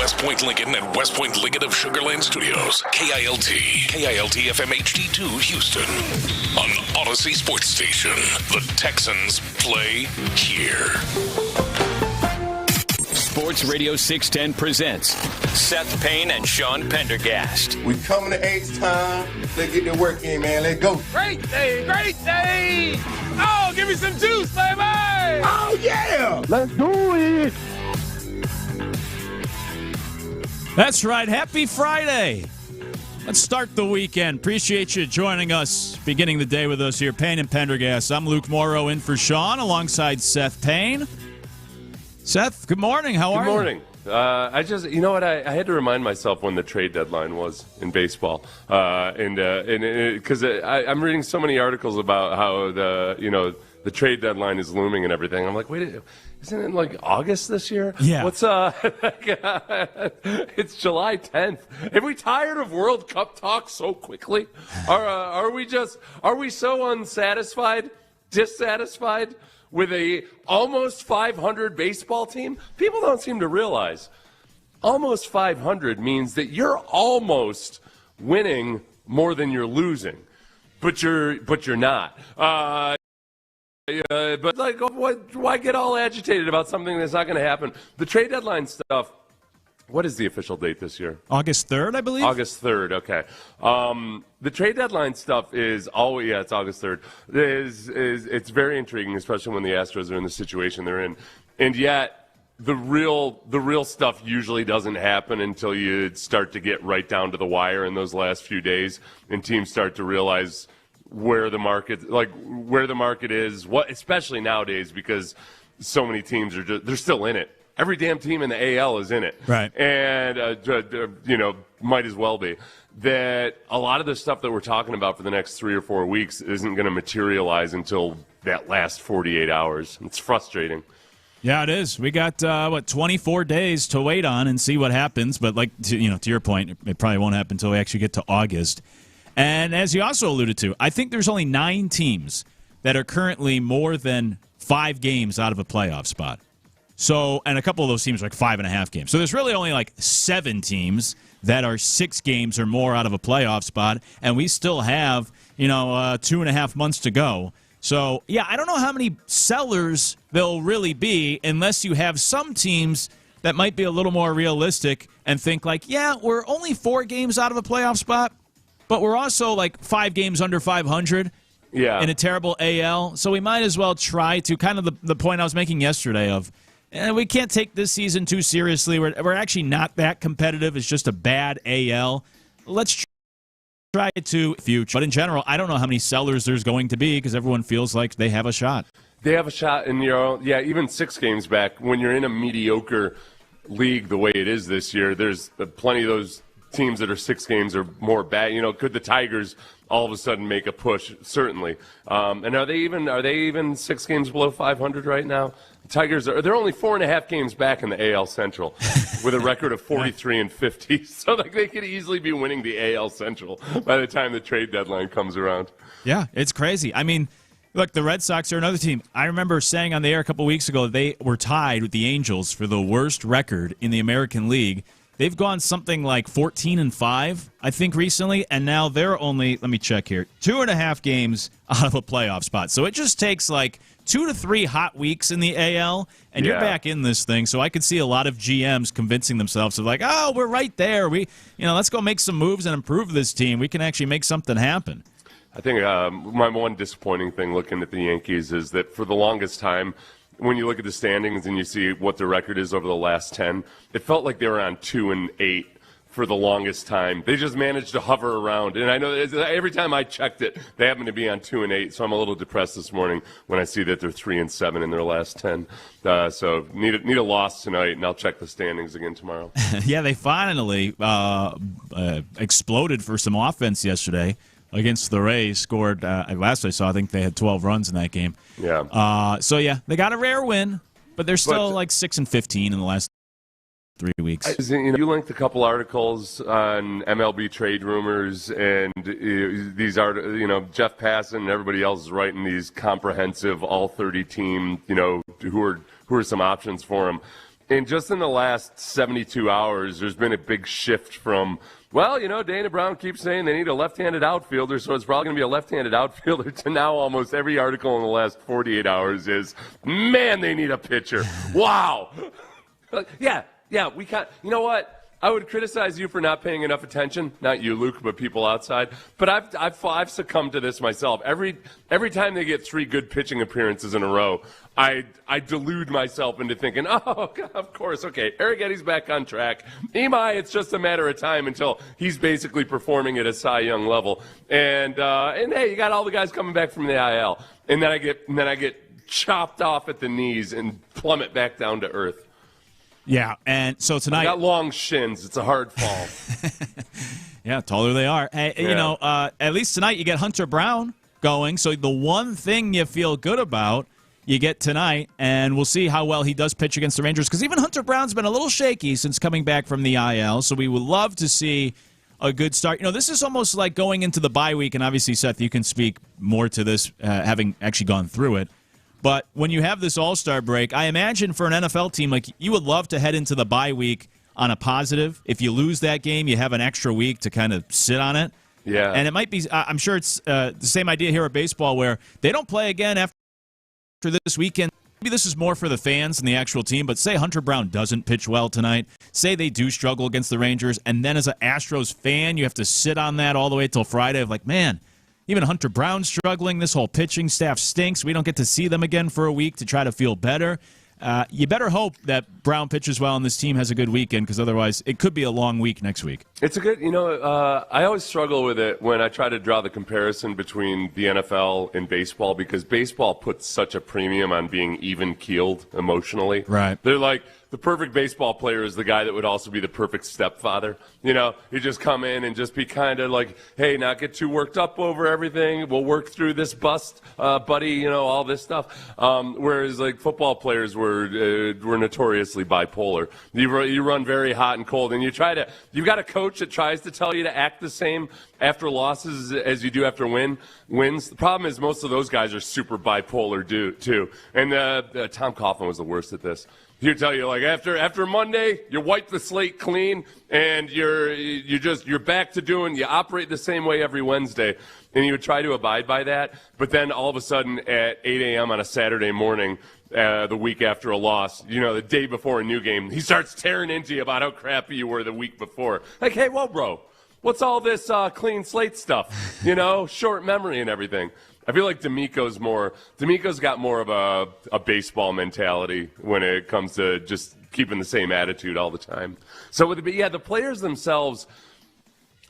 West Point Lincoln and West Point Lincoln of Sugar Land Studios. KILT FM HD2 Houston. On Odyssey Sports Station. The Texans play here. Sports Radio 610 presents Seth Payne and Sean Pendergast. We coming to H-time. Let's get the work in, man. Let's go. Great day, great day. Oh, give me some juice, baby. Oh, yeah. Let's do it. That's right. Happy Friday. Let's start the weekend. Appreciate you joining us, beginning the day with us here. Payne and Pendergast. I'm Luke Morrow in for Sean alongside Seth Payne. Seth, good morning. How are you? Good morning. You know what? I had to remind myself when the trade deadline was in baseball, because I'm reading so many articles about how the trade deadline is looming and everything. I'm like, wait, isn't it like August this year? Yeah. What's it's July 10th. Have we tired of World Cup talk so quickly? Are we so unsatisfied, dissatisfied with a almost 500 baseball team? People don't seem to realize almost 500 means that you're almost winning more than you're losing, but you're not. But like, why get all agitated about something that's not going to happen? The trade deadline stuff. What is the official date this year? August 3rd, I believe. August 3rd, okay. The trade deadline stuff is always, it's August 3rd. It's very intriguing, especially when the Astros are in the situation they're in. And yet, the real stuff usually doesn't happen until you start to get right down to the wire in those last few days, and teams start to realize where the market is, especially nowadays, because so many teams they're still in it. Every damn team in the AL is in it. Right. And, might as well be. That a lot of the stuff that we're talking about for the next 3 or 4 weeks isn't going to materialize until that last 48 hours. It's frustrating. Yeah, it is. We got, 24 days to wait on and see what happens. But, to your point, it probably won't happen until we actually get to August. And as you also alluded to, I think there's only 9 teams that are currently more than 5 games out of a playoff spot. So, and a couple of those teams are like 5.5 games. So there's really only like 7 teams that are 6 games or more out of a playoff spot, and we still have, 2.5 months to go. So, yeah, I don't know how many sellers there'll really be unless you have some teams that might be a little more realistic and think like, yeah, we're only 4 games out of a playoff spot, but we're also like 5 games under 500. Yeah. In a terrible AL. So we might as well try to, kind of the point I was making yesterday of, we can't take this season too seriously. We're actually not that competitive. It's just a bad AL. Let's try to future. But in general, I don't know how many sellers there's going to be because everyone feels like they have a shot. They have a shot in even 6 games back. When you're in a mediocre league the way it is this year, there's plenty of those teams that are 6 games or more bad. Could the Tigers all of a sudden make a push? Certainly. And are they even 6 games below 500 right now? The Tigers they're only 4.5 games back in the AL Central with a record of 43-50. So they could easily be winning the AL Central by the time the trade deadline comes around. Yeah, it's crazy. I mean, look, the Red Sox are another team. I remember saying on the air a couple weeks ago they were tied with the Angels for the worst record in the American League. They've gone something like 14-5, I think, recently, and now they're only, let me check here, 2.5 games out of a playoff spot. So it just takes like 2 to 3 hot weeks in the AL, and you're back in this thing. So I could see a lot of GMs convincing themselves of like, oh, we're right there. Let's go make some moves and improve this team. We can actually make something happen. I think my one disappointing thing looking at the Yankees is that for the longest time, when you look at the standings and you see what their record is over the last 10, it felt like they were on 2-8 for the longest time. They just managed to hover around. And I know every time I checked it, they happen to be on 2-8. So I'm a little depressed this morning when I see that they're 3-7 in their last 10. So need a loss tonight, and I'll check the standings again tomorrow. Yeah, they finally exploded for some offense yesterday against the Rays. Scored, last I saw, I think they had 12 runs in that game. Yeah. They got a rare win, but they're still like 6-15 in the last 3 weeks. You linked a couple articles on MLB trade rumors, and these are, Jeff Passan and everybody else is writing these comprehensive all 30 team, who are some options for him. And just in the last 72 hours, there's been a big shift from, well, Dana Brown keeps saying they need a left-handed outfielder, so it's probably going to be a left-handed outfielder, to now almost every article in the last 48 hours is, man, they need a pitcher. Wow. Yeah, we can't. You know what? I would criticize you for not paying enough attention. Not you, Luke, but people outside. But I've succumbed to this myself. Every time they get 3 good pitching appearances in a row, I delude myself into thinking, oh, God, of course, okay, Arrighetti's back on track. Imai, it's just a matter of time until he's basically performing at a Cy Young level. And hey, you got all the guys coming back from the IL, and then I get chopped off at the knees and plummet back down to earth. Yeah, and so tonight... I got long shins. It's a hard fall. Yeah, taller they are. Hey, yeah. At least tonight you get Hunter Brown going, so the one thing you feel good about, you get tonight, and we'll see how well he does pitch against the Rangers, because even Hunter Brown's been a little shaky since coming back from the IL, so we would love to see a good start. This is almost like going into the bye week, and obviously, Seth, you can speak more to this, having actually gone through it. But when you have this All-Star break, I imagine for an NFL team, like, you would love to head into the bye week on a positive. If you lose that game, you have an extra week to kind of sit on it. Yeah. And it might be, I'm sure it's the same idea here at baseball, where they don't play again after this weekend. Maybe this is more for the fans than the actual team, but say Hunter Brown doesn't pitch well tonight. Say they do struggle against the Rangers, and then as an Astros fan, you have to sit on that all the way till Friday of like, man, even Hunter Brown's struggling. This whole pitching staff stinks. We don't get to see them again for a week to try to feel better. You better hope that Brown pitches well and this team has a good weekend, because otherwise it could be a long week next week. It's a good, I always struggle with it when I try to draw the comparison between the NFL and baseball, because baseball puts such a premium on being even-keeled emotionally. Right. They're like, the perfect baseball player is the guy that would also be the perfect stepfather. You just come in and just be kind of like, hey, not get too worked up over everything. We'll work through this bust, buddy, all this stuff. Whereas, like, football players were notoriously bipolar. You run very hot and cold, and you've got a coach that tries to tell you to act the same after losses as you do after wins. The problem is most of those guys are super bipolar too. And Tom Coughlin was the worst at this. He'd tell you, like, after Monday, you wipe the slate clean, and you're back to you operate the same way every Wednesday, and you would try to abide by that. But then all of a sudden at 8 a.m. on a Saturday morning, the week after a loss, the day before a new game, he starts tearing into you about how crappy you were the week before. Like, hey, well, bro, what's all this clean slate stuff? Short memory and everything. I feel like D'Amico's got more of a baseball mentality when it comes to just keeping the same attitude all the time. So the players themselves,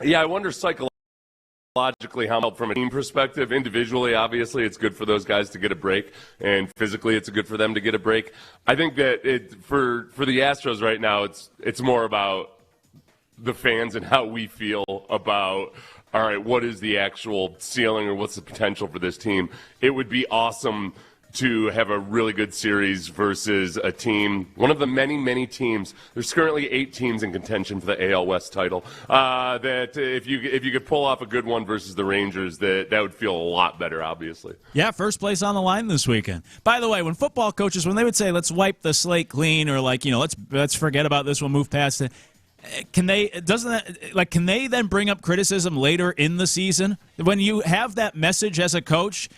I wonder psychologically how, from a team perspective, individually, obviously, it's good for those guys to get a break, and physically, it's good for them to get a break. I think that for the Astros right now, it's more about the fans and how we feel about, all right, what is the actual ceiling or what's the potential for this team? It would be awesome to have a really good series versus a team, one of the many, many teams. There's currently 8 teams in contention for the AL West title. That if you could pull off a good one versus the Rangers, that would feel a lot better, obviously. Yeah, first place on the line this weekend. By the way, when football coaches, when they would say, let's wipe the slate clean, or like, let's forget about this one, move past it, can they then bring up criticism later in the season? When you have that message as a coach,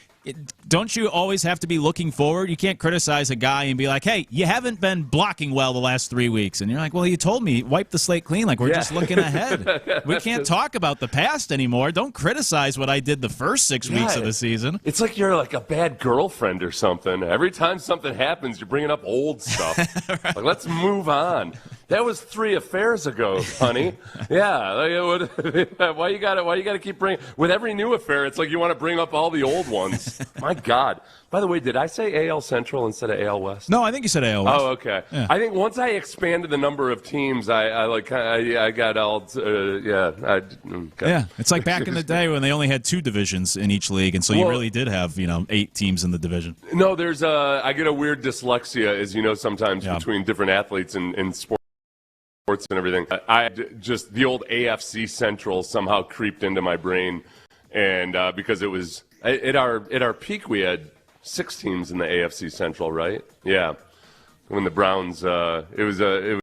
don't you always have to be looking forward? You can't criticize a guy and be like, hey, you haven't been blocking well the last 3 weeks. And you're like, well, you told me, wipe the slate clean. Like, we're just looking ahead. We can't talk about the past anymore. Don't criticize what I did the first 6 weeks of the season. It's like you're like a bad girlfriend or something. Every time something happens, you're bringing up old stuff. Right. Like, let's move on. That was 3 affairs ago, honey. Yeah. Why you gotta keep bringing? With every new affair, it's like you want to bring up all the old ones. My God. By the way, did I say AL Central instead of AL West? No, I think you said AL West. Oh, okay. Yeah. I think once I expanded the number of teams, I got all. Yeah, it's like back in the day when they only had 2 divisions in each league, and so you really did have 8 teams in the division. No, I get a weird dyslexia, as you know, sometimes between different athletes and sports and everything. Just the old AFC Central somehow creeped into my brain, and because it was at our peak, we had 6 teams in the AFC Central, right? Yeah. when the Browns, it was a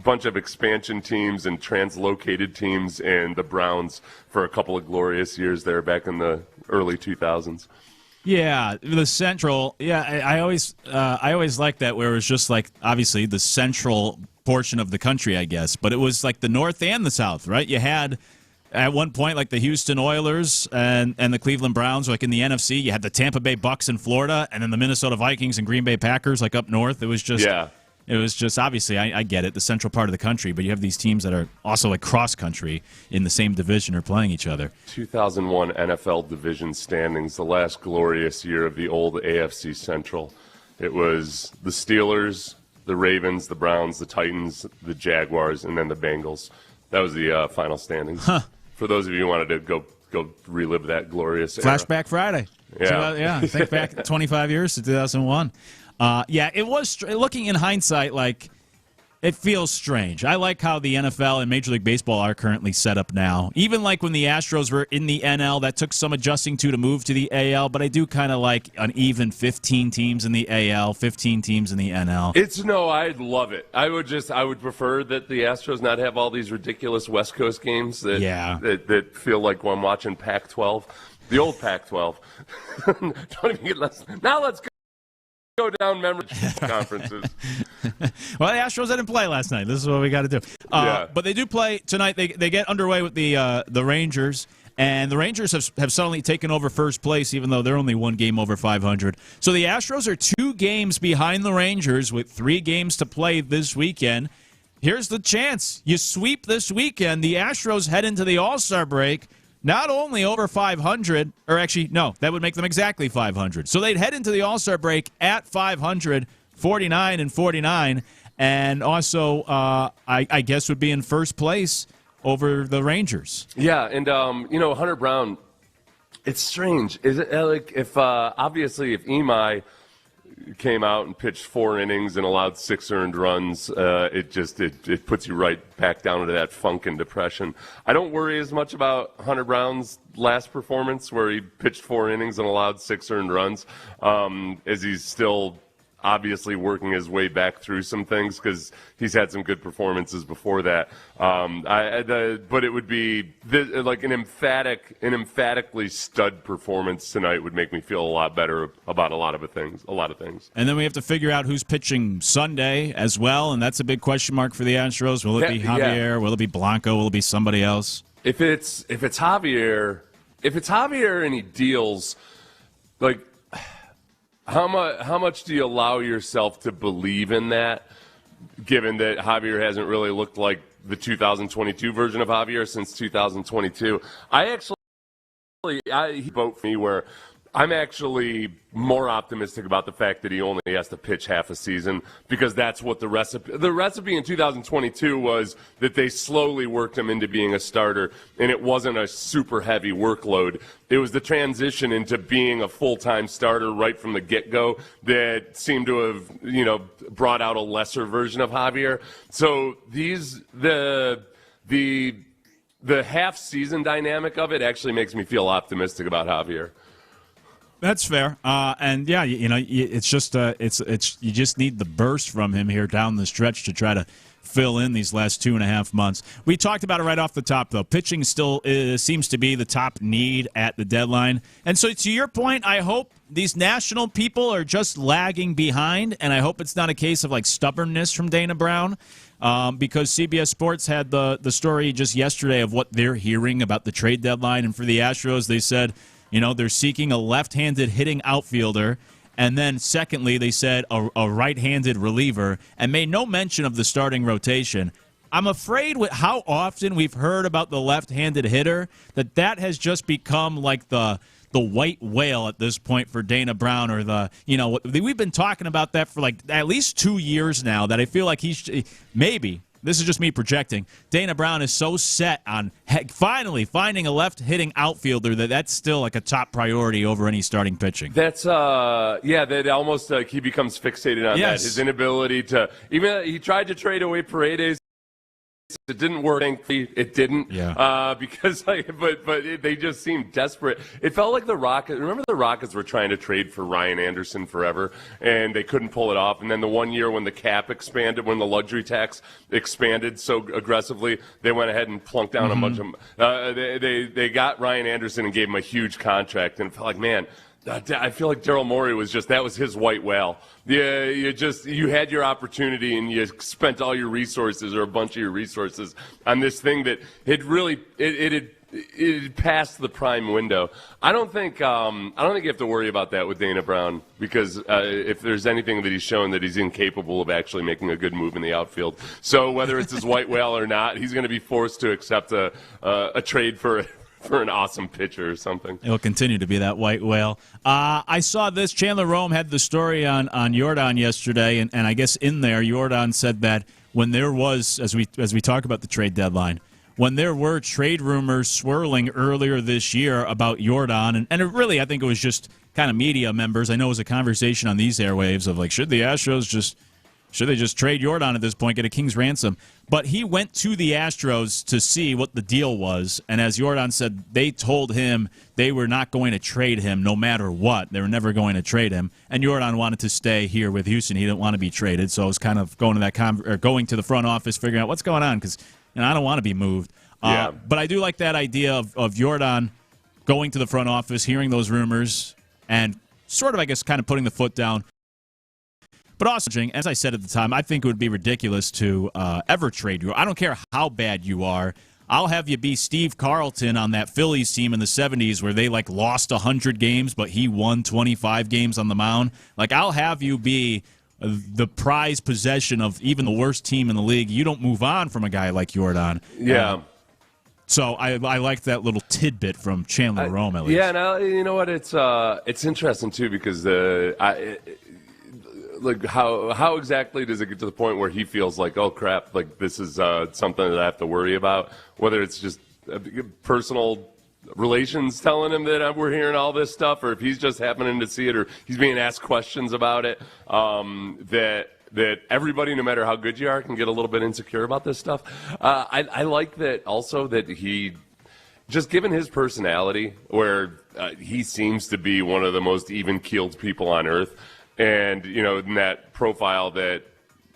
bunch of expansion teams and translocated teams, and the Browns for a couple of glorious years there back in the early 2000s. Yeah, the Central. Yeah, I always liked that, where it was just like obviously the central portion of the country, I guess, but it was like the North and the South, right? You had at one point like the Houston Oilers and the Cleveland Browns, like in the NFC. You had the Tampa Bay Bucks in Florida, and then the Minnesota Vikings and Green Bay Packers, like up north. It was just It was just, obviously, I get it, the central part of the country, but you have these teams that are also like cross-country in the same division or playing each other. 2001 NFL division standings, the last glorious year of the old AFC Central. It was the Steelers, the Ravens, the Browns, the Titans, the Jaguars, and then the Bengals. That was the final standings. Huh. For those of you who wanted to go relive that glorious era. Flashback Friday. Yeah. Think back 25 years to 2001. It was, looking in hindsight, like, it feels strange. I like how the NFL and Major League Baseball are currently set up now. Even like when the Astros were in the NL, that took some adjusting to move to the AL, but I do kind of like an even 15 teams in the AL, 15 teams in the NL. I'd love it. I would prefer that the Astros not have all these ridiculous West Coast games that feel like when I'm watching Pac-12, the old Pac-12. Now let's go down memory conferences. Well, the Astros didn't play last night. This is what we got to do. But they do play tonight. They get underway with the Rangers, and the Rangers have suddenly taken over first place, even though they're only one game over 500. So the Astros are 2 games behind the Rangers with 3 games to play this weekend. Here's the chance. You sweep this weekend, the Astros head into the All-Star break not only over 500, or actually, no, that would make them exactly 500. So they'd head into the All-Star break at 500, 49-49, and also, I guess, would be in first place over the Rangers. Yeah, and, Hunter Brown, it's strange. Is it like if Imai came out and pitched 4 innings and allowed 6 earned runs, it puts you right back down into that funk and depression. I don't worry as much about Hunter Brown's last performance where he pitched 4 innings and allowed 6 earned runs, as he's still obviously working his way back through some things because he's had some good performances before that. But it would be like an emphatically stud performance tonight would make me feel a lot better about a lot of things. And then we have to figure out who's pitching Sunday as well, and that's a big question mark for the Astros. Will it be Javier? Yeah. Will it be Blanco? Will it be somebody else? If it's Javier and he deals, like, How much do you allow yourself to believe in that, given that Javier hasn't really looked like the 2022 version of Javier since 2022? He vote for me where I'm actually more optimistic about the fact that he only has to pitch half a season because that's what the recipe in 2022 was, that they slowly worked him into being a starter, and it wasn't a super heavy workload. It was the transition into being a full-time starter right from the get-go that seemed to have, brought out a lesser version of Javier. So the half-season dynamic of it actually makes me feel optimistic about Javier. That's fair, and yeah, it's just you just need the burst from him here down the stretch to try to fill in these last 2.5 months. We talked about it right off the top, though. Pitching still seems to be the top need at the deadline, and so to your point, I hope these national people are just lagging behind, and I hope it's not a case of like stubbornness from Dana Brown. Because CBS Sports had the story just yesterday of what they're hearing about the trade deadline, and for the Astros, they said, they're seeking a left-handed hitting outfielder, and then secondly, they said a right-handed reliever, and made no mention of the starting rotation. I'm afraid with how often we've heard about the left-handed hitter that has just become like the white whale at this point for Dana Brown, or we've been talking about that for like at least 2 years now, that I feel like maybe, this is just me projecting, Dana Brown is so set on finally finding a left-hitting outfielder that's still like a top priority over any starting pitching. That's, that almost he becomes fixated on that. His inability to, even he tried to trade away Paredes It didn't work. Thankfully, it didn't. Yeah. Because, they just seemed desperate. It felt like the Rockets. Remember, the Rockets were trying to trade for Ryan Anderson forever, and they couldn't pull it off. And then the one year when the cap expanded, when the luxury tax expanded so aggressively, they went ahead and plunked down a bunch of. They got Ryan Anderson and gave him a huge contract, and it felt like, man. I feel like Daryl Morey was that was his white whale. Yeah, you had your opportunity and you spent all your resources or a bunch of your resources on this thing that had really it had passed the prime window. I don't think you have to worry about that with Dana Brown, because if there's anything that he's shown, that he's incapable of actually making a good move in the outfield. So whether it's his white whale or not, he's going to be forced to accept a trade for an awesome pitcher or something. It'll continue to be that white whale. I saw this. Chandler Rome had the story on Jordan yesterday, and I guess in there, Jordan said that when there was, as we talk about the trade deadline, when there were trade rumors swirling earlier this year about Jordan, and it really, I think it was just kind of media members. I know it was a conversation on these airwaves of like, should the Astros should they just trade Jordan at this point, get a king's ransom? But he went to the Astros to see what the deal was, and as Jordan said, they told him they were not going to trade him no matter what. They were never going to trade him, and Jordan wanted to stay here with Houston. He didn't want to be traded, so it was kind of going to the front office, figuring out what's going on, because I don't want to be moved. Yeah. But I do like that idea of Jordan going to the front office, hearing those rumors, and sort of, I guess, kind of putting the foot down. But also, as I said at the time, I think it would be ridiculous to ever trade you. I don't care how bad you are. I'll have you be Steve Carlton on that Phillies team in the 70s where they lost 100 games, but he won 25 games on the mound. I'll have you be the prized possession of even the worst team in the league. You don't move on from a guy like Jordan. Yeah. So I like that little tidbit from Chandler Rome, at least. Yeah, now you know what? It's interesting too, because how exactly does it get to the point where he feels like, oh crap, this is something that I have to worry about? Whether it's just personal relations telling him that we're hearing all this stuff, or if he's just happening to see it, or he's being asked questions about it, that everybody, no matter how good you are, can get a little bit insecure about this stuff. I like that also, that he, just given his personality, where he seems to be one of the most even-keeled people on earth, and in that profile that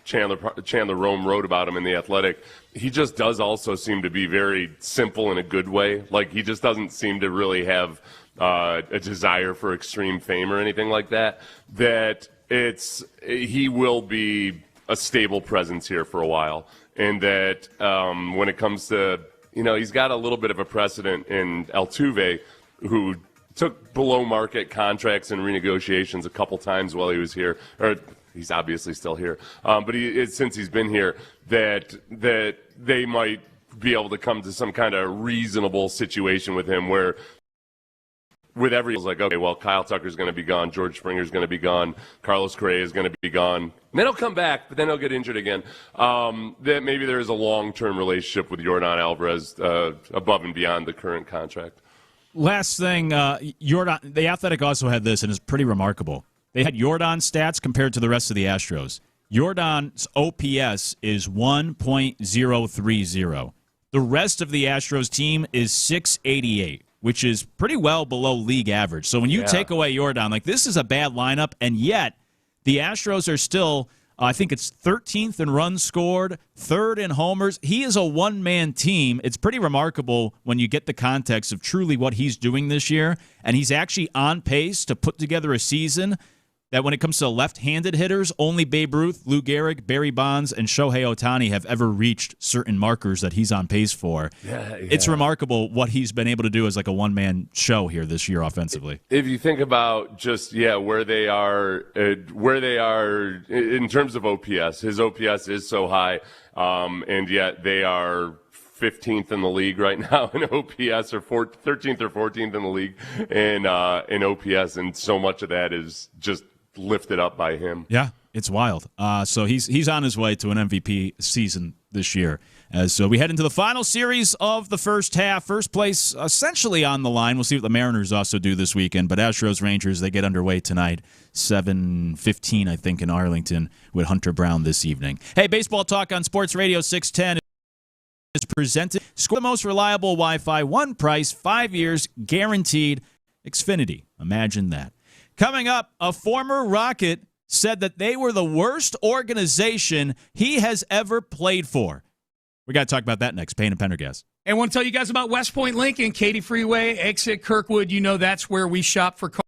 Chandler Rome wrote about him in The Athletic, he just does also seem to be very simple in a good way. He just doesn't seem to really have a desire for extreme fame or anything like that. That he will be a stable presence here for a while, and that when it comes to, he's got a little bit of a precedent in Altuve, who took below market contracts and renegotiations a couple times while he was here, or he's obviously still here, but since he's been here, that they might be able to come to some kind of reasonable situation with him, where with every, okay, well, Kyle Tucker's going to be gone, George Springer's going to be gone, Carlos Correa is going to be gone, and then he'll come back, but then he'll get injured again. That maybe there is a long-term relationship with Yordan Alvarez above and beyond the current contract. Last thing, Jordan, the Athletic also had this, and it's pretty remarkable. They had Jordan stats compared to the rest of the Astros. Jordan's OPS is 1.030. The rest of the Astros team is 688, which is pretty well below league average. So when you take away Jordan, this is a bad lineup, and yet the Astros are still, I think it's 13th in runs scored, 3rd in homers. He is a one-man team. It's pretty remarkable when you get the context of truly what he's doing this year, and he's actually on pace to put together a season that when it comes to left-handed hitters, only Babe Ruth, Lou Gehrig, Barry Bonds, and Shohei Ohtani have ever reached certain markers that he's on pace for. Yeah. It's remarkable what he's been able to do as a one-man show here this year offensively. If you think about just, where they are in terms of OPS, his OPS is so high, and yet they are 15th in the league right now in OPS, or 13th or 14th in the league in OPS, and so much of that is just lifted up by him. Yeah, it's wild. So he's on his way to an MVP season this year. So we head into the final series of the first half. First place essentially on the line. We'll see what the Mariners also do this weekend. But Astros-Rangers, they get underway tonight, 7:15, I think, in Arlington with Hunter Brown this evening. Hey, baseball talk on Sports Radio 610. is presented. Score the most reliable Wi-Fi, one price, 5 years, guaranteed. Xfinity. Imagine that. Coming up, a former Rocket said that they were the worst organization he has ever played for. We got to talk about that next. Payne and Pendergast. And I want to tell you guys about West Point Lincoln, Katy Freeway, exit Kirkwood. You know that's where we shop for cars.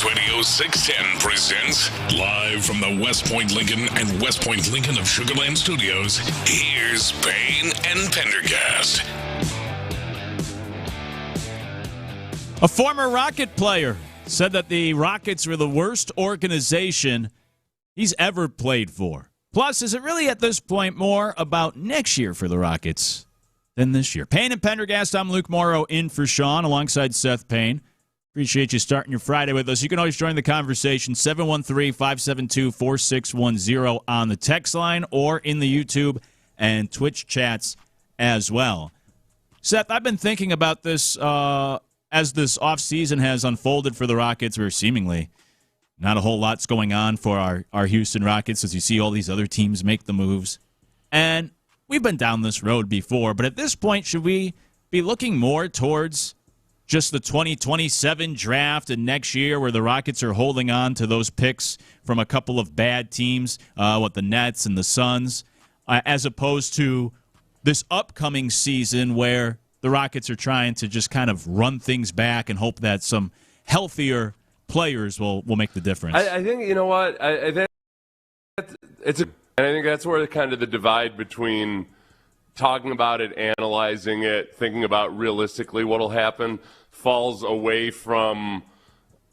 Sports Radio 610 presents live from the West Point Lincoln and West Point Lincoln of Sugarland Studios. Here's Payne and Pendergast. A former Rocket player said that the Rockets were the worst organization he's ever played for. Plus, is it really at this point more about next year for the Rockets than this year? Payne and Pendergast, I'm Luke Morrow in for Sean alongside Seth Payne. Appreciate you starting your Friday with us. You can always join the conversation, 713-572-4610 on the text line or in the YouTube and Twitch chats as well. Seth, I've been thinking about this as this offseason has unfolded for the Rockets, where seemingly not a whole lot's going on for our Houston Rockets as you see all these other teams make the moves. And we've been down this road before, but at this point, should we be looking more towards just the 2027 draft and next year where the Rockets are holding on to those picks from a couple of bad teams, the Nets and the Suns, as opposed to this upcoming season where the Rockets are trying to just kind of run things back and hope that some healthier players will make the difference? I think, you know what, I think I think that's where kind of the divide between talking about it, analyzing it, thinking about realistically what will happen falls away from,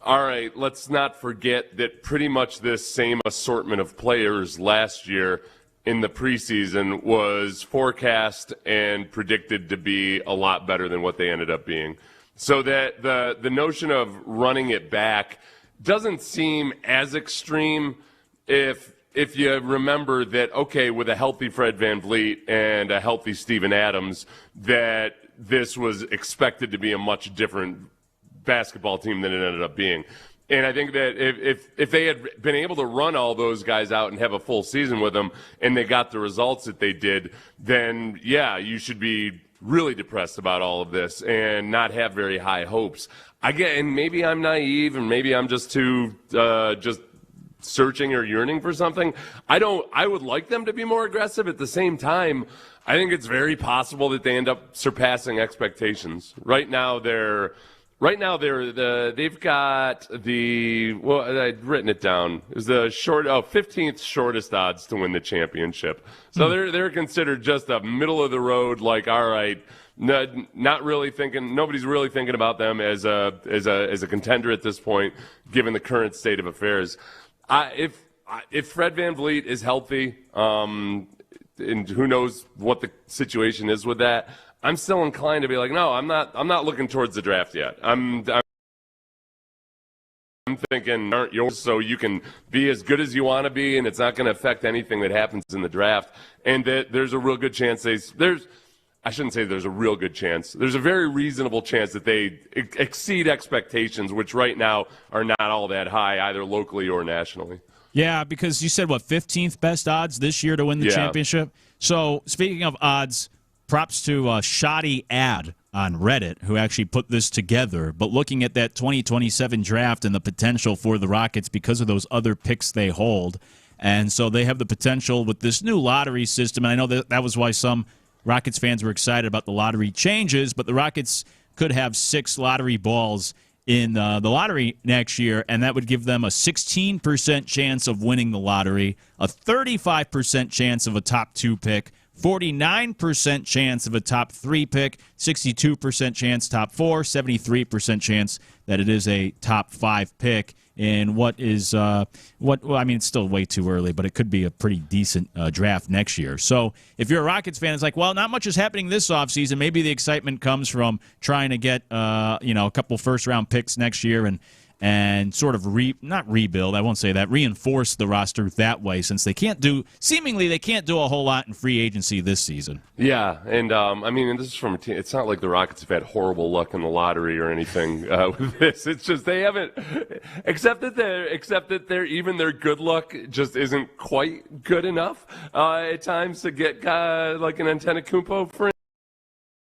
all right, let's not forget that pretty much this same assortment of players last year in the preseason was forecast and predicted to be a lot better than what they ended up being. So that the notion of running it back doesn't seem as extreme if you remember that, okay, with a healthy Fred VanVleet and a healthy Steven Adams, that this was expected to be a much different basketball team than it ended up being. And I think that if they had been able to run all those guys out and have a full season with them and they got the results that they did, then, yeah, you should be really depressed about all of this and not have very high hopes. And maybe I'm naive and maybe I'm just too just searching or yearning for something. I would like them to be more aggressive. At the same time, I think it's very possible that they end up surpassing expectations. Right now they've got I'd written it down. It was the 15th shortest odds to win the championship. So they're considered just a middle of the road, like, all right, not really thinking, nobody's really thinking about them as a contender at this point, given the current state of affairs. If Fred VanVleet is healthy, and who knows what the situation is with that, I'm still inclined to be like, no, I'm not looking towards the draft yet. I'm thinking, aren't yours, so you can be as good as you want to be, and it's not going to affect anything that happens in the draft. And that there's a real good chance I shouldn't say there's a real good chance. There's a very reasonable chance that they exceed expectations, which right now are not all that high, either locally or nationally. Yeah, because you said, 15th best odds this year to win the championship? So, speaking of odds, props to Shoddy Ad on Reddit, who actually put this together. But looking at that 2027 draft and the potential for the Rockets because of those other picks they hold, and so they have the potential with this new lottery system, and I know that was why some Rockets fans were excited about the lottery changes, but the Rockets could have 6 lottery balls in the lottery next year, and that would give them a 16% chance of winning the lottery, a 35% chance of a top 2 pick, 49% chance of a top 3 pick, 62% chance top 4, 73% chance that it is a top 5 pick. In what is it's still way too early, but it could be a pretty decent draft next year. So if you're a Rockets fan, it's like, well, not much is happening this offseason. Maybe the excitement comes from trying to get a couple first-round picks next year and sort of not rebuild, I won't say that, reinforce the roster that way, since they can't do a whole lot in free agency this season. Yeah, and and this is from a team. It's not like the Rockets have had horrible luck in the lottery or anything with this. It's just they haven't, except that their good luck just isn't quite good enough at times to get like an Antetokounmpo, for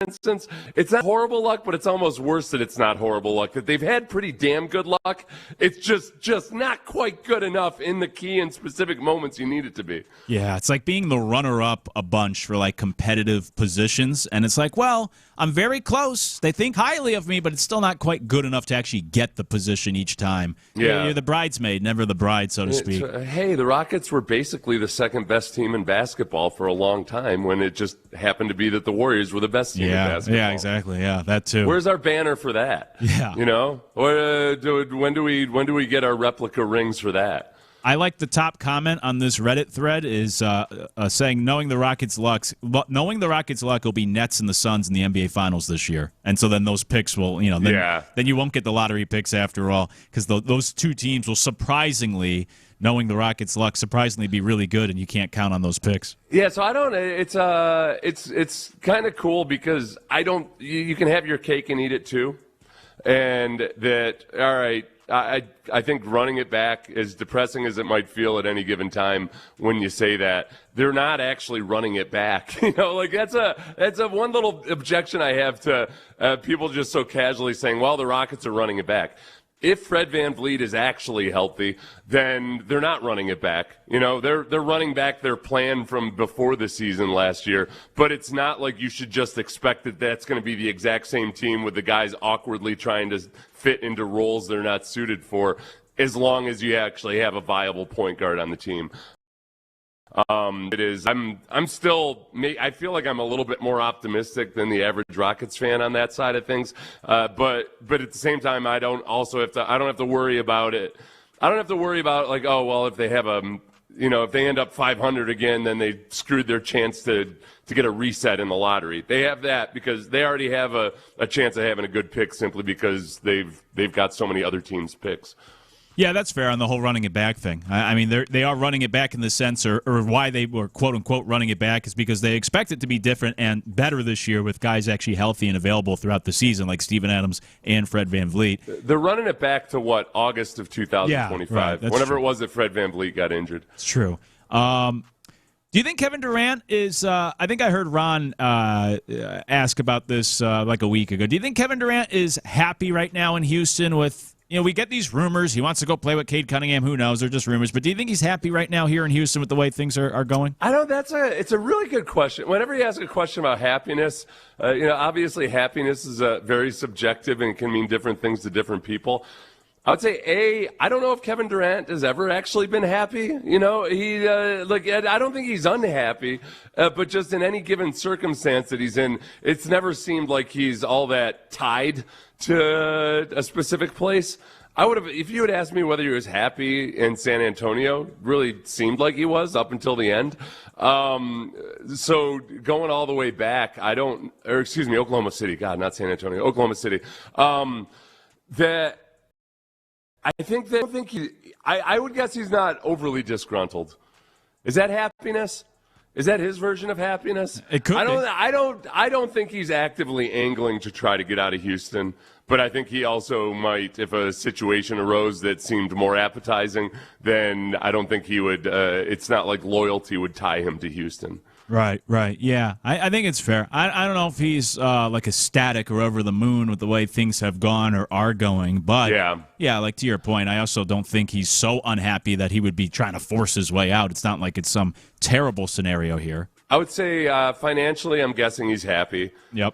instance, it's not horrible luck, but it's almost worse that it's not horrible luck. That they've had pretty damn good luck. It's just not quite good enough in the key and specific moments you need it to be. Yeah, it's like being the runner-up a bunch for like competitive positions, and it's like, well, I'm very close. They think highly of me, but it's still not quite good enough to actually get the position each time. Yeah. You're the bridesmaid, never the bride, so to speak. Hey, the Rockets were basically the second best team in basketball for a long time when it just happened to be that the Warriors were the best team in basketball. Yeah, exactly. Yeah, that too. Where's our banner for that? Yeah. You know? Or, when do we get our replica rings for that? I like the top comment on this Reddit thread is saying knowing the Rockets' luck will be Nets and the Suns in the NBA Finals this year, and so then those picks will, then you won't get the lottery picks after all because those two teams will surprisingly, knowing the Rockets' luck, surprisingly be really good, and you can't count on those picks. Yeah, so I don't. It's kind of cool because I don't. You can have your cake and eat it too, and that all right. I think running it back, as depressing as it might feel at any given time when you say that, they're not actually running it back. Like that's a one little objection I have to people just so casually saying, well, the Rockets are running it back. If Fred VanVleet is actually healthy, then they're not running it back. They're running back their plan from before the season last year, but it's not like you should just expect that that's going to be the exact same team with the guys awkwardly trying to fit into roles they're not suited for, as long as you actually have a viable point guard on the team. It is. I'm still. I feel like I'm a little bit more optimistic than the average Rockets fan on that side of things. But at the same time, I don't have to worry about it. I don't have to worry about like, oh well, if they have if they end up 500 again, then they screwed their chance to get a reset in the lottery. They have that because they already have a chance of having a good pick simply because they've got so many other teams' picks. Yeah, that's fair on the whole running it back thing. I mean, they are running it back in the sense, or why they were quote-unquote running it back is because they expect it to be different and better this year with guys actually healthy and available throughout the season, like Steven Adams and Fred VanVleet. They're running it back to, August of 2025, yeah, right, whenever true. It was that Fred VanVleet got injured. It's true. Do you think Kevin Durant is I think I heard Ron ask about this like a week ago. Do you think Kevin Durant is happy right now in Houston with we get these rumors. He wants to go play with Cade Cunningham. Who knows? They're just rumors. But do you think he's happy right now here in Houston with the way things are going? I don't. It's a really good question. Whenever you ask a question about happiness, obviously happiness is very subjective and can mean different things to different people. I would say, I don't know if Kevin Durant has ever actually been happy. I don't think he's unhappy, but just in any given circumstance that he's in, it's never seemed like he's all that tied to a specific place. I would have, if you had asked me whether he was happy in San Antonio, really seemed like he was up until the end. So going all the way back, Oklahoma City. God, not San Antonio, Oklahoma City. I would guess he's not overly disgruntled. Is that happiness? Is that his version of happiness? It could. I don't think he's actively angling to try to get out of Houston, but I think he also might, if a situation arose that seemed more appetizing, then I don't think he would. It's not like loyalty would tie him to Houston. Right. Yeah, I think it's fair. I don't know if he's like ecstatic or over the moon with the way things have gone or are going, but yeah, like to your point, I also don't think he's so unhappy that he would be trying to force his way out. It's not like it's some terrible scenario here. I would say financially, I'm guessing he's happy. Yep.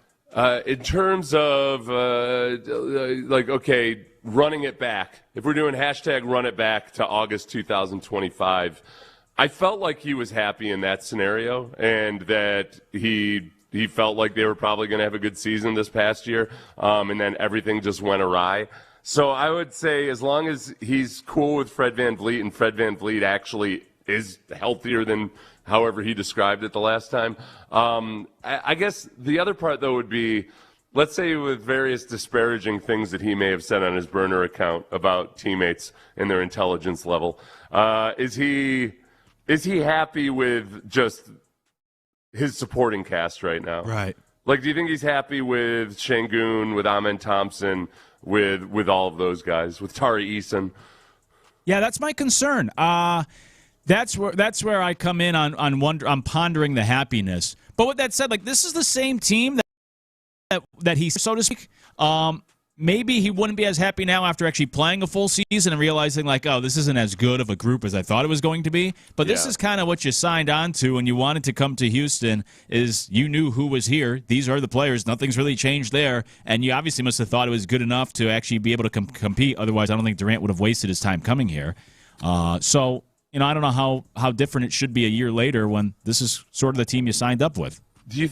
In terms of running it back, if we're doing hashtag run it back to August 2025, I felt like he was happy in that scenario and that he felt like they were probably going to have a good season this past year, and then everything just went awry. So I would say as long as he's cool with Fred VanVleet and Fred VanVleet actually is healthier than however he described it the last time, I guess the other part, though, would be, let's say with various disparaging things that he may have said on his burner account about teammates and their intelligence level, is he happy with just his supporting cast right now? Right. Like, do you think he's happy with Şengün, with Amen Thompson, with all of those guys, with Tari Eason? Yeah, that's my concern. That's where I come in on pondering the happiness. But with that said, like, this is the same team that that he, so to speak, maybe he wouldn't be as happy now after actually playing a full season and realizing, like, oh, this isn't as good of a group as I thought it was going to be. But this is kind of what you signed on to when you wanted to come to Houston, is you knew who was here. These are the players. Nothing's really changed there. And you obviously must have thought it was good enough to actually be able to compete. Otherwise, I don't think Durant would have wasted his time coming here. So, I don't know how different it should be a year later when this is sort of the team you signed up with. Do you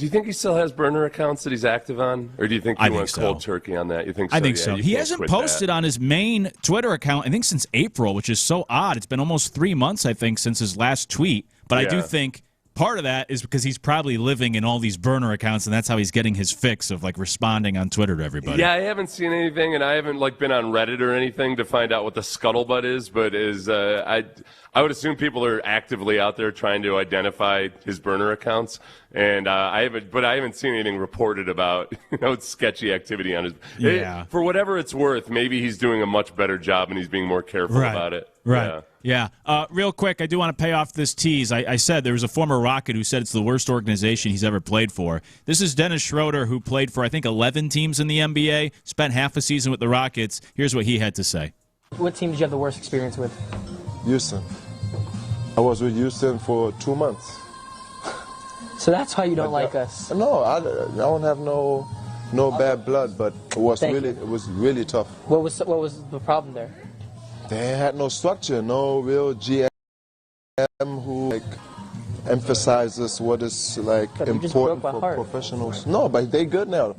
think he still has burner accounts that he's active on, or do you think he went cold turkey on that? You think so? I think so. He hasn't posted on his main Twitter account, I think, since April, which is so odd. It's been almost 3 months, I think, since his last tweet. But I do think part of that is because he's probably living in all these burner accounts, and that's how he's getting his fix of, like, responding on Twitter to everybody. Yeah, I haven't seen anything, and I haven't, like, been on Reddit or anything to find out what the scuttlebutt is, but I would assume people are actively out there trying to identify his burner accounts, and I haven't seen anything reported about sketchy activity on his. Yeah. For whatever it's worth, maybe he's doing a much better job and he's being more careful about it. Right. Yeah. Real quick, I do want to pay off this tease. I said there was a former Rocket who said it's the worst organization he's ever played for. This is Dennis Schroeder, who played for, I think, 11 teams in the NBA, spent half a season with the Rockets. Here's what he had to say. What team did you have the worst experience with? Houston. I was with Houston for 2 months. So that's why you don't like us? No, I don't have no bad blood, but it was really tough. What was the problem there? They had no structure, no real GM who emphasizes what is important for professionals. No, but they're good now.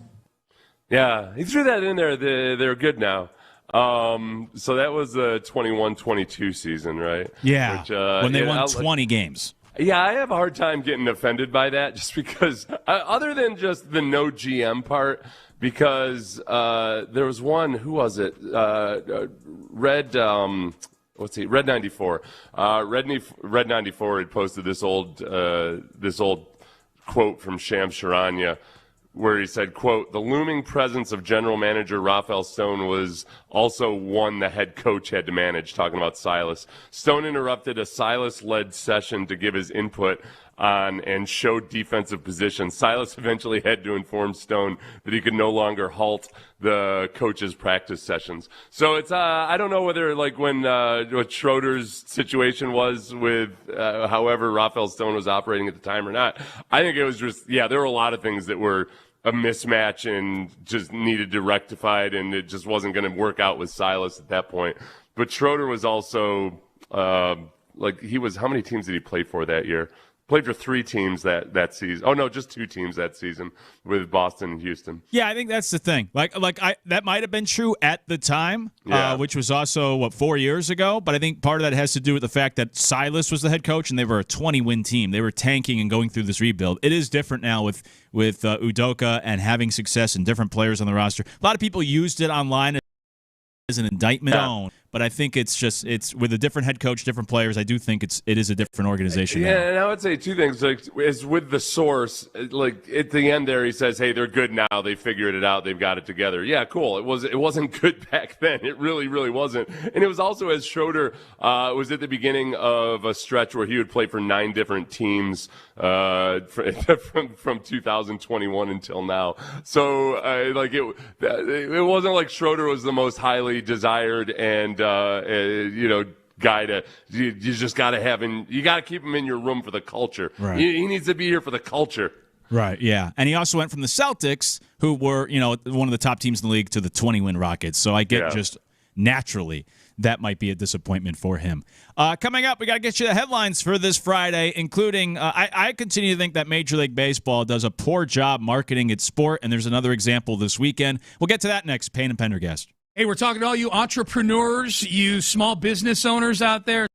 Yeah, he threw that in there. They're good now. So that was the 21-22 season, right? Yeah, which, when they won 20 games. Yeah, I have a hard time getting offended by that, just because, other than just the no GM part, because there was one, who was it? Red 94. Red 94 had posted this old quote from Shams Charania, where he said, quote, "The looming presence of general manager Rafael Stone was also one the head coach had to manage," talking about Silas. Stone interrupted a Silas-led session to give his input on and showed defensive position. Silas eventually had to inform Stone that he could no longer halt the coach's practice sessions. So it's I don't know whether what Schroeder's situation was with however Rafael Stone was operating at the time or not. I think it was just there were a lot of things that were a mismatch and just needed to rectified, and it just wasn't going to work out with Silas at that point. But Schroeder was also he was, how many teams did he play for that year? Played for 3 teams that season. Oh no, just 2 teams that season with Boston and Houston. Yeah, I think that's the thing. That might have been true at the time, which was also 4 years ago. But I think part of that has to do with the fact that Silas was the head coach and they were a 20-win team. They were tanking and going through this rebuild. It is different now with Udoka and having success and different players on the roster. A lot of people used it online as an indictment. But I think it's with a different head coach, different players. I do think it is a different organization. Yeah, now. And I would say 2 things. Is with the source, at the end there, he says, "Hey, they're good now. They figured it out. They've got it together." Yeah, cool. It wasn't good back then. It really, really wasn't. And it was also, as Schroeder was at the beginning of a stretch where he would play for 9 different teams from 2021 until now. So it wasn't like Schroeder was the most highly desired and guy to you just got to have him. You got to keep him in your room for the culture. Right. He needs to be here for the culture. Right. Yeah. And he also went from the Celtics, who were one of the top teams in the league, to the 20-win Rockets. So I get just naturally that might be a disappointment for him. Coming up, we got to get you the headlines for this Friday, including I continue to think that Major League Baseball does a poor job marketing its sport, and there's another example this weekend. We'll get to that next. Payne and Pendergast. Hey, we're talking to all you entrepreneurs, you small business owners out there.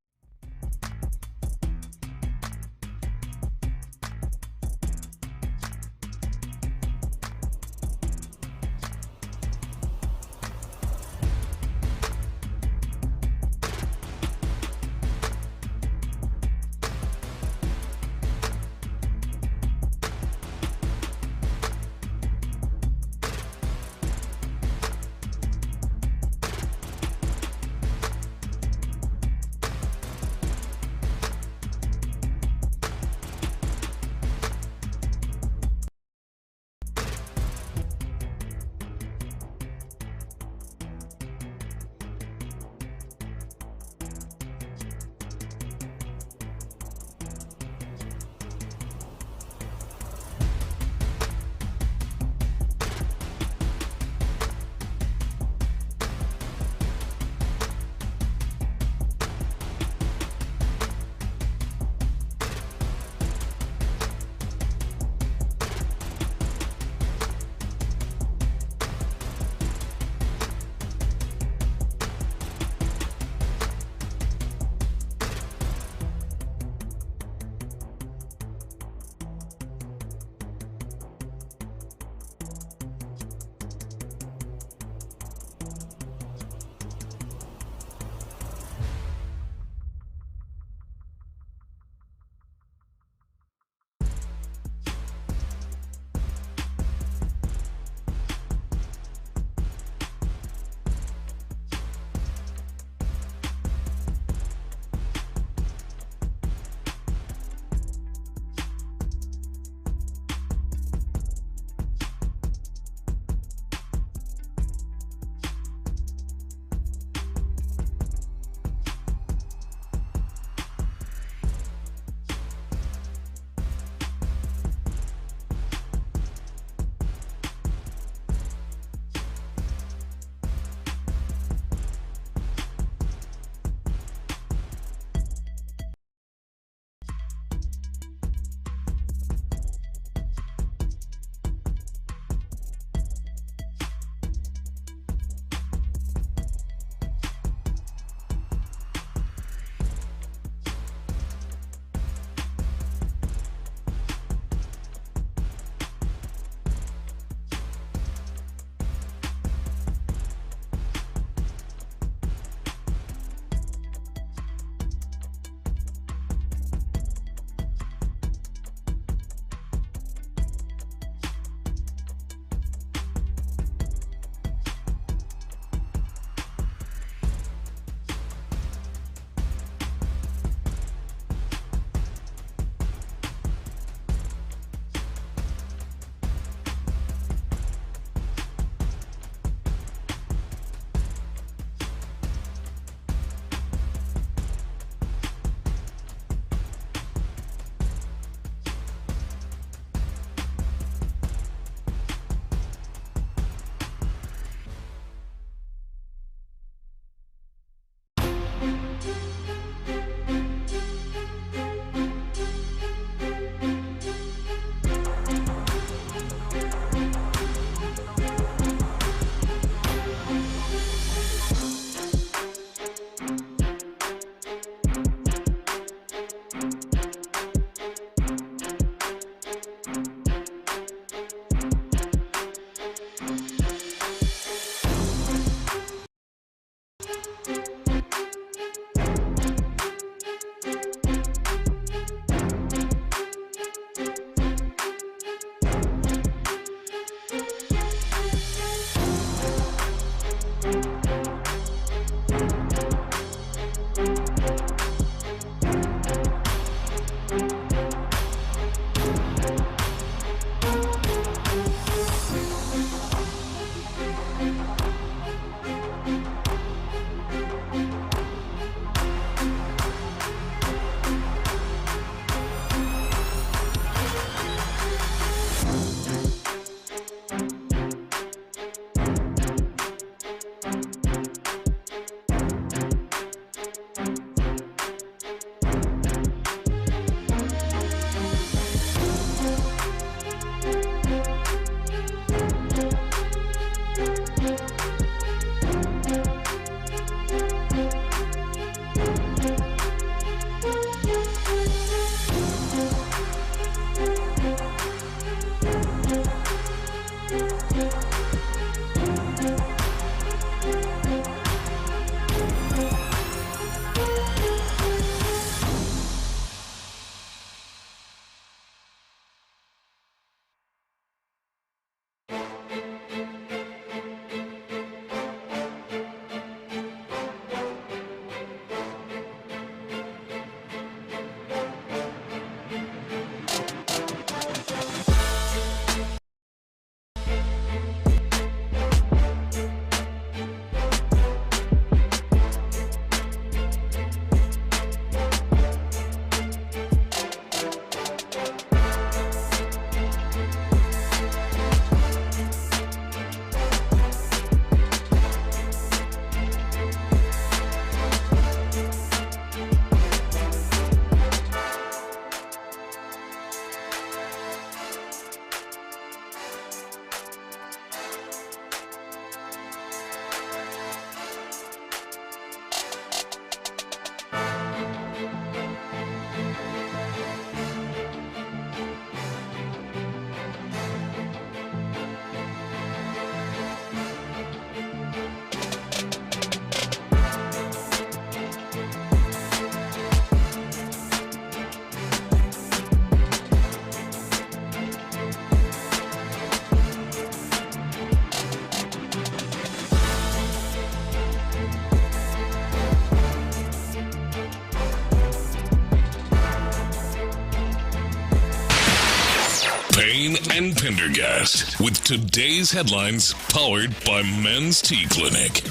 Pendergast with today's headlines powered by Men's Tea Clinic.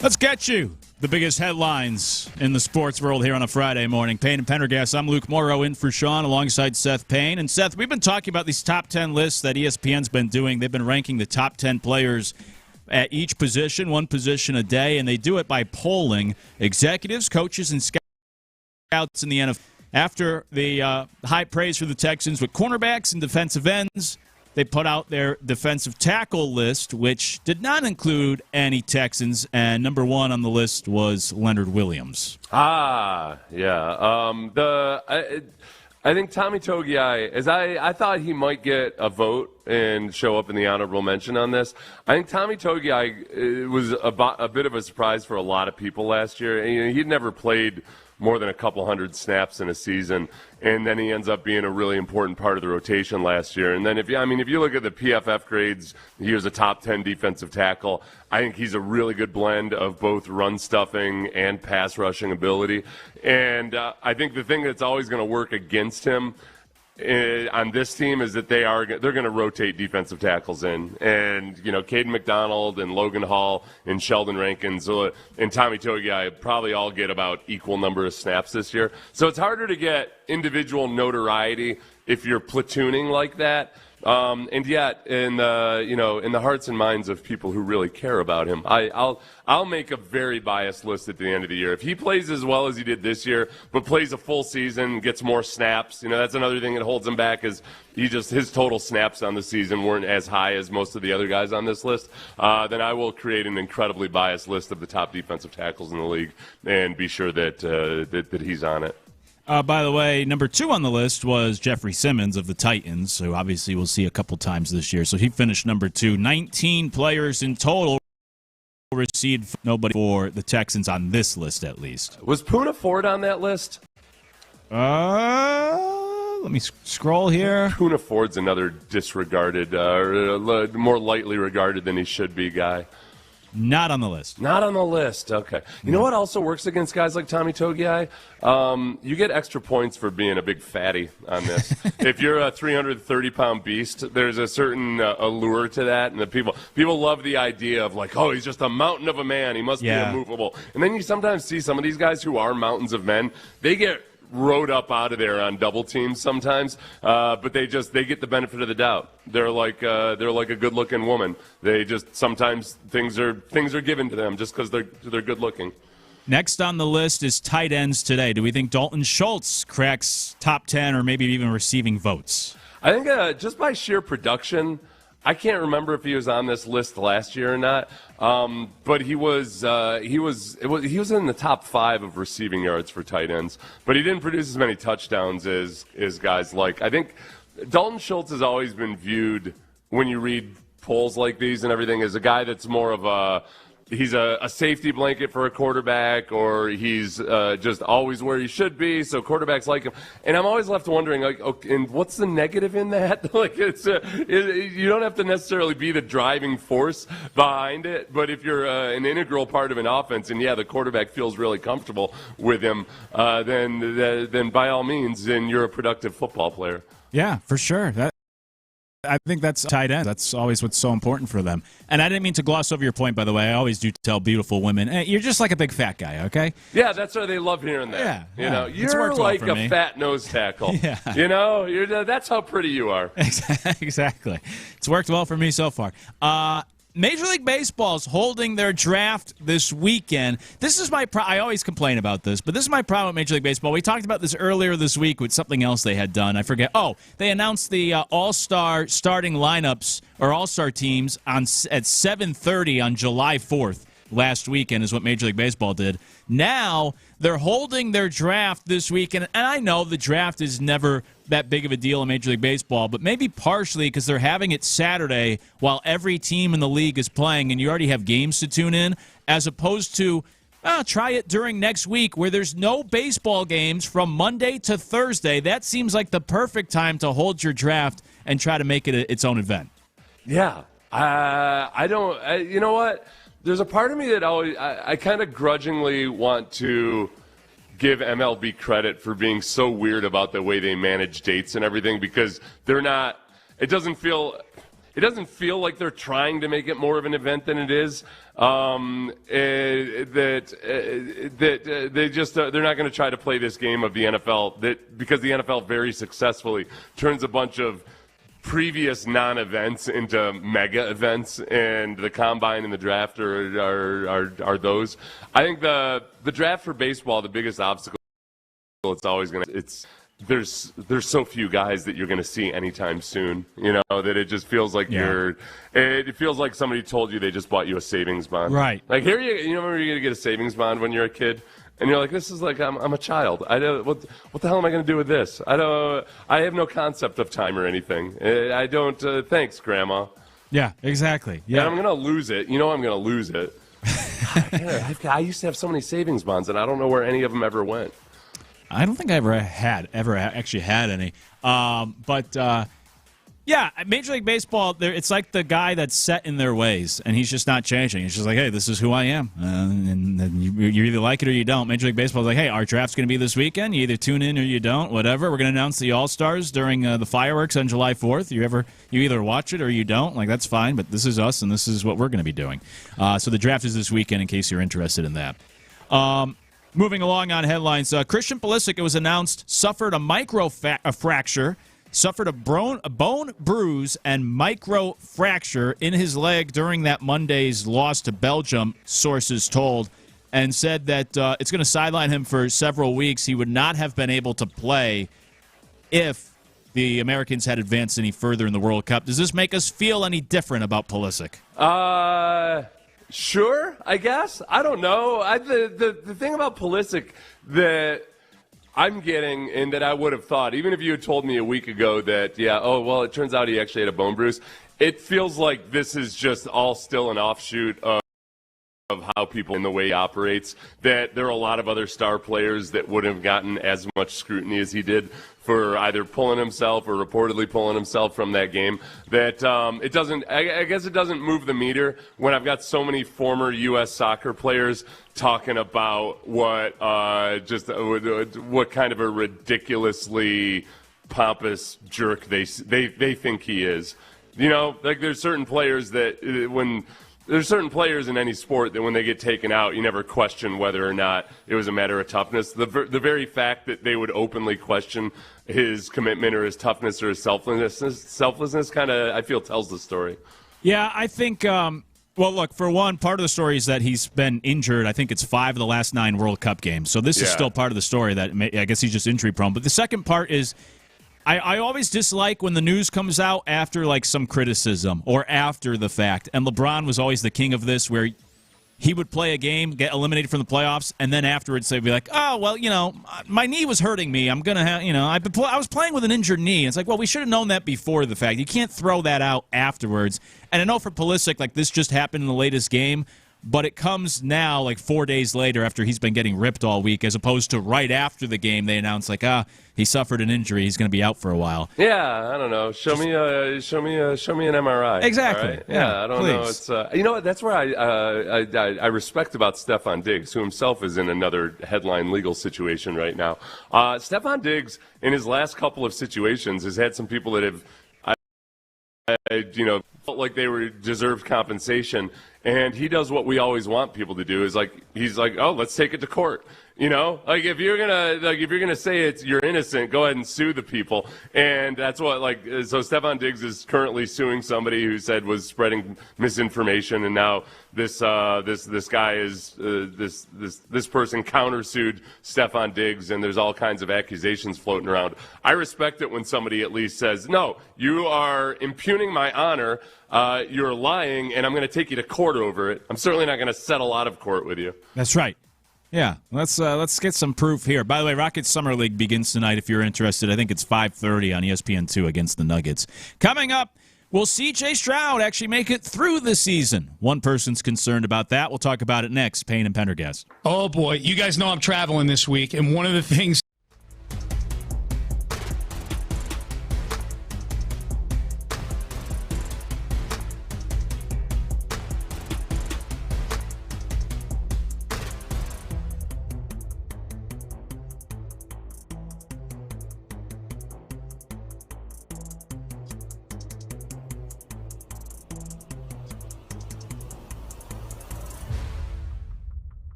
Let's get you the biggest headlines in the sports world here on a Friday morning. Payne and Pendergast. I'm Luke Morrow in for Sean alongside Seth Payne. And Seth, we've been talking about these top 10 lists that ESPN's been doing. They've been ranking the top 10 players at each position, one position a day, and they do it by polling executives, coaches, and scouts in the NFL. After the high praise for the Texans with cornerbacks and defensive ends, they put out their defensive tackle list, which did not include any Texans, and number one on the list was Leonard Williams. Yeah. I think Tommy Togiai, I thought he might get a vote and show up in the honorable mention on this. I think Tommy Togiai was a bit of a surprise for a lot of people last year. He'd never played more than a couple hundred snaps in a season, and then he ends up being a really important part of the rotation last year. And then if you look at the PFF grades, he was a top 10 defensive tackle. I think he's a really good blend of both run stuffing and pass rushing ability. And I think the thing that's always going to work against him on this team is that they're going to rotate defensive tackles in, and Caden McDonald and Logan Hall and Sheldon Rankins and Tommy Togiai probably all get about equal number of snaps this year. So it's harder to get individual notoriety if you're platooning like that. And yet, in the hearts and minds of people who really care about him, I'll make a very biased list at the end of the year. If he plays as well as he did this year, but plays a full season, gets more snaps, that's another thing that holds him back is his total snaps on the season weren't as high as most of the other guys on this list. Then I will create an incredibly biased list of the top defensive tackles in the league and be sure that he's on it. By the way, number two on the list was Jeffrey Simmons of the Titans, who obviously we'll see a couple times this year. So he finished number two. 19 players in total received nobody for the Texans on this list, at least. Was Poona Ford on that list? Let me scroll here. Poona Ford's another disregarded, more lightly regarded than he should be guy. Not on the list. Not on the list. Okay. You know what also works against guys like Tommy Togiai? You get extra points for being a big fatty on this. If you're a 330-pound beast, there's a certain allure to that, and the people love the idea of like, oh, he's just a mountain of a man. He must be immovable. And then you sometimes see some of these guys who are mountains of men. They get rode up out of there on double teams sometimes, but they get the benefit of the doubt. They're like a good looking woman. They just sometimes things are given to them just because they're good looking. Next on the list is tight ends today. Do we think Dalton Schultz cracks top 10 or maybe even receiving votes? I think just by sheer production. I can't remember if he was on this list last year or not, but he was in the top 5 of receiving yards for tight ends, but he didn't produce as many touchdowns as guys like. I think Dalton Schultz has always been viewed, when you read polls like these and everything, as a guy that's more of he's a safety blanket for a quarterback, or he's just always where he should be, so quarterbacks like him. And I'm always left wondering, like, okay, and what's the negative in that? Like, you don't have to necessarily be the driving force behind it, but if you're an integral part of an offense, and the quarterback feels really comfortable with him, then by all means, then you're a productive football player. Yeah, for sure. I think that's tight end. That's always what's so important for them. And I didn't mean to gloss over your point, by the way. I always do tell beautiful women, hey, you're just like a big fat guy, okay? Yeah, that's why they love hearing that. Yeah, you're like a fat nose tackle. Yeah. That's how pretty you are. Exactly. It's worked well for me so far. Major League Baseball's holding their draft this weekend. This is my I always complain about this, but this is my problem with Major League Baseball. We talked about this earlier this week with something else they had done. I forget. Oh, they announced the All-Star starting lineups or All-Star teams at 7:30 on July 4th. Last weekend is what Major League Baseball did. Now they're holding their draft this weekend, and I know the draft is never that big of a deal in Major League Baseball, but maybe partially because they're having it Saturday while every team in the league is playing and you already have games to tune in, as opposed to try it during next week where there's no baseball games from Monday to Thursday. That seems like the perfect time to hold your draft and try to make it its own event. Yeah. You know what? There's a part of me that always I kind of grudgingly want to give MLB credit for being so weird about the way they manage dates and everything, because they're not. It doesn't feel like they're trying to make it more of an event than it is. They're not going to try to play this game of the NFL because the NFL very successfully turns a bunch of previous non-events into mega events, and the combine and the draft are those. I think the draft for baseball, the biggest obstacle, there's so few guys that you're going to see anytime soon, that it just feels like it feels like somebody told you they just bought you a savings bond. Right. Like here you remember you're going to get a savings bond when you're a kid? And you're like, this is like I'm a child. What the hell am I going to do with this? I have no concept of time or anything. I don't. Thanks, Grandma. Yeah, exactly. Yeah, and I'm going to lose it. I'm going to lose it. I used to have so many savings bonds, and I don't know where any of them ever went. I don't think I ever actually had any. Yeah, Major League Baseball, it's like the guy that's set in their ways, and he's just not changing. He's just like, hey, this is who I am, and you either like it or you don't. Major League Baseball is like, hey, our draft's going to be this weekend. You either tune in or you don't, whatever. We're going to announce the All-Stars during the fireworks on July 4th. You either watch it or you don't. Like, that's fine, but this is us, and this is what we're going to be doing. So the draft is this weekend in case you're interested in that. Moving along on headlines, Christian Pulisic, it was announced, suffered a fracture. Suffered a bone bruise and micro fracture in his leg during that Monday's loss to Belgium, sources told, and said that it's going to sideline him for several weeks. He would not have been able to play if the Americans had advanced any further in the World Cup. Does this make us feel any different about Pulisic? Sure, I guess. I don't know. The thing about Pulisic that I'm getting, and that I would have thought, even if you had told me a week ago that, it turns out he actually had a bone bruise, it feels like this is just all still an offshoot of how people, in the way he operates, that there are a lot of other star players that wouldn't have gotten as much scrutiny as he did for either pulling himself or reportedly pulling himself from that game, that I guess it doesn't move the meter when I've got so many former U.S. soccer players talking about what kind of a ridiculously pompous jerk they think he is. There's certain players that there's certain players in any sport that when they get taken out, you never question whether or not it was a matter of toughness. The very fact that they would openly question his commitment or his toughness or his selflessness kind of, I feel, tells the story. Yeah, I think, well, look, for one, part of the story is that he's been injured. I think it's 5 of the last 9 World Cup games. So this is still part of the story that I guess he's just injury prone. But the second part is, I always dislike when the news comes out after, like, some criticism or after the fact. And LeBron was always the king of this, where he would play a game, get eliminated from the playoffs, and then afterwards they'd be like, oh, well, my knee was hurting me. I'm going to have, I was playing with an injured knee. It's like, well, we should have known that before the fact. You can't throw that out afterwards. And I know for Pulisic, like, this just happened in the latest game, but it comes now, like, 4 days later after he's been getting ripped all week, as opposed to right after the game they announce, like, he suffered an injury, he's going to be out for a while. Yeah, I don't know. Show me an MRI. Exactly. Right? Yeah, I don't know. It's that's where I respect about Stefan Diggs, who himself is in another headline legal situation right now. Stefan Diggs, in his last couple of situations, has had some people that have, felt like they deserved compensation. And he does what we always want people to do, is he's like, oh, let's take it to court. If you're gonna say you're innocent, go ahead and sue the people. And that's what, so Stefan Diggs is currently suing somebody who said was spreading misinformation, and now this guy is this person countersued Stefan Diggs, and there's all kinds of accusations floating around. I respect it when somebody at least says, no, you are impugning my honor. You're lying, and I'm going to take you to court over it. I'm certainly not going to settle out of court with you. That's right. Yeah, let's get some proof here. By the way, Rockets Summer League begins tonight if you're interested. I think it's 5:30 on ESPN2 against the Nuggets. Coming up, will C.J. Stroud actually make it through the season? One person's concerned about that. We'll talk about it next. Payne and Pendergast. Oh, boy. You guys know I'm traveling this week, and one of the things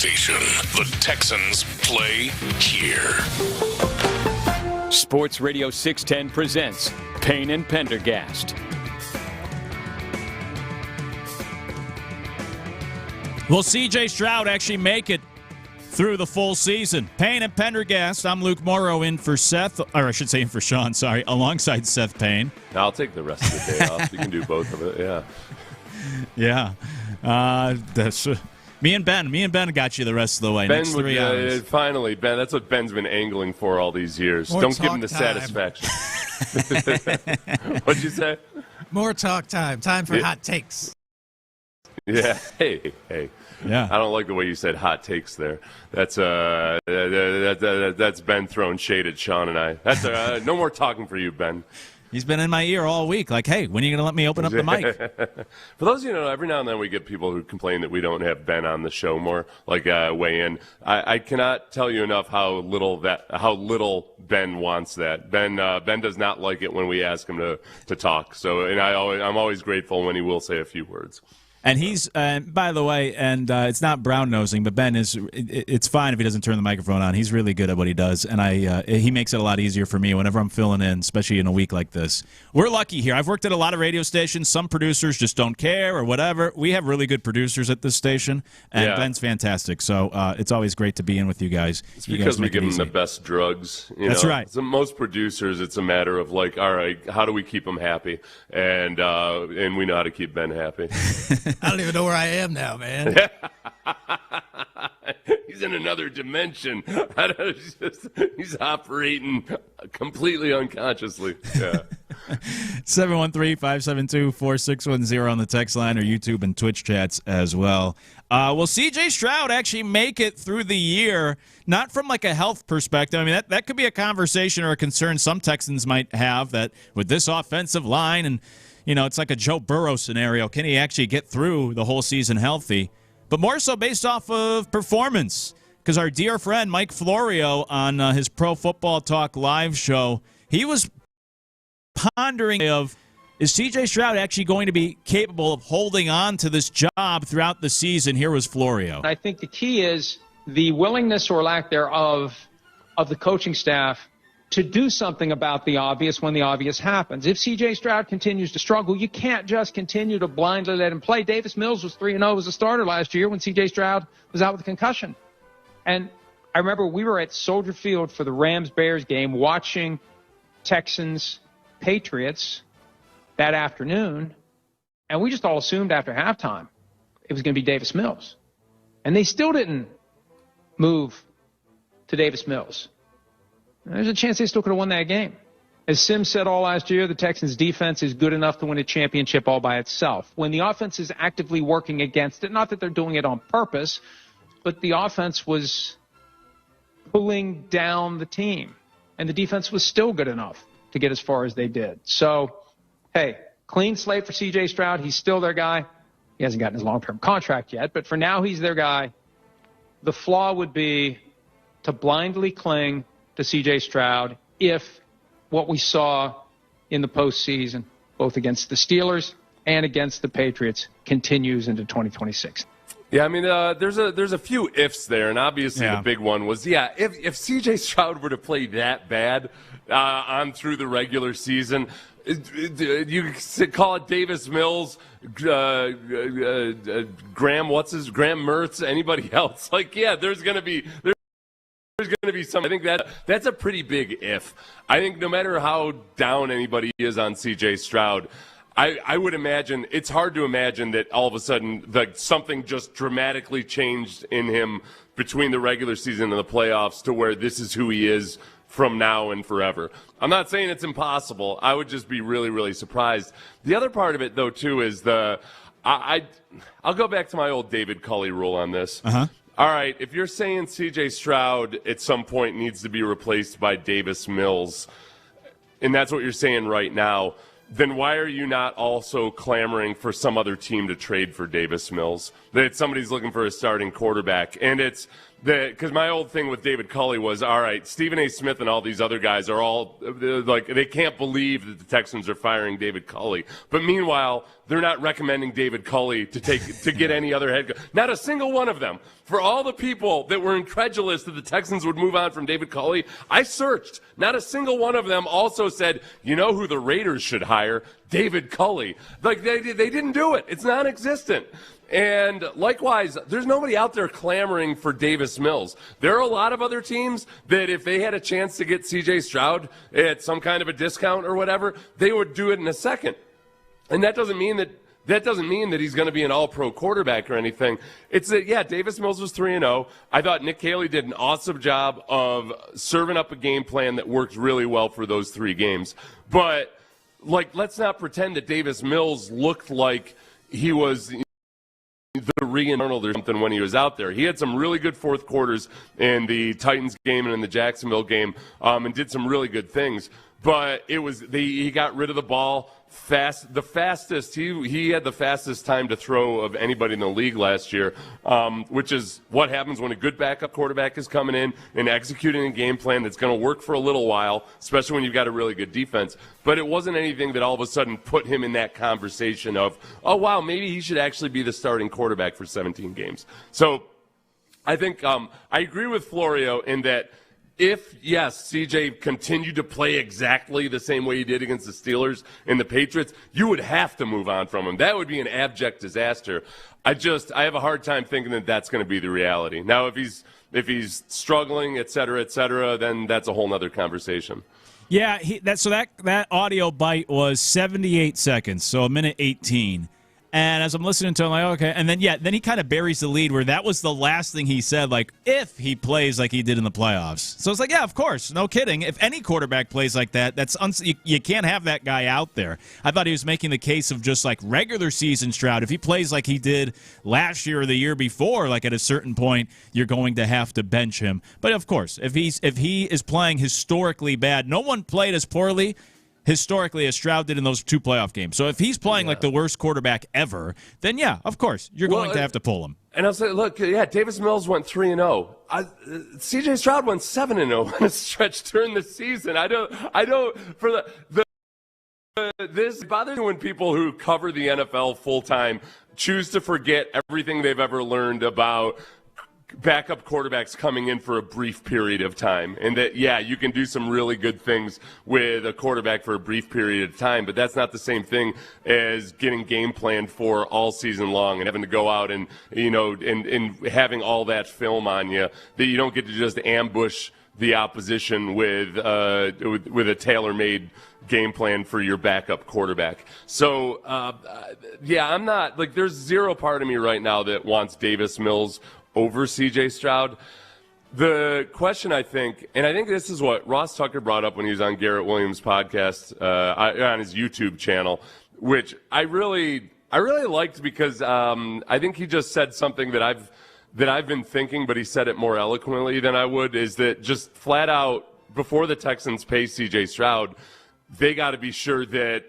Station. The Texans play here. Sports Radio 610 presents Payne and Pendergast. Will C.J. Stroud actually make it through the full season? Payne and Pendergast. I'm Luke Morrow in for Seth, or I should say in for Sean, sorry, alongside Seth Payne. I'll take the rest of the day off. You can do both of it, yeah. Yeah. That's me and Ben got you the rest of the way. Ben Next 3 hours. Finally, Ben, that's what Ben's been angling for all these years. More Don't give him the talk time. satisfaction. What'd you say? More talk time. Time for hot takes. Yeah. Hey. Yeah. I don't like the way you said hot takes there. That's Ben throwing shade at Sean and I. That's no more talking for you, Ben. He's been in my ear all week. Like, hey, when are you going to let me open up the mic? For those of you who know, every now and then we get people who complain that we don't have Ben on the show more, like weigh in. I cannot tell you enough how little Ben wants that. Ben does not like it when we ask him to talk. So, and I'm always grateful when he will say a few words. And he's, by the way, and it's not brown nosing, but Ben is. It's fine if he doesn't turn the microphone on. He's really good at what he does, and he makes it a lot easier for me whenever I'm filling in, especially in a week like this. We're lucky here. I've worked at a lot of radio stations. Some producers just don't care or whatever. We have really good producers at this station, and Ben's fantastic. So it's always great to be in with you guys. It's because we give them the best drugs. That's right. So most producers, it's a matter of like, all right, how do we keep them happy? And we know how to keep Ben happy. I don't even know where I am now, man. He's in another dimension. He's operating completely unconsciously. Yeah. 713-572-4610 on the text line or YouTube and Twitch chats as well. Will C.J. Stroud actually make it through the year? Not from like a health perspective. I mean, that could be a conversation or a concern some Texans might have, that with this offensive line and, you know, it's like a Joe Burrow scenario. Can he actually get through the whole season healthy? But more so based off of performance. Because our dear friend Mike Florio on his Pro Football Talk live show, he was pondering of, is C.J. Stroud actually going to be capable of holding on to this job throughout the season? Here was Florio. I think the key is the willingness or lack thereof of the coaching staff to do something about the obvious when the obvious happens. If C.J. Stroud continues to struggle, you can't just continue to blindly let him play. Davis Mills was 3-0 as a starter last year when C.J. Stroud was out with a concussion. And I remember we were at Soldier Field for the Rams-Bears game watching Texans-Patriots that afternoon, and we just all assumed after halftime it was going to be Davis Mills. And they still didn't move to Davis Mills. There's a chance they still could have won that game. As Sims said all last year, the Texans' defense is good enough to win a championship all by itself. When the offense is actively working against it, not that they're doing it on purpose, but the offense was pulling down the team, and the defense was still good enough to get as far as they did. So, hey, clean slate for C.J. Stroud. He's still their guy. He hasn't gotten his long-term contract yet, but for now he's their guy. The flaw would be to blindly cling to C.J. Stroud if what we saw in the postseason, both against the Steelers and against the Patriots, continues into 2026. Yeah, I mean, there's a few ifs there, and obviously the big one was, if C.J. Stroud were to play that bad on through the regular season, you could call it Davis Mills, Graham Mertz, anybody else. Like, there's going to be some. I think that's a pretty big if. I think no matter how down anybody is on C.J. Stroud, I would imagine it's hard to imagine that all of a sudden something just dramatically changed in him between the regular season and the playoffs to where this is who he is from now and forever. I'm not saying it's impossible. I would just be really, really surprised. The other part of it, though, too, is I'll go back to my old David Culley rule on this. Uh-huh. All right, if you're saying C.J. Stroud at some point needs to be replaced by Davis Mills, and that's what you're saying right now, then why are you not also clamoring for some other team to trade for Davis Mills? That somebody's looking for a starting quarterback. And it's because my old thing with David Culley was, all right, Stephen A. Smith and all these other guys are all like, they can't believe that the Texans are firing David Culley. But meanwhile, they're not recommending David Culley to get any other head coach. Not a single one of them. For all the people that were incredulous that the Texans would move on from David Culley, I searched. Not a single one of them also said, you know who the Raiders should hire? David Culley. Like, they didn't do it. It's non-existent. And likewise, there's nobody out there clamoring for Davis Mills. There are a lot of other teams that if they had a chance to get C.J. Stroud at some kind of a discount or whatever, they would do it in a second. And that doesn't mean that he's going to be an all-pro quarterback or anything. It's that, Davis Mills was 3-0. I thought Nick Haley did an awesome job of serving up a game plan that worked really well for those 3 games. But, let's not pretend that Davis Mills looked like he was the Arnold or something when he was out there. He had some really good fourth quarters in the Titans game and in the Jacksonville game, and did some really good things. but he got rid of the ball fast. The fastest he had the fastest time to throw of anybody in the league last year, which is what happens when a good backup quarterback is coming in and executing a game plan that's going to work for a little while, especially when you've got a really good defense. But it wasn't anything that all of a sudden put him in that conversation of, oh wow, maybe he should actually be the starting quarterback for 17 games. So I think I agree with Florio in that. If, yes, CJ continued to play exactly the same way he did against the Steelers and the Patriots, you would have to move on from him. That would be an abject disaster. I have a hard time thinking that that's going to be the reality. Now, if he's struggling, et cetera, then that's a whole other conversation. Yeah, that audio bite was 78 seconds, so a minute 18. And as I'm listening to him, I'm like, okay. And then he kind of buries the lead where that was the last thing he said, like, if he plays like he did in the playoffs. So it's like, yeah, of course, no kidding. If any quarterback plays like that, you can't have that guy out there. I thought he was making the case of just like regular season Stroud. If he plays like he did last year or the year before, like at a certain point, you're going to have to bench him. But of course, if he is playing historically bad, no one played as poorly historically as Stroud did in those 2 playoff games. So if he's playing like the worst quarterback ever, then yeah, of course, you're going to have to pull him. And I'll say, look, yeah, Davis Mills went 3-0. CJ Stroud went 7-0 in a stretch during the season. I don't for this bothers me when people who cover the NFL full time choose to forget everything they've ever learned about backup quarterbacks coming in for a brief period of time, and that, yeah, you can do some really good things with a quarterback for a brief period of time, but that's not the same thing as getting game planned for all season long and having to go out and, and having all that film on you that you don't get to just ambush the opposition with a tailor-made game plan for your backup quarterback. So, I'm not, like, there's zero part of me right now that wants Davis Mills over CJ Stroud. The question, I think this is what Ross Tucker brought up when he was on Garrett Williams' podcast on his YouTube channel, which I really liked because I think he just said something that I've been thinking, but he said it more eloquently than I would, is that just flat out before the Texans pay CJ Stroud, they got to be sure that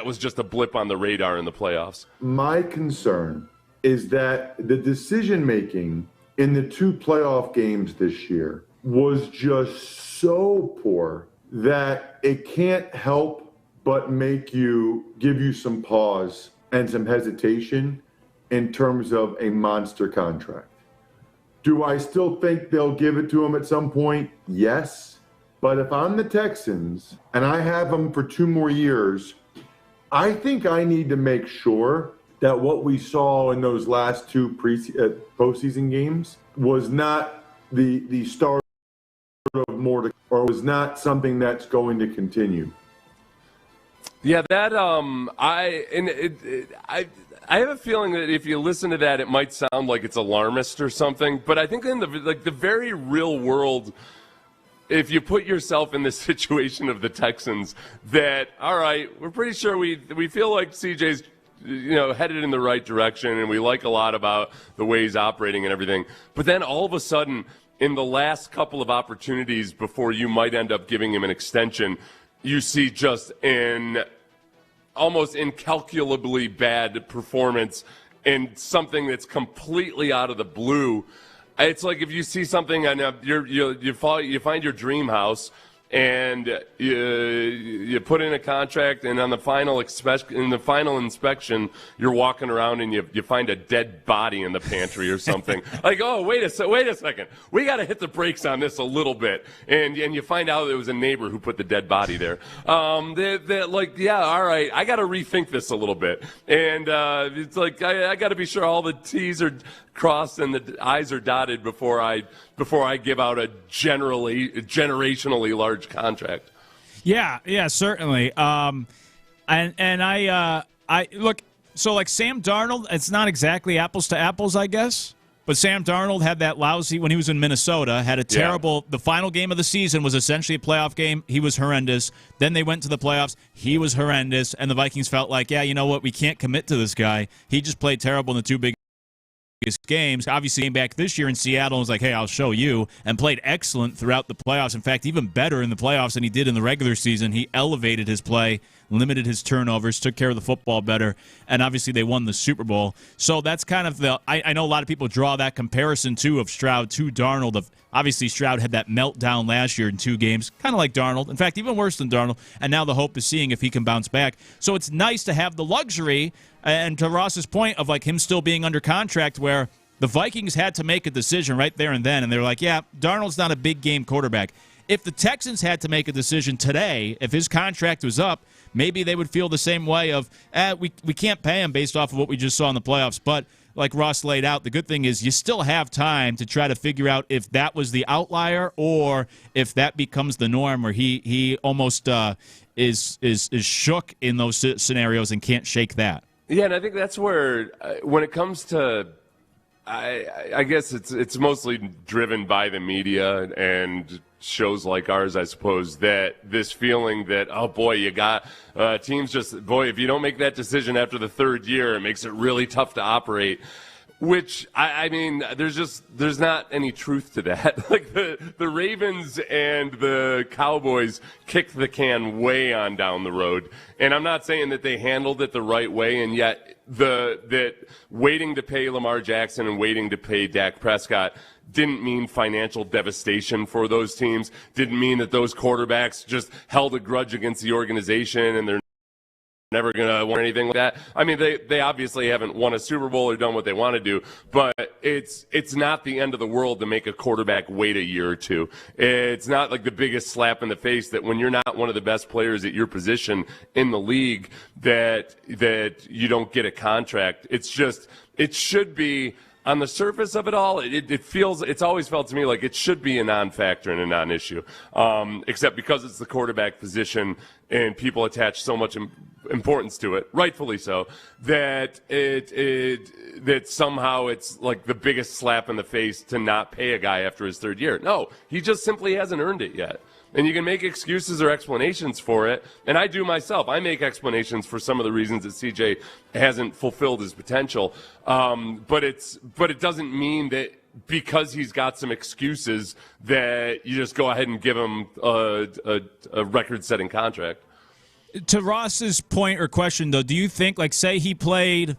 was just a blip on the radar in the playoffs. My concern is that the decision-making in the 2 playoff games this year was just so poor that it can't help but give you some pause and some hesitation in terms of a monster contract. Do I still think they'll give it to him at some point? Yes. But if I'm the Texans and I have him for 2 more years, I think I need to make sure that what we saw in those last 2 postseason games was not the start of more, or was not something that's going to continue. Yeah, that I have a feeling that if you listen to that, it might sound like it's alarmist or something. But I think in the very real world, if you put yourself in the situation of the Texans, that all right, we're pretty sure we feel like CJ's headed in the right direction, and we like a lot about the way he's operating and everything. But then all of a sudden, in the last couple of opportunities before you might end up giving him an extension, you see just an almost incalculably bad performance and something that's completely out of the blue. It's like if you see something and you find your dream house, and you put in a contract, and on the final inspection, you're walking around and you find a dead body in the pantry or something. Like, oh, wait a second, we got to hit the brakes on this a little bit, and you find out it was a neighbor who put the dead body there. They're like, yeah, all right, I got to rethink this a little bit, and it's like I got to be sure all the T's are crossed and the I's are dotted before I give out a generationally large contract. Yeah, certainly. And I look, so like Sam Darnold, it's not exactly apples to apples, I guess. But Sam Darnold had that lousy, when he was in Minnesota, had a terrible, the final game of the season was essentially a playoff game. He was horrendous. Then they went to the playoffs. He was horrendous. And the Vikings felt like, yeah, you know what, we can't commit to this guy. He just played terrible in the 2 big games. Obviously, came back this year in Seattle and was like, hey, I'll show you, and played excellent throughout the playoffs. In fact, even better in the playoffs than he did in the regular season. He elevated his play, limited his turnovers, took care of the football better, and obviously they won the Super Bowl. So that's kind of I know a lot of people draw that comparison, too, of Stroud to Darnold. Obviously, Stroud had that meltdown last year in 2 games, kind of like Darnold. In fact, even worse than Darnold, and now the hope is seeing if he can bounce back. So it's nice to have the luxury, and to Ross's point of like him still being under contract, where the Vikings had to make a decision right there and then, and they were like, yeah, Darnold's not a big game quarterback. If the Texans had to make a decision today, if his contract was up, maybe they would feel the same way of, we can't pay him based off of what we just saw in the playoffs. But like Ross laid out, the good thing is you still have time to try to figure out if that was the outlier or if that becomes the norm, where he almost is shook in those scenarios and can't shake that. Yeah, and I think that's where, when it comes to, I guess it's mostly driven by the media and shows like ours, I suppose, that this feeling that, oh boy, you got teams just, boy, if you don't make that decision after the 3rd year, it makes it really tough to operate. Which, I mean, there's not any truth to that. Like the Ravens and the Cowboys kicked the can way on down the road. And I'm not saying that they handled it the right way, and yet that waiting to pay Lamar Jackson and waiting to pay Dak Prescott didn't mean financial devastation for those teams, didn't mean that those quarterbacks just held a grudge against the organization and they're never going to want anything like that. I mean, they obviously haven't won a Super Bowl or done what they want to do, but it's not the end of the world to make a quarterback wait a year or two. It's not like the biggest slap in the face that when you're not one of the best players at your position in the league that you don't get a contract. It's just, it should be, on the surface of it all, it's always felt to me like it should be a non-factor and a non-issue, except because it's the quarterback position and people attach so much importance to it, rightfully so, that that somehow it's like the biggest slap in the face to not pay a guy after his 3rd year. No, he just simply hasn't earned it yet. And you can make excuses or explanations for it, and I do myself. I make explanations for some of the reasons that CJ hasn't fulfilled his potential, but it doesn't mean that because he's got some excuses that you just go ahead and give him a record-setting contract. To Ross's point or question, though, do you think, like, say he played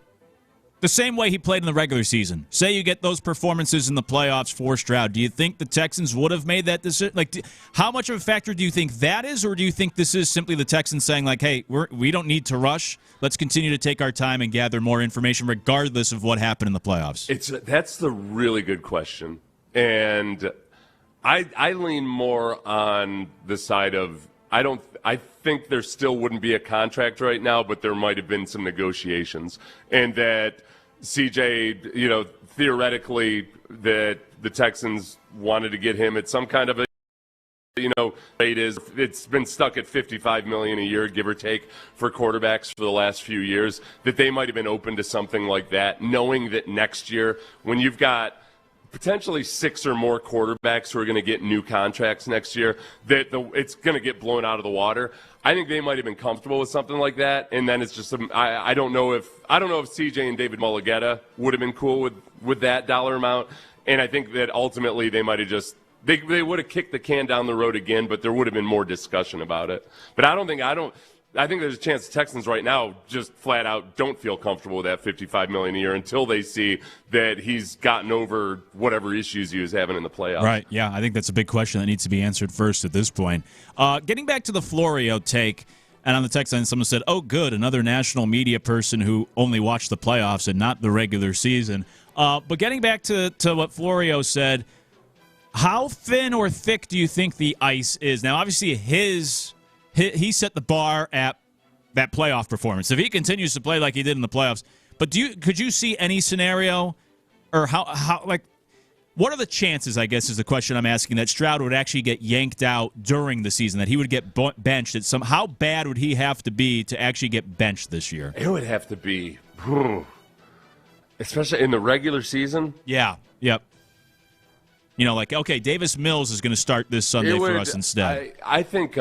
the same way he played in the regular season. Say you get those performances in the playoffs for Stroud. Do you think the Texans would have made that decision? Like, how much of a factor do you think that is, or do you think this is simply the Texans saying, like, hey, we don't need to rush. Let's continue to take our time and gather more information regardless of what happened in the playoffs? That's the really good question. And I lean more on the side of I think there still wouldn't be a contract right now, but there might have been some negotiations. And that CJ, theoretically, that the Texans wanted to get him at some kind of a, rate it's been stuck at $55 million a year, give or take, for quarterbacks for the last few years, that they might have been open to something like that, knowing that next year, when you've got potentially 6 or more quarterbacks who are going to get new contracts next year, that it's going to get blown out of the water. I think they might have been comfortable with something like that, and then it's just I don't know if CJ and David Mulligetta would have been cool with that dollar amount, and I think that ultimately they might have just they would have kicked the can down the road again, but there would have been more discussion about it. But I think there's a chance the Texans right now just flat out don't feel comfortable with that $55 million a year until they see that he's gotten over whatever issues he was having in the playoffs. Right, yeah, I think that's a big question that needs to be answered first at this point. Getting back to the Florio take, and on the text line someone said, oh, good, another national media person who only watched the playoffs and not the regular season. But getting back to what Florio said, how thin or thick do you think the ice is? Now, obviously, he set the bar at that playoff performance. If he continues to play like he did in the playoffs, but could you see any scenario, or how what are the chances, I guess is the question I'm asking, that Stroud would actually get yanked out during the season, that he would get benched at some? How bad would he have to be to actually get benched this year? It would have to be, especially in the regular season. Yeah, yep. Okay, Davis Mills is going to start this Sunday for us instead. I think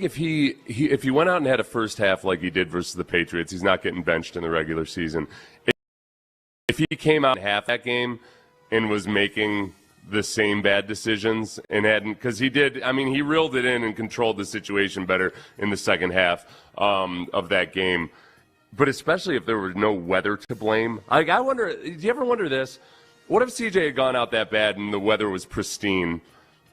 if he went out and had a first half like he did versus the Patriots, he's not getting benched in the regular season. if he came out in half that game and was making the same bad decisions and hadn't, because he did, I mean, he reeled it in and controlled the situation better in the second half of that game. But especially if there was no weather to blame. I wonder, do you ever wonder this? What if CJ had gone out that bad and the weather was pristine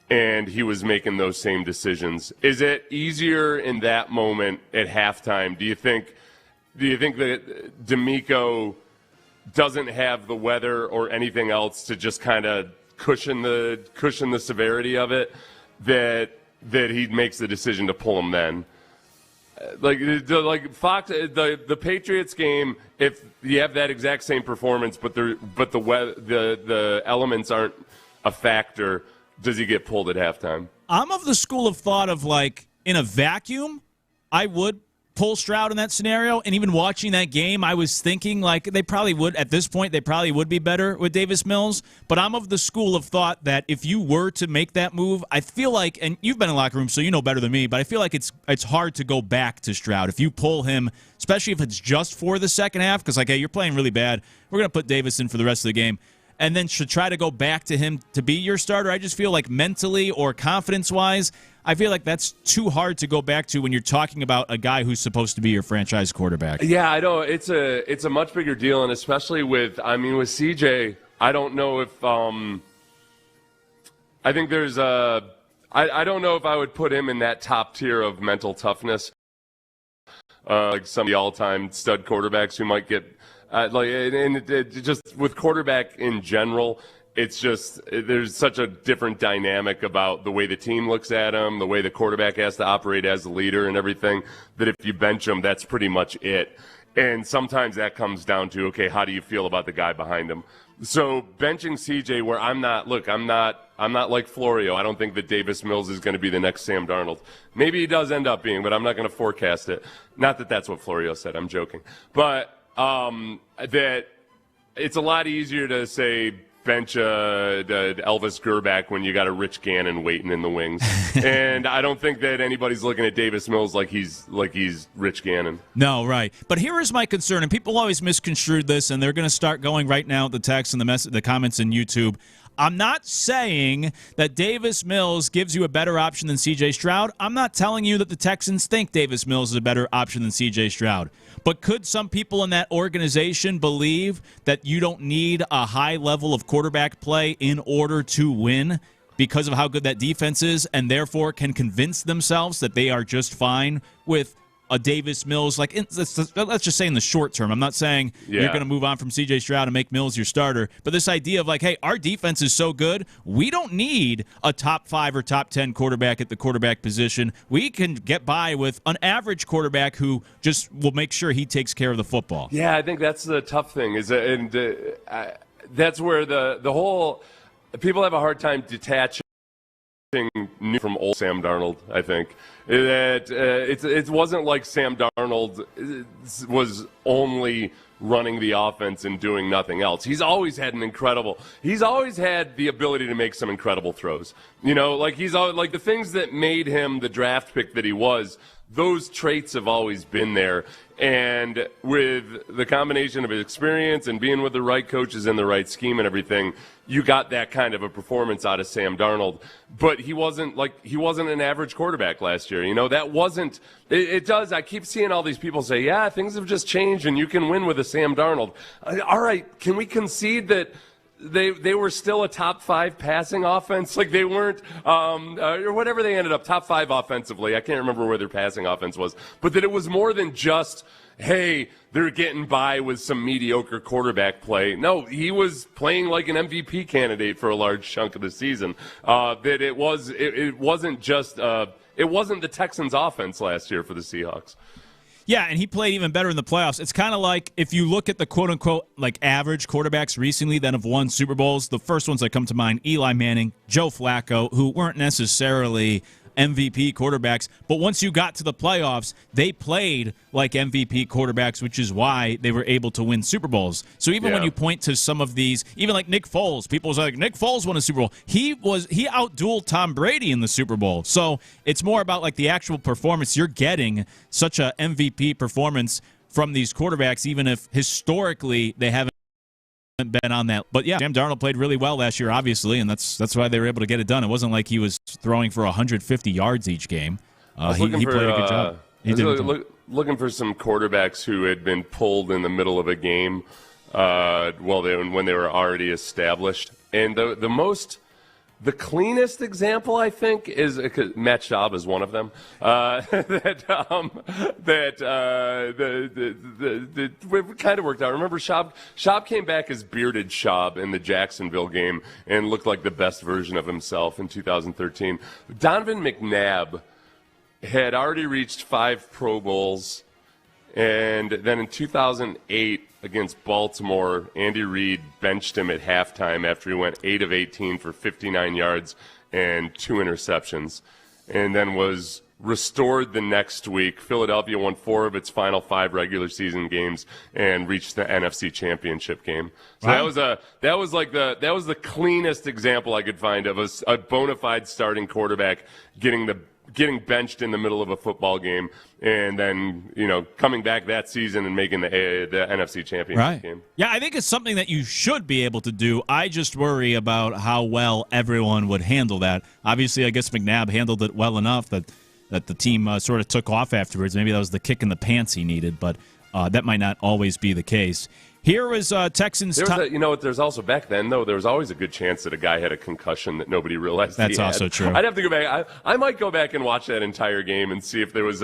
and he was making those same decisions? Is it easier in that moment at halftime? Do you think that D'Amico doesn't have the weather or anything else to just kind of cushion the severity of it, that he makes the decision to pull him then? Like Fox, the Patriots game, if you have that exact same performance, but the elements aren't a factor, does he get pulled at halftime? I'm of the school of thought of, like, in a vacuum, I would pull Stroud in that scenario. And even watching that game, I was thinking, like, they probably would, at this point, they probably would be better with Davis Mills. But I'm of the school of thought that if you were to make that move, I feel like, and you've been in the locker room, so you know better than me, but I feel like it's hard to go back to Stroud. If you pull him, especially if it's just for the second half, because, like, hey, you're playing really bad, we're going to put Davis in for the rest of the game, and then should try to go back to him to be your starter. I just feel like mentally or confidence-wise, I feel like that's too hard to go back to when you're talking about a guy who's supposed to be your franchise quarterback. Yeah, I know. It's a much bigger deal, and especially with CJ, I don't know if I think there's I don't know if I would put him in that top tier of mental toughness, like some of the all-time stud quarterbacks who might get just with quarterback in general. It's just there's such a different dynamic about the way the team looks at him, the way the quarterback has to operate as a leader and everything, that if you bench him, that's pretty much it. And sometimes that comes down to, okay, how do you feel about the guy behind him? So benching CJ, where I'm not like Florio. I don't think that Davis Mills is going to be the next Sam Darnold. Maybe he does end up being, but I'm not going to forecast it. Not that that's what Florio said. I'm joking. But that it's a lot easier to say bench Elvis Gerback when you got a Rich Gannon waiting in the wings. And I don't think that anybody's looking at Davis Mills like he's Rich Gannon. No, right. But here is my concern, and people always misconstrue this, and they're going to start going right now at the text and the comments in YouTube. I'm not saying that Davis Mills gives you a better option than C.J. Stroud. I'm not telling you that the Texans think Davis Mills is a better option than C.J. Stroud. But could some people in that organization believe that you don't need a high level of quarterback play in order to win because of how good that defense is, and therefore can convince themselves that they are just fine with a Davis Mills, like let's just say in the short term. I'm not saying you're going to move on from C.J. Stroud and make Mills your starter, but this idea of like, hey, our defense is so good, we don't need a top 5 or top 10 quarterback at the quarterback position. We can get by with an average quarterback who just will make sure he takes care of the football. Yeah, I think that's the tough thing, that's where the whole people have a hard time detaching new from old Sam Darnold. I think that it wasn't like Sam Darnold was only running the offense and doing nothing else. He's always had the ability to make some incredible throws. You know, like he's like the things that made him the draft pick that he was. Those traits have always been there. And with the combination of his experience and being with the right coaches and the right scheme and everything, you got that kind of a performance out of Sam Darnold. But he wasn't an average quarterback last year. You know, that wasn't – it does – I keep seeing all these people say, yeah, things have just changed and you can win with a Sam Darnold. All right, can we concede that – They were still a top 5 passing offense, like they weren't, or whatever they ended up, top 5 offensively. I can't remember where their passing offense was, but that it was more than just, hey, they're getting by with some mediocre quarterback play. No, he was playing like an MVP candidate for a large chunk of the season. That it wasn't just, it wasn't the Texans' offense last year for the Seahawks. Yeah, and he played even better in the playoffs. It's kind of like if you look at the quote-unquote like average quarterbacks recently that have won Super Bowls, the first ones that come to mind, Eli Manning, Joe Flacco, who weren't necessarily MVP quarterbacks, but once you got to the playoffs, they played like MVP quarterbacks, which is why they were able to win Super Bowls. So even when you point to some of these, even like Nick Foles, people was like, Nick Foles won a Super Bowl. He outdueled Tom Brady in the Super Bowl. So it's more about like the actual performance. You're getting such a MVP performance from these quarterbacks, even if historically they haven't been on that. But yeah, Sam Darnold played really well last year, obviously, and that's why they were able to get it done. It wasn't like he was throwing for 150 yards each game. He played a good job. Looking for some quarterbacks who had been pulled in the middle of a game when they were already established. And the cleanest example, I think, is Matt Schaub is one of them. That kind of worked out. Remember, Schaub came back as bearded Schaub in the Jacksonville game and looked like the best version of himself in 2013. Donovan McNabb had already reached 5 Pro Bowls, and then in 2008 against Baltimore, Andy Reid benched him at halftime after he went 8 of 18 for 59 yards and 2 interceptions, and then was restored the next week. Philadelphia won 4 of its final 5 regular season games and reached the NFC Championship game. So wow. that was the cleanest example I could find of a bona fide starting quarterback getting benched in the middle of a football game and then, coming back that season and making the NFC Championship game. Yeah, I think it's something that you should be able to do. I just worry about how well everyone would handle that. Obviously, I guess McNabb handled it well enough that the team sort of took off afterwards. Maybe that was the kick in the pants he needed, but that might not always be the case. Here was Texans. There's also back then, though, there was always a good chance that a guy had a concussion that nobody realized he had. That's also true. I'd have to go back. I might go back and watch that entire game and see if there was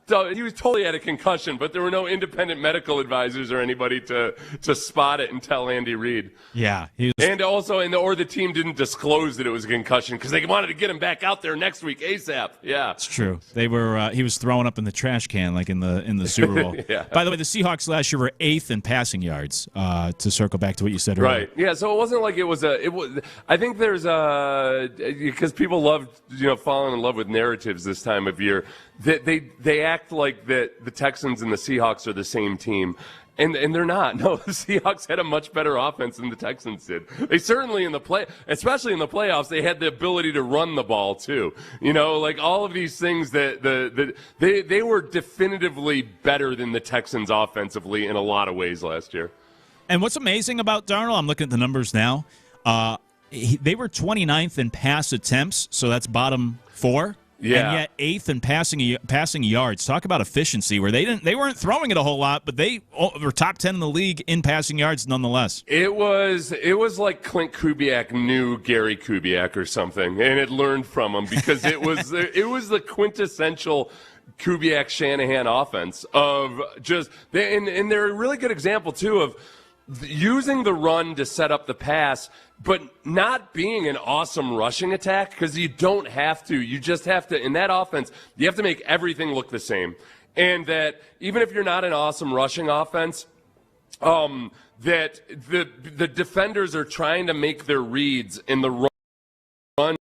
So he was totally had a concussion, but there were no independent medical advisors or anybody to spot it and tell Andy Reid. Yeah. Or the team didn't disclose that it was a concussion because they wanted to get him back out there next week ASAP. Yeah. It's true. They were he was throwing up in the trash can like in the Super Bowl. Yeah. By the way, the Seahawks last year were 8th in passing yards, to circle back to what you said earlier. Right. Yeah, so it wasn't like it was I think there's because people love, falling in love with narratives this time of year. They act like that the Texans and the Seahawks are the same team, and they're not. No, the Seahawks had a much better offense than the Texans did. They certainly especially in the playoffs, they had the ability to run the ball too. Like all of these things that they were definitively better than the Texans offensively in a lot of ways last year. And what's amazing about Darnold, I'm looking at the numbers now. They were 29th in pass attempts, so that's bottom 4. Yeah. And yet 8th in passing yards. Talk about efficiency, where they weren't throwing it a whole lot, but they were top 10 in the league in passing yards nonetheless. It was like Clint Kubiak knew Gary Kubiak or something, and had learned from him because it was the quintessential Kubiak Shanahan offense of and they're a really good example too of using the run to set up the pass, but not being an awesome rushing attack because you don't have to. You just have to, in that offense, you have to make everything look the same. And that even if you're not an awesome rushing offense, that the defenders are trying to make their reads in the run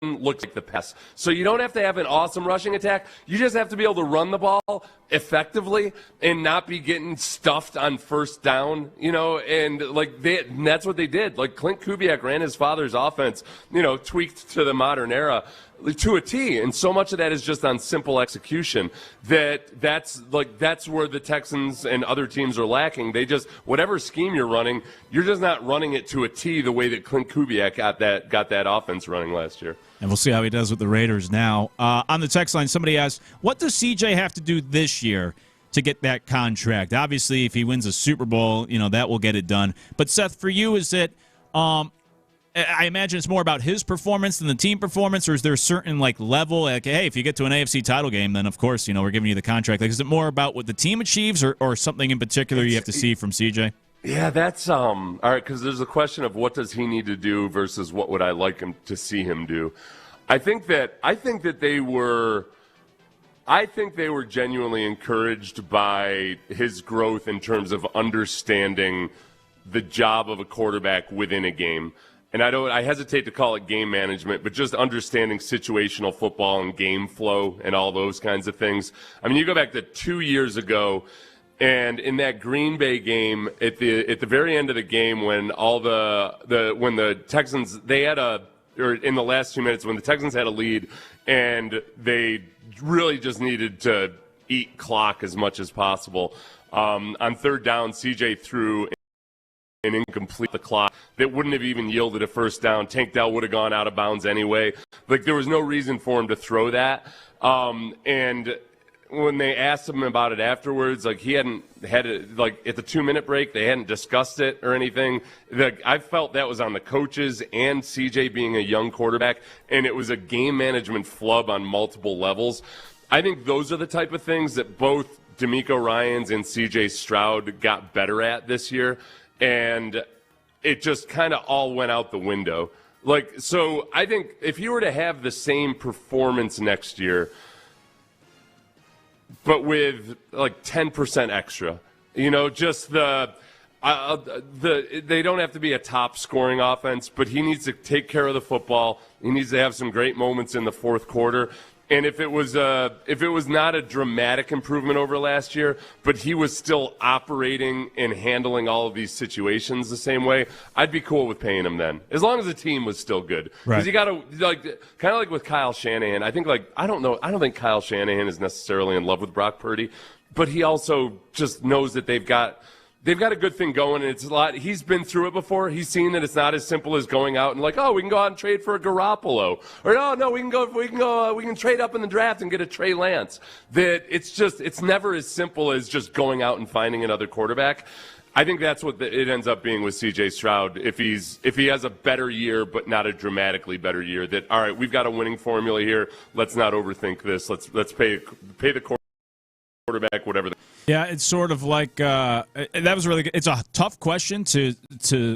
looks like the pass. So you don't have to have an awesome rushing attack. You just have to be able to run the ball effectively and not be getting stuffed on first down, and that's what they did. Like Clint Kubiak ran his father's offense, tweaked to the modern era to a T, and so much of that is just on simple execution that's where the Texans and other teams are lacking. They just, whatever scheme you're running, you're just not running it to a T the way that Clint Kubiak got that offense running last year. And we'll see how he does with the Raiders now. On the text line, somebody asked, what does CJ have to do this year to get that contract? Obviously, if he wins a Super Bowl, that will get it done. But Seth, for you, is it I imagine it's more about his performance than the team performance, or is there a certain level, hey, if you get to an AFC title game, then of course, we're giving you the contract. Is it more about what the team achieves or something in particular you have to see from CJ? Yeah, that's all right, because there's a question of what does he need to do versus what would I like him to see him do. I think they were genuinely encouraged by his growth in terms of understanding the job of a quarterback within a game. And I hesitate to call it game management, but just understanding situational football and game flow and all those kinds of things. I mean, you go back to 2 years ago, and in that Green Bay game, at the very end of the game, when when the Texans in the last 2 minutes when the Texans had a lead, and they really just needed to eat clock as much as possible. On third down, CJ threw and incomplete the clock that wouldn't have even yielded a first down. Tank Dell would have gone out of bounds anyway. Like, there was no reason for him to throw that. And when they asked him about it afterwards, like, he hadn't had it, like, at the 2-minute break, they hadn't discussed it or anything. Like, I felt that was on the coaches and CJ being a young quarterback, and it was a game management flub on multiple levels. I think those are the type of things that both D'Amico Ryans and CJ Stroud got better at this year. And it just kind of all went out the window. Like, so I think if you were to have the same performance next year, but with like 10% extra, just they don't have to be a top scoring offense, but he needs to take care of the football. He needs to have some great moments in the fourth quarter. And if it was not a dramatic improvement over last year, but he was still operating and handling all of these situations the same way, I'd be cool with paying him then, as long as the team was still good. Because you got to, like, kind of like with Kyle Shanahan. I think, like, I don't think Kyle Shanahan is necessarily in love with Brock Purdy, but he also just knows that they've got a good thing going, and it's a lot. He's been through it before. He's seen that it's not as simple as going out and like, oh, we can go out and trade for a Garoppolo, or oh no, we can trade up in the draft and get a Trey Lance. That it's never as simple as just going out and finding another quarterback. I think that's what it ends up being with C.J. Stroud. If he has a better year, but not a dramatically better year, that all right, we've got a winning formula here. Let's not overthink this. Let's pay the quarterback whatever. Yeah, it's sort of like that was really good. It's a tough question to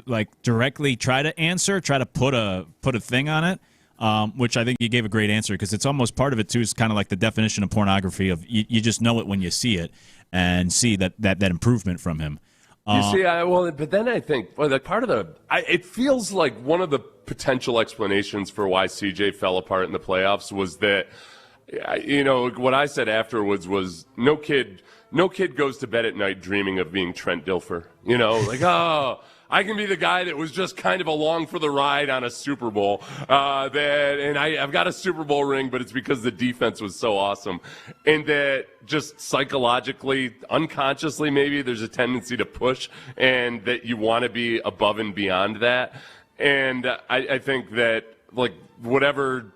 like directly try to answer, try to put a thing on it, which I think you gave a great answer, because it's almost part of it too is kind of like the definition of pornography of you just know it when you see it and see that improvement from him. You see, but then I think it feels like one of the potential explanations for why CJ fell apart in the playoffs was that, what I said afterwards was no kid goes to bed at night dreaming of being Trent Dilfer. Like, oh, I can be the guy that was just kind of along for the ride on a Super Bowl. And I've got a Super Bowl ring, but it's because the defense was so awesome. And that just psychologically, unconsciously maybe, there's a tendency to push, and that you want to be above and beyond that. And I think that, like, however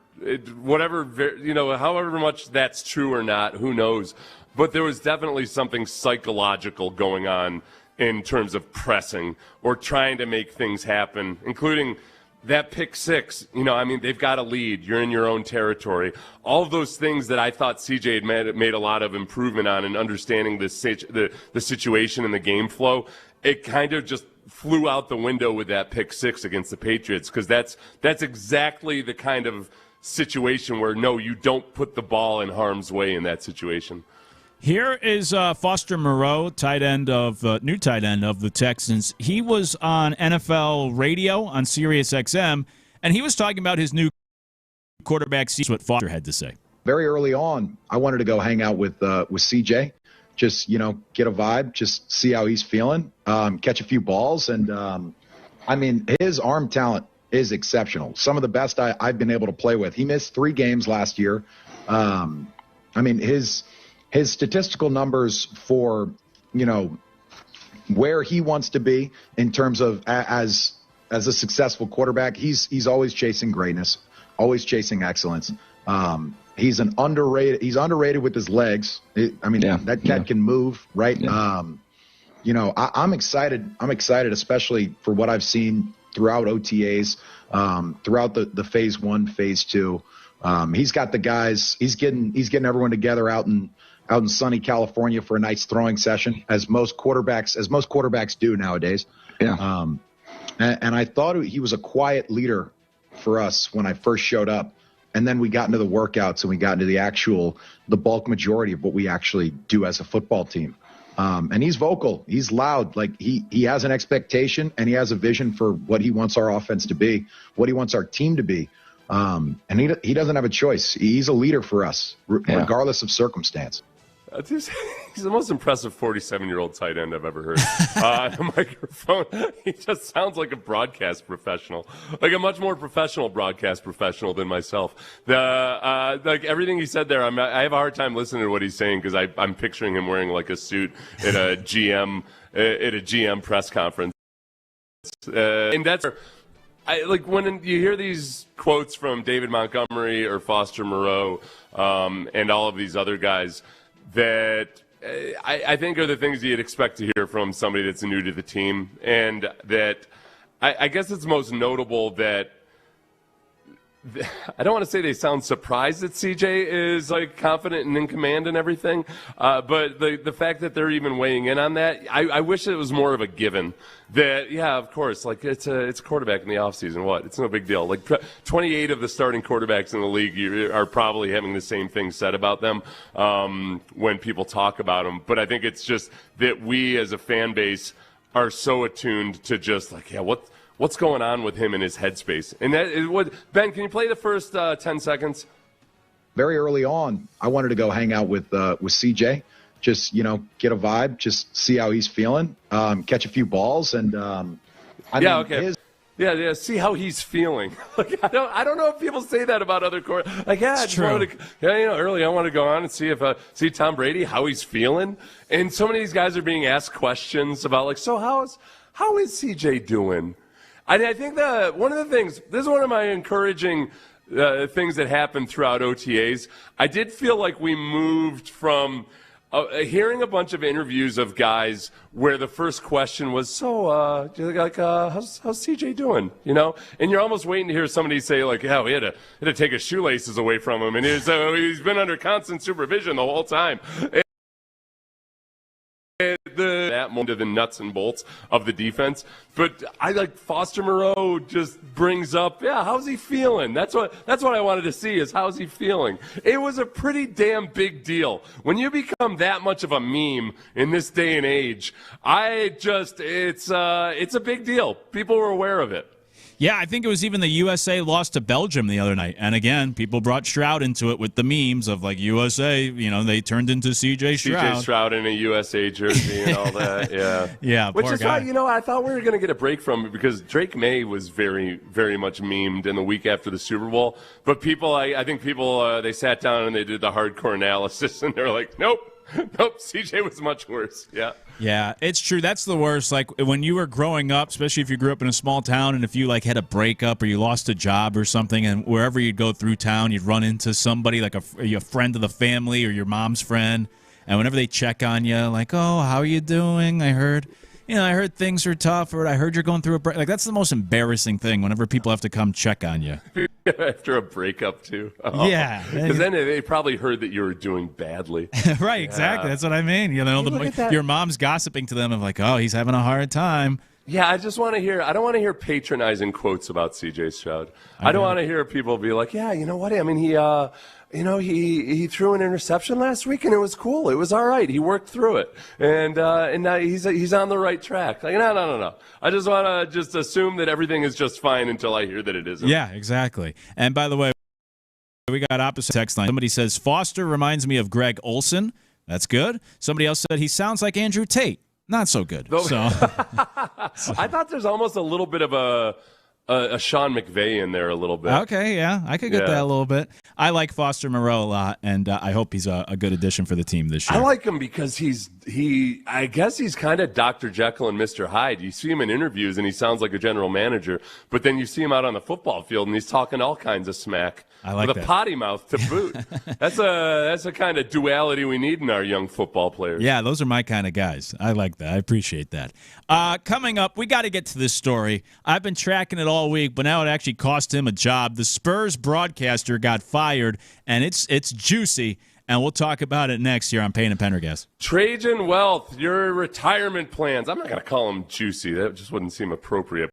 much that's true or not, who knows. But there was definitely something psychological going on in terms of pressing or trying to make things happen, including that pick six. They've got a lead. You're in your own territory. All of those things that I thought CJ had made a lot of improvement on in understanding the situation and the game flow, it kind of just flew out the window with that pick six against the Patriots, because that's exactly the kind of situation where, no, you don't put the ball in harm's way in that situation. Here is Foster Moreau, new tight end of the Texans. He was on NFL radio on Sirius XM, and he was talking about his new quarterback. See what Foster had to say. Very early on, I wanted to go hang out with CJ, just get a vibe, just see how he's feeling, catch a few balls, and his arm talent is exceptional. Some of the best I've been able to play with. He missed 3 games last year. His statistical numbers for, where he wants to be in terms of as a successful quarterback, he's always chasing greatness, always chasing excellence. He's underrated with his legs. That cat can move, right? Yeah. I'm excited. I'm excited, especially for what I've seen throughout OTAs, throughout the phase 1, phase 2. He's got the guys. He's getting everyone together out in sunny California for a nice throwing session, as most quarterbacks do nowadays. Yeah. And I thought he was a quiet leader for us when I first showed up, and then we got into the workouts and we got into the bulk majority of what we actually do as a football team. And he's vocal, he's loud, like he has an expectation and he has a vision for what he wants our offense to be, what he wants our team to be. And he doesn't have a choice. He's a leader for us, regardless of circumstance. He's the most impressive 47-year-old tight end I've ever heard on a microphone. He just sounds like a broadcast professional, like a much more professional broadcast professional than myself. Like everything he said there, I have a hard time listening to what he's saying, because I'm picturing him wearing like a suit at a GM press conference. And that's like when you hear these quotes from David Montgomery or Foster Moreau and all of these other guys that I think are the things you'd expect to hear from somebody that's new to the team. And that I guess it's most notable that I don't want to say they sound surprised that CJ is like confident and in command and everything, but the fact that they're even weighing in on that, I wish it was more of a given. That yeah, of course, like it's a quarterback in the offseason. What? It's no big deal. Like 28 of the starting quarterbacks in the league are probably having the same thing said about them when people talk about them. But I think it's just that we as a fan base are so attuned to just like what's going on with him in his headspace? And that is what Ben, can you play the first 10 seconds? Very early on, I wanted to go hang out with CJ, just get a vibe, just see how he's feeling, catch a few balls, and see how he's feeling. Like I don't know if people say that about other quarterbacks. Like early I want to go on and see see Tom Brady how he's feeling, and so many of these guys are being asked questions about like, so how is CJ doing? I think that one of the things, this is one of my encouraging things that happened throughout OTAs. I did feel like we moved from hearing a bunch of interviews of guys where the first question was, how's CJ doing? And you're almost waiting to hear somebody say like, yeah, we had to take his shoelaces away from him, and he's been under constant supervision the whole time. That more to the nuts and bolts of the defense, but I like Foster Moreau just brings up, how's he feeling? That's what I wanted to see is how's he feeling. It was a pretty damn big deal when you become that much of a meme in this day and age. It's a big deal. People were aware of it. Yeah, I think it was even the USA lost to Belgium the other night. And again, people brought Stroud into it with the memes of like USA, they turned into CJ Stroud. CJ Stroud in a USA jersey and all that, yeah. Yeah, which is why, I thought we were going to get a break from it because Drake May was very, very much memed in the week after the Super Bowl. But people, I think people, they sat down and they did the hardcore analysis and they're like, nope, CJ was much worse, yeah. Yeah, it's true. That's the worst. Like when you were growing up, especially if you grew up in a small town and if you like had a breakup or you lost a job or something, and wherever you'd go through town, you'd run into somebody like a friend of the family or your mom's friend, and whenever they check on you, like, oh, how are you doing? I heard things are tough, or I heard you're going through a break. Like that's the most embarrassing thing whenever people have to come check on you. After a breakup, too. Oh. Yeah. Because then they probably heard that you were doing badly. Right, exactly. That's what I mean. Your mom's gossiping to them of like, oh, he's having a hard time. Yeah, I don't want to hear patronizing quotes about CJ Stroud. I don't want to hear people be like, yeah, you know what? I mean, he threw an interception last week and it was cool. It was all right. He worked through it, and now he's on the right track. Like, no. I just want to assume that everything is just fine until I hear that it isn't. Yeah, exactly. And by the way, we got opposite text line. Somebody says Foster reminds me of Greg Olson. That's good. Somebody else said he sounds like Andrew Tate. Not so good. So I thought there's almost a little bit of a Sean McVay in there a little bit. Okay, yeah, I could get that a little bit. I like Foster Moreau a lot, and I hope he's a good addition for the team this year. I like him because I guess he's kind of Dr. Jekyll and Mr. Hyde. You see him in interviews, and he sounds like a general manager, but then you see him out on the football field, and he's talking all kinds of smack. I like with that. A potty mouth to boot. That's a kind of duality we need in our young football players. Yeah, those are my kind of guys. I like that. I appreciate that. Coming up, we got to get to this story. I've been tracking it all week, but now it actually cost him a job. The Spurs broadcaster got fired, and it's juicy, and we'll talk about it next year on Payne and Pendergast. Trajan Wealth, your retirement plans. I'm not going to call them juicy. That just wouldn't seem appropriate.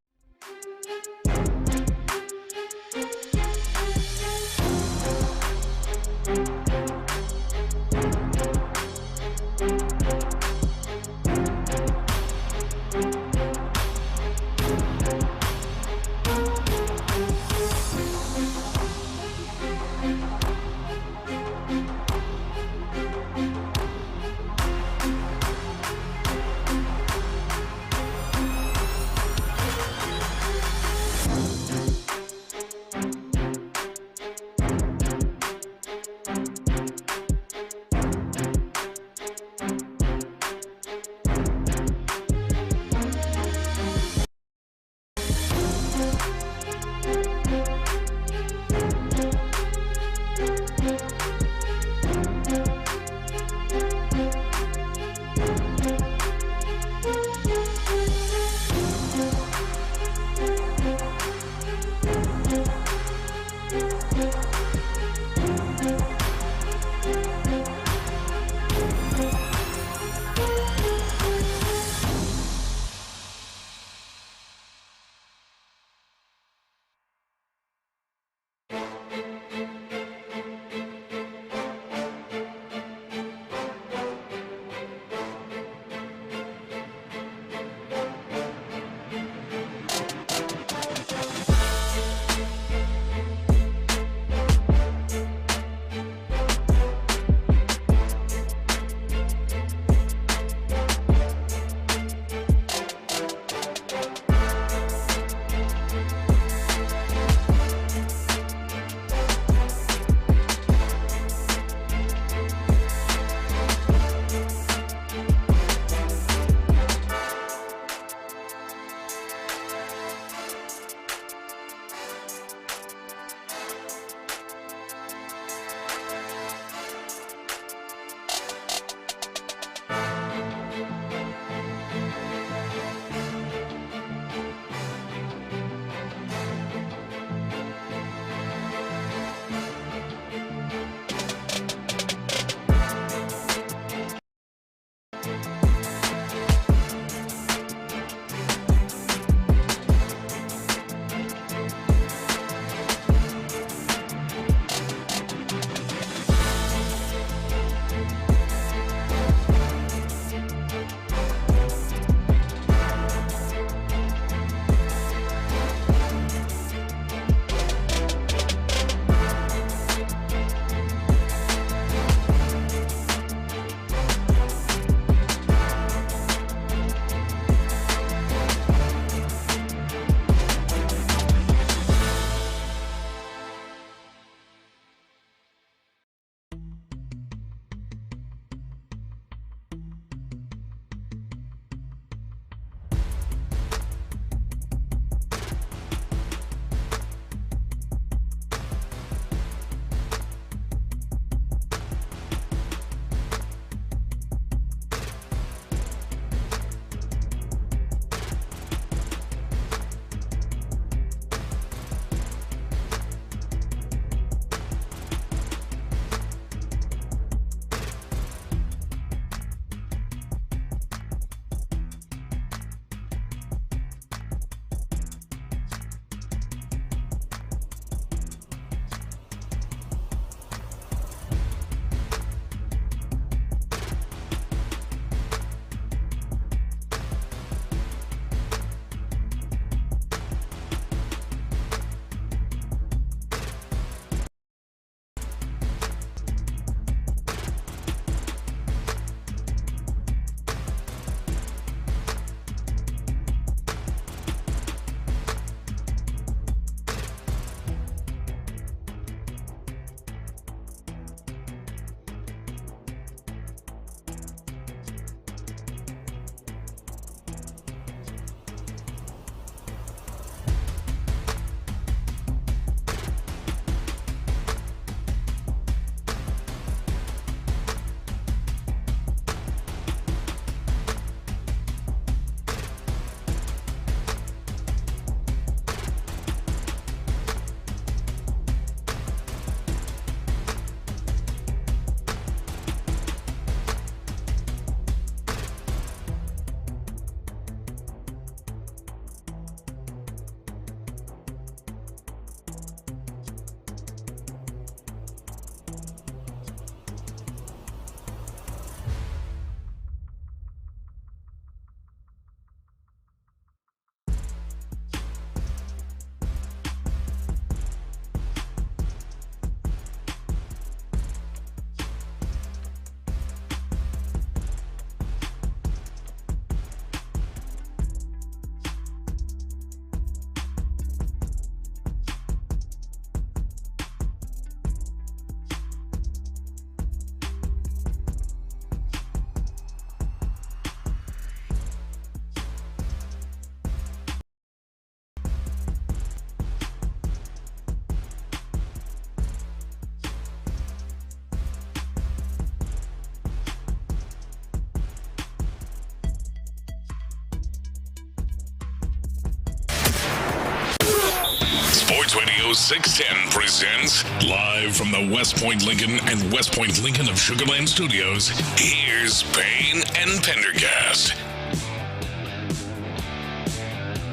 Sports Radio 610 presents live from the West Point Lincoln and West Point Lincoln of Sugar Land Studios. Here's Payne and Pendergast.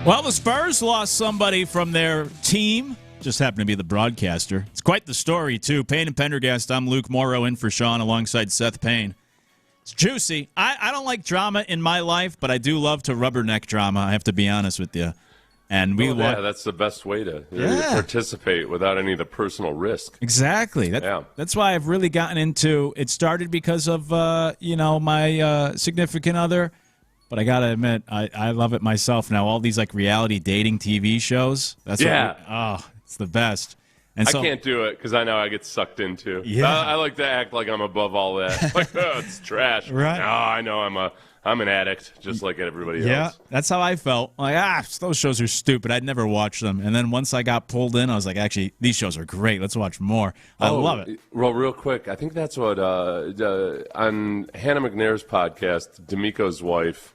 Well, the Spurs lost somebody from their team. Just happened to be the broadcaster. It's quite the story, too. Payne and Pendergast. I'm Luke Morrow in for Sean alongside Seth Payne. It's juicy. I don't like drama in my life, but I do love to rubberneck drama. I have to be honest with you. And that's the best way to participate without any of the personal risk. Exactly. That's why I've really gotten into it. Started because of my significant other, but I gotta admit I love it myself now. All these like reality dating TV shows. It's the best. And so, I can't do it because I know I get sucked into. Yeah. I like to act like I'm above all that. Like, oh, it's trash. Right. No, I know I'm an addict, just like everybody else. Yeah, that's how I felt. Like, those shows are stupid. I'd never watch them. And then once I got pulled in, I was like, actually, these shows are great. Let's watch more. I love it. Well, real quick, I think that's what on Hannah McNair's podcast, D'Amico's wife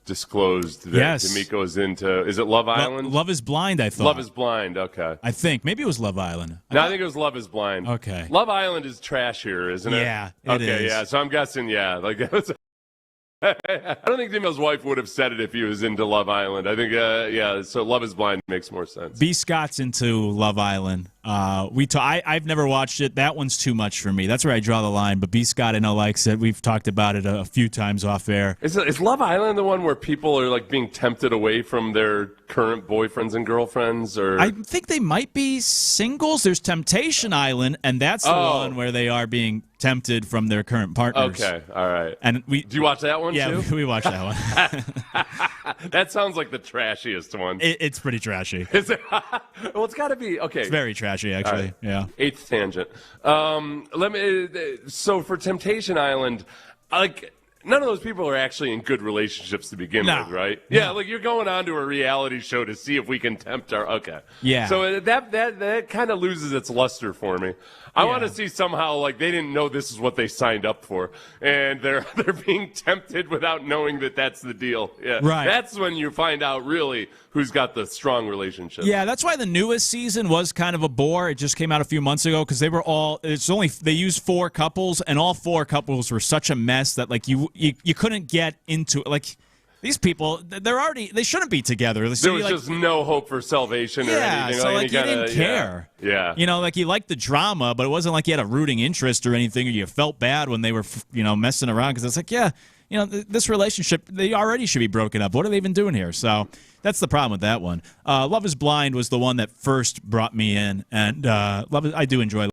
disclosed that D'Amico is into. Is it Love Island? Love is Blind, I thought. Love is Blind. Okay. I think maybe it was Love Island. I think it was Love is Blind. Okay. Love Island is trashier, isn't it? Yeah. It is. Yeah. So I'm guessing. Yeah. Like that was. I don't think D'Amico's wife would have said it if he was into Love Island. I think, so Love is Blind makes more sense. B. Scott's into Love Island. I've never watched it. That one's too much for me. That's where I draw the line. But B. Scott, I know, likes it. We've talked about it a few times off air. Is Love Island the one where people are like being tempted away from their current boyfriends and girlfriends? Or I think they might be singles. There's Temptation Island, and that's the one where they are being tempted from their current partners. Okay, all right. And do you watch that one too? Yeah, we watched that one. That sounds like the trashiest one. It's pretty trashy. Is it? Well, it's got to be okay. It's very trashy, actually. Right. Yeah. Eighth tangent. So for Temptation Island, like none of those people are actually in good relationships to begin with, right? No. Yeah, like you're going on to a reality show to see if we can tempt our. Okay. Yeah. So that kind of loses its luster for me. I want to see somehow like they didn't know this is what they signed up for, and they're being tempted without knowing that that's the deal. Yeah. Right. That's when you find out really who's got the strong relationship. Yeah, that's why the newest season was kind of a bore. It just came out a few months ago because they used 4 couples, and all 4 couples were such a mess that like you couldn't get into it. Like these people, they shouldn't be together. So there was just no hope for salvation or anything. So you didn't care. Yeah. Like you liked the drama, but it wasn't like you had a rooting interest or anything, or you felt bad when they were, messing around because it's like, this relationship, they already should be broken up. What are they even doing here? So that's the problem with that one. Love is Blind was the one that first brought me in, and I do enjoy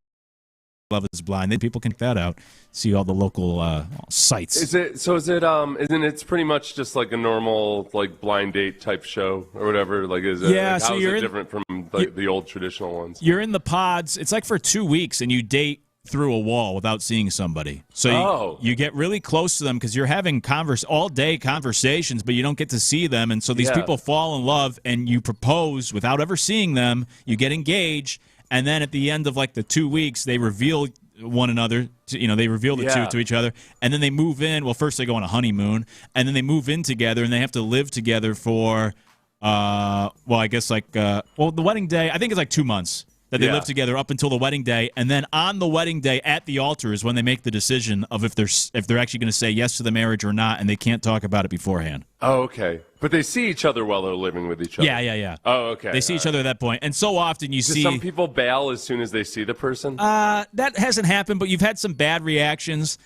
Love is Blind. People can check that out. See all the local sites. Isn't it's pretty much just like a normal like blind date type show or whatever? Like how is it different from like the old traditional ones? You're in the pods. It's like for 2 weeks, and you date through a wall without seeing somebody. So you get really close to them because you're having all-day conversations, but you don't get to see them. And so these people fall in love, and you propose without ever seeing them. You get engaged, and then at the end of like the 2 weeks, they reveal one another. They reveal the two to each other, and then they move in. Well, first they go on a honeymoon, and then they move in together, and they have to live together for, the wedding day. I think it's like 2 months. That they live together up until the wedding day, and then on the wedding day at the altar is when they make the decision of if they're actually going to say yes to the marriage or not, and they can't talk about it beforehand. Oh, okay. But they see each other while they're living with each other. Yeah. Oh, okay. They see each other at that point, and so often you see some people bail as soon as they see the person. That hasn't happened, but you've had some bad reactions.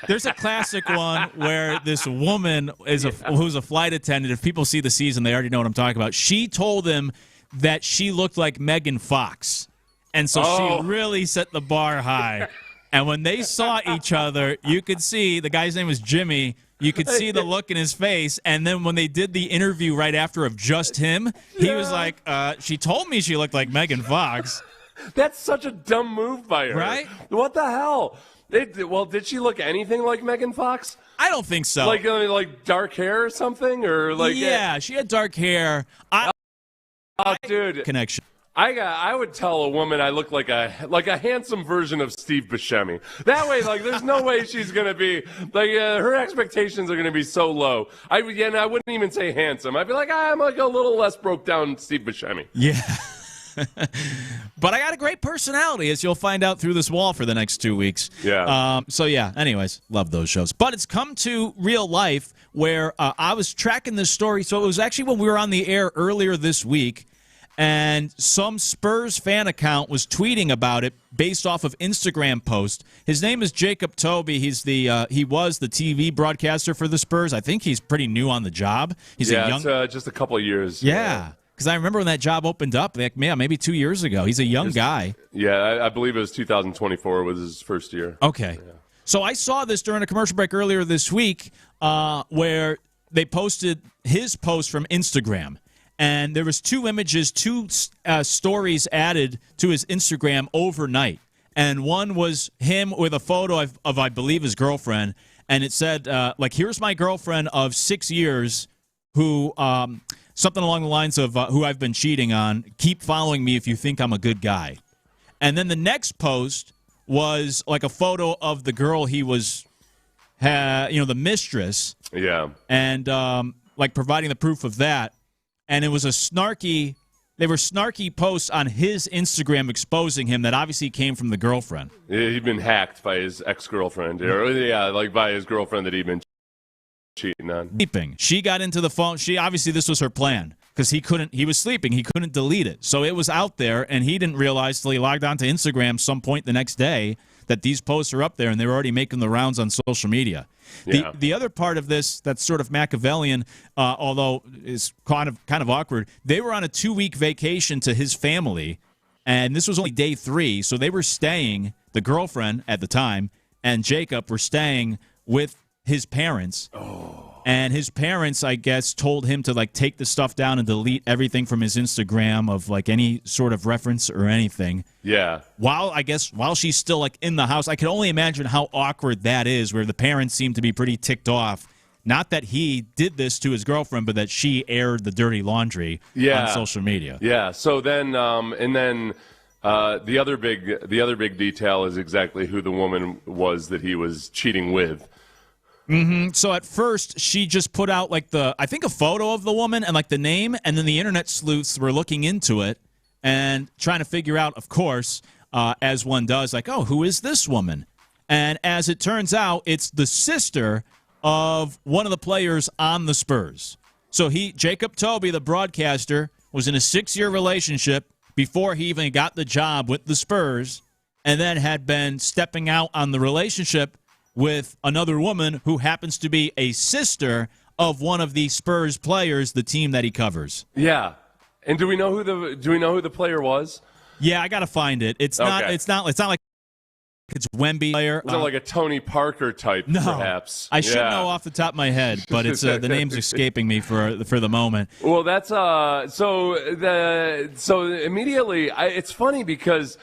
There's a classic one where this woman who's a flight attendant. If people see the season, they already know what I'm talking about. She told him that she looked like Megan Fox. And so she really set the bar high. And when they saw each other, you could see, the guy's name was Jimmy, you could see the look in his face. And then when they did the interview right after of just him, he was like, she told me she looked like Megan Fox. That's such a dumb move by her. Right? What the hell? Did she look anything like Megan Fox? I don't think so. Like dark hair or something? Or like yeah, she had dark hair. Dude. Connection. I would tell a woman I look like a handsome version of Steve Buscemi. That way, like, there's no way she's gonna be like her expectations are gonna be so low. I wouldn't even say handsome. I'd be like, I'm like a little less broke down Steve Buscemi. Yeah. But I got a great personality, as you'll find out through this wall for the next 2 weeks. Yeah. Anyways, love those shows. But it's come to real life where I was tracking this story. So it was actually when we were on the air earlier this week, and some Spurs fan account was tweeting about it based off of Instagram post. His name is Jacob Toby. He was the TV broadcaster for the Spurs. I think he's pretty new on the job. He's just a couple of years. Yeah. Because I remember when that job opened up, maybe 2 years ago. He's a young guy. Yeah, I believe it was 2024 was his first year. Okay. Yeah. So I saw this during a commercial break earlier this week where they posted his post from Instagram. And there was 2 images, 2 stories added to his Instagram overnight. And one was him with a photo of I believe, his girlfriend. And it said, here's my girlfriend of 6 years who, something along the lines of who I've been cheating on. Keep following me if you think I'm a good guy. And then the next post was like a photo of the girl he was, the mistress. Yeah. And providing the proof of that. And it was snarky posts on his Instagram exposing him that obviously came from the girlfriend. Yeah, he'd been hacked by his ex-girlfriend. By his girlfriend that he'd been cheating on. Sleeping. She got into the phone. This was her plan because he was sleeping. He couldn't delete it. So it was out there, and he didn't realize till he logged on to Instagram some point the next day that these posts are up there, and they were already making the rounds on social media. Yeah. The other part of this that's sort of Machiavellian, although is kind of awkward, they were on a 2-week vacation to his family, and this was only day 3, so they were staying, the girlfriend at the time and Jacob were staying with his parents. And his parents, I guess, told him to take the stuff down and delete everything from his Instagram of any sort of reference or anything. Yeah. While she's still in the house, I can only imagine how awkward that is, where the parents seem to be pretty ticked off. Not that he did this to his girlfriend, but that she aired the dirty laundry on social media. Yeah. So then, the other big detail is exactly who the woman was that he was cheating with. Mm-hmm. So at first, she just put out I think a photo of the woman and the name, and then the internet sleuths were looking into it and trying to figure out, of course, as one does, who is this woman? And as it turns out, it's the sister of one of the players on the Spurs. So Jacob Toby, the broadcaster, was in a 6-year relationship before he even got the job with the Spurs, and then had been stepping out on the relationship with another woman who happens to be a sister of one of the Spurs players, the team that he covers. Yeah. And do we know who the player was? Yeah, I got to find it. It's not like it's Wemby player. Was it like a Tony Parker type, perhaps? I should know off the top of my head, but it's the name's escaping me for the moment. Well, that's so immediately it's funny because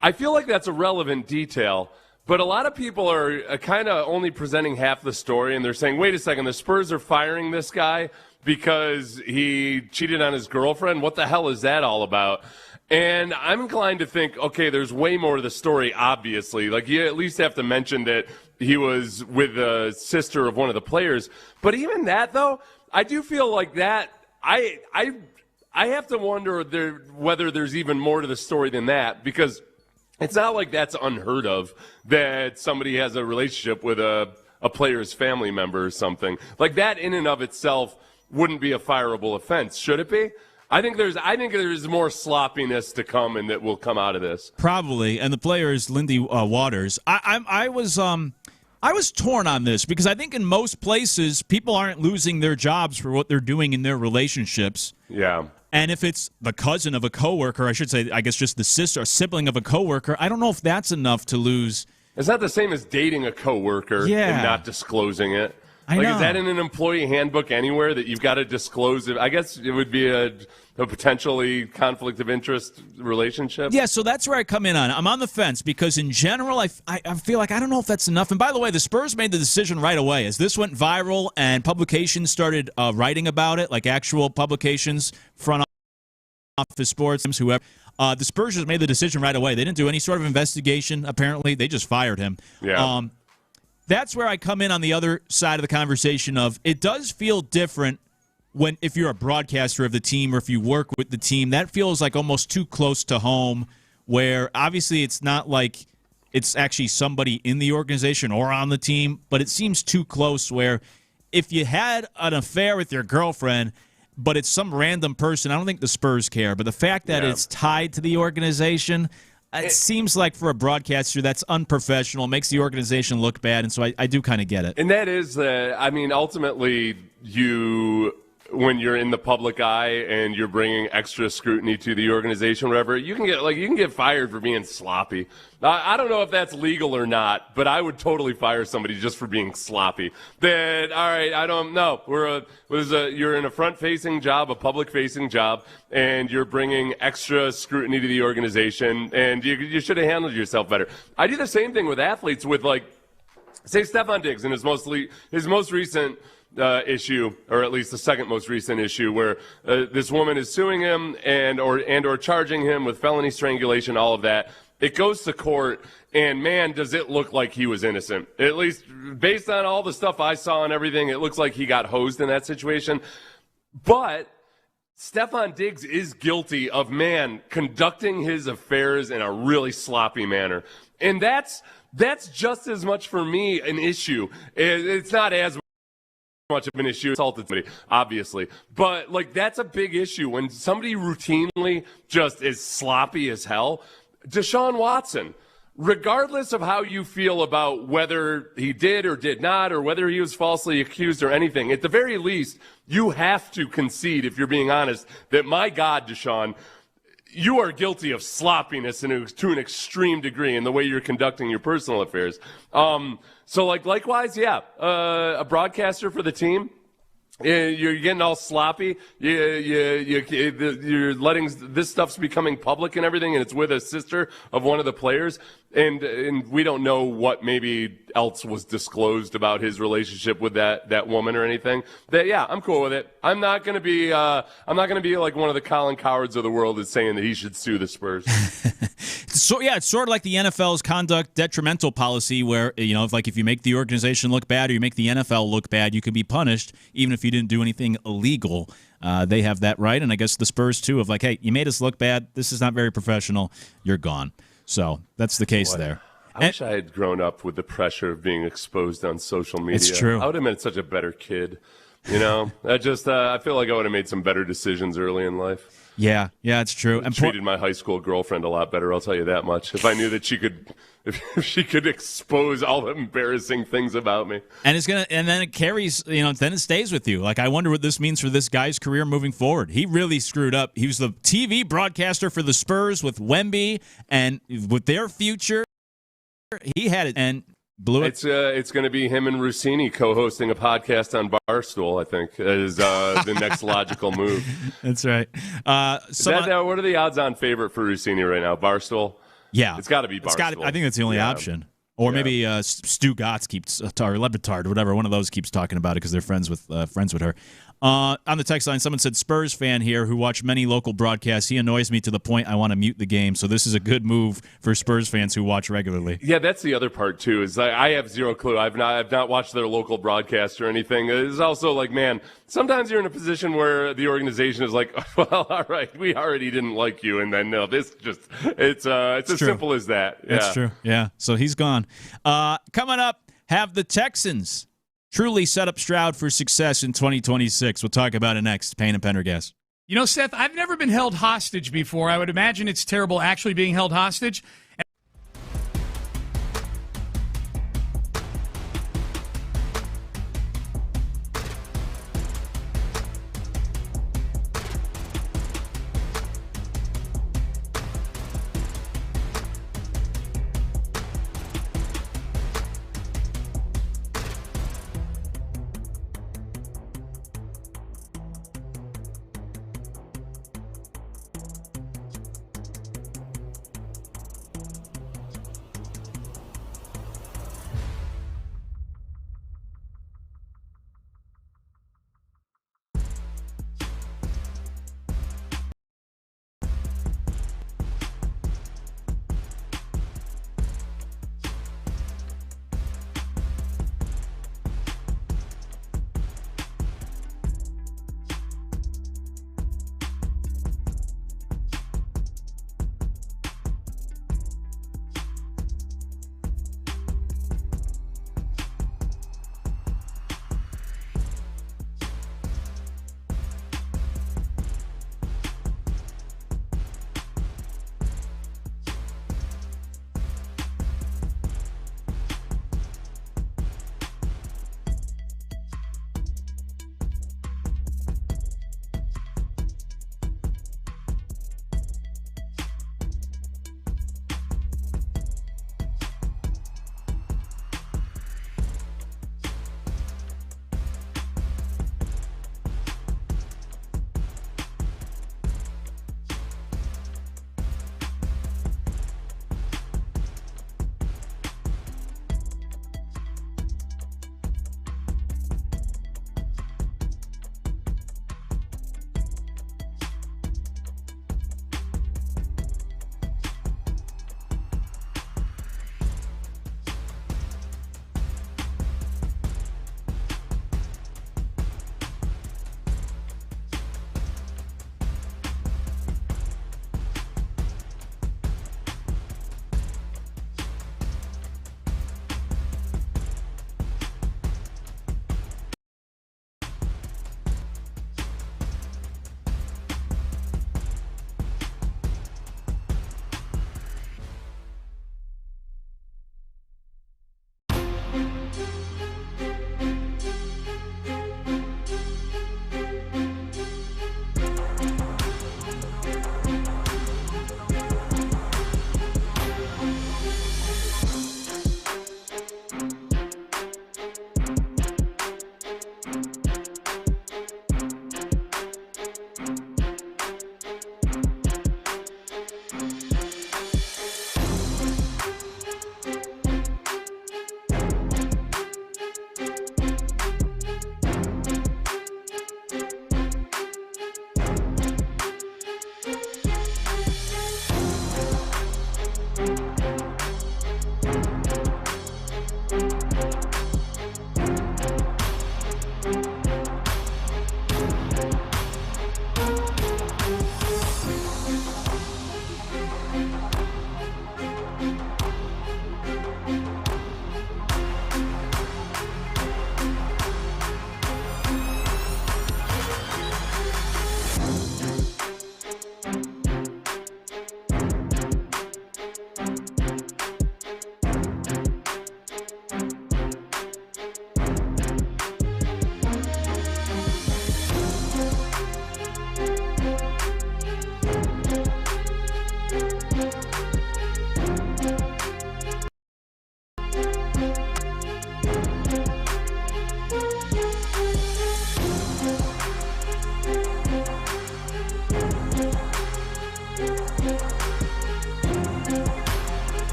I feel like that's a relevant detail. But a lot of people are kind of only presenting half the story, and they're saying, wait a second, the Spurs are firing this guy because he cheated on his girlfriend? What the hell is that all about? And I'm inclined to think, okay, there's way more to the story, obviously. You at least have to mention that he was with the sister of one of the players. But even that, though, I do feel like that, I have to wonder whether there's even more to the story than that, because it's not like that's unheard of that somebody has a relationship with a player's family member or something. That in and of itself wouldn't be a fireable offense, should it be? I think there's more sloppiness to come, and that will come out of this. Probably, and the player is Lindy Waters. I was torn on this because I think in most places people aren't losing their jobs for what they're doing in their relationships. Yeah. And if it's the cousin of a coworker, I should say, I guess just the sister or sibling of a coworker, I don't know if that's enough to lose. It's not the same as dating a coworker and not disclosing it. I know. Is that in an employee handbook anywhere that you've got to disclose it? I guess it would be a potentially conflict of interest relationship. Yeah, so that's where I come in on. I'm on the fence because in general, I feel like I don't know if that's enough. And by the way, the Spurs made the decision right away. As this went viral and publications started writing about it, like actual publications, front office sports, whoever, the Spurs just made the decision right away. They didn't do any sort of investigation, apparently. They just fired him. Yeah. That's where I come in on the other side of the conversation of it does feel different if you're a broadcaster of the team or if you work with the team, that feels like almost too close to home, where obviously it's not like it's actually somebody in the organization or on the team, but it seems too close where if you had an affair with your girlfriend, but it's some random person, I don't think the Spurs care, but the fact that it's tied to the organization, it seems like for a broadcaster that's unprofessional, makes the organization look bad, and so I do kind of get it. And that is, ultimately, when you're in the public eye and you're bringing extra scrutiny to the organization, whatever, you can get fired for being sloppy. I don't know if that's legal or not, but I would totally fire somebody just for being sloppy. All right, I don't know. You're in a front-facing job, a public-facing job, and you're bringing extra scrutiny to the organization, and you should have handled yourself better. I do the same thing with athletes, with say Stephon Diggs in his most recent issue, or at least the second most recent issue, where this woman is suing him and or charging him with felony strangulation, all of that. It goes to court, and man, does it look like he was innocent. At least based on all the stuff I saw and everything, it looks like he got hosed in that situation. But Stephon Diggs is guilty of, conducting his affairs in a really sloppy manner. And that's just as much for me an issue. It's not as much of an issue. Assaulted somebody, obviously. But, that's a big issue. When somebody routinely just is sloppy as hell, Deshaun Watson, regardless of how you feel about whether he did or did not, or whether he was falsely accused or anything, at the very least, you have to concede, if you're being honest, that, my God, Deshaun, you are guilty of sloppiness to an extreme degree in the way you're conducting your personal affairs. So, likewise, a broadcaster for the team, you're getting all sloppy. You're letting this stuff's becoming public and everything, and it's with a sister of one of the players, and we don't know what maybe else was disclosed about his relationship with that woman or anything. I'm cool with it. I'm not gonna be like one of the Colin Cowards of the world is saying that he should sue the Spurs. So it's sort of like the NFL's conduct detrimental policy, where if you make the organization look bad or you make the NFL look bad, you can be punished even if you didn't do anything illegal. They have that right, and I guess the Spurs too, of hey, you made us look bad. This is not very professional. You're gone. So that's the case there. I wish I had grown up with the pressure of being exposed on social media. It's true. I would have been such a better kid. I feel like I would have made some better decisions early in life. Yeah, it's true. And treated my high school girlfriend a lot better, I'll tell you that much. If I knew that if she could expose all the embarrassing things about me. And then it carries, then it stays with you. I wonder what this means for this guy's career moving forward. He really screwed up. He was the TV broadcaster for the Spurs with Wemby, and with their future, he had it and blew it. It's going to be him and Rossini co-hosting a podcast on Barstool, I think, is the next logical move. That's right. What are the odds-on favorite for Rossini right now? Barstool? Yeah. It's got to be Barstool. I think that's the only option. Or maybe Stu Gotts keeps, or Lebitard, whatever, one of those keeps talking about it because they're friends with her. On the text line, someone said, Spurs fan here who watch many local broadcasts. He annoys me to the point I want to mute the game. So this is a good move for Spurs fans who watch regularly. Yeah, that's the other part, too, is I have zero clue. I've not watched their local broadcast or anything. It's also sometimes you're in a position where the organization is like, well, all right, we already didn't like you. And then, no, it's as simple as that. Yeah. That's true. Yeah, so he's gone. Coming up, have the Texans truly set up Stroud for success in 2026. We'll talk about it next. Payne and Pendergast. Seth, I've never been held hostage before. I would imagine it's terrible actually being held hostage.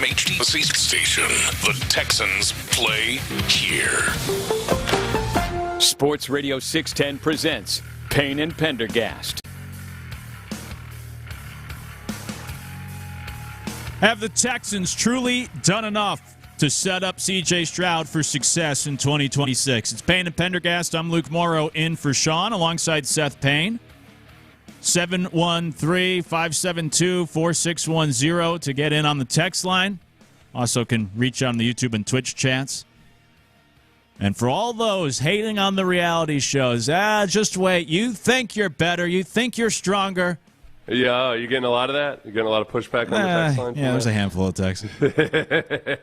HDC station. The Texans play here. Sports Radio 610 presents Payne and Pendergast. Have the Texans truly done enough to set up C.J. Stroud for success in 2026? It's Payne and Pendergast. I'm Luke Morrow in for Sean alongside Seth Payne. 713-572-4610 to get in on the text line. Also can reach out on the YouTube and Twitch chats. And for all those hating on the reality shows, just wait. You think you're better. You think you're stronger. Yeah, you getting a lot of that? You getting a lot of pushback on the text line? Yeah, there's a handful of texts. It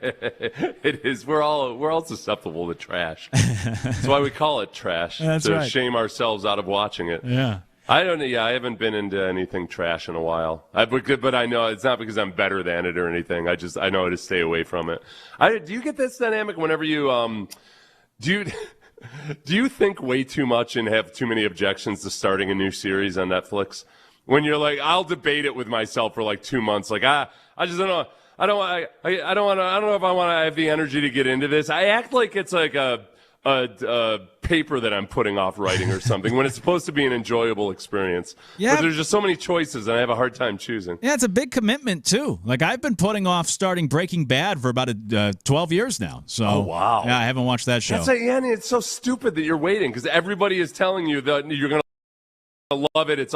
is. We're all susceptible to trash. That's why we call it trash. That's to right. shame ourselves out of watching it. Yeah. I don't. Yeah, I haven't been into anything trash in a while. But I know it's not because I'm better than it or anything. I know how to stay away from it. Do you get this dynamic whenever you do you think way too much and have too many objections to starting a new series on Netflix? When you're like, I'll debate it with myself for like 2 months. Like, I just don't know. I don't know if I want to have the energy to get into this. I act like it's like a paper that I'm putting off writing or something when it's supposed to be an enjoyable experience. Yeah. But there's just so many choices and I have a hard time choosing. Yeah, it's a big commitment, too. Like, I've been putting off starting Breaking Bad for about 12 years now. So, oh, wow. Yeah, I haven't watched that show. And it's so stupid that you're waiting because everybody is telling you that you're going to love it. It's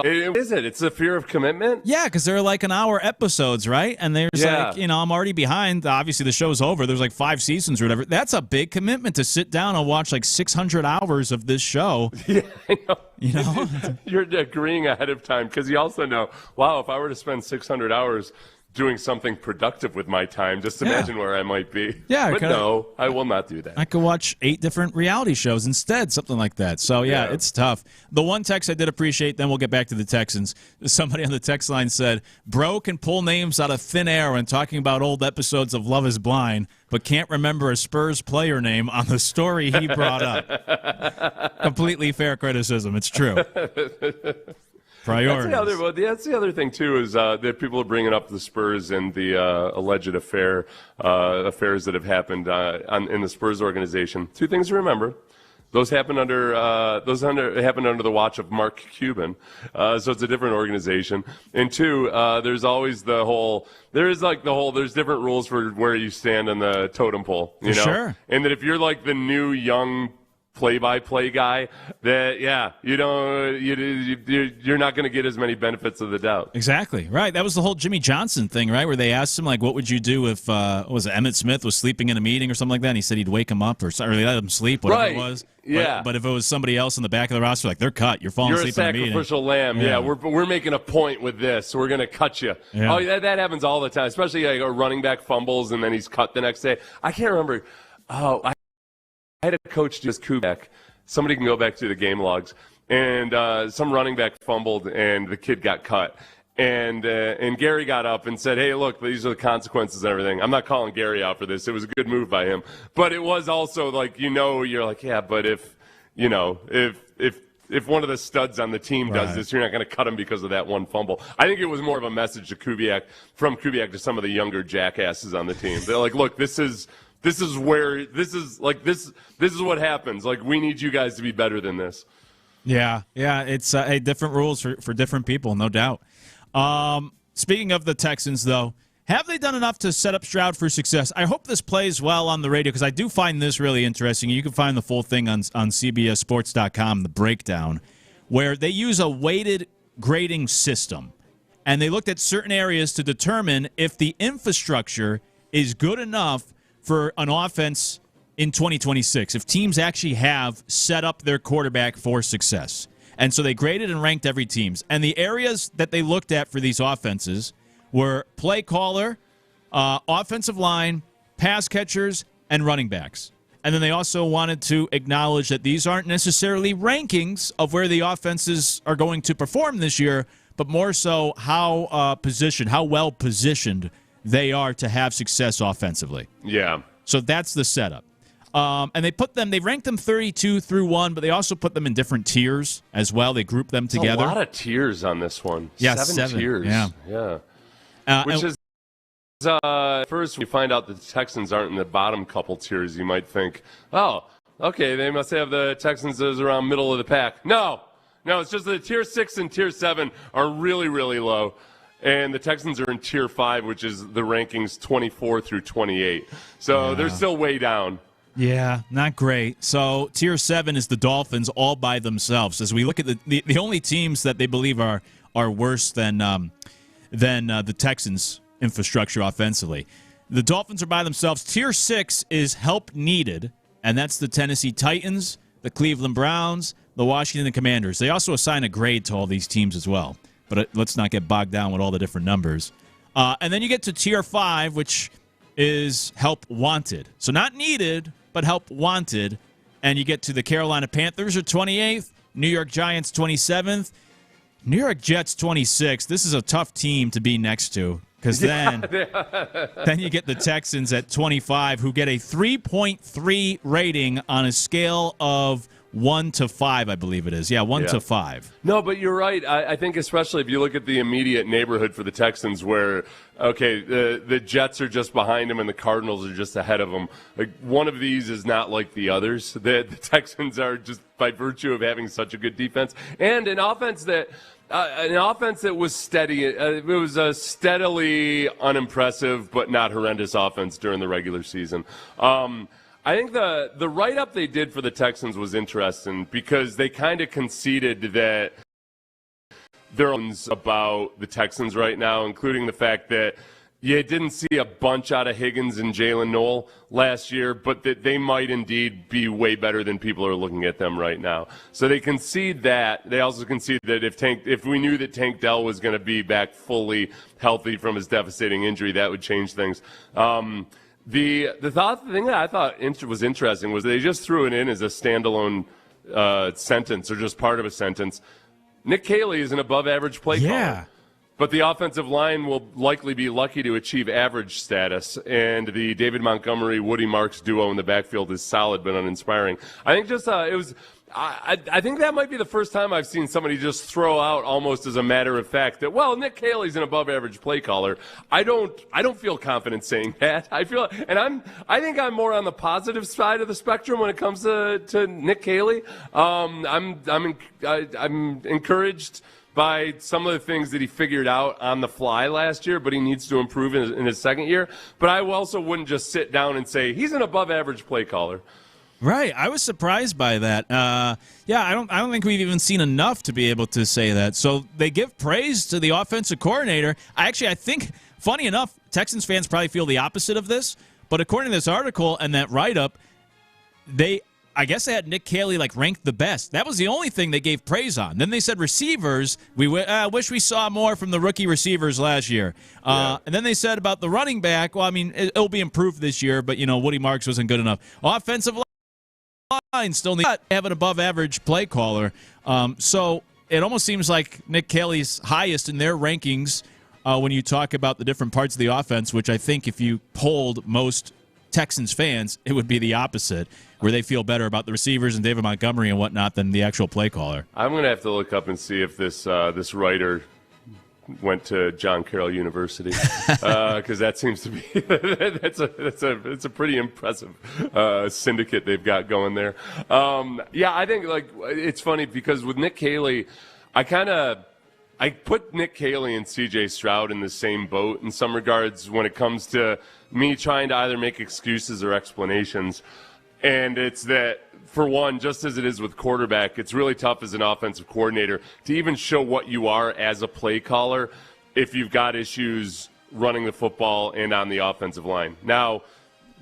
the fear of commitment. Yeah, because they're like an hour episodes, right? And there's like, I'm already behind. Obviously, the show's over. There's like 5 seasons or whatever. That's a big commitment to sit down and watch like 600 hours of this show. Yeah, I know. You know? You're agreeing ahead of time because you also know, wow, if I were to spend 600 hours doing something productive with my time. Just imagine where I might be. Yeah, but no, I will not do that. I could watch 8 different reality shows instead, something like that. So, yeah, it's tough. The one text I did appreciate, then we'll get back to the Texans. Somebody on the text line said, Bro can pull names out of thin air when talking about old episodes of Love is Blind, but can't remember a Spurs player name on the story he brought up. Completely fair criticism. It's true. Priorities. That's the other thing, too, is that people are bringing up the Spurs and the alleged affairs that have happened in the Spurs organization. 2 things to remember. Those happened under the watch of Mark Cuban, so it's a different organization. And 2, there's always there's different rules for where you stand on the totem pole, you know? Sure. And that if you're like the new young play-by-play guy, that you're not going to get as many benefits of the doubt. Exactly right. That was the whole Jimmy Johnson thing, right? Where they asked him like, "What would you do if Emmett Smith was sleeping in a meeting or something like that?" And he said he'd wake him up or they let him sleep, whatever it was. Yeah. But if it was somebody else in the back of the roster, like they're cut, you're falling asleep in a meeting. You're a sacrificial lamb. Yeah, we're making a point with this. So we're going to cut you. Yeah. Oh, that happens all the time, especially like a running back fumbles and then he's cut the next day. I can't remember. I had a coach do this Kubiak. Somebody can go back to the game logs, and some running back fumbled, and the kid got cut. And Gary got up and said, "Hey, look, these are the consequences and everything." I'm not calling Gary out for this. It was a good move by him, but it was also like you're like, yeah, but if one of the studs on the team does this, you're not going to cut him because of that one fumble. I think it was more of a message to from Kubiak to some of the younger jackasses on the team. They're like, look, this is what happens. Like, we need you guys to be better than this. Yeah, it's different rules for different people, no doubt. Speaking of the Texans, though, have they done enough to set up Stroud for success? I hope this plays well on the radio because I do find this really interesting. You can find the full thing on CBSSports.com, the breakdown, where they use a weighted grading system, and they looked at certain areas to determine if the infrastructure is good enough for an offense in 2026, if teams actually have set up their quarterback for success. And so they graded and ranked every teams. And the areas that they looked at for these offenses were play caller, offensive line, pass catchers, and running backs. And then they also wanted to acknowledge that these aren't necessarily rankings of where the offenses are going to perform this year, but more so how well positioned they are to have success offensively. Yeah. So that's the setup. And they ranked them 32 through 1, but they also put them in different tiers as well. They grouped them together. A lot of tiers on this one. Yeah, 7 tiers. Yeah. Which is, first, when you find out that the Texans aren't in the bottom couple tiers, you might think, oh, okay, they must have the Texans as around middle of the pack. No, it's just that tier 6 and tier 7 are really, really low. And the Texans are in Tier 5, which is the rankings 24 through 28. So they're still way down. Yeah, not great. So Tier 7 is the Dolphins all by themselves. As we look at the only teams that they believe are worse than the Texans' infrastructure offensively. The Dolphins are by themselves. Tier 6 is help needed, and that's the Tennessee Titans, the Cleveland Browns, the Washington Commanders. They also assign a grade to all these teams as well. But let's not get bogged down with all the different numbers. And then you get to Tier 5, which is help wanted. So not needed, but help wanted. And you get to the Carolina Panthers are 28th, New York Giants 27th, New York Jets 26th. This is a tough team to be next to because then you get the Texans at 25, who get a 3.3 rating on a scale of 1 to 5, I believe it is. Yeah, 1 to 5. No, but you're right. I think especially if you look at the immediate neighborhood for the Texans where, okay, the Jets are just behind them and the Cardinals are just ahead of them. Like, one of these is not like the others. The Texans are just by virtue of having such a good defense and an offense that was steady. It was a steadily unimpressive but not horrendous offense during the regular season. I think the write-up they did for the Texans was interesting because they kind of conceded that there are about the Texans right now, including the fact that You didn't see a bunch out of Higgins and Jalen Noel last year, but that they might indeed be way better than people are looking at them right now. So they concede that. They also concede that if we knew that Tank Dell was going to be back fully healthy from his devastating injury, that would change things. The thing that I thought was interesting was they just threw it in as a standalone sentence or just part of a sentence. Nick Caley is an above-average play caller. But the offensive line will likely be lucky to achieve average status, and the David Montgomery-Woody Marks duo in the backfield is solid but uninspiring. I think I think that might be the first time I've seen somebody just throw out almost as a matter of fact that, well, Nick Caley's an above-average play caller. I don't feel confident saying that. I think I'm more on the positive side of the spectrum when it comes to Nick Caley. I'm encouraged by some of the things that he figured out on the fly last year, but he needs to improve in his second year. But I also wouldn't just sit down and say he's an above-average play caller. Right, I was surprised by that. I don't think we've even seen enough to be able to say that. So they give praise to the offensive coordinator. I think, funny enough, Texans fans probably feel the opposite of this. But according to this article and that write-up, I guess they had Nick Caley ranked the best. That was the only thing they gave praise on. Then they said receivers, we wish we saw more from the rookie receivers last year. And then they said about the running back, well, I mean, it'll be improved this year, but, Woody Marks wasn't good enough. Offensive line still need to have an above-average play caller. So it almost seems like Nick Caley's highest in their rankings when you talk about the different parts of the offense, which I think if you polled most Texans fans, it would be the opposite, where they feel better about the receivers and David Montgomery and whatnot than the actual play caller. I'm going to have to look up and see if this writer went to John Carroll University, because that seems to be it's a pretty impressive syndicate they've got going there. I think it's funny because with Nick Caley, I put Nick Caley and C.J. Stroud in the same boat in some regards when it comes to me trying to either make excuses or explanations. And it's that, for one, just as it is with quarterback, it's really tough as an offensive coordinator to even show what you are as a play caller if you've got issues running the football and on the offensive line. Now,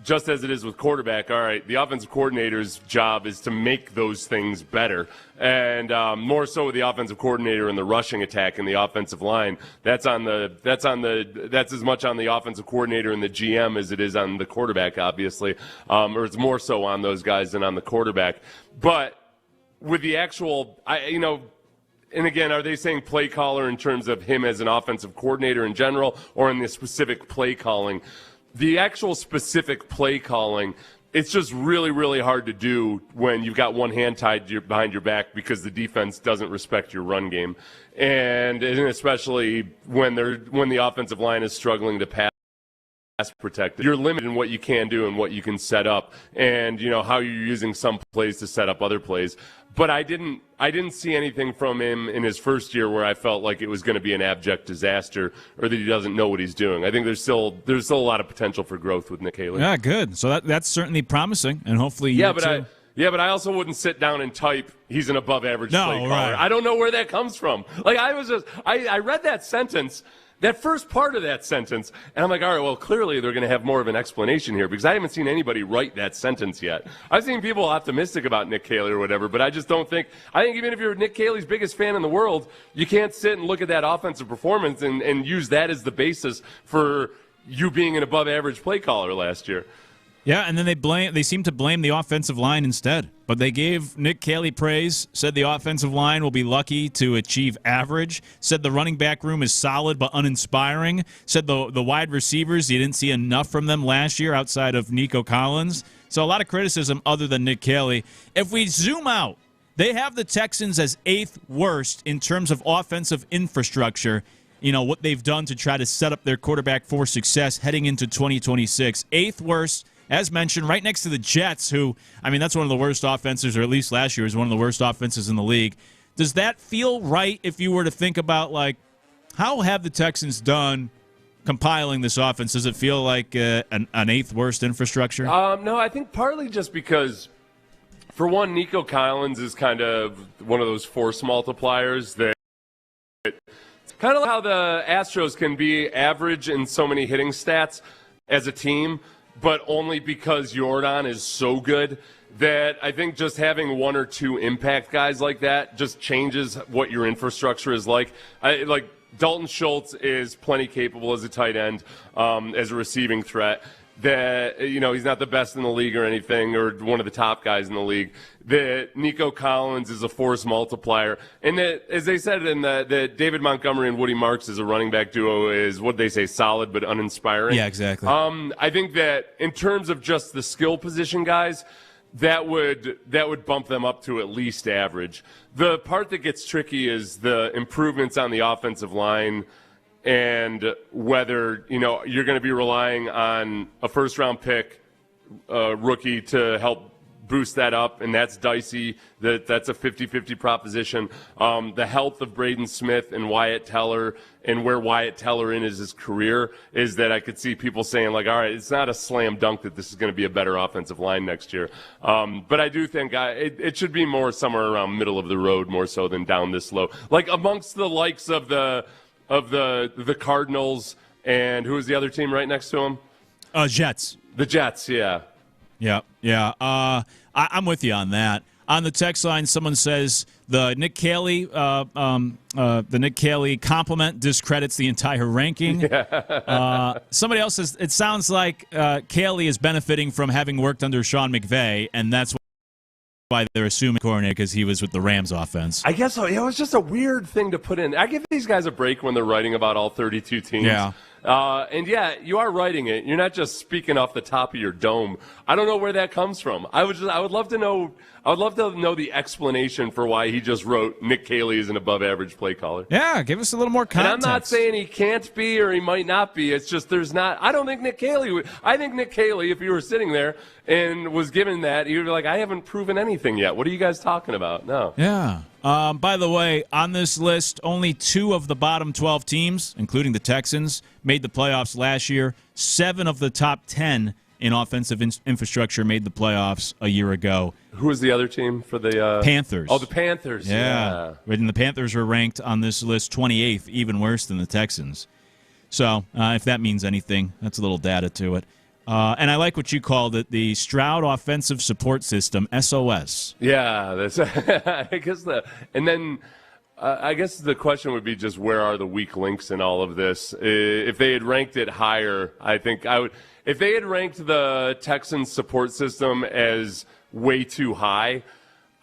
just as it is with quarterback, all right, the offensive coordinator's job is to make those things better. And more so with the offensive coordinator in the rushing attack and the offensive line. That's as much on the offensive coordinator and the GM as it is on the quarterback, obviously. Or it's more so on those guys than on the quarterback. But with the actual, and again, are they saying play caller in terms of him as an offensive coordinator in general or in the specific play calling? The actual specific play calling, it's just really, really hard to do when you've got one hand tied behind your back because the defense doesn't respect your run game. And especially when the offensive line is struggling to pass protect. You're limited in what you can do and what you can set up and, how you're using some plays to set up other plays. But I didn't see anything from him in his first year where I felt like it was going to be an abject disaster or that he doesn't know what he's doing. I think there's still a lot of potential for growth with Nick Caley. Yeah, good. So that's certainly promising, and hopefully but I also wouldn't sit down and type he's an above average play caller. Right. I don't know where that comes from. I read that sentence. That first part of that sentence, and I'm like, all right, well, clearly they're going to have more of an explanation here because I haven't seen anybody write that sentence yet. I've seen people optimistic about Nick Caley or whatever, but I just don't think – I think even if you're Nick Caley's biggest fan in the world, you can't sit and look at that offensive performance and use that as the basis for you being an above-average play caller last year. Yeah, and then they seem to blame the offensive line instead. But they gave Nick Caley praise, said the offensive line will be lucky to achieve average, said the running back room is solid but uninspiring, said the wide receivers, you didn't see enough from them last year outside of Nico Collins. So a lot of criticism other than Nick Caley. If we zoom out, they have the Texans as 8th worst in terms of offensive infrastructure. What they've done to try to set up their quarterback for success heading into 2026. 8th worst. As mentioned, right next to the Jets, who, that's one of the worst offenses, or at least last year was one of the worst offenses in the league. Does that feel right if you were to think about, how have the Texans done compiling this offense? Does it feel like an 8th worst infrastructure? No, I think partly just because, for one, Nico Collins is kind of one of those force multipliers that Kind of like how the Astros can be average in so many hitting stats as a team, but only because Jordan is so good that I think just having one or two impact guys like that just changes what your infrastructure is like. Like Dalton Schultz is plenty capable as a tight end, as a receiving threat. That, you know, he's not the best in the league or anything, or one of the top guys in the league. That Nico Collins is a force multiplier. And that, as they said in that David Montgomery and Woody Marks as a running back duo is, what they say, solid but uninspiring. Yeah, exactly. I think that in terms of just the skill position guys, that would bump them up to at least average. The part that gets tricky is the improvements on the offensive line, and whether, you know, you're going to be relying on a first-round pick rookie to help boost that up, and that's dicey. That's a 50-50 proposition. The health of Braden Smith and Wyatt Teller, and where Wyatt Teller is his career, is that I could see people saying, like, all right, it's not a slam dunk that this is going to be a better offensive line next year. But I do think it should be more somewhere around middle of the road, more so than down this low. Like amongst the likes of the Cardinals, and who was the other team right next to them? Jets. The Jets, yeah. Yeah. I'm with you on that. On the text line, someone says the Nick Caley compliment discredits the entire ranking. Somebody else says it sounds like Caley is benefiting from having worked under Sean McVay, and that's why they're assuming coordinator, because he was with the Rams offense. I guess so. It was just a weird thing to put in. I give these guys a break when they're writing about all 32 teams. Yeah. And yeah, you are writing it. You're not just speaking off the top of your dome. I don't know where that comes from. I would love to know the explanation for why he just wrote Nick Caley is an above average play caller. Yeah, give us a little more context. And I'm not saying he can't be or he might not be. It's just I don't think Nick Caley would. I think Nick Caley, if you were sitting there and was given that, he would be like, I haven't proven anything yet. What are you guys talking about? No. Yeah. By the way, on this list, only 2 of the bottom 12 teams, including the Texans, made the playoffs last year. 7 of the top 10 in offensive infrastructure made the playoffs a year ago. Who was the other team for the Panthers? Oh, the Panthers. Yeah. And the Panthers were ranked on this list 28th, even worse than the Texans. So if that means anything, that's a little data to it. And I like what you called it, the Stroud Offensive Support System, SOS. Yeah, that's. I guess I guess the question would be just where are the weak links in all of this? If they had ranked it higher, I think I would. If they had ranked the Texans support system as way too high,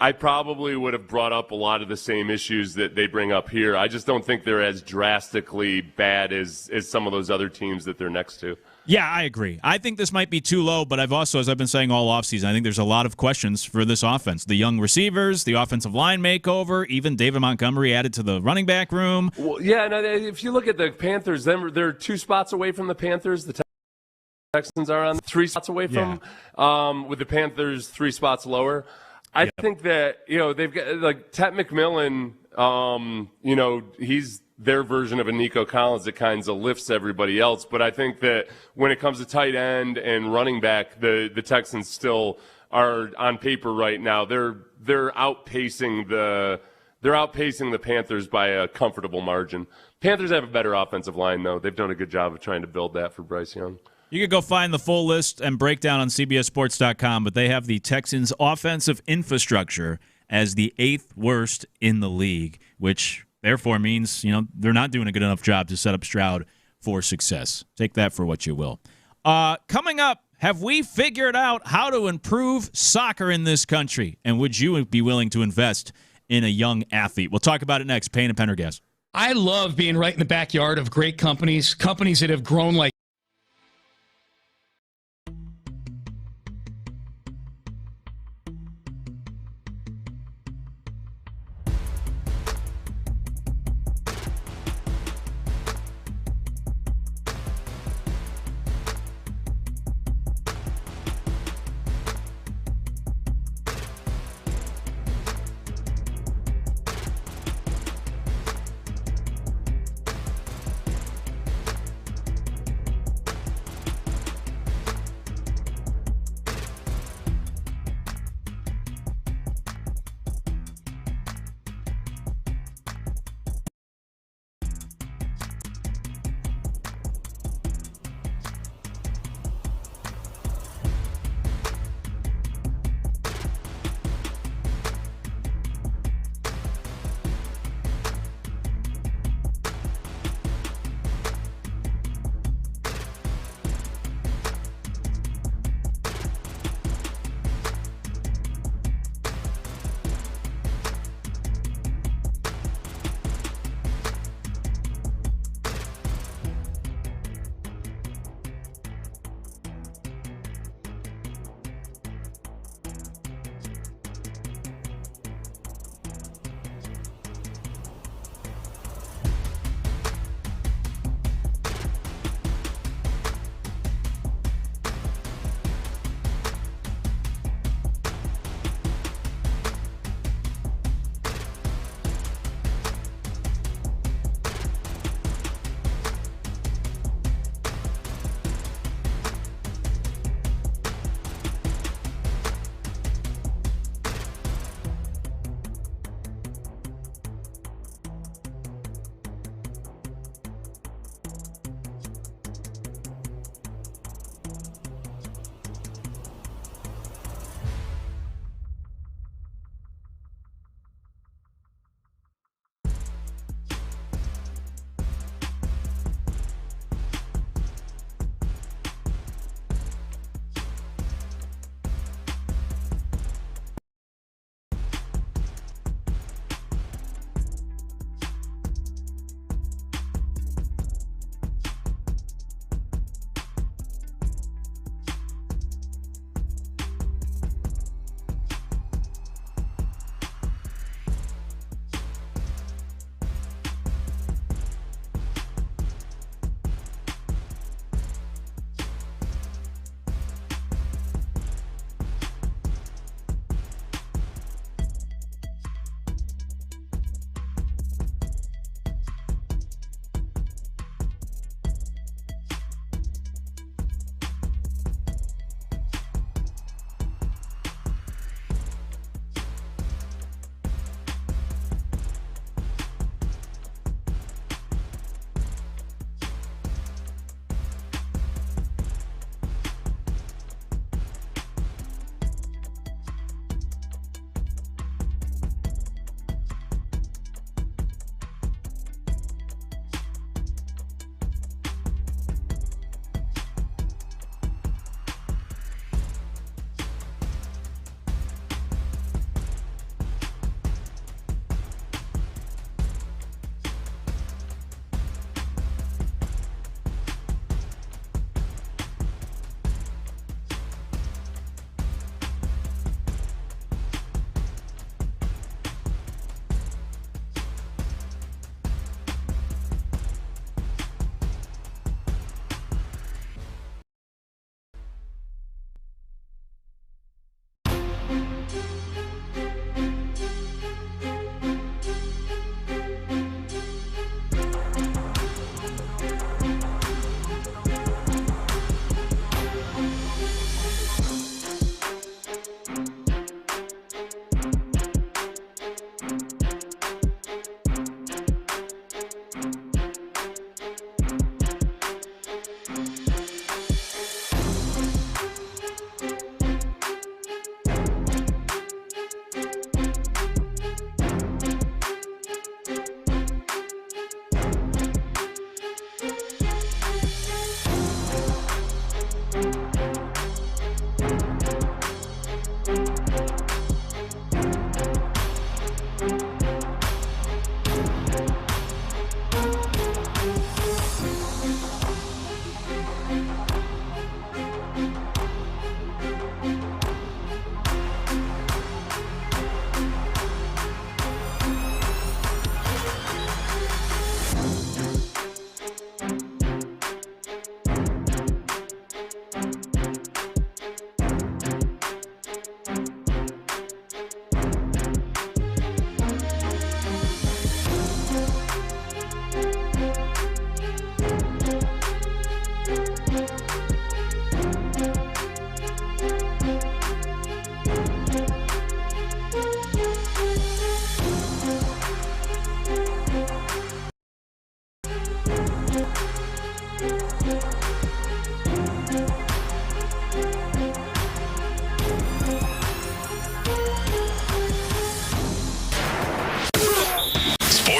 I probably would have brought up a lot of the same issues that they bring up here. I just don't think they're as drastically bad as some of those other teams that they're next to. Yeah, I agree. I think this might be too low, but I've also, as I've been saying all offseason, I think there's a lot of questions for this offense. The young receivers, the offensive line makeover, even David Montgomery added to the running back room. Well, yeah, no, if you look at the Panthers, they're 2 spots away from the Panthers. The Texans are on 3 spots away from with the Panthers 3 spots lower. I think that, they've got, like, Tet McMillan, he's their version of a Nico Collins that kind of lifts everybody else. But I think that when it comes to tight end and running back, the Texans still are on paper right now. They're outpacing the Panthers by a comfortable margin. Panthers have a better offensive line, though. They've done a good job of trying to build that for Bryce Young. You could go find the full list and breakdown on CBSSports.com, but they have the Texans' offensive infrastructure as the 8th worst in the league, which therefore means, they're not doing a good enough job to set up Stroud for success. Take that for what you will. Coming up, have we figured out how to improve soccer in this country? And would you be willing to invest in a young athlete? We'll talk about it next. Payne and Pendergast. I love being right in the backyard of great companies that have grown like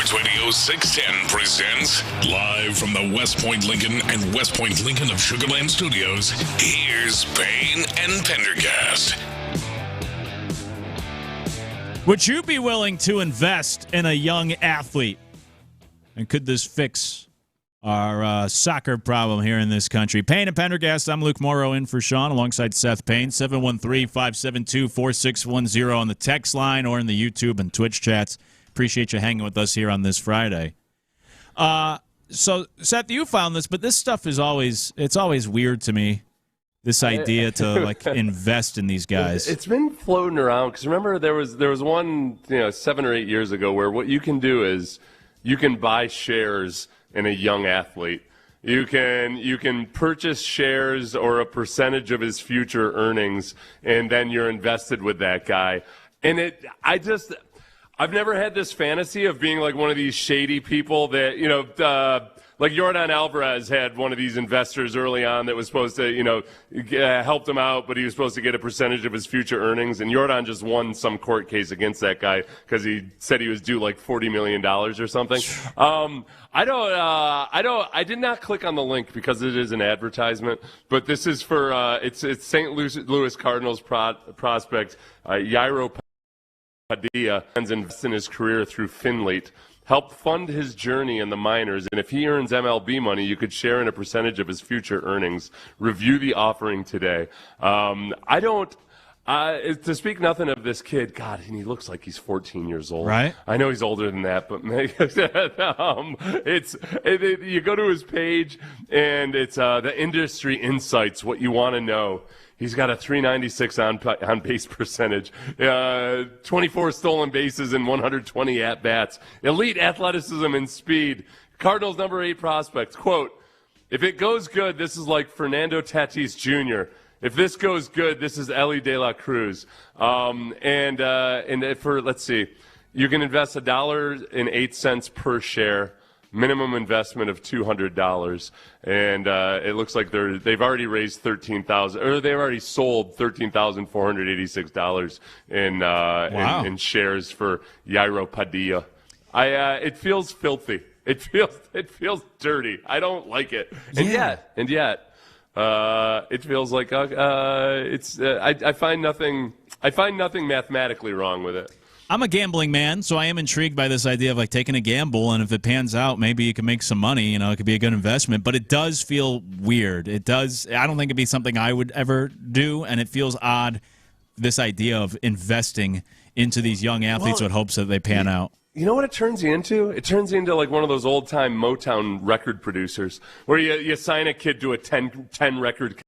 Sports Radio 610 presents live from the West Point Lincoln and West Point Lincoln of Sugar Land Studios. Here's Payne and Pendergast. Would you be willing to invest in a young athlete? And could this fix our soccer problem here in this country? Payne and Pendergast, I'm Luke Morrow in for Sean alongside Seth Payne. 713-572-4610 on the text line or in the YouTube and Twitch chats. Appreciate you hanging with us here on this Friday. So, Seth, you found this, but this stuff is always weird to me, this idea to, invest in these guys. It's been floating around, because remember there was one 7 or 8 years ago where what you can do is you can buy shares in a young athlete. You can purchase shares or a percentage of his future earnings, and then you're invested with that guy. And I've never had this fantasy of being like one of these shady people that, like Jordan Alvarez had one of these investors early on that was supposed to, help him out, but he was supposed to get a percentage of his future earnings. And Jordan just won some court case against that guy because he said he was due like $40 million or something. I did not click on the link because it is an advertisement, but this is for, it's St. Louis Cardinals prospect, Yairo Padilla, invests in his career through Finlate. Help fund his journey in the minors, and if he earns MLB money, you could share in a percentage of his future earnings. Review the offering today. To speak nothing of this kid, God, and he looks like he's 14 years old. Right? I know he's older than that, but you go to his page, and it's the industry insights, what you want to know. He's got a 396 on base percentage, 24 stolen bases and 120 at-bats, elite athleticism and speed. Cardinals number 8 prospect, quote, if it goes good, this is like Fernando Tatis Jr. If this goes good, this is Ellie De La Cruz. And let's see, you can invest $1.08 per share. Minimum investment of $200, and it looks like they've already raised $13,000, or they've already sold $13,486 in shares for Yairo Padilla. It feels filthy. It feels dirty. I don't like it. And yet, it feels like I find nothing mathematically wrong with it. I'm a gambling man, so I am intrigued by this idea of taking a gamble, and if it pans out, maybe you can make some money. It could be a good investment, but it does feel weird. It does. I don't think it'd be something I would ever do, and it feels odd. This idea of investing into these young athletes with hopes that they pan out. You know what it turns you into? It turns you into like one of those old-time Motown record producers, where you sign a kid to a 10 record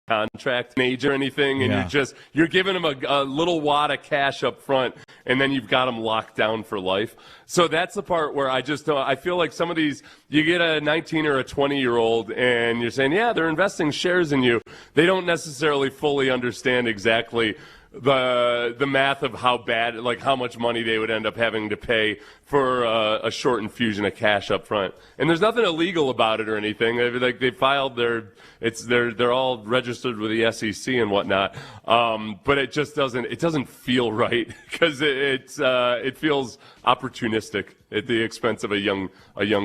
contract major or anything, and you're giving them a little wad of cash up front, and then you've got them locked down for life. So that's the part where I just don't. I feel like some of these, you get a 19 or a 20-year-old, and you're saying, yeah, they're investing shares in you. They don't necessarily fully understand exactly the math of how bad, like how much money they would end up having to pay for a short infusion of cash up front. And there's nothing illegal about it or anything. They filed they're all registered with the SEC and whatnot. But it just doesn't feel right because it feels opportunistic at the expense of a young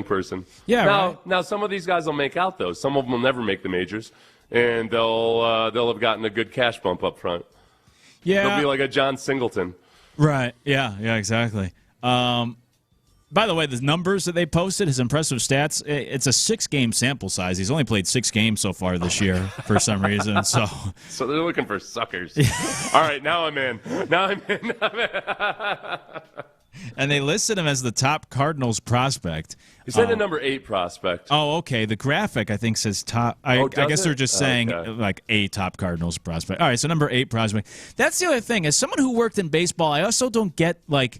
person. Yeah. Now some of these guys will make out though. Some of them will never make the majors, and they'll have gotten a good cash bump up front. Yeah. They'll be like a John Singleton. Right. Yeah, exactly. By the way, the numbers that they posted, his impressive stats, it's a 6-game sample size. He's only played 6 games so far this year for some reason. So they're looking for suckers. All right, now I'm in. And they listed him as the top Cardinals prospect. He said the number 8 prospect. Oh, okay. The graphic, I think, says top. I guess they're just saying a top Cardinals prospect. All right, so number 8 prospect. That's the other thing. As someone who worked in baseball, I also don't get why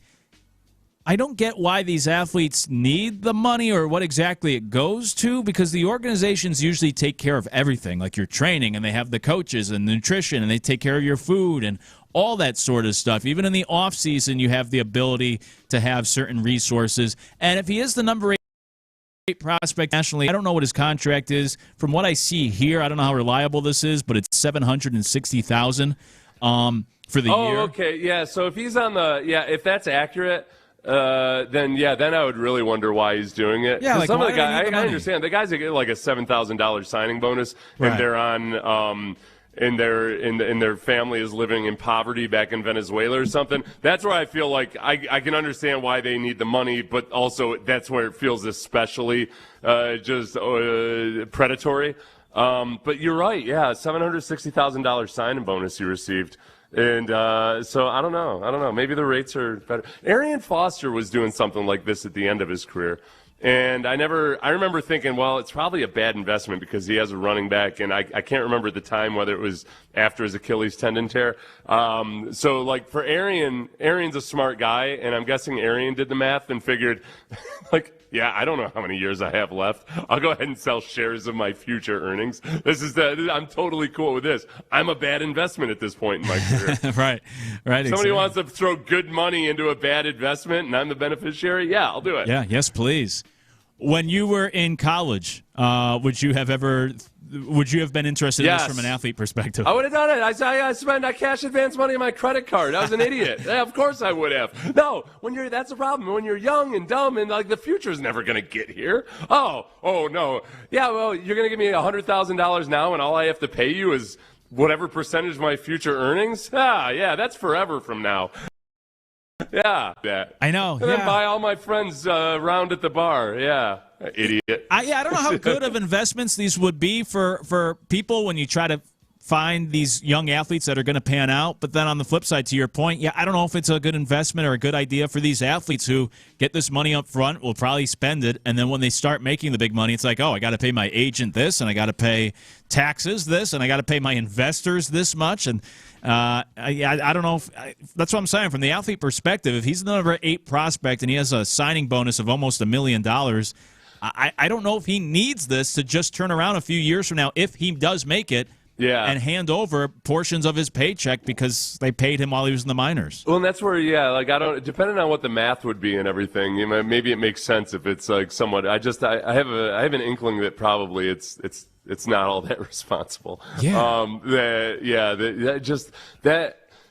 these athletes need the money or what exactly it goes to, because the organizations usually take care of everything, like your training, and they have the coaches and the nutrition, and they take care of your food and all that sort of stuff. Even in the offseason, you have the ability to have certain resources. And if he is the number 8 prospect nationally, I don't know what his contract is. From what I see here, I don't know how reliable this is, but it's $760,000 for the year. Oh, okay, yeah. So if he's on if that's accurate, then I would really wonder why he's doing it. Yeah, like, some of why the do they guys, need the I money? understand the guys that get like a $7,000 signing bonus, Right. and they're on. And their family is living in poverty back in Venezuela or something. That's where I feel like I can understand why they need the money, but also that's where it feels especially predatory. But you're right, yeah, $760,000 signing bonus you received. And so I don't know. Maybe the rates are better. Arian Foster was doing something like this at the end of his career. And I remember thinking, well, it's probably a bad investment because he has a running back, and I can't remember at the time whether it was after his Achilles tendon tear. So, like, for Arian's a smart guy, and I'm guessing Arian did the math and figured, like, yeah, I don't know how many years I have left. I'll go ahead and sell shares of my future earnings. I'm totally cool with this. I'm a bad investment at this point in my career. Right. Somebody exactly. wants to throw good money into a bad investment, and I'm the beneficiary? Yeah, I'll do it. Yeah, yes, please. When you were in college, would you have been interested in this from an athlete perspective? I would have done it. I spent cash advance money on my credit card. I was an idiot. Yeah, of course I would have. No, that's the problem. When you're young and dumb and like the future's never going to get here. Oh no. Yeah, well, you're going to give me $100,000 now and all I have to pay you is whatever percentage of my future earnings? Yeah, that's forever from now. Yeah, that. I know. And then buy all my friends around at the bar. Yeah, idiot. I don't know how good of investments these would be for people when you try to find these young athletes that are going to pan out. But then on the flip side, to your point, I don't know if it's a good investment or a good idea for these athletes who get this money up front, will probably spend it, and then when they start making the big money, it's like, oh, I got to pay my agent this, and I got to pay taxes this, and I got to pay my investors this much, and I don't know if that's what I'm saying. From the athlete perspective, if he's the number 8 prospect and he has a signing bonus of almost $1 million, I don't know if he needs this to just turn around a few years from now if he does make it. Yeah. And hand over portions of his paycheck because they paid him while he was in the minors. Well, and that's where, depending on what the math would be and everything, maybe it makes sense if it's like somewhat. I have an inkling that probably it's not all that responsible. Yeah.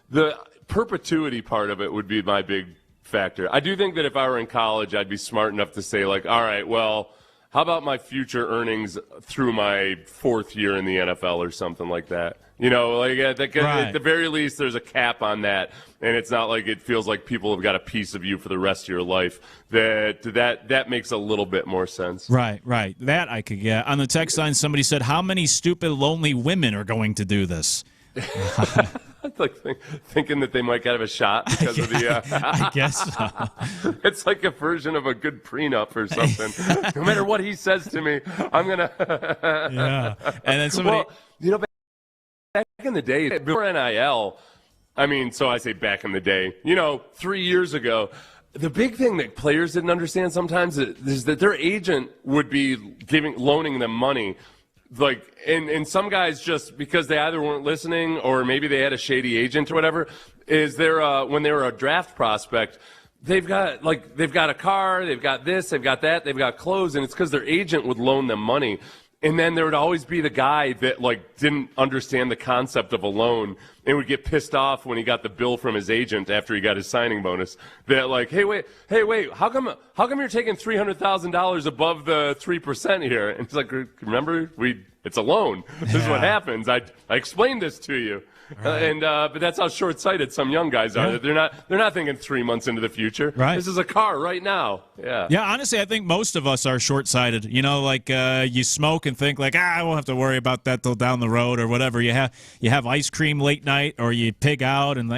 The perpetuity part of it would be my big factor. I do think that if I were in college, I'd be smart enough to say, like, all right, well, how about my future earnings through my 4th year in the NFL or something like that? At the very least, there's a cap on that, and it's not like it feels like people have got a piece of you for the rest of your life. That makes a little bit more sense. Right. That I could get. On the text line, somebody said, how many stupid, lonely women are going to do this? Like thinking that they might have a shot because of the. I guess so. It's like a version of a good prenup or something. No matter what he says to me, I'm gonna. Yeah, and then somebody. Well, back in the day, before NIL, so I say back in the day, 3 years ago. The big thing that players didn't understand sometimes is that their agent would be loaning them money. Like, and some guys just because they either weren't listening or maybe they had a shady agent or whatever, when they were a draft prospect, they've got a car, they've got this, they've got that, they've got clothes, and it's because their agent would loan them money. And then there would always be the guy that didn't understand the concept of a loan and would get pissed off when he got the bill from his agent after he got his signing bonus. That hey wait, how come you're taking $300,000 above the 3% here? And he's like, remember, it's a loan. This is what happens. I explained this to you. Right. But that's how short-sighted some young guys are. Yeah. They're not thinking 3 months into the future. Right. This is a car right now. Yeah. Yeah. Honestly, I think most of us are short-sighted. You smoke and think I won't have to worry about that till down the road or whatever. You have ice cream late night or you pig out and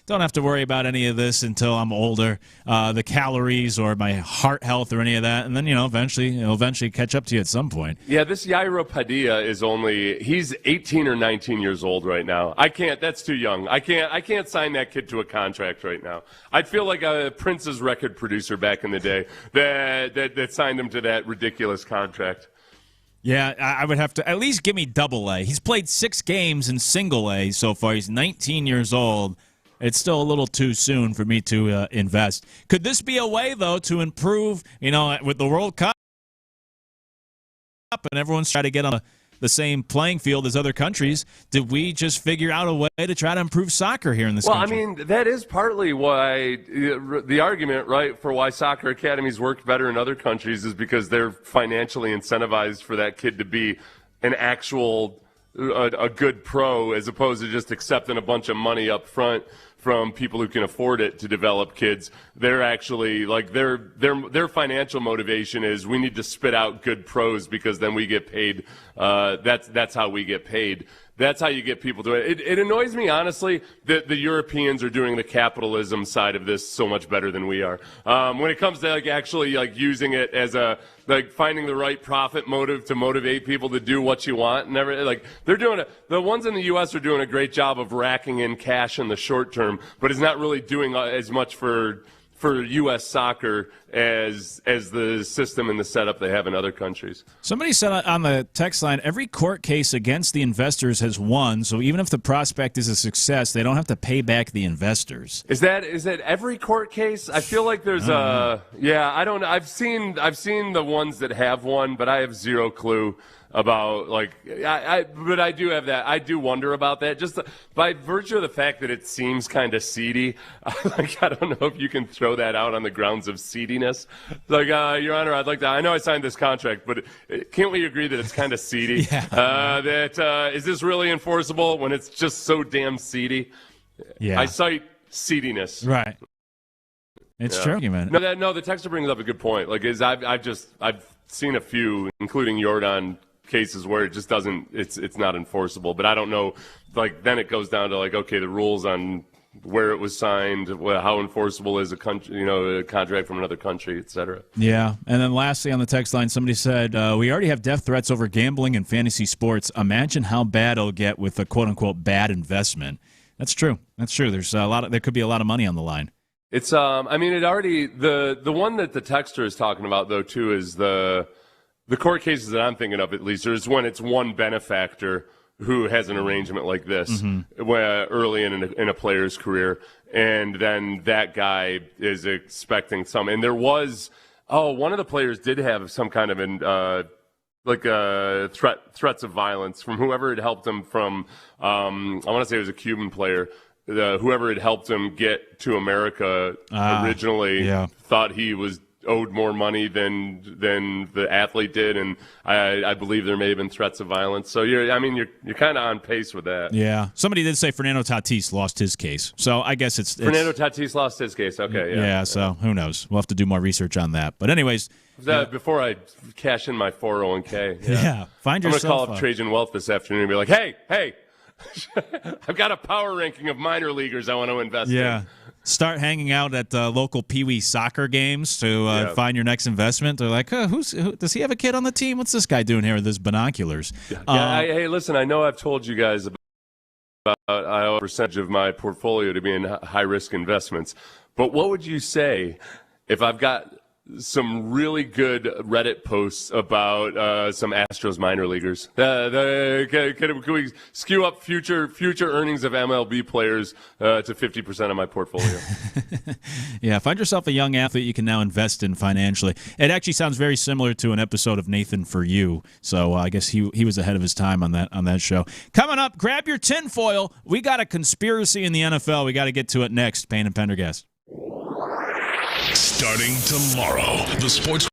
don't have to worry about any of this until I'm older. The calories or my heart health or any of that, and then it'll eventually catch up to you at some point. Yeah. This Yairo Padilla he's 18 or 19 years old right now. I can't. That's too young. I can't sign that kid to a contract right now. I'd feel like a Prince's record producer back in the day that signed him to that ridiculous contract. Yeah, I would have to at least give me double A. He's played 6 games in single A so far. He's 19 years old. It's still a little too soon for me to invest. Could this be a way, though, to improve, with the World Cup and everyone's trying to get on the same playing field as other countries, did we just figure out a way to try to improve soccer here in this country? Well, I mean, that is partly why the argument, right, for why soccer academies work better in other countries is because they're financially incentivized for that kid to be an actual a good pro, as opposed to just accepting a bunch of money up front from people who can afford it to develop kids. They're actually like their financial motivation is we need to spit out good pros because then we get paid. That's how we get paid. That's how you get people to it. It annoys me, honestly, that the Europeans are doing the capitalism side of this so much better than we are. When it comes to actually using it as finding the right profit motive to motivate people to do what you want and everything. They're doing it. The ones in the U.S. are doing a great job of racking in cash in the short term, but it's not really doing as much for U.S. soccer as the system and the setup they have in other countries. Somebody said on the text line, every court case against the investors has won, so even if the prospect is a success, they don't have to pay back the investors. Is that every court case? I feel like there's I don't know. I've seen the ones that have won, but I have zero clue about but I do have that. I do wonder about that just by virtue of the fact that it seems kind of seedy. I don't know if you can throw that out on the grounds of seediness. Your Honor, I know I signed this contract, but can't we agree that it's kind of seedy? Yeah. Is this really enforceable when it's just so damn seedy? Yeah. I cite seediness. Right. It's true, man. No, the texter brings up a good point. I've seen a few, including Jordan, cases where it just doesn't, it's not enforceable. But I don't know, then it goes down to okay, the rules on where it was signed, how enforceable is a country, a contract from another country, et cetera. Yeah, and then lastly on the text line, somebody said, we already have death threats over gambling and fantasy sports. Imagine how bad it'll get with a quote-unquote bad investment. That's true. There's there could be a lot of money on the line. It's, it already, the one that the texter is talking about, though, too, is the court cases that I'm thinking of, at least, is when it's one benefactor who has an arrangement like this where early in a player's career, and then that guy is expecting some. And there was, one of the players did have some kind of threats of violence from whoever had helped him from, I want to say it was a Cuban player. Whoever had helped him get to America originally thought he was owed more money than the athlete did, and I believe there may have been threats of violence. So you're kind of on pace with that. Yeah, somebody did say Fernando Tatis lost his case, so I guess it's Fernando Tatis lost his case. Okay, yeah. So who knows? We'll have to do more research on that. But anyways, before I cash in my 401k, find yourself. I'm gonna call up Trajan Wealth this afternoon and be like, hey. I've got a power ranking of minor leaguers I want to invest in. Start hanging out at local Pee-wee soccer games to find your next investment. They're like, does he have a kid on the team? What's this guy doing here with his binoculars? Hey, listen, I know I've told you guys about a percentage of my portfolio to be in high-risk investments, but what would you say if I've got some really good Reddit posts about some Astros minor leaguers? Could we skew up future earnings of MLB players to 50% of my portfolio? Yeah, find yourself a young athlete you can now invest in financially. It actually sounds very similar to an episode of Nathan For You. So I guess he was ahead of his time on that show. Coming up, grab your tinfoil. We got a conspiracy in the NFL. We got to get to it next. Payne and Pendergast. Starting tomorrow, the Sports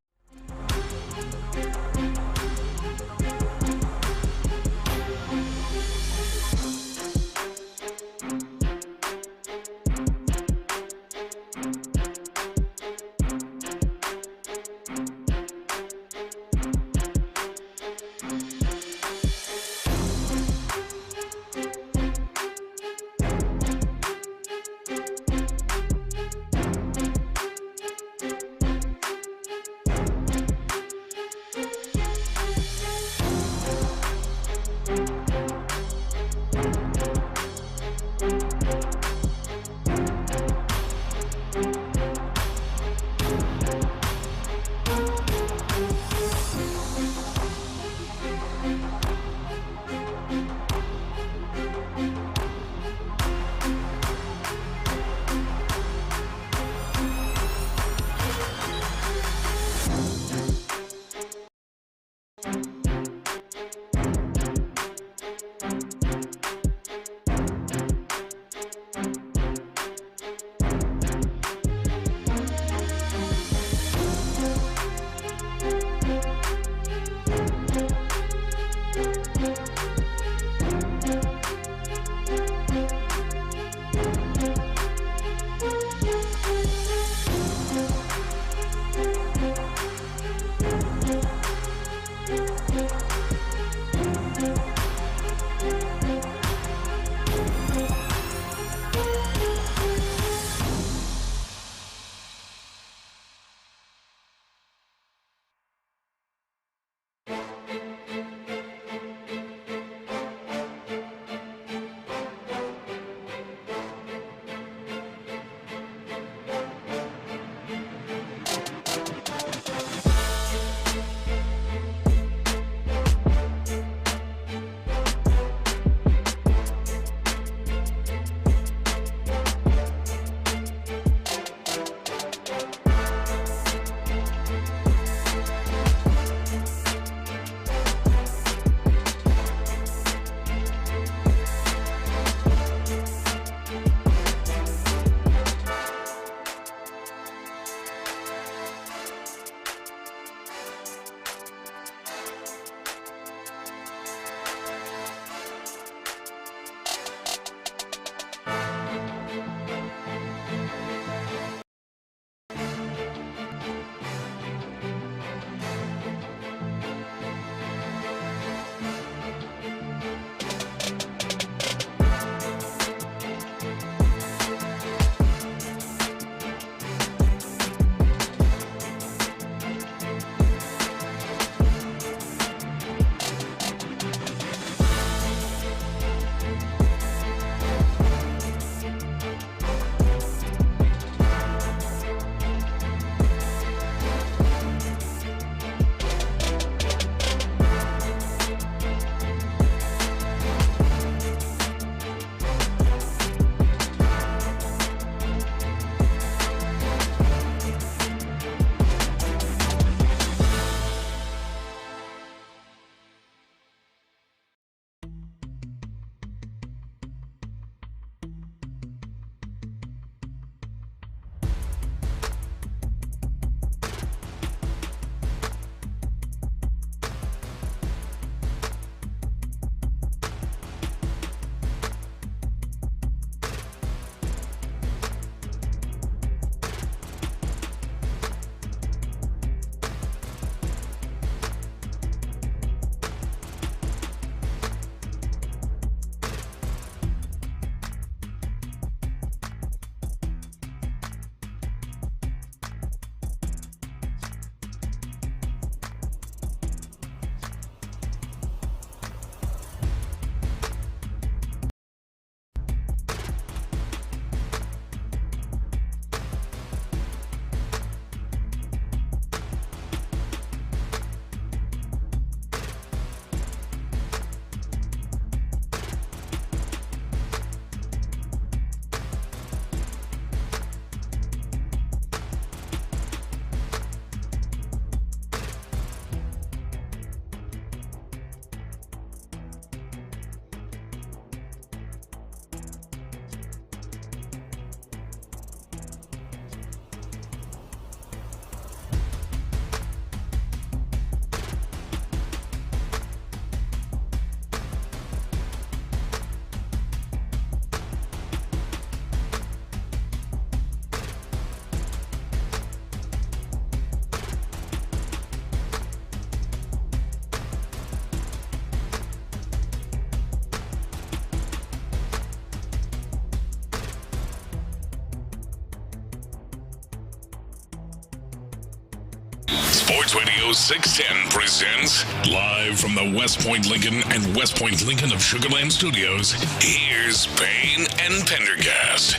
Sports Radio 610 presents live from the West Point Lincoln and West Point Lincoln of Sugar Land Studios. Here's Payne and Pendergast.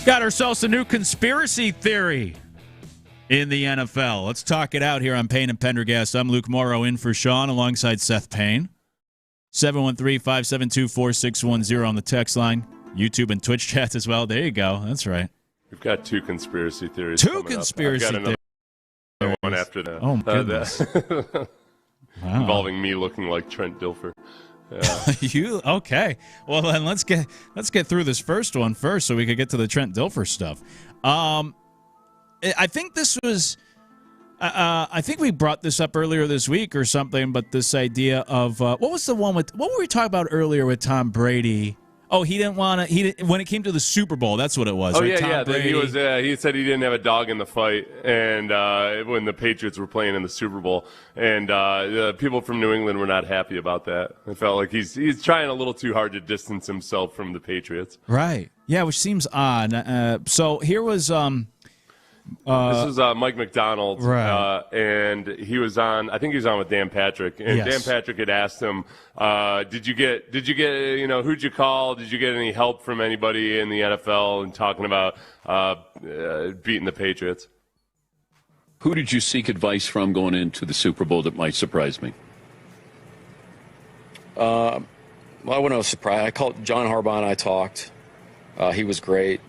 Got ourselves a new conspiracy theory in the NFL. Let's talk it out here on Payne and Pendergast. I'm Luke Morrow in for Sean alongside Seth Payne. 713-572-4610 on the text line. YouTube and Twitch chats as well. There you go. That's right. We've got two conspiracy theories. Two conspiracy theories. One after that. Oh, my goodness. Wow. Involving me looking like Trent Dilfer. You okay? Well, then let's get through this first one first, so we could get to the Trent Dilfer stuff. I think this was. I think we brought this up earlier this week or something, but this idea of what was the one with what were we talking about earlier with Tom Brady? Oh, he didn't want to. He didn't, when it came to the Super Bowl, that's what it was. Oh right? Tom Brady. He was. He said he didn't have a dog in the fight, and when the Patriots were playing in the Super Bowl, and people from New England were not happy about that. I felt like he's trying a little too hard to distance himself from the Patriots. Right. Yeah, which seems odd. So here was. This is Mike McDonald, right. And he was on. I think he was on with Dan Patrick, and yes. Dan Patrick had asked him, "Did you get? Who'd you call? Did you get any help from anybody in the NFL?" And talking about beating the Patriots. Who did you seek advice from going into the Super Bowl that might surprise me? Well, I wouldn't have surprised. I called John Harbaugh and I talked. He was great.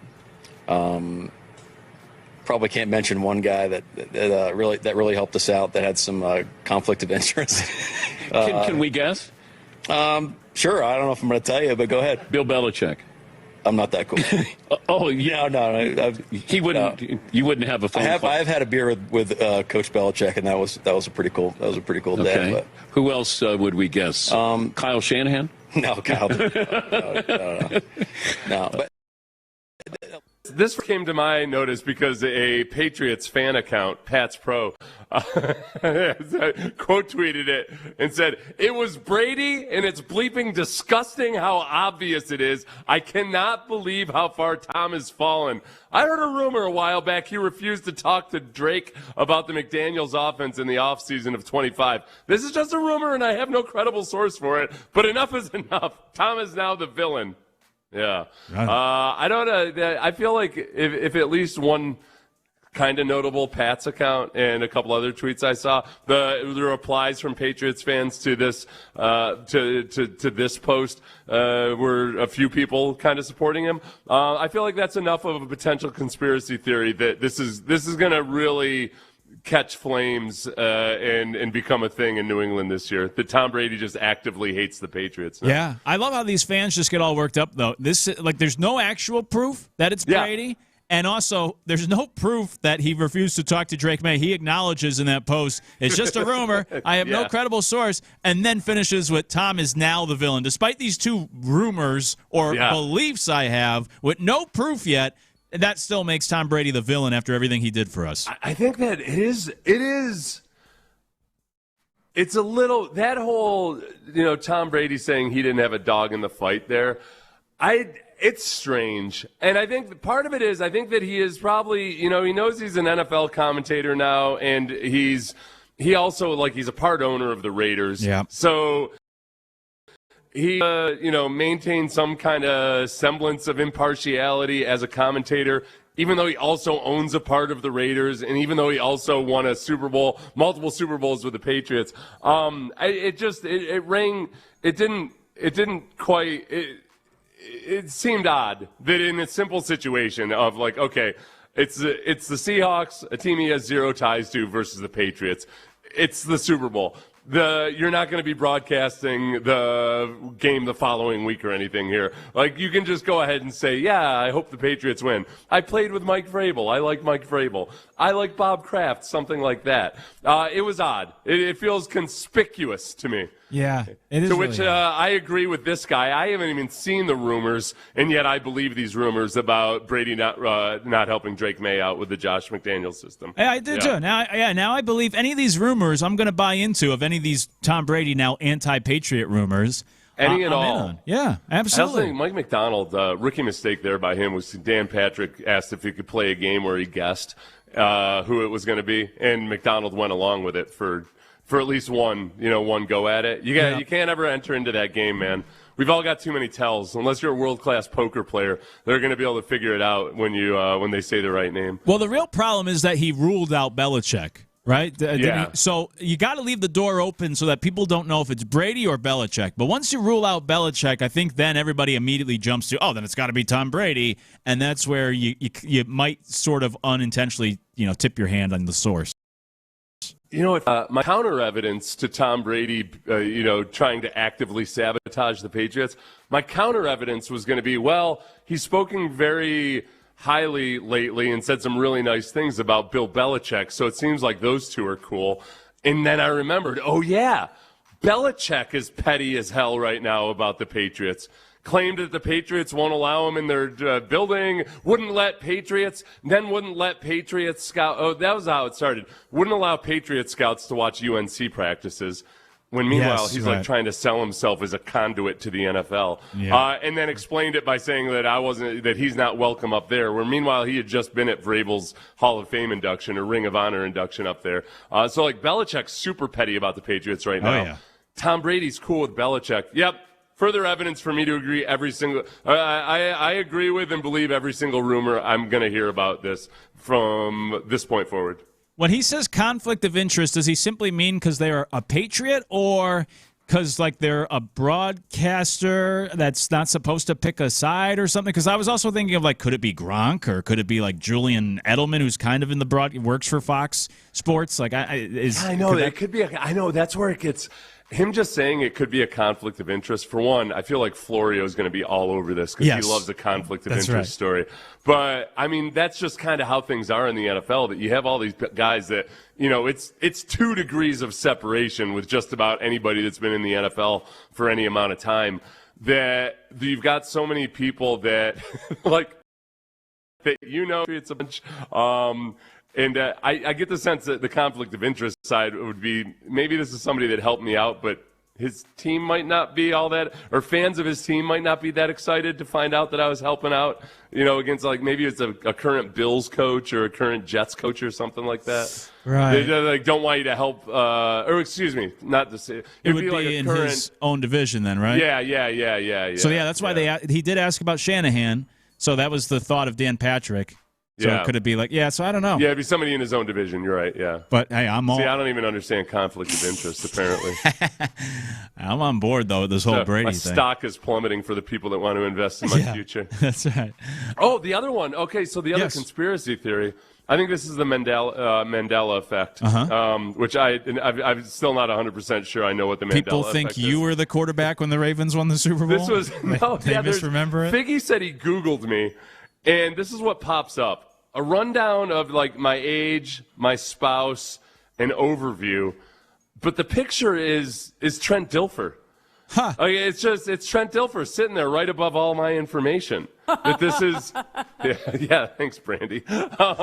Probably can't mention one guy that really helped us out that had some conflict of interest. Can we guess? Sure. I don't know if I'm going to tell you, but go ahead. Bill Belichick. I'm not that cool. Oh, yeah. No. He wouldn't. No. You wouldn't have a phone call. I've had a beer with Coach Belichick, and that was a pretty cool. That was a pretty cool day. But. Who else would we guess? Kyle Shanahan? No, Kyle. No. But. This came to my notice because a Patriots fan account, Pats Pro, quote tweeted it and said, "It was Brady, and it's bleeping disgusting how obvious it is. I cannot believe how far Tom has fallen. I heard a rumor a while back he refused to talk to Drake about the McDaniels offense in the offseason of 25. This is just a rumor, and I have no credible source for it, but enough is enough. Tom is now the villain." Yeah. I don't know. I feel like if at least one kind of notable Pats account and a couple other tweets I saw, the replies from Patriots fans to this to this post were a few people kind of supporting him. I feel like that's enough of a potential conspiracy theory that this is going to really catch flames and become a thing in New England this year. That Tom Brady just actively hates the Patriots now. Yeah, I love how these fans just get all worked up though. There's no actual proof that it's Brady, and also there's no proof that he refused to talk to Drake May. He acknowledges in that post it's just a rumor. I have no credible source, and then finishes with Tom is now the villain. Despite these two rumors or beliefs I have with no proof yet. That still makes Tom Brady the villain after everything he did for us. I think that it is. It's a little, that whole, Tom Brady saying he didn't have a dog in the fight there. It's strange. And I think part of it is, I think that he is probably, he knows he's an NFL commentator now, and he also, he's a part owner of the Raiders. Yeah. So he, maintains some kind of semblance of impartiality as a commentator, even though he also owns a part of the Raiders, and even though he also won a Super Bowl, multiple Super Bowls with the Patriots. It seemed odd that in a simple situation of okay, it's the Seahawks, a team he has zero ties to, versus the Patriots. It's the Super Bowl. You're not going to be broadcasting the game the following week or anything here. You can just go ahead and say, yeah, I hope the Patriots win. I played with Mike Vrabel. I like Mike Vrabel. I like Bob Kraft, something like that. It was odd. It feels conspicuous to me. Yeah, it is. To which I agree with this guy. I haven't even seen the rumors, and yet I believe these rumors about Brady not helping Drake May out with the Josh McDaniels system. Yeah, I do too. Now I believe any of these rumors I'm going to buy into, of any of these Tom Brady now anti-Patriot rumors. Any and all. Yeah, I absolutely. also think Mike McDonald, rookie mistake there by him was Dan Patrick asked if he could play a game where he guessed who it was going to be, and McDonald went along with it for at least one go at it. You can't ever enter into that game, man. We've all got too many tells. Unless you're a world-class poker player, they're going to be able to figure it out when they say the right name. Well, the real problem is that he ruled out Belichick. Right? Yeah. So you got to leave the door open so that people don't know if it's Brady or Belichick. But once you rule out Belichick, I think then everybody immediately jumps to, then it's got to be Tom Brady. And that's where you might sort of unintentionally, tip your hand on the source. My counter evidence to Tom Brady, trying to actively sabotage the Patriots, my counter evidence was going to be, he's spoken very highly lately and said some really nice things about Bill Belichick, so it seems like those two are cool. And then I remembered, Belichick is petty as hell right now about the Patriots. Claimed that the Patriots won't allow him in their building, wouldn't let Patriots scout. Oh, that was how it started. Wouldn't allow Patriot scouts to watch UNC practices. When meanwhile, he's like trying to sell himself as a conduit to the NFL, and then explained it by saying that he's not welcome up there. Where meanwhile, he had just been at Vrabel's Hall of Fame induction or Ring of Honor induction up there. So Belichick's super petty about the Patriots right now. Yeah. Tom Brady's cool with Belichick. Yep. Further evidence for me to agree every single. I agree with and believe every single rumor I'm going to hear about this from this point forward. When he says conflict of interest, does he simply mean because they're a Patriot or because they're a broadcaster that's not supposed to pick a side or something? Because I was also thinking of could it be Gronk or could it be Julian Edelman, who's kind of in the works for Fox Sports? I know it could be. I know that's where it gets. Him just saying it could be a conflict of interest. For one, I feel like Florio is going to be all over this because he loves a conflict of interest story. But, I mean, that's just kind of how things are in the NFL, that you have all these guys that, it's 2 degrees of separation with just about anybody that's been in the NFL for any amount of time, that you've got so many people that, it's a bunch. And I get the sense that the conflict of interest side would be, maybe this is somebody that helped me out, but his team might not be all that, or fans of his team might not be that excited to find out that I was helping out, against maybe it's a current Bills coach or a current Jets coach or something like that. Right. They don't want you to help, or excuse me, not to say. It would be in his own division then, right? Yeah. So, that's why he did ask about Shanahan, so that was the thought of Dan Patrick. So could it be so I don't know. Yeah, it'd be somebody in his own division. You're right, yeah. But, hey, I don't even understand conflict of interest, apparently. I'm on board, though, with this whole Brady thing. My stock is plummeting for the people that want to invest in my future. That's right. Oh, the other one. Okay, so the other conspiracy theory, I think this is the Mandela effect, which I'm still not 100% sure I know what the Mandela effect is. People think you were the quarterback when the Ravens won the Super Bowl? This was, they misremember it? Figgy said he Googled me. And this is what pops up. A rundown of my age, my spouse, an overview. But the picture is Trent Dilfer. Huh. It's Trent Dilfer sitting there right above all my information. That this is, yeah. Thanks, Brandy. I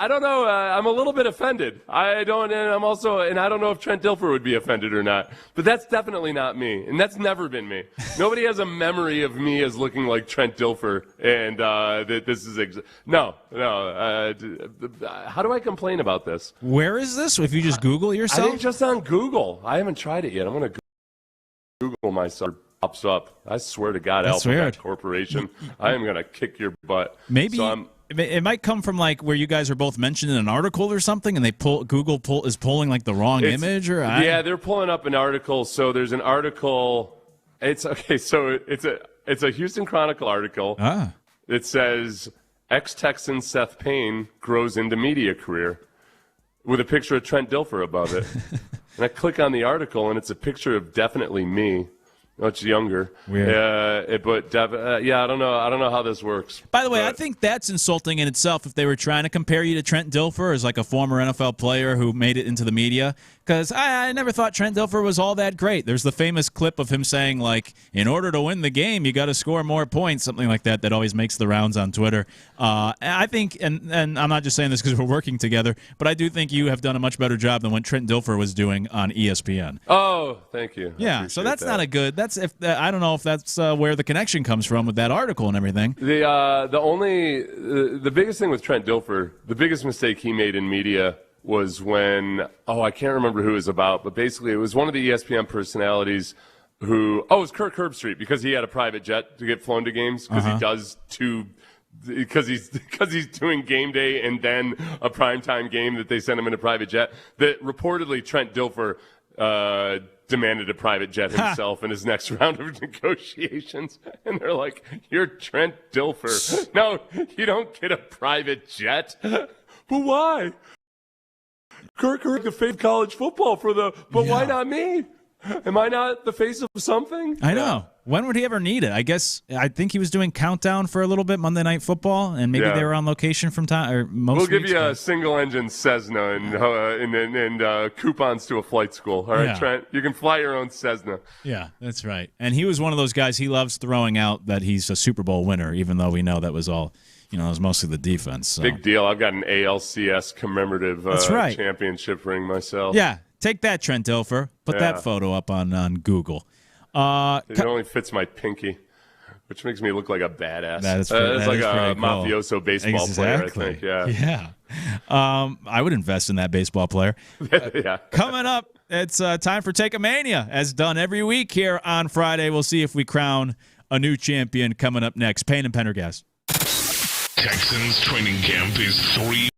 don't know. I'm a little bit offended. I don't know if Trent Dilfer would be offended or not. But that's definitely not me, and that's never been me. Nobody has a memory of me as looking like Trent Dilfer, and that this is no. How do I complain about this? Where is this? If you just Google yourself, I think just on Google. I haven't tried it yet. I'm going to Google myself. Pops up. I swear to God, Alphabet Corporation, I am going to kick your butt. Maybe it might come from where you guys are both mentioned in an article or something, and Google is pulling the wrong image, or they're pulling up an article. So there's an article. It's okay. So it's a Houston Chronicle article. It says ex-Texan Seth Payne grows into media career, with a picture of Trent Dilfer above it. And I click on the article, and it's a picture of definitely me. Much younger. Weird. But I don't know. I don't know how this works. By the way, I think that's insulting in itself if they were trying to compare you to Trent Dilfer as a former NFL player who made it into the media. Because I never thought Trent Dilfer was all that great. There's the famous clip of him saying, like, in order to win the game, you got to score more points, something like that always makes the rounds on Twitter. I think, and I'm not just saying this because we're working together, but I do think you have done a much better job than what Trent Dilfer was doing on ESPN. Oh, thank you. Yeah, so that's not a good. I don't know if that's where the connection comes from with that article and everything. The biggest thing with Trent Dilfer, the biggest mistake he made in media was when, I can't remember who it was about, but basically it was one of the ESPN personalities who, it was Kirk Herbstreit, because he had a private jet to get flown to games, because he's doing game day and then a primetime game that they send him in a private jet, that reportedly Trent Dilfer demanded a private jet himself in his next round of negotiations. And they're like, you're Trent Dilfer. No, you don't get a private jet. But why? Kirk, the face of college football why not me? Am I not the face of something? I know. When would he ever need it? I think he was doing Countdown for a little bit, Monday Night Football, and maybe they were on location from time or most. We'll give you a single-engine Cessna and coupons to a flight school. All right, Trent, you can fly your own Cessna. Yeah, that's right. And he was one of those guys. He loves throwing out that he's a Super Bowl winner, even though we know that was all. It was mostly the defense. So. Big deal. I've got an ALCS commemorative championship ring myself. Yeah, take that, Trent Dilfer. Put that photo up on Google. It only fits my pinky, which makes me look like a badass. It's like a cool. mafioso baseball player, I think. Yeah. I would invest in that baseball player. Yeah. Coming up, it's time for Take a Mania, as done every week here on Friday. We'll see if we crown a new champion coming up next. Payne and Pendergast. Texans training camp is 3.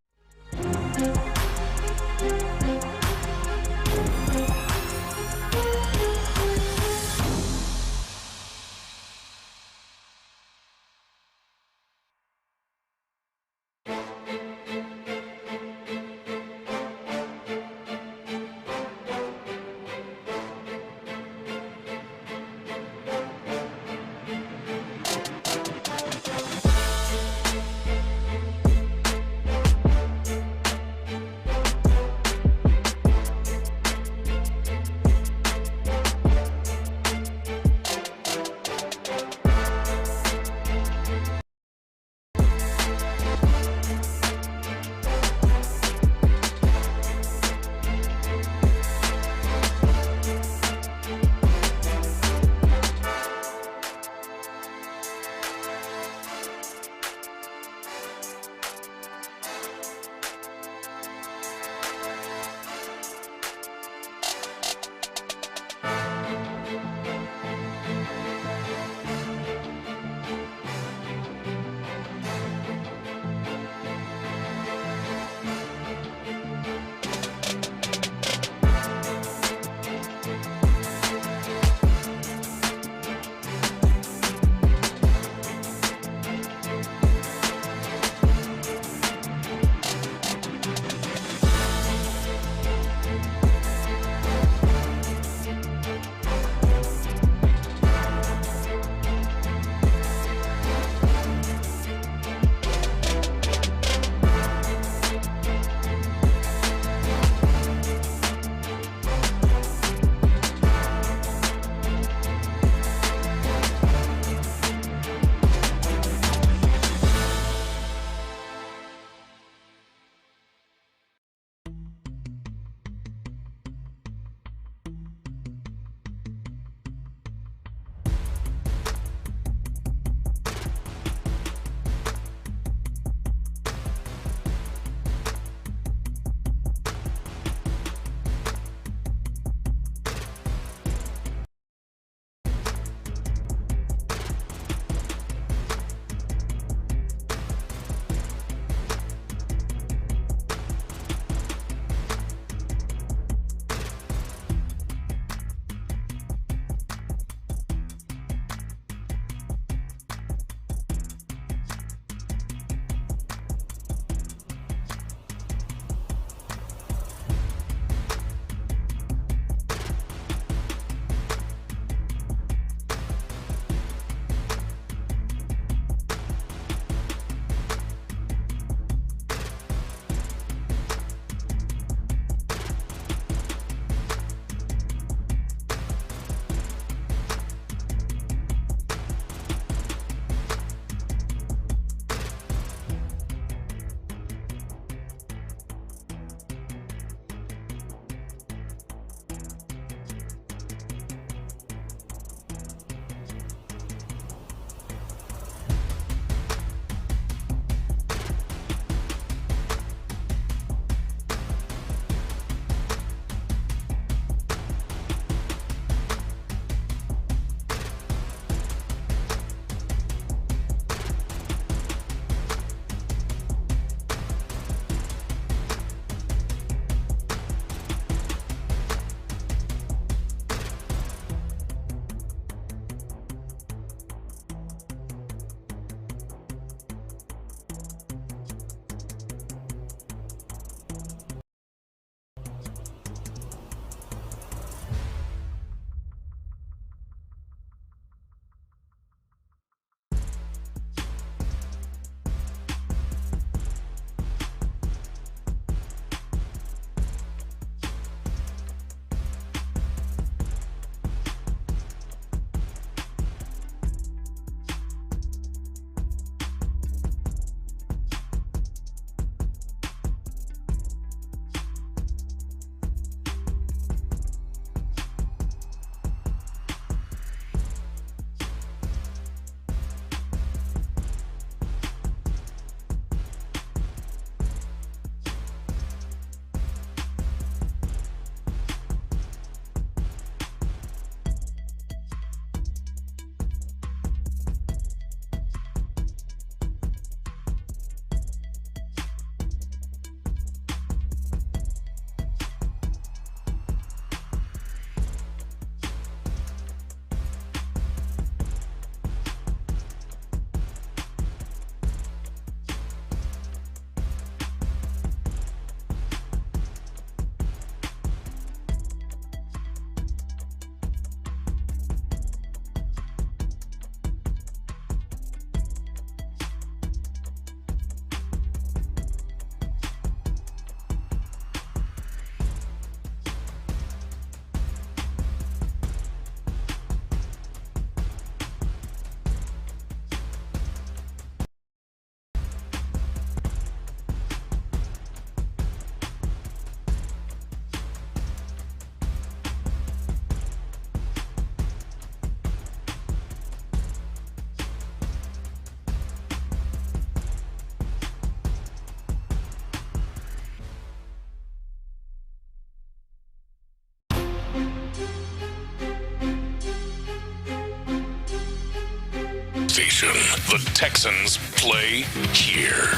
station. The Texans play here.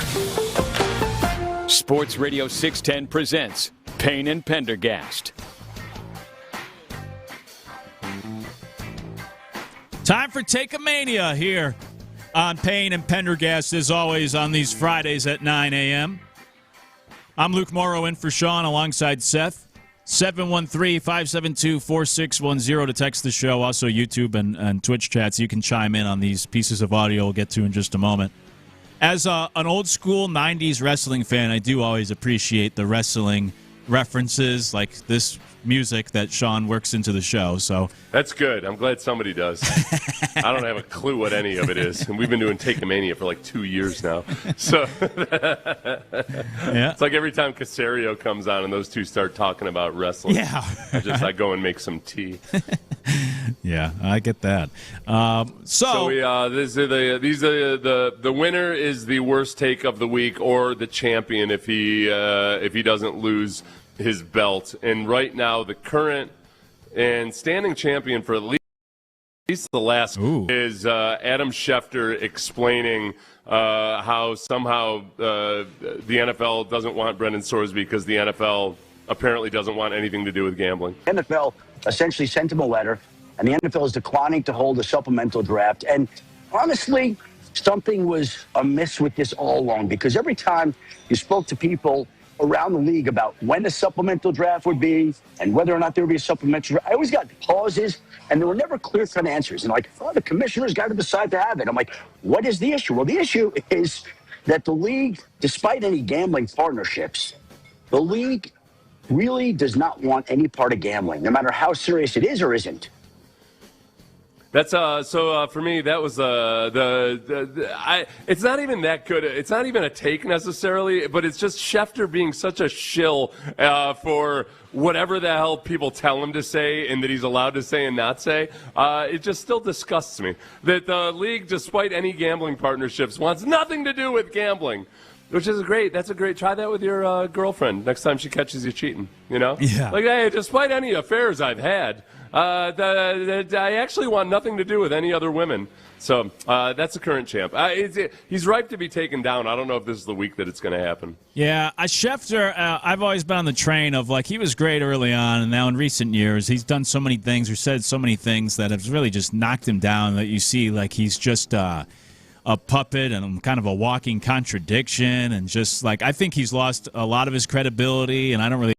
Sports Radio 610 presents Payne and Pendergast. Time for Take-A-Mania here on Payne and Pendergast, as always, on these Fridays at 9 a.m. I'm Luke Morrow in for Sean alongside Seth. 713-572-4610 to text the show. Also YouTube and Twitch chats. You can chime in on these pieces of audio we'll get to in just a moment. As an old-school 90s wrestling fan, I do always appreciate the wrestling references like this music that Sean works into the show. So that's good. I'm glad somebody does. I don't have a clue what any of it is, and we've been doing Take-A-Mania for like 2 years now. So yeah, it's like every time Casario comes on and those two start talking about wrestling. Yeah, I go and make some tea. Yeah, I get that. So we, the winner is the worst take of the week, or the champion if he doesn't lose his belt. And right now, the current and standing champion for at least the last is Adam Schefter explaining how somehow the NFL doesn't want Brendan Sorsby because the NFL apparently doesn't want anything to do with gambling. NFL essentially sent him a letter, and the NFL is declining to hold a supplemental draft. And honestly, something was amiss with this all along, because every time you spoke to people around the league about when a supplemental draft would be and whether or not there would be a supplemental draft, I always got pauses, and there were never clear-cut answers. And like, the commissioner's got to decide to have it. I'm like, what is the issue? Well, the issue is that the league, despite any gambling partnerships, the league really does not want any part of gambling, no matter how serious it is or isn't. That's so for me, that was it's not even that good. It's not even a take necessarily, but it's just Schefter being such a shill for whatever the hell people tell him to say and that he's allowed to say and not say. It just still disgusts me that the league, despite any gambling partnerships, wants nothing to do with gambling. Which is great. That's a great. Try that with your girlfriend next time she catches you cheating. You know, yeah. Like, hey, despite any affairs I've had, I actually want nothing to do with any other women. So that's the current champ. He's ripe to be taken down. I don't know if this is the week that it's going to happen. Yeah, Schefter, I've always been on the train of, like, he was great early on, and now in recent years he's done so many things or said so many things that have really just knocked him down, that you see like he's just a puppet and kind of a walking contradiction, and just like, I think he's lost a lot of his credibility, and I don't really.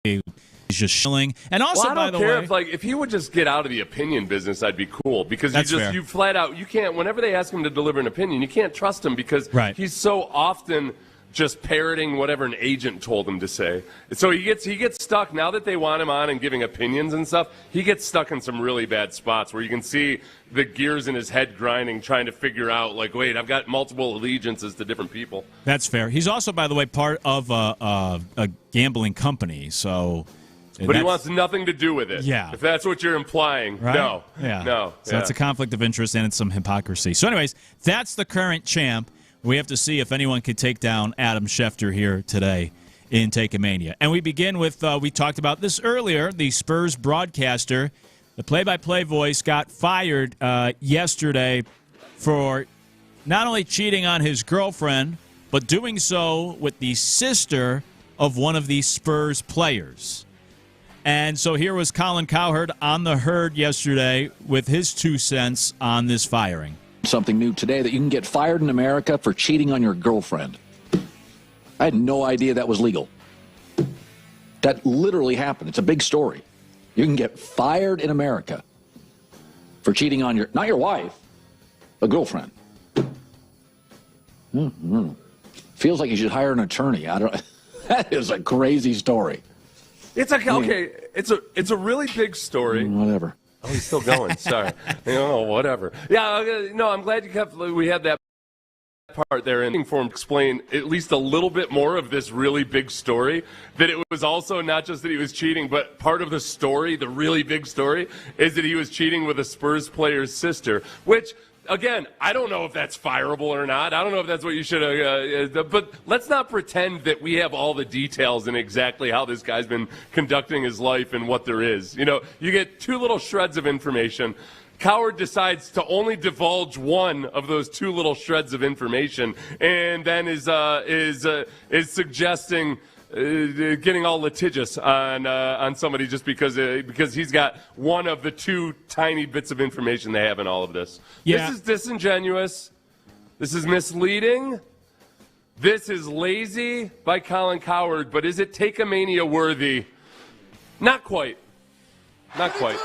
He's just shilling. And also, well, I don't care if he would just get out of the opinion business, I'd be cool, because you flat out, you can't, whenever they ask him to deliver an opinion, you can't trust him because he's so often just parroting whatever an agent told him to say. So he gets stuck, now that they want him on and giving opinions and stuff, he gets stuck in some really bad spots where you can see the gears in his head grinding, trying to figure out, like, wait, I've got multiple allegiances to different people. That's fair. He's also, by the way, part of a gambling company, so... But he wants nothing to do with it. Yeah. If that's what you're implying. Right? No. Yeah. No. So that's a conflict of interest, and it's some hypocrisy. So anyways, that's the current champ. We have to see if anyone can take down Adam Schefter here today in Take-A-Mania. And we begin with, we talked about this earlier, the Spurs broadcaster, the play-by-play voice, got fired yesterday for not only cheating on his girlfriend, but doing so with the sister of one of the Spurs players. And so here was Colin Cowherd on the Herd yesterday with his 2 cents on this firing. Something new today, that you can get fired in America for cheating on your girlfriend. I had no idea that was legal. That literally happened. It's a big story. You can get fired in America for cheating on not your wife, a girlfriend. Mm-hmm. Feels like you should hire an attorney. That is a crazy story. It's okay. It's a really big story. Whatever. Oh, he's still going. Sorry. Whatever. Yeah. No, I'm glad we had that part there, and for him to explain at least a little bit more of this really big story. That it was also not just that he was cheating, but part of the story, the really big story, is that he was cheating with a Spurs player's sister, which. Again, I don't know if that's fireable or not. I don't know if that's what you should but let's not pretend that we have all the details and exactly how this guy's been conducting his life and what there is. You know, you get 2 little shreds of information. Coward decides to only divulge one of those two little shreds of information, and then is suggesting getting all litigious on somebody just because he's got one of the two tiny bits of information they have in all of this. Yeah. This is disingenuous. This is misleading. This is lazy by Colin Coward, but is it Take-A-Mania worthy? Not quite. Not quite.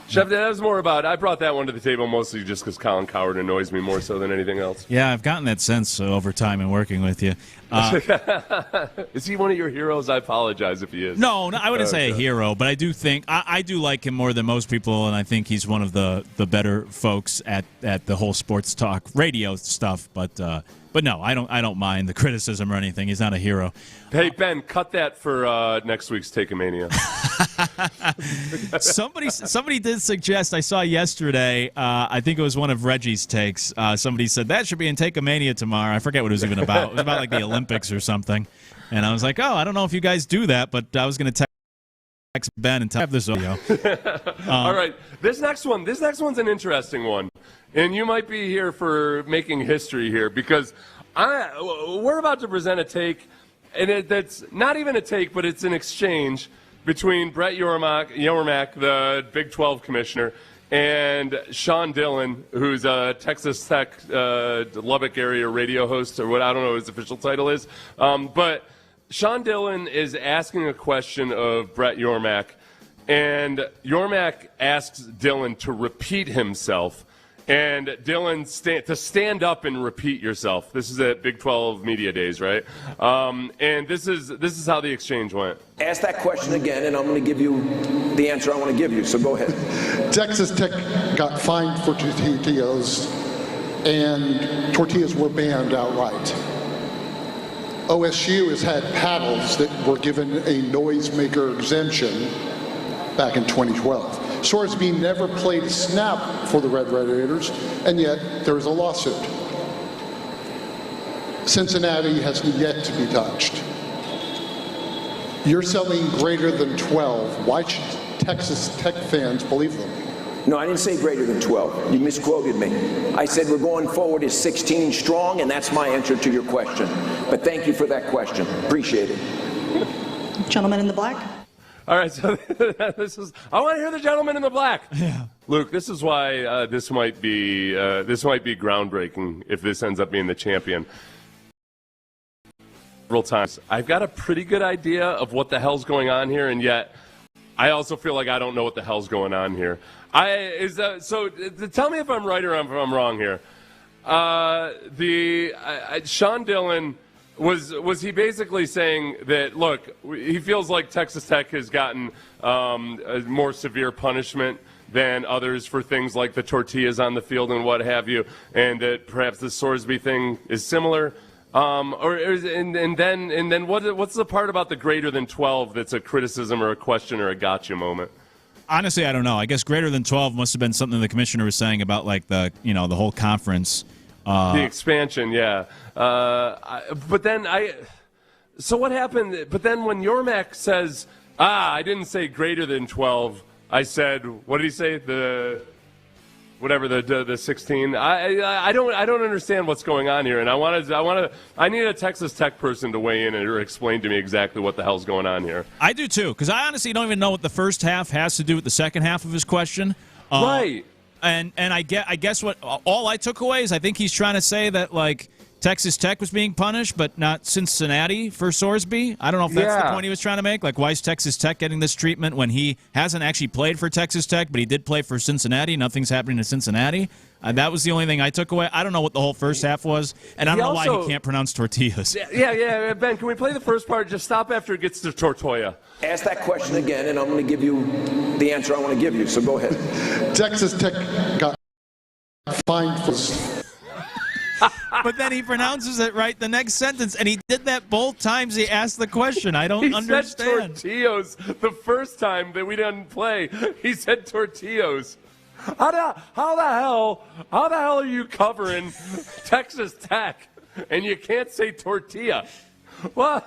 Chef, that was more about, I brought that one to the table mostly just because Colin Coward annoys me more so than anything else. Yeah, I've gotten that sense over time in working with you. Is he one of your heroes? I apologize if he is. No, I wouldn't say a hero, but I do think I do like him more than most people, and I think he's one of the better folks at the whole sports talk radio stuff. But no, I don't mind the criticism or anything. He's not a hero. Hey Ben, cut that for next week's Take-A-Mania. Somebody did suggest, I saw yesterday, I think it was one of Reggie's takes, somebody said that should be in Take-A-Mania tomorrow. I forget what it was even about. It was about like the Olympics or something. And I was like, I don't know if you guys do that, but I was going to text Ben and have this audio. All right, this next one's an interesting one. And you might be here for making history here because we're about to present a take, and that's not even a take, but it's an exchange between Brett Yormark, the Big 12 commissioner, and Sean Dillon, who's a Texas Tech Lubbock area radio host, or what I don't know what his official title is. But Sean Dillon is asking a question of Brett Yormark, and Yormark asks Dillon to repeat himself. And Dillon, to stand up and repeat yourself. This is at Big 12 Media Days, right? And this is how the exchange went. Ask that question again, and I'm going to give you the answer I want to give you, so go ahead. Texas Tech got fined for tortillas, and tortillas were banned outright. OSU has had paddles that were given a noisemaker exemption back in 2012. Sorsby never played a snap for the Red Raiders, and yet there is a lawsuit. Cincinnati has yet to be touched. You're selling greater than 12. Why should Texas Tech fans believe them? No, I didn't say greater than 12. You misquoted me. I said we're going forward as 16 strong, and that's my answer to your question. But thank you for that question. Appreciate it. Gentleman in the black. All right, so I want to hear the gentleman in the black. Yeah. Luke, this is why this might be groundbreaking if this ends up being the champion. Several times, I've got a pretty good idea of what the hell's going on here, and yet I also feel like I don't know what the hell's going on here. So tell me if I'm right or if I'm wrong here. Sean Dillon. Was he basically saying that, look, he feels like Texas Tech has gotten a more severe punishment than others for things like the tortillas on the field and what have you, and that perhaps the Sorsby thing is similar? What's the part about the greater than 12 that's a criticism or a question or a gotcha moment? Honestly, I don't know. I guess greater than 12 must have been something the commissioner was saying about like the whole conference. The expansion, yeah. So what happened? But then when Yormark says, I didn't say greater than 12, I said, what did he say? The 16. I don't understand what's going on here, and I need a Texas Tech person to weigh in or explain to me exactly what the hell's going on here. I do too, because I honestly don't even know what the first half has to do with the second half of his question. Right. And I guess what all I took away is I think he's trying to say that like Texas Tech was being punished, but not Cincinnati for Sorsby. I don't know if that's the point he was trying to make. Like, why is Texas Tech getting this treatment when he hasn't actually played for Texas Tech, but he did play for Cincinnati? Nothing's happening to Cincinnati. That was the only thing I took away. I don't know what the whole first half was, and I don't know why he can't pronounce tortillas. Yeah. Ben, can we play the first part? Just stop after it gets to tortilla. Ask that question again, and I'm going to give you the answer I want to give you, so go ahead. Texas Tech got fined for... But then he pronounces it right the next sentence, and he did that both times he asked the question. I don't understand. He said tortillos the first time that we didn't play. He said tortillos. How the hell are you covering Texas Tech and you can't say tortilla? Well,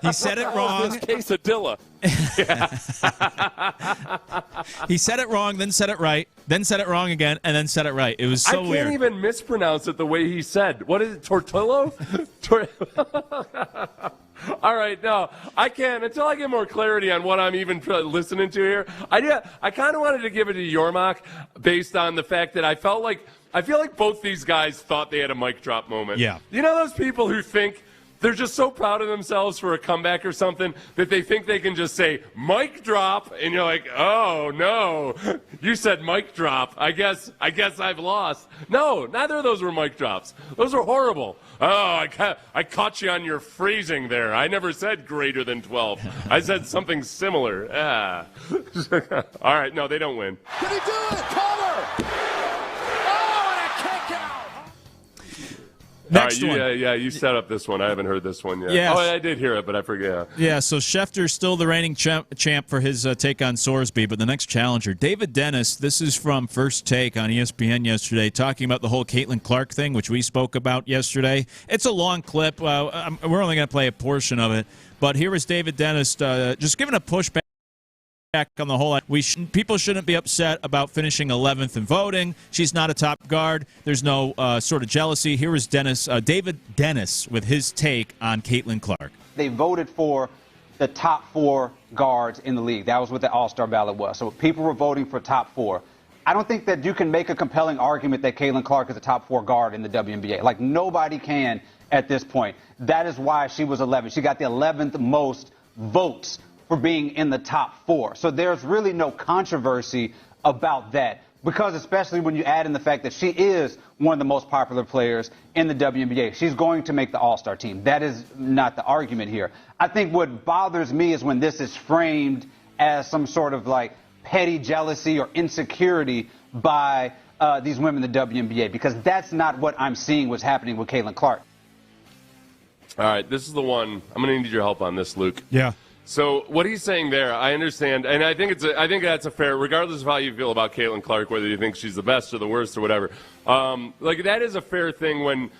He said it wrong. This quesadilla. He said it wrong, then said it right, then said it wrong again, and then said it right. It was so weird. I can't even mispronounce it the way he said. What is it, Tortillo? All right, no, I can't. Until I get more clarity on what I'm even listening to here, I kind of wanted to give it to Yormark based on the fact that I feel like both these guys thought they had a mic drop moment. Yeah. You know those people who think they're just so proud of themselves for a comeback or something that they think they can just say, mic drop, and you're like, oh, no, you said mic drop. I guess I've lost. No, neither of those were mic drops. Those were horrible. Oh, I caught you on your phrasing there. I never said greater than 12. I said something similar. All right, no, they don't win. Can he do it? Cover! Oh, and a kick out! Next one. one. Yeah, you set up this one. I haven't heard this one yet. Yes. Oh, I did hear it, but I forget. Yeah, so Schefter's still the reigning champ for his take on Sorsby, but the next challenger, David Dennis, this is from First Take on ESPN yesterday, talking about the whole Caitlin Clark thing, which we spoke about yesterday. It's a long clip. We're only going to play a portion of it, but here is David Dennis just giving a pushback on the whole. People shouldn't be upset about finishing 11th in voting. She's not a top guard. There's no sort of jealousy. Here is David Dennis with his take on Caitlin Clark. They voted for the top 4 guards in the league. That was what the All-Star ballot was. So people were voting for top 4. I don't think that you can make a compelling argument that Caitlin Clark is a top 4 guard in the WNBA. Like, nobody can at this point. That is why she was 11. She got the 11th most votes for being in the top 4. So there's really no controversy about that, because especially when you add in the fact that she is one of the most popular players in the WNBA. She's going to make the All-Star team. That is not the argument here. I think what bothers me is when this is framed as some sort of like petty jealousy or insecurity by these women in the WNBA, because that's not what I'm seeing what's happening with Caitlin Clark. All right, this is the one. I'm going to need your help on this, Luke. Yeah. So what he's saying there, I understand, and I think that's a fair, regardless of how you feel about Caitlin Clark, whether you think she's the best or the worst or whatever. Like, that is a fair thing when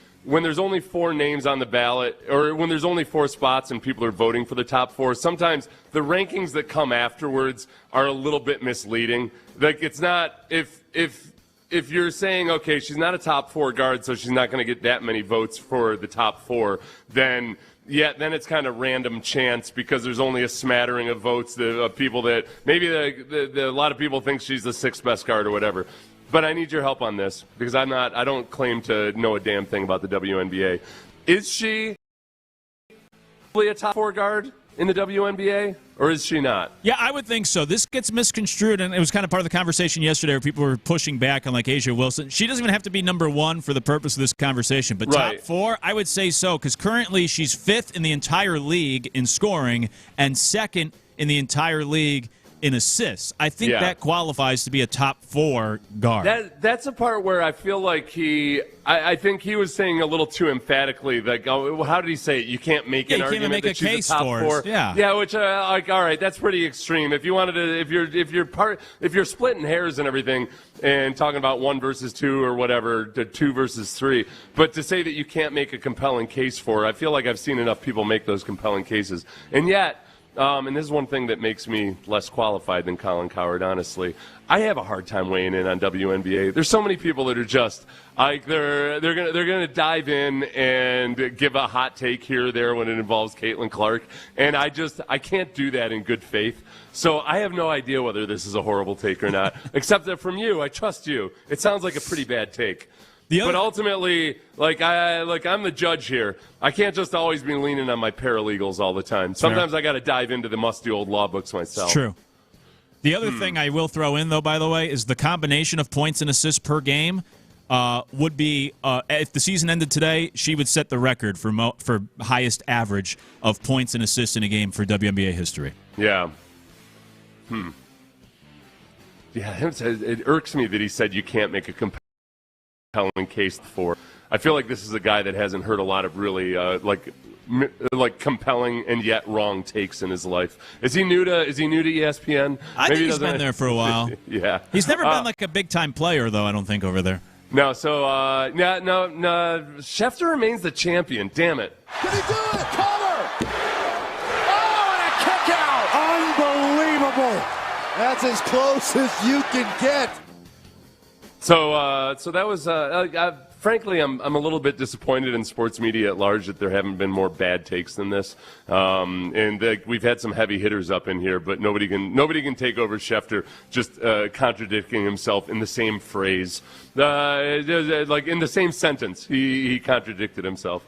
there's only 4 names on the ballot, or when there's only 4 spots and people are voting for the top 4. Sometimes the rankings that come afterwards are a little bit misleading. Like, it's not if you're saying, okay, she's not a top 4 guard, so she's not going to get that many votes for the top 4, then it's kind of random chance, because there's only a smattering of votes of people that maybe a lot of people think she's the 6th best guard or whatever. But I need your help on this, because I don't claim to know a damn thing about the WNBA. Is she a top 4 guard in the WNBA, or is she not? Yeah, I would think so. This gets misconstrued, and it was kind of part of the conversation yesterday where people were pushing back on, like, Asia Wilson. She doesn't even have to be number 1 for the purpose of this conversation, but right. Top 4, I would say so, because currently she's 5th in the entire league in scoring and 2nd in the entire league in assists. I think that qualifies to be a top 4 guard. That's a part where I feel like I think he was saying a little too emphatically, like, how did he say it? You can't make an argument make that a she's case a top for 4. it. Yeah. Yeah, which like, all right, that's pretty extreme. If you wanted to, if you're splitting hairs and everything and talking about 1 versus 2 or whatever, 2 versus 3, but to say that you can't make a compelling case for it, I feel like I've seen enough people make those compelling cases, and yet. And this is one thing that makes me less qualified than Colin Cowherd, honestly. I have a hard time weighing in on WNBA. There's so many people that are just like they're gonna dive in and give a hot take here or there when it involves Caitlin Clark, and I can't do that in good faith. So I have no idea whether this is a horrible take or not, except that from you, I trust you. It sounds like a pretty bad take. But ultimately, I'm the judge here. I can't just always be leaning on my paralegals all the time. Sometimes I got to dive into the musty old law books myself. It's true. The other thing I will throw in, though, by the way, is the combination of points and assists per game would be, if the season ended today, she would set the record for highest average of points and assists in a game for WNBA history. Yeah. Yeah, it irks me that he said you can't make a compelling case for. I feel like this is a guy that hasn't heard a lot of really like compelling and yet wrong takes in his life. Is he new to ESPN? I think he's been there for a while. Yeah, he's never been like a big time player though. I don't think over there. No, so no. Schefter remains the champion. Damn it. Can he do it? Cover! That's as close as you can get. So that was. Frankly, I'm a little bit disappointed in sports media at large that there haven't been more bad takes than this. We've had some heavy hitters up in here, but nobody can take over Schefter just contradicting himself in the same phrase, like in the same sentence. He contradicted himself.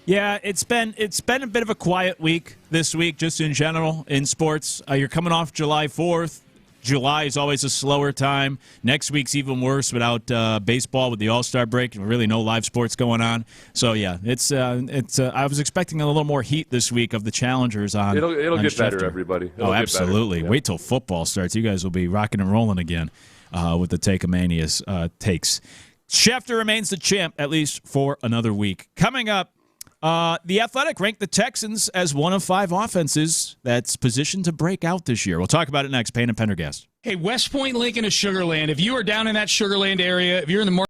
Yeah, it's been a bit of a quiet week this week, just in general in sports. You're coming off July 4th. July is always a slower time. Next week's even worse without baseball with the All-Star break and really no live sports going on. So yeah, it's. I was expecting a little more heat this week of the challengers on. It'll on get Schefter. better, everybody. It'll get absolutely. better. Yeah. Wait till football starts. You guys will be rocking and rolling again with the Take-A-Mania's takes. Schefter remains the champ at least for another week. Coming up. The Athletic ranked the Texans as one of 5 offenses that's positioned to break out this year. We'll talk about it next. Payne and Pendergast. Hey, West Point, Lincoln is Sugarland. If you are down in that Sugarland area, if you're in the market.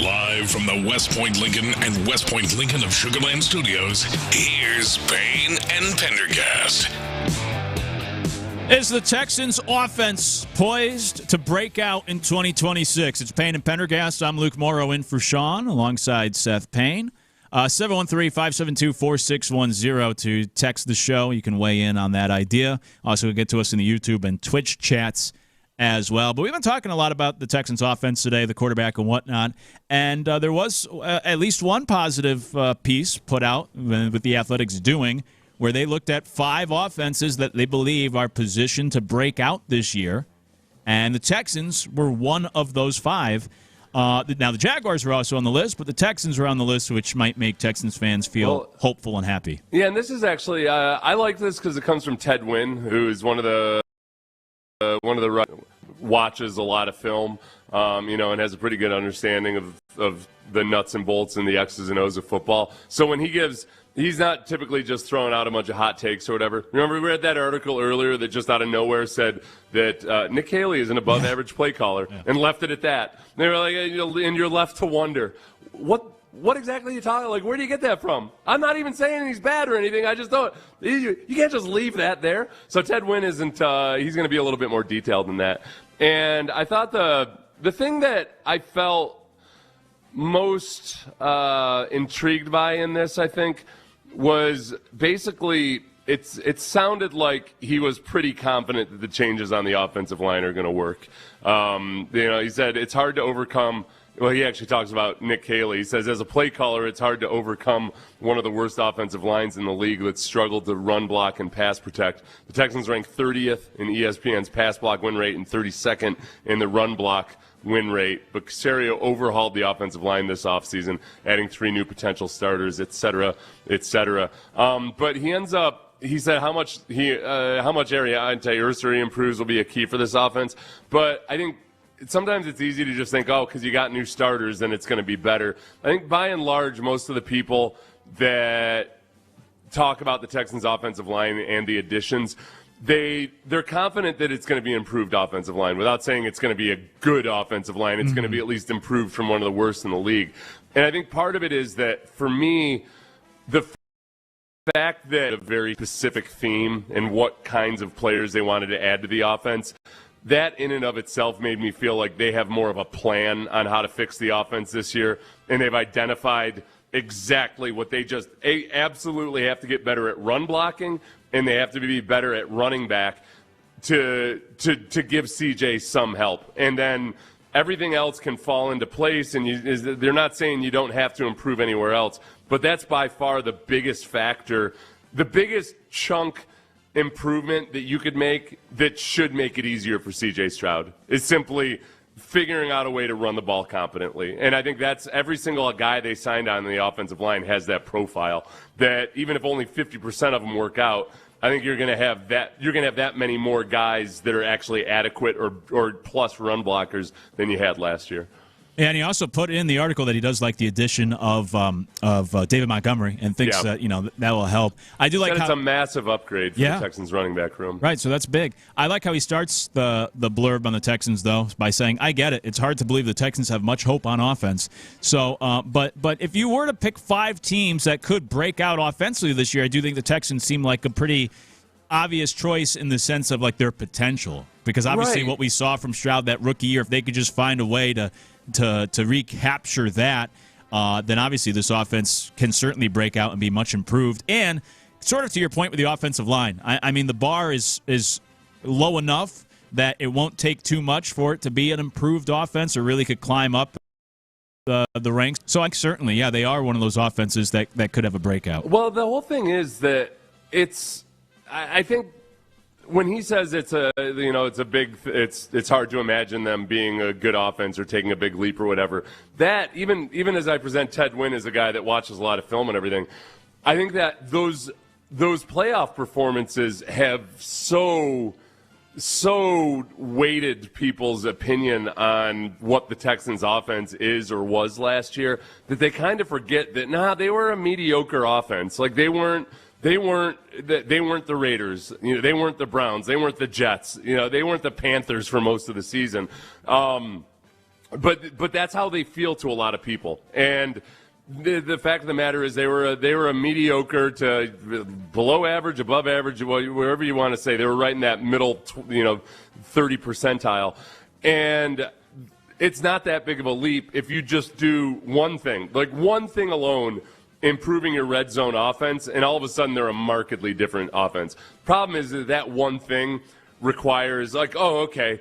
Live from the West Point Lincoln and West Point Lincoln of Sugar Land Studios, here's Payne and Pendergast. Is the Texans' offense poised to break out in 2026? It's Payne and Pendergast. I'm Luke Morrow in for Sean alongside Seth Payne. 713-572-4610 to text the show. You can weigh in on that idea. Also, get to us in the YouTube and Twitch chats as well. But we've been talking a lot about the Texans' offense today, the quarterback and whatnot. And there was at least one positive piece put out with the Athletics doing, where they looked at 5 offenses that they believe are positioned to break out this year. And the Texans were one of those 5. Now, the Jaguars were also on the list, but the Texans were on the list, which might make Texans fans feel hopeful and happy. Yeah, and this is actually, I like this because it comes from Ted Wynn, who is one of the watches a lot of film, and has a pretty good understanding of the nuts and bolts and the X's and O's of football. So when he's not typically just throwing out a bunch of hot takes or whatever. Remember, we read that article earlier that just out of nowhere said that Nick Haley is an above-average play caller, and left it at that. And they were like, and you're left to wonder, what exactly are you talking? Like, where do you get that from? I'm not even saying he's bad or anything. I just don't. You can't just leave that there. So Ted Wynn isn't. He's going to be a little bit more detailed than that. And I thought the thing that I felt most intrigued by in this, I think, was basically it sounded like he was pretty confident that the changes on the offensive line are going to work. He said it's hard to overcome. Well, he actually talks about Nick Haley. He says, as a play caller, it's hard to overcome one of the worst offensive lines in the league that struggled to run block and pass protect. The Texans rank 30th in ESPN's pass block win rate and 32nd in the run block win rate. But Caserio overhauled the offensive line this offseason, adding 3 new potential starters, et cetera, et cetera. But he ends up, he said how much area anti-ursery improves will be a key for this offense. But I think sometimes it's easy to just think, because you got new starters, then it's going to be better. I think by and large, most of the people that talk about the Texans' offensive line and the additions, they're confident that it's going to be improved offensive line without saying it's going to be a good offensive line. It's going to be at least improved from one of the worst in the league. And I think part of it is that, for me, the fact that a very specific theme and what kinds of players they wanted to add to the offense, that in and of itself made me feel like they have more of a plan on how to fix the offense this year, and they've identified exactly what they absolutely have to get better at run blocking, and they have to be better at running back to give CJ some help. And then everything else can fall into place, and they're not saying you don't have to improve anywhere else, but that's by far the biggest factor, the biggest chunk improvement that you could make that should make it easier for C.J. Stroud is simply figuring out a way to run the ball competently. And I think that's every single guy they signed on the offensive line has that profile, that even if only 50% of them work out, I think you're going to have that many more guys that are actually adequate or plus run blockers than you had last year. Yeah, and he also put in the article that he does like the addition of David Montgomery and thinks that that will help. I do like how it's a massive upgrade for the Texans running back room. Right, so that's big. I like how he starts the blurb on the Texans though by saying, "I get it. It's hard to believe the Texans have much hope on offense." So, but if you were to pick 5 teams that could break out offensively this year, I do think the Texans seem like a pretty obvious choice in the sense of like their potential, because obviously what we saw from Stroud that rookie year, if they could just find a way to recapture that, then obviously this offense can certainly break out and be much improved. And sort of to your point with the offensive line, I mean, the bar is low enough that it won't take too much for it to be an improved offense or really could climb up the ranks. So certainly, they are one of those offenses that could have a breakout. Well, the whole thing is that I think when he says it's hard to imagine them being a good offense or taking a big leap or whatever. That even as I present Ted Wynn as a guy that watches a lot of film and everything, I think that those playoff performances have so weighted people's opinion on what the Texans offense is or was last year that they kind of forget that they were a mediocre offense. Like they weren't the Raiders, they weren't the Browns, they weren't the Jets, they weren't the Panthers for most of the season. But that's how they feel to a lot of people. And the fact of the matter is they were a mediocre to below average, above average, wherever you want to say. They were right in that middle, 30 percentile. And it's not that big of a leap if you just do one thing. Like one thing alone, improving your red zone offense, and all of a sudden they're a markedly different offense. Problem is that one thing requires, like, oh, okay,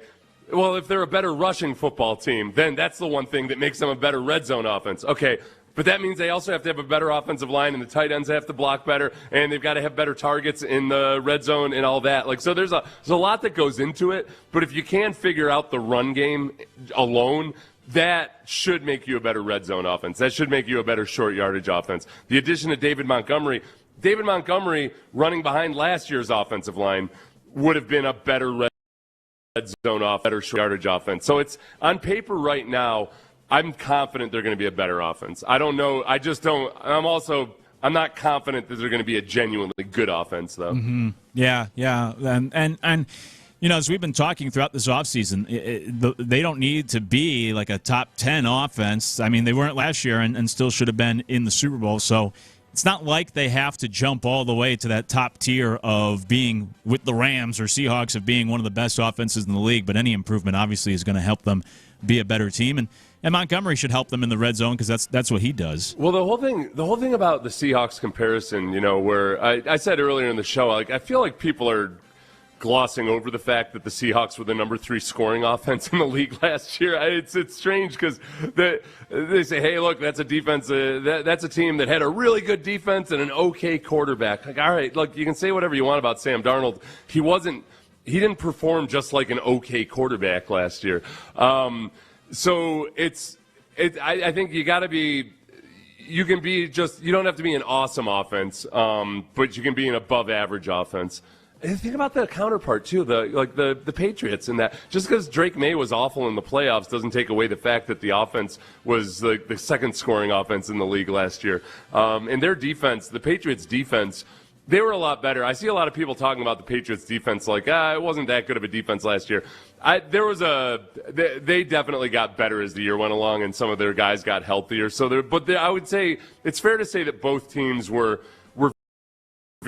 well, if they're a better rushing football team, then that's the one thing that makes them a better red zone offense. Okay, but that means they also have to have a better offensive line, and the tight ends have to block better, and they've got to have better targets in the red zone and all that. Like, so there's a lot that goes into it, but if you can figure out the run game alone, that should make you a better red zone offense. That should make you a better short yardage offense. The addition of David Montgomery running behind last year's offensive line would have been a better red zone off, better short yardage offense. So it's on paper right now. I'm confident they're going to be a better offense. I don't know. I just don't. I'm not confident that they're going to be a genuinely good offense, though. Mm-hmm. Yeah, and as we've been talking throughout this offseason, they don't need to be like a top 10 offense. I mean, they weren't last year and still should have been in the Super Bowl. So it's not like they have to jump all the way to that top tier of being with the Rams or Seahawks of being one of the best offenses in the league. But any improvement obviously is going to help them be a better team. And Montgomery should help them in the red zone because that's what he does. Well, the whole thing about the Seahawks comparison, where I said earlier in the show, like I feel like people are glossing over the fact that the Seahawks were the number 3 scoring offense in the league last year. It's strange because they say, hey, look, that's a defense, that's a team that had a really good defense and an okay quarterback. Like, all right, look, you can say whatever you want about Sam Darnold. He didn't perform just like an okay quarterback last year. So I think you got to be. You can be you don't have to be an awesome offense, but you can be an above average offense. And think about the counterpart too, the Patriots, in that just because Drake May was awful in the playoffs doesn't take away the fact that the offense was the second scoring offense in the league last year. And their defense, the Patriots' defense, they were a lot better. I see a lot of people talking about the Patriots' defense like, it wasn't that good of a defense last year. They definitely got better as the year went along, and some of their guys got healthier. But I would say it's fair to say that both teams were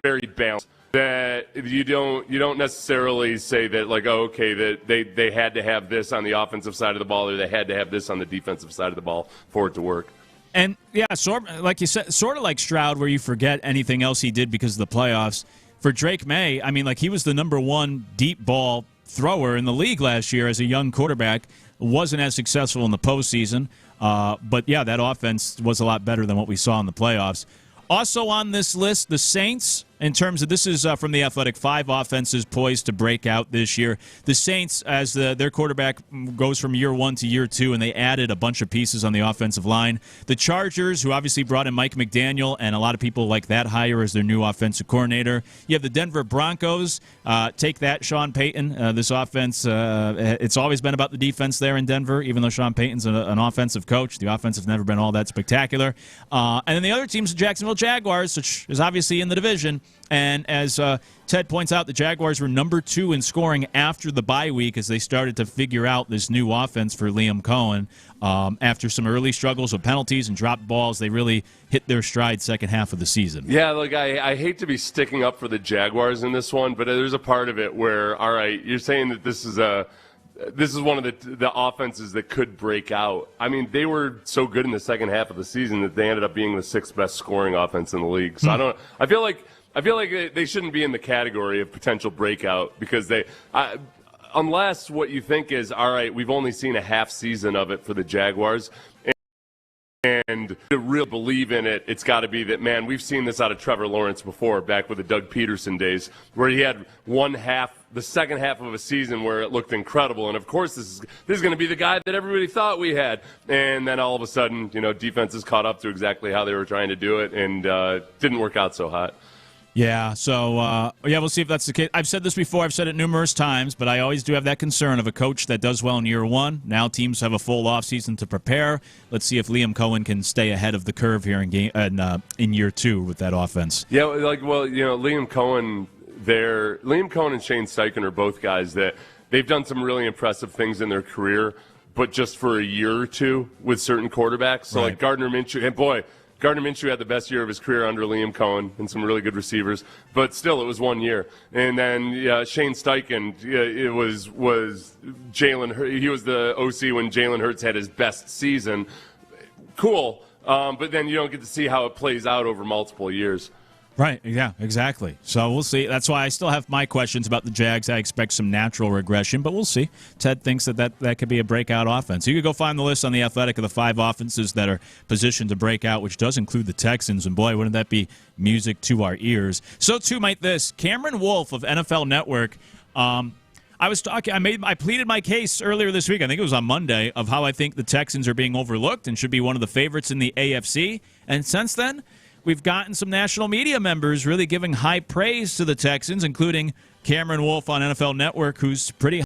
very balanced. That you don't necessarily say that like, oh, okay, that they had to have this on the offensive side of the ball or they had to have this on the defensive side of the ball for it to work. And, yeah, like you said, sort of like Stroud where you forget anything else he did because of the playoffs. For Drake May, I mean, like he was the number 1 deep ball thrower in the league last year as a young quarterback. Wasn't as successful in the postseason. But, yeah, that offense was a lot better than what we saw in the playoffs. Also on this list, the Saints, in terms of this is from The Athletic, 5 offenses poised to break out this year. The Saints, as their quarterback goes from year 1 to year 2, and they added a bunch of pieces on the offensive line. The Chargers, who obviously brought in Mike McDaniel, and a lot of people like that hire as their new offensive coordinator. You have the Denver Broncos. Take that, Sean Payton. This offense, it's always been about the defense there in Denver, even though Sean Payton's an offensive coach. The offense has never been all that spectacular. And then the other team's the Jacksonville Jaguars, which is obviously in the division. And as Ted points out, the Jaguars were number 2 in scoring after the bye week as they started to figure out this new offense for Liam Cohen. After some early struggles with penalties and dropped balls, they really hit their stride second half of the season. Yeah, look, I hate to be sticking up for the Jaguars in this one, but there's a part of it where, all right, you're saying that this is one of the offenses that could break out. I mean, they were so good in the second half of the season that they ended up being the 6th best scoring offense in the league. So I feel like they shouldn't be in the category of potential breakout because unless what you think is, all right, we've only seen a half season of it for the Jaguars, and to really believe in it, it's got to be that, man, we've seen this out of Trevor Lawrence before, back with the Doug Peterson days, where he had the second half of a season where it looked incredible, and of course this is going to be the guy that everybody thought we had, and then all of a sudden, defenses caught up to exactly how they were trying to do it, and didn't work out so hot. Yeah, so, we'll see if that's the case. I've said this before. I've said it numerous times, but I always do have that concern of a coach that does well in year 1. Now teams have a full offseason to prepare. Let's see if Liam Cohen can stay ahead of the curve here in year 2 with that offense. Yeah, Liam Cohen and Shane Steichen are both guys that they've done some really impressive things in their career, but just for a year or two with certain quarterbacks. So like Gardner Minshew, and boy, Gardner Minshew had the best year of his career under Liam Cohen and some really good receivers, but still it was 1 year. And then Shane Steichen, it was Jalen. He was the OC when Jalen Hurts had his best season. Cool, but then you don't get to see how it plays out over multiple years. Right, yeah, exactly. So we'll see. That's why I still have my questions about the Jags. I expect some natural regression, but we'll see. Ted thinks that could be a breakout offense. You could go find the list on The Athletic of the 5 offenses that are positioned to break out, which does include the Texans, and boy, wouldn't that be music to our ears. So too might this. Cameron Wolfe of NFL Network, I pleaded my case earlier this week, I think it was on Monday, of how I think the Texans are being overlooked and should be one of the favorites in the AFC. And since then, we've gotten some national media members really giving high praise to the Texans, including Cameron Wolfe on NFL Network, who's pretty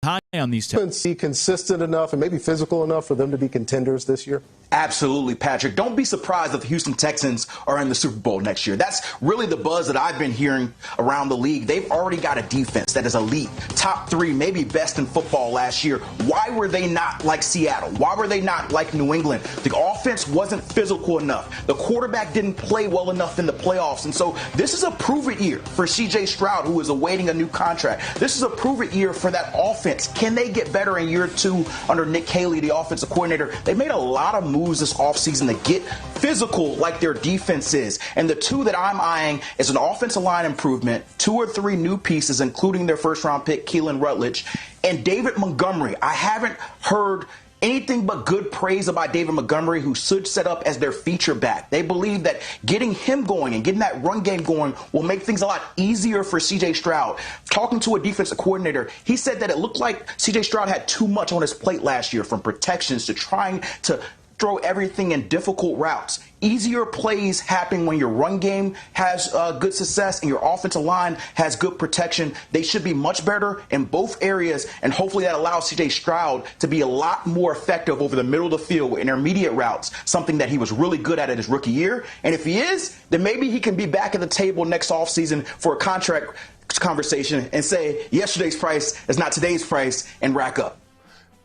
high on these Texans. Be consistent enough and maybe physical enough for them to be contenders this year? Absolutely, Patrick. Don't be surprised if the Houston Texans are in the Super Bowl next year. That's really the buzz that I've been hearing around the league. They've already got a defense that is elite, top 3, maybe best in football last year. Why were they not like Seattle? Why were they not like New England? The offense wasn't physical enough. The quarterback didn't play well enough in the playoffs. And so this is a prove-it year for C.J. Stroud, who is awaiting a new contract. This is a prove-it year for that offense. Can they get better in year 2 under Nick Haley, the offensive coordinator? They made a lot of moves this offseason to get physical like their defense is. And the 2 that I'm eyeing is an offensive line improvement, 2 or 3 new pieces, including their first-round pick, Keelan Rutledge, and David Montgomery. I haven't heard anything but good praise about David Montgomery, who should set up as their feature back. They believe that getting him going and getting that run game going will make things a lot easier for C.J. Stroud. Talking to a defensive coordinator, he said that it looked like C.J. Stroud had too much on his plate last year, from protections to trying to throw everything in difficult routes. Easier plays happen when your run game has good success and your offensive line has good protection. They should be much better in both areas, and hopefully that allows C.J. Stroud to be a lot more effective over the middle of the field with intermediate routes, something that he was really good at his rookie year. And if he is, then maybe he can be back at the table next offseason for a contract conversation and say yesterday's price is not today's price and rack up.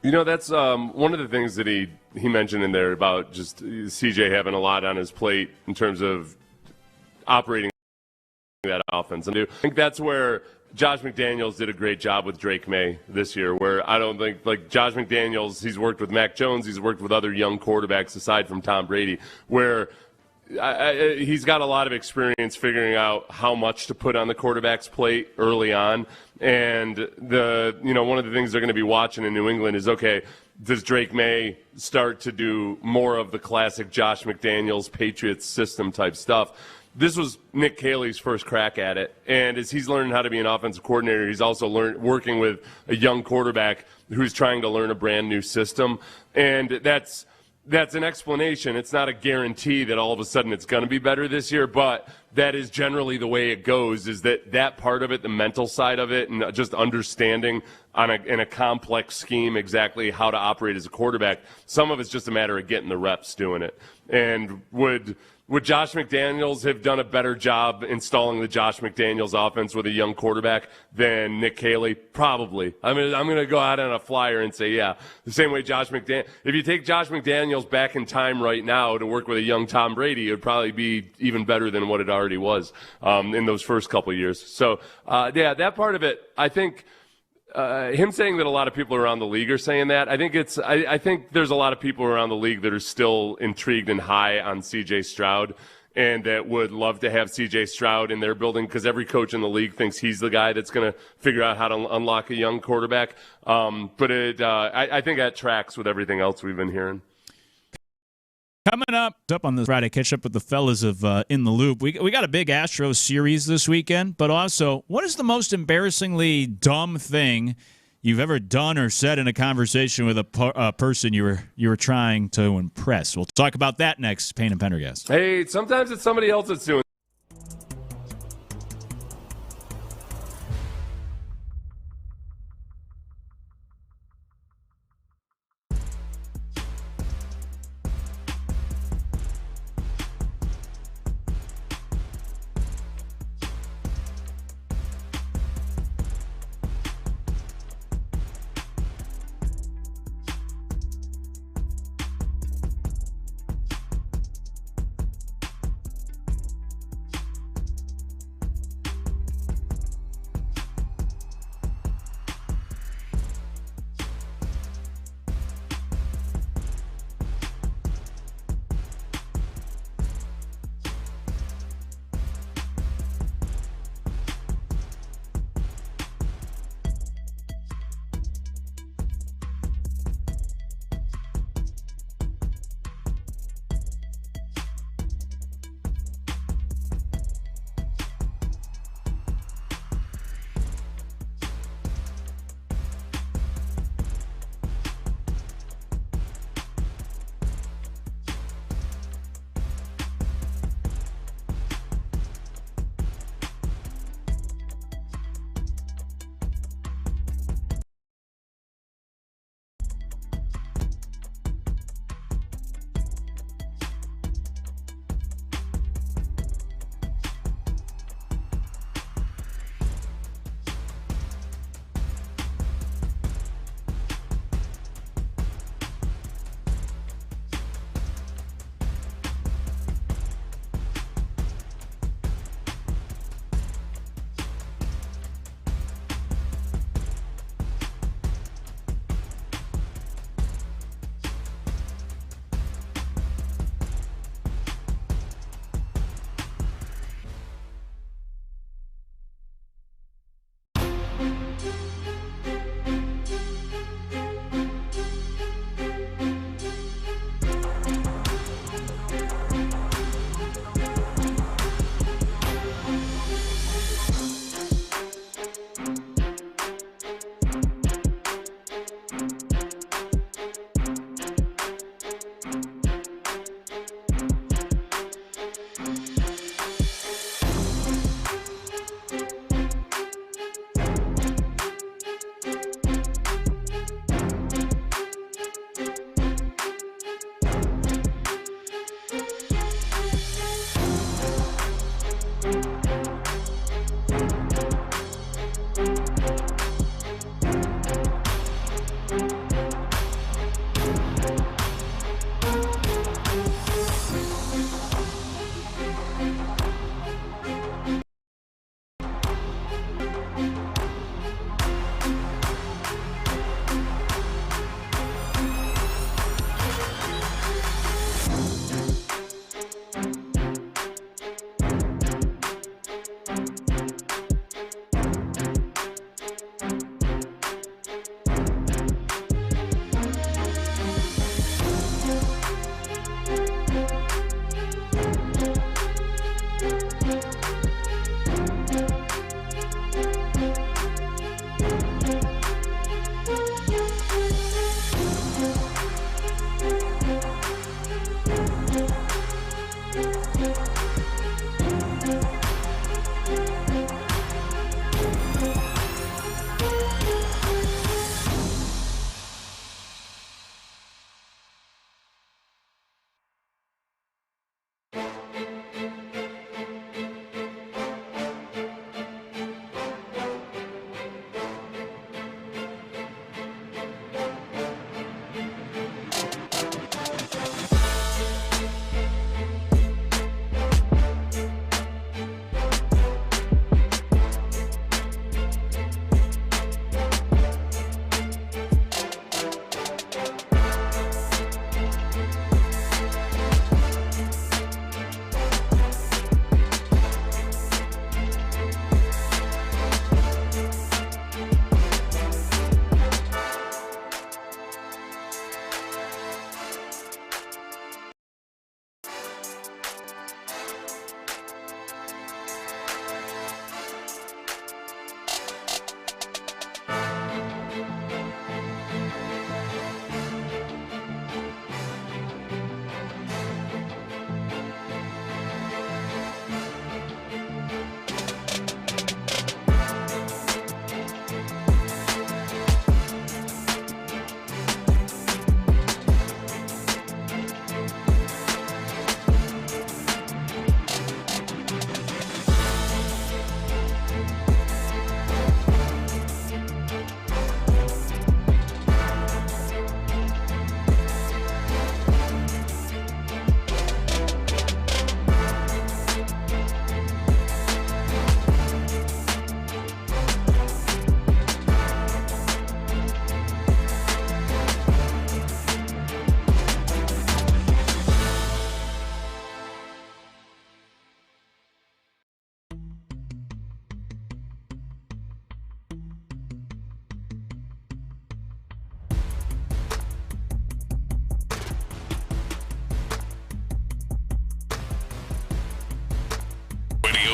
You know, that's one of the things that he mentioned in there about just CJ having a lot on his plate in terms of operating that offense. And I think that's where Josh McDaniels did a great job with Drake May this year, where I don't think, like Josh McDaniels, he's worked with Mac Jones, he's worked with other young quarterbacks aside from Tom Brady, where he's got a lot of experience figuring out how much to put on the quarterback's plate early on. And one of the things they're going to be watching in New England is, okay, does Drake May start to do more of the classic Josh McDaniels Patriots system type stuff? This was Nick Haley's first crack at it, and as he's learning how to be an offensive coordinator, he's also working with a young quarterback who's trying to learn a brand new system, and that's an explanation. It's not a guarantee that all of a sudden it's going to be better this year, but that is generally the way it goes, is that part of it, the mental side of it, and just understanding in a complex scheme exactly how to operate as a quarterback. Some of it's just a matter of getting the reps doing it. And would Josh McDaniels have done a better job installing the Josh McDaniels offense with a young quarterback than Nick Haley? Probably. I mean, I'm going to go out on a flyer and say, yeah, the same way if you take Josh McDaniels back in time right now to work with a young Tom Brady, it would probably be even better than what it already was in those first couple of years. So, that part of it, I think him saying that a lot of people around the league are saying that, I think there's a lot of people around the league that are still intrigued and high on C.J. Stroud and that would love to have C.J. Stroud in their building, because every coach in the league thinks he's the guy that's going to figure out how to unlock a young quarterback. But I think that tracks with everything else we've been hearing. Coming up on this Friday, catch up with the fellas of In the Loop. We got a big Astros series this weekend, but also, what is the most embarrassingly dumb thing you've ever done or said in a conversation with a person you were trying to impress? We'll talk about that next. Payne and Pendergast. Hey, sometimes it's somebody else that's doing.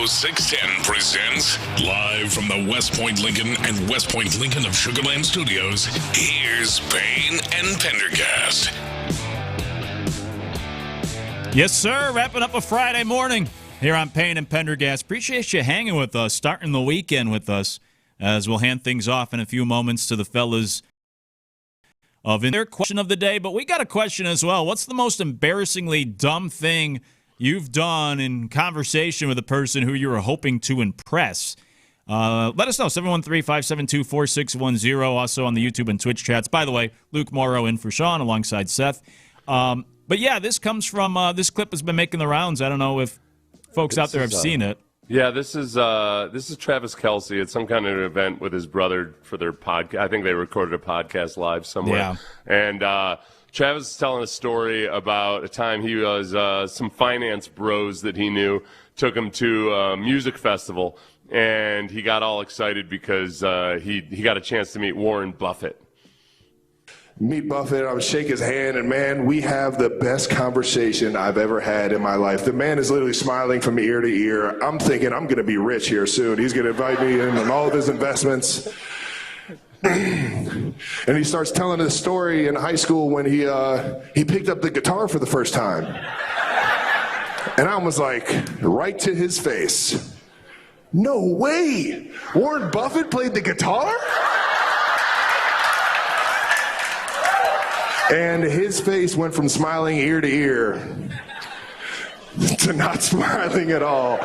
Studio 610 presents, live from the West Point Lincoln and West Point Lincoln of Sugar Land Studios, here's Payne and Pendergast. Yes, sir. Wrapping up a Friday morning here on Payne and Pendergast. Appreciate you hanging with us, starting the weekend with us, as we'll hand things off in a few moments to the fellas of their question of the day. But we got a question as well. What's the most embarrassingly dumb thing you've done in conversation with a person who you were hoping to impress? Let us know, 713-572-4610, also on the YouTube and Twitch chats. By the way, Luke Morrow in for Sean alongside Seth. But yeah, this comes from, this clip has been making the rounds. I don't know if folks out there have seen it. Yeah, this is Travis Kelce at some kind of event with his brother for their podcast. I think they recorded a podcast live somewhere. Yeah. And Travis is telling a story about a time he was some finance bros that he knew took him to a music festival, and he got all excited because he got a chance to meet Warren Buffett. Meet Buffett, I would shake his hand, and man, we have the best conversation I've ever had in my life. The man is literally smiling from ear to ear. I'm thinking I'm going to be rich here soon. He's going to invite me in on all of his investments. And he starts telling a story in high school when he picked up the guitar for the first time. And I was like, right to his face, no way! Warren Buffett played the guitar? And his face went from smiling ear to ear to not smiling at all.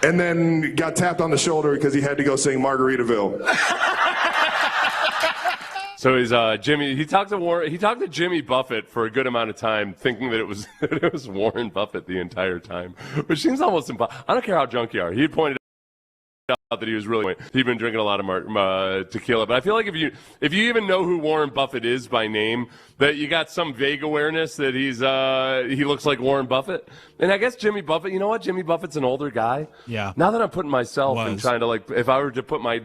And then got tapped on the shoulder because he had to go sing Margaritaville. So he's Jimmy. He talked to Jimmy Buffett for a good amount of time, thinking that it was Warren Buffett the entire time, which seems almost impossible. I don't care how drunk you are. He had pointed out that he'd been drinking a lot of tequila. But I feel like if you even know who Warren Buffett is by name, that you got some vague awareness that he looks like Warren Buffett. And I guess Jimmy Buffett, you know what? Jimmy Buffett's an older guy. Yeah. Now that I'm putting myself and trying to, if I were to put my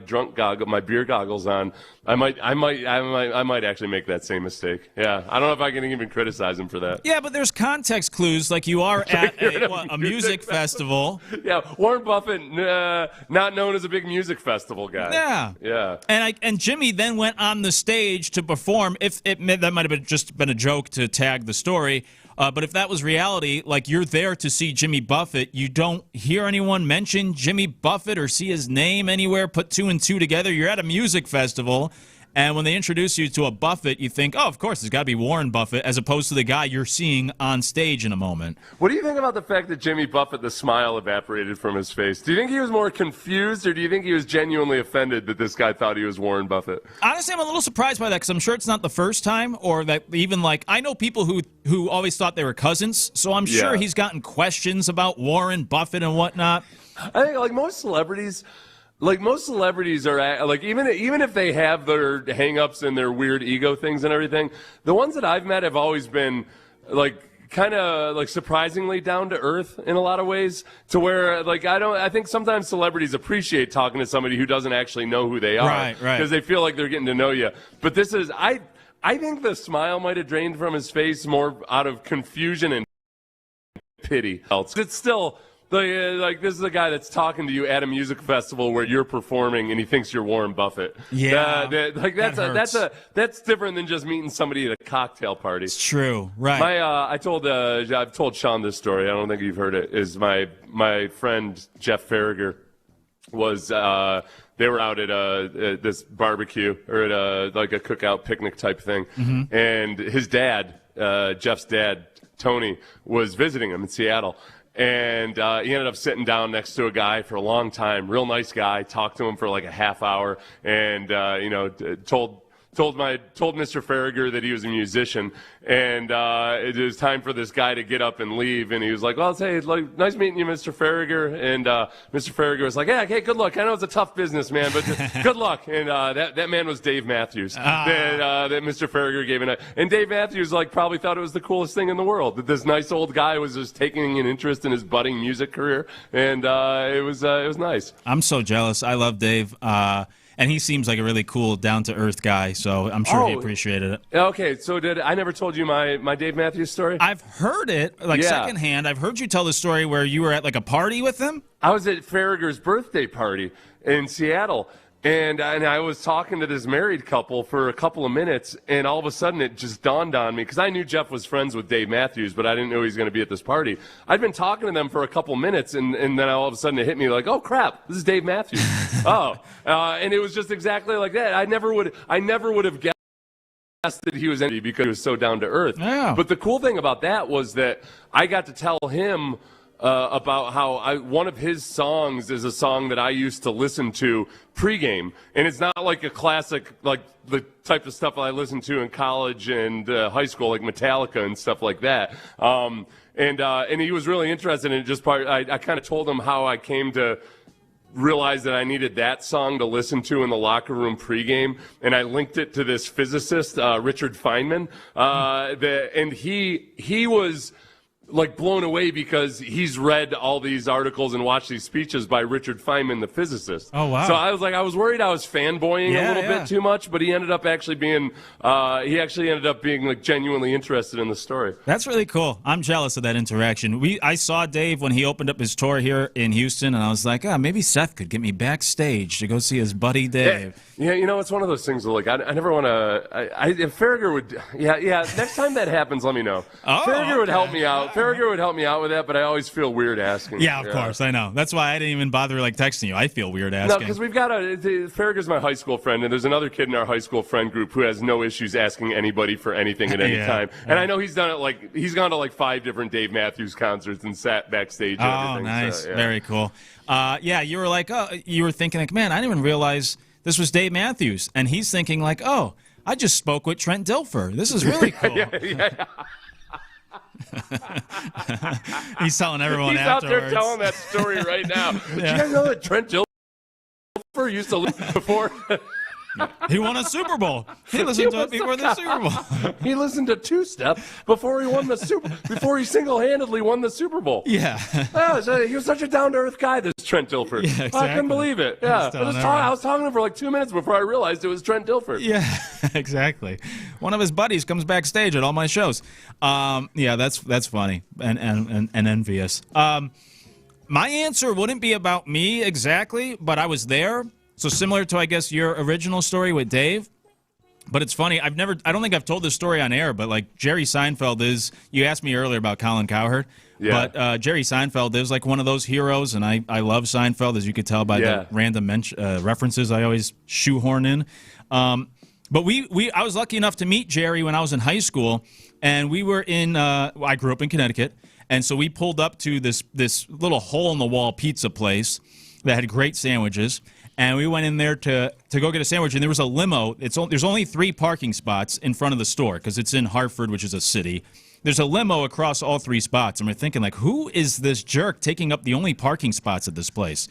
my beer goggles on, I might actually make that same mistake. Yeah. I don't know if I can even criticize him for that. Yeah, but there's context clues, like you are at a music festival. Yeah, Warren Buffett, not known as a big music festival guy. Yeah. Yeah. And Jimmy then went on the stage to perform. That might have just been a joke to tag the story. But if that was reality, like you're there to see Jimmy Buffett, you don't hear anyone mention Jimmy Buffett or see his name anywhere, put two and two together. You're at a music festival, and when they introduce you to a Buffett, you think, oh, of course, it's got to be Warren Buffett, as opposed to the guy you're seeing on stage in a moment. What do you think about the fact that Jimmy Buffett, the smile evaporated from his face? Do you think he was more confused, or do you think he was genuinely offended that this guy thought he was Warren Buffett? Honestly, I'm a little surprised by that, because I'm sure it's not the first time, or that even, I know people who always thought they were cousins, so I'm sure he's gotten questions about Warren Buffett and whatnot. I think, most celebrities... most celebrities are even if they have their hang-ups and their weird ego things and everything, the ones that I've met have always been kind of surprisingly down to earth in a lot of ways, to where I think sometimes celebrities appreciate talking to somebody who doesn't actually know who they are, right, because they feel like they're getting to know you. But this is I think the smile might have drained from his face more out of confusion and pity. It's still. This is a guy that's talking to you at a music festival where you're performing, and he thinks you're Warren Buffett. Yeah, that's different than just meeting somebody at a cocktail party. It's true, right? I've told Sean this story. I don't think you've heard it. Is my friend Jeff Farragher was they were out at this barbecue or at a cookout picnic type thing, and his dad, Jeff's dad, Tony, was visiting him in Seattle. And he ended up sitting down next to a guy for a long time, real nice guy, talked to him for a half hour, and told Mr. Farragher that he was a musician, and it was time for this guy to get up and leave, and he was like, well, hey, nice meeting you, Mr. Farragher, and Mr. Farragher was like, yeah, okay, good luck. I know it's a tough business, man, but good luck. And that man was Dave Matthews, that Mr. Farragher gave it. And Dave Matthews probably thought it was the coolest thing in the world, that this nice old guy was just taking an interest in his budding music career, and it was nice. I'm so jealous. I love Dave. And he seems like a really cool, down-to-earth guy, so I'm sure he appreciated it. Okay, so I never told you my Dave Matthews story? I've heard it, secondhand. I've heard you tell the story where you were at, like, a party with him. I was at Farragher's birthday party in Seattle, and I was talking to this married couple for a couple of minutes, and all of a sudden it just dawned on me, because I knew Jeff was friends with Dave Matthews, but I didn't know he was going to be at this party. I'd been talking to them for a couple of minutes, and then all of a sudden it hit me like, oh, crap, this is Dave Matthews. And it was just exactly like that. I never would have guessed that he was empty because he was so down to earth. Yeah. But the cool thing about that was that I got to tell him about how one of his songs is a song that I used to listen to pregame, and it's not like a classic, like the type of stuff I listened to in college and high school, like Metallica and stuff like that. And he was really interested in it. I kind of told him how I came to realized that I needed that song to listen to in the locker room pregame, and I linked it to this physicist, Richard Feynman, and he was like blown away because he's read all these articles and watched these speeches by Richard Feynman, the physicist. Oh, wow. So I was worried I was fanboying a little bit too much, but he ended up actually being like genuinely interested in the story. That's really cool. I'm jealous of that interaction. I saw Dave when he opened up his tour here in Houston, and I was like, maybe Seth could get me backstage to go see his buddy Dave. Yeah, it's one of those things where, like, I never want to. If Farragher would, next time that happens, let me know. Farragher would help me out. Farragher would help me out with that, but I always feel weird asking. Yeah, of course, I know. That's why I didn't even bother texting you. I feel weird asking. No, because we've got Farragher's my high school friend, and there's another kid in our high school friend group who has no issues asking anybody for anything at any time. And I know he's done it he's gone to 5 different Dave Matthews concerts and sat backstage. And everything. Nice, so, very cool. You were you were thinking man, I didn't even realize this was Dave Matthews, and he's thinking I just spoke with Trent Dilfer. This is really cool. yeah. He's telling everyone He's afterwards. Out there telling that story right now. Did you guys know that Trent Dilfer used to live before? He won a Super Bowl. He listened to it before the Super Bowl. He listened to Two-Step before he won before he single-handedly won the Super Bowl. Yeah. He was such a down-to-earth guy, this Trent Dilfer. Yeah, exactly. I couldn't believe it. Yeah. I was talking to him for 2 minutes before I realized it was Trent Dilfer. Yeah, exactly. One of his buddies comes backstage at all my shows. That's funny and envious. My answer wouldn't be about me exactly, but I was there. So similar to, I guess, your original story with Dave. But it's funny. I don't think I've told this story on air, but Jerry Seinfeld is, you asked me earlier about Colin Cowherd. Yeah. But Jerry Seinfeld is one of those heroes, and I love Seinfeld, as you could tell by the random references I always shoehorn in. But I was lucky enough to meet Jerry when I was in high school, and we were I grew up in Connecticut, and so we pulled up to this little hole-in-the-wall pizza place that had great sandwiches. And we went in there to go get a sandwich, and there was a limo. There's only 3 parking spots in front of the store because it's in Hartford, which is a city. There's a limo across all 3 spots, and we're thinking, who is this jerk taking up the only parking spots at this place?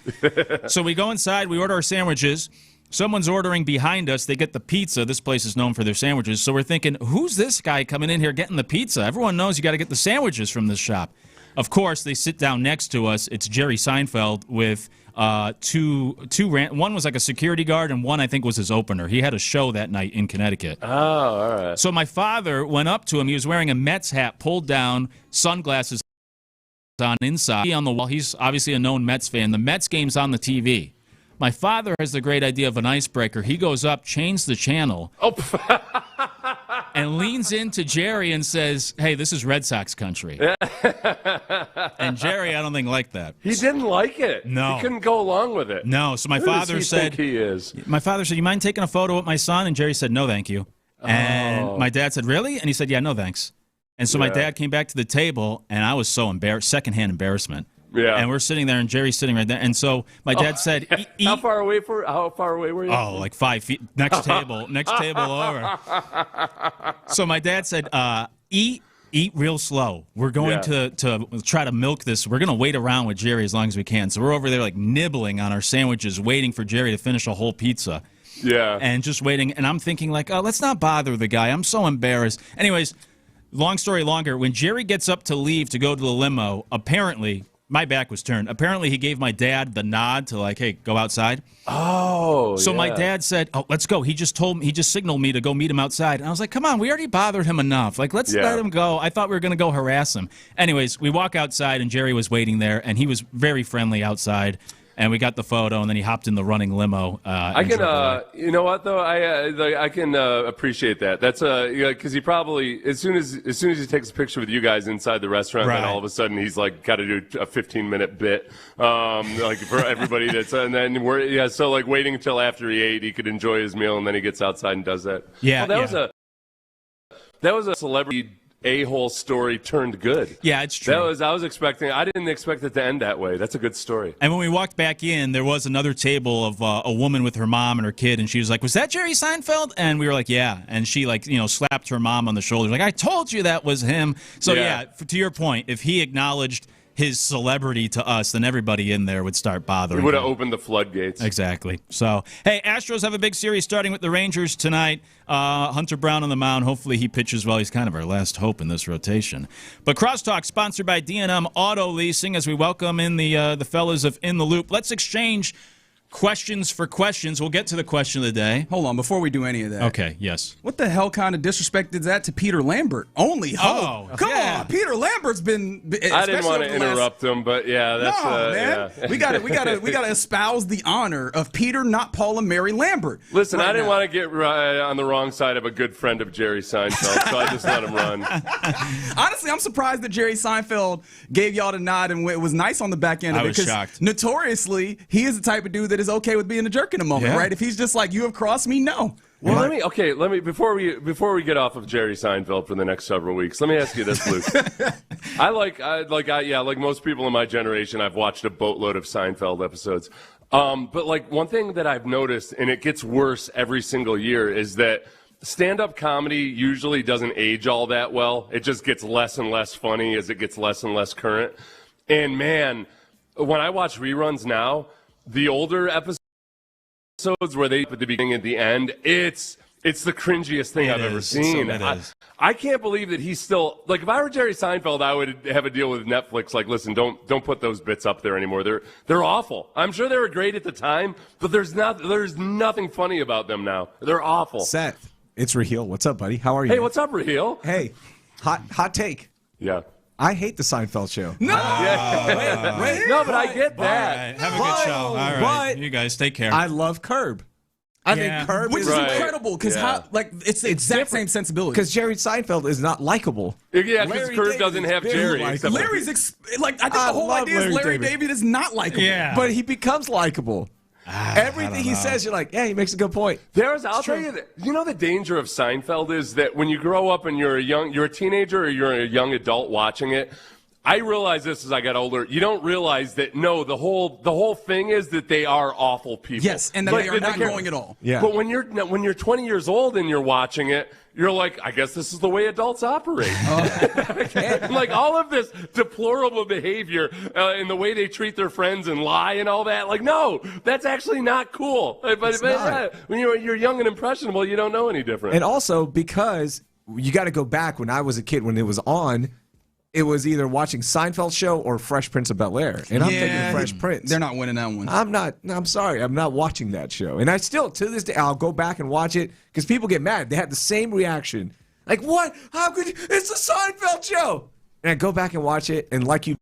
So we go inside, we order our sandwiches. Someone's ordering behind us. They get the pizza. This place is known for their sandwiches. So we're thinking, who's this guy coming in here getting the pizza? Everyone knows you got to get the sandwiches from this shop. Of course, they sit down next to us. It's Jerry Seinfeld with one was like a security guard, and one I think was his opener. He had a show that night in Connecticut. Oh, all right. So my father went up to him. He was wearing a Mets hat, pulled down, sunglasses on inside on the wall. He's obviously a known Mets fan. The Mets game's on the TV. My father has the great idea of an icebreaker. He goes up, changes the channel, and leans into Jerry and says, "Hey, this is Red Sox country." And Jerry, I don't think liked that. He didn't like it. No. He couldn't go along with it. No. So my Who father does he said, think he is? My father said, "You mind taking a photo with my son?" And Jerry said, "No, thank you." And my dad said, "Really?" And he said, "Yeah, no, thanks." And so my dad came back to the table, and I was so embarrassed, secondhand embarrassment. Yeah. And we're sitting there, and Jerry's sitting right there. And so my dad said, How far away were you? Oh, like 5 feet. Next table over. So my dad said, eat real slow. We're going to try to milk this. We're going to wait around with Jerry as long as we can. So we're over there nibbling on our sandwiches, waiting for Jerry to finish a whole pizza. Yeah. And just waiting. And I'm thinking let's not bother the guy. I'm so embarrassed. Anyways, long story longer, when Jerry gets up to leave to go to the limo, apparently my back was turned. Apparently, he gave my dad the nod to hey, go outside. Oh, so my dad said, "Oh, let's go." He just signaled me to go meet him outside. And I was like, "Come on, we already bothered him enough. Let's let him go." I thought we were going to go harass him. Anyways, we walk outside, and Jerry was waiting there, and he was very friendly outside. And we got the photo, and then he hopped in the running limo. I can, you know what though, I can appreciate that. That's because he probably as soon as he takes a picture with you guys inside the restaurant, then all of a sudden he's got to do a 15-minute bit, for everybody that's, and then so waiting until after he ate, he could enjoy his meal, and then he gets outside and does that. Yeah, well, that was a celebrity a-hole story turned good. Yeah, it's true. I didn't expect it to end that way. That's a good story. And when we walked back in, there was another table of a woman with her mom and her kid, and she was like, "Was that Jerry Seinfeld?" And we were like, "Yeah." And she slapped her mom on the shoulder, like, "I told you that was him." So to your point, if he acknowledged his celebrity to us, then everybody in there would start bothering. It would have opened the floodgates. Exactly. So, hey, Astros have a big series starting with the Rangers tonight. Hunter Brown on the mound. Hopefully he pitches well. He's kind of our last hope in this rotation. But Crosstalk sponsored by D&M Auto Leasing as we welcome in the fellas of In the Loop. Let's exchange questions for questions. We'll get to the question of the day. Hold on, before we do any of that. Okay, yes. What the hell kind of disrespect is that to Peter Lambert? Only hope. Come on, Peter Lambert's been. I didn't want to interrupt him, but that's man. Yeah. We gotta espouse the honor of Peter, not Paul and Mary Lambert. Listen, I didn't want to get on the wrong side of a good friend of Jerry Seinfeld, so I just let him run. Honestly, I'm surprised that Jerry Seinfeld gave y'all the nod and it was nice on the back end of it. I was shocked. Notoriously, he is the type of dude that is okay with being a jerk in a moment, right? If he's just like, "You have crossed me," no. Well, let me before we get off of Jerry Seinfeld for the next several weeks, let me ask you this, Luke. Like most people in my generation, I've watched a boatload of Seinfeld episodes. But one thing that I've noticed, and it gets worse every single year, is that stand-up comedy usually doesn't age all that well. It just gets less and less funny as it gets less and less current. And man, when I watch reruns now, the older episodes where they at the beginning and the end, it's the cringiest thing I've ever seen. I can't believe that he's still if I were Jerry Seinfeld, I would have a deal with Netflix. Listen, don't put those bits up there anymore. They're awful. I'm sure they were great at the time, but there's nothing funny about them now. They're awful. Seth, it's Raheel. What's up, buddy? How are you? Hey, what's up, Raheel? Hey, hot take. Yeah. I hate the Seinfeld show. No, no, but I get that. Right, have a good show. All right, you guys take care. I love Curb. I think Curb is incredible because it's the exact same sensibility. Because Jerry Seinfeld is not likable. Yeah, because Curb doesn't have Jerry. I think the whole idea is Larry David is not likable. Yeah, but he becomes likable. Everything he says, you're like, yeah, he makes a good point. I'll tell you that. You know the danger of Seinfeld is that when you grow up and you're a teenager or you're a young adult watching it. I realized this as I got older. You don't realize that the whole thing is that they are awful people. Yes, and that they are not going at all. Yeah. But when you're 20 years old and you're watching it, you're like, I guess this is the way adults operate. All of this deplorable behavior and the way they treat their friends and lie and all that. No, that's actually not cool. But when you're young and impressionable, you don't know any different. And also because you got to go back when I was a kid when it was on. It was either watching Seinfeld show or Fresh Prince of Bel-Air. And I'm thinking Fresh Prince. They're not winning that one. I'm sorry. I'm not watching that show. And I still, to this day, I'll go back and watch it because people get mad. They had the same reaction. Like, what? How could you? It's the Seinfeld show. And I go back and watch it, and like you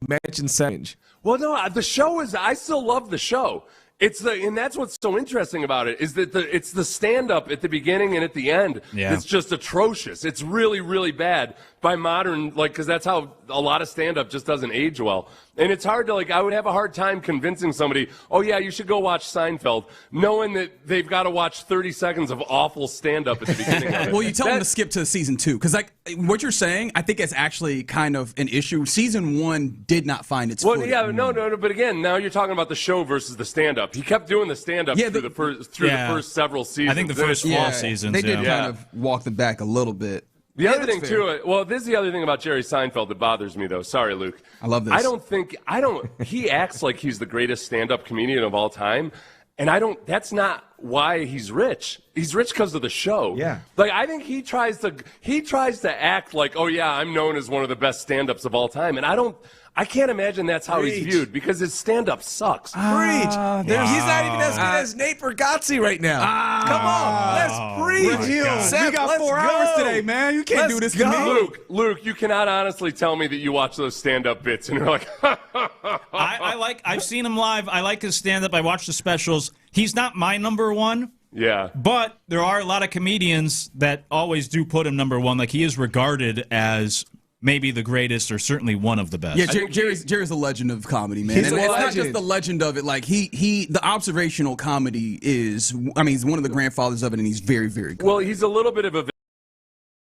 mentioned, Sange. Well, no, the show is, I still love the show. And that's what's so interesting about it is that it's the stand-up at the beginning and at the end. Yeah. It's just atrocious. It's really, really bad by modern, because that's how a lot of stand-up just doesn't age well. And it's hard to, I would have a hard time convincing somebody, oh, yeah, you should go watch Seinfeld, knowing that they've got to watch 30 seconds of awful stand-up at the beginning of it. Well, you tell them to skip to season 2. Because, what you're saying, I think it's actually kind of an issue. Season 1 did not find its footing. Well, yeah, no. But again, now you're talking about the show versus the stand-up. He kept doing the stand-up through the first several seasons. I think the first 12 seasons. They did kind of walk them back a little bit. The other thing, too, this is the other thing about Jerry Seinfeld that bothers me, though. Sorry, Luke. I love this. He acts like he's the greatest stand-up comedian of all time, and that's not why he's rich. He's rich because of the show. Yeah. Like, I think he tries to act like, oh yeah, I'm known as one of the best stand-ups of all time, and I can't imagine that's how he's viewed because his stand-up sucks. He's not even as good as Nate Bargatze right now. Come on, let's preach. Seth, we got 4 hours today, man. You can't do this to me. Luke, you cannot honestly tell me that you watch those stand-up bits and you're like, I've seen him live. I like his stand-up. I watch the specials. He's not my number one. Yeah. But there are a lot of comedians that always do put him number one. Like, he is regarded as maybe the greatest or certainly one of the best. Yeah, Jerry's a legend of comedy, man. He's and a it's legend. not just the legend of it. Like, the observational comedy is, he's one of the grandfathers of it, and he's very, very good. Well, he's a little bit of a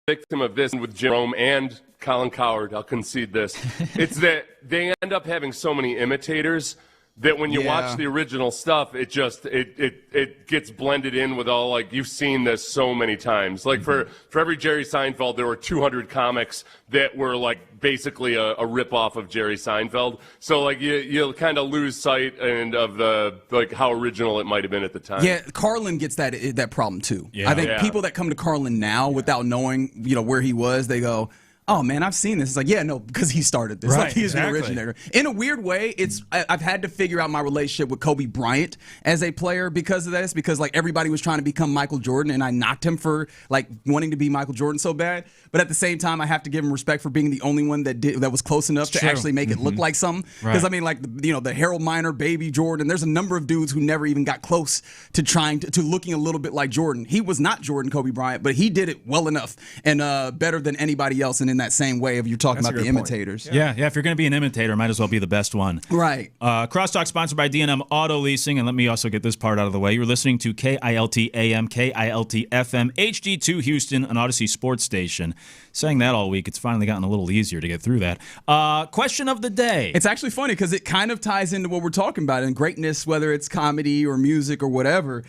victim of this with Jerome and Colin Cowherd. I'll concede this. It's that they end up having so many imitators that when you watch the original stuff, it just it gets blended in with all, like, you've seen this so many times. Like, for every Jerry Seinfeld, there were 200 comics that were like basically a ripoff of Jerry Seinfeld. So like you kind of lose sight of the like how original it might have been at the time. Yeah, Carlin gets that problem too. Yeah. I think people that come to Carlin now without knowing where he was, they go, oh man, I've seen this. It's like, yeah, no, because he started this. Right, like, he is the originator. In a weird way, I've had to figure out my relationship with Kobe Bryant as a player because of this. Because like everybody was trying to become Michael Jordan, and I knocked him for like wanting to be Michael Jordan so bad. But at the same time, I have to give him respect for being the only one that was close enough to actually make it look like something. Because I mean, like the Harold Miner, Baby Jordan. There's a number of dudes who never even got close to trying to looking a little bit like Jordan. He was not Jordan, Kobe Bryant, but he did it well enough and better than anybody else. And in that same way of you're talking about the imitators. Yeah, if you're going to be an imitator, might as well be the best one. Right. Crosstalk sponsored by D&M Auto Leasing, and let me also get this part out of the way. You're listening to KILT AM, KILT FM, HD2 Houston, an Odyssey sports station. Saying that all week, it's finally gotten a little easier to get through that. Question of the day. It's actually funny because it kind of ties into what we're talking about in greatness, whether it's comedy or music or whatever.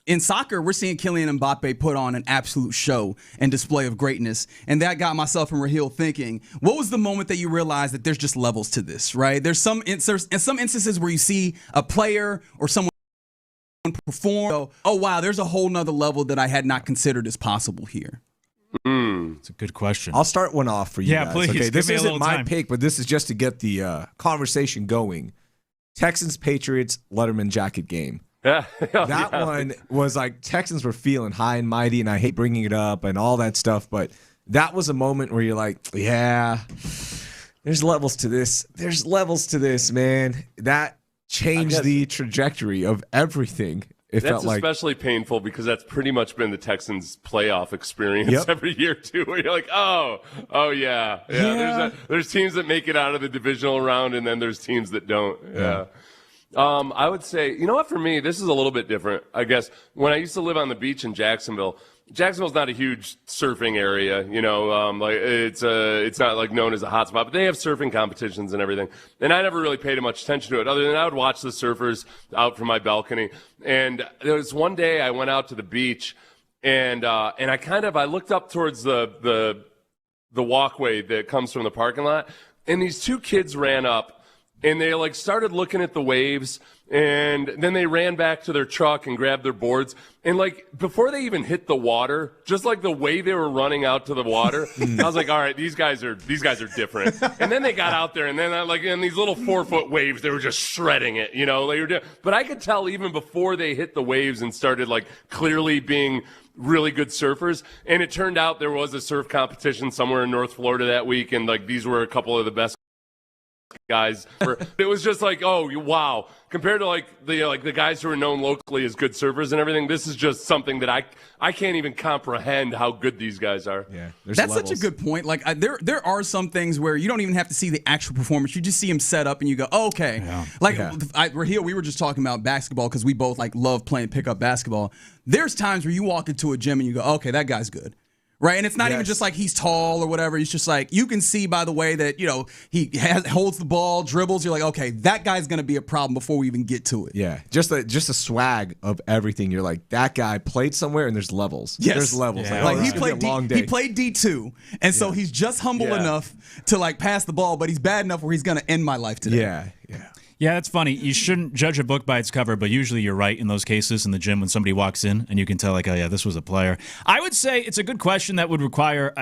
In soccer, we're seeing Kylian Mbappe put on an absolute show and display of greatness. And that got myself and Raheel thinking, what was the moment that you realized that there's just levels to this, right? There's some instances where you see a player or someone perform, go, oh, wow, there's a whole nother level that I had not considered as possible here. It's a good question. I'll start one off for you guys. Please. Okay, this isn't my time. pick, but this is just to get the conversation going. Texans Patriots Letterman jacket game. That one was like Texans were feeling high and mighty, and I hate bringing it up and all that stuff, but that was a moment where you're like, yeah, there's levels to this. There's levels to this, man. That changed the trajectory of everything. It that's felt like especially painful because that's pretty much been the Texans' playoff experience every year too. Where you're like, oh yeah. There's teams that make it out of the divisional round, and then there's teams that don't. Yeah. I would say, you know what, for me, this is a little bit different. I guess when I used to live on the beach in Jacksonville's not a huge surfing area, like it's not like known as a hot spot, but they have surfing competitions and everything. And I never really paid much attention to it other than I would watch the surfers out from my balcony. And there was one day I went out to the beach and I looked up towards the walkway that comes from the parking lot, and these two kids ran up. And they like started looking at the waves, and then they ran back to their truck and grabbed their boards. And like before they even hit the water, just like the way they were running out to the water, I was like, all right, these guys are different. And then they got out there, and then like in these little 4-foot waves, they were just shredding it, But I could tell even before they hit the waves and started like clearly being really good surfers. And it turned out there was a surf competition somewhere in North Florida that week, and like these were a couple of the best guys. It was just like, oh wow, compared to like the guys who are known locally as good surfers and everything, this is just something that I can't even comprehend how good these guys are. Yeah, that's levels. Such a good point. Like there are some things where you don't even have to see the actual performance, you just see them set up and you go, oh, okay. Raheel, we were just talking about basketball because we both like love playing pickup basketball. There's times where you walk into a gym and you go, okay, that guy's good. Right, and it's not even just like he's tall or whatever. He's just like, you can see by the way that, he holds the ball, dribbles. You're like, okay, that guy's going to be a problem before we even get to it. Yeah, just the swag of everything. You're like, that guy played somewhere, and there's levels. Yes. There's levels. Yeah. Like he played D2, and so he's just humble enough to like pass the ball, but he's bad enough where he's going to end my life today. Yeah. Yeah, that's funny. You shouldn't judge a book by its cover, but usually you're right in those cases in the gym when somebody walks in and you can tell, like, oh, yeah, this was a player. I would say it's a good question that would require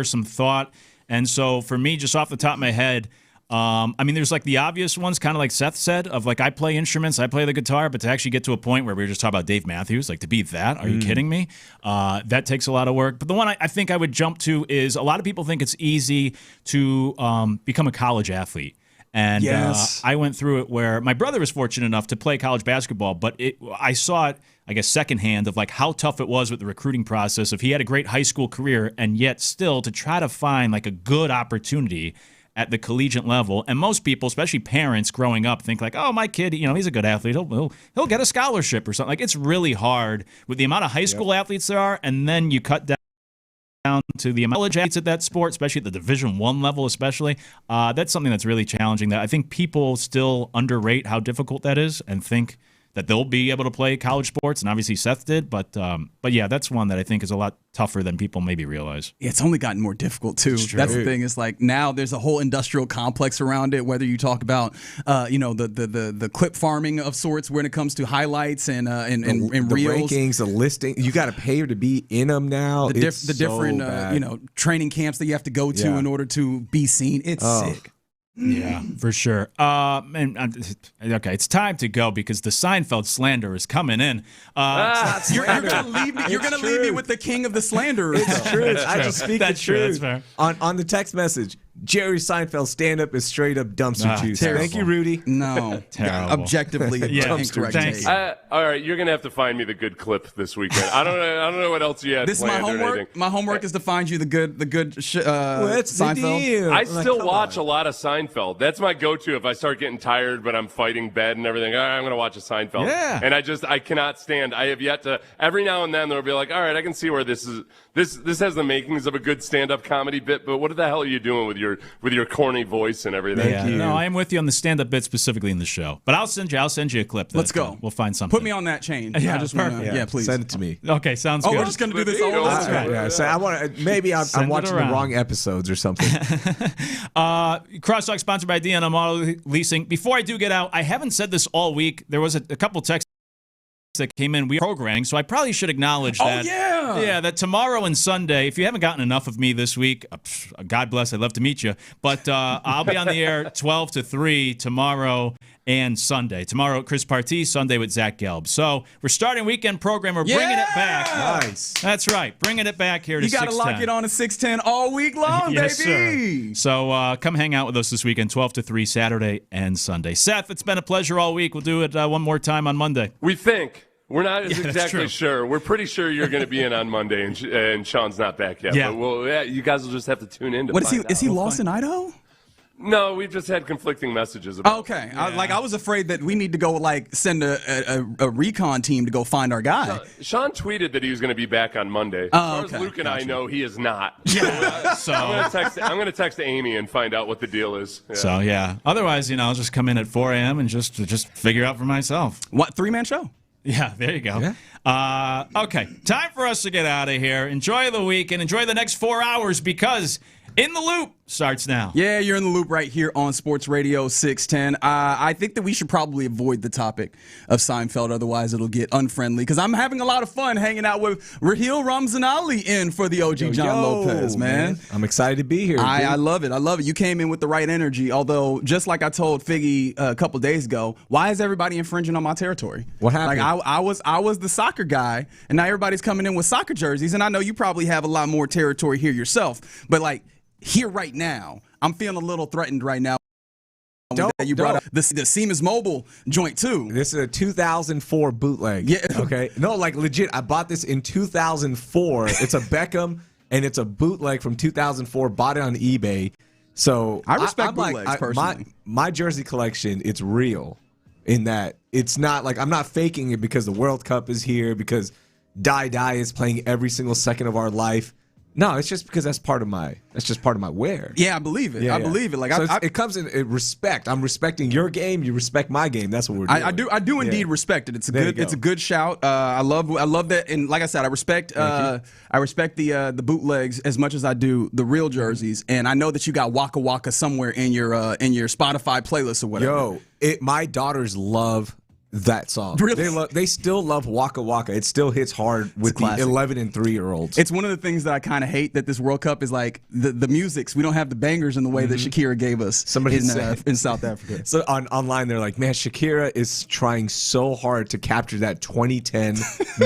some thought. And so for me, just off the top of my head, there's like the obvious ones, kind of like Seth said, of like I play instruments, I play the guitar, but to actually get to a point where we were just talking about Dave Matthews, like to be that, are you kidding me? That takes a lot of work. But the one I think I would jump to is a lot of people think it's easy to become a college athlete. And yes. I went through it where my brother was fortunate enough to play college basketball, but I saw it, I guess, secondhand of like how tough it was with the recruiting process. If he had a great high school career and yet still to try to find like a good opportunity at the collegiate level. And most people, especially parents growing up, think like, oh, my kid, he's a good athlete. He'll get a scholarship or something. Like, it's really hard with the amount of high school athletes there are, and then you cut down to the amount of college athletes at that sport, especially at the Division I level especially. That's something that's really challenging that I think people still underrate how difficult that is and think that they'll be able to play college sports, and obviously Seth did, but yeah, that's one that I think is a lot tougher than people maybe realize. Yeah, it's only gotten more difficult too. That's the thing. It's like now there's a whole industrial complex around it. Whether you talk about the clip farming of sorts when it comes to highlights and the reels, rankings, the listing, you got to pay to be in them now. The different training camps that you have to go to in order to be seen. It's sick. Yeah, for sure. Okay, it's time to go because the Seinfeld slander is coming in. You're gonna leave me with the king of the slanderers. It's true. I just speak the truth. That's fair. On the text message, Jerry Seinfeld's stand-up is straight up dumpster juice. Terrible. Thank you, Rudy. No, objectively incorrect. All right, you're gonna have to find me the good clip this weekend. I don't know what else you had. This is my homework. My homework is to find you the good Seinfeld. I still watch a lot of Seinfeld. That's my go-to if I start getting tired, but I'm fighting bed and everything. All right, I'm gonna watch a Seinfeld. Yeah. And I cannot stand. I have yet to. Every now and then there'll be like, all right, I can see where this is. This has the makings of a good stand-up comedy bit, but what the hell are you doing with your corny voice and everything? Thank you. No, I am with you on the stand-up bit specifically in the show. But I'll send you a clip. Let's go. We'll find something. Put me on that chain. Yeah, I just perfect. Yeah, please. Send it to me. Okay, sounds good. We're just gonna do this all over. Right. Yeah. So I want maybe I'm watching the wrong episodes or something. Crosstalk sponsored by D&M Auto Leasing. Before I do get out, I haven't said this all week. There was a couple texts that came in. We are programming, so I probably should acknowledge that. Oh, yeah, that tomorrow and Sunday, if you haven't gotten enough of me this week, God bless, I'd love to meet you, but I'll be on the air 12 to 3 tomorrow and Sunday. Tomorrow, Chris Partee, Sunday with Zach Gelb. So we're starting weekend program. We're bringing it back. Nice. That's right. Bringing it back here to 610. You got to lock it on to 610 all week long, yes, baby. Sir. So come hang out with us this weekend, 12 to 3, Saturday and Sunday. Seth, it's been a pleasure all week. We'll do it one more time on Monday. We think. We're not exactly sure. We're pretty sure you're going to be in on Monday, and Sean's not back yet. Yeah. But you guys will just have to tune in to What find out. Is he lost in Idaho? No, we've just had conflicting messages about Okay. I was afraid that we need to go send a recon team to go find our guy. Sean tweeted that he was going to be back on Monday. Oh, as far as Luke and I know, he is not. Yeah. So I'm going to text Amy and find out what the deal is. Yeah. So yeah. Otherwise, I'll just come in at 4 a.m. and just figure out for myself. What 3-man show? Yeah, there you go. Yeah. Okay, time for us to get out of here. Enjoy the week and enjoy the next 4 hours because In the Loop starts now. Yeah, you're in the loop right here on Sports Radio 610. I think that we should probably avoid the topic of Seinfeld, otherwise it'll get unfriendly, because I'm having a lot of fun hanging out with Raheel Ramzanali in for the OG John Lopez, man. I'm excited to be here. I love it. I love it. You came in with the right energy, although just like I told Figgy a couple days ago, why is everybody infringing on my territory? What happened? Like I was the soccer guy, and now everybody's coming in with soccer jerseys, and I know you probably have a lot more territory here yourself, but like, here right now, I'm feeling a little threatened right now. You brought up the Siemens Mobile joint too. This is a 2004 bootleg. Yeah. Okay. No, like legit. I bought this in 2004. It's a Beckham, and it's a bootleg from 2004. Bought it on eBay. So I respect bootlegs personally. My jersey collection, it's real in that it's not like I'm not faking it because the World Cup is here, because Die is playing every single second of our life. No, it's just because that's part of my wear. Yeah, I believe it. Yeah, I believe it. Like so it comes in respect. I'm respecting your game. You respect my game. That's what we're doing. I do indeed respect it. It's a good shout. I love that. And like I said, I respect the bootlegs as much as I do the real jerseys. And I know that you got Waka Waka somewhere in your Spotify playlist or whatever. My daughters love that song. Really? They still love Waka Waka. It still hits hard with the 11 and 3-year-olds. It's one of the things that I kind of hate that this World Cup is like the musics. We don't have the bangers in the way that Shakira gave us. Somebody in South Africa. So online they're like, man, Shakira is trying so hard to capture that 2010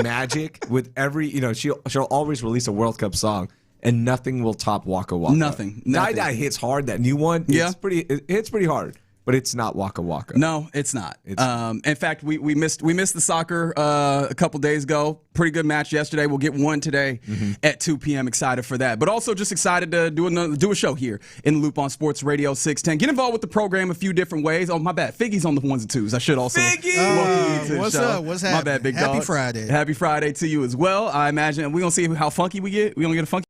magic with every, she'll always release a World Cup song and nothing will top Waka Waka. Nothing. Die Die hits hard. That new one, it hits pretty hard. But it's not Waka Waka. No, it's not. In fact, we missed the soccer a couple days ago. Pretty good match yesterday. We'll get one today at 2 p.m. Excited for that. But also just excited to do a show here in the Loop on Sports Radio 610. Get involved with the program a few different ways. Oh, my bad. Figgy's on the ones and twos. I should also welcome you to the what's show. Up? What's happening? My bad, big dog. Happy Friday. Happy Friday to you as well. I imagine we're going to see how funky we get. We're going to get a funky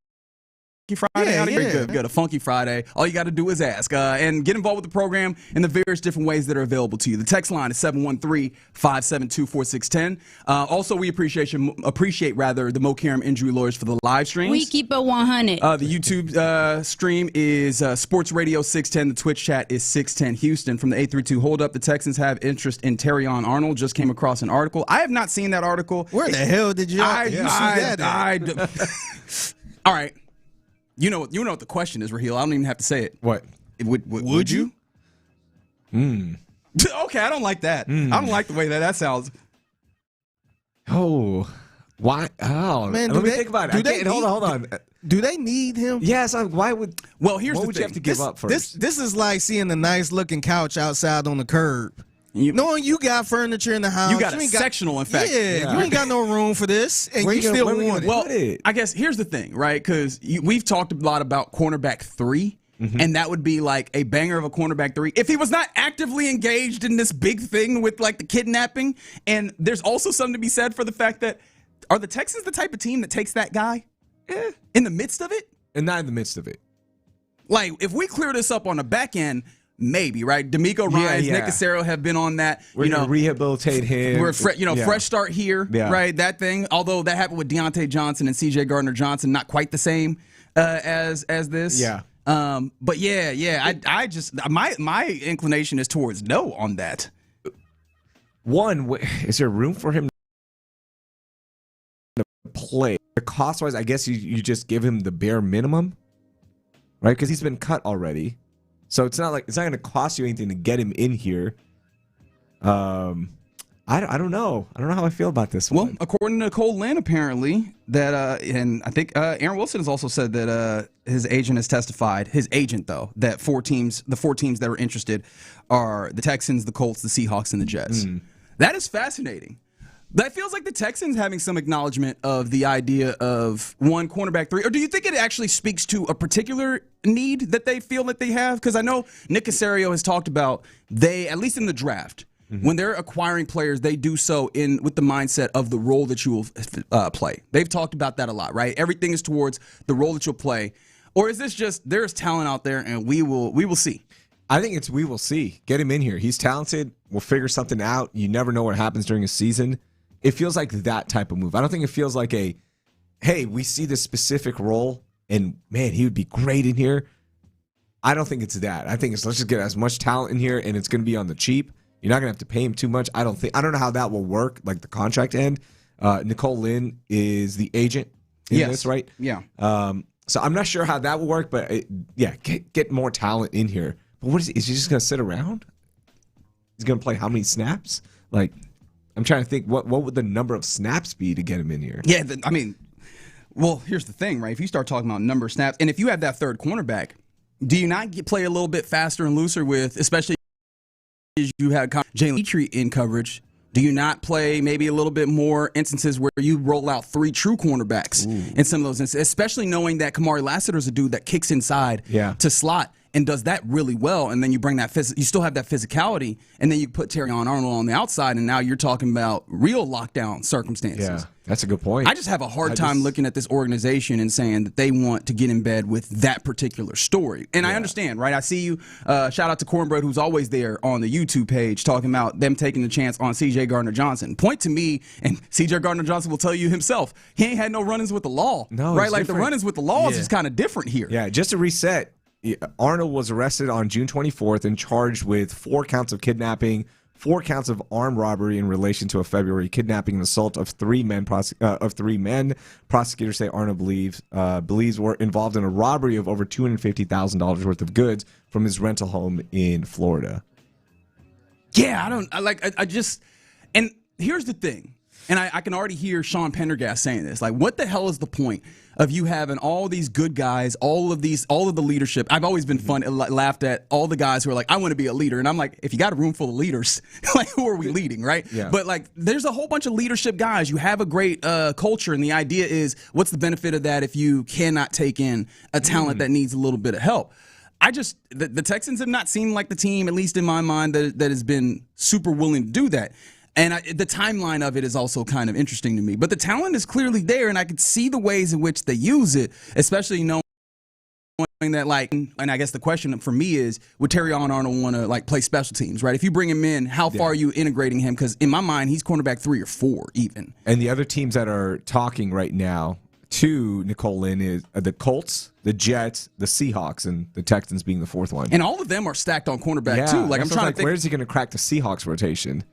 Friday. Yeah. Good. A funky Friday. All you got to do is ask and get involved with the program in the various different ways that are available to you. The text line is 713-572-4610. Also, we appreciate the Mo Karam Injury Lawyers for the live streams. We keep it 100. The YouTube stream is Sports Radio 610. The Twitch chat is 610 Houston. From the 832 Hold Up, the Texans have interest in Terrion Arnold. Just came across an article. I have not seen that article. Where the hell did you see that? All right. You know what the question is, Raheel. I don't even have to say it. What? Would you? Okay, I don't like that. I don't like the way that sounds. Oh, why? Oh, man, let me think about it. Hold on. Do they need him? Yes. Why would? Well, here's what the would thing. you have to give up first? This is like seeing a nice looking couch outside on the curb. Knowing you got furniture in the house. You got a sectional, in fact. Yeah, you ain't got no room for this, and you still want it. Well, I guess here's the thing, right? Because we've talked a lot about cornerback 3, and that would be like a banger of a cornerback 3. If he was not actively engaged in this big thing with like the kidnapping, and there's also something to be said for the fact that are the Texans the type of team that takes that guy in the midst of it? And not in the midst of it. Like, if we clear this up on the back end, maybe, right? D'Amico Ryans, Nick Cassero have been on that. We're going to rehabilitate him. We're fresh start here, right? That thing. Although that happened with Deontay Johnson and C.J. Gardner-Johnson, not quite the same as this. Yeah. But I just my inclination is towards no on that. One, is there room for him to play? Cost-wise, I guess you just give him the bare minimum, right? Because he's been cut already. So it's not going to cost you anything to get him in here. I don't know. I don't know how I feel about this one. Well, according to Nicole Lynn, apparently that, and I think Aaron Wilson has also said that his agent has testified. His agent, though, that the four teams that are interested are the Texans, the Colts, the Seahawks, and the Jets. That is fascinating. That feels like the Texans having some acknowledgement of the idea of one cornerback 3. Or do you think it actually speaks to a particular need that they feel that they have? Because I know Nick Caserio has talked about at least in the draft, when they're acquiring players, they do so with the mindset of the role that you will play. They've talked about that a lot, right? Everything is towards the role that you'll play. Or is this just there's talent out there and we will see? I think it's we will see. Get him in here. He's talented. We'll figure something out. You never know what happens during a season. It feels like that type of move. I don't think it feels like hey, we see this specific role, and man, he would be great in here. I don't think it's that. I think it's let's just get as much talent in here, and it's going to be on the cheap. You're not going to have to pay him too much. I don't know how that will work, like the contract end. Nicole Lynn is the agent in this, right? Yeah. So I'm not sure how that will work, but get more talent in here. But what is he just going to sit around? He's going to play how many snaps? Like, I'm trying to think, what would the number of snaps be to get him in here? Yeah, well, here's the thing, right? If you start talking about number of snaps, and if you have that third cornerback, do you not play a little bit faster and looser with, especially as you had Jalen Petrie in coverage, do you not play maybe a little bit more instances where you roll out 3 true cornerbacks in some of those instances, especially knowing that Kamari Lassiter is a dude that kicks inside to slot and does that really well, and then you bring that you still have that physicality, and then you put Terrion Arnold on the outside, and now you're talking about real lockdown circumstances. Yeah, that's a good point. I just have a hard time looking at this organization and saying that they want to get in bed with that particular story. And I understand, right? I see you. Shout out to Cornbread, who's always there on the YouTube page, talking about them taking the chance on C.J. Gardner-Johnson. Point to me, and C.J. Gardner-Johnson will tell you himself, he ain't had no run-ins with the law. No, right? it's Like different. the run-ins with the law is just kind of different here. Yeah, just to reset, Arnold was arrested on June 24th and charged with 4 counts of kidnapping, 4 counts of armed robbery in relation to a February kidnapping and assault of 3 men. Prosecutors say Arnold believes were involved in a robbery of over $250,000 worth of goods from his rental home in Florida. Yeah, I just, and here's the thing, and I can already hear Sean Pendergast saying this. Like, what the hell is the point of you having all these good guys, all of the leadership? I've always been laughed at all the guys who are like, I want to be a leader. And I'm like, if you got a room full of leaders, like, who are we leading, right? Yeah. But like, there's a whole bunch of leadership guys. You have a great culture. And the idea is, what's the benefit of that if you cannot take in a talent that needs a little bit of help? The Texans have not seemed like the team, at least in my mind, that has been super willing to do that. And the timeline of it is also kind of interesting to me. But the talent is clearly there, and I could see the ways in which they use it, especially knowing that, like, and I guess the question for me is, would Terrion Arnold want to, like, play special teams, right? If you bring him in, how far are you integrating him? Because in my mind, he's cornerback 3 or 4 even. And the other teams that are talking right now to Nicole Lynn is the Colts, the Jets, the Seahawks, and the Texans being the 4th one. And all of them are stacked on cornerback, too. Like, I'm trying to think. Where is he going to crack the Seahawks rotation?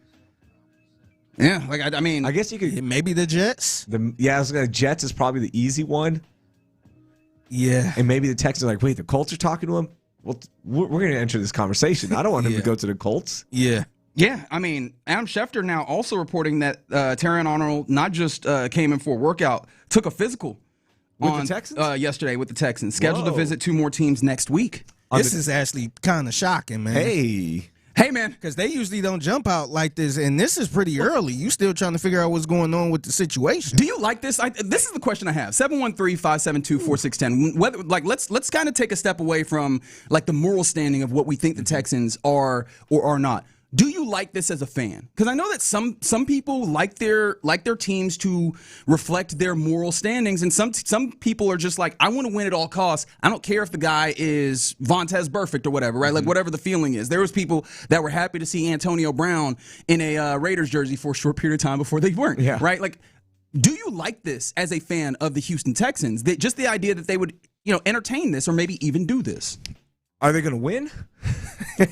Yeah, like, I mean, I guess you could. Maybe the Jets? I was going to Jets is probably the easy one. Yeah. And maybe the Texans are like, wait, the Colts are talking to him? Well, we're going to enter this conversation. I don't want him to go to the Colts. Yeah. Yeah, I mean, Adam Schefter now also reporting that Terrion Arnold not just came in for a workout, took a physical with the Texans? Yesterday with the Texans. Scheduled to visit 2 more teams next week. This is actually kind of shocking, man. Hey, man. Because they usually don't jump out like this, and this is pretty early. You still trying to figure out what's going on with the situation. Do you like this? This is the question I have. 713-572-4610. Whether, like, let's kind of take a step away from, like, the moral standing of what we think the Texans are or are not. Do you like this as a fan? Because I know that some people like their teams to reflect their moral standings, and some people are just like, I want to win at all costs. I don't care if the guy is Vontaze Burfict or whatever, right? Like, whatever the feeling is. There was people that were happy to see Antonio Brown in a Raiders jersey for a short period of time before they weren't, right? Like, do you like this as a fan of the Houston Texans? Just the idea that they would, entertain this or maybe even do this? Are they going to win?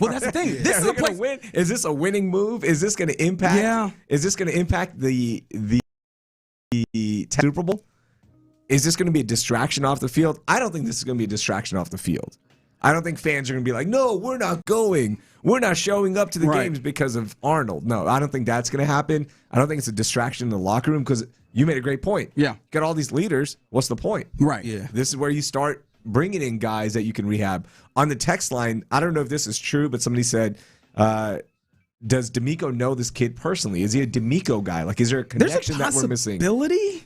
Well, that's the thing. This is a place. Win? Is this a winning move? Is this going to impact? Yeah. Is this going to impact the Super Bowl? Is this going to be a distraction off the field? I don't think this is going to be a distraction off the field. I don't think fans are going to be like, no, we're not going. We're not showing up to the games because of Arnold. No, I don't think that's going to happen. I don't think it's a distraction in the locker room because you made a great point. Yeah. Got all these leaders. What's the point? Right. Yeah. This is where you start bringing in guys that you can rehab. On the text line, I don't know if this is true, but somebody said, does D'Amico know this kid personally? Is he a D'Amico guy? Like, is there a connection that we're missing? Possibility?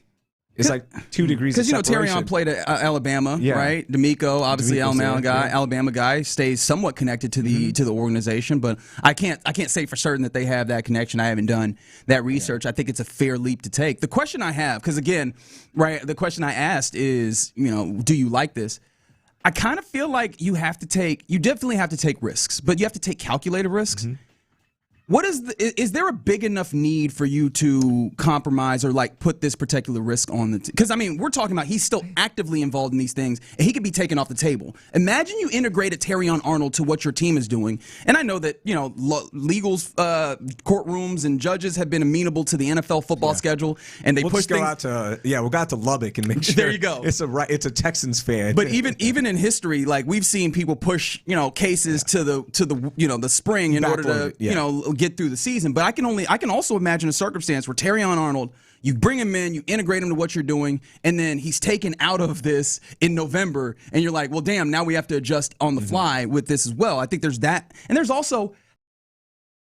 It's like 2 degrees of separation. Because, Terrion played at Alabama, right? D'Amico, obviously Alabama guy, stays somewhat connected to the organization, but I can't say for certain that they have that connection. I haven't done that research. I think it's a fair leap to take. The question I have, because again, right, the question I asked is, do you like this? I kind of feel like you definitely have to take risks, but you have to take calculated risks. What is there a big enough need for you to compromise or like put this particular risk on the because I mean we're talking about he's still actively involved in these things and he could be taken off the table. Imagine you integrated Terrion Arnold to what your team is doing, and I know that legals, courtrooms, and judges have been amenable to the NFL football schedule, and they push things. We'll go out to Lubbock and make sure. There you go. It's a Texans fan. But even in history, like we've seen people push cases to the spring in order to get through the season. But I can also imagine a circumstance where Terrion Arnold, you bring him in, you integrate him to what you're doing, and then he's taken out of this in November, and you're like, well, damn, now we have to adjust on the fly with this as well. I think there's that. And there's also,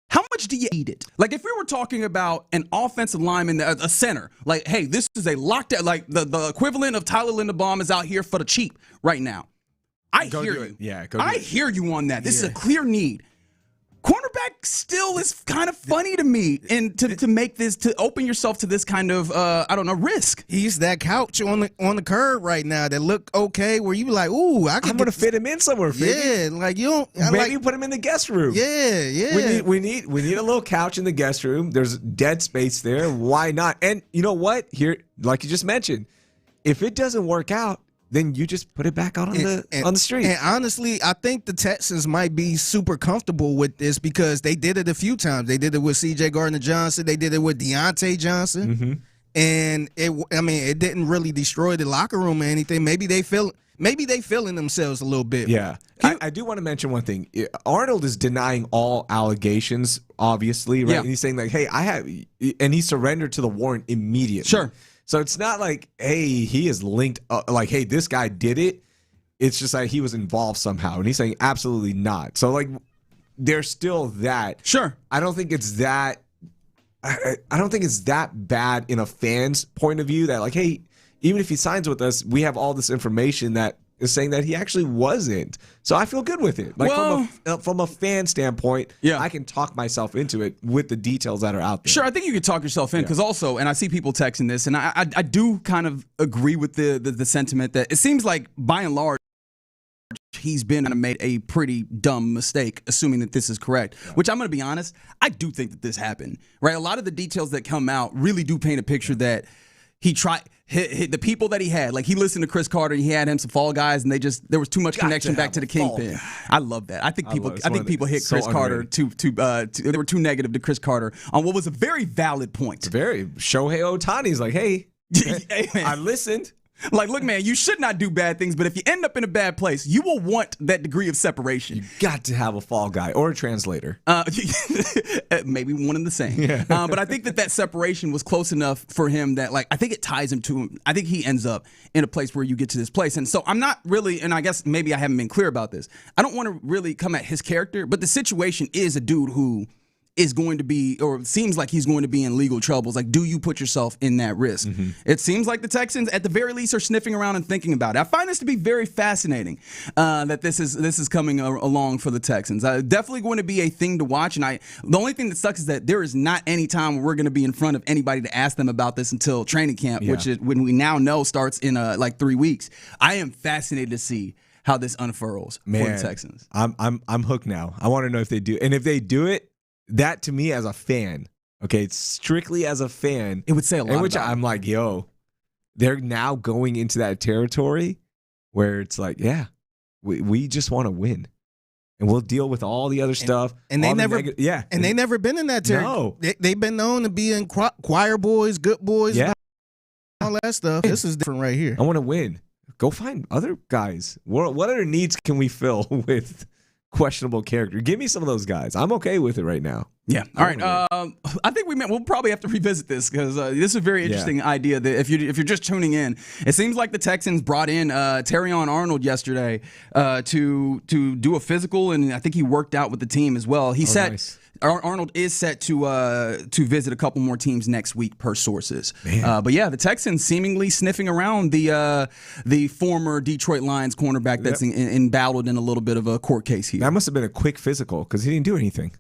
how much do you eat it? Like, if we were talking about an offensive lineman, a center, like, hey, this is a lockdown, like the equivalent of Tyler Linderbaum is out here for the cheap right now. I hear you. Yeah, go I hear you on that. This is a clear need. Cornerback still is kind of funny to me, and to make this, to open yourself to this kind of risk. He's that couch on the curb right now that look okay, where you be like, ooh, I'm gonna fit him in somewhere. Yeah, like you don't. Maybe you put him in the guest room. Yeah. We need a little couch in the guest room. There's dead space there. Why not? And you know what? Here, like you just mentioned, if it doesn't work out, then you just put it back out on the street. And honestly, I think the Texans might be super comfortable with this because they did it a few times. They did it with C.J. Gardner-Johnson. They did it with Deontay Johnson. Mm-hmm. And it didn't really destroy the locker room or anything. Maybe they feeling themselves a little bit. Yeah. I do want to mention one thing. Arnold is denying all allegations, obviously, right? Yeah. And he's saying like, hey, and he surrendered to the warrant immediately. Sure. So it's not like, hey, he is linked, like, hey, this guy did it. It's just like he was involved somehow. And he's saying absolutely not. So, like, there's still that. Sure. I don't think it's that. I don't think it's that bad in a fan's point of view that, like, hey, even if he signs with us, we have all this information that is saying that he actually wasn't. So I feel good with it. Like, from a fan standpoint, I can talk myself into it with the details that are out there. Sure, I think you could talk yourself in because also, and I see people texting this, and I do kind of agree with the sentiment that it seems like by and large he's made a pretty dumb mistake, assuming that this is correct. Which I'm going to be honest, I do think that this happened. Right, a lot of the details that come out really do paint a picture that he tried. The people that he had, like he listened to Chris Carter, he had him some Fall Guys, and there was too much connection back to the Kingpin. I love that. I think people hit Chris Carter they were too negative to Chris Carter on what was a very valid point. Shohei Ohtani's like, hey, I listened. Like, look, man, you should not do bad things, but if you end up in a bad place, you will want that degree of separation. You got to have a fall guy or a translator. Maybe one and the same. Yeah. But I think that separation was close enough for him that, like, I think it ties him to him. I think he ends up in a place where you get to this place. And so I'm not really, and I guess maybe I haven't been clear about this, I don't want to really come at his character, but the situation is a dude who is going to be, or seems like he's going to be in legal troubles. Like, do you put yourself in that risk? Mm-hmm. It seems like the Texans, at the very least, are sniffing around and thinking about it. I find this to be very fascinating that this is coming along for the Texans. Definitely going to be a thing to watch. And the only thing that sucks is that there is not any time where we're going to be in front of anybody to ask them about this until training camp, which is when we now know starts in like 3 weeks. I am fascinated to see how this unfurls for the Texans. I'm hooked now. I want to know if they do, and if they do it. That to me as a fan, okay, strictly as a fan, it would say a lot. In which about I'm like, yo, they're now going into that territory where it's like, yeah, we just want to win, and we'll deal with all the other stuff. And they never, they never been in that territory. No, they've been known to be in choir boys, good boys, all that stuff. This is different right here. I want to win. Go find other guys. What other needs can we fill with questionable character? Give me some of those guys. I'm okay with it right now. Yeah. All right. I think we'll probably have to revisit this because this is a very interesting idea. That if you're just tuning in, it seems like the Texans brought in Terrion Arnold yesterday to do a physical, and I think he worked out with the team as well. He said. Nice. Arnold is set to visit a couple more teams next week, per sources. But yeah, the Texans seemingly sniffing around the former Detroit Lions cornerback that's embattled in a little bit of a court case here. That must have been a quick physical because he didn't do anything.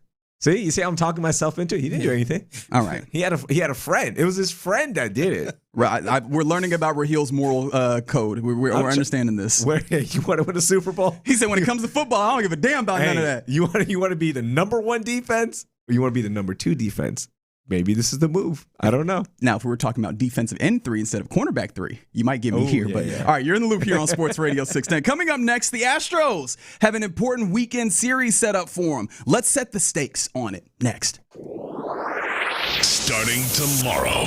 See, you see, I'm talking myself into it. He didn't do anything. All right, he had a friend. It was his friend that did it. Right, we're learning about Rahil's moral code. We're understanding this. Where you want to win a Super Bowl? He said, when it comes to football, I don't give a damn about none of that. You want to be the number 1 defense, or you want to be the number 2 defense? Maybe this is the move. I don't know. Now, if we were talking about defensive end 3 instead of cornerback 3, you might get me here. All right, you're in the loop here on Sports Radio 610. Coming up next, the Astros have an important weekend series set up for them. Let's set the stakes on it next. Starting tomorrow.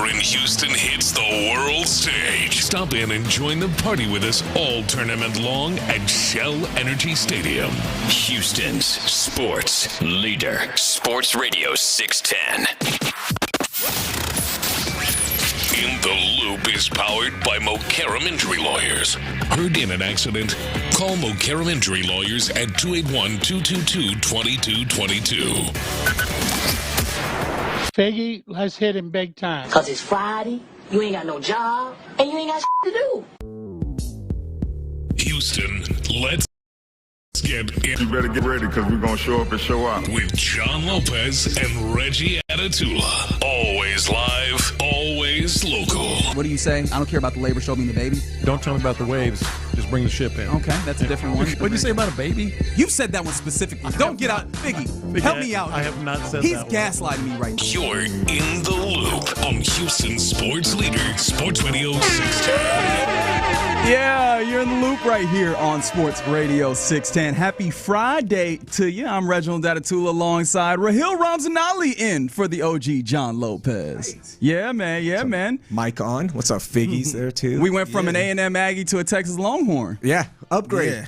Stoerner in Houston hits the world stage. Stop in and join the party with us all tournament long at Shell Energy Stadium. Houston's sports leader. Sports Radio 610. In the Loop is powered by Mokaram Injury Lawyers. Heard in an accident? Call Mokaram Injury Lawyers at 281-222-2222. Figgy, let's hit him big time. Cause it's Friday, you ain't got no job, and you ain't got to do. Houston, let's get in. You better get ready because we're going to show up and show out. With John Lopez and Reggie Atatula. Always live, always local. What do you say? I don't care about the labor, show me the baby. Don't tell me about the waves. Just bring the ship in. Okay, that's a different one. What did you say about a baby? You've said that one specifically. Don't get out. Figgy, help me out. I have not said He's that gaslighting me right now. You're in the loop on Houston sports leader, Sports Radio 610. Yeah, you're in the loop right here on Sports Radio 610. Happy Friday to you. I'm Reginald Atatula alongside Rahil Ramzanali in for the OG John Lopez. Nice. Yeah, man. Yeah, man. Mic on. What's up, Figgies there, too? We went from an A&M Aggie to a Texas Longhorn. Yeah, upgrade. Yeah.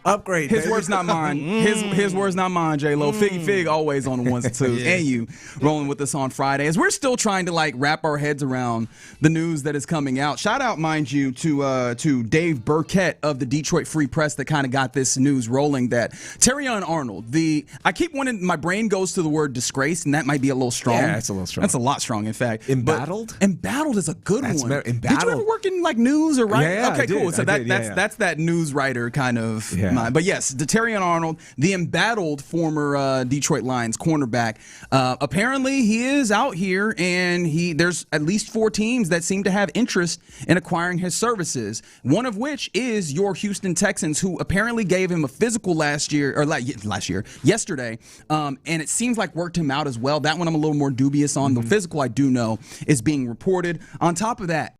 Upgrade. His words, not mine. His words, not mine. J-Lo. Fig always on the ones and twos. And you rolling with us on Friday as we're still trying to wrap our heads around the news that is coming out. Shout out, mind you, to Dave Burkett of the Detroit Free Press that kind of got this news rolling. That Terrion Arnold. I keep wanting, my brain goes to the word disgrace, and that might be a little strong. Yeah, it's a little strong. That's a lot strong, in fact. Embattled. Embattled is a good one. Embattled. Did you ever work in news or writing? Yeah, okay, cool. So that's that news writer kind of. Yeah. But yes, Terrion Arnold, the embattled former Detroit Lions cornerback, apparently he is out here, and there's at least 4 teams that seem to have interest in acquiring his services. One of which is your Houston Texans, who apparently gave him a physical yesterday, and it seems like worked him out as well. That one I'm a little more dubious on. The physical, I do know, is being reported. On top of that,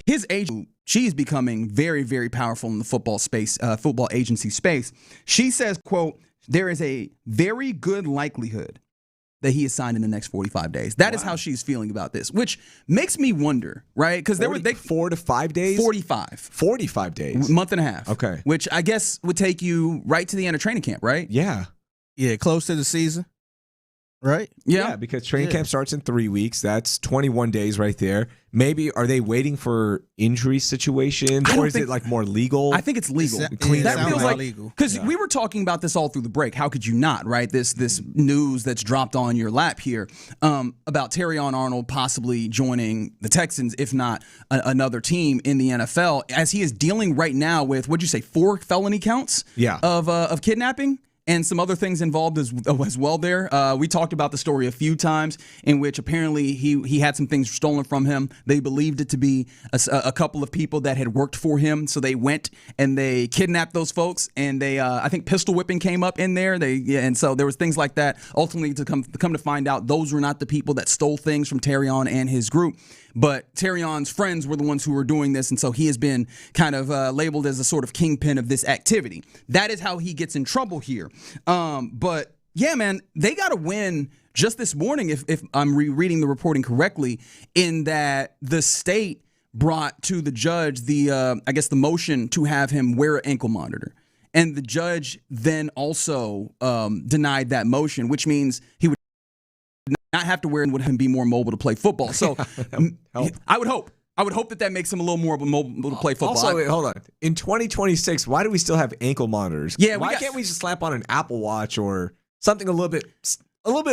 his agent, she's becoming very, very powerful in the football agency space. She says, quote, there is a very good likelihood that he is signed in the next 45 days. That is how she's feeling about this, which makes me wonder, right? Because they 4 to 5 days? 45 days. Month and a half. Okay. Which I guess would take you right to the end of training camp, right? Yeah. Yeah, close to the season. Right? Yeah, because training camp starts in 3 weeks. That's 21 days right there. Maybe, are they waiting for injury situations, or is it more legal? I think it's legal. That feels like legal. Because we were talking about this all through the break. How could you not, right? This news that's dropped on your lap here about Terrion Arnold possibly joining the Texans, if not another team in the NFL, as he is dealing right now with, what'd you say, 4 felony counts of kidnapping? And some other things involved as well there. We talked about the story a few times in which apparently he had some things stolen from him. They believed it to be a couple of people that had worked for him. So they went and they kidnapped those folks. And they, I think pistol whipping came up in there. And so there was things like that. Ultimately, to come to find out, those were not the people that stole things from Terrion and his group. But Terrion's friends were the ones who were doing this, and so he has been kind of labeled as a sort of kingpin of this activity. That is how he gets in trouble here. But, yeah, man, they got to win just this morning, if I'm reading the reporting correctly, in that the state brought to the judge the motion to have him wear an ankle monitor. And the judge then also denied that motion, which means he would not have to wear and would him be more mobile to play football. So I would hope that makes him a little more mobile to play football. Also, wait, hold on. In 2026, why do we still have ankle monitors? Yeah, why can't we just slap on an Apple Watch or something a little bit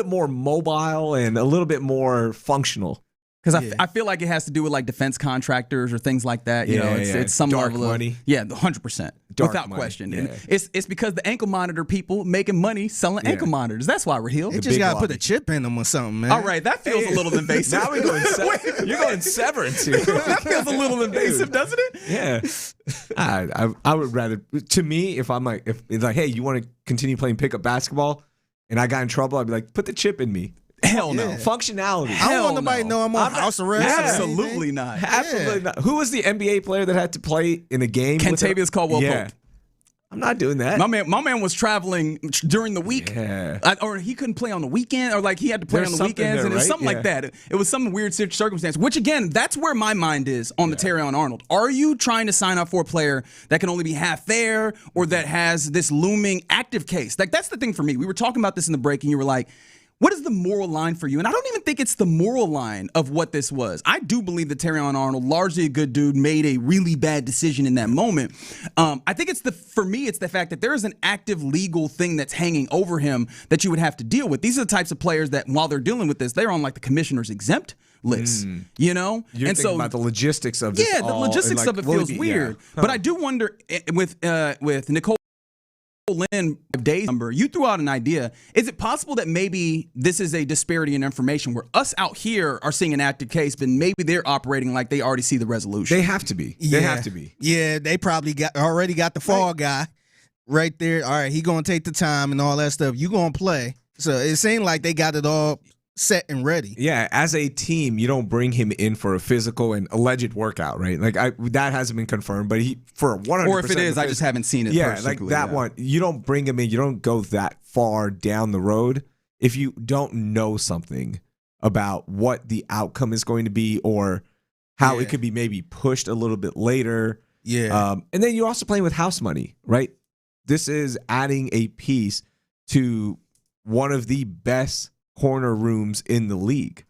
more mobile and a little bit more functional? Because I feel like it has to do with defense contractors or things like that. You know, it's some dark level money. 100%, without question. And it's because the ankle monitor people making money selling ankle monitors. That's why we're here. They just gotta put a chip in them or something, man. All right, that feels a little invasive. Now we're going. You're going severance here. That feels a little invasive, doesn't it? Yeah. I would rather. To me, if it's like, hey, you want to continue playing pickup basketball, and I got in trouble, I'd be like, put the chip in me. Hell no. Functionality. I don't want nobody to know I'm on house arrest. Absolutely not. Absolutely not. Who was the NBA player that had to play in a game? Kentavious Caldwell-Pope. I'm not doing that. My man was traveling during the week, or he couldn't play on the weekend, or like he had to play on the weekends, and it was something like that. It was some weird circumstance. Which again, that's where my mind is on the Terrion Arnold. Are you trying to sign up for a player that can only be half there, or that has this looming active case? Like that's the thing for me. We were talking about this in the break, and you were like, what is the moral line for you? And I don't even think it's the moral line of what this was. I do believe that Terrion Arnold, largely a good dude, made a really bad decision in that moment. I think for me, it's the fact that there is an active legal thing that's hanging over him that you would have to deal with. These are the types of players that, while they're dealing with this, they're on like the commissioner's exempt list, You're and thinking about the logistics of this. Yeah, the logistics of it feels weird. But I do wonder with Nicole Lynn days number, you threw out an idea. Is it possible that maybe this is a disparity in information where us out here are seeing an active case, but maybe they're operating like they already see the resolution? They have to be. They have to be. Yeah, they probably already got the fall guy right there. All right, he gonna take the time and all that stuff. You gonna play. So it seemed like they got it all set and ready. Yeah, as a team, you don't bring him in for a physical and alleged workout, right? Like that hasn't been confirmed, but he for 100%. Or if it is, I just haven't seen it. Yeah, like that one. You don't bring him in. You don't go that far down the road if you don't know something about what the outcome is going to be or how it could be maybe pushed a little bit later. Yeah. And then you're also playing with house money, right? This is adding a piece to one of the best corner rooms in the league.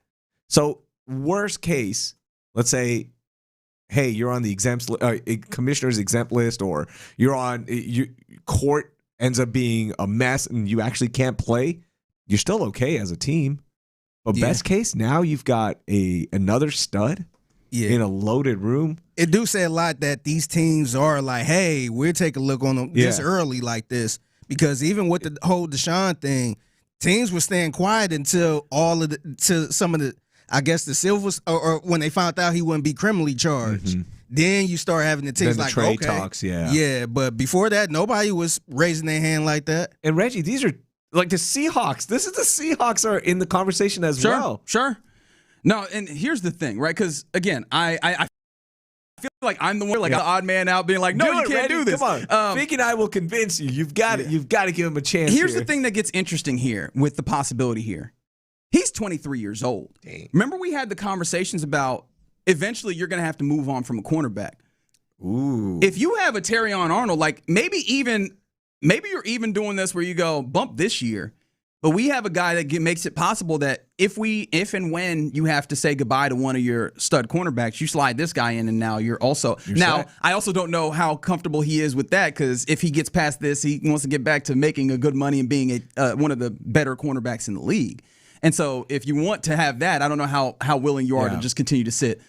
So worst case, let's say, hey, you're on the commissioner's exempt list, or you're on court ends up being a mess and you actually can't play. You're still okay as a team. But best case, now you've got another stud in a loaded room. It do say a lot that these teams are like, hey, we'll take a look on them this early like this, because even with the whole Deshaun thing, teams were staying quiet until some of the, I guess, the Silvers, or when they found out he wouldn't be criminally charged. Mm-hmm. Then you start having the teams then like, trade okay, talks, yeah. But before that, nobody was raising their hand like that. And Reggie, these are like the Seahawks. This is the Seahawks are in the conversation as well. Sure. No, and here's the thing, right? Because again, I feel like I'm the one, like the odd man out, being like, no, you can't do this. Come on, Vic and I will convince you. You've got it. You've got to give him a chance. Here's the thing that gets interesting here with the possibility here. He's 23 years old. Dang. Remember, we had the conversations about eventually you're going to have to move on from a cornerback. Ooh. If you have a Terrion Arnold, like maybe you're even doing this where you go bump this year. But we have a guy that makes it possible that if and when you have to say goodbye to one of your stud cornerbacks, you slide this guy in, and now you're set. I also don't know how comfortable he is with that, because if he gets past this, he wants to get back to making a good money and being one of the better cornerbacks in the league. And so if you want to have that, I don't know how willing you are to just continue to sit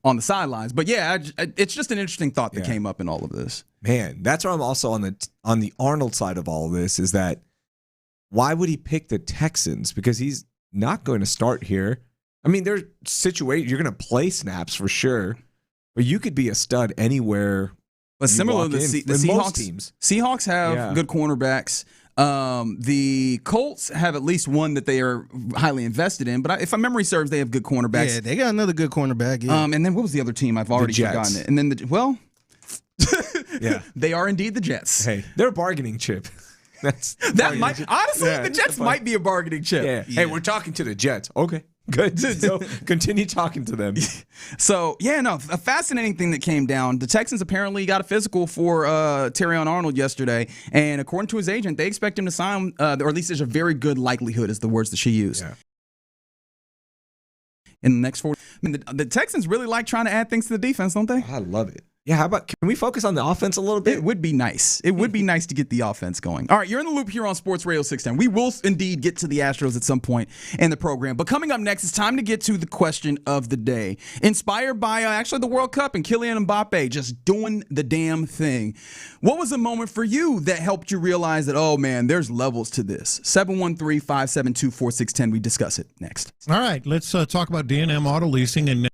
on the sidelines. But yeah, it's just an interesting thought that came up in all of this. Man, that's where I'm also on the Arnold side of all of this, is that why would he pick the Texans? Because he's not going to start here. I mean, there's situations you're going to play snaps for sure, but you could be a stud anywhere. But similar to the Seahawks, teams. Seahawks have good cornerbacks. The Colts have at least one that they are highly invested in. But if my memory serves, they have good cornerbacks. Yeah, they got another good cornerback. Yeah. And then what was the other team? I've already forgotten it. And then they are indeed the Jets. Hey, they're a bargaining chip. The Jets might be a bargaining chip. Yeah. Hey, we're talking to the Jets. Okay, good. So continue talking to them. So a fascinating thing that came down. The Texans apparently got a physical for Terrion Arnold yesterday, and according to his agent, they expect him to sign, or at least there's a very good likelihood, is the words that she used. Yeah. In the next 4, the Texans really like trying to add things to the defense, don't they? I love it. Yeah, how about, can we focus on the offense a little bit? It would be nice. It would be nice to get the offense going. All right, you're in the loop here on Sports Radio 610. We will indeed get to the Astros at some point in the program. But coming up next, it's time to get to the question of the day. Inspired by actually the World Cup and Kylian Mbappe just doing the damn thing. What was a moment for you that helped you realize that, oh man, there's levels to this? 713-572-4610. We discuss it next. All right, let's talk about D&M Auto Leasing and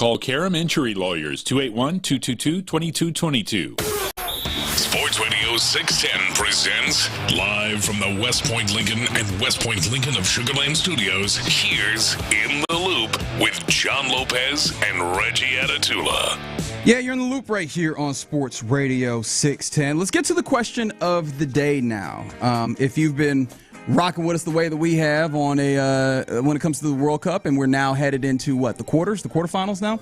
Call Karam Injury Lawyers, 281-222-2222. Sports Radio 610 presents live from the West Point Lincoln and West Point Lincoln of Sugar Land Studios. Here's In the Loop with John Lopez and Reggie Atatula. Yeah, you're in the loop right here on Sports Radio 610. Let's get to the question of the day now. If you've been rocking with us the way that we have on when it comes to the World Cup, and we're now headed into the quarterfinals now.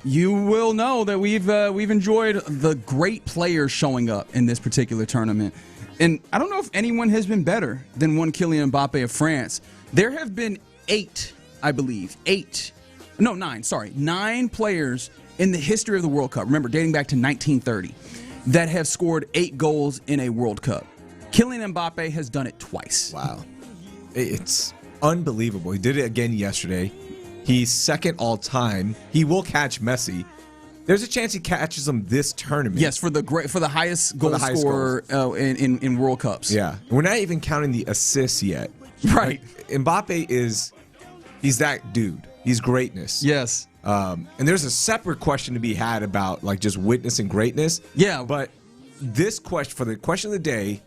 You will know that we've enjoyed the great players showing up in this particular tournament, and I don't know if anyone has been better than one Kylian Mbappe of France. There have been 9 players in the history of the World Cup. Remember, dating back to 1930, that have scored 8 goals in a World Cup. Kylian Mbappe has done it twice. Wow. It's unbelievable. He did it again yesterday. He's second all time. He will catch Messi. There's a chance he catches him this tournament. Yes, for the highest goal scorer in World Cups. Yeah. We're not even counting the assists yet. Right. Mbappe he's that dude. He's greatness. Yes. And there's a separate question to be had about just witnessing greatness. Yeah. But this question, for the question of the day,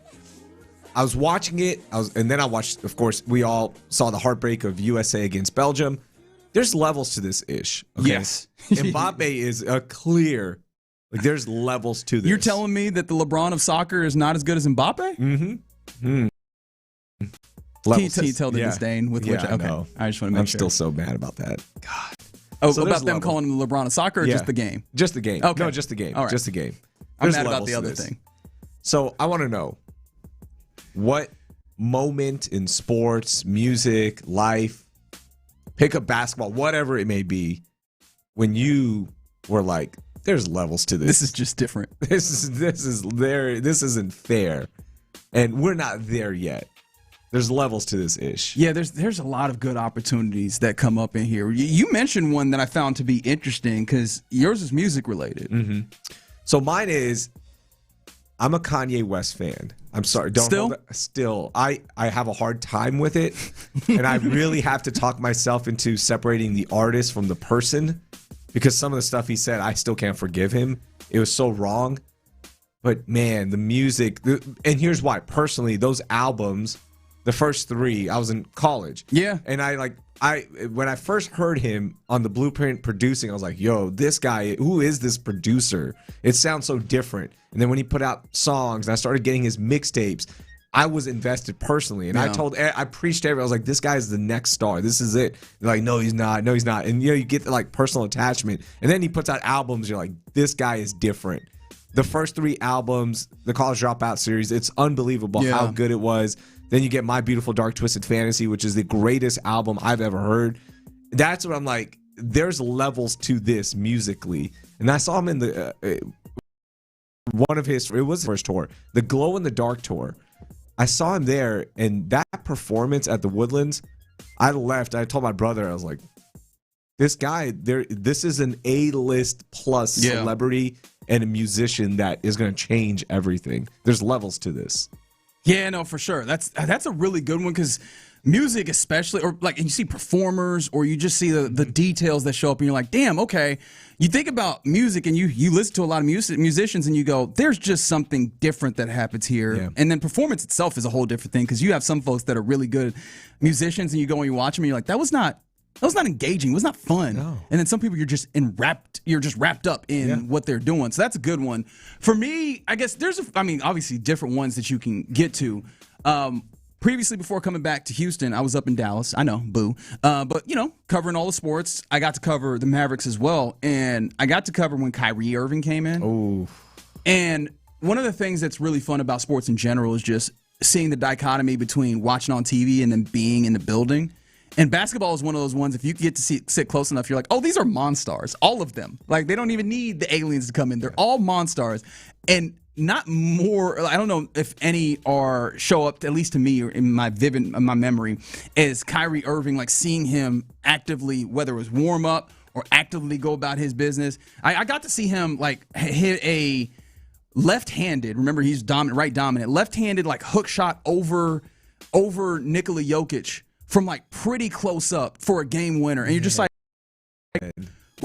I was watching it, and then I watched, of course, we all saw the heartbreak of USA against Belgium. There's levels to this ish. Okay? Yes. Mbappe is a clear, there's levels to this. You're telling me that the LeBron of soccer is not as good as Mbappe? Mm-hmm. Can you tell the disdain with which? Okay. No. I just want to make I'm sure. still so mad about that. God. Oh, so about them calling him the LeBron of soccer or just the game? Just the game. Okay. No, just the game. All right. Just the game. I'm mad about the other thing. So I want to know, what moment in sports, music, life, pick up basketball, whatever it may be, when you were like, there's levels to this. This is just different. This isn't fair. And we're not there yet. There's levels to this ish. Yeah, there's a lot of good opportunities that come up in here. You mentioned one that I found to be interesting because yours is music related. Mm-hmm. So mine is, I'm a Kanye West fan. I'm sorry. Still, I have a hard time with it, and I really have to talk myself into separating the artist from the person, because some of the stuff he said, I still can't forgive him. It was so wrong. But man, the music, and here's why. Personally, those albums, the first 3, I was in college. Yeah. And when I first heard him on the Blueprint producing, I was like, yo, this guy, who is this producer? It sounds so different. And then when he put out songs and I started getting his mixtapes, I was invested personally. And I preached to everyone. I was like, this guy is the next star. This is it. They're like, no, he's not. No, he's not. And you get the personal attachment. And then he puts out albums. You're like, this guy is different. The first 3 albums, the College Dropout series, it's unbelievable how good it was. Then you get My Beautiful Dark Twisted Fantasy, which is the greatest album I've ever heard. That's what I'm like, there's levels to this musically. And I saw him in the one of his, it was his first tour, the Glow in the Dark tour. I saw him there, and that performance at the Woodlands, I left. I told my brother, I was like, this guy, this is an A-list plus celebrity and a musician that is going to change everything. There's levels to this. Yeah, no, for sure. That's a really good one, because music especially, or and you see performers, or you just see the details that show up and you're like, damn, okay. You think about music and you listen to a lot of musicians and you go, there's just something different that happens here. Yeah. And then performance itself is a whole different thing, because you have some folks that are really good musicians and you go and you watch them and you're like, that was not engaging. It was not fun. No. And then some people you're just wrapped up in what they're doing. So that's a good one. For me, I guess obviously different ones that you can get to. Previously, before coming back to Houston, I was up in Dallas. I know, boo. But, covering all the sports. I got to cover the Mavericks as well. And I got to cover when Kyrie Irving came in. Oh. And one of the things that's really fun about sports in general is just seeing the dichotomy between watching on TV and then being in the building. And basketball is one of those ones, if you get to sit close enough, you're like, oh, these are monstars. All of them. They don't even need the aliens to come in. They're all monstars. And not more, I don't know if any show up, at least to me, or in my memory, as Kyrie Irving, seeing him actively, whether it was warm up or actively go about his business. I got to see him hit a left-handed, remember he's right dominant, left-handed hook shot over Nikola Jokic from pretty close up for a game winner. And you're just like,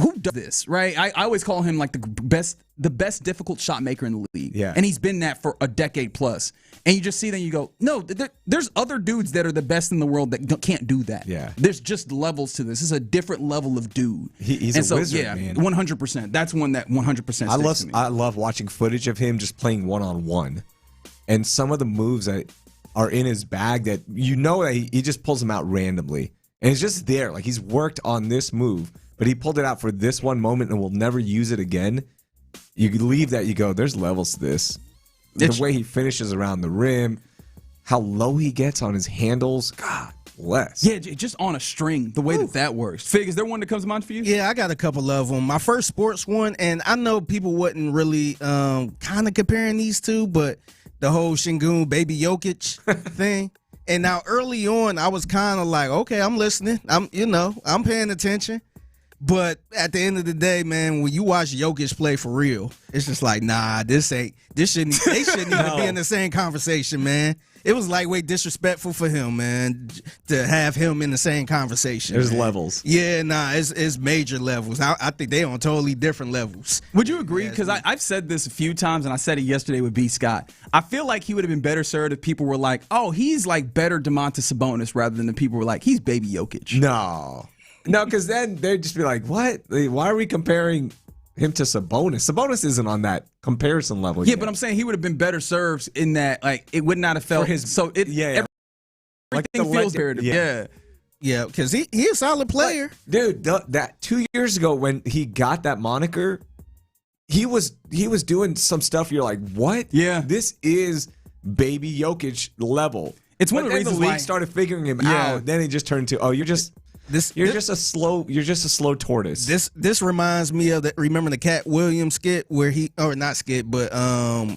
who does this, right? I always call him like the best difficult shot maker in the league. Yeah. And he's been that for a decade plus. And you just see that and you go, no, there's other dudes that are the best in the world that can't do that. Yeah. There's just levels to this. This is a different level of dude. He's and a wizard, man. 100%. That's one that 100% to me. I love watching footage of him just playing one-on-one. And some of the moves that are in his bag that that he just pulls them out randomly. And it's just there. Like, he's worked on this move, but he pulled it out for this one moment and will never use it again. You leave that, you go, there's levels to this. The way he finishes around the rim, how low he gets on his handles, God bless. Yeah, just on a string, the way that works. Fig, is there one that comes to mind for you? Yeah, I got a couple of them. My first sports one, and I know people wasn't really kind of comparing these two, but the whole Şengün Baby Jokic thing. And now early on, I was kind of like, okay, I'm listening. I'm paying attention. But at the end of the day, man, when you watch Jokic play for real, it's just like, nah, they shouldn't even be in the same conversation, man. It was lightweight disrespectful for him, man, to have him in the same conversation. There's man. levels. Yeah, nah, it's major levels. I think they on totally different levels. Would you agree? Because I've said this a few times, and I said it yesterday with B. Scott. I feel like he would have been better served if people were like, oh, he's like better Domantas Sabonis, rather than the people were like, he's Baby Jokic. No, because then they'd just be like, what? Why are we comparing him to Sabonis? Sabonis isn't on that comparison level Yeah, yet. but I'm saying he would have been better served in that, like, it would not have felt everything feels fair to him. Yeah, because he a solid player. Dude, that 2 years ago when he got that moniker, he was doing some stuff you're like, what? Yeah. This is Baby Jokic level. It's one of the reasons the league why started figuring him out. Then it just turned to, you're just a slow tortoise. This reminds me of remember the Cat Williams skit where not skit, but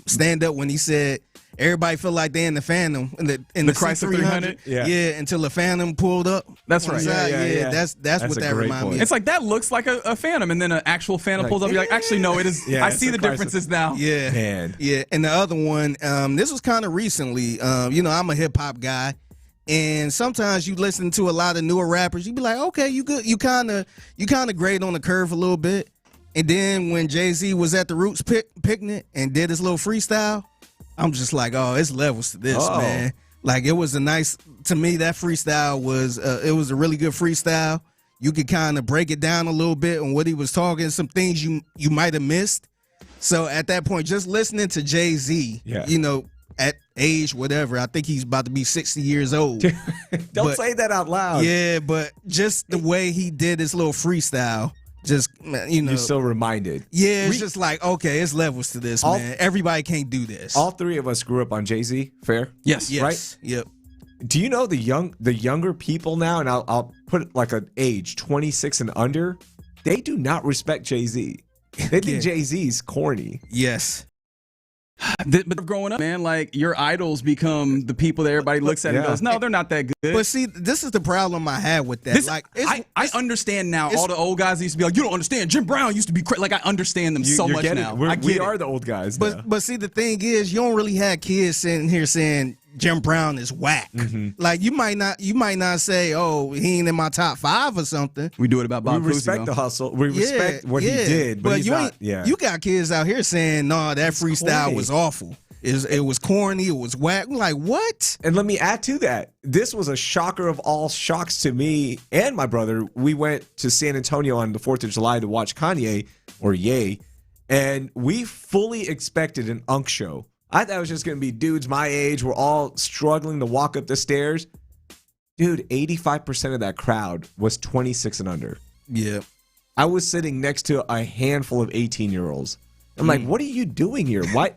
stand up when he said everybody feel like they in the Phantom in the Chrysler 300. Yeah, until the Phantom pulled up. That's right. Yeah. That's what that reminds me of. It's like that looks like a Phantom, and then an actual Phantom pulls up. You're like, actually, no, it is. I see the differences now. Yeah, man. Yeah, and the other one, this was kind of recently. I'm a hip hop guy. And sometimes you listen to a lot of newer rappers, you be like, okay, you good, you kind of grade on the curve a little bit. And then when Jay-Z was at the Roots picnic and did his little freestyle, I'm just like, oh, it's levels to this, man. Like, it was to me, that freestyle was it was a really good freestyle. You could kind of break it down a little bit on what he was talking, some things you might have missed. So at that point, just listening to Jay-Z, at age whatever, I think he's about to be 60 years old. Don't say that out loud. Yeah, but just the way he did his little freestyle, just you're still reminded. Yeah, it's just like, okay, it's levels to this, man. Everybody can't do this. All three of us grew up on Jay-Z. Fair? Yes. Right? Yep. Do you know the younger people now, and I'll put it like an age 26 and under, they do not respect Jay-Z. They think Jay-Z's corny. Yes. But growing up, man, like, your idols become the people that everybody looks at and goes, no, they're not that good. But see, this is the problem I had with that. I understand now. All the old guys used to be like, you don't understand. Jim Brown used to be crazy. Like, I understand them so much now. We are the old guys. But see, the thing is, you don't really have kids sitting here saying Jim Brown is whack. Mm-hmm. Like, you might not say, oh, he ain't in my top 5 or something. We do it about Bob Cousy, We respect the hustle. We respect what he did, but he's not. You got kids out here saying, no, that freestyle was awful. It was corny. It was whack. I'm like, what? And let me add to that. This was a shocker of all shocks to me and my brother. We went to San Antonio on the 4th of July to watch Kanye, or Ye, and we fully expected an Unk show. I thought it was just going to be dudes my age. We're all struggling to walk up the stairs. Dude, 85% of that crowd was 26 and under. Yeah. I was sitting next to a handful of 18-year-olds. I'm like, what are you doing here? Why?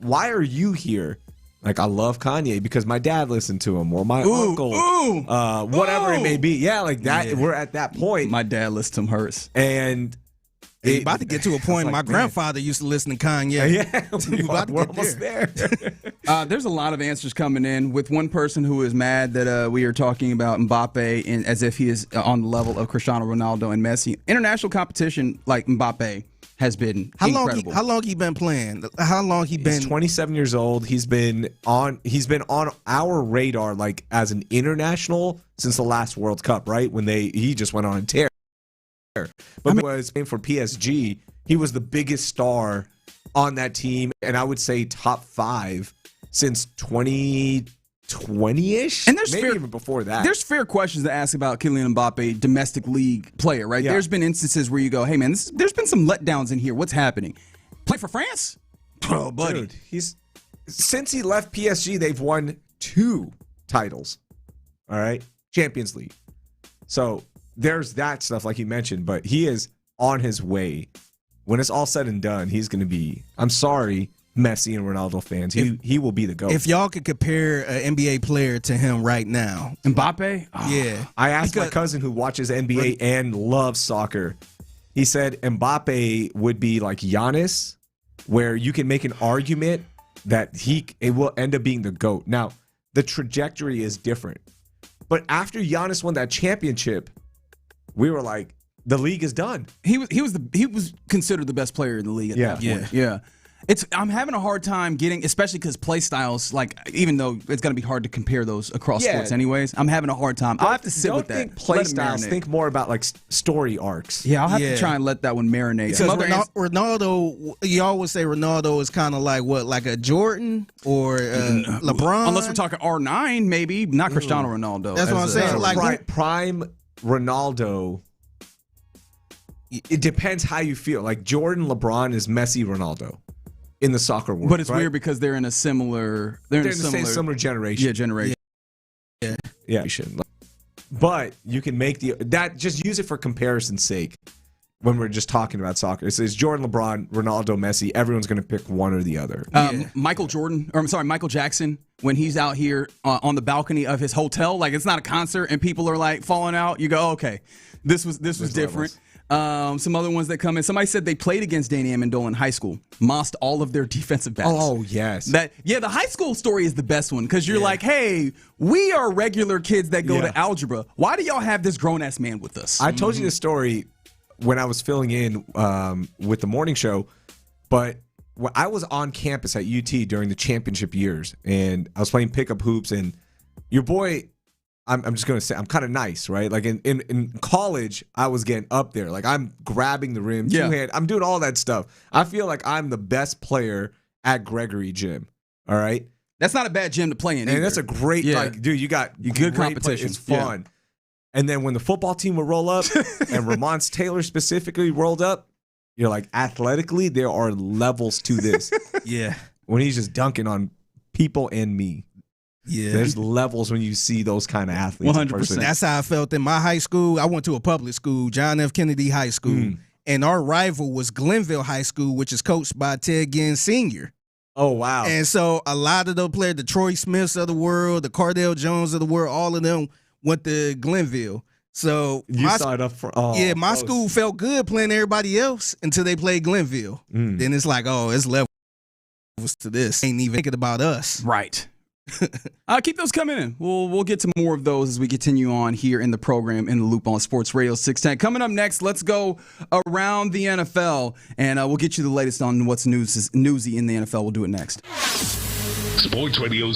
Why are you here? Like, I love Kanye because my dad listened to him, or my uncle, whatever it may be. Yeah, like that. Yeah. We're at that point. My dad listened to hers. And it's about to get to a point. My grandfather used to listen to Kanye. Yeah, we're almost there. There's a lot of answers coming in with one person who is mad that we are talking about Mbappe as if he is on the level of Cristiano Ronaldo and Messi. International competition like Mbappe has been incredible. How long he been playing? How long he been? He's 27 years old. He's been on our radar like as an international since the last World Cup, right? When he just went on a tear. But he was playing for PSG. He was the biggest star on that team, and I would say top 5 since 2020-ish. And there's maybe fair, even before that. There's fair questions to ask about Kylian Mbappe, domestic league player, right? Yeah. There's been instances where you go, hey, man, there's been some letdowns in here. What's happening? Play for France? Oh, buddy. Dude, since he left PSG, they've won 2 titles. All right? Champions League. So there's that stuff like you mentioned, but he is on his way. When it's all said and done, he's going to be, I'm sorry, Messi and Ronaldo fans, he will be the GOAT. If y'all could compare an NBA player to him right now, Mbappe? Oh, yeah. I asked my cousin who watches NBA and loves soccer. He said Mbappe would be like Giannis, where you can make an argument that it will end up being the GOAT. Now, the trajectory is different. But after Giannis won that championship, we were like, the league is done. He was considered the best player in the league at that point. Yeah. I'm having a hard time getting, especially because play styles, like, even though it's going to be hard to compare those across sports anyways, I'm having a hard time. I'll have to sit with that. Don't think play styles. Think more about, like, story arcs. Yeah, I'll have to try and let that one marinate. Because Ronaldo, you always say Ronaldo is kind of like what, like a Jordan or LeBron? Unless we're talking R9, maybe. Not Cristiano Ronaldo. That's what I'm saying. Like prime Ronaldo, it depends how you feel. Like Jordan, LeBron is Messi, Ronaldo in the soccer world. But it's weird because they're in a similar. They're in the similar generation. Yeah, generation. Yeah. But you can make just use it for comparison's sake. When we're just talking about soccer, it says Jordan, LeBron, Ronaldo, Messi. Everyone's going to pick one or the other. Michael Jackson, when he's out here on the balcony of his hotel, like it's not a concert and people are like falling out. You go, okay, this was different. Some other ones that come in. Somebody said they played against Danny Amendola in high school, mossed all of their defensive backs. Oh, yes. The high school story is the best one because you're like, hey, we are regular kids that go to algebra. Why do y'all have this grown-ass man with us? I told you this story when I was filling in with the morning show, but I was on campus at UT during the championship years, and I was playing pickup hoops, and your boy, I'm just going to say, I'm kind of nice, right? Like in college, I was getting up there. Like I'm grabbing the rim, two-hand. I'm doing all that stuff. I feel like I'm the best player at Gregory Gym, all right? That's not a bad gym to play in. And that's a great, dude, you got good competition. It's fun. And then when the football team would roll up, and Ramon Taylor specifically rolled up, you're like, athletically, there are levels to this. When he's just dunking on people and me. Yeah. There's levels when you see those kind of athletes. 100%. That's how I felt in my high school. I went to a public school, John F. Kennedy High School. And our rival was Glenville High School, which is coached by Ted Ginn Sr. Oh, wow. And so a lot of those players, the Troy Smiths of the world, the Cardell Jones of the world, all of them went to Glenville. So you signed up for my school felt good playing everybody else until they played Glenville. Then it's like, it's levels to this. Ain't even thinking about us. Right. Keep those coming in. We'll get to more of those as we continue on here in the program In the Loop on Sports Radio 610. Coming up next, let's go around the NFL, and we'll get you the latest on what's newsy in the NFL. We'll do it next. Sports Radio.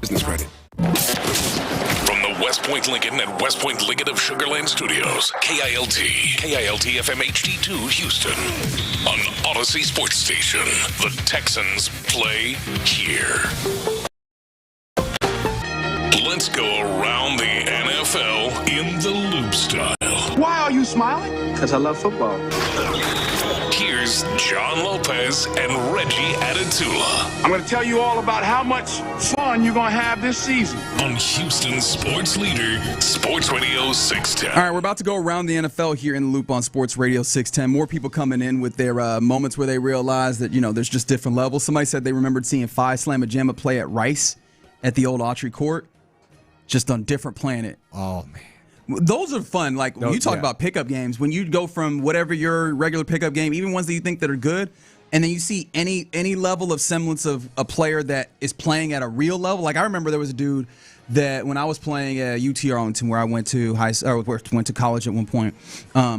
Business credit. From the West Point Lincoln and West Point Lincoln of Sugarland Studios, KILT FM HD2 Houston. On Odyssey Sports Station, the Texans play here. Let's go around the NFL in the loop style. Why are you smiling? Because I love football. Here's John Lopez and Reggie Adetula. I'm going to tell you all about how much fun you're going to have this season. On Houston sports leader, Sports Radio 610. All right, we're about to go around the NFL here in the loop on Sports Radio 610. More people coming in with their moments where they realize that, there's just different levels. Somebody said they remembered seeing Phi Slamma Jamma play at Rice at the old Autry Court. Just on different planet. Oh, man. Those are fun. Like, when you talk about pickup games, when you go from whatever your regular pickup game, even ones that you think that are good, and then you see any level of semblance of a player that is playing at a real level. Like, I remember there was a dude that when I was playing at UT Arlington, where I went to went to college at one point,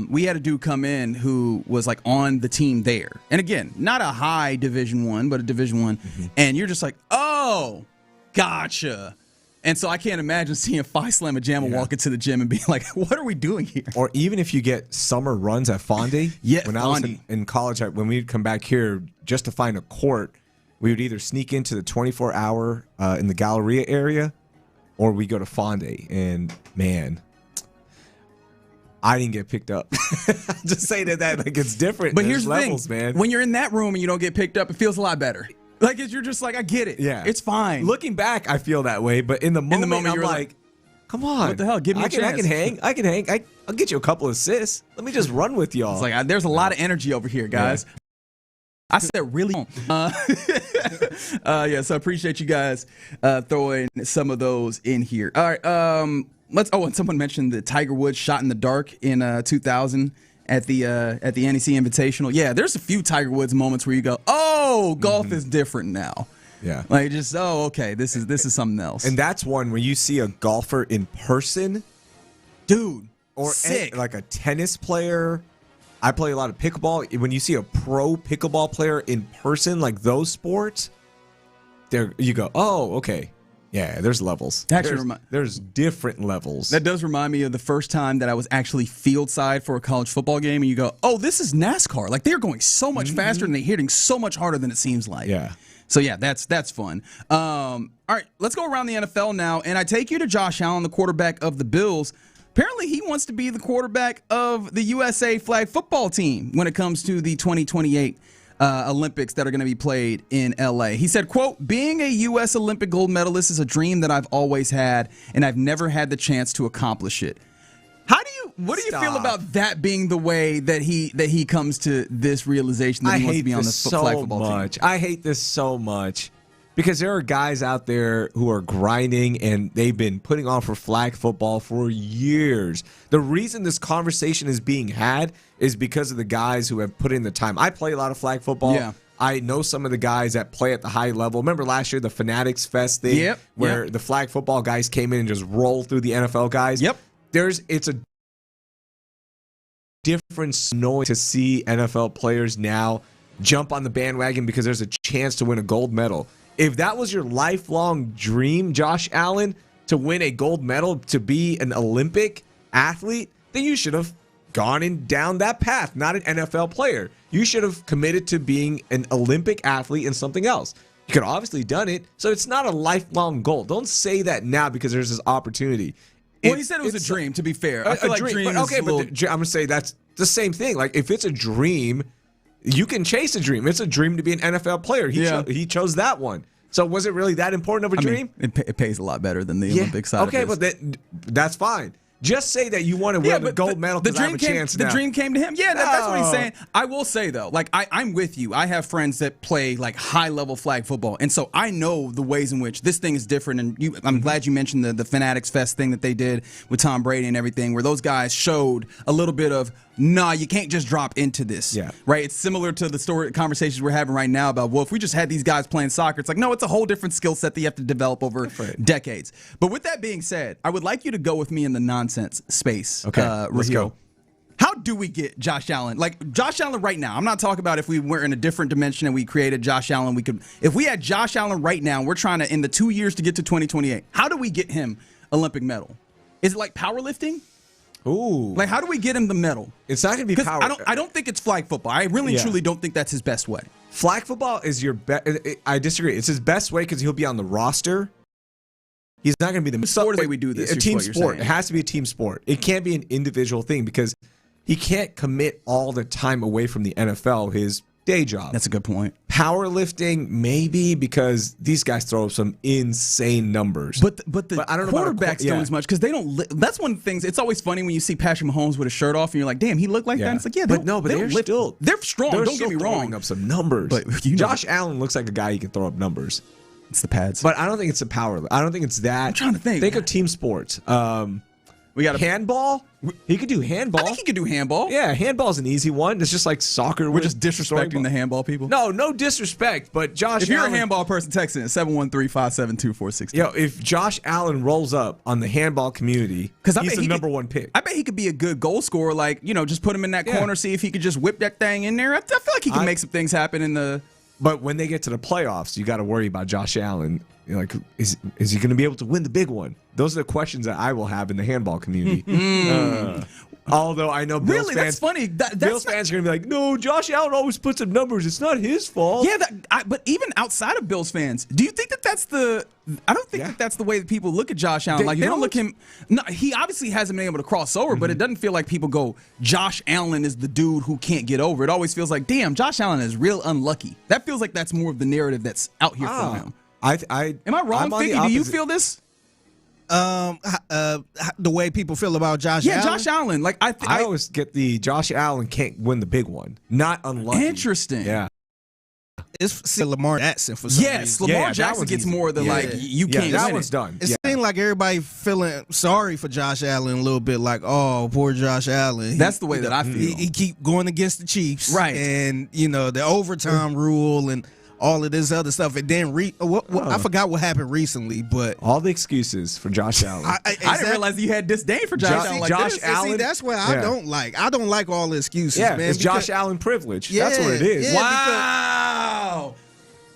we had a dude come in who was like on the team there. And again, not a high Division I, but a Division I. Mm-hmm. And you're just like, oh, gotcha. And so I can't imagine seeing Phi Slamma Jamma walk into the gym and be like, what are we doing here? Or even if you get summer runs at Fonde. When I was in college, when we'd come back here just to find a court, we would either sneak into the 24-hour in the Galleria area or we go to Fonde. And, man, I didn't get picked up. Just saying that like it's different. But here's the levels, thing. Man. When you're in that room and you don't get picked up, it feels a lot better. Like, you're just like, I get it. Yeah. It's fine. Looking back, I feel that way. But in the moment I'm like, come on. What the hell? Give me a chance. I can hang. I'll get you a couple assists. Let me just run with y'all. It's like, there's a lot of energy over here, guys. Yeah. I said really. So I appreciate you guys throwing some of those in here. All right. And someone mentioned the Tiger Woods shot in the dark in 2000. At the NEC Invitational. Yeah, there's a few Tiger Woods moments where you go, oh, golf is different now. Yeah. Like, just, okay, this is something else. And that's one where you see a golfer in person. Dude, or sick. Like a tennis player. I play a lot of pickleball. When you see a pro pickleball player in person, like those sports, there you go, oh, okay. Yeah, there's levels. There's different levels. That does remind me of the first time that I was actually field side for a college football game, and you go, oh, this is NASCAR. Like, they're going so much faster and they're hitting so much harder than it seems like. Yeah. So, yeah, that's fun. All right, let's go around the NFL now, and I take you to Josh Allen, the quarterback of the Bills. Apparently, he wants to be the quarterback of the USA flag football team when it comes to the 2028 Olympics that are going to be played in LA. He said, quote, being a U.S. Olympic gold medalist is a dream that I've always had, and I've never had the chance to accomplish it. What do you feel about that being the way that he comes to this realization that he wants to be on the flag football team? I hate this so much because there are guys out there who are grinding and they've been putting on for flag football for years. The reason this conversation is being had is because of the guys who have put in the time. I play a lot of flag football. Yeah. I know some of the guys that play at the high level. Remember last year, the Fanatics Fest thing where the flag football guys came in and just rolled through the NFL guys? Yep. It's a different noise to see NFL players now jump on the bandwagon because there's a chance to win a gold medal. If that was your lifelong dream, Josh Allen, to win a gold medal, to be an Olympic athlete, then you should have gone down that path, not an NFL player. You should have committed to being an Olympic athlete and something else. You could have obviously done it, so it's not a lifelong goal. Don't say that now because there's this opportunity. Well, he said it was a dream, to be fair. I feel like dream is I'm going to say that's the same thing. Like, if it's a dream, you can chase a dream. It's a dream to be an NFL player. He chose that one. So was it really that important of a dream? It pays a lot better than the Olympic side. Okay, but that's fine. Just say that you want to win the gold medal because I have a chance now. The dream came to him. Yeah, that's what he's saying. I will say, though, like, I'm with you. I have friends that play, like, high-level flag football, and so I know the ways in which this thing is different, and I'm glad you mentioned the Fanatics Fest thing that they did with Tom Brady and everything, where those guys showed a little bit of, nah, you can't just drop into this. Yeah. Right? It's similar to the conversations we're having right now about, well, if we just had these guys playing soccer, it's like, no, it's a whole different skill set that you have to develop over decades. But with that being said, I would like you to go with me in the nonsense space. Okay, let's go. How do we get Josh Allen? Like Josh Allen right now. I'm not talking about if we were in a different dimension and we created Josh Allen. If we had Josh Allen right now, we're trying to in the 2 years to get to 2028. How do we get him Olympic medal? Is it like powerlifting? Ooh. Like how do we get him the medal? It's not going to be power. I don't think it's flag football. I really and truly don't think that's his best way. Flag football is your best. I disagree. It's his best way because he'll be on the roster. He's not going to be the sport way we do this. A team sport. It has to be a team sport. It can't be an individual thing because he can't commit all the time away from the NFL, his day job. That's a good point. Powerlifting, maybe because these guys throw up some insane numbers. But I don't know quarterbacks don't as much because they don't. That's one of the things. It's always funny when you see Patrick Mahomes with a shirt off and you're like, damn, he looked like that. And it's like, yeah, but they're still they're strong. They're don't get me wrong. Throwing up some numbers. But Josh Allen looks like a guy who can throw up numbers. It's the pads. But I don't think it's a power. I don't think it's that. I'm trying to think. Think of team sports. We got handball. He could do handball. I think he could do handball. Yeah, handball's an easy one. It's just like soccer. We're just disrespecting the handball people. No disrespect. But Josh, if you're a handball person, text in at 713-572-46. Yo, if Josh Allen rolls up on the handball community, because he's the number one pick. I bet he could be a good goal scorer. Like just put him in that corner, see if he could just whip that thing in there. I feel like he can make some things happen in the. But when they get to the playoffs, you got to worry about Josh Allen. You're like, is he going to be able to win the big one? Those are the questions that I will have in the handball community. Although I know Bills fans, that's funny. Bills fans are going to be like, no, Josh Allen always puts up numbers. It's not his fault. Yeah, but even outside of Bills fans, do you think that's the? I don't think that's the way that people look at Josh Allen. They don't look him. No, he obviously hasn't been able to cross over, but it doesn't feel like people go, Josh Allen is the dude who can't get over. It always feels like, damn, Josh Allen is real unlucky. That feels like that's more of the narrative that's out here from him. Am I wrong, Figgy? Do you feel this? The way people feel about Josh Allen? Yeah, Josh Allen. Like I always get the Josh Allen can't win the big one. Not unlucky. Interesting. Yeah. It's Lamar Jackson for some reason. Lamar Jackson gets more than you can't win. That one's done. It seems like everybody feeling sorry for Josh Allen a little bit, like, oh, poor Josh Allen. That's the way that I feel. He keep going against the Chiefs, right? And the overtime rule and all of this other stuff. And then I forgot what happened recently, but all the excuses for Josh Allen. I didn't realize you had disdain for Josh Allen. Josh Allen. See, that's what I don't like. I don't like all the excuses, man. It's Josh Allen privilege. That's what it is. Yeah, wow.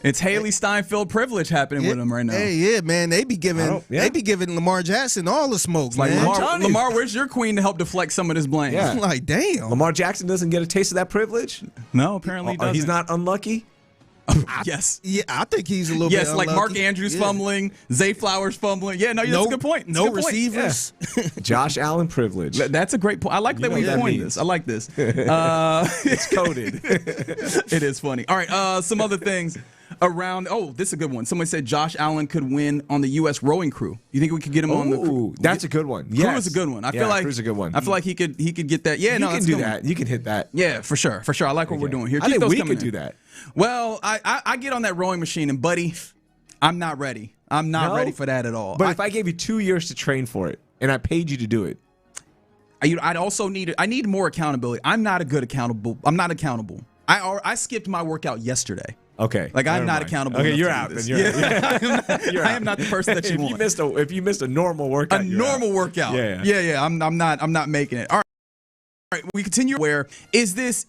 It's Haley Steinfeld privilege happening with him right now. Hey, yeah, man. They be giving Lamar Jackson all the smoke, like, man. Lamar, where's your queen to help deflect some of this blame? Yeah. Like, damn. Lamar Jackson doesn't get a taste of that privilege? No, apparently he doesn't. He's not unlucky? Yes. Yeah, I think he's a little bit unlucky. Like Mark Andrews fumbling, Zay Flowers fumbling. Yeah, no, that's a good point. No receivers. Josh Allen privilege. That's a great point. I like that we coined this. I like this. It's coded. It is funny. All right, some other things around. Oh, this is a good one. Somebody said Josh Allen could win on the U.S. rowing crew. You think we could get him on the crew? That's a good one. Crew is a good one. I feel like crew's a good one. I feel like he could get that. Yeah, you can do that. You can hit that. Yeah, for sure. I like what we're doing here. I think we could do that. Well, I get on that rowing machine, and buddy, I'm not ready. I'm not ready for that at all. But if I gave you 2 years to train for it, and I paid you to do it, I'd also need more accountability. I'm not accountable. I skipped my workout yesterday. Okay. Like, I'm not accountable. Okay, you're out. I am not the person that you want. If you missed a normal workout, workout. Yeah. I'm not making it. All right, we continue. Where is this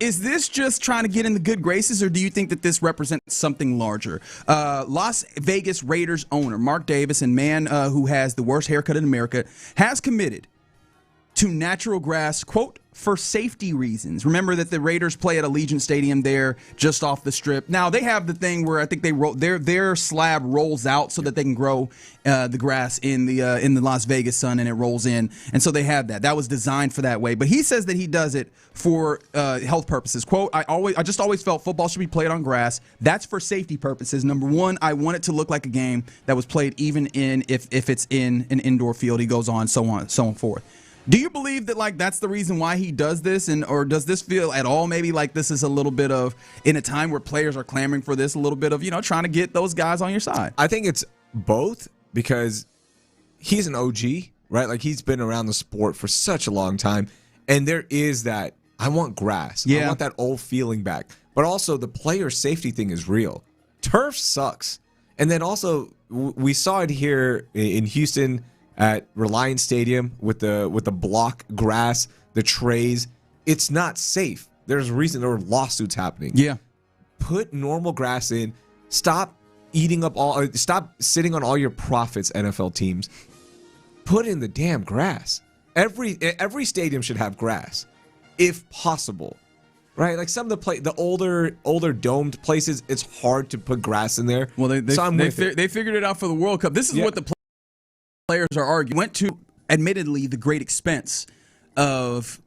just trying to get in the good graces, or do you think that this represents something larger? Las Vegas Raiders owner Mark Davis, and man who has the worst haircut in America, has committed to natural grass, quote, for safety reasons. Remember that the Raiders play at Allegiant Stadium there, just off the strip. Now, they have the thing where I think their slab rolls out so that they can grow the grass in the Las Vegas sun, and it rolls in. And so they have that. That was designed for that way. But he says that he does it for health purposes. Quote, I just always felt football should be played on grass. That's for safety purposes. Number one, I want it to look like a game that was played even if it's in an indoor field. He goes on, so on and forth. Do you believe that, like, that's the reason why he does this, or does this feel at all maybe like this is a little bit of, in a time where players are clamoring for this, a little bit of, trying to get those guys on your side? I think it's both, because he's an OG, right? Like, he's been around the sport for such a long time, and there is that, I want grass. I want that old feeling back. But also, the player safety thing is real. Turf sucks. And then also, we saw it here in Houston at Reliance Stadium with the block grass, the trays. it's not safe. There's a reason there are lawsuits happening. Yeah. Put normal grass in. Stop stop sitting on all your profits, NFL teams. Put in the damn grass. Every stadium should have grass, if possible. Right? Like some of the older domed places, it's hard to put grass in there. Well, they figured it out for the World Cup. This is what the players are arguing. Went to, admittedly, the great expense of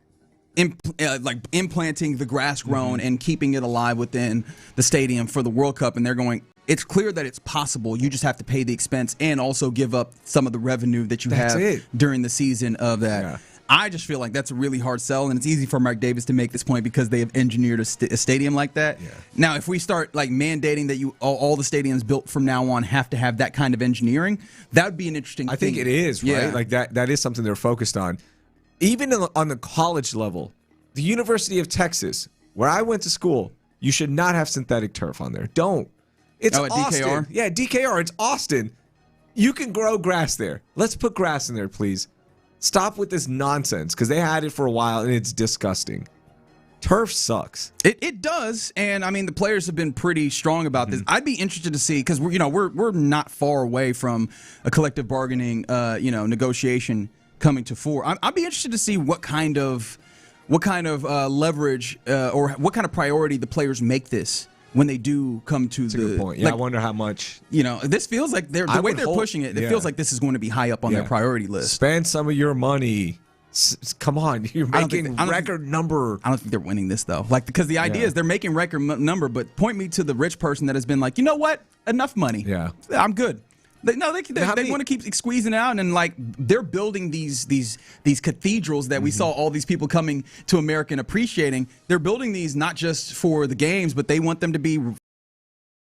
implanting the grass grown and keeping it alive within the stadium for the World Cup, and they're going, it's clear that it's possible. You just have to pay the expense and also give up some of the revenue that you have during the season of that. Yeah. I just feel like that's a really hard sell, and it's easy for Mark Davis to make this point because they have engineered a stadium like that. Yeah. Now, if we start like mandating that all the stadiums built from now on have to have that kind of engineering, that would be an interesting thing. I think it is, right? Yeah. Like that is something they're focused on. Even on the college level, the University of Texas, where I went to school, you should not have synthetic turf on there. Don't. It's Austin. DKR? Yeah, DKR. It's Austin. You can grow grass there. Let's put grass in there, please. Stop with this nonsense, because they had it for a while, and it's disgusting. Turf sucks. It does, and I mean the players have been pretty strong about this. I'd be interested to see, because we're not far away from a collective bargaining negotiation coming to fore. I'd be interested to see what kind of leverage or what kind of priority the players make this when they do come to That's a good point. Yeah, I wonder how much. This feels like the way they're pushing it. It feels like this is going to be high up on their priority list. Spend some of your money. Come on, you're making record number. I don't think they're winning this though. Because the idea is they're making record number, but point me to the rich person that has been like, you know what, enough money. Yeah, I'm good. They want to keep squeezing out, and they're building these cathedrals that we saw all these people coming to America and appreciating. They're building these not just for the games, but they want them to be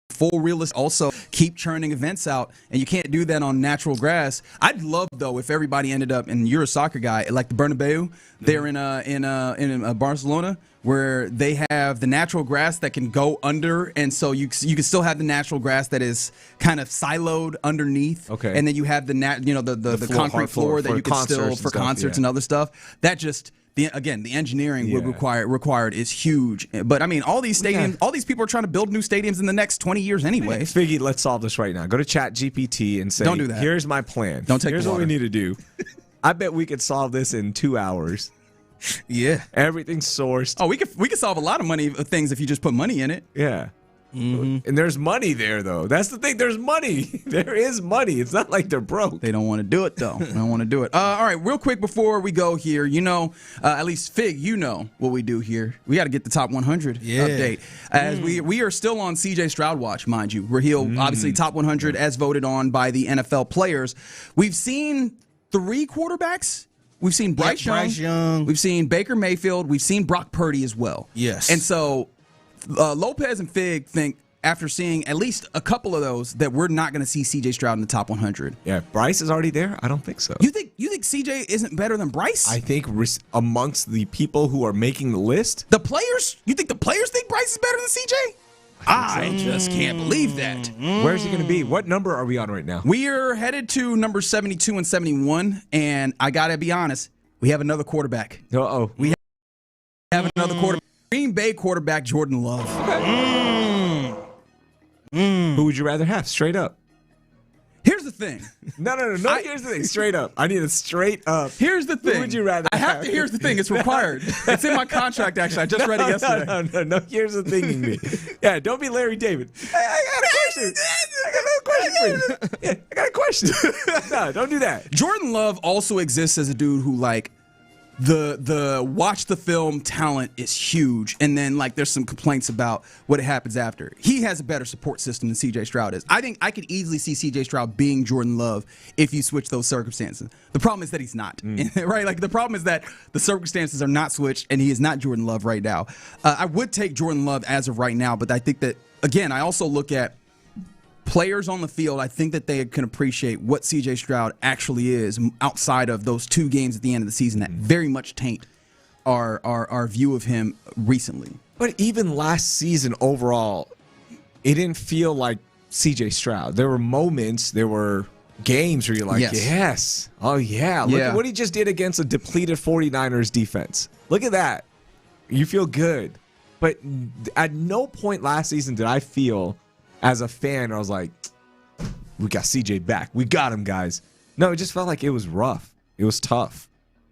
full realist. Also, keep churning events out, and you can't do that on natural grass. I'd love though if everybody ended up, and you're a soccer guy, like the Bernabeu there in Barcelona, where they have the natural grass that can go under, and so you can still have the natural grass that is kind of siloed underneath. Okay. And then you have the concrete floor that you can still for concerts and other stuff. That just the engineering required is huge. But I mean, all these stadiums, all these people are trying to build new stadiums in the next 20 years anyway. Figgy, let's solve this right now. Go to ChatGPT and say, "Don't do that. Here's my plan. Don't take. Here's what we need to do." I bet we could solve this in 2 hours. Yeah, everything's sourced. Oh, we could solve a lot of things if you just put money in it. Yeah, and there's money there though. That's the thing. There's money. There is money. It's not like they're broke. They don't want to do it though. They don't want to do it. All right, real quick before we go here, at least Fig, what we do here. We got to get the top 100 update as we are still on CJ Stroud watch, mind you. Where he'll obviously top 100 as voted on by the NFL players. We've seen 3 quarterbacks. We've seen Bryce Young. We've seen Baker Mayfield. We've seen Brock Purdy as well. Yes. And so Lopez and Fig think, after seeing at least a couple of those, that we're not going to see C.J. Stroud in the top 100. Yeah, Bryce is already there? I don't think so. You think C.J. isn't better than Bryce? I think amongst the people who are making the list. The players? You think the players think Bryce is better than C.J.? I just can't believe that. Where's he going to be? What number are we on right now? We are headed to number 72 and 71, and I got to be honest, we have another quarterback. Uh-oh. We have another quarterback. Green Bay quarterback Jordan Love. Okay. Who would you rather have? Straight up. Here's the thing. No. Here's the thing. Straight up. I need a straight up. Here's the thing. Who would you rather have? Here's the thing. It's required. It's in my contract, actually. I just read it yesterday. No. Here's the thing in me. Yeah, don't be Larry David. Hey, I got a question for you. Yeah, I got a question. No, don't do that. Jordan Love also exists as a dude who, the watch the film talent is huge, and then there's some complaints about what happens after. He has a better support system than CJ Stroud is. I think I could easily see CJ Stroud being Jordan Love if you switch those circumstances. The problem is that he's not, right? The problem is that the circumstances are not switched, and he is not Jordan Love right now. I would take Jordan Love as of right now, but I think that, again, I also look at players on the field. I think that they can appreciate what C.J. Stroud actually is outside of those 2 games at the end of the season that very much taint our view of him recently. But even last season overall, it didn't feel like C.J. Stroud. There were moments, there were games where you're like, yes. Oh, yeah. Look at what he just did against a depleted 49ers defense. Look at that. You feel good. But at no point last season did I feel, as a fan, I was like, we got CJ back. We got him, guys. No, it just felt like it was rough. It was tough.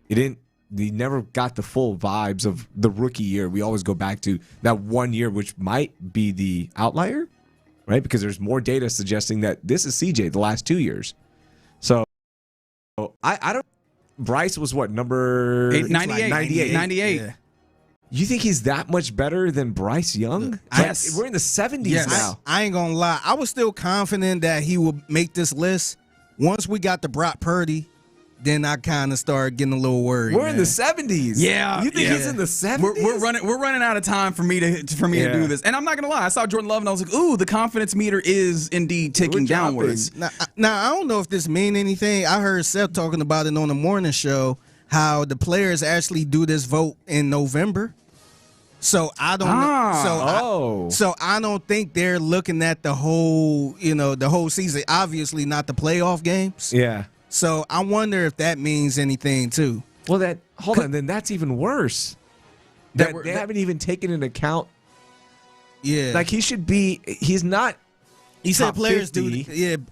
He never got the full vibes of the rookie year. We always go back to that 1 year, which might be the outlier, right? Because there's more data suggesting that this is CJ the last 2 years. So I don't. Bryce was what, number 98? 98. Yeah. You think he's that much better than Bryce Young? Yes. We're in the 70s now. I ain't gonna lie. I was still confident that he would make this list. Once we got to Brock Purdy, then I kind of started getting a little worried. We're in the 70s. Yeah, you think he's in the 70s? We're running out of time for me to do this. And I'm not gonna lie. I saw Jordan Love and I was like, ooh, the confidence meter is indeed ticking downwards. Now I don't know if this mean anything. I heard Seth talking about it on the morning show, how the players actually do this vote in November. So I don't know. So I don't think they're looking at the whole season. Obviously not the playoff games. Yeah. So I wonder if that means anything too. Well, then that's even worse. They haven't even taken into account. Yeah. Like he's not. He said players 50.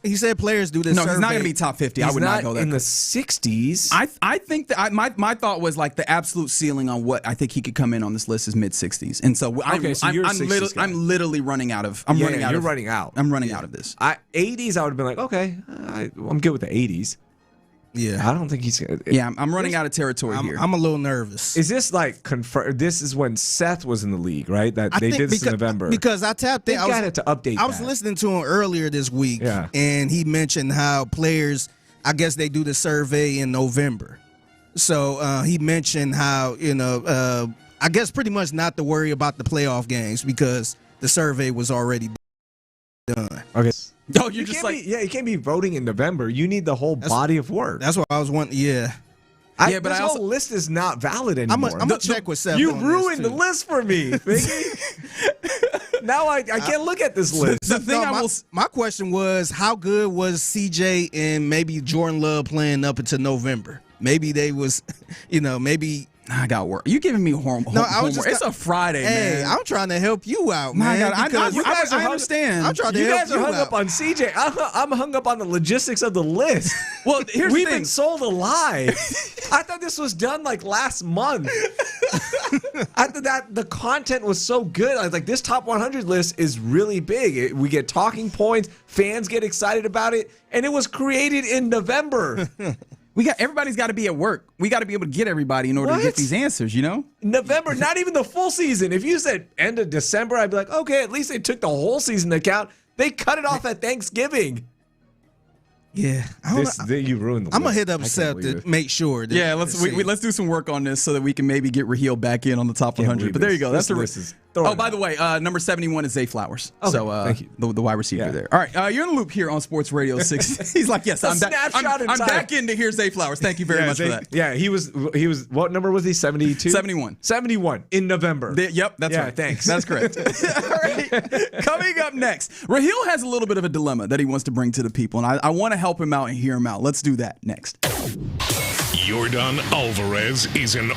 He said players do this. No, survey. he's not going to be top 50. I would not go there. In the 60s. I think that my thought was like the absolute ceiling on what I think he could come in on this list is mid 60s. And so I'm literally running out of. I'm running out of this. 80s. I would have been like, okay, I'm good with the 80s. Yeah, I don't think he's. Yeah, I'm running out of territory here. I'm a little nervous. Is this like confirmed? This is when Seth was in the league, right? That they did this in November. Because I tapped in. I got it to update. I was listening to him earlier this week, and he mentioned how players, I guess they do the survey in November. So he mentioned how I guess pretty much not to worry about the playoff games because the survey was already done. Okay. No, you can't be voting in November. You need the whole body of work. That's what I was wanting. Yeah. But this whole list is not valid anymore. I'm gonna check with Seth. You ruined the list for me, Now I can't look at this list. My question was, how good was CJ and maybe Jordan Love playing up until November? Maybe they was, maybe. I got work. You giving me homework? No, it's a Friday, man. Hey, I'm trying to help you out, man. My God, I understand. I'm trying to help you out. You guys are hung up on CJ. I'm hung up on the logistics of the list. Well, here's We've the thing. been sold a lie. I thought this was done like last month. I thought that the content was so good. I was like, this top 100 list is really big. We get talking points. Fans get excited about it. And it was created in November. Everybody's got to be at work. We got to be able to get everybody in order to get these answers, November, not even the full season. If you said end of December, I'd be like, okay, at least they took the whole season into account. They cut it off at Thanksgiving. Yeah, you ruined the list. I'm gonna hit up Seth to make sure. Let's do some work on this so that we can maybe get Raheel back in on the top 100. But there you go. That's the list. By the way, number 71 is Zay Flowers. Okay, so thank you. The wide receiver there. All right, you're in the loop here on Sports Radio 6. He's like, yes, I'm back in to hear Zay Flowers. Thank you very much for that. Yeah, he was. What number was he? 72. 71. 71 in November. Yep, that's right. Thanks. That's correct. All right, coming up next, Raheel has a little bit of a dilemma that he wants to bring to the people, and I want to help him out and hear him out. Let's do that next. Yordan Alvarez is an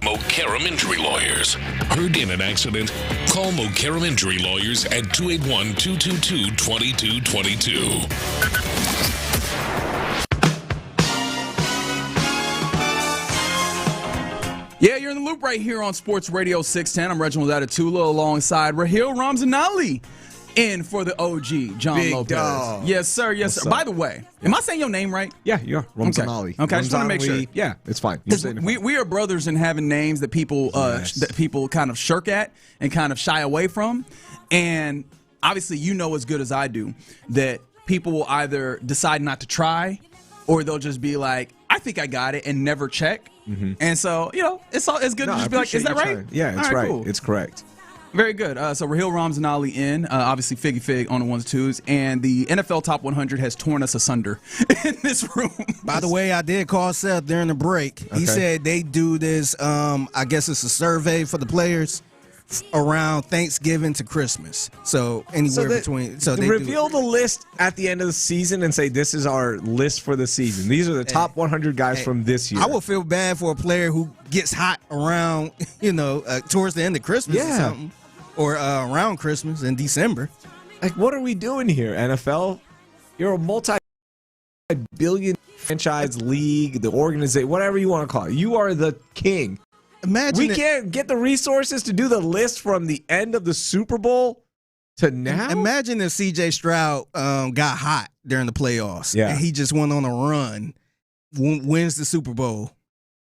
Mokaram Injury Lawyers. Heard in an accident? Call Mokaram Injury Lawyers at 281-222-2222. Yeah, you're in the loop right here on Sports Radio 610. I'm Reginald Atatula alongside Raheel Ramzanali. In for the OG, John Big Lopez. dog. Yes, sir. Yes, What's sir. up? By the way, am I saying your name right? Yeah, you are. Ramzanali. Okay, I just want to make sure. Yeah, it's fine. We are brothers in having names that people that people kind of shirk at and kind of shy away from. And obviously, you know as good as I do that people will either decide not to try or they'll just be like, I think I got it, and never check. Mm-hmm. And so, it's good to just be like, is that right? Yeah, it's right. Cool. It's correct. Very good. So Raheel Ramzanali in, obviously Figgy Fig on the ones and twos, and the NFL Top 100 has torn us asunder in this room. By the way, I did call Seth during the break. He said they do this, I guess it's a survey for the players around Thanksgiving to Christmas. So anywhere between. So they reveal the list at the end of the season and say this is our list for the season. These are the top 100 guys from this year. I will feel bad for a player who gets hot around, towards the end of Christmas or something. Or around Christmas in December. Like, what are we doing here, NFL? You're a billion franchise league, the organization, whatever you want to call it. You are the king. Imagine we can't get the resources to do the list from the end of the Super Bowl to now. Imagine if C.J. Stroud got hot during the playoffs and he just went on a run, wins the Super Bowl,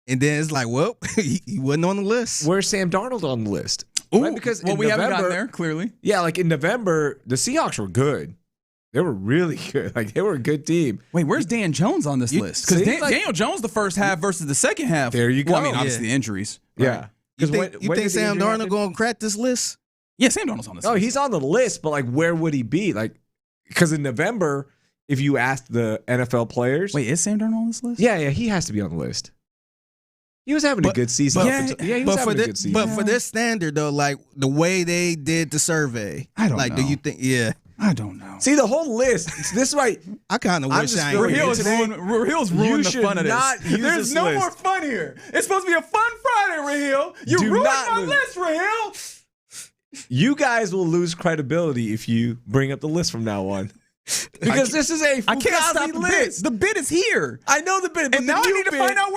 and then it's like, well, he wasn't on the list. Where's Sam Darnold on the list? Ooh, right? Because we haven't gotten there, clearly. Yeah, like in November, the Seahawks were good. They were really good. Like, they were a good team. Wait, where's Dan Jones on this list? Because Daniel Jones the first half versus the second half. There you go. Well, I mean, obviously the injuries. Right? Yeah. You think Sam Darnold going to crack this list? Yeah, Sam Darnold's on this list. No, he's on the list, but, like, where would he be? Like, because in November, if you asked the NFL players. Wait, is Sam Darnold on this list? Yeah, he has to be on the list. He was having a good season. He was having a good season. But for this standard, though, like the way they did the survey, I don't know. Do you think? Yeah, I don't know. See, the whole list. This is why I kind of wish I Rahil's ruined the fun of this. There's no more fun here. It's supposed to be a fun Friday, Rahil. You ruined my list, Rahil. You guys will lose credibility if you bring up the list from now on. Because this is a I can't stop the list. bid. The bid is here. I know the bid, but and now I need to find out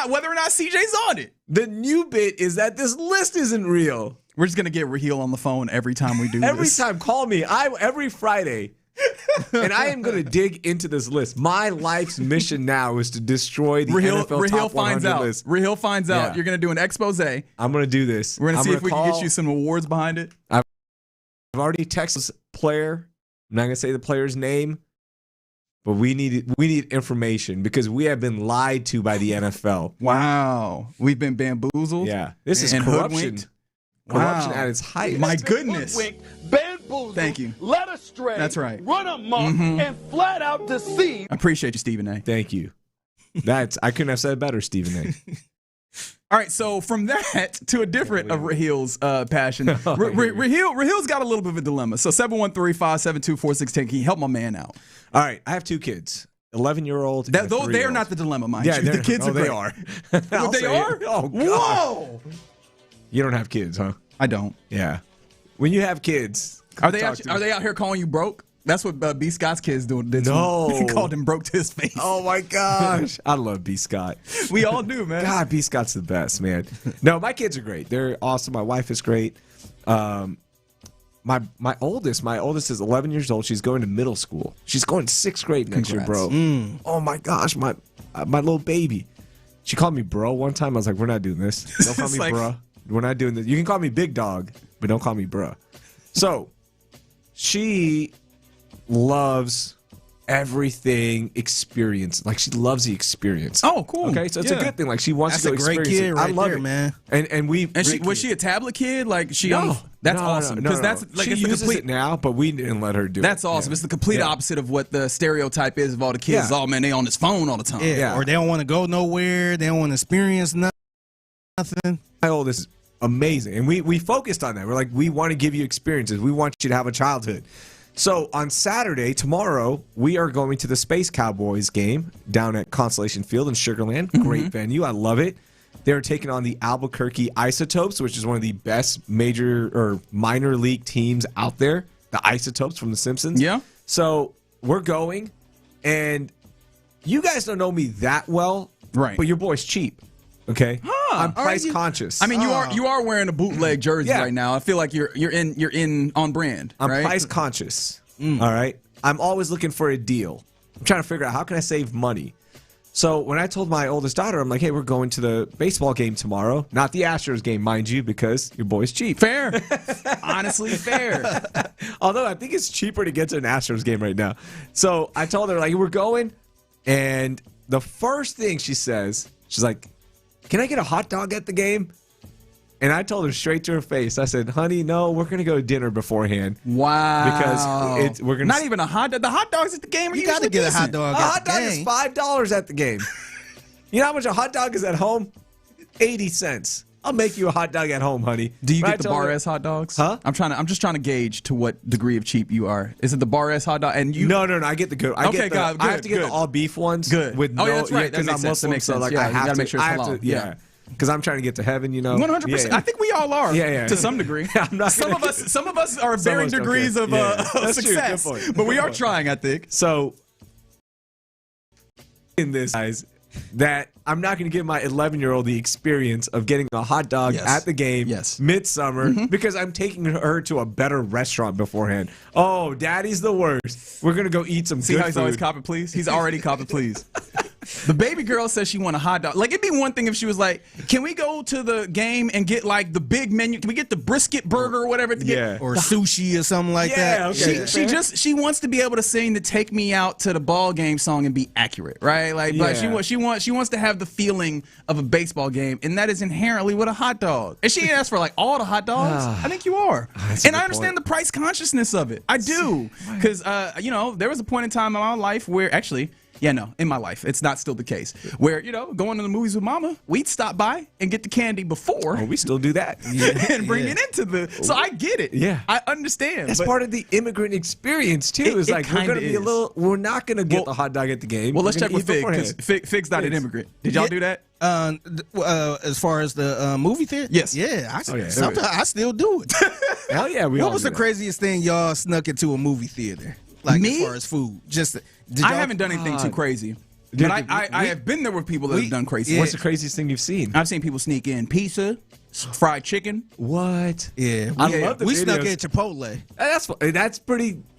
whether or not CJ's on it. The new bit is that this list isn't real. We're just gonna get Rahil on the phone every time we do this. Every time, call me. Every Friday, and I am gonna dig into this list. My life's mission now is to destroy the NFL top 100 list. Rahil finds out. You're gonna do an expose. I'm gonna do this. We're gonna see if we can get you some awards behind it. I've already texted this player. I'm not going to say the player's name, but we need information because we have been lied to by the NFL. Wow. We've been bamboozled. Yeah. This is corruption. Corruption at its highest. My goodness. Bamboozled. Thank you. Led astray. That's right. Run amok and flat out deceived. I appreciate you, Stephen A. Thank you. I couldn't have said it better, Stephen A. All right, so from that to a different of Rahil's passion, Rahil's got a little bit of a dilemma. So 713-572-4610, can you help my man out? All right, I have two kids, 11-year-old. Though they are not the dilemma, mind you. The kids are they great. are. They are? Oh, God. Whoa! You don't have kids, huh? I don't. Yeah. When you have kids, are they out here calling you broke? That's what B. Scott's kids did. No. He called him broke to his face. Oh, my gosh. I love B. Scott. We all do, man. God, B. Scott's the best, man. No, my kids are great. They're awesome. My wife is great. My oldest is 11 years old. She's going to middle school. She's going 6th grade next year, bro. Oh, my gosh. My little baby. She called me bro one time. I was like, we're not doing this. Don't call me bro. We're not doing this. You can call me big dog, but don't call me bro. So she loves everything experience. Like, she loves the experience. Oh, cool. Okay, so it's a good thing. Like, she wants to go experience kid it. right I love there, it, man. And was she a tablet kid? Like, she no, that's awesome. Because that's like, she it's uses the complete it now, but we didn't let her do it. That's awesome. It's the complete opposite of what the stereotype is of all the kids. Oh man, they on his phone all the time. Yeah. Or they don't want to go nowhere. They don't want to experience nothing. My oldest is amazing, and we focused on that. We're like, we want to give you experiences. We want you to have a childhood. So on Saturday, tomorrow, we are going to the Space Cowboys game down at Constellation Field in Sugar Land. Great venue. I love it. They're taking on the Albuquerque Isotopes, which is one of the best major or minor league teams out there. The Isotopes from The Simpsons. Yeah. So we're going, and you guys don't know me that well, right? But your boy's cheap. Okay, I'm price conscious. I mean, you are wearing a bootleg jersey right now. I feel like you're in on brand. I'm right? price conscious. All right, I'm always looking for a deal. I'm trying to figure out how can I save money. So when I told my oldest daughter, I'm like, hey, we're going to the baseball game tomorrow. Not the Astros game, mind you, because your boy's cheap. Fair. Honestly, fair. Although I think it's cheaper to get to an Astros game right now. So I told her, like, we're going. And the first thing she says, she's like, can I get a hot dog at the game? And I told her straight to her face. I said, honey, no, we're going to go to dinner beforehand. Wow. Because we're going to... Not even a hot dog. The hot dogs at the game are You got to get a hot dog at the game. A hot dog is $5 at the game. You know how much a hot dog is at home? 80 cents. I'll make you a hot dog at home, honey. Do you get the bar ass hot dogs? Huh? I'm just trying to gauge to what degree of cheap you are. Is it the bar ass hot dog? And you? No. I get the good. I have to get the all beef ones. Good. With yeah, that's right. Because I'm Muslim, so like I have to make sure it's halal. Yeah. Because I'm trying to get to heaven, you know. 100%. I think we all are. Yeah. To some degree. Some of us are varying degrees of That's success. true. Good point. But we are trying, I think. So in this, guys, that I'm not going to give my 11-year-old the experience of getting a hot dog at the game midsummer because I'm taking her to a better restaurant beforehand. Oh, Daddy's the worst. We're going to go eat some See good how he's food. always copping please? He's already copping please. The baby girl says she want a hot dog. Like, it'd be one thing if she was like, can we go to the game and get, like, the big menu? Can we get the brisket burger or whatever? Or sushi or something like that. Okay. She wants to be able to sing the "Take Me Out to the Ball Game" song and be accurate, right? Like, but she wants to have the feeling of a baseball game, and that is inherently with a hot dog. And she ain't asked for like all the hot dogs. I think you are, and I understand the price consciousness of it. I do, because there was a point in time in my life where actually. Yeah, no, in my life, it's not still the case. Where, going to the movies with mama, we'd stop by and get the candy before. Oh, we still do that. And bring it into the. So I get it. Yeah. I understand. That's part of the immigrant experience, too. It's like, we're going to be we're not going to get the hot dog at the game. Well, let's check with Fig, because Fig's not an immigrant. Did y'all do that? As far as the movie theater? Yes. Yeah, sometimes I still do it. Hell yeah, What was the craziest thing y'all snuck into a movie theater? Like, Me? as far as food? I haven't done anything too crazy. But I have been there with people that have done crazy. What's the craziest thing you've seen? I've seen people sneak in pizza, fried chicken. What? Yeah. I love the We videos. snuck in Chipotle.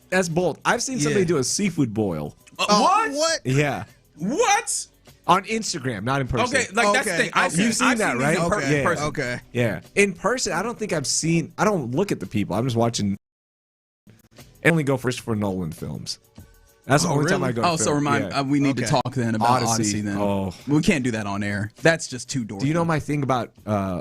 That's bold. I've seen somebody do a seafood boil. What? Yeah. What? On Instagram, not in person. Okay, that's the thing. You've seen that, right? In person. Okay. Yeah. In person, I don't think I don't look at the people. I'm just watching. I only go first for Nolan films. That's the only time I go. Oh, so we need to talk then about Odyssey then. Oh. We can't do that on air. That's just too dorky. Do you know my thing about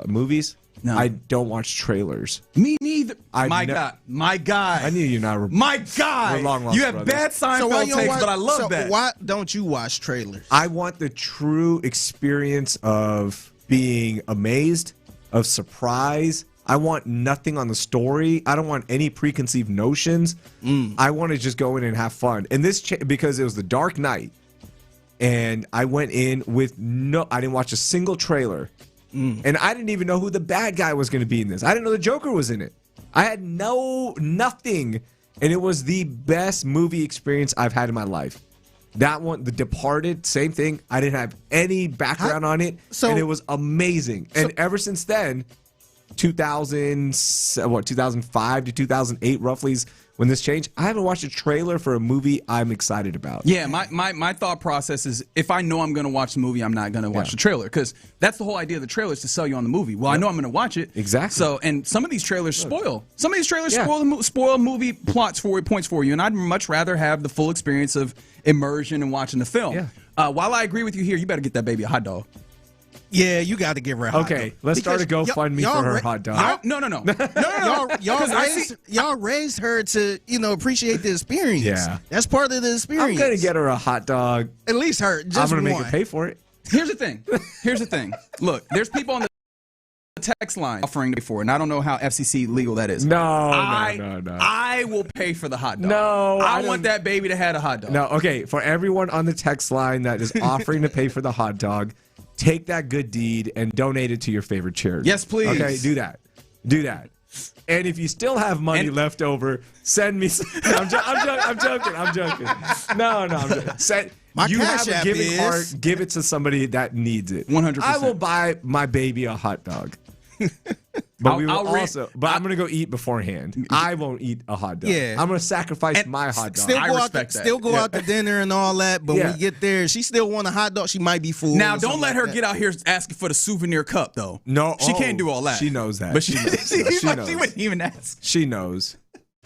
movies? No. I don't watch trailers. Me neither. My guy. I knew you're not. My guy. We're long-lost you have brothers. bad Seinfeld takes, but I love that. Why don't you watch trailers? I want the true experience of being amazed, of surprise. I want nothing on the story. I don't want any preconceived notions. I want to just go in and have fun. And this, because it was the Dark Knight, and I went in with I didn't watch a single trailer. And I didn't even know who the bad guy was going to be in this. I didn't know the Joker was in it. I had nothing. And it was the best movie experience I've had in my life. That one, The Departed, same thing. I didn't have any background on it. And it was amazing. And ever since then, 2005 to 2008 roughly is when this changed. I haven't watched a trailer for a movie I'm excited about. Yeah, my thought process is if I know I'm going to watch the movie, I'm not going to watch the trailer, because that's the whole idea of the trailer, is to sell you on the movie. Well, I know I'm going to watch it. Exactly. So, and some of these trailers spoil. Some of these trailers spoil movie points for you, and I'd much rather have the full experience of immersion and watching the film. Yeah. While I agree with you here, you better get that baby a hot dog. Yeah, you got to give her a hot dog. Okay, let's start a GoFundMe for her hot dog. No. Y'all raised her to, appreciate the experience. Yeah. That's part of the experience. I'm going to get her a hot dog. At least her. Just I'm going to one. make her pay for it. Here's the thing. Look, there's people on the text line offering to pay for it, and I don't know how FCC legal that is. No. I will pay for the hot dog. No. I want that baby to have a hot dog. No, okay. For everyone on the text line that is offering to pay for the hot dog, take that good deed and donate it to your favorite charity. Yes, please. Okay, do that. And if you still have money left over, send me. I'm joking. No, I'm joking. My you cash have app a giving is- heart. Give it to somebody that needs it. 100%. I will buy my baby a hot dog. But I'm gonna go eat beforehand. I won't eat a hot dog. Yeah. I'm gonna sacrifice my hot dog. Still go out to dinner and all that, but when we get there, she still want a hot dog. She might be full. Now, don't let her get out here asking for the souvenir cup, though. No, she can't do all that. She knows that. But she knows. she wouldn't even ask. She knows.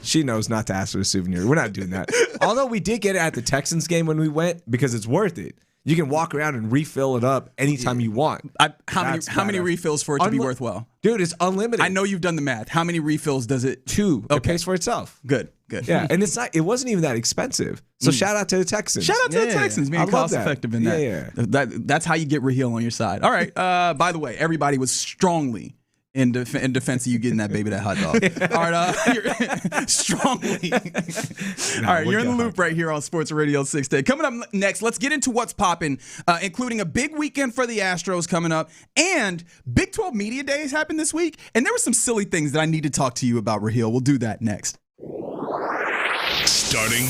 She knows not to ask for a souvenir. We're not doing that. Although we did get it at the Texans game when we went, because it's worth it. You can walk around and refill it up anytime you want. How many refills for it to be worthwhile? Dude, it's unlimited. I know you've done the math. How many refills does it? 2. Okay. It pays for itself. Good. Yeah, and it wasn't even that expensive. So shout out to the Texans. Shout out to the Texans being cost effective in that. Yeah. That's how you get Raheel on your side. All right. By the way, everybody was strongly in defense of you getting that baby that hot dog. All right, you're strongly. All right, you're in the loop right here on Sports Radio 610. Coming up next, let's get into what's popping, including a big weekend for the Astros coming up, and Big 12 Media Days happened this week, and there were some silly things that I need to talk to you about, Raheel. We'll do that next. Starting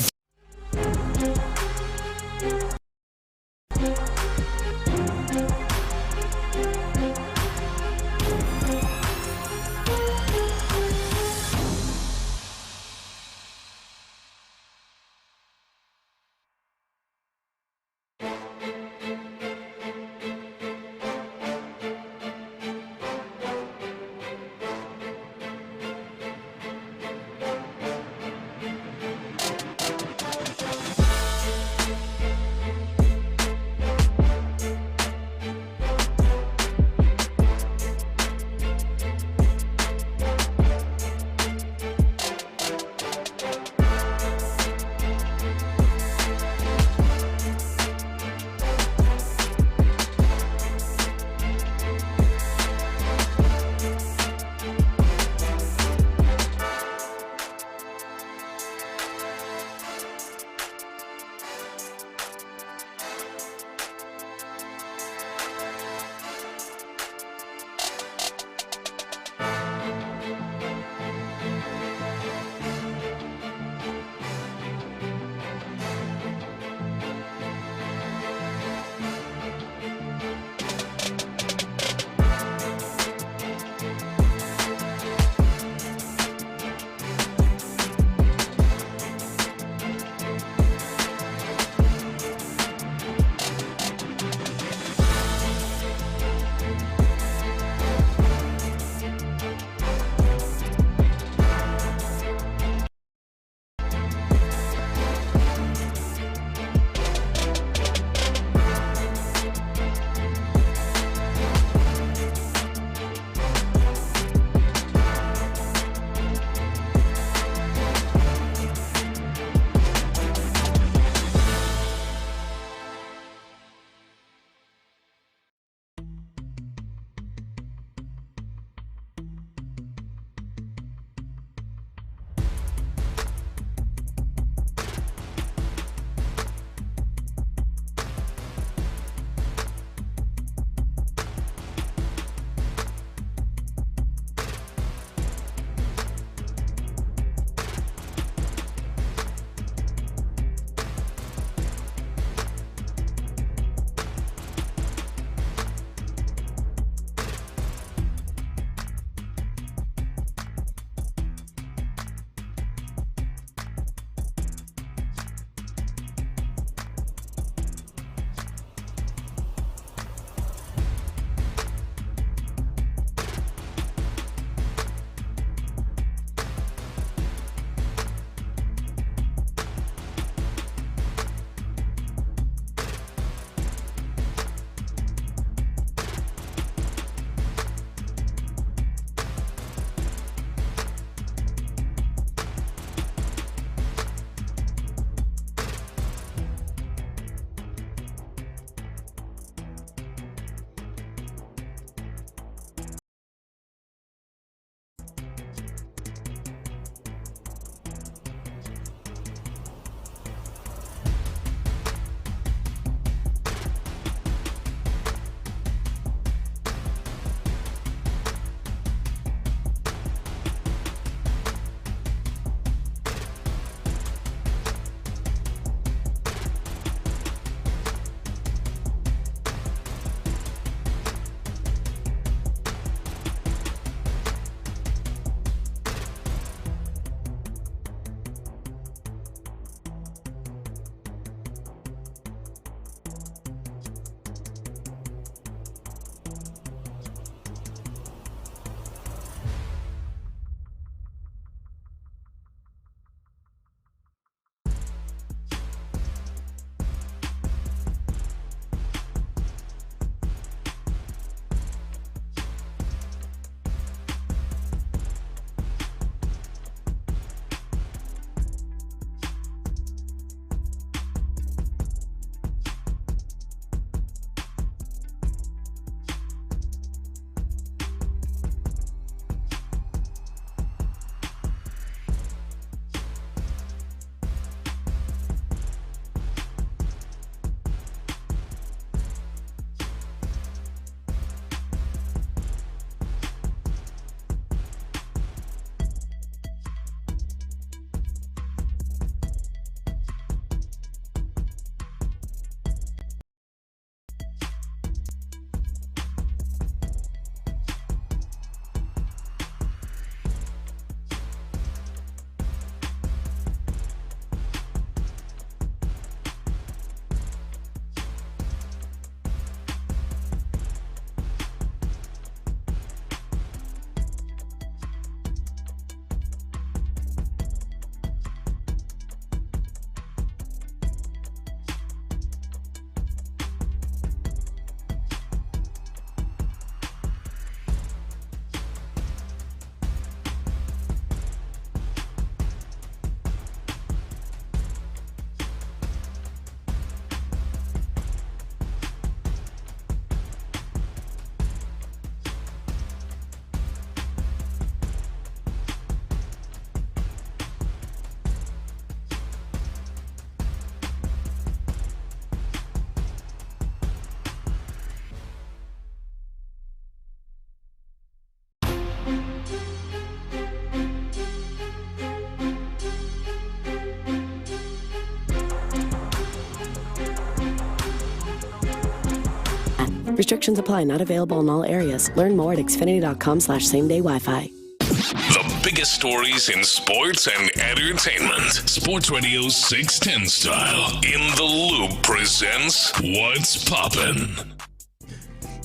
Restrictions apply. Not available in all areas. Learn more at Xfinity.com/same-day Wi-Fi. The biggest stories in sports and entertainment. Sports Radio 610 style. In the Loop presents What's Poppin'.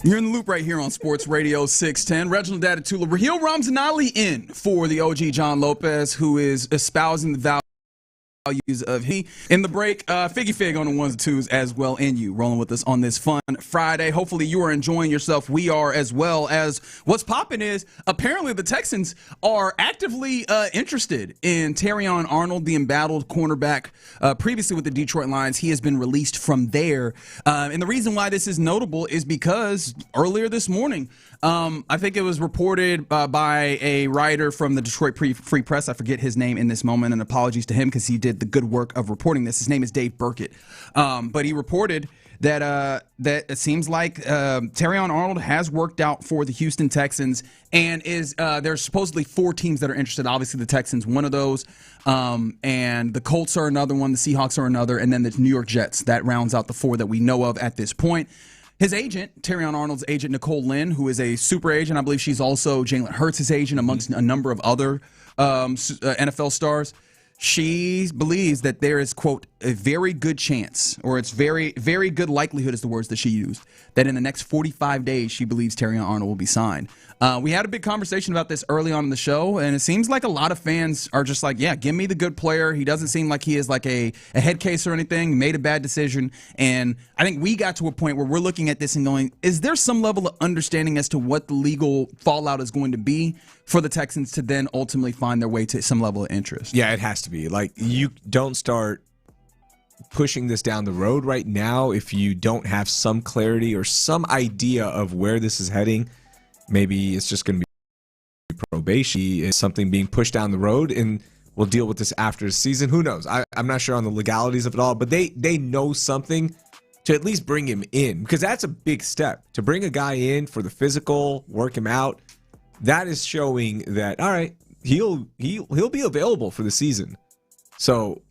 You're in the loop right here on Sports Radio 610. Reginald Datatula, Raheel Ramzanali in for the OG John Lopez, who is espousing the values of he. In the break, Figgy Fig on the ones and twos as well, and you rolling with us on this fun Friday. Hopefully you are enjoying yourself. We are as well. As what's popping is apparently the Texans are actively interested in Terrion Arnold, the embattled cornerback previously with the Detroit Lions. He has been released from there. And the reason why this is notable is because earlier this morning, I think it was reported by a writer from the Detroit Free Press. I forget his name in this moment, and apologies to him because he did the good work of reporting this. His name is Dave Burkett. But he reported that it seems like Terrion Arnold has worked out for the Houston Texans and is there's supposedly 4 teams that are interested. Obviously, the Texans, one of those, and the Colts are another one, the Seahawks are another, and then the New York Jets. That rounds out the 4 that we know of at this point. His agent, Terrion Arnold's agent, Nicole Lynn, who is a super agent, I believe she's also Jalen Hurts' agent, amongst a number of other NFL stars. She believes that there is, quote, a very good chance, or it's very, very good likelihood is the words that she used, that in the next 45 days she believes Terrion Arnold will be signed. We had a big conversation about this early on in the show, and it seems like a lot of fans are just like, yeah, give me the good player. He doesn't seem like he is like a head case or anything. He made a bad decision. And I think we got to a point where we're looking at this and going, is there some level of understanding as to what the legal fallout is going to be for the Texans to then ultimately find their way to some level of interest? Yeah, it has to be. Like, you don't start pushing this down the road right now if you don't have some clarity or some idea of where this is heading. Maybe it's just going to be probation. Is something being pushed down the road, and we'll deal with this after the season. Who knows? I'm not sure on the legalities of it all, but they know something to at least bring him in, because that's a big step. To bring a guy in for the physical, work him out, that is showing that, all right, he'll be available for the season. So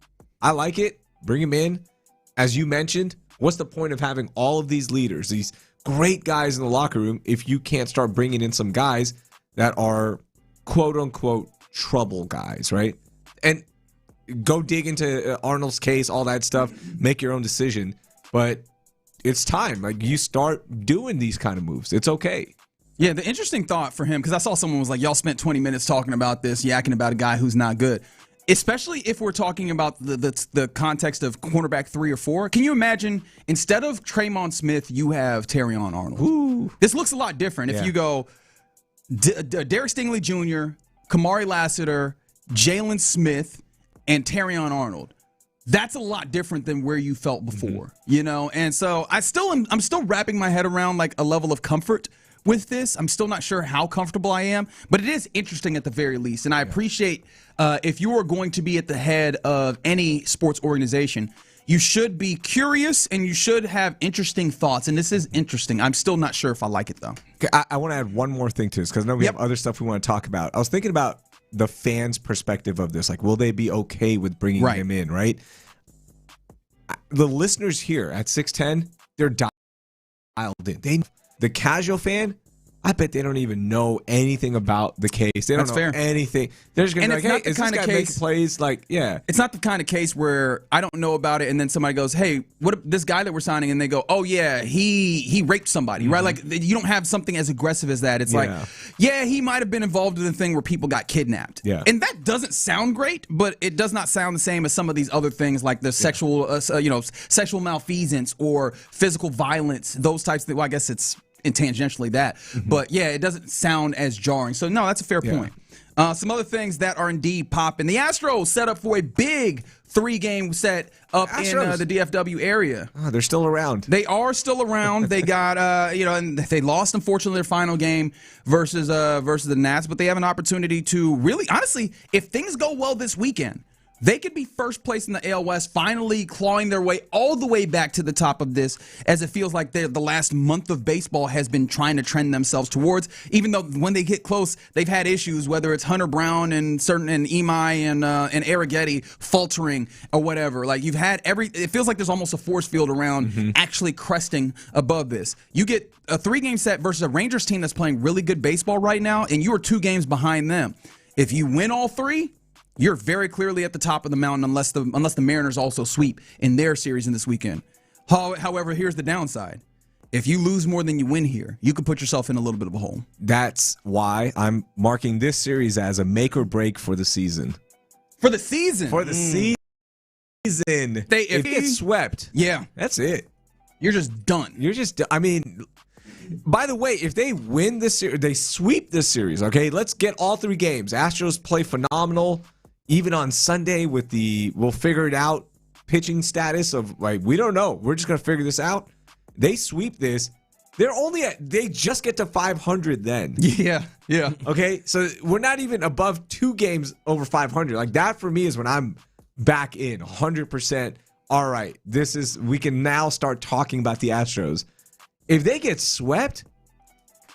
I like it. Bring him in. As you mentioned, what's the point of having all of these leaders, these great guys in the locker room, if you can't start bringing in some guys that are quote-unquote trouble guys, right? And go dig into Arnold's case, all that stuff, make your own decision. But it's time. Like, you start doing these kind of moves. It's okay. Yeah, the interesting thought for him, because I saw someone was like, y'all spent 20 minutes talking about this, yakking about a guy who's not good. Especially if we're talking about the context of cornerback 3 or 4. Can you imagine, instead of Traymon Smith, you have Terrion Arnold? Ooh. This looks a lot different. If you go Derek Stingley Jr., Kamari Lassiter, Jalen Smith, and Terrion Arnold. That's a lot different than where you felt before, you know? And so I'm still wrapping my head around like a level of comfort with this. I'm still not sure how comfortable I am, but it is interesting at the very least. And I appreciate if you are going to be at the head of any sports organization, you should be curious and you should have interesting thoughts. And this is interesting. I'm still not sure if I like it, though. Okay, I want to add one more thing to this, because I know we have other stuff we want to talk about. I was thinking about the fans' perspective of this. Like, will they be okay with bringing him in, right? The listeners here at 610, they're dialed in. The casual fan, I bet they don't even know anything about the case. They don't know anything. They're just going to be like, hey, is this guy making plays? Like, yeah. It's not the kind of case where I don't know about it and then somebody goes, hey, what this guy that we're signing? And they go, oh, yeah, he raped somebody, right? Like, you don't have something as aggressive as that. It's like, yeah, he might have been involved in a thing where people got kidnapped. Yeah. And that doesn't sound great, but it does not sound the same as some of these other things like the sexual, sexual malfeasance or physical violence, those types of things. Well, I guess it's tangentially that. But yeah, it doesn't sound as jarring. So no, that's a fair point. Some other things that are indeed popping. The Astros set up for a big 3-game set up in the DFW area. Oh, they're still around. They are still around. They got, and they lost, unfortunately, their final game versus the Nats, but they have an opportunity to really, honestly, if things go well this weekend, They could be first place in the AL West, finally clawing their way all the way back to the top of this, as it feels like the last month of baseball has been trying to trend themselves towards. Even though when they get close, they've had issues, whether it's Hunter Brown and Imai and Arrighetti faltering or whatever. Like you've had it feels like there's almost a force field around actually cresting above this. You get a 3-game set versus a Rangers team that's playing really good baseball right now, and you are 2 games behind them. If you win all 3, you're very clearly at the top of the mountain unless the Mariners also sweep in their series in this weekend. However, here's the downside. If you lose more than you win here, you could put yourself in a little bit of a hole. That's why I'm marking this series as a make or break for the season. For the season? For the season. If you get swept, that's it. You're just done. By the way, if they win this series, they sweep this series, okay? Let's get all 3 games. Astros play phenomenal. Even on Sunday we'll figure it out, pitching status of, we don't know. We're just going to figure this out. They sweep this. They just get to 500 then. Yeah. Okay, so we're not even above 2 games over 500. Like that for me is when I'm back in 100%. All right, we can now start talking about the Astros. If they get swept,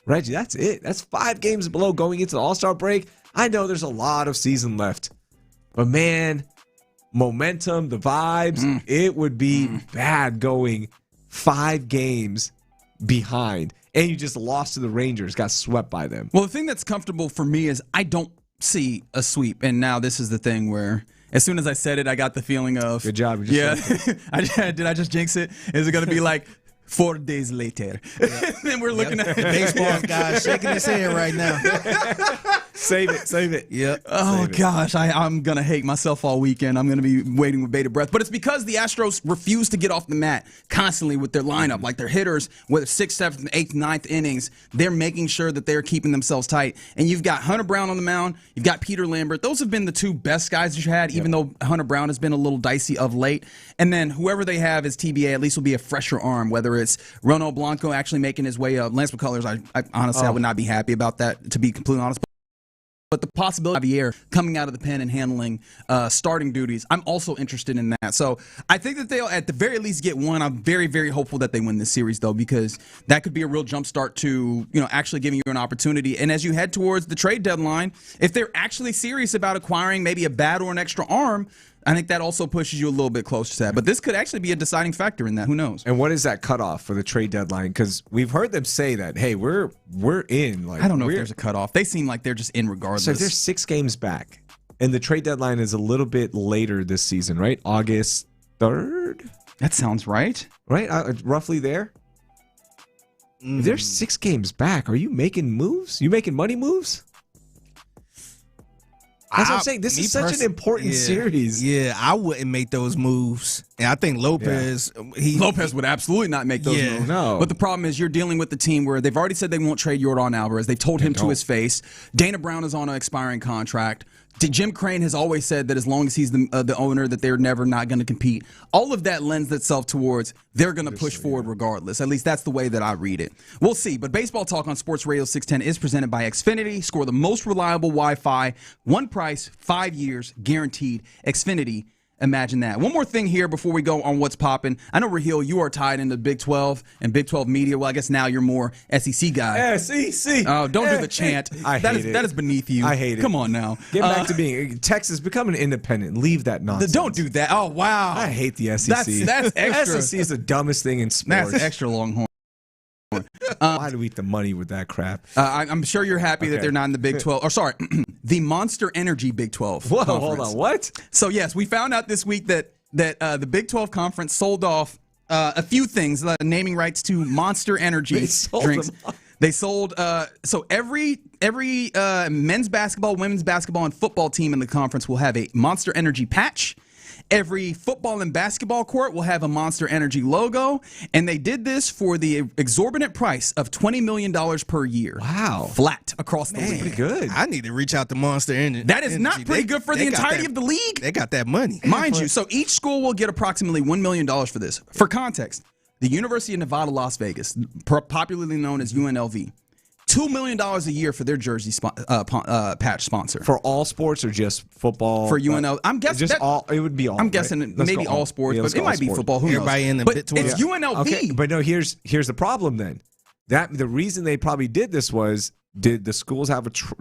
Reggie, that's it. That's 5 games below going into the All-Star break. I know there's a lot of season left. But, man, momentum, the vibes, it would be bad going 5 games behind. And you just lost to the Rangers, got swept by them. Well, the thing that's comfortable for me is I don't see a sweep. And now this is the thing where as soon as I said it, I got the feeling of... Good job. Did I just jinx it? Is it going to be like... 4 days later. Then we're looking at baseball guy shaking his head right now. Save it. Yep. Oh, gosh. I'm going to hate myself all weekend. I'm going to be waiting with bated breath. But it's because the Astros refuse to get off the mat constantly with their lineup. Like their hitters, whether 6th, 7th, 8th, 9th innings, they're making sure that they're keeping themselves tight. And you've got Hunter Brown on the mound. You've got Peter Lambert. Those have been the 2 best guys that you had, even though Hunter Brown has been a little dicey of late. And then whoever they have as TBA at least will be a fresher arm, whether it's Ronald Blanco actually making his way up. Lance McCullers, I honestly I would not be happy about that, to be completely honest. But the possibility of Javier coming out of the pen and handling starting duties, I'm also interested in that. So I think that they'll at the very least get one. I'm very, very hopeful that they win this series, though, because that could be a real jumpstart to actually giving you an opportunity. And as you head towards the trade deadline, if they're actually serious about acquiring maybe a bat or an extra arm, I think that also pushes you a little bit closer to that. But this could actually be a deciding factor in that. Who knows? And what is that cutoff for the trade deadline? Because we've heard them say that, hey, we're in. Like, I don't know if there's a cutoff. They seem like they're just in regardless. So if they're 6 games back, and the trade deadline is a little bit later this season, right? August 3rd? That sounds right. Right? Roughly there? If they're 6 games back, are you making moves? You making money moves? That's what I'm saying. This is such an important series. Yeah, I wouldn't make those moves. And I think Lopez, Lopez would absolutely not make those moves. No. But the problem is you're dealing with the team where they've already said they won't trade Yordan Alvarez. They've told him to his face. Dana Brown is on an expiring contract. Jim Crane has always said that as long as he's the owner, that they're never not going to compete. All of that lends itself towards they're going to push forward regardless. At least that's the way that I read it. We'll see. But Baseball Talk on Sports Radio 610 is presented by Xfinity. Score the most reliable Wi-Fi. One price, 5 years, guaranteed. Xfinity. Imagine that. One more thing here before we go on what's popping. I know, Raheel, you are tied into Big 12 and Big 12 media. Well, I guess now you're more SEC guy. SEC. Oh, don't do the chant. That is beneath you. I hate it. Come on now. Get back to being Texas. Become an independent. Leave that nonsense. Don't do that. Oh, wow. I hate the SEC. That's extra. SEC is the dumbest thing in sports. That's extra Longhorn. Why do we eat the money with that crap? I'm sure you're happy that they're not in the Big 12. Or sorry, the Monster Energy Big 12. Whoa, conference. hold on. What? So, yes, we found out this week that the Big 12 conference sold off a few things, naming rights to Monster Energy drinks. They sold so every men's basketball, women's basketball, and football team in the conference will have a Monster Energy patch. Every football and basketball court will have a Monster Energy logo, and they did this for the exorbitant price of $20 million per year. Wow. Flat across the league. Pretty good. I need to reach out to Monster Energy. That is not pretty good for the entirety of the league. They got that money. Mind you, so each school will get approximately $1 million for this. For context, the University of Nevada, Las Vegas, popularly known as UNLV, $2 million a year for their jersey patch sponsor. For all sports or just football? For UNL. I'm guessing it would be all. I'm guessing maybe all sports, but it might be football. Who Everybody knows? in the But Big 12. it's UNLV. Okay, but no, here's the problem then. The reason they probably did this was, did the schools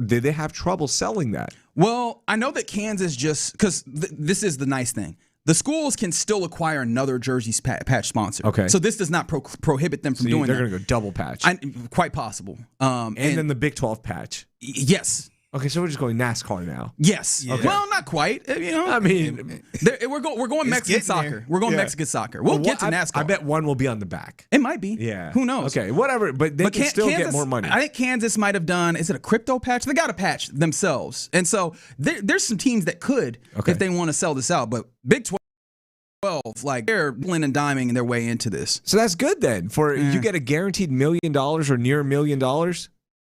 did they have trouble selling that? Well, I know that Kansas because this is the nice thing. The schools can still acquire another jersey patch sponsor. Okay. So this does not prohibit them from doing that. They're going to go double patch. Quite possible. And then the Big 12 patch. Yes. Okay, so we're just going NASCAR now. Yes. Okay. Well, not quite. I mean, we're going Mexican soccer. We're going Mexican soccer. We'll get to NASCAR. I bet one will be on the back. It might be. Yeah. Who knows? Okay, whatever. But they can still get more money. I think Kansas might have done, is it a crypto patch? They got a patch themselves. And so there's some teams that could if they want to sell this out. But Big 12, they're blending and diming their way into this. So that's good then. You get a guaranteed $1 million or near $1 million.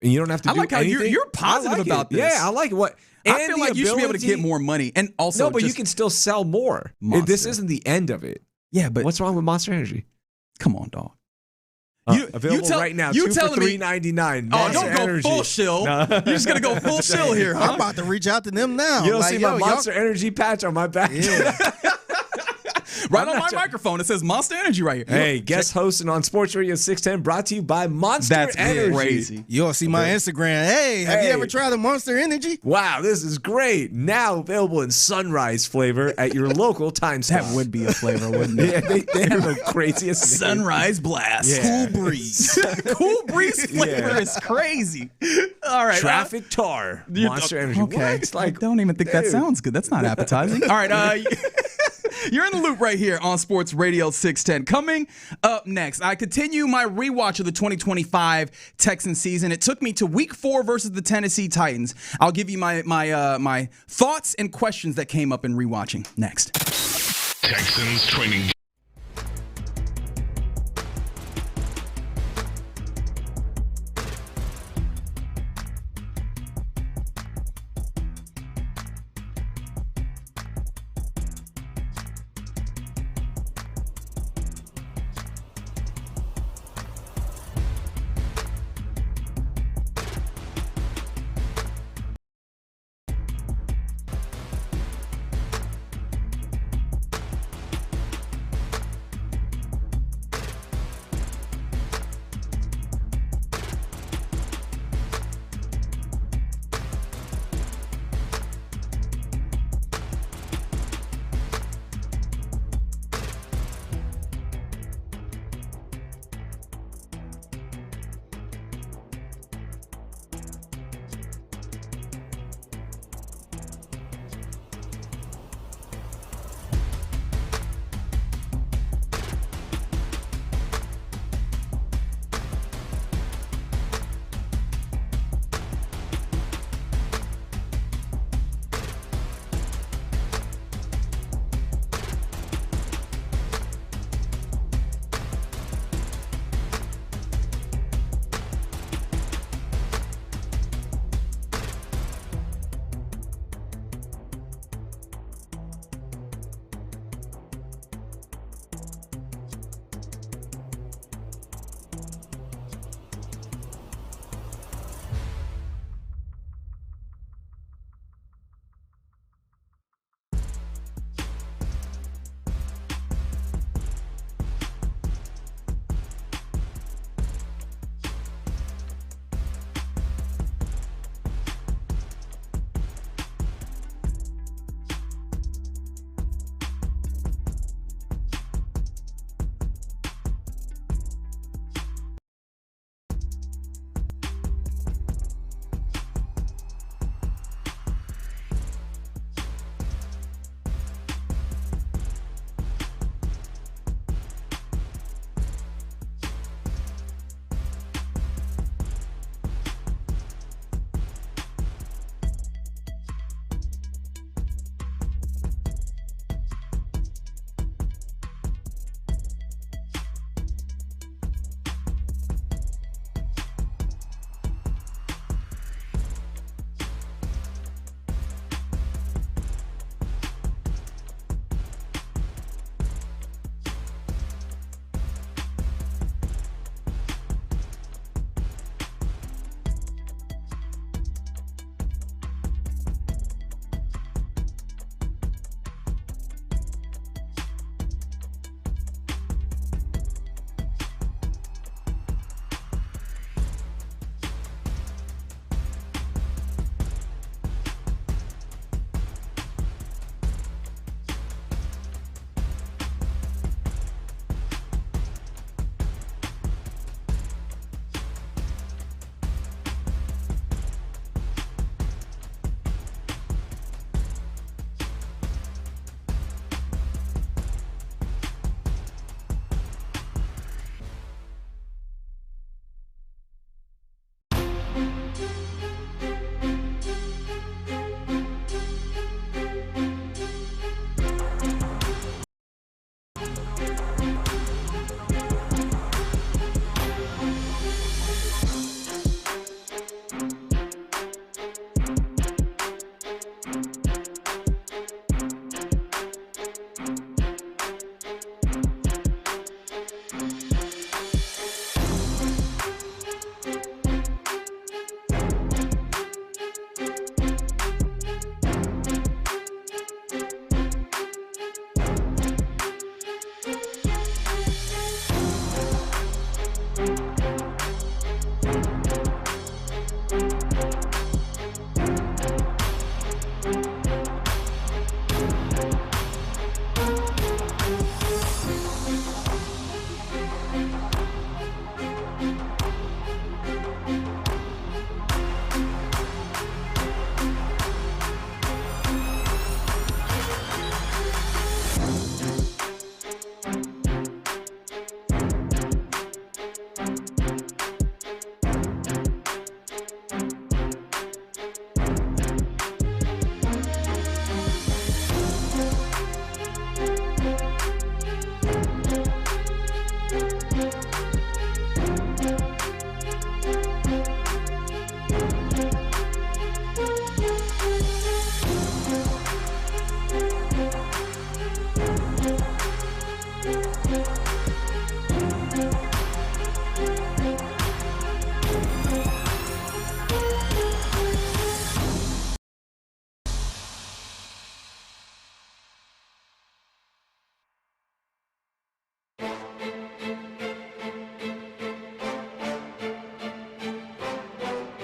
And you don't have to do anything. I like how you're positive about this. Yeah, I like it. I feel like you should be able to get more money. And also, no, but you can still sell more. This isn't the end of it. Yeah, but what's wrong with Monster Energy? Come on, dog. Available right now. You 2 for $3.99. Oh, don't go full shill. No. You're just gonna go full shill here. Huh? I'm about to reach out to them now. You don't see my Monster Energy patch on my back. Yeah. Right on my microphone, it says Monster Energy right here. Hey, guest hosting on Sports Radio 610, brought to you by Monster Energy. That's crazy. You'll see my Instagram. Hey, have you ever tried the Monster Energy? Wow, this is great. Now available in sunrise flavor at your local time spot. That would be a flavor, wouldn't it? Yeah, they have the craziest Sunrise Blast. Yeah. Cool Breeze. Cool Breeze flavor is crazy. All right. Traffic Tar. Monster Energy. Okay. I don't even think that sounds good. That's not appetizing. All right. You're in the loop right here on Sports Radio 610. Coming up next, I continue my rewatch of the 2025 Texans season. It took me to Week 4 versus the Tennessee Titans. I'll give you my thoughts and questions that came up in rewatching next. Texans training.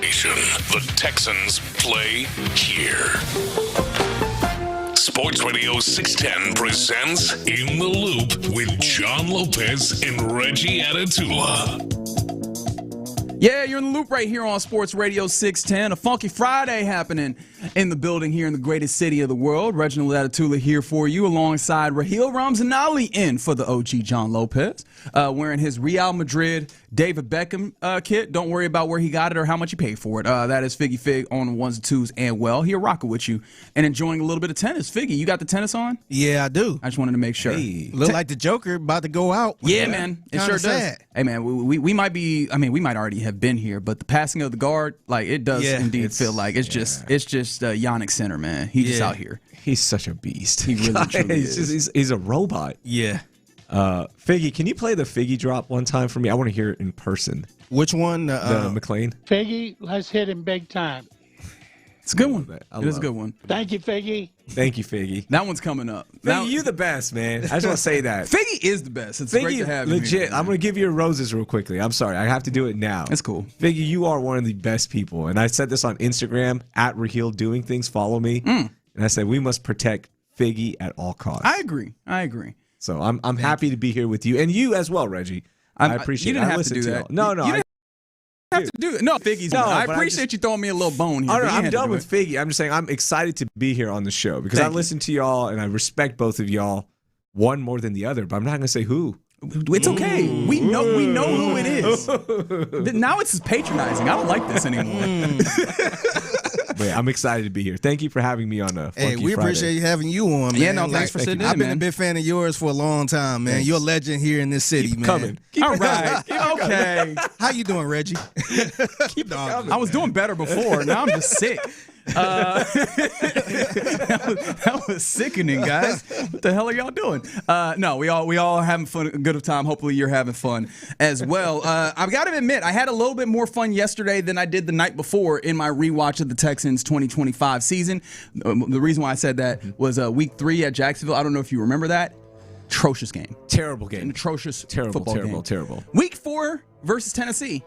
The Texans play here. Sports Radio 610 presents In the Loop with John Lopez and Reggie Atatula. Yeah, you're in the loop right here on Sports Radio 610. A Funky Friday happening in the building here in the greatest city of the world. Reginald Atatula here for you alongside Raheel Ramzanali in for the OG John Lopez, wearing his Real Madrid David Beckham kit. Don't worry about where he got it or how much he paid for it. That is Figgy Fig on the ones and twos and well. Here rocking with you and enjoying a little bit of tennis. Figgy, you got the tennis on? Yeah, I do. I just wanted to make sure. Hey, look like the Joker about to go out. Yeah, man. It sure does. Hey, man, we might be, I mean, we might already have been here, but the passing of the guard, like, it does indeed feel like it's just Yannick Sinner, man. He's just out here. He's such a beast. He really truly is. He's a robot. Yeah. Figgy, can you play the Figgy drop one time for me? I want to hear it in person. Which one? The McLean. Figgy, let's hit him big time. It's a good one. It is a good one. Thank you, Figgy. Thank you, Figgy. That one's coming up. Figgy, you the best, man. I just want to say that. Figgy is the best. It's Figgy, great to have you legit. here, I'm going to give you your roses real quickly. I'm sorry. I have to do it now. That's cool. Figgy, you are one of the best people. And I said this on Instagram, at Raheel Doing Things. Follow me. And I said, we must protect Figgy at all costs. I agree. So I'm happy to be here with you. And you as well, Reggie. I appreciate it. You didn't have to do that. No. You didn't have to do it. No, Figgy's I appreciate you throwing me a little bone here. I'm done with Figgy. I'm just saying I'm excited to be here on the show because I listen to y'all and I respect both of y'all, one more than the other, but I'm not going to say who. It's okay. We know who it is. Now it's patronizing. I don't like this anymore. But I'm excited to be here. Thank you for having me on a Funky we Friday. appreciate having you on, man. Yeah, no, thanks for sitting in, I've been man. a big fan of yours for a long time, man. Thanks. You're a legend here in this city, Keep man. coming. All right. Okay. How you doing, Reggie? Keep coming. I was doing better before. Now I'm just sick. That was sickening, guys. What the hell are y'all doing? No, we all having fun, a good time. Hopefully you're having fun as well. I've got to admit, I had a little bit more fun yesterday than I did the night before in my rewatch of the Texans 2025 season. The reason why I said that was week 3 at Jacksonville. I don't know if you remember that. Atrocious game. Terrible game. An atrocious Terrible, football terrible, game. terrible. Week 4 versus Tennessee.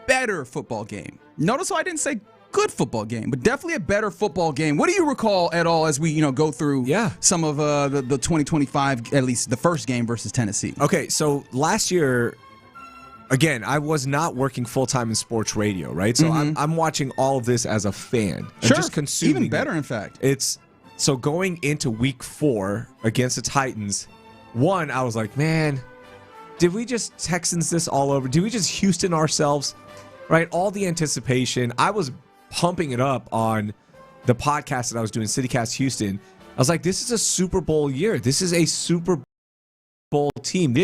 Better football game. Notice how I didn't say good football game, but definitely a better football game. What do you recall at all as we go through some of the 2025, at least the first game versus Tennessee? Okay, so last year, again, I was not working full-time in sports radio, right? So I'm watching all of this as a fan. Sure, just consuming even better, it. in fact. So going into week 4 against the Titans, one, I was like, man, did we just Texans this all over? Did we just Houston ourselves? Right? All the anticipation. I was pumping it up on the podcast that I was doing, CityCast Houston. I was like, this is a Super Bowl year. This is a Super Bowl team.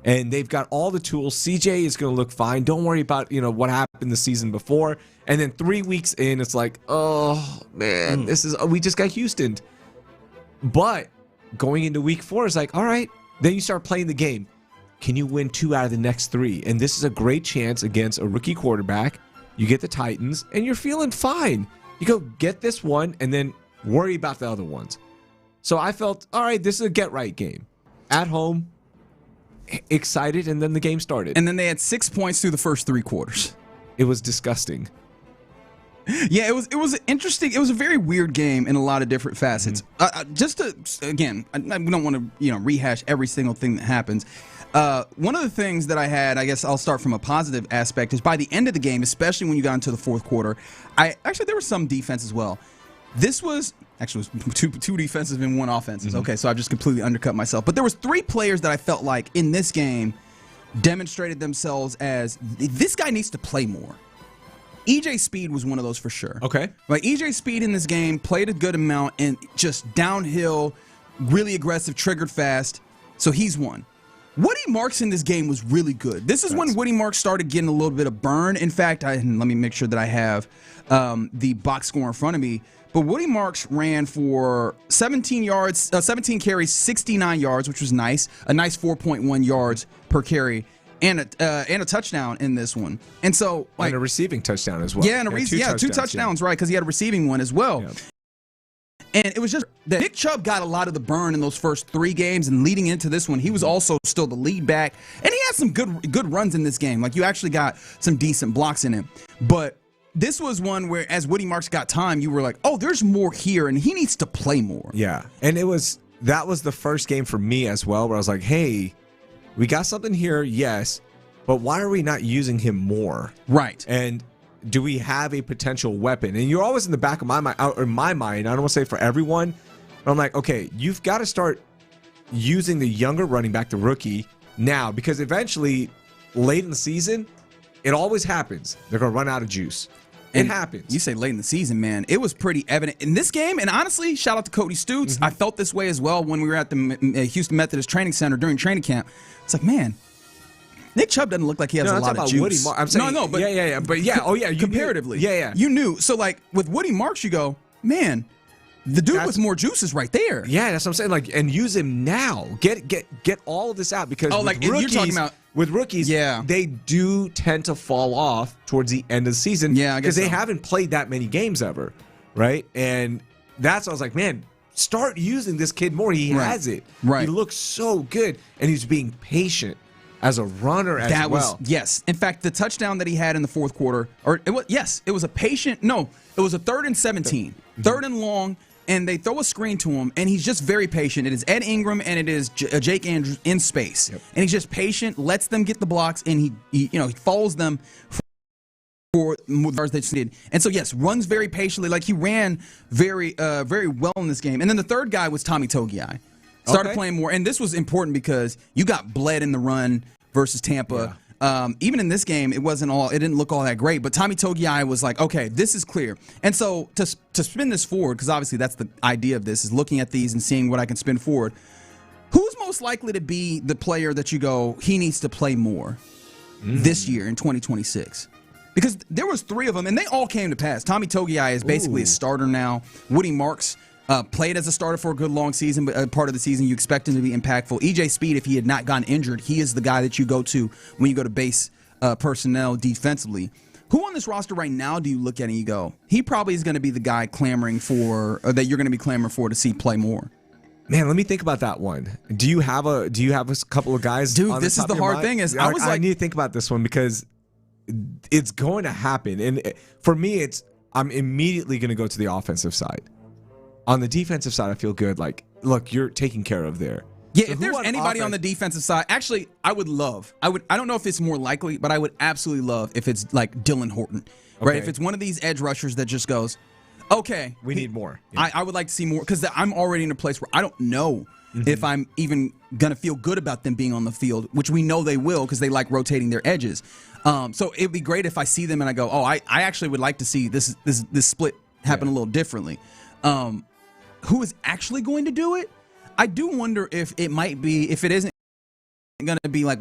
And they've got all the tools. CJ is going to look fine. Don't worry about, what happened the season before. And then 3 weeks in, it's like, oh, man, we just got Houston. But going into week 4 is like, all right, then you start playing the game. Can you win 2 out of the next 3? And this is a great chance against a rookie quarterback. You get the Titans, and you're feeling fine. You go get this one, and then worry about the other ones. So I felt, all right, this is a get-right game. At home, excited, and then the game started. And then they had 6 points through the first 3 quarters. It was disgusting. Yeah, it was interesting. It was a very weird game in a lot of different facets. Just to, again, we don't want to rehash every single thing that happens. One of the things that I had, I guess I'll start from a positive aspect, is by the end of the game, especially when you got into the fourth quarter, there was some defense as well. This was actually two defenses and 1 offenses. Okay, so I've just completely undercut myself. But there was 3 players that I felt like in this game demonstrated themselves as this guy needs to play more. EJ Speed was one of those for sure. Okay. Like EJ Speed in this game played a good amount and just downhill, really aggressive, triggered fast. So he's one. Woody Marks in this game was really good. This is when Woody Marks started getting a little bit of burn. In fact, let me make sure that I have the box score in front of me. But Woody Marks ran for 17 carries, 69 yards, which was nice. A nice 4.1 yards per carry. And a touchdown in this one. And so, and a receiving touchdown as well. Yeah, and two touchdowns, right, because he had a receiving one as well. Yeah. And it was just that Nick Chubb got a lot of the burn in those first 3 games, and leading into this one, he was also still the lead back. And he had some good runs in this game. Like, you actually got some decent blocks in him. But this was one where, as Woody Marks got time, you were like, oh, there's more here, and he needs to play more. Yeah, and that was the first game for me as well, where I was like, hey, we got something here, yes, but why are we not using him more? Right. And do we have a potential weapon? And you're always in the back of my mind, or in my mind, I don't want to say for everyone, but I'm like, okay, you've got to start using the younger running back, the rookie, now, because eventually, late in the season, it always happens. They're going to run out of juice. It happens. You say late in the season, man. It was pretty evident in this game. And honestly, shout out to Cody Stutes. I felt this way as well when we were at the Houston Methodist Training Center during training camp. It's like, man, Nick Chubb doesn't look like he has a lot of juice. I'm saying, but yeah. But yeah, oh yeah. Comparatively, yeah. You knew. So like with Woody Marks, you go, man, the dude with more juice is right there. Yeah, that's what I'm saying. Like, and use him now. Get all of this out because rookies, you're talking about with rookies, they do tend to fall off towards the end of the season. Yeah, because they haven't played that many games ever, right? And that's what I was like, man, start using this kid more. He has it. Right. He looks so good, and he's being patient as a runner as well. Yes. In fact, the touchdown that he had in the fourth quarter, it was a 3rd and 17, third and long. And they throw a screen to him, and he's just very patient. It is Ed Ingram, and it is Jake Andrews in space. Yep. And he's just patient, lets them get the blocks, and he follows them for the yards they just needed. And so, yes, runs very patiently. Like, he ran very well in this game. And then the third guy was Tommy Togiai. Started playing more. And this was important because you got bled in the run versus Tampa. Yeah. Even in this game, it didn't look all that great, but Tommy Togiai was like, okay, this is clear. And so to spin this forward, because obviously that's the idea of this, is looking at these and seeing what I can spin forward. Who's most likely to be the player that you go, he needs to play more this year in 2026? Because there was 3 of them, and they all came to pass. Tommy Togiai is basically a starter now. Woody Marks played as a starter for a good long season, but part of the season you expect him to be impactful. EJ Speed, if he had not gotten injured, he is the guy that you go to when you go to base personnel defensively. Who on this roster right now do you look at and you go, he probably is going to be the guy clamoring for, or that you're going to be clamoring for to see play more? Man, let me think about that one. Do you have a couple of guys? Dude, this is the hard thing. I need to think about this one because it's going to happen. And for me, I'm immediately going to go to the offensive side. On the defensive side, I feel good. Like, look, you're taken care of there. Yeah, so if there's anybody on the defensive side, actually, I don't know if it's more likely, but I would absolutely love if it's like Dylan Horton, right? If it's one of these edge rushers that just goes, okay, we need more. Yeah. I would like to see more because I'm already in a place where I don't know if I'm even going to feel good about them being on the field, which we know they will because they like rotating their edges. So it'd be great if I see them and I go, oh, I actually would like to see this split happen a little differently. Who is actually going to do it? I do wonder if it isn't going to be like.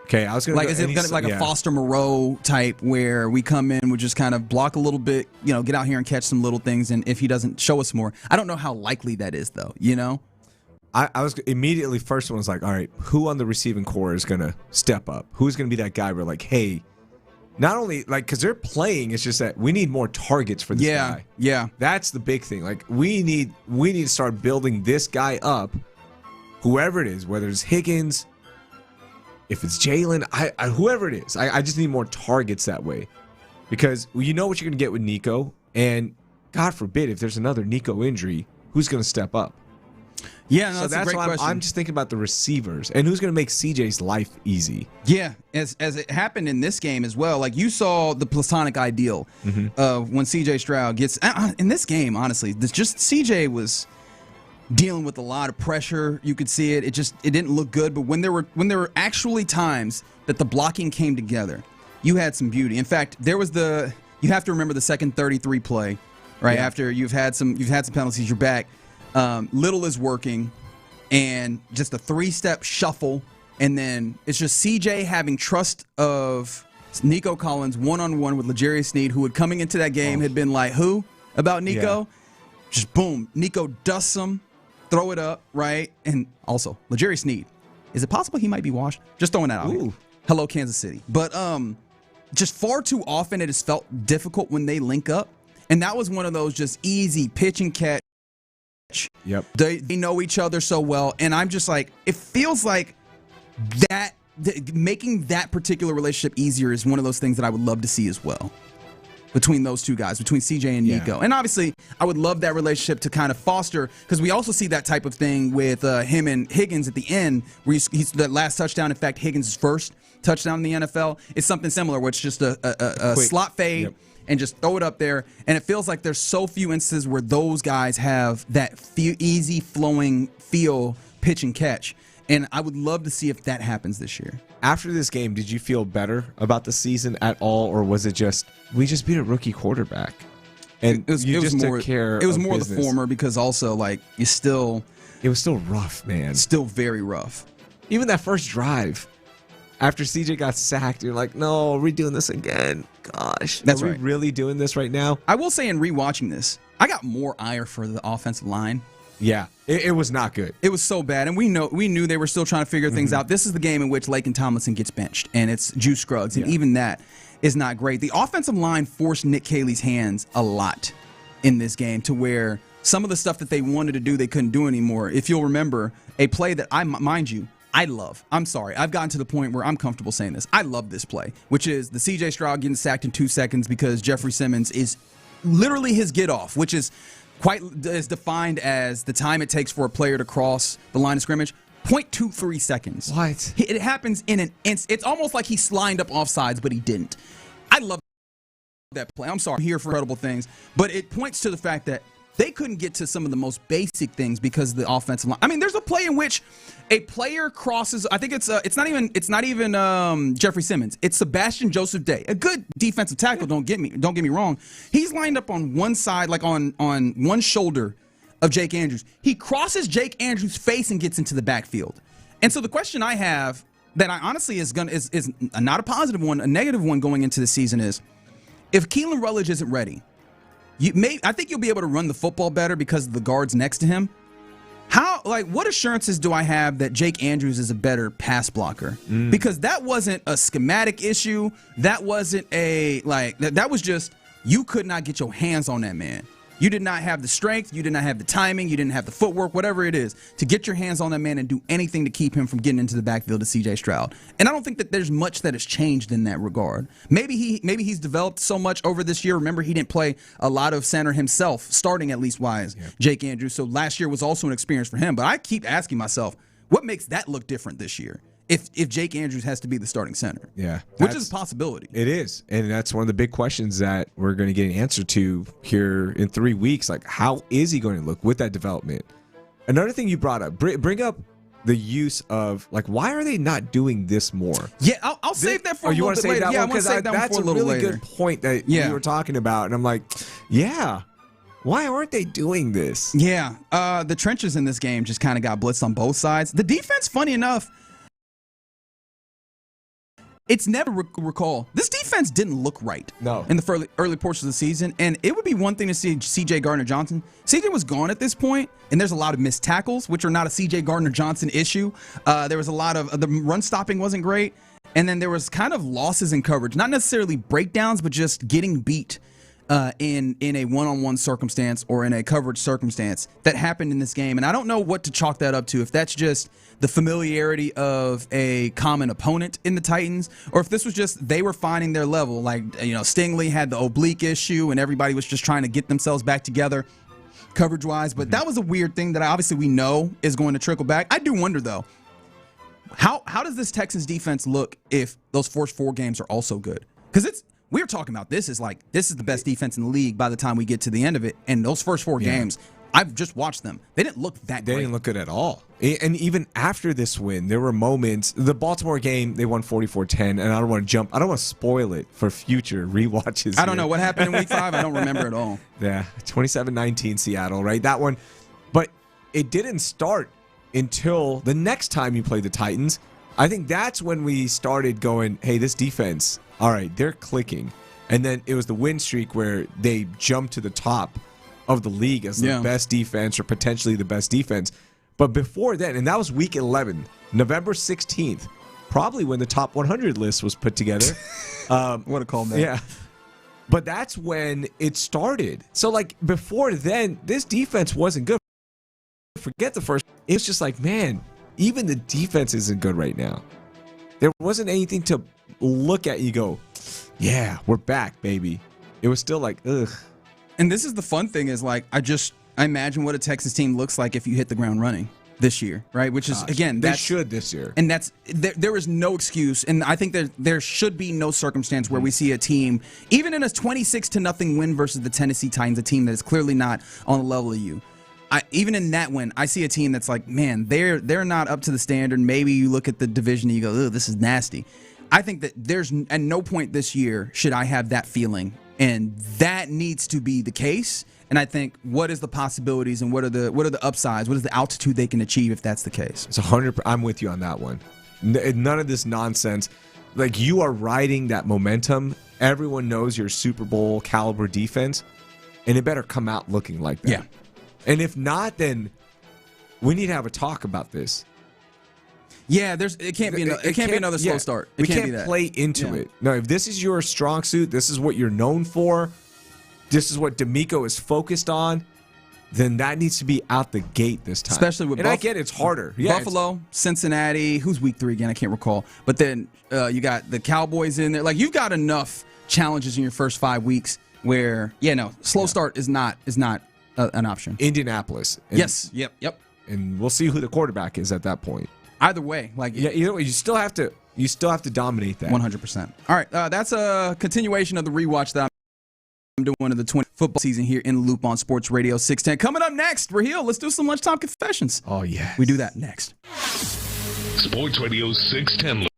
Okay, I was going to is it going to be like a Foster Moreau type where we come in, we just kind of block a little bit, get out here and catch some little things, and if he doesn't show us more, I don't know how likely that is though. I was immediately first one was like, all right, who on the receiving core is going to step up? Who's going to be that guy where like, hey. Not only like because they're playing, it's just that we need more targets for this guy. Yeah, that's the big thing. Like we need to start building this guy up, whoever it is, whether it's Higgins, if it's Jalen, whoever it is. I just need more targets that way, because you know what you're going to get with Nico, and God forbid if there's another Nico injury, who's going to step up? Yeah, so that's a great question. I'm just thinking about the receivers and who's going to make CJ's life easy. Yeah, as it happened in this game as well. Like you saw the platonic ideal of when CJ Stroud gets in this game. Honestly, CJ was dealing with a lot of pressure. You could see it. It didn't look good. But when there were actually times that the blocking came together, you had some beauty. In fact, you have to remember the second 33 play, right? Yeah. After you've had some penalties, you're back. Little is working, and just a 3-step shuffle, and then it's just CJ having trust of Nico Collins one-on-one with L'Jarius Sneed, who coming into that game had been like, who about Nico? Yeah. Just boom, Nico dusts him, throw it up, right? And also, L'Jarius Sneed, is it possible he might be washed? Just throwing that out here. Hello, Kansas City. But just far too often it has felt difficult when they link up, and that was one of those just easy pitch and catch. Yep. They know each other so well, and I'm just like, it feels like making that particular relationship easier is one of those things that I would love to see as well. between those two guys, between CJ and Nico. And obviously, I would love that relationship to kind of foster, because we also see that type of thing with him and Higgins at the end, where he's that last touchdown. In fact, Higgins' first touchdown in the NFL is something similar, where it's just a slot fade and just throw it up there. And it feels like there's so few instances where those guys have that easy flowing feel, pitch and catch. And I would love to see if that happens this year. After this game, did you feel better about the season at all, or was it just we just beat a rookie quarterback and took care? It was of more business? the former, because also it was still rough, man. Still very rough. Even that first drive, after CJ got sacked, you're like, no, are we doing this again? Gosh, That's are right. we really doing this right now? I will say, in rewatching this, I got more ire for the offensive line. Yeah, it was not good. It was so bad, and we knew they were still trying to figure things out. This is the game in which Laken Tomlinson gets benched, and it's Juice Scruggs, and even that is not great. The offensive line forced Nick Caley's hands a lot in this game, to where some of the stuff that they wanted to do, they couldn't do anymore. If you'll remember, a play that I love. I'm sorry. I've gotten to the point where I'm comfortable saying this. I love this play, which is the C.J. Stroud getting sacked in 2 seconds because Jeffrey Simmons is literally his get off, which is defined as the time it takes for a player to cross the line of scrimmage. 0.23 seconds. What? It happens in an instant. It's almost like he lined up offsides, but he didn't. I love that play. I'm sorry. I'm here for incredible things, but it points to the fact that they couldn't get to some of the most basic things because of the offensive line. I mean, there's a play in which a player crosses. I think it's not even Jeffrey Simmons. It's Sebastian Joseph Day, a good defensive tackle. Don't get me wrong. He's lined up on one side, like on one shoulder of Jake Andrews. He crosses Jake Andrews' face and gets into the backfield. And so the question I have, that I honestly is not a positive one, a negative one going into the season, is if Keelan Rutledge isn't ready. I think you'll be able to run the football better because of the guards next to him. What assurances do I have that Jake Andrews is a better pass blocker? Because that wasn't a schematic issue. That wasn't that was just, you could not get your hands on that man. You did not have the strength. You did not have the timing. You didn't have the footwork, whatever it is, to get your hands on that man and do anything to keep him from getting into the backfield of CJ Stroud. And I don't think that there's much that has changed in that regard. Maybe he's developed so much over this year. Remember, he didn't play a lot of center himself, starting at least wise, Jake Andrews. So last year was also an experience for him. But I keep asking myself, what makes that look different this year? If Jake Andrews has to be the starting center. Yeah. Which is a possibility. It is. And that's one of the big questions that we're going to get an answer to here in 3 weeks. Like, how is he going to look with that development? Another thing you brought up, bring up the use of, why are they not doing this more? Yeah, I'll save that for a little bit later. That yeah, one? Because that's a really good point that you were talking about. And I'm like, why aren't they doing this? Yeah, the trenches in this game just kind of got blitzed on both sides. The defense, funny enough, it's never recall. This defense didn't look right in the early portions of the season, and it would be one thing to see C.J. Gardner-Johnson. C.J. was gone at this point, and there's a lot of missed tackles, which are not a C.J. Gardner-Johnson issue. There was a lot of the run stopping wasn't great, and then there was kind of losses in coverage, not necessarily breakdowns, but just getting beat in a one-on-one circumstance or in a coverage circumstance that happened in this game. And I don't know what to chalk that up to, if that's just the familiarity of a common opponent in the Titans, or if this was just they were finding their level. Stingley had the oblique issue and everybody was just trying to get themselves back together coverage-wise. But that was a weird thing that obviously we know is going to trickle back. I do wonder, though, how does this Texans defense look if those first 4 games are also good? Because we were talking about this is the best defense in the league by the time we get to the end of it. And those first 4 games, I've just watched them. They didn't look that great. They didn't look good at all. And even after this win, there were moments. The Baltimore game, they won 44-10, and I don't want to spoil it for future rewatches. I don't know what happened in week 5. I don't remember at all. Yeah, 27-19 Seattle, right? That one. But it didn't start until the next time you played the Titans. I think that's when we started going, hey, this defense, all right, they're clicking. And then it was the win streak where they jumped to the top of the league as the best defense or potentially the best defense. But before then, and that was week 11, November 16th, probably when the top 100 list was put together. What a call, man. Yeah. But that's when it started. So, before then, this defense wasn't good. Forget the first. It was just man, even the defense isn't good right now. There wasn't anything to look at. You go, yeah, we're back, baby. it was still like, ugh. And this is the fun thing is like, I imagine what a Texas team looks like if you hit the ground running this year, right? Which is, again, they should this year. And there is no excuse. And I think there should be no circumstance where we see a team, even in a 26-0 win versus the Tennessee Titans, a team that is clearly not on the level of you. Even in that win, I see a team that's like, man, they're not up to the standard. Maybe you look at the division and you go, oh, this is nasty. I think that there's at no point this year should I have that feeling. And that needs to be the case. And I think, what is the possibilities and what are the upsides? What is the altitude they can achieve if that's the case? It's 100. I'm with you on that one. None of this nonsense. Like, you are riding that momentum. Everyone knows your Super Bowl caliber defense, and it better come out looking like that. Yeah. And if not, then we need to have a talk about this. Yeah, it can't be another slow start. We can't play into it. No, if this is your strong suit, this is what you're known for, this is what D'Amico is focused on, then that needs to be out the gate this time. Especially with I get it's harder. Yeah, Buffalo, Cincinnati, who's week 3 again? I can't recall. But then you got the Cowboys in there. Like, you've got enough challenges in your first 5 weeks where, slow start is not an option. Indianapolis. Yes. Yep. And we'll see who the quarterback is at that point. Either way, you still have to dominate that. 100%. All right, that's a continuation of the rewatch that I'm doing of the 20 football season here in the Loop on Sports Radio 610. Coming up next, Raheel, let's do some lunchtime confessions. Oh yeah, we do that next. Sports Radio 610.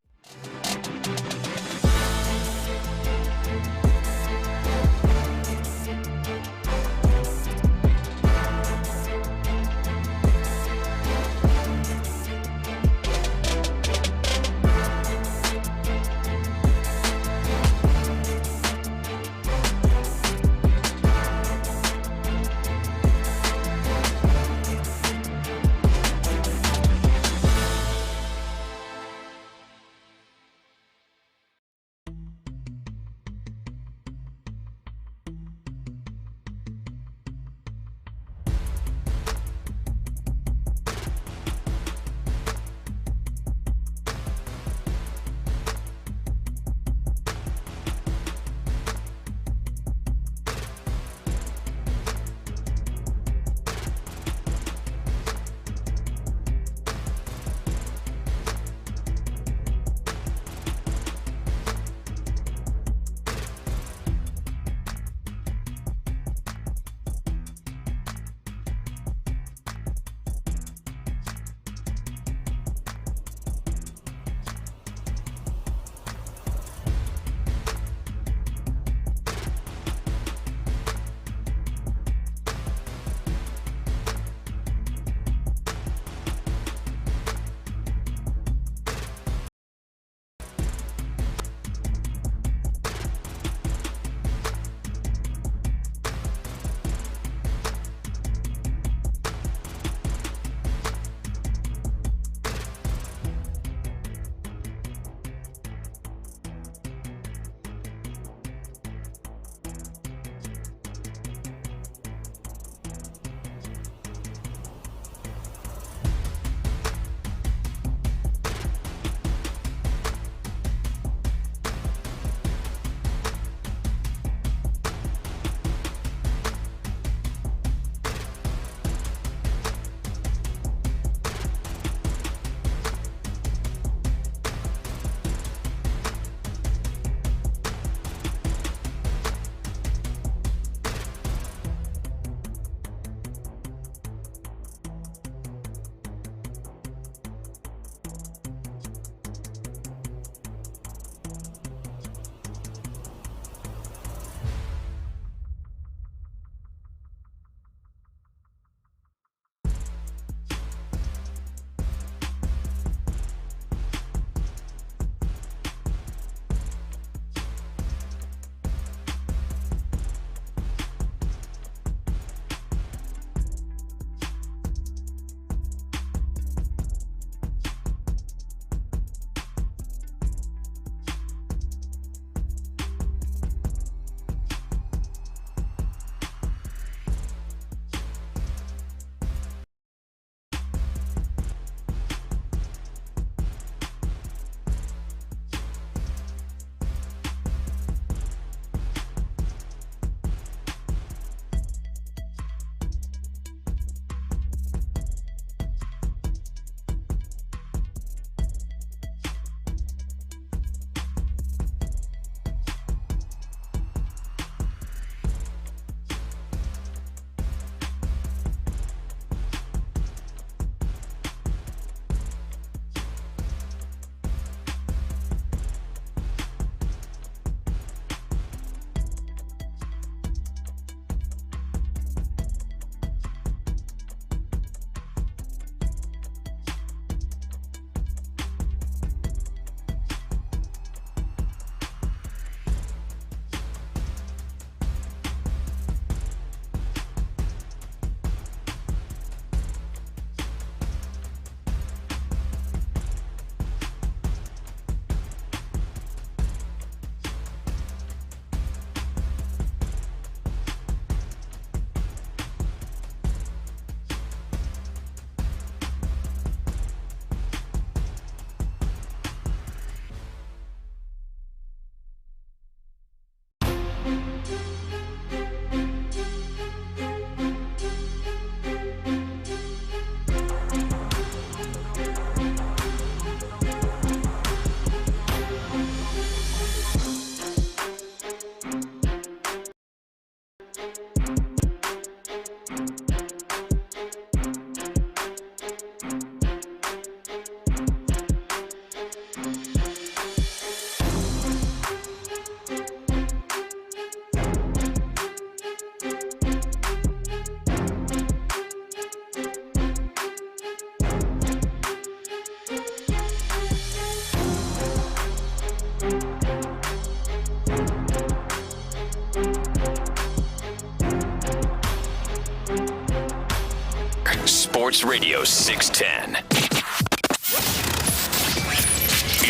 Sports Radio 610.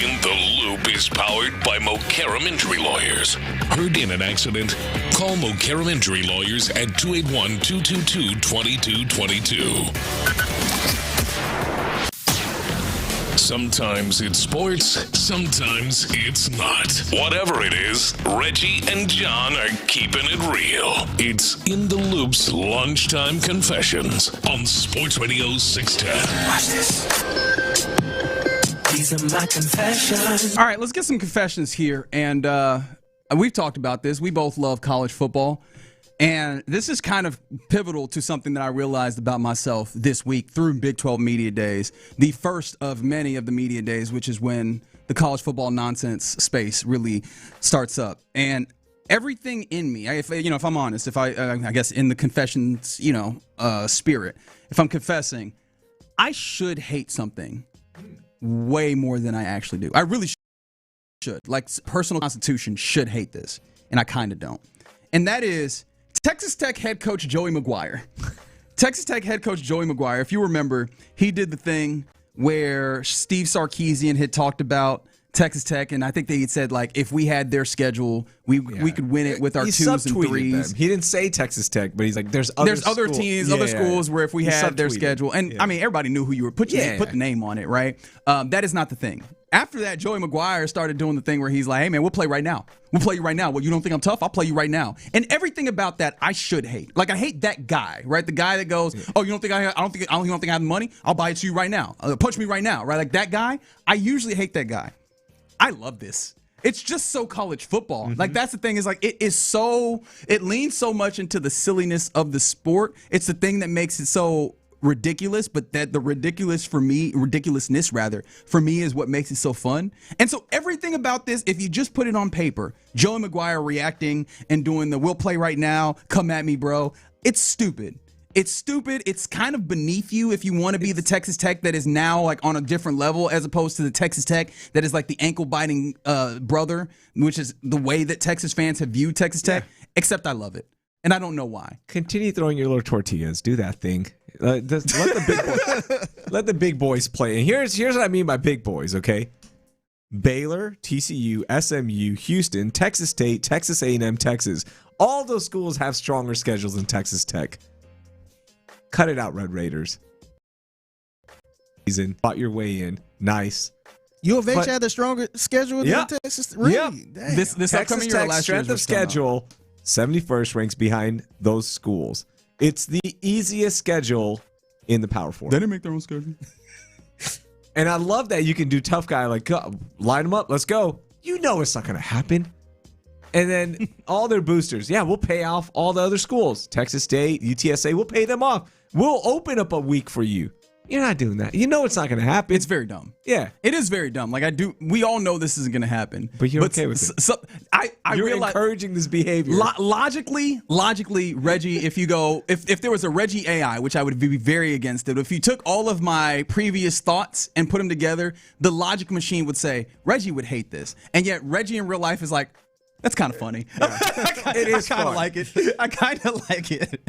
In the Loop is powered by Mokaram Injury Lawyers. Heard in an accident? Call Mokaram Injury Lawyers at 281-222-2222. Sometimes it's sports, sometimes it's not. Whatever it is, Reggie and John are keeping it real. It's In the Loop's Lunchtime Confessions on Sports Radio 610. Watch this. These are my confessions. All right, let's get some confessions here. And we've talked about this. We both love college football. And this is kind of pivotal to something that I realized about myself this week through Big 12 Media Days, the first of many of the media days, which is when the college football nonsense space really starts up. And everything in me, if I'm honest, if I guess in the confessions, spirit, if I'm confessing, I should hate something way more than I actually do. I really should. Like, personal constitution should hate this, and I kind of don't. And that is Texas Tech head coach Joey McGuire. Texas Tech head coach Joey McGuire, if you remember, he did the thing where Steve Sarkisian had talked about Texas Tech, and I think they had said, like, if we had their schedule, we could win it with our 2s and 3s. He didn't say Texas Tech, but he's like, there's other teams, other schools where if we had their schedule, and I mean, everybody knew who you were. Put the name on it, right? That is not the thing. After that, Joey McGuire started doing the thing where he's like, hey, man, we'll play right now. We'll play you right now. Well, you don't think I'm tough? I'll play you right now. And everything about that, I should hate. Like, I hate that guy, right? The guy that goes, oh, you don't think I don't think I have the money? I'll buy it to you right now. Punch me right now, right? Like, that guy, I usually hate that guy. I love this. It's just so college football. Like, that's the thing, is like, it leans so much into the silliness of the sport. It's the thing that makes it so ridiculous, but that the ridiculousness for me is what makes it so fun. And so everything about this, if you just put it on paper, Joey McGuire reacting and doing the we'll play right now, come at me, bro, it's stupid. It's stupid. It's kind of beneath you if you want to be the Texas Tech that is now like on a different level, as opposed to the Texas Tech that is like the ankle-biting brother, which is the way that Texas fans have viewed Texas Tech, except I love it. And I don't know why. Continue throwing your little tortillas. Do that thing. Let the big boys play. And here's what I mean by big boys, okay? Baylor, TCU, SMU, Houston, Texas State, Texas A&M, Texas. All those schools have stronger schedules than Texas Tech. Cut it out, Red Raiders. Bought your way in. Nice. U of H had a stronger schedule than Texas? Really? Yeah. This Texas Tech's strength of schedule, 71st ranks behind those schools. It's the easiest schedule in the Power Four. They didn't make their own schedule. And I love that you can do tough guy, like, line them up, let's go. You know it's not going to happen. And then all their boosters, we'll pay off all the other schools. Texas State, UTSA, we'll pay them off. We'll open up a week for you. You're not doing that. You know it's not going to happen. It's very dumb. Yeah. It is very dumb. Like, we all know this isn't going to happen. But you're okay with it. You're encouraging this behavior. Logically, Reggie, if there was a Reggie AI, which I would be very against it, if you took all of my previous thoughts and put them together, the logic machine would say, Reggie would hate this. And yet Reggie in real life is like, that's kind of funny. Yeah. I kind of like it. I kind of like it.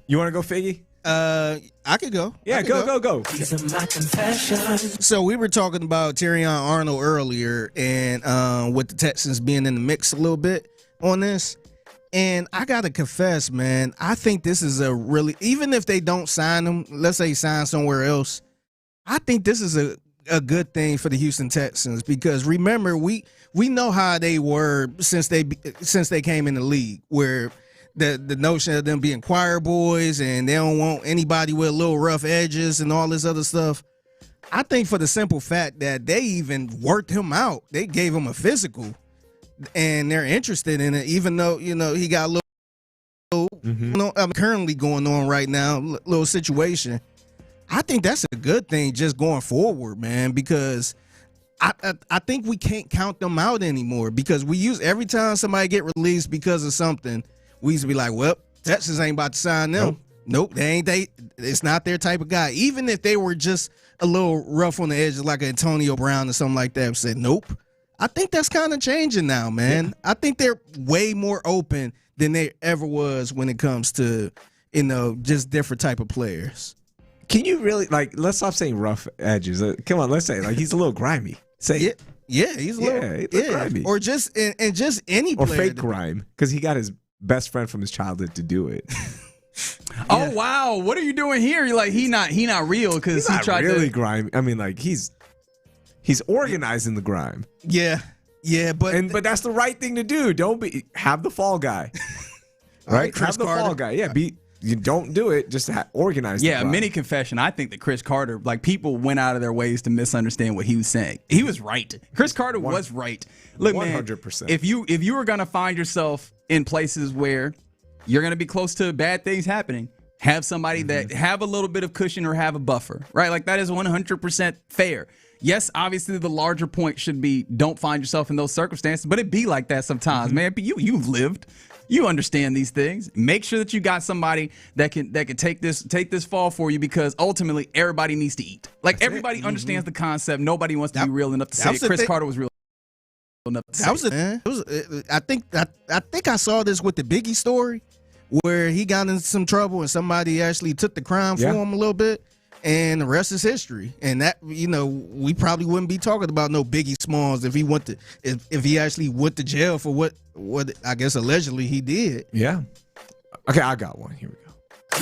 You want to go, Figgy? I could go. Yeah, go. These are my confessions. So we were talking about Terrion Arnold earlier, and with the Texans being in the mix a little bit on this. And I gotta confess, man, I think this is a really, even if they don't sign him, let's say sign somewhere else, I think this is a good thing for the Houston Texans, because remember, we know how they were since they came in the league, where the notion of them being choir boys and they don't want anybody with little rough edges and all this other stuff. I think for the simple fact that they even worked him out, they gave him a physical, and they're interested in it, even though he got a little currently going on right now, little situation. I think that's a good thing just going forward, man, because I think we can't count them out anymore, because every time somebody get released because of something, we used to be like, well, Texas ain't about to sign them. Nope, it's not their type of guy. Even if they were just a little rough on the edges like Antonio Brown or something like that, we said, nope. I think that's kind of changing now, man. Yeah. I think they're way more open than they ever was when it comes to, just different type of players. Can you really let's stop saying rough edges. Come on, let's say he's a little grimy. Say it. Yeah, he's a little grimy. Or just and just any or player fake grime because he got his best friend from his childhood to do it. Oh wow, what are you doing here? You're like he not real because he tried really to grime. I mean, he's organizing the grime. Yeah, but that's the right thing to do. Don't have the fall guy, right? Chris Have the Carter. fall guy. Yeah, you don't do it. Just organize. Yeah, the grime. mini confession. I think that Chris Carter, people went out of their ways to misunderstand what he was saying. He was right. Chris Carter was right. Look, 100%. man, if you were gonna find yourself in places where you're gonna be close to bad things happening, have somebody that have a little bit of cushion or have a buffer, right? Like that is 100% fair. Yes, obviously the larger point should be don't find yourself in those circumstances, but it be like that sometimes, man. But you've lived. You understand these things. Make sure that you got somebody that can take this fall for you because ultimately everybody needs to eat. Everybody understands the concept. Nobody wants to be real enough to say it. Chris Carter was real enough to say it. I think I saw this with the Biggie story where he got in some trouble and somebody actually took the crime for him a little bit. And the rest is history. And that, we probably wouldn't be talking about no Biggie Smalls if he if he actually went to jail for what I guess allegedly he did. Yeah. Okay, I got one. Here we go.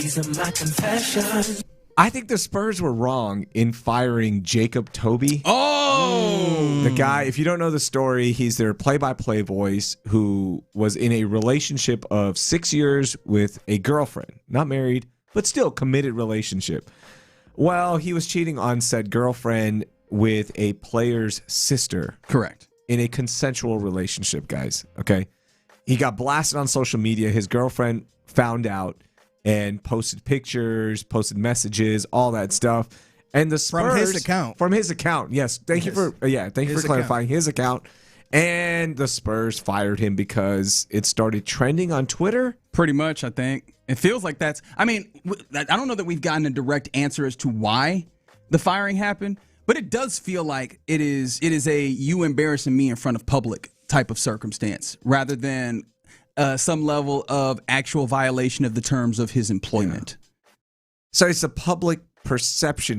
These are my confessions. I think the Spurs were wrong in firing Jacob Toby. Oh! The guy, if you don't know the story, he's their play-by-play voice who was in a relationship of 6 years with a girlfriend. Not married, but still committed relationship. Well, he was cheating on said girlfriend with a player's sister. Correct. In a consensual relationship, guys. Okay? He got blasted on social media. His girlfriend found out and posted pictures, posted messages, all that stuff. And the Spurs, From his account. Yes. Thank you for clarifying his account. And the Spurs fired him because it started trending on Twitter. Pretty much, I think. It feels like I don't know that we've gotten a direct answer as to why the firing happened, but it does feel like it is a you embarrassing me in front of public type of circumstance rather than some level of actual violation of the terms of his employment. Yeah. So it's a public perception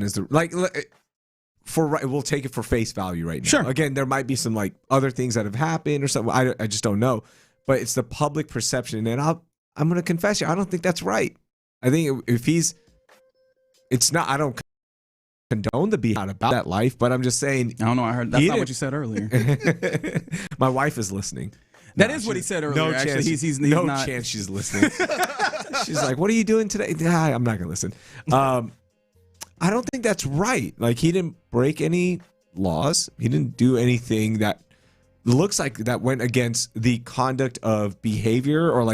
we'll take it for face value right now. Sure. Again, there might be some other things that have happened or something. I just don't know, but it's the public perception, and I'm going to confess you, I don't think that's right. I think I don't condone the be out about that life, but I'm just saying. I don't know. I heard that's not what you said earlier. My wife is listening. That is what he said earlier. No actually, chance, he's no not. chance she's listening. She's like, "What are you doing today?" I'm not going to listen. I don't think that's right. He didn't break any laws. He didn't do anything that looks like that went against the conduct of behavior or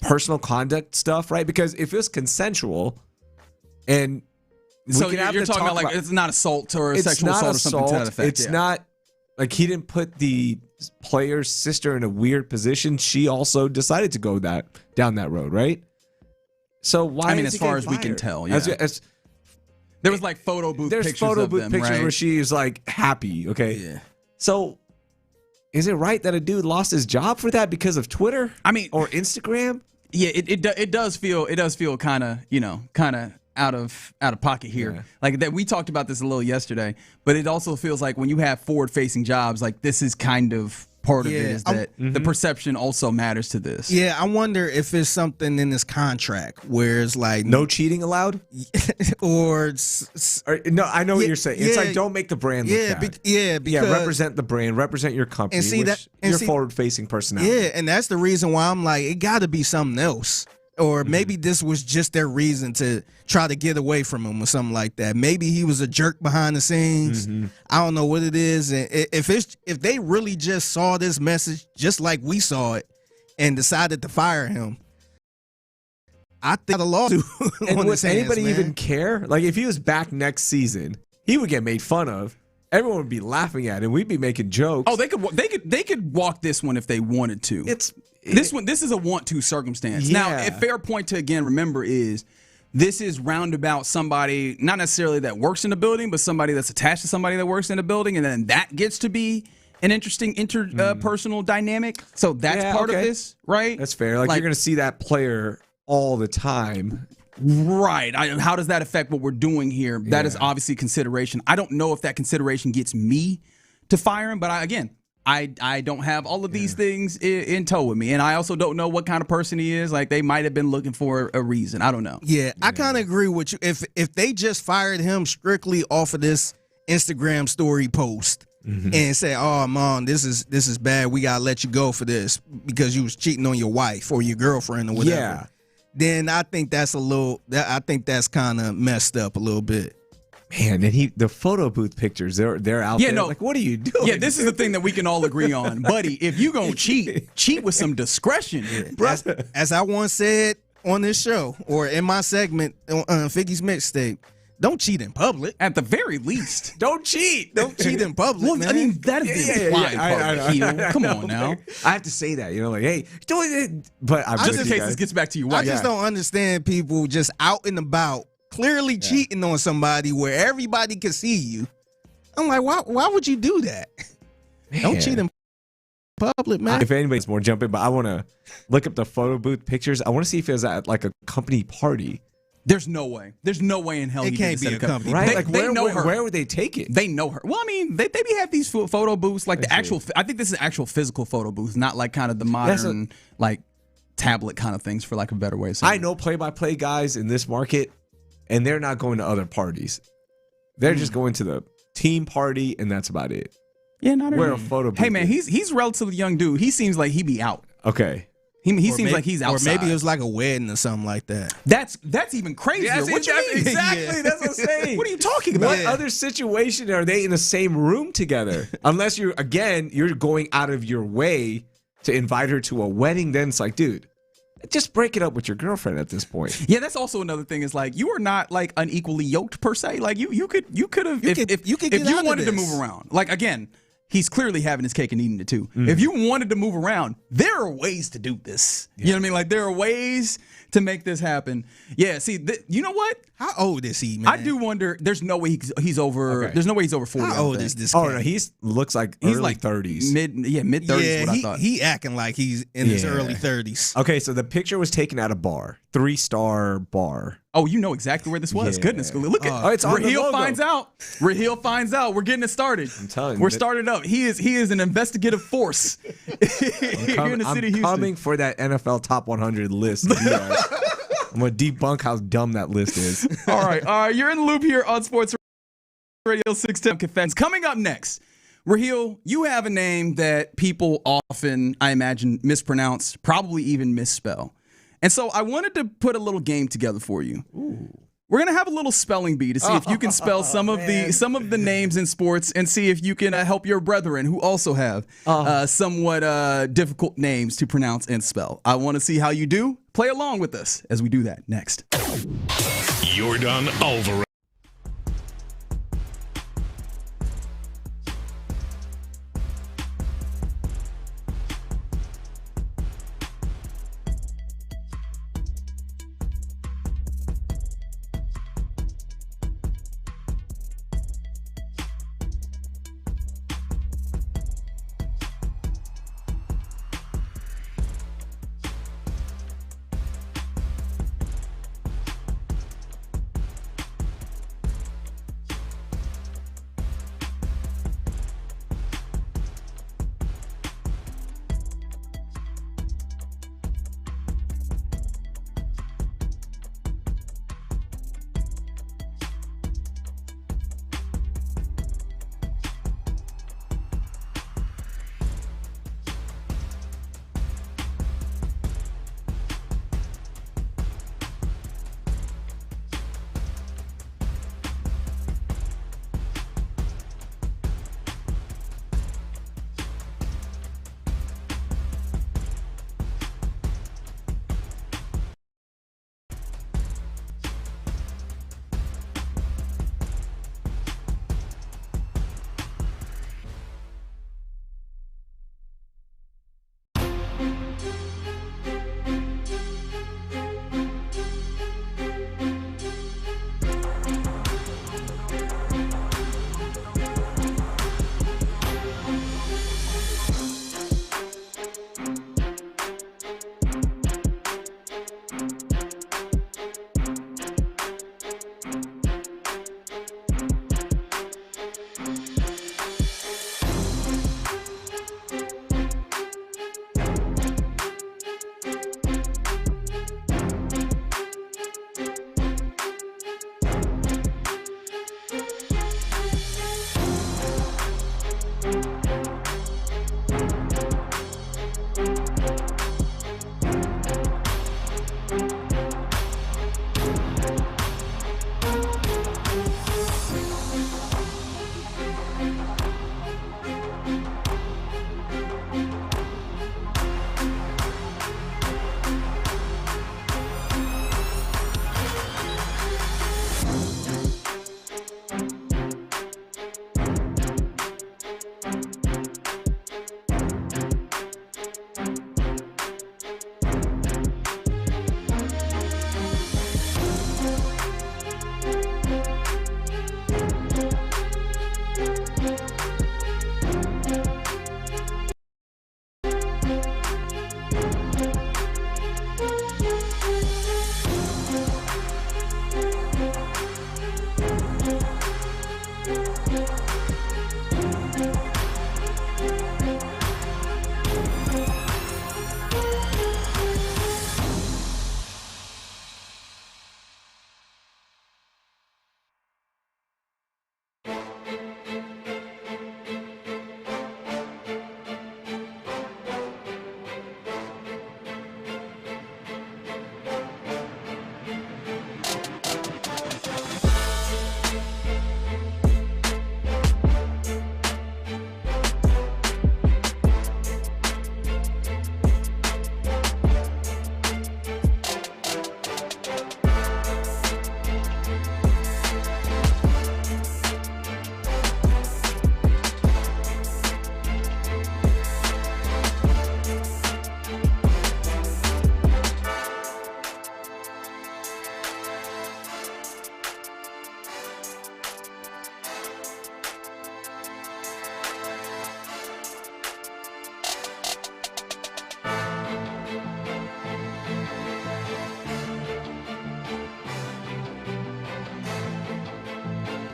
personal conduct stuff, right? Because if it was consensual and so you're talking about it's not assault or sexual assault or something to that effect. It's not he didn't put the player's sister in a weird position. She also decided to go down that road, right? So why? As far as we can tell, yeah. There was photo booth pictures of them, pictures right? where she's happy, okay? Yeah. So is it right that a dude lost his job for that because of Twitter? Or Instagram? Yeah, it does feel kind of out of pocket here. Yeah. That we talked about this a little yesterday, but it also feels like when you have forward facing jobs, this is kind of part of it is that the perception also matters to this. Yeah, I wonder if it's something in his contract where it's no cheating allowed, or no. I know what you're saying. It's don't make the brand look bad. Because represent the brand, represent your company, your forward-facing personality. Yeah, and that's the reason why I'm it got to be something else. Or maybe this was just their reason to try to get away from him or something like that. Maybe he was a jerk behind the scenes. I don't know what it is. And if they really just saw this message just like we saw it and decided to fire him, I think the lawsuit. And would anybody even care? If he was back next season, he would get made fun of. Everyone would be laughing at him. We'd be making jokes. Oh, they could walk this one if they wanted to. This is a want-to circumstance. Yeah. Now, a fair point to again remember is this is roundabout somebody not necessarily that works in the building, but somebody that's attached to somebody that works in the building, and then that gets to be an interesting interpersonal dynamic. So that's part of this, right? That's fair. You're going to see that player all the time. Right. How does that affect what we're doing here? That is obviously consideration. I don't know if that consideration gets me to fire him, but I don't have all of these things in tow with me. And I also don't know what kind of person he is. Like, they might have been looking for a reason. I don't know. Yeah, I kind of agree with you. If they just fired him strictly off of this Instagram story post and say, "Oh, Mom, this is bad. We got to let you go for this because you was cheating on your wife or your girlfriend or whatever." Yeah. Then I think that's kind of messed up a little bit. Man, and the photo booth pictures, they're out there. No. Like, what are you doing? Yeah, this is the thing that we can all agree on. Buddy, if you gonna cheat with some discretion. As I once said on this show, or in my segment on Figgy's Mixtape, don't cheat in public. At the very least. Don't cheat. Don't cheat in public, well, man. I mean, that is the implied part, Heel. Come on now. I have to say that, like, hey, doing it. But I'm just in case this gets back to you. I just don't understand people just out and about clearly cheating on somebody where everybody can see you. I'm like, why would you do that? Man. Don't cheat in public, man. If anybody's more jumping, but I want to look up the photo booth pictures. I want to see if it was at like a company party. There's no way. There's no way in hell it you can't can be a company. Right? They know her. Where would they take it? They know her. Well, I mean, they have these photo booths, like the actual. I think this is actual physical photo booth, not like kind of the modern like tablet kind of things, for like a better way of saying. I know play-by-play guys in this market, and they're not going to other parties. They're just going to the team party, and that's about it. Yeah, not where a photo booth. Hey man, he's a relatively young dude. He seems like he be out. Okay. He seems like he's outside. Or maybe it was like a wedding or something like that. That's even crazier. Yeah, what you mean? Exactly. That's what I'm saying. What are you talking about? What other situation are they in the same room together? Unless you're going out of your way to invite her to a wedding. Then it's like, dude, just break it up with your girlfriend at this point. Yeah, that's also another thing. Is like, you are not like unequally yoked per se. Like you could have if you wanted to move around. Like, again, he's clearly having his cake and eating it too. If you wanted to move around, there are ways to do this. You know what I mean? Like, there are ways to make this happen. Yeah. See, you know what? How old is he, man? I do wonder. There's no way he's over. Okay. There's no way he's over 40. How old is this guy? Oh no, looks like he's early like 30s. Mid 30s. Yeah, what I thought. He acting like he's in his early 30s. Okay, so the picture was taken at a bar, 3-star bar. Oh, you know exactly where this was. Yeah. Goodness, look at it's on Raheel finds out. Raheel finds out. We're getting it started. I'm telling you, we're started up. He is an investigative force here in the city of Houston. I'm coming for that NFL Top 100 list. I'm gonna debunk how dumb that list is. All right. You're in the loop here on Sports Radio 610 Confessions. Coming up next, Raheel, you have a name that people often, I imagine, mispronounce, probably even misspell. And so I wanted to put a little game together for you. Ooh. We're gonna have a little spelling bee to see if you can spell some of the names in sports, and see if you can help your brethren who also have somewhat difficult names to pronounce and spell. I want to see how you do. Play along with us as we do that next. Yordan Alvarez.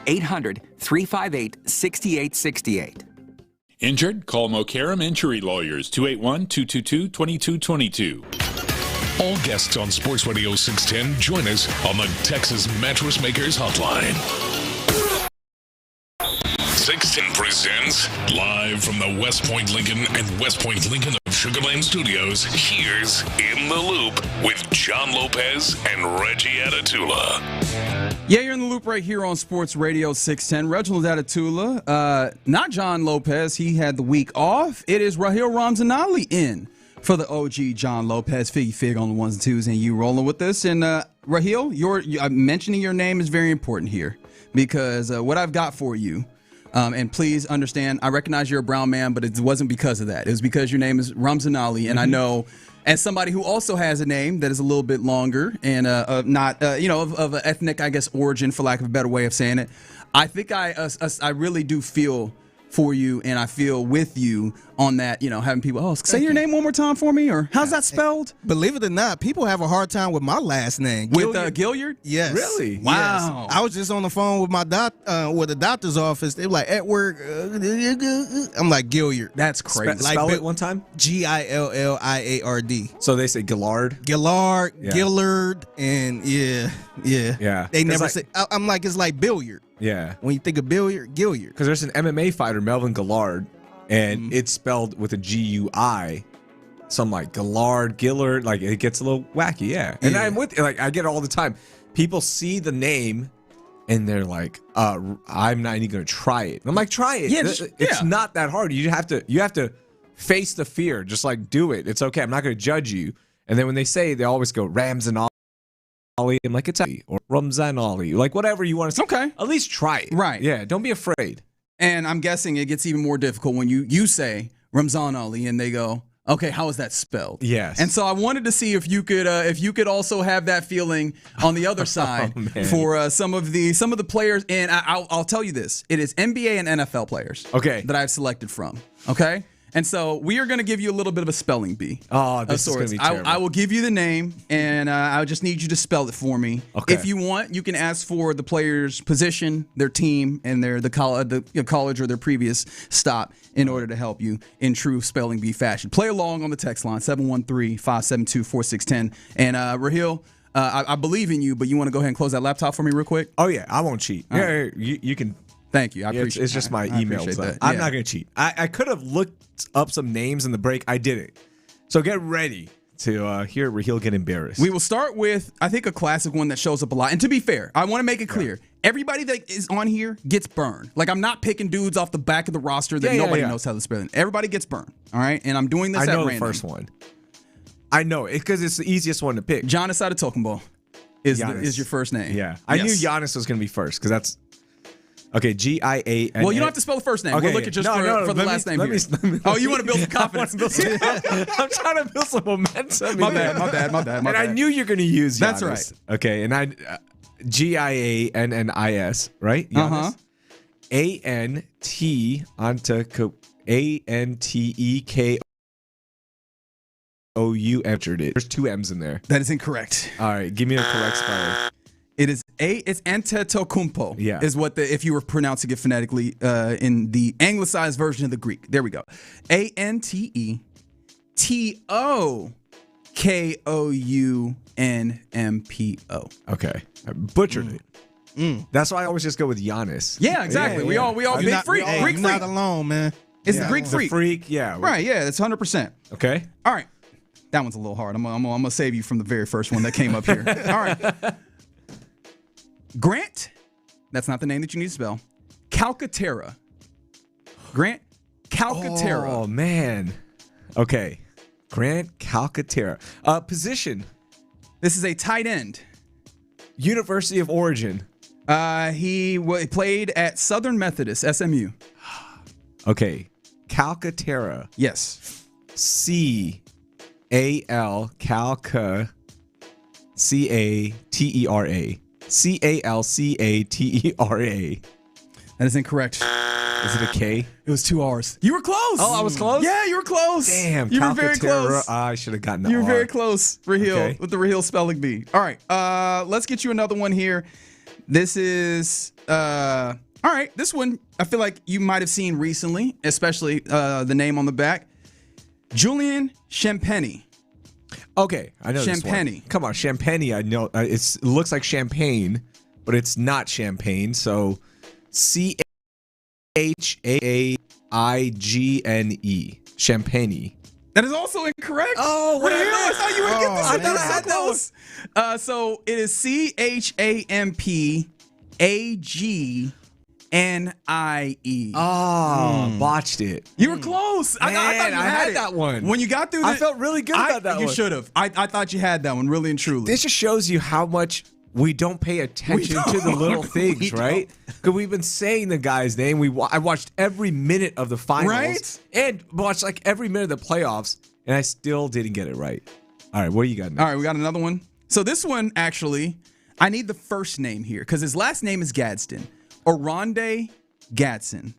800-358-6868. Injured? Call Mokaram Injury Lawyers, 281-222-2222. All guests on Sports Radio 610 join us on the Texas Mattress Makers Hotline. 610 presents, live from the West Point Lincoln and West Point Lincoln of Sugar Land Studios, here's In the Loop with John Lopez and Reggie Atatula. Yeah, you're in the loop right here on Sports Radio 610. Reginald Atatula, not John Lopez. He had the week off. It is Raheel Ramzanali in for the OG John Lopez. Fig on the ones and twos, and you rolling with this. And Raheel, mentioning your name is very important here because what I've got for you, and please understand, I recognize you're a brown man, but it wasn't because of that. It was because your name is Ramzanali, and I know, as somebody who also has a name that is a little bit longer and not, of an ethnic, I guess, origin, for lack of a better way of saying it, I think I really do feel for you, and I feel with you on that, having people, say your name one more time for me, or how's that spelled? Believe it or not, people have a hard time with my last name. With Gilliard? Yes. Really? Wow. Yes. I was just on the phone with my with the doctor's office. They were like, Edward, I'm like, Gilliard. That's crazy. Spell it one time? Gilliard. So they say Gillard? Gillard, Yeah. Gillard, and yeah. They never say, I'm like, it's like billiard. Yeah. When you think of billiard, Gilliard. Because there's an MMA fighter, Melvin Gillard, and it's spelled with a G-U-I. So I'm like, Gillard, like it gets a little wacky, yeah. And I'm with you, like I get it all the time. People see the name and they're like, I'm not even gonna try it. And I'm like, try it. Yeah, it's not that hard. You have to face the fear. Just like do it. It's okay. I'm not gonna judge you. And then when they say, they always go Ramzanali. I'm like, it's Ali or Ramzanali, like whatever you want to say. Okay. At least try it. Right. Yeah. Don't be afraid. And I'm guessing it gets even more difficult when you say Ramzan Ali and they go, okay, how is that spelled? Yes. And so I wanted to see if you could also have that feeling on the other side for some of the players. And I'll tell you this: it is NBA and NFL players. Okay. That I've selected from. Okay. And so we are going to give you a little bit of a spelling bee. Oh, this is going to be terrible. I will give you the name, and I just need you to spell it for me. Okay. If you want, you can ask for the player's position, their team, and the college or their previous stop in order to help you in true spelling bee fashion. Play along on the text line, 713-572-4610. And Raheel, I believe in you, but you want to go ahead and close that laptop for me real quick? Oh, yeah. I won't cheat. Yeah, you can. Thank you. I appreciate it. It's just my email. So I'm not going to cheat. I could have looked up some names in the break. I didn't. So get ready to hear Raheel get embarrassed. We will start with, I think, a classic one that shows up a lot. And to be fair, I want to make it clear. Everybody that is on here gets burned. Like, I'm not picking dudes off the back of the roster that nobody knows how to spell. Everybody gets burned. All right? And I'm doing this at random. I know the first one. I know it because it's the easiest one to pick. Giannis Antetokounmpo is your first name. Yeah. I knew Giannis was going to be first because that's... Okay, G-I-A-N. Well, you don't have to spell the first name. Okay, we're looking just for the last name here. Oh, you want to build some confidence? I'm trying to build some momentum. My bad. And I knew you're going to use Giannis. That's right. Okay, and Giannis, right? Giannis. A-N-T, A-N-T-E-K O-U entered it. There's 2 M's in there. That is incorrect. All right, give me a correct spelling. It's Antetokounmpo. Yeah. Is what if you were pronouncing it phonetically in the anglicized version of the Greek. There we go. Antetokounmpo. Okay. I butchered it. That's why I always just go with Giannis. Yeah, exactly. We all Greek freak. Hey, Greek you're freak. not alone, man. It's the Greek freak. The freak, yeah. Right, yeah, it's 100%. Okay. All right. That one's a little hard. I'm gonna save you from the very first one that came up here. All right. Grant, that's not the name that you need to spell. Calcaterra. Grant Calcaterra. Oh, man. Okay. Grant Calcaterra. Position. This is a tight end. University of origin. He played at Southern Methodist, SMU. Okay. Calcaterra. Yes. C-A-L, Calca, C-A-T-E-R-A. C-A-L-C-A-T-E-R-A. That is incorrect. Is it a K? It was 2 R's. You were close. Oh, I was close? Yeah, you were close. Damn, you were very Calcaterra. close. I should have gotten that. You were very close, Raheel, Okay. with the Raheel spelling bee. All right, let's get you another one here. This is, all right, this one I feel like you might have seen recently, especially the name on the back. Julian Champagny. Okay, I know Champagny. this one. Come on, Champagny. I know it looks like champagne, but it's not champagne. So C-H-A-I-G-N-E. Champagny. That is also incorrect. Oh, what Raheel, I thought you would get this. I thought I had close. So it is C-H-A-M-P-A-G-N-I-E. Oh, botched it. You were close. I thought you had it. that one. When you got through I felt really good about that one. You should have. I thought you had that one, really and truly. This just shows you how much we don't pay attention to the little things, right? Because we've been saying the guy's name. I watched every minute of the finals. Right? And watched like every minute of the playoffs, and I still didn't get it right. All right, what do you got now? All right, we got another one. So this one, actually, I need the first name here because his last name is Gadsden. Oronde Gadsden.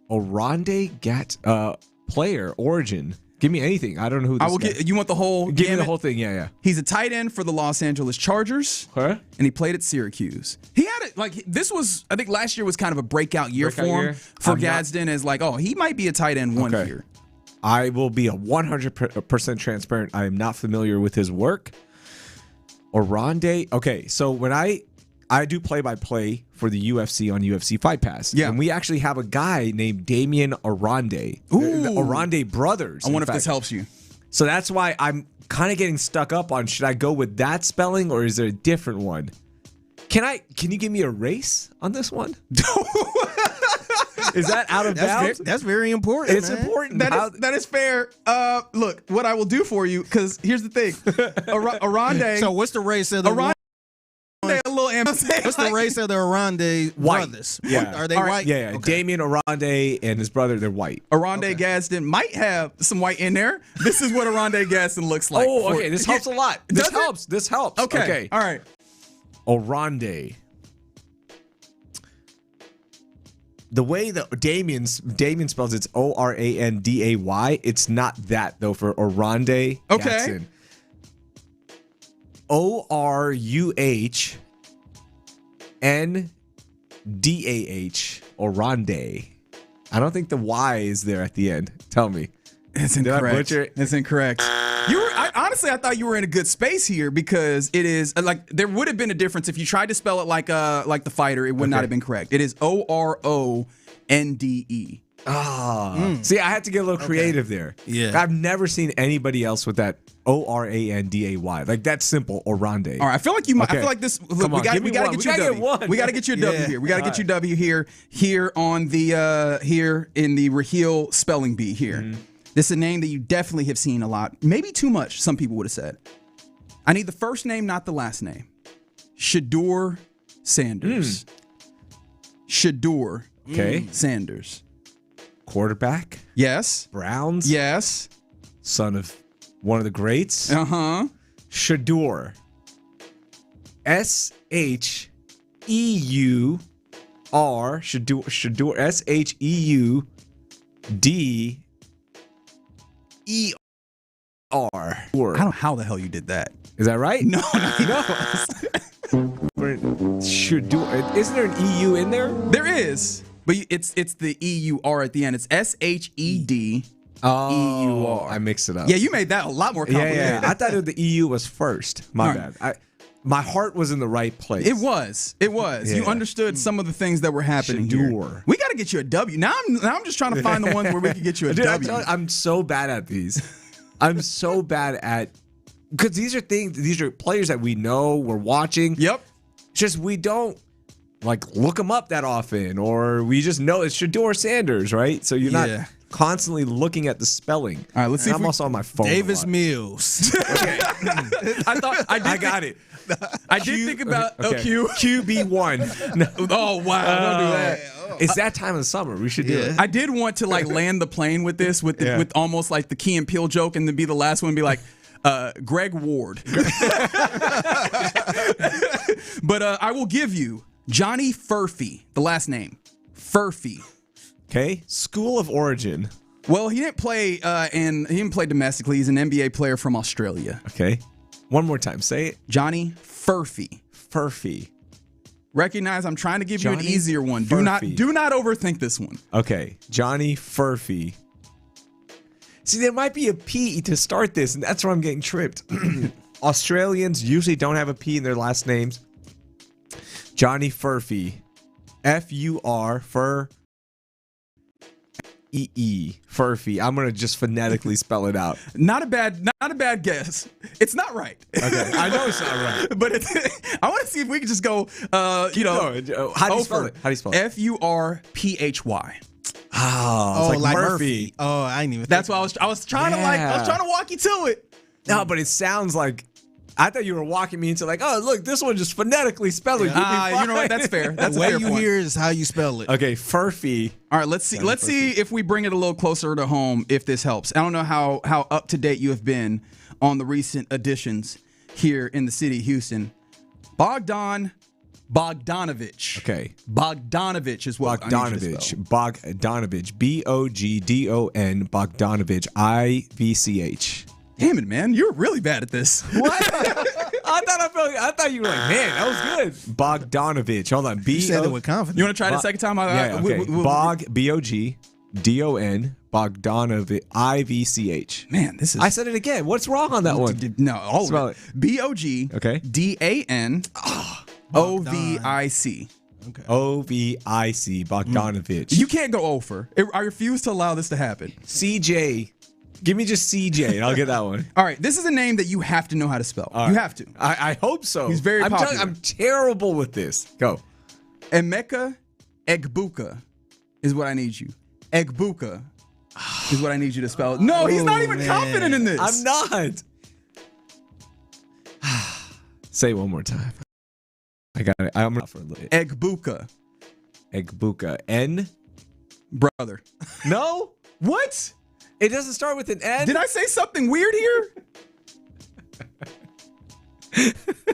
Oronde player, origin. Give me anything. I don't know who this I will guy. get. You want the whole? Give me gamut? the whole thing. Yeah. He's a tight end for the Los Angeles Chargers. Huh? And he played at Syracuse. He had it like this was. I think last year was kind of a breakout year for him. For Gadsden, as like, he might be a tight end one year. I will be 100% transparent. I am not familiar with his work. Oronde. Okay, so when I do play-by-play for the UFC on UFC Fight Pass. Yeah. And we actually have a guy named Damian Oronde. Ooh. The Oronde brothers. I wonder if this helps you. So that's why I'm kind of getting stuck up on, should I go with that spelling or is there a different one? Can you give me a race on this one? Is that out of bounds? That's very important. It's important. That is fair. Look, what I will do for you, because here's the thing. Oronde. So what's the race of the Oronde? A little What's the race of the Oronde brothers? Yeah. Are they white? Yeah. Okay. Damien Oronde and his brother, they're white. Oronde Gadsden might have some white in there. This is what Oronde Gadsden looks like. Oh, okay. This helps a lot. This helps. Okay. All right. Oronde. The way that Damien spells it's O-R-A-N-D-A-Y. It's not that though for Oronde. Okay. Gadsden. O-R-U-H-N-D-A-H. Oronde. I don't think the Y is there at the end. Tell me. It's Did I incorrect. butcher it? It's incorrect. Honestly, I thought you were in a good space here because it is like there would have been a difference if you tried to spell it like the fighter. It would not have been correct. It is O-R-O-N-D-E. See, I had to get a little creative there. Yeah. I've never seen anybody else with that O-R-A-N-D-A-Y. Like that's simple, Oronde. All right, I feel like you might. Okay. I feel like this. Look, Come on, we got to give me get one. you We a gotta W. get one. We got to get you a W here. We got to get you a W here on the here in the Raheel spelling bee here. Mm-hmm. This is a name that you definitely have seen a lot, maybe too much. Some people would have said. I need the first name, not the last name. Shedeur Sanders. Shedeur Sanders. Quarterback. Yes. Browns. Yes. Son of one of the greats. Uh-huh. Shedeur. S-H-E-U-R. Shedeur. S-H-E-U-D-E-R. R. I don't know how the hell you did that. Is that right? No. Isn't there an EU in there? There is, but it's the EUR at the end. It's SHED. EUR. I mixed it up. Yeah, you made that a lot more complicated. Yeah. I thought the EU was first. My bad. My heart was in the right place. It was. Yeah. You understood some of the things that were happening here. We got to get you a W. Now I'm just trying to find the ones where we can get you a W. I'm so bad at these. I'm so bad at, because these are players that we know, we're watching. Yep. Just we don't look them up that often, or we just know it's Shedeur Sanders, right? So you're not constantly looking at the spelling. All right, let's see. I'm also on my phone. Davis Mills. Okay. I got it. I did think about QB1. No. Oh wow! Don't do that. It's that time of the summer. We should do it. I did want to land the plane with this, with almost like the Key and Peele joke, and then be the last one and be like, Greg Ward. But I will give you Johnny Furphy, the last name, Furphy. Okay, school of origin. Well, he didn't play he didn't play domestically. He's an NBA player from Australia. Okay, one more time. Say it. Johnny Furphy. Furphy. Recognize I'm trying to give you an Johnny easier one. Furphy. Do not overthink this one. Okay, Johnny Furphy. See, there might be a P to start this, and that's where I'm getting tripped. Australians usually don't have a P in their last names. Johnny Furphy. F-U-R, Fur. E-E. Furphy. I'm going to just phonetically spell it out. Not a bad guess. It's not right. Okay. I know it's not right. But I want to see if we can just go, how do you spell it? F-U-R-P-H-Y. Oh, it's like Murphy. Oh, I didn't even. That's why I was trying to walk you to it. No, but it sounds like, I thought you were walking me into look, this one just phonetically spell it. You know what? That's fair. That's the way a fair you point. hear is how you spell it. Okay, Furphy. All right, let's see if we bring it a little closer to home, if this helps. I don't know how up to date you have been on the recent additions here in the city of Houston. Bogdanovich. Okay. Bogdanovich is what I need you to spell. Bogdanovich. B-O-G-D-O-N. Bogdanovich. I-V-C-H. Damn it, man. You're really bad at this. What? I thought you were like, man, that was good. Bogdanovich. Hold on. You said it with confidence. You want to try it a second time? Yeah, okay. B-O-G-D-O-N. Bogdanovich. I-V-C-H. Man, this is... I said it again. What's wrong on that one? No, all of it. B-O-G-D-A-N-O-V-I-C. Okay. O-V-I-C. Bogdanovich. You can't go over. I refuse to allow this to happen. C-J. Give me just CJ and I'll get that one. All right, this is a name that you have to know how to spell. Right. You have to. I hope so. He's very popular. I'm terrible with this. Go. Emeka Egbuka is what I need you. Egbuka is what I need you to spell. No, he's not even confident in this. I'm not. Say it one more time. I got it. I'm up for a little bit. Egbuka. Egbuka. N? Brother. No? What? It doesn't start with an N? Did I say something weird here?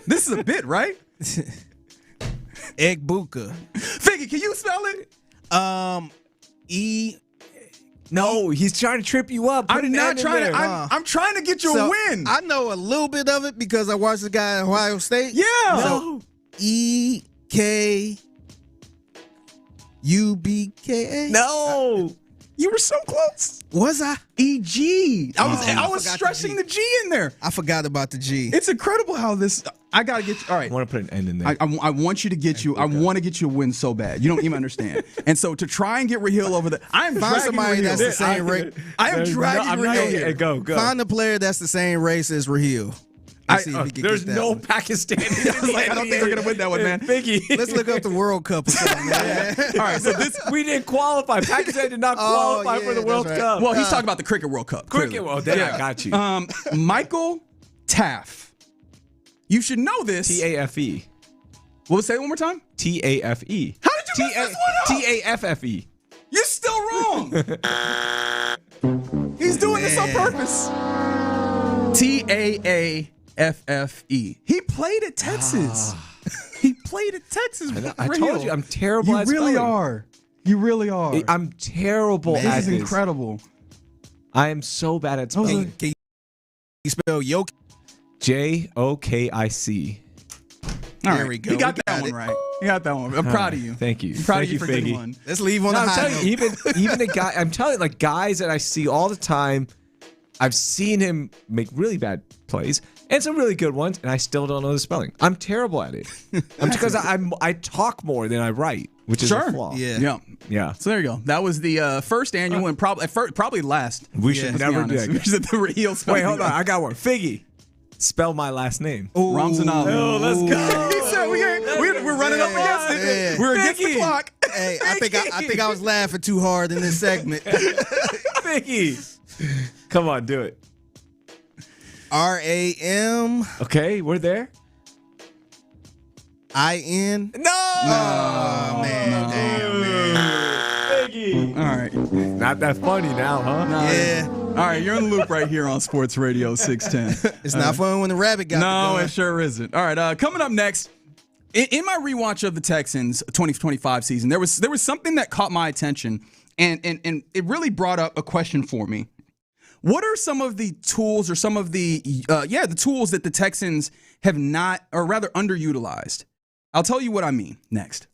This is a bit, right? Egbuka. Figgy, can you spell it? E. No, he's trying to trip you up. I'm not trying to. I'm trying to get you a win. I know a little bit of it because I watched the guy at Ohio State. Yeah. So E-K-U-B-K-A. No. You were so close. Was I? E-G. I was stressing the G in there. I forgot about the G. It's incredible how this. I gotta get you. All right. I want to put an N in there. I want you to get you. I want to get you a win so bad. You don't even understand. And so to try and get Raheel over the, I'm find dragging somebody Raheel. that's the same race. I am dragging Raheel here. Go. Find a player that's the same race as Raheel. There's no Pakistani. I don't think we're gonna win that one, man. Biggie. Let's look up the World Cup or something, man. All right, so we didn't qualify. Pakistan did not qualify for the World Cup. Well, he's talking about the Cricket World Cup. Cricket World. Then I got you. Michael Taff. You should know this. T-A-F-E. Well, say it one more time. T-A-F-E. How did you mess this one up? T-A-F-F-E. You're still wrong. He's doing this on purpose. T-A-A-F-F-E. He played at Texas. He played at Texas. I told you, I'm terrible at spelling. You really are. You really are. I'm terrible at this. This is incredible. I am so bad at spelling. You spell Yoke. Jokic. There we go. You got that one right. You got that one. I'm proud of you. Thank you. I'm proud Thank of you for Figgy. getting one. Let's leave on a high note. Even the guy, I'm telling you, like guys that I see all the time, I've seen him make really bad plays and some really good ones, and I still don't know the spelling. I'm terrible at it. Because I talk more than I write, which is a flaw. Yeah. So there you go. That was the first annual and probably last. We should never do that. We should the real spelling. Wait, hold on. I got one. Figgy. Spell my last name. Ramzanov. Oh, let's go. He said we're running up against it. We're against the clock. Hey, I think I was laughing too hard in this segment. Figgy. Come on, do it. RAM. Okay, we're there. IN. No. Oh, man. Damn, man. Figgy. All right. Not that funny now, huh? Yeah. All right, you're in the loop right here on Sports Radio 610. It's not fun when the rabbit got No, the it sure isn't. All right, coming up next, in my rewatch of the Texans 2025 season, there was something that caught my attention, and it really brought up a question for me. What are some of the tools or some of the tools that the Texans have not, or rather underutilized? I'll tell you what I mean next.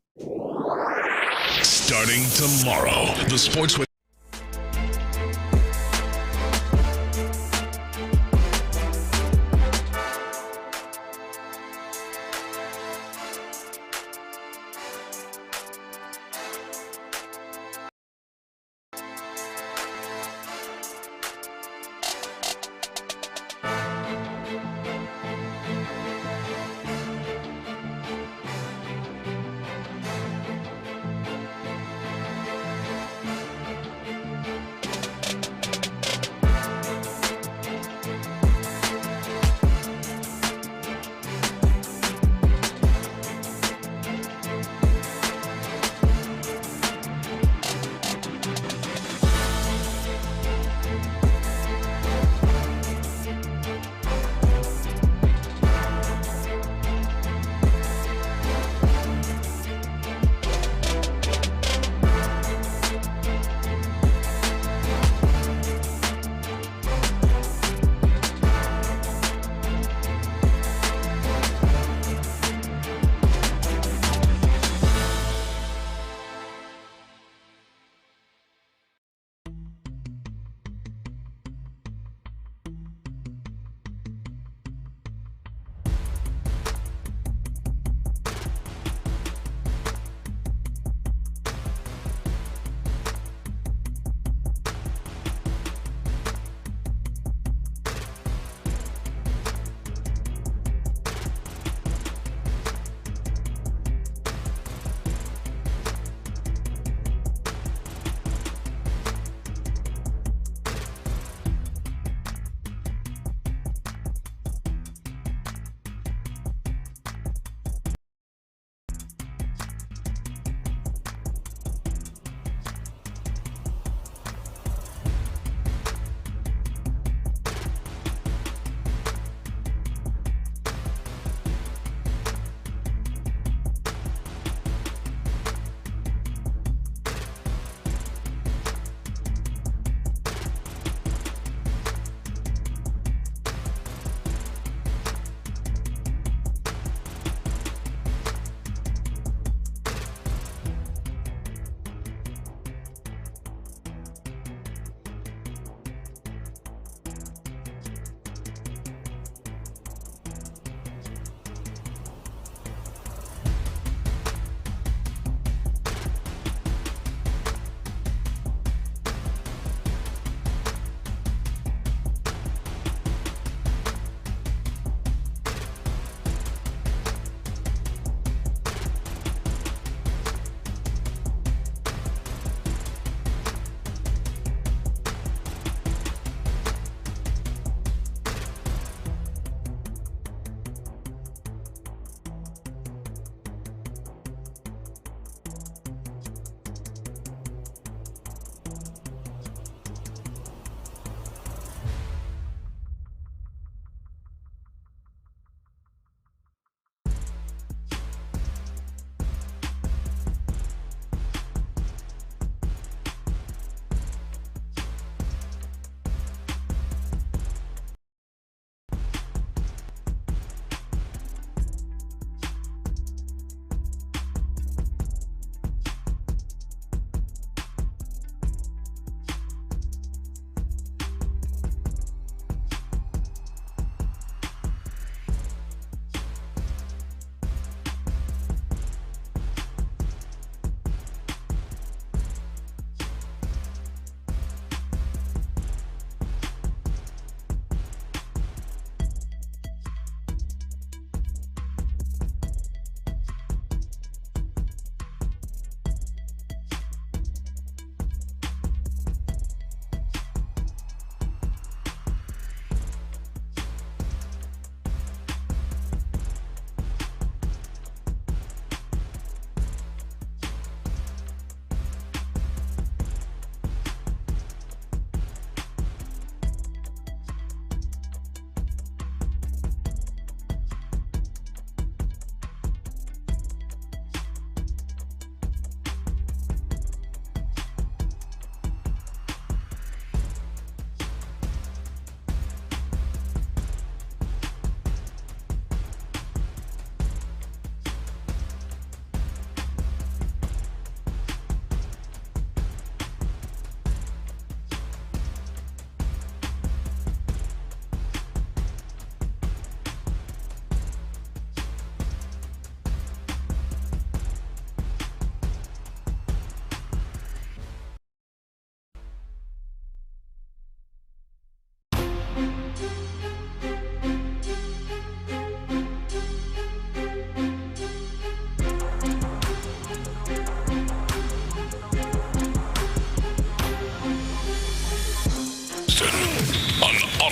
Starting tomorrow, the Sports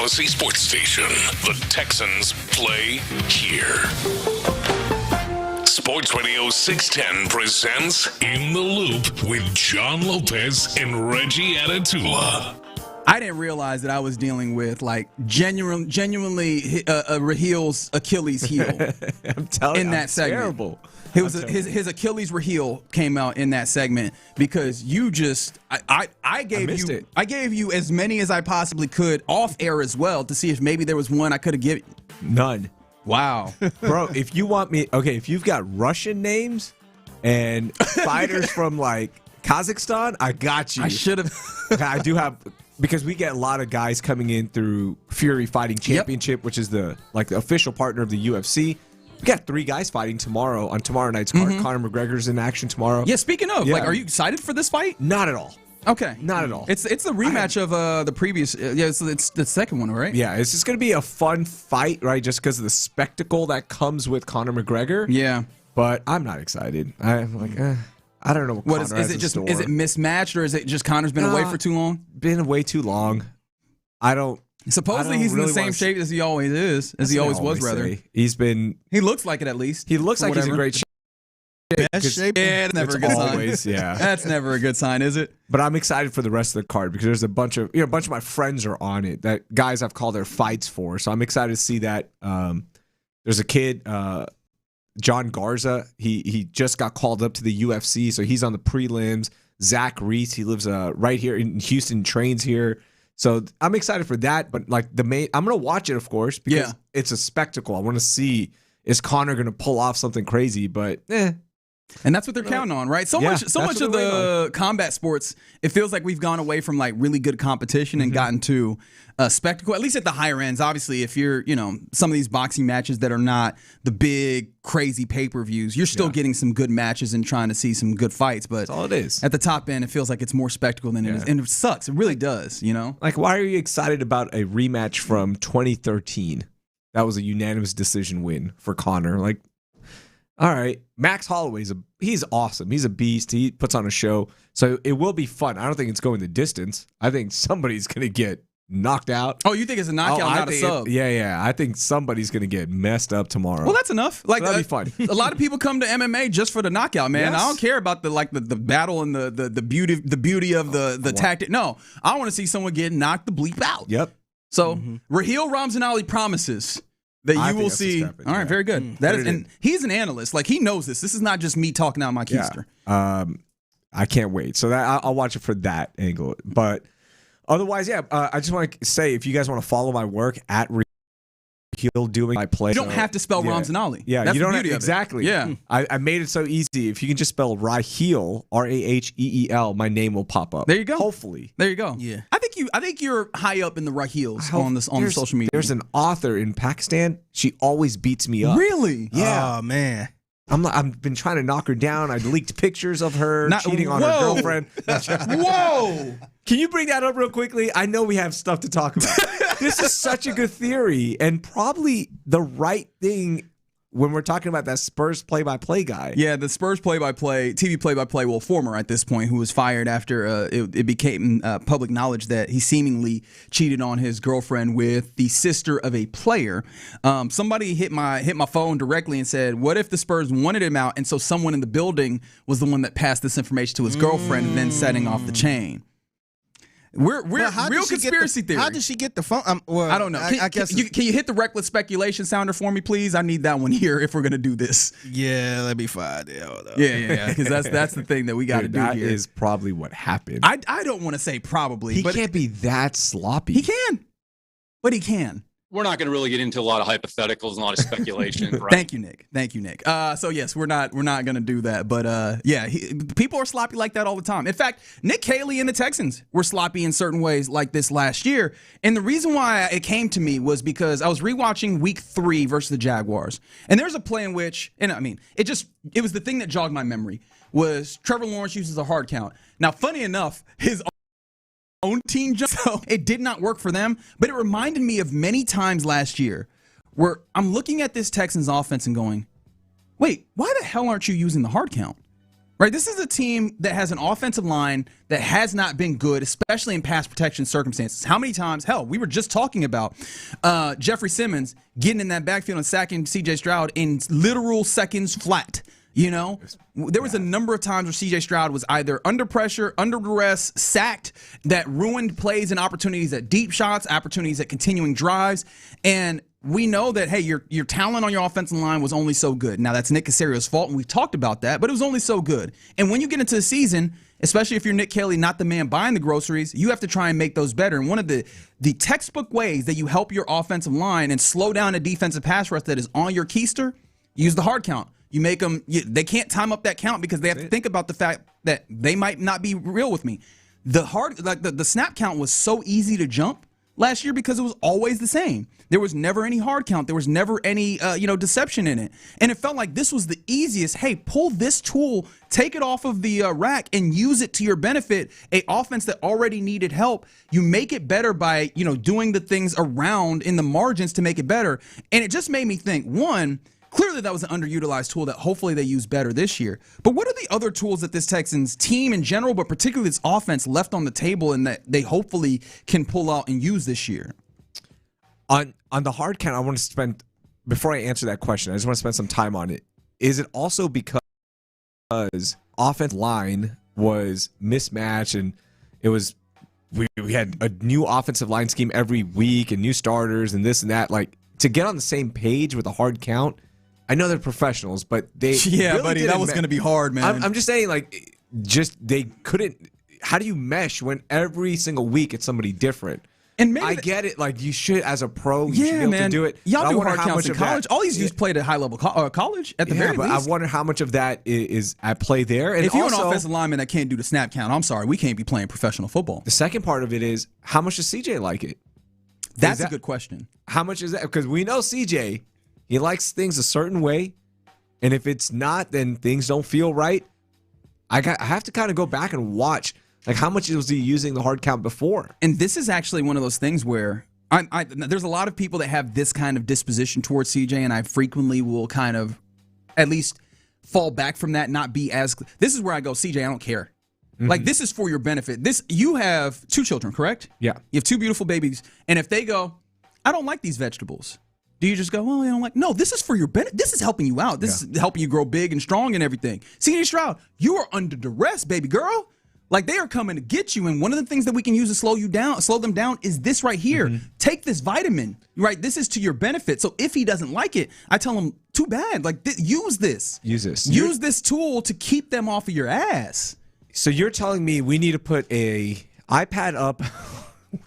Tallahassee sports station. The Texans play here. Sports Radio 610 presents In the Loop with John Lopez and Reggie Atatula. I didn't realize that I was dealing with like genuinely Rahil's Achilles heel. I'm telling you, in that segment. Terrible. It was his Achilles heel came out in that segment because you just I gave you as many as I possibly could off air as well to see if maybe there was one I could have given. None. Wow. Bro, if you want me, okay, if you've got Russian names and fighters from like Kazakhstan, I got you. I should have. I do have, because we get a lot of guys coming in through Fury Fighting Championship, which is the official partner of the UFC. We got 3 guys fighting tomorrow on tomorrow night's card. Conor McGregor's in action tomorrow. Yeah, speaking of, are you excited for this fight? Not at all. Okay. Not at all. It's the rematch of the previous. It's the second one, right? Yeah, it's just going to be a fun fight, right? Just because of the spectacle that comes with Conor McGregor. Yeah. But I'm not excited. I'm like, I don't know what Conor is it just is it mismatched or is it just Conor's been away for too long? Been away too long. Supposedly he's in the same shape as he always is, as he always was, rather. He looks like it at least. He looks like he's in great shape. Best shape. Yeah, that's never a good always, sign. Yeah. That's never a good sign, is it? But I'm excited for the rest of the card because there's a bunch of my friends are on it. That guys I've called their fights for. So I'm excited to see that. There's a kid, John Garza. He just got called up to the UFC, so he's on the prelims. Zach Reese, he lives right here in Houston, trains here. So I'm excited for that. But like I'm gonna watch it, of course, because it's a spectacle. I want to see, is Conor gonna pull off something crazy? But and that's what they're counting on, right? So much of the combat sports, it feels like we've gone away from like really good competition and gotten to spectacle, at least at the higher ends. Obviously, if you're, some of these boxing matches that are not the big, crazy pay-per-views, you're still getting some good matches and trying to see some good fights. But that's all it is. At the top end, it feels like it's more spectacle than it is. And it sucks. It really does, Like, why are you excited about a rematch from 2013? That was a unanimous decision win for Conor. Like, all right, Max Holloway's he's awesome. He's a beast. He puts on a show. So it will be fun. I don't think it's going the distance. I think somebody's going to get knocked out. Oh, you think it's a knockout, not a sub? Yeah. I think somebody's going to get messed up tomorrow. Well, that's enough. Like, that'll be fun. A lot of people come to MMA just for the knockout, man. Yes. I don't care about the battle and the beauty of the tactic. No, I want to see someone get knocked the bleep out. Yep. So Rahil Ramzanali promises that you will see. All right, very good. That is, and he's an analyst. Like, he knows this. This is not just me talking out my keister. I can't wait. So that I'll watch it for that angle. But otherwise, I just want to say, if you guys want to follow my work at Rahil doing my play, you don't have to spell Ramzanali. Yeah, that's you don't the have beauty exactly. of it. Yeah, I made it so easy. If you can just spell Raheel, Raheel, my name will pop up. There you go. Hopefully, there you go. Yeah, I think you're high up in the Rahils on the social media. There's an author in Pakistan. She always beats me up. Really? Yeah. Oh man. I've been trying to knock her down. I leaked pictures of her cheating on her girlfriend. Whoa! Can you bring that up real quickly? I know we have stuff to talk about. This is such a good theory and probably the right thing when we're talking about that Spurs play-by-play guy. Yeah, the Spurs TV play-by-play, well, former at this point, who was fired after it became public knowledge that he seemingly cheated on his girlfriend with the sister of a player. Somebody hit my phone directly and said, what if the Spurs wanted him out, and so someone in the building was the one that passed this information to his girlfriend and then setting off the chain? We're real conspiracy theory. How did she get the phone? I don't know. Can you hit the reckless speculation sounder for me, please? I need that one here if we're gonna do this. Yeah, let me find it. Hold up. Yeah. Because that's the thing that we got to do here. That is probably what happened. I don't want to say probably. He can't be that sloppy. He can, but he can. We're not going to really get into a lot of hypotheticals and a lot of speculation. Right? Thank you, Nick. So yes, we're not going to do that. But people are sloppy like that all the time. In fact, Nick Haley and the Texans were sloppy in certain ways like this last year. And the reason why it came to me was because I was rewatching Week 3 versus the Jaguars, and there's a play in which, and I mean, it was the thing that jogged my memory was Trevor Lawrence uses a hard count. Now, funny enough, his own team, so it did not work for them, but it reminded me of many times last year where I'm looking at this Texans offense and going, wait, why the hell aren't you using the hard count? Right, this is a team that has an offensive line that has not been good, especially in pass protection circumstances. How many times? Hell, we were just talking about Jeffrey Simmons getting in that backfield and sacking C.J. Stroud in literal seconds flat. You know, there was a number of times where C.J. Stroud was either under pressure, under duress, sacked, that ruined plays and opportunities at deep shots, opportunities at continuing drives, and we know that, hey, your talent on your offensive line was only so good. Now, that's Nick Caserio's fault, and we've talked about that, but it was only so good. And when you get into the season, especially if you're Nick Kelly, not the man buying the groceries, you have to try and make those better. And one of the textbook ways that you help your offensive line and slow down a defensive pass rush that is on your keister, use the hard count. You make them, they can't time up that count because they have to think about the fact that they might not be real with me. The snap count was so easy to jump last year because it was always the same. There was never any hard count. There was never any, deception in it. And it felt like this was the easiest. Hey, pull this tool, take it off of the rack and use it to your benefit. A offense that already needed help, you make it better by, doing the things around in the margins to make it better. And it just made me think, one, clearly that was an underutilized tool that hopefully they use better this year. But what are the other tools that this Texans team in general, but particularly this offense, left on the table and that they hopefully can pull out and use this year? On the hard count, I want to spend, before I answer that question, I just want to spend some time on it. Is it also because offensive line was mismatched and it was we had a new offensive line scheme every week and new starters and this and that, like to get on the same page with a hard count? I know they're professionals, but they really buddy, that was going to be hard, man. I'm just saying, like, they couldn't. How do you mesh when every single week it's somebody different? And maybe I get it. Like, you should, as a pro, you should be able to do it. Y'all do hard counts in college. All these dudes played at high level college at the very least. I wonder how much of that is at play there. And if you're an offensive lineman that can't do the snap count, I'm sorry, we can't be playing professional football. The second part of it is, how much does CJ like it? That's a good question. How much is that? Because we know CJ, he likes things a certain way, and if it's not, then things don't feel right. I have to kind of go back and watch. Like, how much was he using the hard count before? And this is actually one of those things where there's a lot of people that have this kind of disposition towards CJ, and I frequently will kind of at least fall back from that, not be as. This is where I go, CJ, I don't care. Mm-hmm. Like, this is for your benefit. You have 2 children, correct? Yeah. You have 2 beautiful babies, and if they go, I don't like these vegetables, do you just go, well, I don't like? No, this is for your benefit. This is helping you out. This is helping you grow big and strong and everything. CJ Stroud, you are under duress, baby girl. Like, they are coming to get you, and one of the things that we can use to slow them down, is this right here. Mm-hmm. Take this vitamin, right? This is to your benefit. So if he doesn't like it, I tell him, too bad. Like, use this. Use this. Use this tool to keep them off of your ass. So you're telling me we need to put a iPad up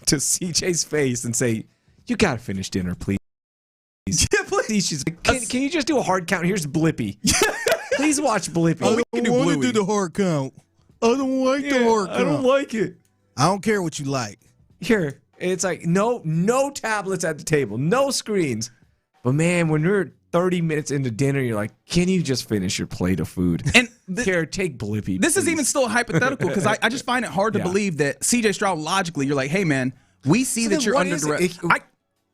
to CJ's face and say, you got to finish dinner, please. Yeah, please. She's like, can you just do a hard count? Here's Blippy. Please watch Blippy. I don't want to do the hard count. I don't like the hard count. I don't like it. I don't care what you like. Here, it's like no tablets at the table, no screens. But man, when we're 30 minutes into dinner, you're like, can you just finish your plate of food? And here, take Blippy. This is even still hypothetical because I just find it hard to believe that CJ Stroud, logically, you're like, hey man, we see that you're under duress.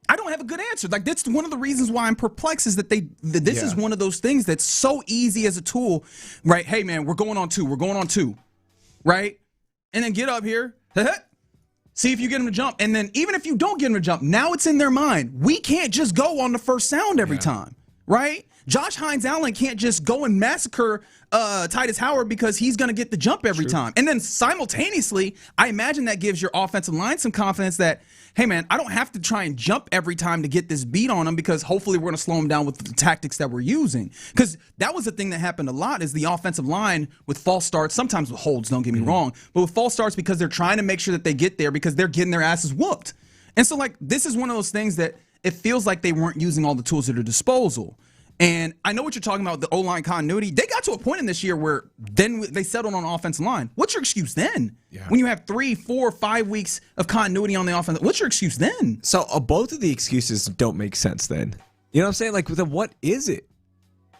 I don't have a good answer. Like, that's one of the reasons why I'm perplexed is that this is one of those things that's so easy as a tool, right? Hey man, we're going on 2. We're going on 2. Right? And then get up here. See if you get him to jump. And then even if you don't get him to jump, now it's in their mind. We can't just go on the first sound every time. Right? Josh Hines-Allen can't just go and massacre Titus Howard because he's going to get the jump every time. And then simultaneously, I imagine that gives your offensive line some confidence that, hey, man, I don't have to try and jump every time to get this beat on him because hopefully we're going to slow him down with the tactics that we're using. Because that was the thing that happened a lot is the offensive line with false starts, sometimes with holds, don't get me wrong, but with false starts because they're trying to make sure that they get there because they're getting their asses whooped. And so, like, this is one of those things that it feels like they weren't using all the tools at their disposal. And I know what you're talking about, the O-line continuity. They got to a point in this year where then they settled on offensive line. What's your excuse then? Yeah. When you have 3, 4, 5 weeks of continuity on the offense, what's your excuse then? So both of the excuses don't make sense then. You know what I'm saying? Like, what is it?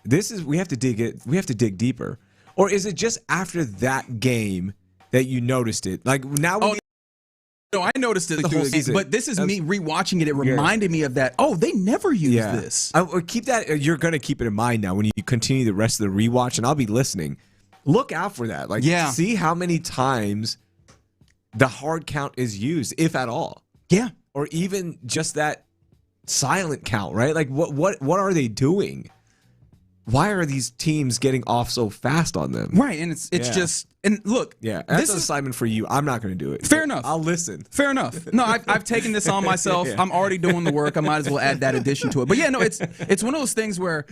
We have to dig deeper. Or is it just after that game that you noticed it? Like, now no, I noticed it the whole season, but this is me rewatching it. It reminded me of that. Oh, they never used this. Keep that. You're going to keep it in mind now when you continue the rest of the rewatch, and I'll be listening. look out for that. Like, see how many times the hard count is used, if at all. Yeah. Or even just that silent count, right? Like, what are they doing? Why are these teams getting off so fast on them? Right, and it's just, and look. Yeah, that's an assignment for you. I'm not going to do it. Fair enough. I'll listen. Fair enough. No, I've taken this on myself. I'm already doing the work. I might as well add that addition to it. But yeah, no, it's one of those things where,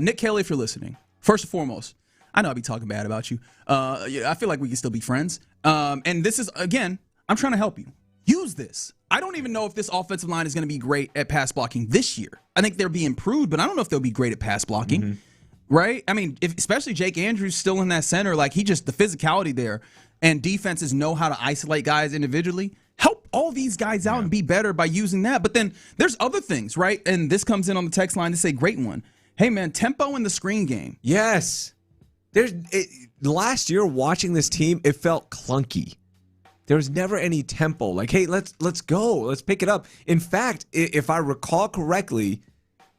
Nick Caley, if you're listening, first and foremost, I know I'll be talking bad about you. I feel like we can still be friends. And this is, again, I'm trying to help you. Use this. I don't even know if this offensive line is going to be great at pass blocking this year. I think they'll be improved, but I don't know if they'll be great at pass blocking. Mm-hmm. Right? I mean, especially Jake Andrews still in that center, like the physicality there, and defenses know how to isolate guys individually. Help all these guys out and be better by using that. But then there's other things, right? And this comes in on the text line. This is a great one. Hey, man, tempo in the screen game. Yes. Last year, watching this team, it felt clunky. There was never any tempo. Like, hey, let's go. Let's pick it up. In fact, if I recall correctly,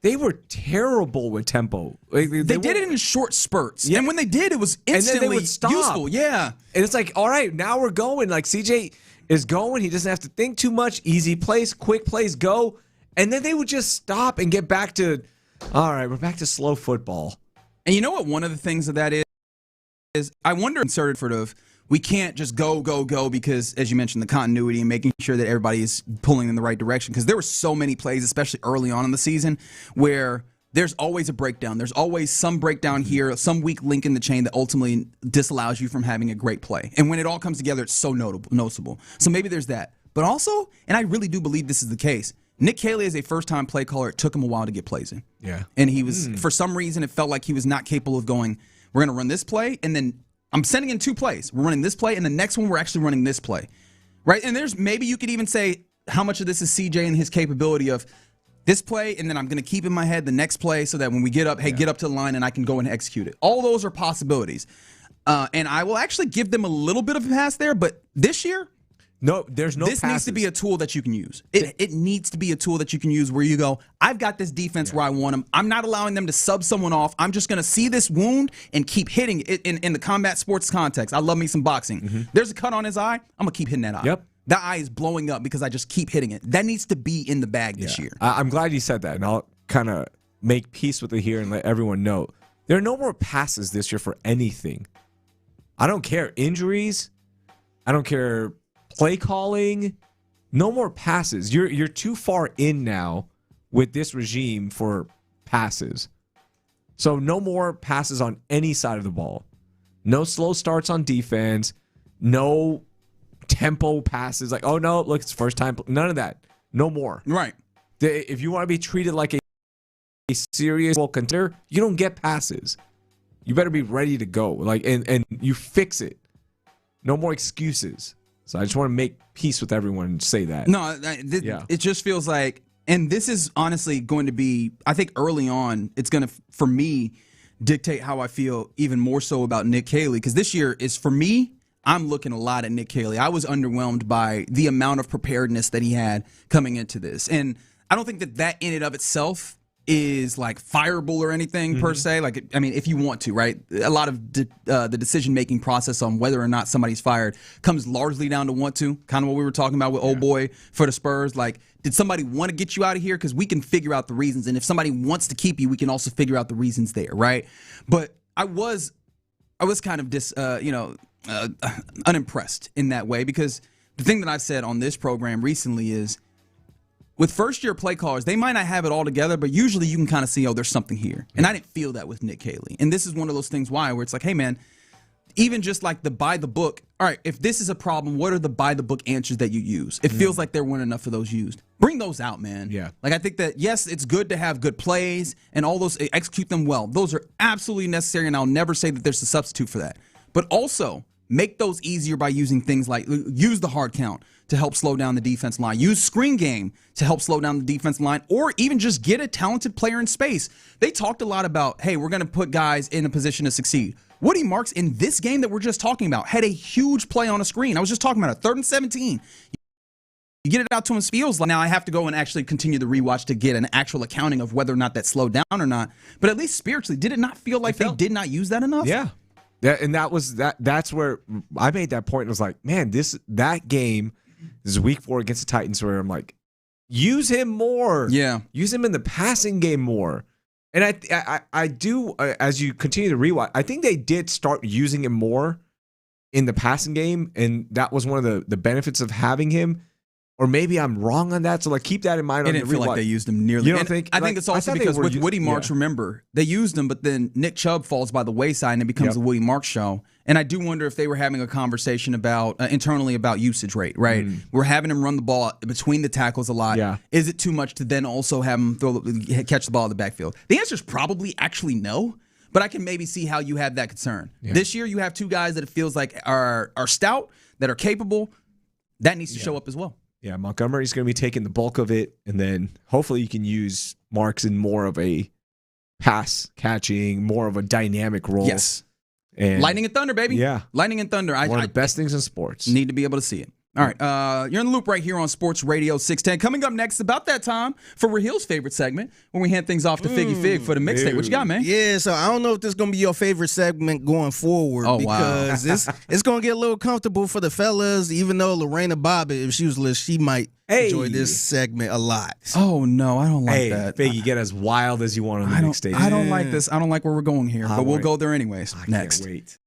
they were terrible with tempo. Like, they did it in short spurts. Yeah. And when they did, it was instantly useful. Yeah. And it's like, all right, now we're going. Like, CJ is going. He doesn't have to think too much. Easy plays, quick plays, go. And then they would just stop and get back to, all right, we're back to slow football. And you know what one of the things of that is I wonder, inserted sort of, we can't just go because, as you mentioned, the continuity and making sure that everybody is pulling in the right direction. Because there were so many plays, especially early on in the season, where there's always a breakdown. There's always some breakdown here, some weak link in the chain that ultimately disallows you from having a great play. And when it all comes together, it's so noticeable. So maybe there's that. But also, and I really do believe this is the case, Nick Caley is a first-time play caller. It took him a while to get plays in. Yeah. And he was, for some reason, it felt like he was not capable of going, we're going to run this play, and then I'm sending in 2 plays. We're running this play, and the next one we're actually running this play, right? And there's maybe you could even say how much of this is CJ and his capability of this play, and then I'm going to keep in my head the next play so that when we get up, get up to the line, and I can go and execute it. All those are possibilities. And I will actually give them a little bit of a pass there, but this year, no, there's no this passes. needs to be a tool that you can use. It needs to be a tool that you can use where you go, I've got this defense where I want them. I'm not allowing them to sub someone off. I'm just going to see this wound and keep hitting it in the combat sports context. I love me some boxing. Mm-hmm. There's a cut on his eye. I'm going to keep hitting that eye. Yep. That eye is blowing up because I just keep hitting it. That needs to be in the bag this year. I'm glad you said that, and I'll kind of make peace with it here and let everyone know. There are no more passes this year for anything. I don't care. Injuries. I don't care. Play calling, no more passes. You're too far in now with this regime for passes. So no more passes on any side of the ball. No slow starts on defense. No tempo passes. Like, oh no, look, it's first time. None of that. No more. Right. If you want to be treated like a serious contender, you don't get passes. You better be ready to go. Like, and you fix it. No more excuses. So I just want to make peace with everyone and say that. No, it just feels like, and this is honestly going to be, I think early on, it's going to, for me, dictate how I feel even more so about Nick Caley. Because this year is, for me, I'm looking a lot at Nick Caley. I was underwhelmed by the amount of preparedness that he had coming into this. And I don't think that in and of itself is like fireable or anything per se. Like, I mean, if you want to, right? A lot of the decision-making process on whether or not somebody's fired comes largely down to want to, kind of what we were talking about with old boy for the Spurs. Like, did somebody want to get you out of here? Because we can figure out the reasons. And if somebody wants to keep you, we can also figure out the reasons there, right? But I was kind of unimpressed in that way, because the thing that I've said on this program recently is, with first-year play callers, they might not have it all together, but usually you can kind of see, there's something here. And I didn't feel that with Nick Caley. And this is one of those things where it's like, hey, man, even just like the by-the-book, all right, if this is a problem, what are the by-the-book answers that you use? It feels like there weren't enough of those used. Bring those out, man. Yeah. Like, I think that, yes, it's good to have good plays and all those, execute them well. Those are absolutely necessary, and I'll never say that there's a substitute for that. But also, make those easier by using things like, use the hard count to help slow down the defense line. Use screen game to help slow down the defense line, or even just get a talented player in space. They talked a lot about, hey, we're going to put guys in a position to succeed. Woody Marks, in this game that we're just talking about, had a huge play on a screen. I was just talking about it, 3rd and 17. You get it out to him, feels like, now I have to go and actually continue the rewatch to get an actual accounting of whether or not that slowed down or not. But at least spiritually, did it not feel like they did not use that enough? Yeah. That's where I made that point and was like, man, that game is week 4 against the Titans where I'm like, use him more. Yeah. Use him in the passing game more. And I do, as you continue to rewatch, I think they did start using him more in the passing game, and that was one of the benefits of having him. Or maybe I'm wrong on that, so like keep that in mind. It didn't feel like they used him nearly. You don't think? I think it's also because with Woody Marks, remember, they used him, but then Nick Chubb falls by the wayside, and it becomes a Woody Marks show. And I do wonder if they were having a conversation about internally about usage rate, right? We're having him run the ball between the tackles a lot. Yeah. Is it too much to then also have him catch the ball in the backfield? The answer is probably actually no. But I can maybe see how you have that concern. Yeah. This year, you have 2 guys that it feels like are stout, that are capable. That needs to show up as well. Yeah, Montgomery's going to be taking the bulk of it, and then hopefully you can use Marks in more of a pass catching, more of a dynamic role. Yes. And Lightning and Thunder, baby. Yeah. Lightning and Thunder. One of the best things in sports. Need to be able to see it. All right, you're in the loop right here on Sports Radio 610. Coming up next, about that time for Rahil's favorite segment, when we hand things off to Figgy Fig for the mixtape. What you got, man? Yeah, so I don't know if this is going to be your favorite segment going forward because it's going to get a little comfortable for the fellas, even though Lorena Bobbitt, if she was listening, she might enjoy this segment a lot. Oh, no, I don't like that. Figgy, get as wild as you want on the mixtape. I don't like this. I don't like where we're going here, but we'll go there anyways. Next. Can't wait.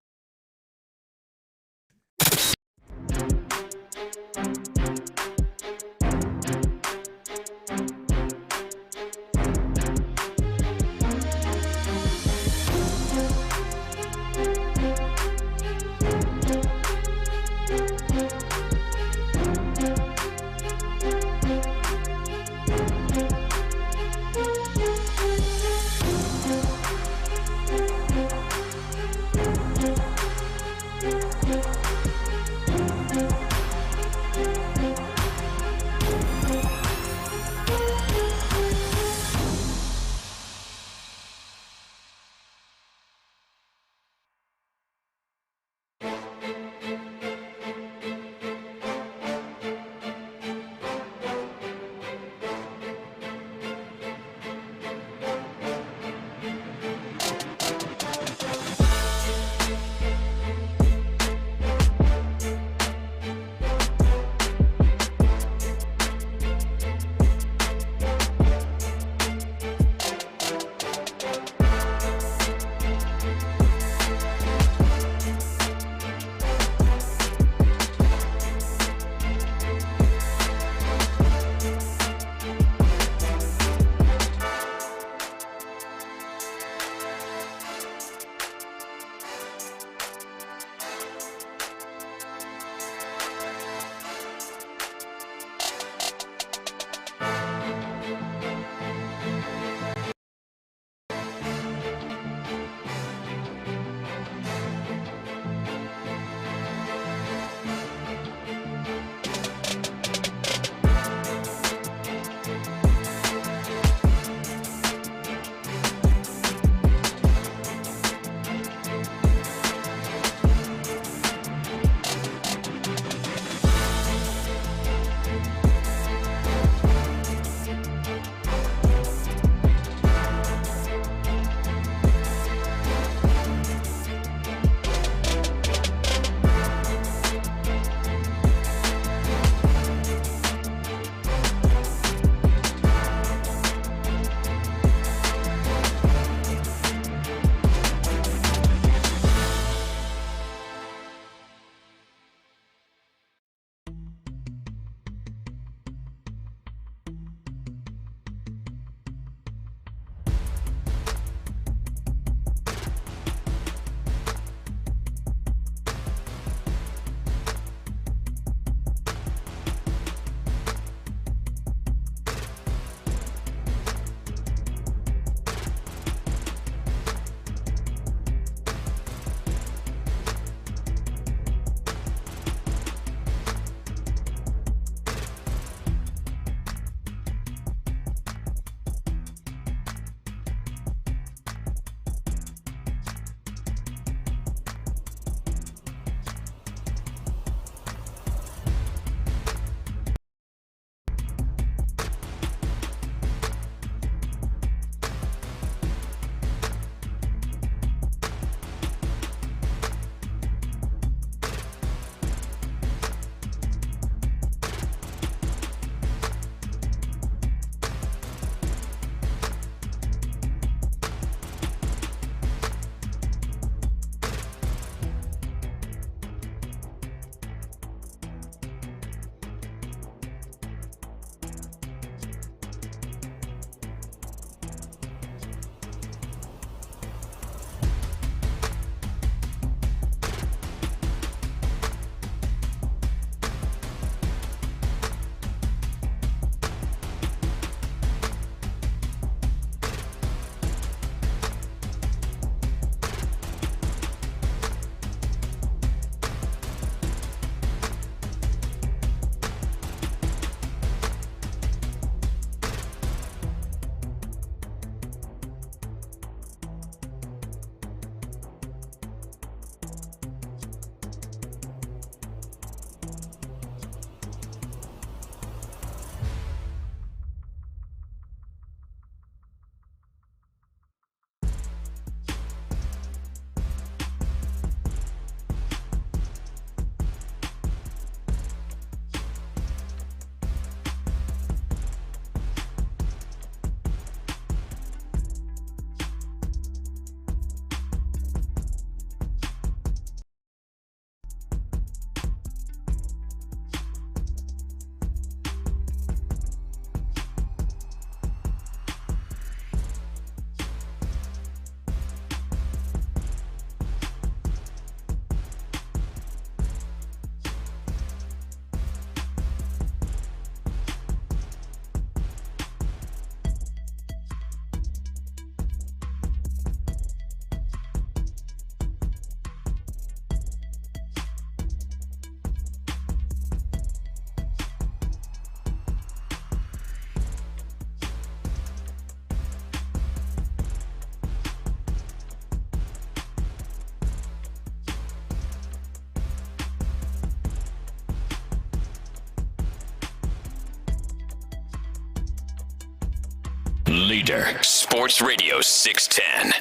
Leader. Sports Radio 610.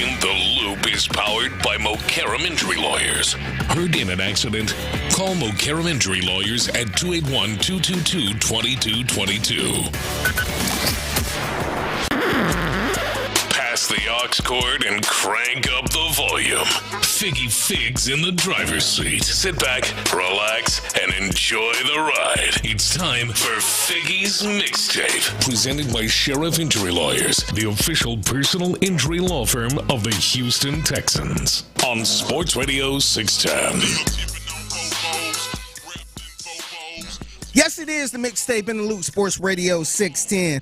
In the Loop is powered by Mokaram Injury Lawyers. Heard in an accident? Call Mokaram Injury Lawyers at 281-222-2222. Pass the aux cord and crank up the volume. Figgy Figs in the driver's seat. Sit back, relax, and enjoy the ride. It's time for Figgy's Mixtape. Presented by Sheriff Injury Lawyers, the official personal injury law firm of the Houston Texans. On Sports Radio 610. Yes, it is the Mixtape in the Loop, Sports Radio 610.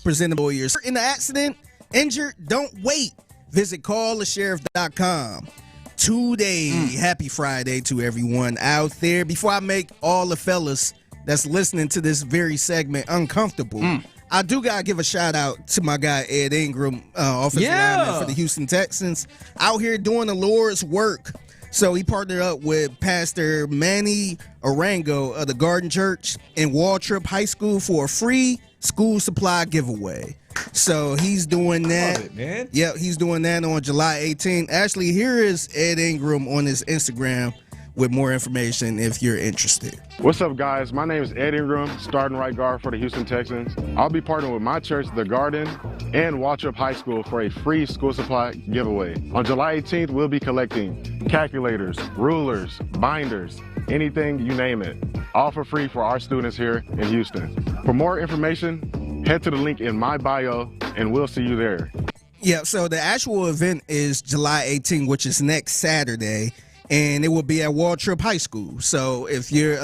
Presented by Lawyers. In the accident, injured, don't wait. Visit callthesheriff.com today. Happy Friday to everyone out there. Before I make all the fellas that's listening to this very segment uncomfortable, I do got to give a shout out to my guy Ed Ingram, offensive lineman for the Houston Texans, out here doing the Lord's work. So he partnered up with Pastor Manny Arango of the Garden Church in Waltrip High School for a free school supply giveaway. So he's doing that. Love it, man. Yeah, he's doing that on July 18th. Actually, here is Ed Ingram on his Instagram with more information if you're interested. What's up, guys? My name is Ed Ingram, starting right guard for the Houston Texans. I'll be partnering with my church, The Garden, and Waltrip High School for a free school supply giveaway. On July 18th, we'll be collecting calculators, rulers, binders, anything, you name it, all for free for our students here in Houston. For more information, head to the link in my bio, and we'll see you there. Yeah, so the actual event is July 18th, which is next Saturday, and it will be at Waltrip High School. So if you're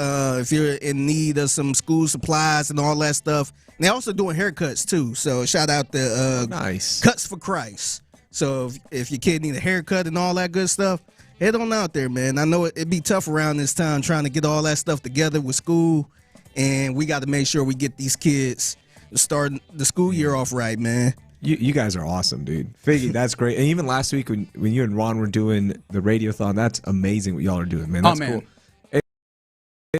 in need of some school supplies and all that stuff, and they're also doing haircuts too. So shout out to nice Cuts for Christ. So if your kid need a haircut and all that good stuff, head on out there, man. I know it'd be tough around this time trying to get all that stuff together with school, and we got to make sure we get these kids starting the school year off right, man. You guys are awesome, dude. Figgy, that's great. And even last week when you and Ron were doing the radiothon, that's amazing what y'all are doing, man. That's cool.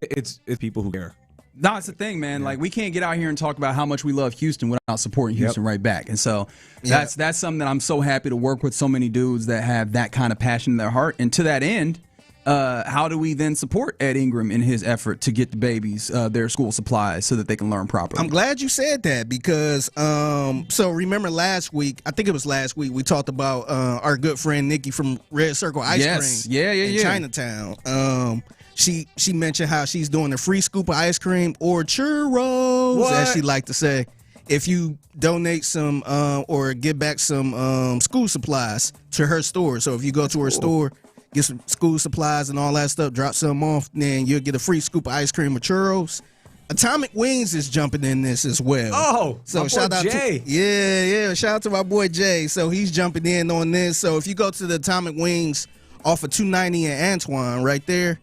It's people who care. No, it's the thing, man. Like, we can't get out here and talk about how much we love Houston without supporting Houston right back. And so that's something that I'm so happy to work with so many dudes that have that kind of passion in their heart. And to that end, how do we then support Ed Ingram in his effort to get the babies their school supplies so that they can learn properly? I'm glad you said that because, so remember last week, I think it was last week, we talked about our good friend Nikki from Red Circle Ice Cream in Chinatown. She mentioned how she's doing a free scoop of ice cream or churros, as she liked to say, if you donate some or give back some school supplies to her store. So if you go to her store, get some school supplies and all that stuff, drop some off, then you'll get a free scoop of ice cream or churros. Atomic Wings is jumping in this as well. Oh, so shout out Jay. to shout out to my boy Jay. So he's jumping in on this. So if you go to the Atomic Wings off of 290 and Antoine right there,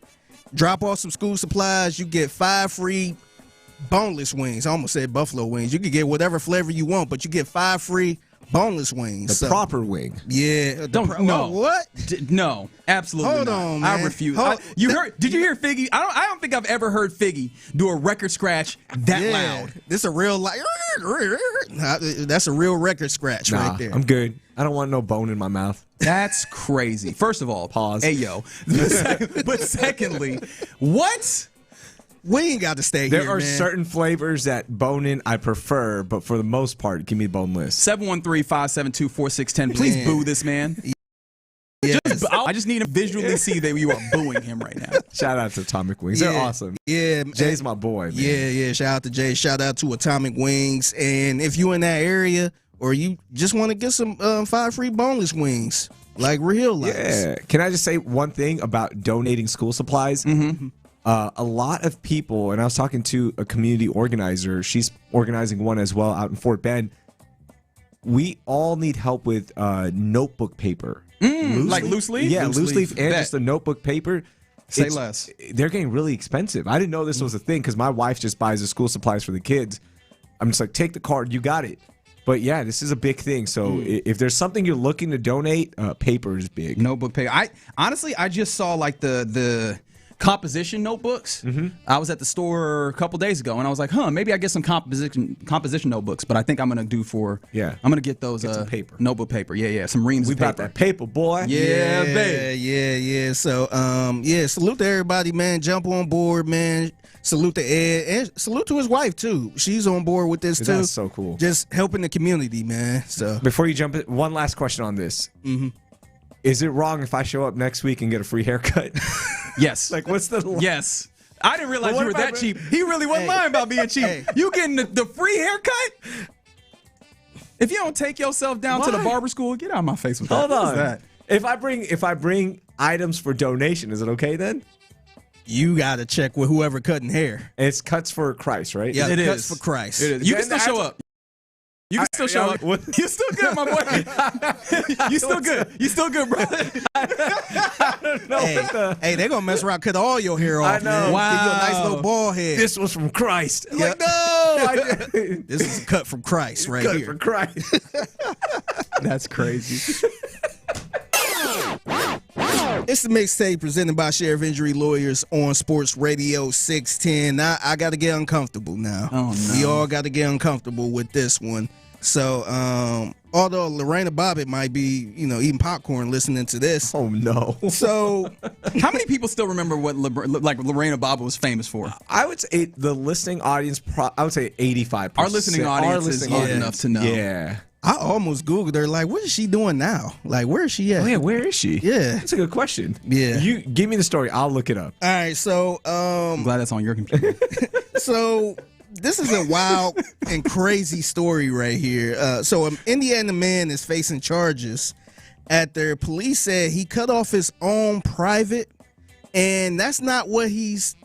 drop off some school supplies, you get 5 free boneless wings. I almost said buffalo wings. You can get whatever flavor you want, but you get 5 free boneless wings. The proper wing. Yeah. No. What? No, absolutely Hold not. on, man. I refuse. Did you hear Figgy? I don't think I've ever heard Figgy do a record scratch that loud. This a real that's a real record scratch right there. I'm good. I don't want no bone in my mouth. That's crazy. First of all, pause. Hey, yo. But secondly, what? We ain't got to stay there here, are man. certain flavors that bone-in I prefer, but for the most part, give me boneless. 713-572-4610. Please boo this man. Yes. I just need to visually see that you are booing him right now. Shout out to Atomic Wings. They're awesome. Yeah. Jay's my boy, man. Yeah. Shout out to Jay. Shout out to Atomic Wings. And if you in that area or you just want to get some 5 free boneless wings, like real life. Yeah. Can I just say one thing about donating school supplies? Mm-hmm. A lot of people, and I was talking to a community organizer, she's organizing one as well out in Fort Bend. We all need help with notebook paper. Like loose leaf? Yeah, loose leaf and just a notebook paper. Say less. They're getting really expensive. I didn't know this was a thing because my wife just buys the school supplies for the kids. I'm just like, take the card, you got it. But yeah, this is a big thing. So if there's something you're looking to donate, paper is big. Notebook paper. I honestly just saw like the composition notebooks. I was at the store a couple days ago, and I was like, maybe I get some composition notebooks. But I think I'm gonna I'm gonna get those some paper. notebook paper. Yeah, some reams of paper. We got that paper, boy. Yeah, baby. Yeah. So, salute to everybody, man. Jump on board, man. Salute to Ed, and salute to his wife too. She's on board with this too. That's so cool. Just helping the community, man. So before you jump in, one last question on this. Is it wrong if I show up next week and get a free haircut? Yes. Like, what's the Yes. I didn't realize you were that cheap. He really wasn't lying about being cheap. You getting the free haircut? If you don't take yourself down to the barber school, get out of my face with that. Hold on. What is that? If I bring items for donation, is it okay then? You got to check with whoever cutting hair. It's cuts for Christ, right? Yeah, it cuts is for Christ. It is. You can still show up. You can still show up. You're still good, my boy. You still good. You still good, bro. I don't know. Hey, they're going to mess around, cut all your hair off. I know. Man. Wow. Give you a nice little bald head. This was from Christ. Yep. Like, no. This is a cut from Christ right cut here. for Christ. That's crazy. It's the mixtape presented by Sheriff Injury Lawyers on Sports Radio 610. Now, I got to get uncomfortable now. Oh, no. We all got to get uncomfortable with this one. So, although Lorena Bobbitt might be, eating popcorn listening to this. Oh, no. So, how many people still remember what Lorena Bobbitt was famous for? I would say the listening audience, I would say 85%. Our listening audience is old enough to know. Yeah. I almost Googled her, like, what is she doing now? Like, where is she at? Oh, yeah, where is she? Yeah. That's a good question. Yeah. You give me the story. I'll look it up. All right, so I'm glad that's on your computer. So this is a wild and crazy story right here. So an Indiana man is facing charges after police said he cut off his own private, and that's not what he's,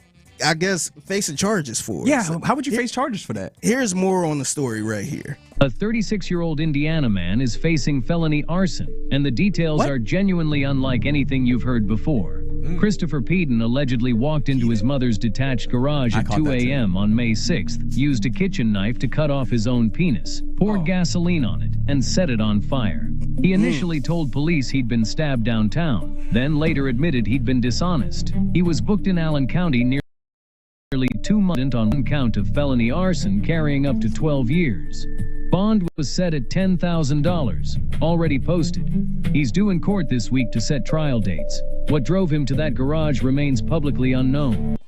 I guess, facing charges for. Yeah, So how would you face charges for that? Here's more on the story right here. A 36-year-old Indiana man is facing felony arson, and the details are genuinely unlike anything you've heard before. Christopher Payne allegedly walked into his mother's detached garage at 2 a.m. on May 6th, used a kitchen knife to cut off his own penis, poured gasoline on it, and set it on fire. He initially told police he'd been stabbed downtown, then later admitted he'd been dishonest. He was booked in Allen County nearly 2 months on one count of felony arson carrying up to 12 years. Bond was set at $10,000, already posted. He's due in court this week to set trial dates. What drove him to that garage remains publicly unknown.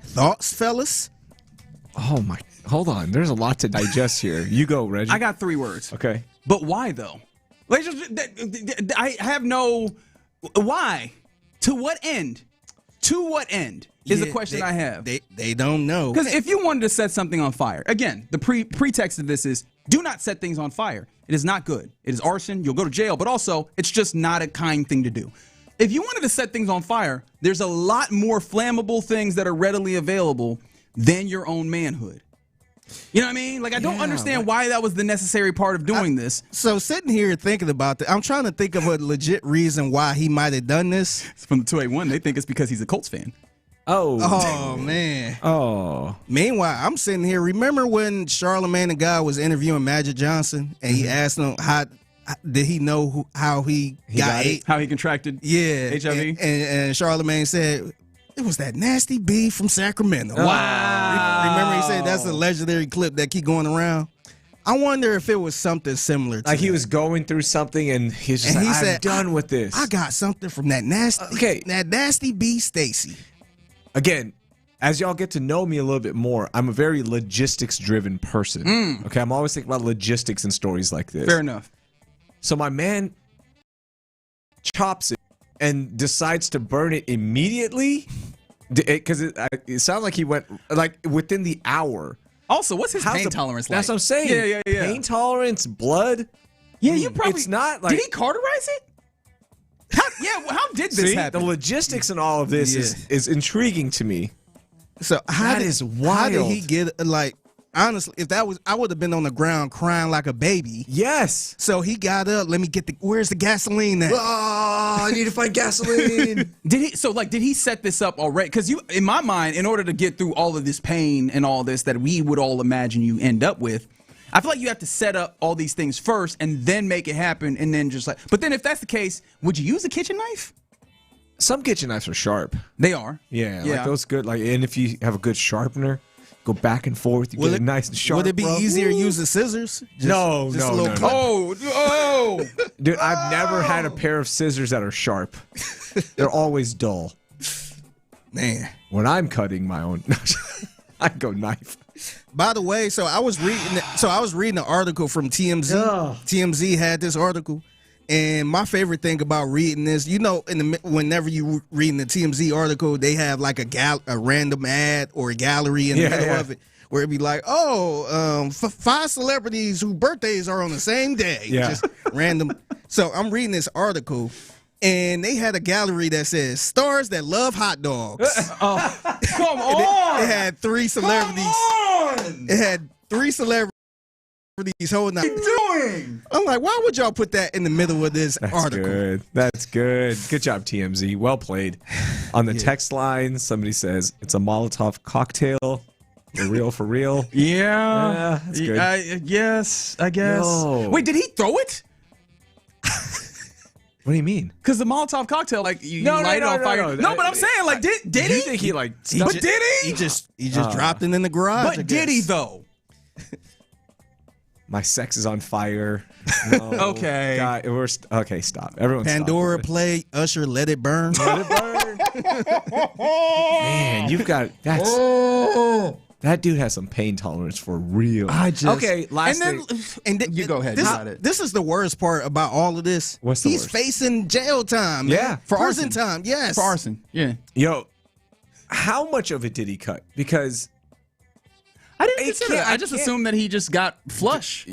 Thoughts, fellas? Oh, my. Hold on. There's a lot to digest here. You go, Reggie. I got 3 words. Okay. But why, though? Like, I have no... Why? To what end? To what end is the question I have. They don't know. Because if you wanted to set something on fire, again, the pretext of this is do not set things on fire. It is not good. It is arson. You'll go to jail. But also, it's just not a kind thing to do. If you wanted to set things on fire, there's a lot more flammable things that are readily available than your own manhood. You know what I mean? Like, I don't understand why that was the necessary part of doing this. So sitting here thinking about that, I'm trying to think of a legit reason why he might have done this. From the 281, they think it's because he's a Colts fan. Oh, man. Oh. Meanwhile, I'm sitting here. Remember when Charlamagne the Guy was interviewing Magic Johnson and he asked him how did he know how he got it? How he contracted HIV? And Charlamagne said, it was that nasty B from Sacramento. Wow. Remember he said that's a legendary clip that keep going around? I wonder if it was something similar to like he was going through something and he's just I'm done with this. I got something from that nasty B Stacy. Again, as y'all get to know me a little bit more, I'm a very logistics-driven person. Okay, I'm always thinking about logistics and stories like this. Fair enough. So my man chops it and decides to burn it immediately because it sounds like he went like within the hour. Also, what's his pain tolerance like? That's what I'm saying. Yeah. Pain tolerance, blood. Yeah, you probably. It's not like. Did he cauterize it? How did this happen? The logistics and all of this is intriguing to me. So that is wild. How did he get like? Honestly, if that was, I would have been on the ground crying like a baby. Yes. So he got up. Let me get where's the gasoline at? Oh, I need to find gasoline. Did he set this up already? Because in my mind, in order to get through all of this pain and all this that we would all imagine you end up with, I feel like you have to set up all these things first and then make it happen and then just like. But then if that's the case, would you use a kitchen knife? Some kitchen knives are sharp. They are. Yeah, Yeah. like those good. Like, and if you have a good sharpener, go back and forth. You Will get it- it nice and sharp. Would it be bro. easier using scissors? No. a little clip? Oh, Dude, I've never had a pair of scissors that are sharp. They're always dull. Man. When I'm cutting my own, I go knife. By the way, so I was reading an article from TMZ. Ugh. TMZ had this article, and my favorite thing about reading this, whenever you reading the TMZ article, they have like a random ad or a gallery in the middle of it, where it'd be like, 5 celebrities whose birthdays are on the same day, just random. So I'm reading this article. And they had a gallery that says stars that love hot dogs. Come on! It had 3 celebrities. It had 3 celebrities holding up. What are you doing? I'm like, why would y'all put that in the middle of this article? Good. That's good. Good job, TMZ. Well played. On the text line, somebody says it's a Molotov cocktail. For real, for real. Yeah. That's good. Yes, I guess. Yo. Wait, did he throw it? What do you mean? Because the Molotov cocktail, like you light it on fire. No, but I'm saying, like, did he? You think he like? But did he? He just dropped it in the garage. But did he though? My sex is on fire. No, Okay. God, okay, stop. Everyone, Pandora stop. play Usher, Let It Burn. Let it burn. Man, you've got that dude has some pain tolerance for real. Okay. Last thing. You go ahead. This, You got it. this is the worst part about all of this. What's the He's worst? facing jail time. Man. Yeah. For prison arson. time. Yes, For arson. Yeah. Yo, how much of it did he cut? Because I didn't consider that. I just can't- assumed that he just got flush.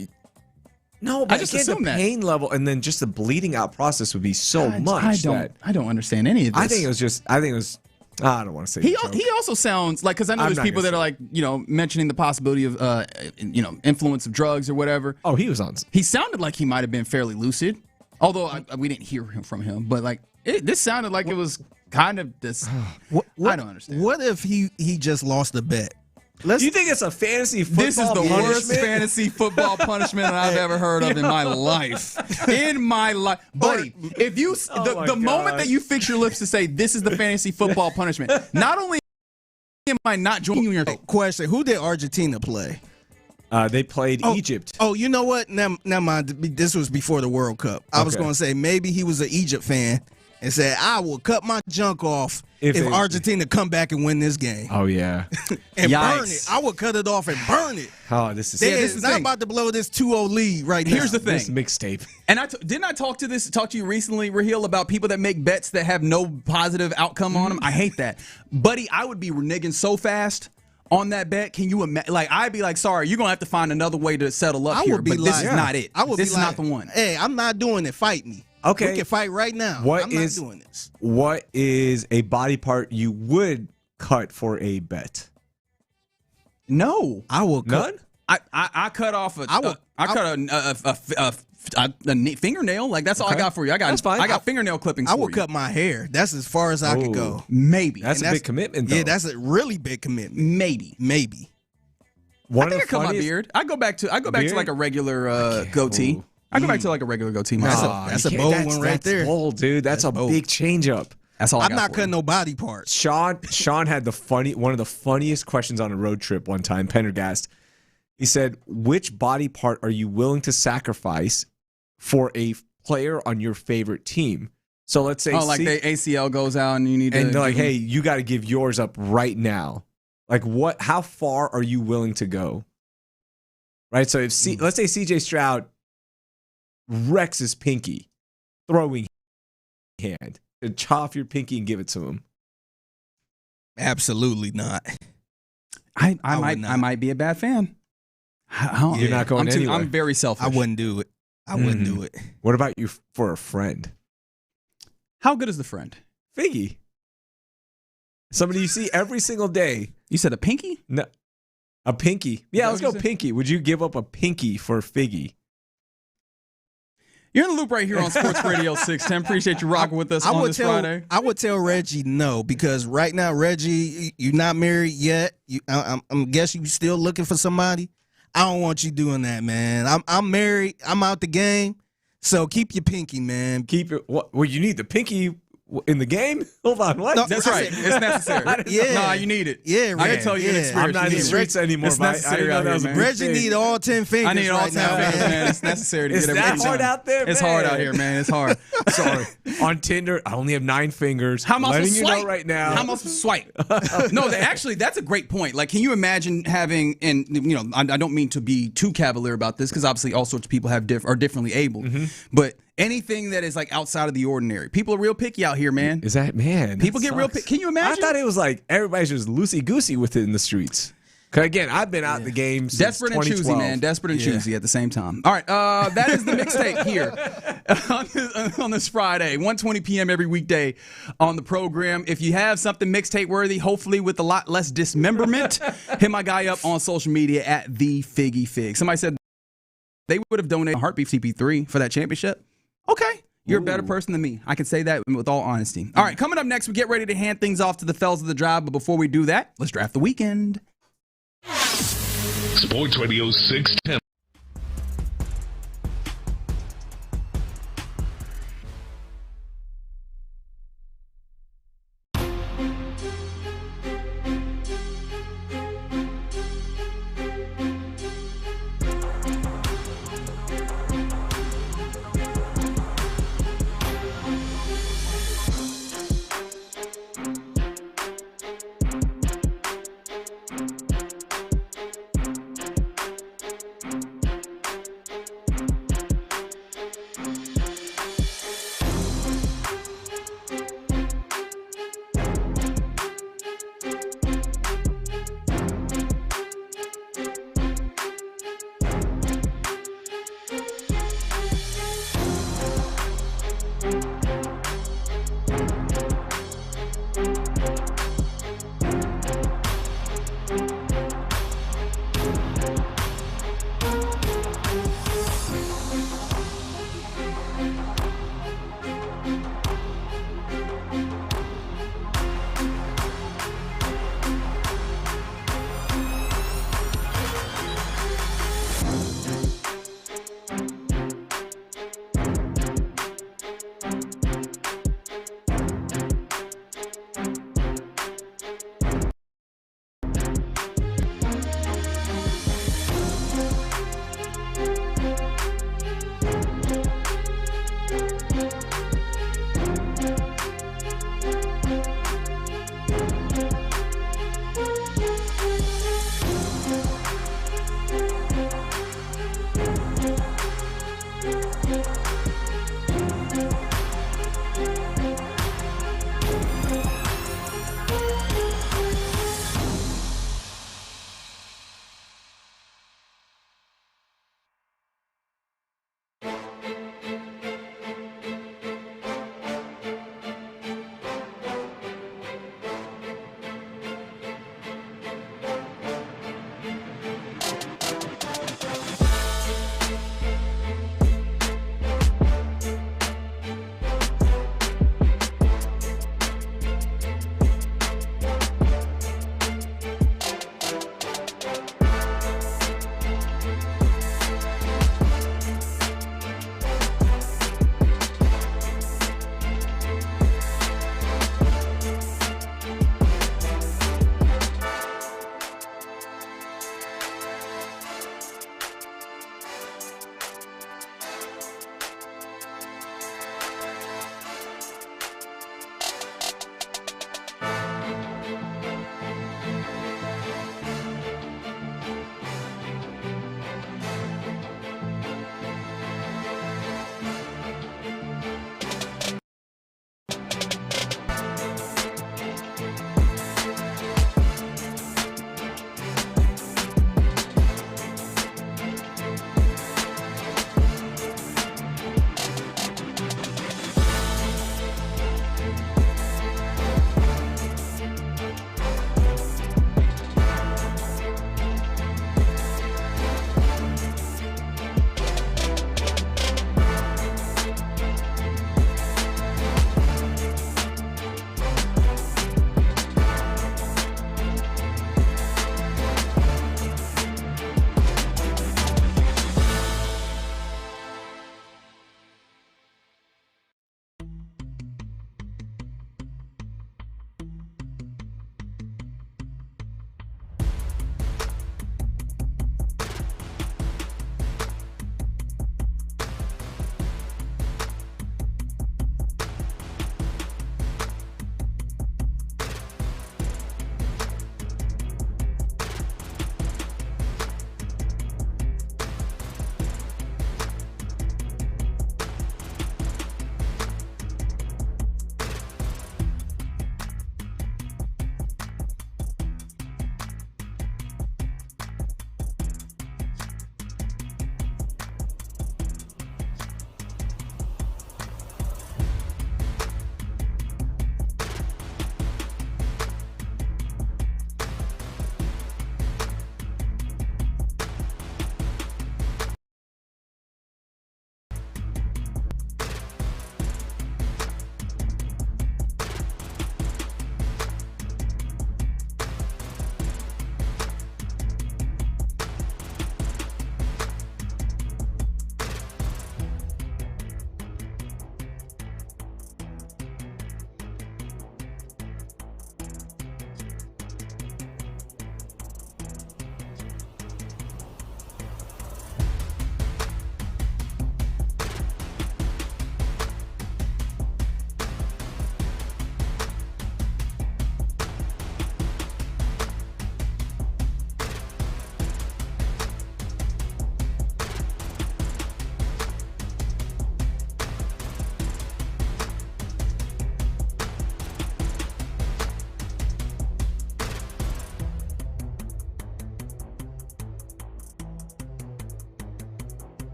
No, but I just again, assumed the that. pain level and then just the bleeding out process would be so much. I don't understand any of this. I think it was. I don't want to say. He the joke. he also sounds like, because I know I'm there's not people gonna that are like, mentioning the possibility of influence of drugs or whatever. Oh, he was on. He sounded like he might have been fairly lucid, although we didn't hear from him. But like this sounded like it was kind of this. I don't understand. What if he just lost a bet? Do you think it's a fantasy football? This is the worst fantasy football punishment I've ever heard of in my life. In my life, buddy. If you the moment that you fix your lips to say this is the fantasy football punishment, not only am I not joining you in your Question: who did Argentina play? They played Egypt. Oh, you know what? Never mind. This was before the World Cup. I was Okay. going to say maybe he was an Egypt fan and said, "I will cut my junk off if Argentina come back and win this game Oh yeah. and Yikes. burn it. I will cut it off and burn it." Oh, this is. They this is is the not thing. about to blow this 2-0 lead right now. Here's the thing. This mixtape. And didn't I talk to you recently, Raheel, about people that make bets that have no positive outcome on them? I hate that. Buddy, I would be reneging so fast on that bet. Can you imagine? Like, I'd be like, sorry, you're going to have to find another way to settle up I here, would be but like, this is not it. I would This be is like, not the one. Hey, I'm not doing it. Fight me. Okay. We can fight right now. What I'm is- not doing this. What is a body part you would cut for a bet? No. I will cut. None. I cut off a fingernail. Like, that's all I Okay. got for you. That's fine. I got fingernail clippings I for will you. cut my hair. That's as far as I could go. Maybe. That's And a big commitment, though. Yeah, that's a really big commitment. Maybe. One I think I of the cut my funniest- beard. I go back to beard? like a regular goatee. I go back to like a regular goatee myself. That's a you bold can't- one right that's there. bold, dude. That's a bold. big change up. That's all I I'm got not for cutting you. no body parts. Sean had one of the funniest questions on a road trip one time, Pendergast. He said, which body part are you willing to sacrifice for a player on your favorite team? So let's say like the ACL goes out and you need to. and they're like, hey, you got to give yours up right now. Like how far are you willing to go? Right? So if let's say CJ Stroud wrecks his pinky, throwing hand, and chop off your pinky and give it to him. Absolutely not. I would not. might be a bad fan. You're not going anywhere. I'm very selfish. I wouldn't do it. I wouldn't do it. What about you for a friend? How good is the friend? Figgy. Somebody you see every single day. You said a pinky? No, a pinky. Yeah, that let's what go you said? pinky. Would you give up a pinky for Figgy? You're in the loop right here on Sports Radio 610. Appreciate you rocking with us on this Friday. I would tell Reggie no, because right now, Reggie, you're not married yet. I'm guess you still looking for somebody. I don't want you doing that, man. I'm married. I'm out the game. So keep your pinky, man. Keep it. Well, you need the pinky In the game? Hold on, what? No, that's right. It's necessary. Yeah. Nah, you need it. Yeah, I can tell you an yeah. experience. I'm not in the streets anymore, It's but I necessary didn't know out that here, was a man. good Reggie thing. need all 10 fingers. I need all right 10 now, fingers, man. man. It's necessary to It's get that everything hard done. out there, It's man. hard out here, man. It's hard. Sorry. On Tinder, I only have 9 fingers. How am I letting supposed you to know swipe right now. How am I supposed to swipe? No, actually, that's a great point. Like, can you imagine having, and you know, I don't mean to be too cavalier about this because obviously all sorts of people are differently able, but anything that is like outside of the ordinary, people are real picky out here, man. Is that, man? People get real picky. Can you imagine? I thought it was like everybody's just loosey-goosey with it in the streets. Because again, I've been out in the game since Desperate and 2012. choosy, man. Desperate and choosy at the same time. All right, that is the mixtape here on this Friday, 1:20 p.m. every weekday on the program. If you have something mixtape worthy, hopefully with a lot less dismemberment, hit my guy up on social media at the Figgy Fig. Somebody said they would have donated a Heartbeat CP3 for that championship. Okay. You're a better person than me. I can say that with all honesty. All right, coming up next, we get ready to hand things off to the fellas of the drive. But before we do that, let's draft the weekend. Sports Radio 610.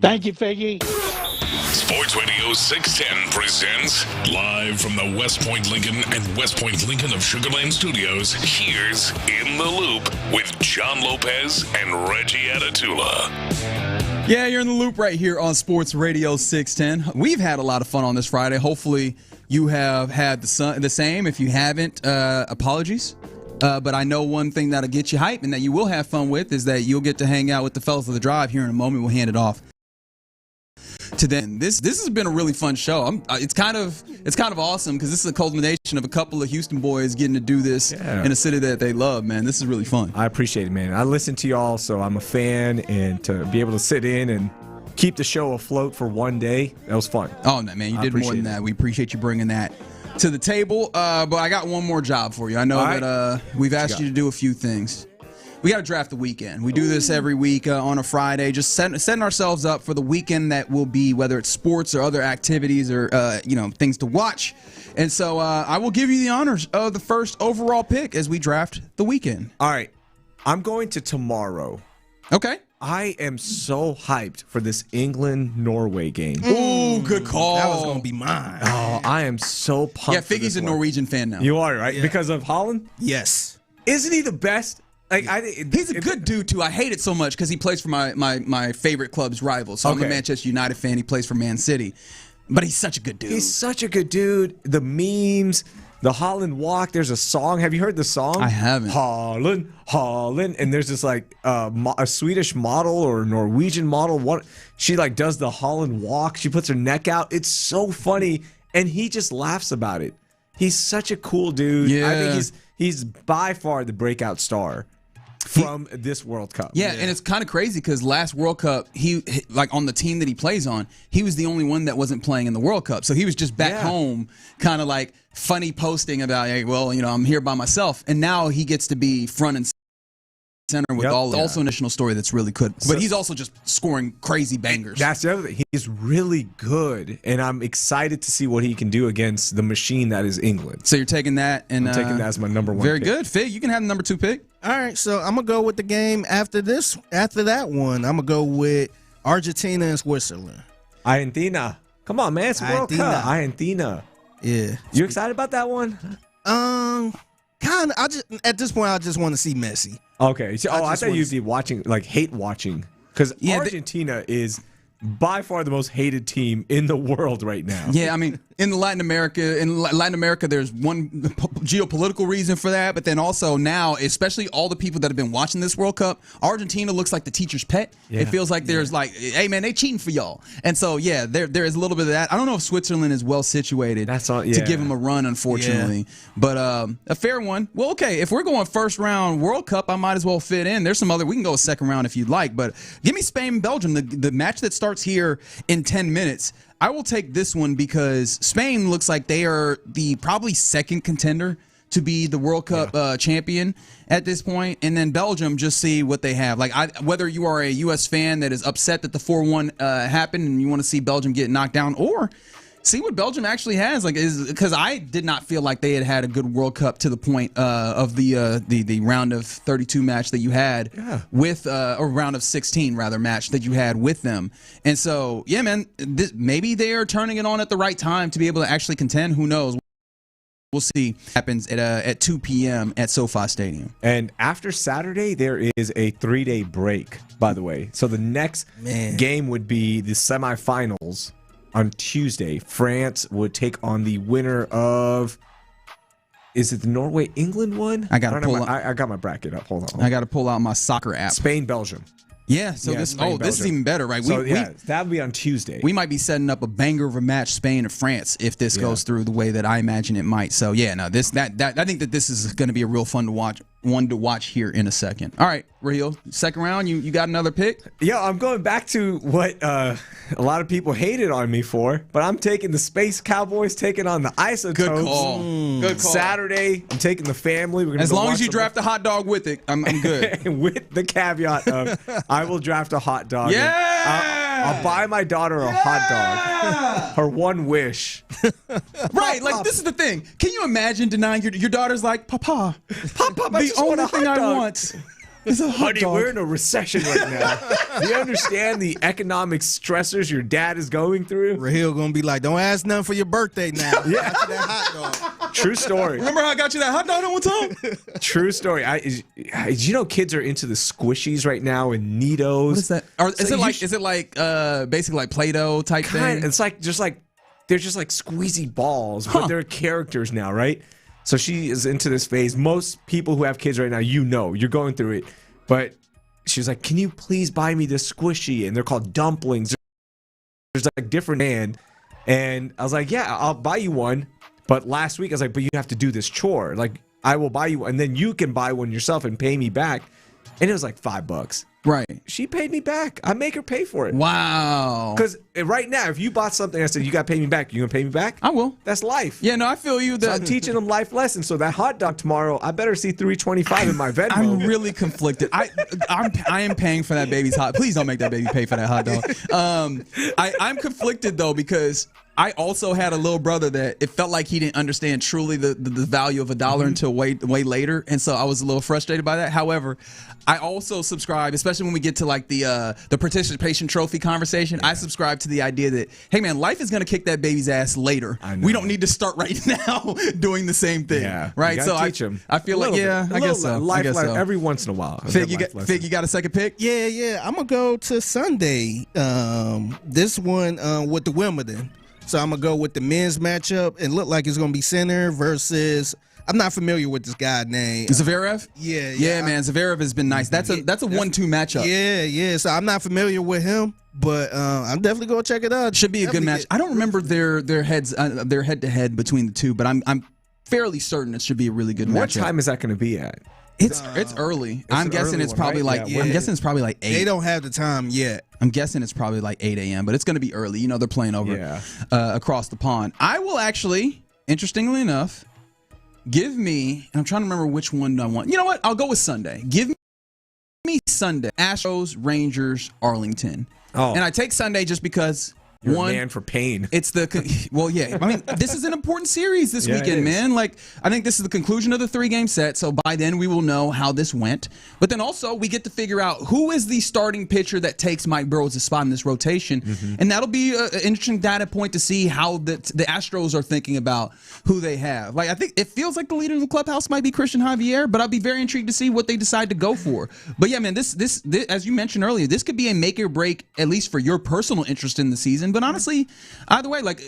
Thank you, Figgy. Sports Radio 610 presents live from the West Point Lincoln and West Point Lincoln of Sugar Land Studios. Here's In the Loop with John Lopez and Reggie Atatula. Yeah, you're in the loop right here on Sports Radio 610. We've had a lot of fun on this Friday. Hopefully you have had the same. If you haven't, apologies. But I know one thing that'll get you hyped and that you will have fun with is that you'll get to hang out with the fellas of the drive here in a moment. We'll hand it off to them. This has been a really fun show. It's kind of awesome because this is a culmination of a couple of Houston boys getting to do this in a city that they love, man. This is really fun. I appreciate it, man. I listen to y'all, so I'm a fan, and to be able to sit in and keep the show afloat for one day, that was fun. Oh, man, you did more than that. We appreciate you bringing that to the table. But I got one more job for you. I know that we've asked you to do a few things. We got to draft the weekend. We do this every week on a Friday, just setting ourselves up for the weekend that will be, whether it's sports or other activities or things to watch. And so I will give you the honors of the first overall pick as we draft the weekend. All right. I'm going to tomorrow. Okay. I am so hyped for this England-Norway game. Ooh, good call. That was going to be mine. Oh, I am so pumped. Yeah, Figgy's a Norwegian fan now. You are, right? Yeah. Because of Holland? Yes. Isn't he the best? He's a good dude, too. I hate it so much because he plays for my favorite club's rival. So I'm a Manchester United fan. He plays for Man City. But he's such a good dude. He's such a good dude. The memes, the Holland walk. There's a song. Have you heard the song? I haven't. Holland. And there's this a Swedish model or Norwegian model. She does the Holland walk. She puts her neck out. It's so funny. And he just laughs about it. He's such a cool dude. Yeah. I think he's by far the breakout star from this World Cup. Yeah, and it's kind of crazy because last World Cup, he on the team that he plays on, he was the only one that wasn't playing in the World Cup. So he was just back home, kind of funny posting about, hey, well, I'm here by myself. And now he gets to be front and center with also a national story that's really good. But he's also just scoring crazy bangers. That's the other thing. He's really good, and I'm excited to see what he can do against the machine that is England. So you're taking that, and I'm taking that as my number one. Very pick. good, Fig. You can have the number 2 pick. All right, so I'm gonna go with the game after that one. I'm gonna go with Argentina and Switzerland. Argentina, come on, man, it's World Cup. Argentina. Yeah, you excited about that one? Kind of. At this point, I just want to see Messi. Okay. So, I thought you'd be watching, hate watching, because Argentina is by far the most hated team in the world right now. Yeah, I mean, in Latin America, there's one geopolitical reason for that, but then also now, especially all the people that have been watching this World Cup, Argentina looks like the teacher's pet. Yeah. It feels like there's hey man, they cheating for y'all, and so yeah, there is a little bit of that. I don't know if Switzerland is well situated to give them a run, unfortunately, but a fair one. Well, okay, if we're going first round World Cup, I might as well fit in. There's some other. We can go a second round if you'd like, but give me Spain and Belgium, the match that starts here in 10 minutes. I will take this one because Spain looks like they are the probably second contender to be the World Cup champion at this point. And then Belgium, just see what they have. Whether you are a U.S. fan that is upset that the 4-1 happened and you want to see Belgium get knocked down, or see what Belgium actually has. Because I did not feel like they had a good World Cup to the point of the round of 32 match that you had with, or round of 16 rather match that you had with them. And so, yeah, man, maybe they are turning it on at the right time to be able to actually contend. Who knows? We'll see what happens at 2 p.m. at SoFi Stadium. And after Saturday, there is a 3-day break, by the way. So the next game would be the semifinals. On Tuesday, France would take on the winner of, is it the Norway-England one? I got my bracket up. Hold on. I got to pull out my soccer app. Spain-Belgium. Yeah, so this is even better, right? That would be on Tuesday. We might be setting up a banger of a match, Spain and France, if this goes through the way that I imagine it might. So yeah, no, I think that this is going to be a real fun to watch here in a second. All right, Raheel, second round, you got another pick? Yeah, I'm going back to what a lot of people hated on me for, but I'm taking the Space Cowboys taking on the Isotopes. Good call. Good call. Saturday, I'm taking the family. We're gonna as long as you draft a hot dog with it, I'm good. With the caveat of I will draft a hot dog. Yeah! I'll buy my daughter a hot dog. Her one wish. Right, this is the thing. Can you imagine denying your daughter's like, Papa, the only thing I want It's a hot Buddy, dog. we're in a recession right now. Do you understand the economic stressors your dad is going through? Raheel gonna be like, don't ask nothing for your birthday now. Yeah. After that hot dog. True story. Remember how I got you that hot dog that one time? True story. You know, kids are into the squishies right now and Neatos. What is that? Is it like basically like Play-Doh type thing? It's like they're just like squeezy balls, but they're characters now, right? So she is into this phase. Most people who have kids right now, you're going through it. But she was like, "Can you please buy me this squishy?" And they're called dumplings. There's like different band, and I was like, "Yeah, I'll buy you one." But last week I was like, "But you have to do this chore. Like, I will buy you one, and then you can buy one yourself and pay me back." And it was like $5. Right. She paid me back. I make her pay for it. Wow. Because right now, if you bought something, I said, you got to pay me back. You going to pay me back? I will. That's life. Yeah, no, I feel you. So I'm teaching them life lessons. So that hot dog tomorrow, I better see $3.25 in my Venmo. I'm really conflicted. I am paying for that baby's hot. Please don't make that baby pay for that hot dog. I'm conflicted though because I also had a little brother that it felt like he didn't understand truly the value of $1 until way later, and so I was a little frustrated by that. However, I also subscribe, especially when we get to like the participation trophy conversation. I subscribe to the idea that, hey man, life is gonna kick that baby's ass later. We don't need to start right now doing the same thing. Yeah, right. You So teach them. I feel like I guess so. Life lesson every once in a while. Fig, you got a second pick? Yeah. I'm gonna go to Sunday. This one with the Wimbledon. So I'm gonna go with the men's matchup and look like it's gonna be Sinner versus. I'm not familiar with this guy's name. Zverev? Yeah, man. Zverev has been nice. That's a 1-2 matchup. Yeah. So I'm not familiar with him, but I'm definitely gonna check it out. Should be a good match. I don't remember their head to head between the two, but I'm fairly certain it should be a really good matchup. What time is that going to be at? It's early. I'm guessing it's probably like 8. They don't have the time yet. I'm guessing it's probably like 8 a.m., but it's going to be early. You know, they're playing over across the pond. I will actually, interestingly enough, give me, and I'm trying to remember which one I want. You know what? I'll go with Sunday. Give me Sunday. Astros, Rangers, Arlington. Oh. And I take Sunday just because You're a man for pain. It's yeah. I mean, this is an important series this weekend, man. Like, I think this is the conclusion of the 3-game set. So by then we will know how this went. But then also we get to figure out who is the starting pitcher that takes Mike Burrows' spot in this rotation, and that'll be an interesting data point to see how the Astros are thinking about who they have. Like, I think it feels like the leader of the clubhouse might be Christian Javier, but I'll be very intrigued to see what they decide to go for. But yeah, man, this as you mentioned earlier, this could be a make or break, at least for your personal interest in the season. But honestly, either way, like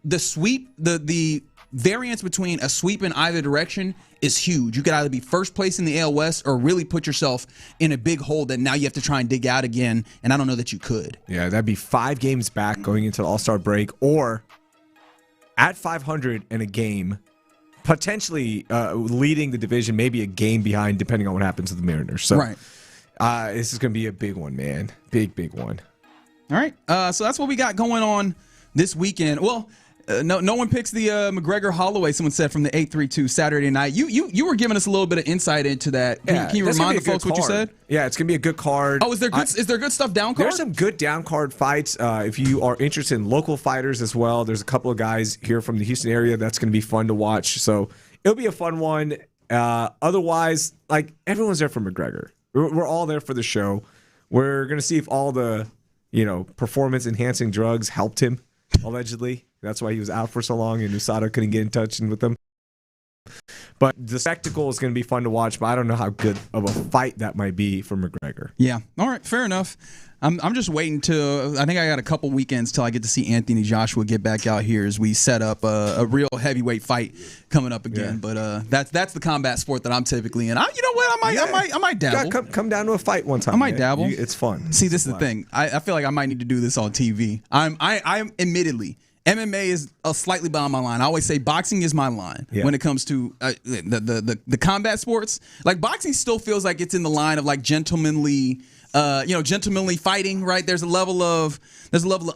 the sweep, the variance between a sweep in either direction is huge. You could either be first place in the AL West or really put yourself in a big hole that now you have to try and dig out again, and I don't know that you could. Yeah, that'd be 5 games back going into the All-Star break, or at 500 in a game, potentially leading the division, maybe a game behind, depending on what happens to the Mariners. So, this is going to be a big one, man. Big one. All right, so that's what we got going on this weekend. Well, no one picks the McGregor-Holloway, someone said, from the 832 Saturday night. You were giving us a little bit of insight into that. Can you remind the folks what you said? Yeah, it's going to be a good card. Oh, is there good stuff down card? There's some good down card fights. If you are interested in local fighters as well, there's a couple of guys here from the Houston area that's going to be fun to watch. So it'll be a fun one. Otherwise, like, everyone's there for McGregor. We're all there for the show. We're going to see if all the performance-enhancing drugs helped him, allegedly. That's why he was out for so long, and USADA couldn't get in touch with him. But the spectacle is going to be fun to watch, but I don't know how good of a fight that might be for McGregor. Yeah. All right. Fair enough. I'm just waiting I think I got a couple weekends till I get to see Anthony Joshua get back out here as we set up a real heavyweight fight coming up again. Yeah. But that's the combat sport that I'm typically in. You know what? I might dabble. Come down to a fight one time. I might dabble. It's fun. See, this is the thing. I feel like I might need to do this on TV. I'm admittedly, MMA is slightly behind my line. I always say boxing is my line when it comes to the combat sports. Like, boxing still feels like it's in the line of like gentlemanly fighting, right? There's a level of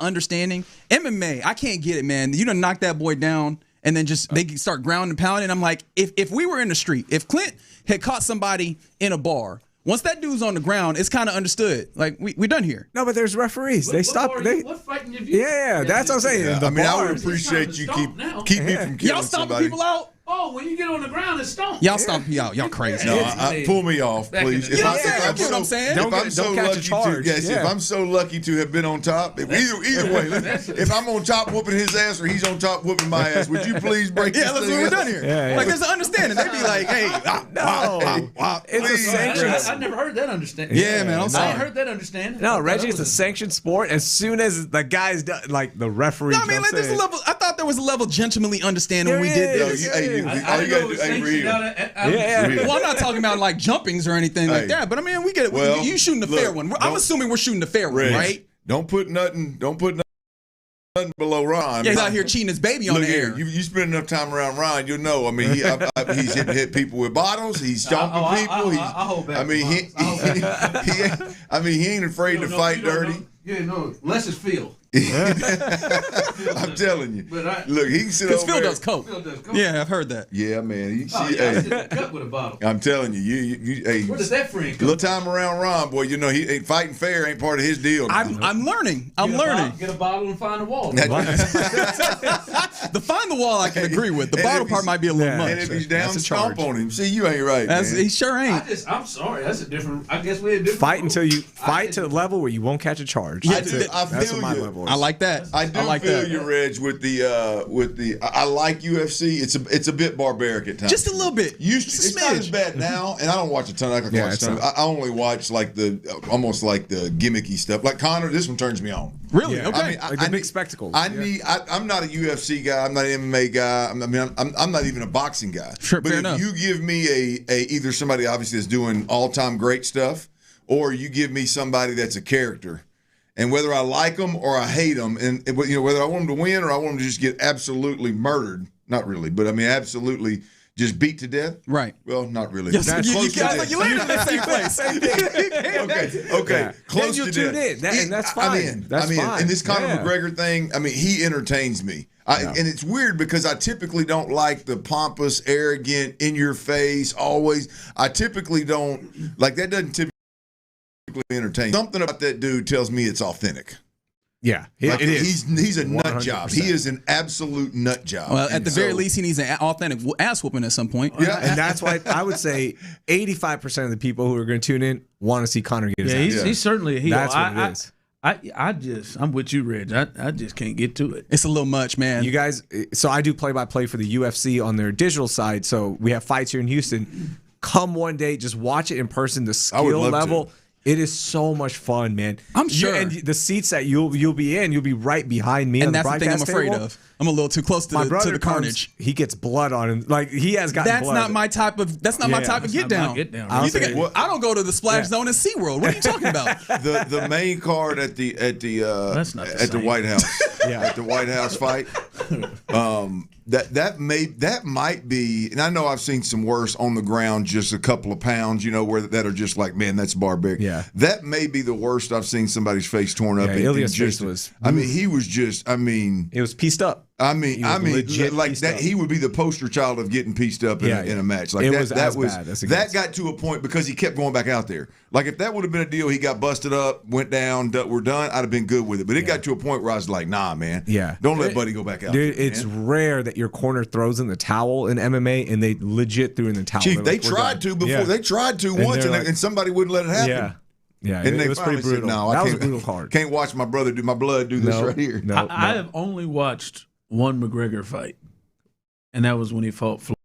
understanding. MMA, I can't get it, man. You done knock that boy down, and then just they start grounding and pounding. I'm like, if we were in the street, if Clint had caught somebody in a bar, once that dude's on the ground, it's kind of understood. Like, we're done here. No, but there's referees. They stop. What fighting have you? Yeah, that's what I'm saying. Yeah, I would appreciate you keep me from killing Y'all stomping somebody. people out? Oh, when you get on the ground, it's stomp. Y'all stomp me out. Y'all crazy. No, pull me off, please. You know what I'm saying? If I'm so lucky to, if I'm so lucky to have been on top, either way, if I'm on top whooping his ass or he's on top whooping my ass, would you please break this that's thing what we're up? done here. Like, there's an understanding. They'd be like, hey, it's a sanctioned. I never heard that understanding. Yeah, man, I'm sorry. I ain't heard that understanding. No, Reggie, it's a sanctioned sport. As soon as the guy's done, like the referee. No, I mean, like, there's a level. I thought there was a level of gentlemanly understanding when we did this. All you gotta do, Well, I'm not talking about like jumpings or anything like that, but I mean, we get it. Well, you shooting the fair one. I'm assuming we're shooting the fair one, right? Don't put nothing below Ron. Yeah, he's out here cheating his baby on the air. You spend enough time around Ron, you'll know. I mean, he's hit people with bottles. He's stomping people. I hold back. I mean, he ain't afraid to fight dirty. Yeah, no, less is Phil. I'm telling you. Look, he can sit over Phil there. does coke. Yeah, I've heard that. Yeah, man. He's in the cut with a bottle. I'm telling you, you where does that friend come? Little time around Ron, boy, you know he ain't fighting fair ain't part of his deal. I'm learning. I'm learning. Get a bottle and find a wall. The find the wall I can agree with. The bottle part might be a little much. And if he's down, stomp on him. See, you ain't right, man. He sure ain't. I'm sorry. That's a different. I guess we're different. Fight until you fight to the level where you won't catch a charge. Yeah, That's what my level is. I like that. I do feel you, Reg, with the. I like UFC. It's a bit barbaric at times. Just a little bit. It's not as bad now, and I don't watch a ton. I only watch like almost like the gimmicky stuff. Like Conor, this one turns me on. Really? Yeah. Okay. I mean, like the big spectacles. I'm not a UFC guy. I'm not an MMA guy. I'm not even a boxing guy. Sure, but fair if enough. you give me either somebody obviously that's doing all-time great stuff, or you give me somebody that's a character, and whether I like them or I hate them, and whether I want them to win or I want them to just get absolutely murdered, not really, but I mean absolutely just beat to death. Right. Well, not really. Yes, That's close to death. you landed in the same place. Okay. Yeah. Close Then to you'll death. tune in, and that's fine. I'm in. That's fine. And this Conor Yeah. McGregor thing, I mean, he entertains me. And it's weird because I typically don't like the pompous, arrogant, in your face, always. I typically don't like that. Doesn't typically entertain. Something about that dude tells me it's authentic. Yeah, Like, it is. He's a nut 100%. job. He is an absolute nut job. Well, at the very least, he needs an authentic ass whooping at some point. Yeah, And that's why I would say 85% of the people who are going to tune in want to see Conor get his ass. He's certainly a heel. That's what it is. I'm with you, Reg. I just can't get to it. It's a little much, man. You guys, so I do play-by-play for the UFC on their digital side. So we have fights here in Houston. Come one day, just watch it in person. The skill level, it is so much fun, man. I'm sure. And the seats that you'll be in, you'll be right behind me. And on that's the the thing I'm broadcast afraid table. of. I'm a little too close to My the brother carnage. He gets blood on him. Like he has gotten That's blood. not my type of. That's not my type of get down. I'll say- I don't go to the splash zone in SeaWorld. What are you talking about? the main card at the White House. At the White House fight. That might be, and I know I've seen some worse on the ground, just a couple of pounds, that are just like, man, that's barbaric. Yeah. That may be the worst I've seen somebody's face torn up. Ilya's face was. I mean, he was just. I mean, it was pieced up. I mean, legit like pieced that. up. He would be the poster child of getting pieced up in a match. Like It that. was That as was bad as it that gets. got to a point because he kept going back out there. Like if that would have been a deal, he got busted up, went down, we're done. I'd have been good with it. But it got to a point where I was like, nah, man. Yeah. Don't let Buddy go back out. Dude, there, it's man. rare that your corner throws in the towel in MMA, and they legit threw in the towel. Chief, They're they like, we're tried done. to before. Yeah. They tried to And once, they're and, like- and somebody wouldn't let it happen. Yeah. Yeah, and it was pretty finally brutal. Said, no, that I was can't, a brutal card. Can't watch my blood do this right here. No, I have only watched one McGregor fight, and that was when he fought Floyd.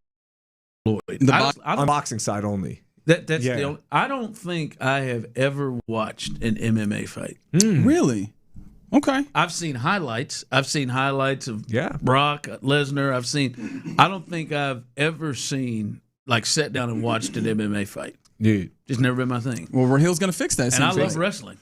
On boxing side only. That's the only, I don't think I have ever watched an MMA fight. Really? Okay. I've seen highlights. I've seen highlights of Brock Lesnar. I don't think I've ever seen sat down and watched an MMA fight. Dude, just never been my thing. Well, Rahil's going to fix that. And I love wrestling.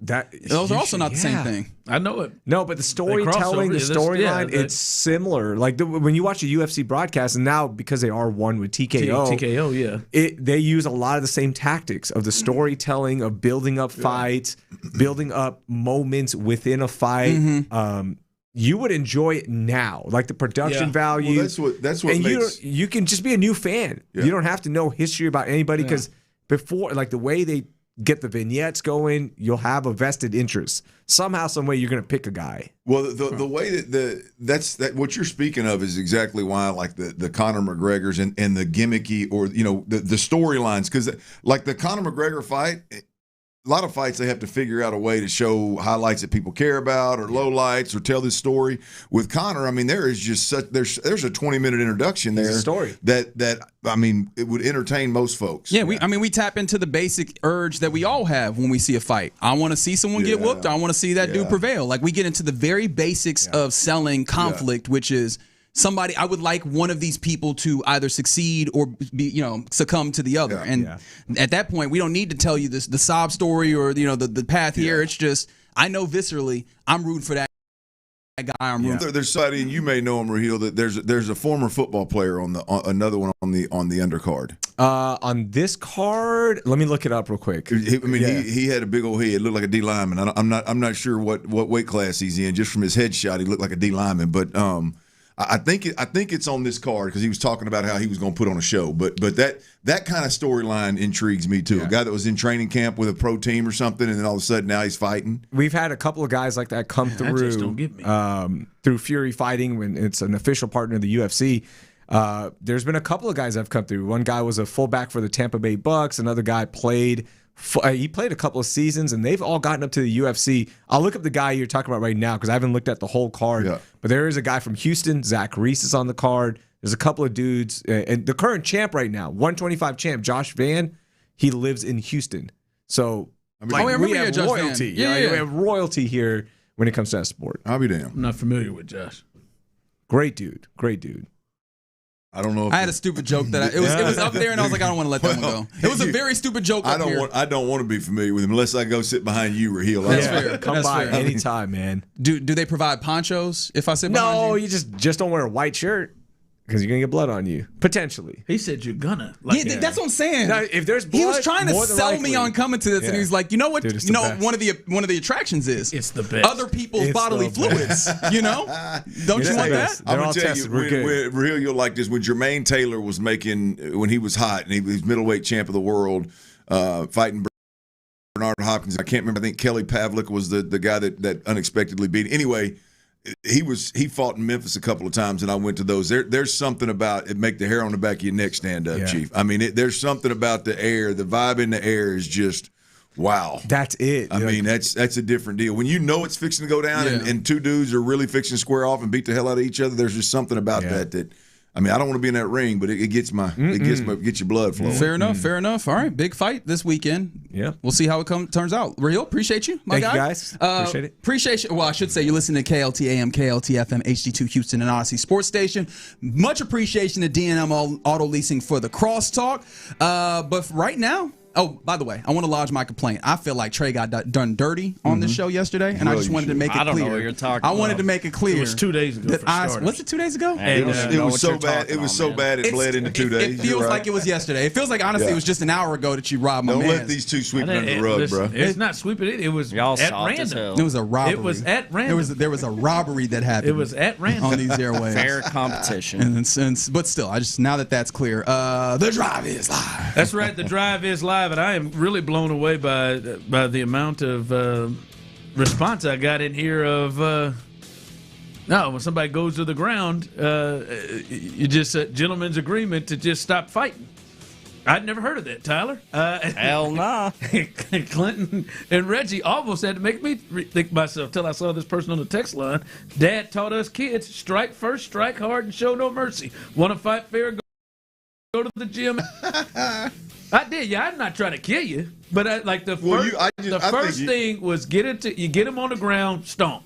Those are also not the same thing. I know it. No, but the storytelling, the storyline, it's similar. Like when you watch a UFC broadcast, and now because they are one with TKO, they use a lot of the same tactics of the storytelling, of building up fights, building up moments within a fight. Mm-hmm. You would enjoy it now, like the production value. Well, that's what and makes. you can just be a new fan. Yeah. You don't have to know history about anybody because before, like the way they get the vignettes going, you'll have a vested interest. Somehow, some way, you're going to pick a guy. Well, the way that what you're speaking of is exactly why I like the Conor McGregors and the gimmicky or the storylines, because like the Conor McGregor fight. A lot of fights they have to figure out a way to show highlights that people care about or lowlights or tell this story. With Conor, I mean, there is just there's a 20-minute introduction there. Story that I mean, it would entertain most folks. Yeah, we tap into the basic urge that we all have when we see a fight. I want to see someone get whooped. I want to see that dude prevail. Like we get into the very basics of selling conflict, which is somebody, I would like one of these people to either succeed or be, succumb to the other. At that point, we don't need to tell you the sob story or the path here. It's just I know viscerally I'm rooting for that guy. I'm rooting. There's somebody, and you may know him, Raheel, that there's a former football player on another one on the undercard. On this card, let me look it up real quick. He had a big old head, looked like a D lineman. I'm not sure what weight class he's in. Just from his headshot, he looked like a D lineman, but I think it's on this card because he was talking about how he was going to put on a show. But that kind of storyline intrigues me too. A guy that was in training camp with a pro team or something, and then all of a sudden now he's fighting. We've had a couple of guys like that come through Fury Fighting when it's an official partner of the UFC. There's been a couple of guys that have come through. One guy was a fullback for the Tampa Bay Bucks. Another guy played a couple of seasons, and they've all gotten up to the UFC. I'll look up the guy you're talking about right now because I haven't looked at the whole card. Yeah. But there is a guy from Houston. Zach Reese is on the card. There's a couple of dudes. And the current champ right now, 125 champ, Josh Van, he lives in Houston. So we have royalty. We have royalty here when it comes to that sport. I'll be damned. I'm not familiar with Josh. Great dude. Great dude. I don't know. I had a stupid joke that it was up there, and I was like, I don't want to let that one go. It was a very stupid joke. I don't want to be familiar with him unless I go sit behind you, Raheel. That's fair. Come by anytime, man. Do they provide ponchos if I sit behind you? No, you just don't wear a white shirt because you're gonna get blood on you potentially. He said you're gonna. That's what I'm saying. Now, if there's blood, he was trying to sell me on coming to this, and he's like, you know what? Dude, one of the attractions is it's the best. Other people's bodily fluids. Don't you want that? I'm gonna tell you, Raheel, you'll like this. When Jermaine Taylor was when he was hot and he was middleweight champ of the world, fighting Bernard Hopkins. I can't remember. I think Kelly Pavlik was the guy that unexpectedly beat. Anyway. He fought in Memphis a couple of times, and I went to those. There's something about it make the hair on the back of your neck stand up, Chief. I mean, there's something about the air. The vibe in the air is just wow. That's it. I mean, that's a different deal. When you know it's fixing to go down, and two dudes are really fixing to square off and beat the hell out of each other. There's just something about that. I mean, I don't want to be in that ring, but it gets your blood flowing. Fair enough. All right, big fight this weekend. Yeah, we'll see how it turns out. Raheel, appreciate you, my guy. Thank you, guys. Appreciate it. Appreciate you. Well, I should say you're listening to KLT AM, KLT FM, HD2 Houston, and Odyssey Sports Station. Much appreciation to D&M Auto Leasing for the crosstalk. But right now. Oh, by the way, I want to lodge my complaint. I feel like Trey got done dirty on this show yesterday, and I just wanted to make it clear. I don't know what you're talking about. I wanted to make it clear. It was 2 days ago. Was it 2 days ago? It was so bad. It was so bad it bled into 2 days. It feels like it was yesterday. It feels like honestly it was just an hour ago that you robbed my man. Don't let these two sweep it under the rug, bro. It's not sweeping it. It was at random. It was a robbery. It was at random. There was a robbery that happened. It was at random on these airwaves. Fair competition. But still, now that that's clear, the drive is live. That's right. The drive is live, and I am really blown away by the amount of response I got in here of when somebody goes to the ground, you just gentleman's agreement to just stop fighting. I'd never heard of that, Tyler. Hell nah. Clinton and Reggie almost had to make me think myself till I saw this person on the text line. Dad taught us kids, strike first, strike hard, and show no mercy. Want to fight fair, go to the gym. I did, yeah. I'm not trying to kill you, but the first thing was get him on the ground, stomp.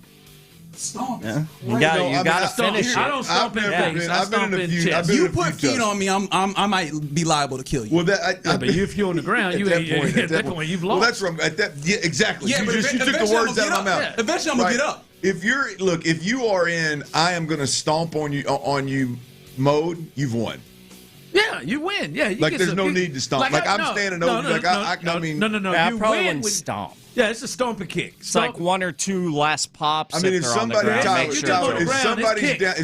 Stomp. Yeah. You got to finish it. I don't stomp in face. I stomp in chest. You put feet on me, I might be liable to kill you. Well, but if you're on the ground, at that point you've lost. Well, that's wrong. Exactly. Yeah, you took the words out of my mouth. Yeah. Eventually, I'm gonna get up. If you are in, I am gonna stomp on you mode, you've won. Yeah, you win. Yeah, there's no need to stomp. I'm standing over. No. I you probably win wouldn't stomp. Yeah, it's a stomp and kick. It's like one or two last pops. I mean, if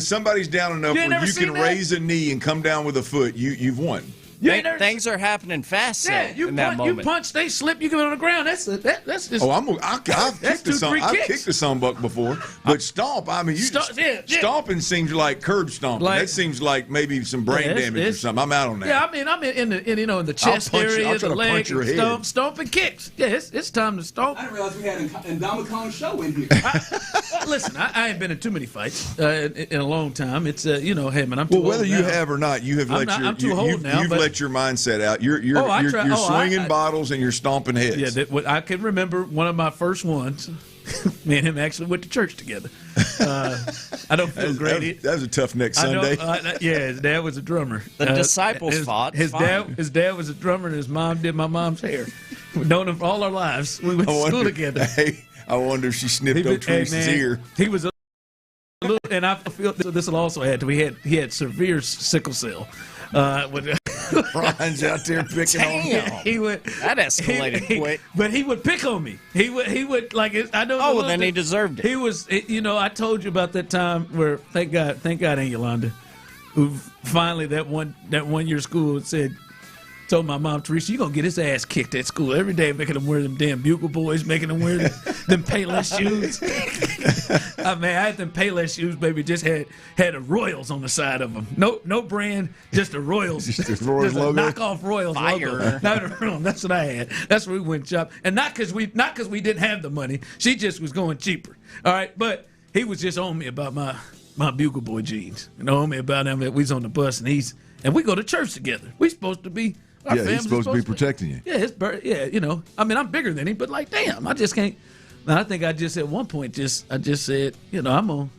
somebody's down enough where you can raise a knee and come down with a foot, you've won. Things are happening fast you in that punch, you moment. punch, they slip, you get on the ground. That's just. Oh, I've kicked the sunbuck before, but stomp. I mean, stomping seems like curb stomping. That seems like maybe some brain damage or something. I'm out on that. Yeah, I'm in the chest area, the leg, stomp and kicks. Yeah, it's time to stomp. I didn't realize we had an Indamacon's show in here. Listen, I ain't been in too many fights in a long time. It's hey man, I'm too well, old whether you now. have or not, you have I'm too old now. You've let your mindset out. You're swinging bottles and you're stomping heads. Yeah, I can remember one of my first ones. Me and him actually went to church together. I don't feel great. That was a tough next Sunday. His dad was a drummer. The disciples fought. His dad was a drummer, and his mom did my mom's hair. We've known him for all our lives. We went to school together. Hey, I wonder if she snipped up Teresa's ear. He was a little, and I feel this will also add to he had severe sickle cell. Brian's out there picking on him. That escalated quick. But he would pick on me. He would like I don't know. Oh, well, then he deserved it. He was, I told you about that time where thank God, Aunt Yolanda, who finally that one year school told my mom, Teresa, you're going to get his ass kicked at school every day, making him wear them damn Bugle Boys, making him wear them Payless shoes. I had them Payless shoes, baby, just had a Royals on the side of them. No brand, just a Royals. just a logo? Knockoff Royals logo. That's what I had. That's where we went shop. And not because we didn't have the money. She just was going cheaper. All right, but he was just on me about my Bugle Boy jeans. On me about him that we was on the bus and we go to church together. We supposed to be. He's supposed to be protecting you. Yeah, I'm bigger than him, but like, damn, I just can't. Now, I think I just at one point I just said, I'm on.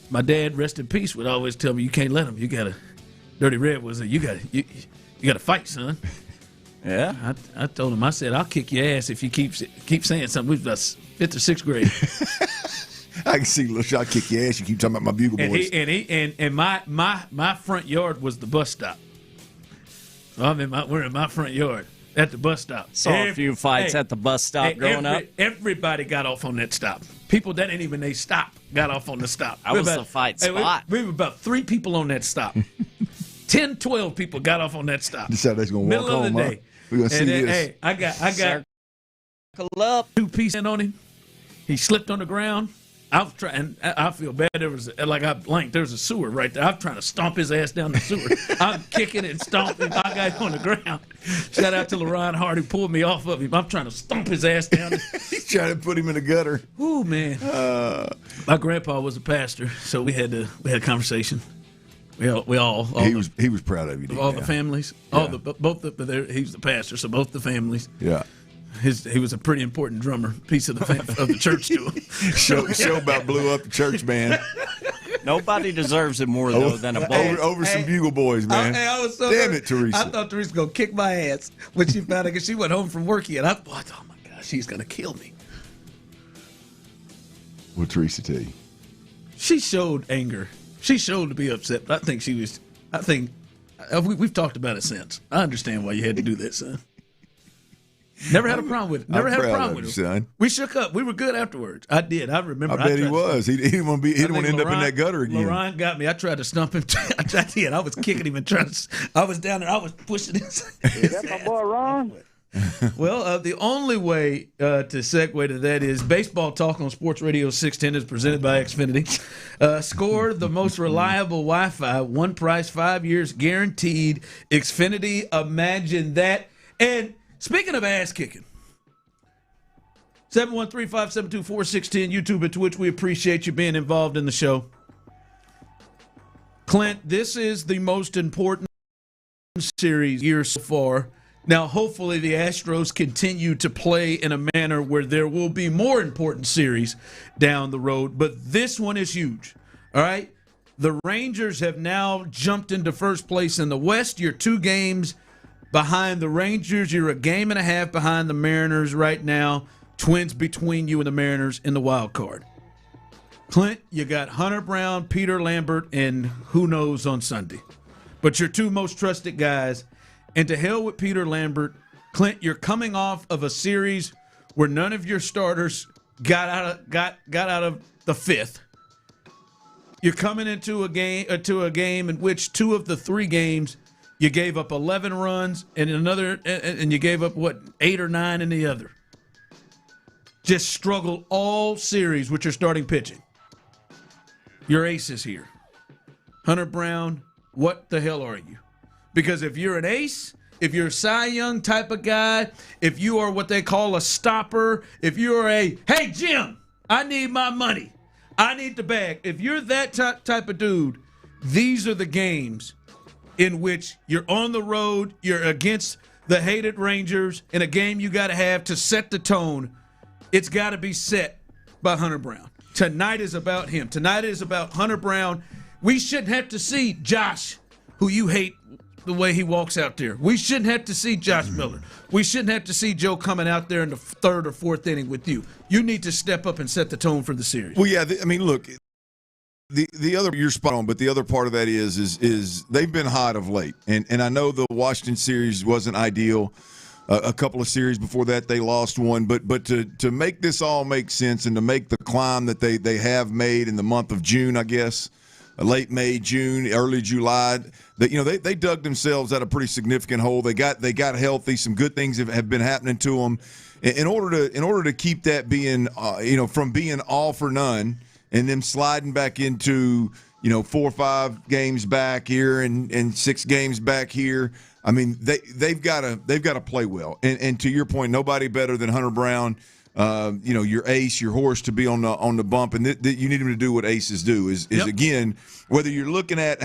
My dad, rest in peace, would always tell me, you can't let him. You got to. Dirty Red was you got to fight, son. Yeah. I told him, I said, I'll kick your ass if you keep saying something. We was about 5th or 6th grade. I can see, look, I'll kick your ass. You keep talking about my Bugle Boys. And my front yard was the bus stop. We're in my front yard at the bus stop. Saw a few fights at the bus stop growing up. Everybody got off on that stop. People that ain't even they stop got off on the stop. That was the fight spot. We were about 3 people on that stop. 10, 12 people got off on that stop. Decided they was gonna walk home. Middle of the day. We're gonna see this. Hey, I got 2 pieces on him. He slipped on the ground. I was trying. I feel bad. There was a sewer right there. I'm trying to stomp his ass down the sewer. I'm kicking and stomping. I got him on the ground. Shout out to LaRon Hart who pulled me off of him. I'm trying to stomp his ass down. He's trying to put him in the gutter. Ooh, man. My grandpa was a pastor, so we had a conversation. He was proud of you. All the families, he was the pastor, so both the families. Yeah. He was a pretty important drummer, piece of the church to him. Show about blew up the church band. Nobody deserves it more though than a bowl. Over some Bugle Boys, man. Damn it, Teresa! I thought Teresa was gonna kick my ass when she found out because she went home from work yet. I thought, oh my gosh, she's gonna kill me. What'd Teresa tell you? She showed anger. She showed to be upset. But we've talked about it since. I understand why you had to do that, son. Never had a problem with it. Never had a problem with it. Son. We shook up. We were good afterwards. I did. I remember. I bet he was. He didn't want to end up in that gutter again. LaRon got me. I tried to stump him. I was kicking him and trying to. I was down there. I was pushing him. Is that my boy Ron? Well, the only way to segue to that is baseball talk on Sports Radio 610 is presented by Xfinity. Score the most reliable Wi-Fi, one price, 5 years guaranteed. Xfinity, imagine that. And speaking of ass kicking, 713-572-4610, YouTube and Twitch. We appreciate you being involved in the show. Clint, this is the most important series year so far. Now, hopefully the Astros continue to play in a manner where there will be more important series down the road, but this one is huge, all right? The Rangers have now jumped into first place in the West. You're 2 games behind the Rangers. You're a game and a half behind the Mariners right now. Twins between you and the Mariners in the wild card. Clint, you got Hunter Brown, Peter Lambert, and who knows on Sunday. But your 2 most trusted guys. And to hell with Peter Lambert. Clint, you're coming off of a series where none of your starters got out of the 5th. You're coming into a game in which 2 of the 3 games You gave up 11 runs and you gave up, 8 or 9 in the other. Just struggled all series with your starting pitching. Your ace is here. Hunter Brown, what the hell are you? Because if you're an ace, if you're a Cy Young type of guy, if you are what they call a stopper, if you're hey, Jim, I need my money. I need the bag. If you're that type of dude, these are the games in which you're on the road, you're against the hated Rangers in a game you got to have to set the tone. It's got to be set by Hunter Brown. Tonight is about him. Tonight is about Hunter Brown. We shouldn't have to see Josh, who you hate the way he walks out there. We shouldn't have to see Josh Miller. We shouldn't have to see Joe coming out there in the 3rd or 4th inning with you. You need to step up and set the tone for the series. Well, yeah, look, the other, you're spot on, but the other part of that is they've been hot of late. And I know the Washington series wasn't ideal. A couple of series before that, they lost one. But to make this all make sense and to make the climb that they have made in the month of June, I guess, late May, June, early July, they dug themselves out a pretty significant hole. They got healthy. Some good things have been happening to them. In order to keep that being, from being all for none and them sliding back into, 4 or 5 games back here and 6 games back here. I mean, they've got to play well, and to your point, nobody better than Hunter Brown, your ace, your horse, to be on the bump, and you need him to do what aces do. Is again, whether you're looking at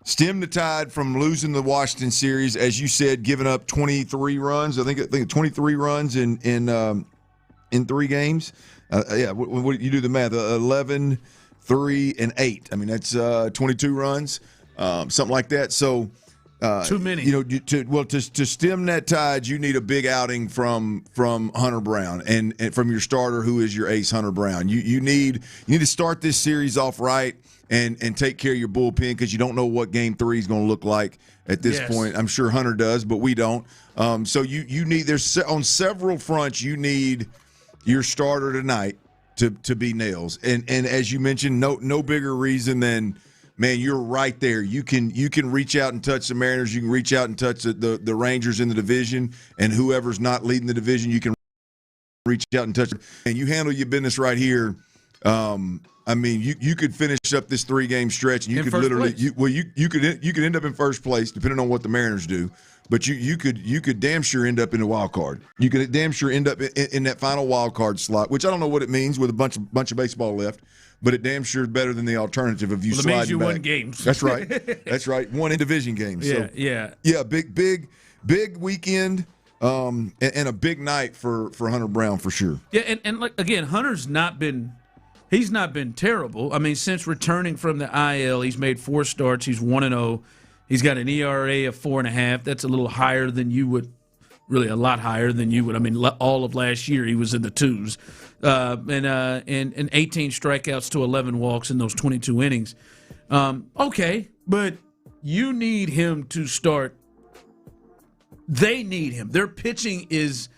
stem the tide from losing the Washington series, as you said, giving up 23 runs. I think 23 runs in 3 games. What you do the math? 11, 3, and 8. I mean, that's 22 runs, something like that. So. Too many. To stem that tide, you need a big outing from Hunter Brown and from your starter, who is your ace, Hunter Brown. You need to start this series off right and take care of your bullpen, because you don't know what Game 3 is going to look like at this point. I'm sure Hunter does, but we don't. So you need, there's on several fronts, you need your starter tonight to be nails. And as you mentioned, no bigger reason than, man, you're right there. You can reach out and touch the Mariners. You can reach out and touch the Rangers in the division, and whoever's not leading the division, you can reach out and touch them. And you handle your business right here. I mean, you could finish up this 3-game stretch, and you could literally you could end up in first place, depending on what the Mariners do. But you could damn sure end up in the wild card. You could damn sure end up in that final wild card slot, which I don't know what it means with a bunch of baseball left. But it damn sure is better than the alternative of you sliding back. It means you won games. That's right. That's right. Won in division games. Yeah. Big weekend, and a big night for Hunter Brown for sure. Yeah, and like again, Hunter's not been terrible. I mean, since returning from the IL, he's made 4 starts. He's 1-0. He's got an ERA of 4.5. That's a little higher than you would. Really, a lot higher than you would. I mean, all of last year he was in the 2s, and 18 strikeouts to 11 walks in those 22 innings. Okay, but you need him to start. They need him. Their pitching is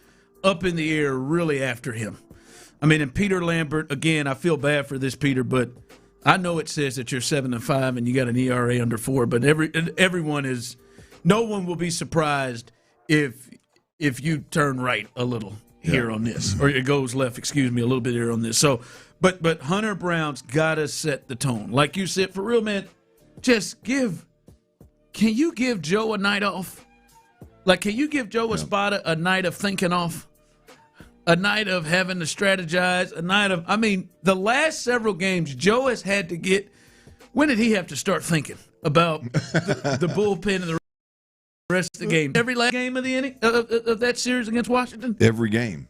up in the air really after him. I mean, and Peter Lambert, again, I feel bad for this, Peter, but I know it says that you're 7-5 and you got an ERA under 4, but no one will be surprised if you turn right a little here on this, or it goes left, a little bit here on this. So, but Hunter Brown's got to set the tone. Like you said, for real, man, can you give Joe a night off? Like, can you give Joe Espada a night of thinking off? A night of having to strategize, the last several games, Joe has had to get, when did he have to start thinking about the bullpen and the rest of the game? Every last game of the inning of that series against Washington? Every game.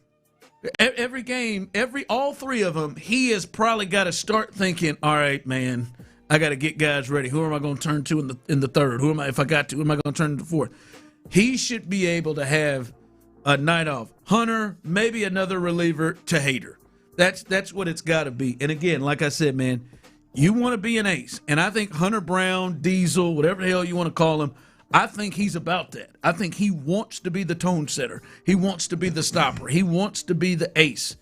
Every game, all 3 of them, he has probably got to start thinking, all right, man, I got to get guys ready. Who am I going to turn to in the 3rd? Who am I going to turn to the 4th? He should be able to have a night off. Hunter, maybe another reliever to Hader. That's what it's got to be. And again, like I said, man, you want to be an ace. And I think Hunter Brown, Diesel, whatever the hell you want to call him, I think he's about that. I think he wants to be the tone setter. He wants to be the stopper. He wants to be the ace.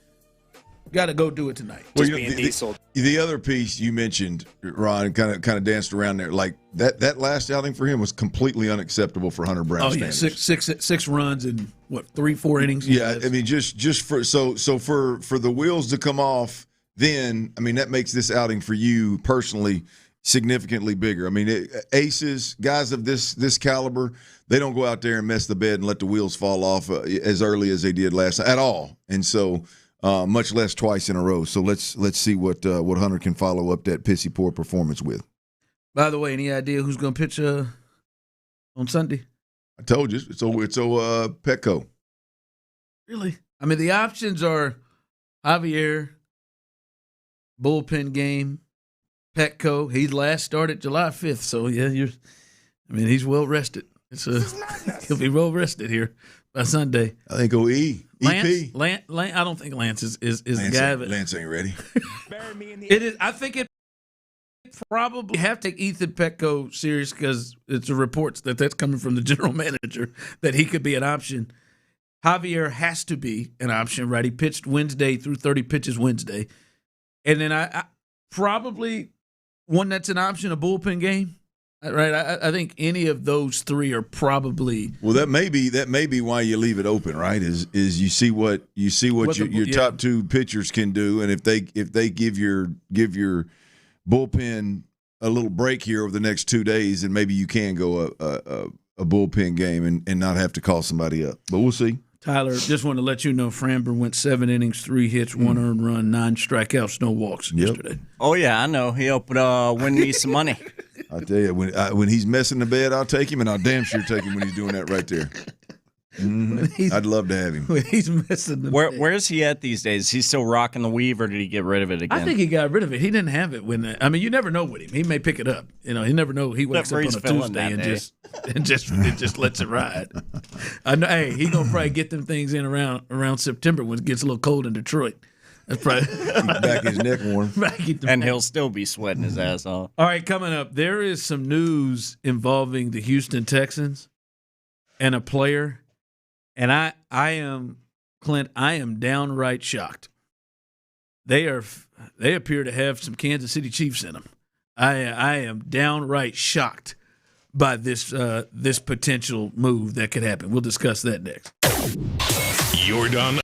Got to go do it tonight. Well, the other piece you mentioned, Ron, kind of danced around there. Like that last outing for him was completely unacceptable for Hunter Brown. Oh yeah, six runs in what 3-4 innings. Yeah, I mean just for for the wheels to come off, then I mean that makes this outing for you personally significantly bigger. I mean aces, guys of this caliber, they don't go out there and mess the bed and let the wheels fall off as early as they did last at all, and so. Much less twice in a row. So let's see what Hunter can follow up that pissy poor performance with. By the way, any idea who's going to pitch on Sunday? I told you it's Petco. Really? I mean, the options are Javier, bullpen game, Petco. He last started July 5th, so yeah, he's well rested. He'll be well rested here by Sunday. I think EP. Lance, I don't think Lance is the guy. Lance ain't ready. It is. I think it probably have to take Ethan Petco serious because it's reports that's coming from the general manager that he could be an option. Javier has to be an option, right? He pitched Wednesday through 30 pitches Wednesday. And then I probably one that's an option, a bullpen game. Right, I think any of those three are probably well. That may be why you leave it open, right? Is you see what your top two pitchers can do, and if they give your bullpen a little break here over the next 2 days, and maybe you can go a bullpen game and not have to call somebody up. But we'll see. Tyler, just want to let you know, Framber went 7 innings, 3 hits, 1 earned run, 9 strikeouts, no walks yesterday. Oh yeah, I know. He helped win me some money. I tell you, when he's messing the bed, I'll take him, and I'll damn sure take him when he's doing that right there. Mm-hmm. I'd love to have him. When he's messing the bed. Where's he at these days? Is he still rocking the weave, or did he get rid of it again? I think he got rid of it. He didn't have it when. I mean, you never know with him. He may pick it up. You never know. He wakes up on a Tuesday and just lets it ride. I know. Hey, he gonna probably get them things in around September when it gets a little cold in Detroit. That's probably back his neck warm. And he'll still be sweating his ass off. All right, coming up, there is some news involving the Houston Texans and a player, and I am Clint. I am downright shocked. They appear to have some Kansas City Chiefs in them. I am downright shocked by this potential move that could happen. We'll discuss that next. You're done.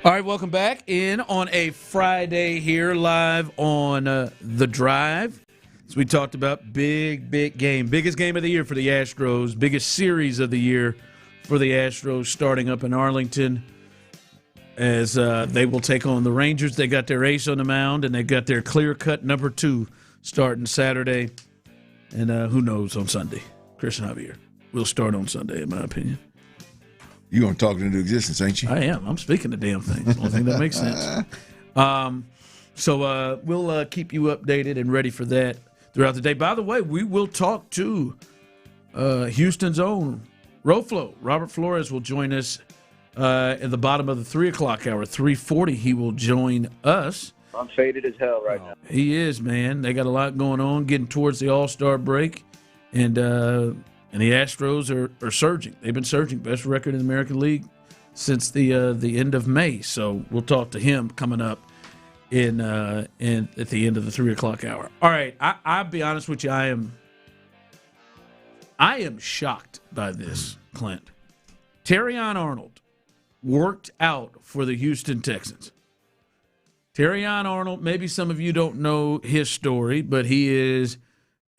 All right, welcome back in on a Friday here live on The Drive. As we talked about, big game. Biggest game of the year for the Astros. Biggest series of the year for the Astros starting up in Arlington as they will take on the Rangers. They got their ace on the mound, and they got their clear-cut number 2 starting Saturday. And who knows on Sunday. Christian Javier will start on Sunday, in my opinion. You're going to talk it into existence, ain't you? I am. I'm speaking the damn thing. It's the only thing that makes sense. So we'll keep you updated and ready for that throughout the day. By the way, we will talk to Houston's own Roflo. Robert Flores will join us at the bottom of the 3 o'clock hour. 3:40, he will join us. I'm faded as hell right now. He is, man. They got a lot going on, getting towards the All-Star break. And the Astros are surging. They've been surging. Best record in the American League since the end of May. So we'll talk to him coming up in at the end of the 3 o'clock hour. All right, I'll be honest with you. I am shocked by this, Clint. Terrion Arnold worked out for the Houston Texans. Terrion Arnold, maybe some of you don't know his story, but he is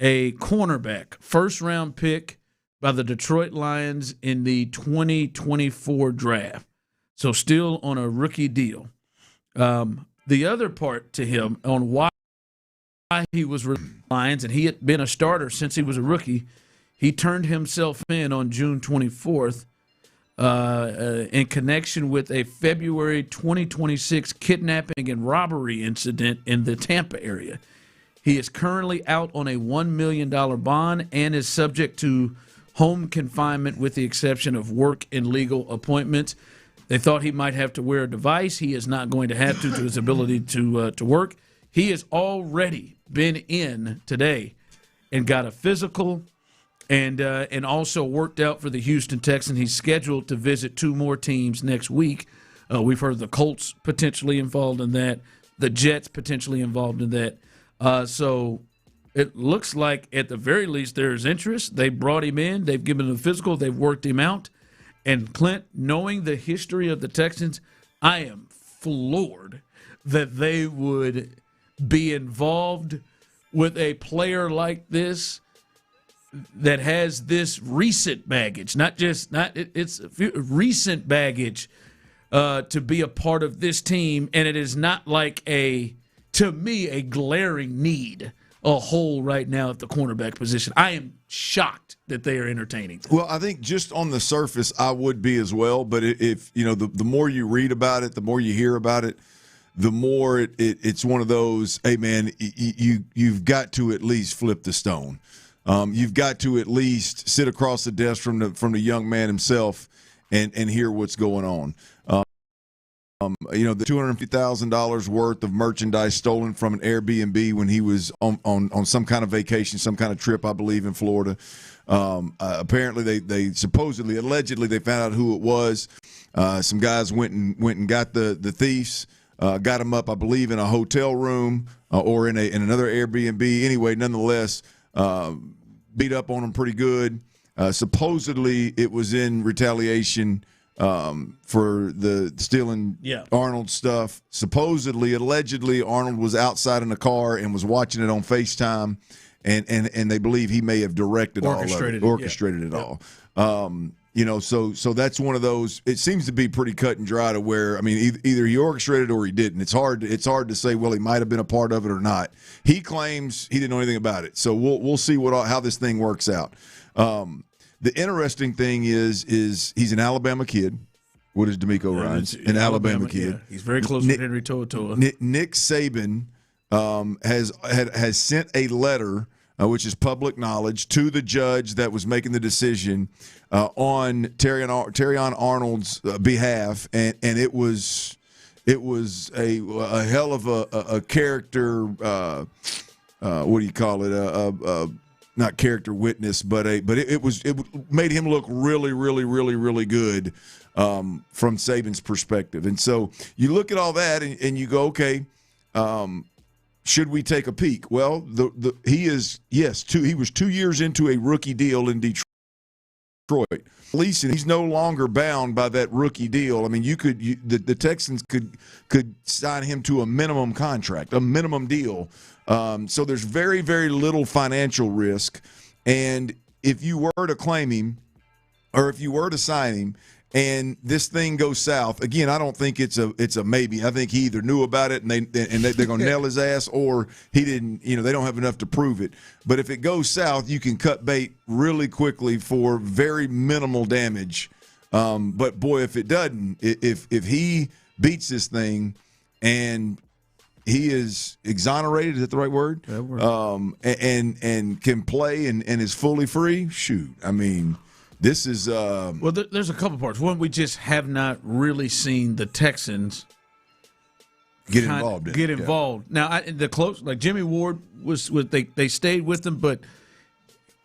a cornerback, first-round pick by the Detroit Lions in the 2024 draft. So still on a rookie deal. The other part to him on why he was with the Lions, and he had been a starter since he was a rookie, he turned himself in on June 24th in connection with a February 2026 kidnapping and robbery incident in the Tampa area. He is currently out on a $1 million bond and is subject to home confinement with the exception of work and legal appointments. They thought he might have to wear a device. He is not going to have to his ability to work. He has already been in today and got a physical and also worked out for the Houston Texans. He's scheduled to visit 2 more teams next week. We've heard the Colts potentially involved in that, the Jets potentially involved in that. So it looks like at the very least there's interest. They brought him in. They've given him a physical. They've worked him out. And Clint, knowing the history of the Texans, I am floored that they would be involved with a player like this that has this recent baggage, it's recent baggage to be a part of this team. And it is not like to me, a glaring need, a hole right now at the cornerback position. I am shocked that they are entertaining them. Well, I think just on the surface, I would be as well. But if you know, the more you read about it, the more you hear about it, the more it's one of those. Hey, man, you've got to at least flip the stone. You've got to at least sit across the desk from the young man himself and hear what's going on. The $250,000 worth of merchandise stolen from an Airbnb when he was on some kind of vacation, some kind of trip, I believe, in Florida. Apparently, they supposedly, allegedly, they found out who it was. Some guys went and got the thieves, got them up, I believe, in a hotel room or in another Airbnb. Anyway, nonetheless, beat up on them pretty good. Supposedly, it was in retaliation for the stealing Arnold stuff. Supposedly, allegedly, Arnold was outside in the car and was watching it on FaceTime, and they believe he may have directed orchestrated it all. So that's one of those. It seems to be pretty cut and dry to where, I mean, either he orchestrated or he didn't. It's hard to say, well, he might have been a part of it or not. He claims he didn't know anything about it. So we'll see how this thing works out. The interesting thing is he's an Alabama kid. What is D'Amico Ryans? An Alabama kid. Yeah. He's very close with Henry To'oTo'o. Nick Saban has sent a letter, which is public knowledge, to the judge that was making the decision on Terrion Arnold's behalf, and it was a hell of a character. What do you call it? Not character witness, but it made him look really, really, really, really good from Saban's perspective. And so you look at all that and you go, okay, should we take a peek? Well, he was 2 years into a rookie deal in Detroit. Detroit. Leeson, he's no longer bound by that rookie deal. I mean, the Texans could sign him to a minimum contract, a minimum deal. So there's very, very little financial risk. And if you were to claim him, or if you were to sign him, and this thing goes south, again, I don't think it's a maybe. I think he either knew about it and they're going to nail his ass, or he didn't. They don't have enough to prove it. But if it goes south, you can cut bait really quickly for very minimal damage. But boy, if it doesn't, if he beats this thing and he is exonerated, is that the right word? That word. And can play and is fully free, shoot. I mean, this is well, there's a couple parts. One, we just have not really seen the Texans get involved. Now, the close, like Jimmy Ward was they stayed with him, but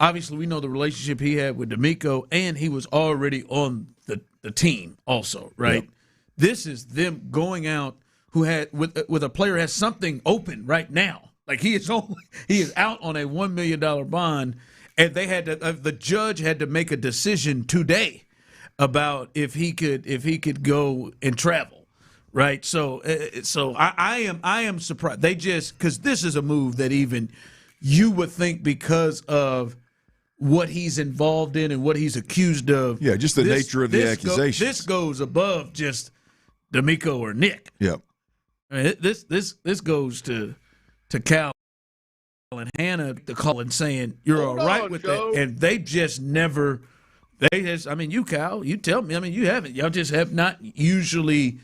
obviously we know the relationship he had with D'Amico, and he was already on the team also, right? Yep. This is them going out who had with a player who has something open right now. Like he is out on a $1 million bond. And they had to. The judge had to make a decision today about if he could go and travel, right? So I am surprised. They just, because this is a move that even you would think, because of what he's involved in and what he's accused of. Yeah, just the nature of the accusations. This goes above just D'Amico or Nick. Yep. I mean, this goes to Cal and Hannah to call and saying you're all right with that, and they just never. You Cal, you tell me. I mean, you haven't. Y'all just have not usually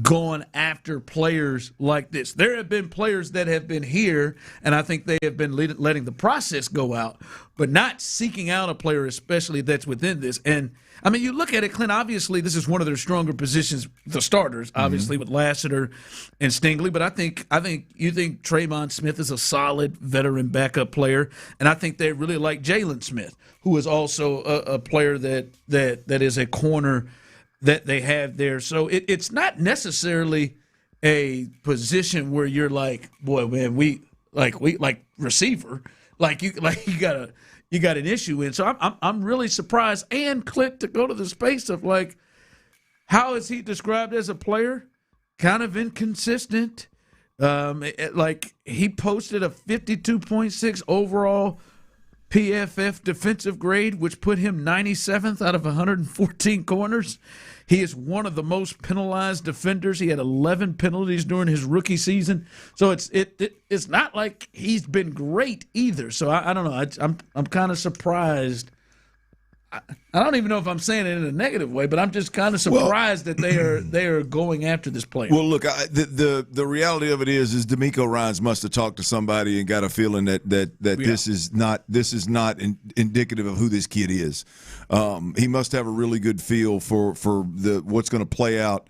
gone after players like this. There have been players that have been here, and I think they have been letting the process go out, but not seeking out a player, especially that's within this. And I mean, you look at it, Clint. Obviously, this is one of their stronger positions, the starters, obviously, with Lassiter and Stingley. But I think you think Trayvon Smith is a solid veteran backup player, and I think they really like Jalen Smith, who is also a player that is a corner that they have there. So it's not necessarily a position where you're like, boy, man, we like receiver, you got an issue in. So I'm really surprised. And Clint, to go to the space of like, how is he described as a player? Kind of inconsistent. Like he posted a 52.6 overall PFF defensive grade, which put him 97th out of 114 corners. He is one of the most penalized defenders. He had 11 penalties during his rookie season. So it's not like he's been great either. So I don't know. I'm kind of surprised. I don't even know if I'm saying it in a negative way, but I'm just kind of surprised that they are going after this player. Well, look, the reality of it is D'Amico Ryans must have talked to somebody and got a feeling that this is not indicative of who this kid is. He must have a really good feel for what's going to play out.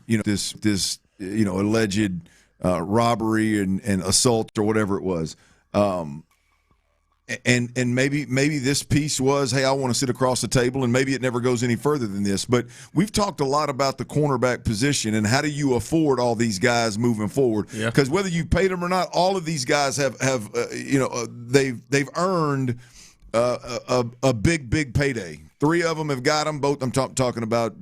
This alleged robbery and assault or whatever it was. And maybe this piece was, hey, I want to sit across the table, and maybe it never goes any further than this. But we've talked a lot about the cornerback position and how do you afford all these guys moving forward? Because whether you paid them or not, all of these guys have they've earned a big payday. 3 of them have got them. Both I'm talking about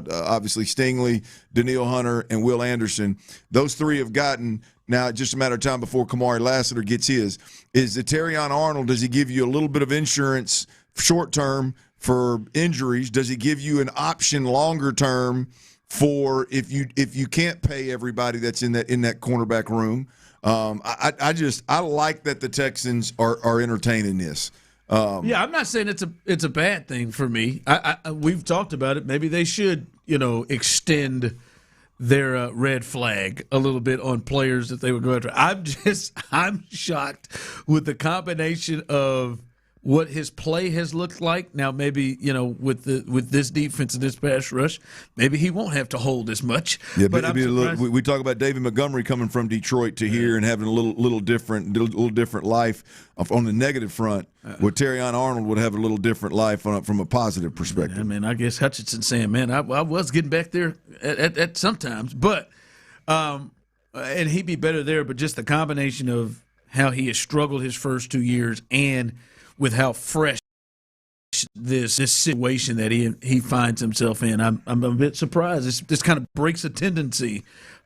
obviously Stingley, Daniil Hunter, and Will Anderson. Those 3 have gotten. Now, just a matter of time before Kamari Lassiter gets his. Is the Terrion Arnold, does he give you a little bit of insurance short term for injuries? Does he give you an option longer term for if you can't pay everybody that's in that cornerback room? I like that the Texans are entertaining this. I'm not saying it's a bad thing for me. We've talked about it. Maybe they should, extend their red flag a little bit on players that they would go after. I'm shocked with the combination of what his play has looked like. Now, maybe, with this defense and this pass rush, maybe he won't have to hold as much. Yeah, but we talk about David Montgomery coming from Detroit to here and having a little different life on the negative front. Where Terrion Arnold would have a little different life from a positive perspective. I mean, I guess Hutchinson saying, man, I was getting back there at sometimes, but and he'd be better there. But just the combination of how he has struggled his first 2 years and with how fresh this situation that he finds himself in. I'm a bit surprised. This kind of breaks a tendency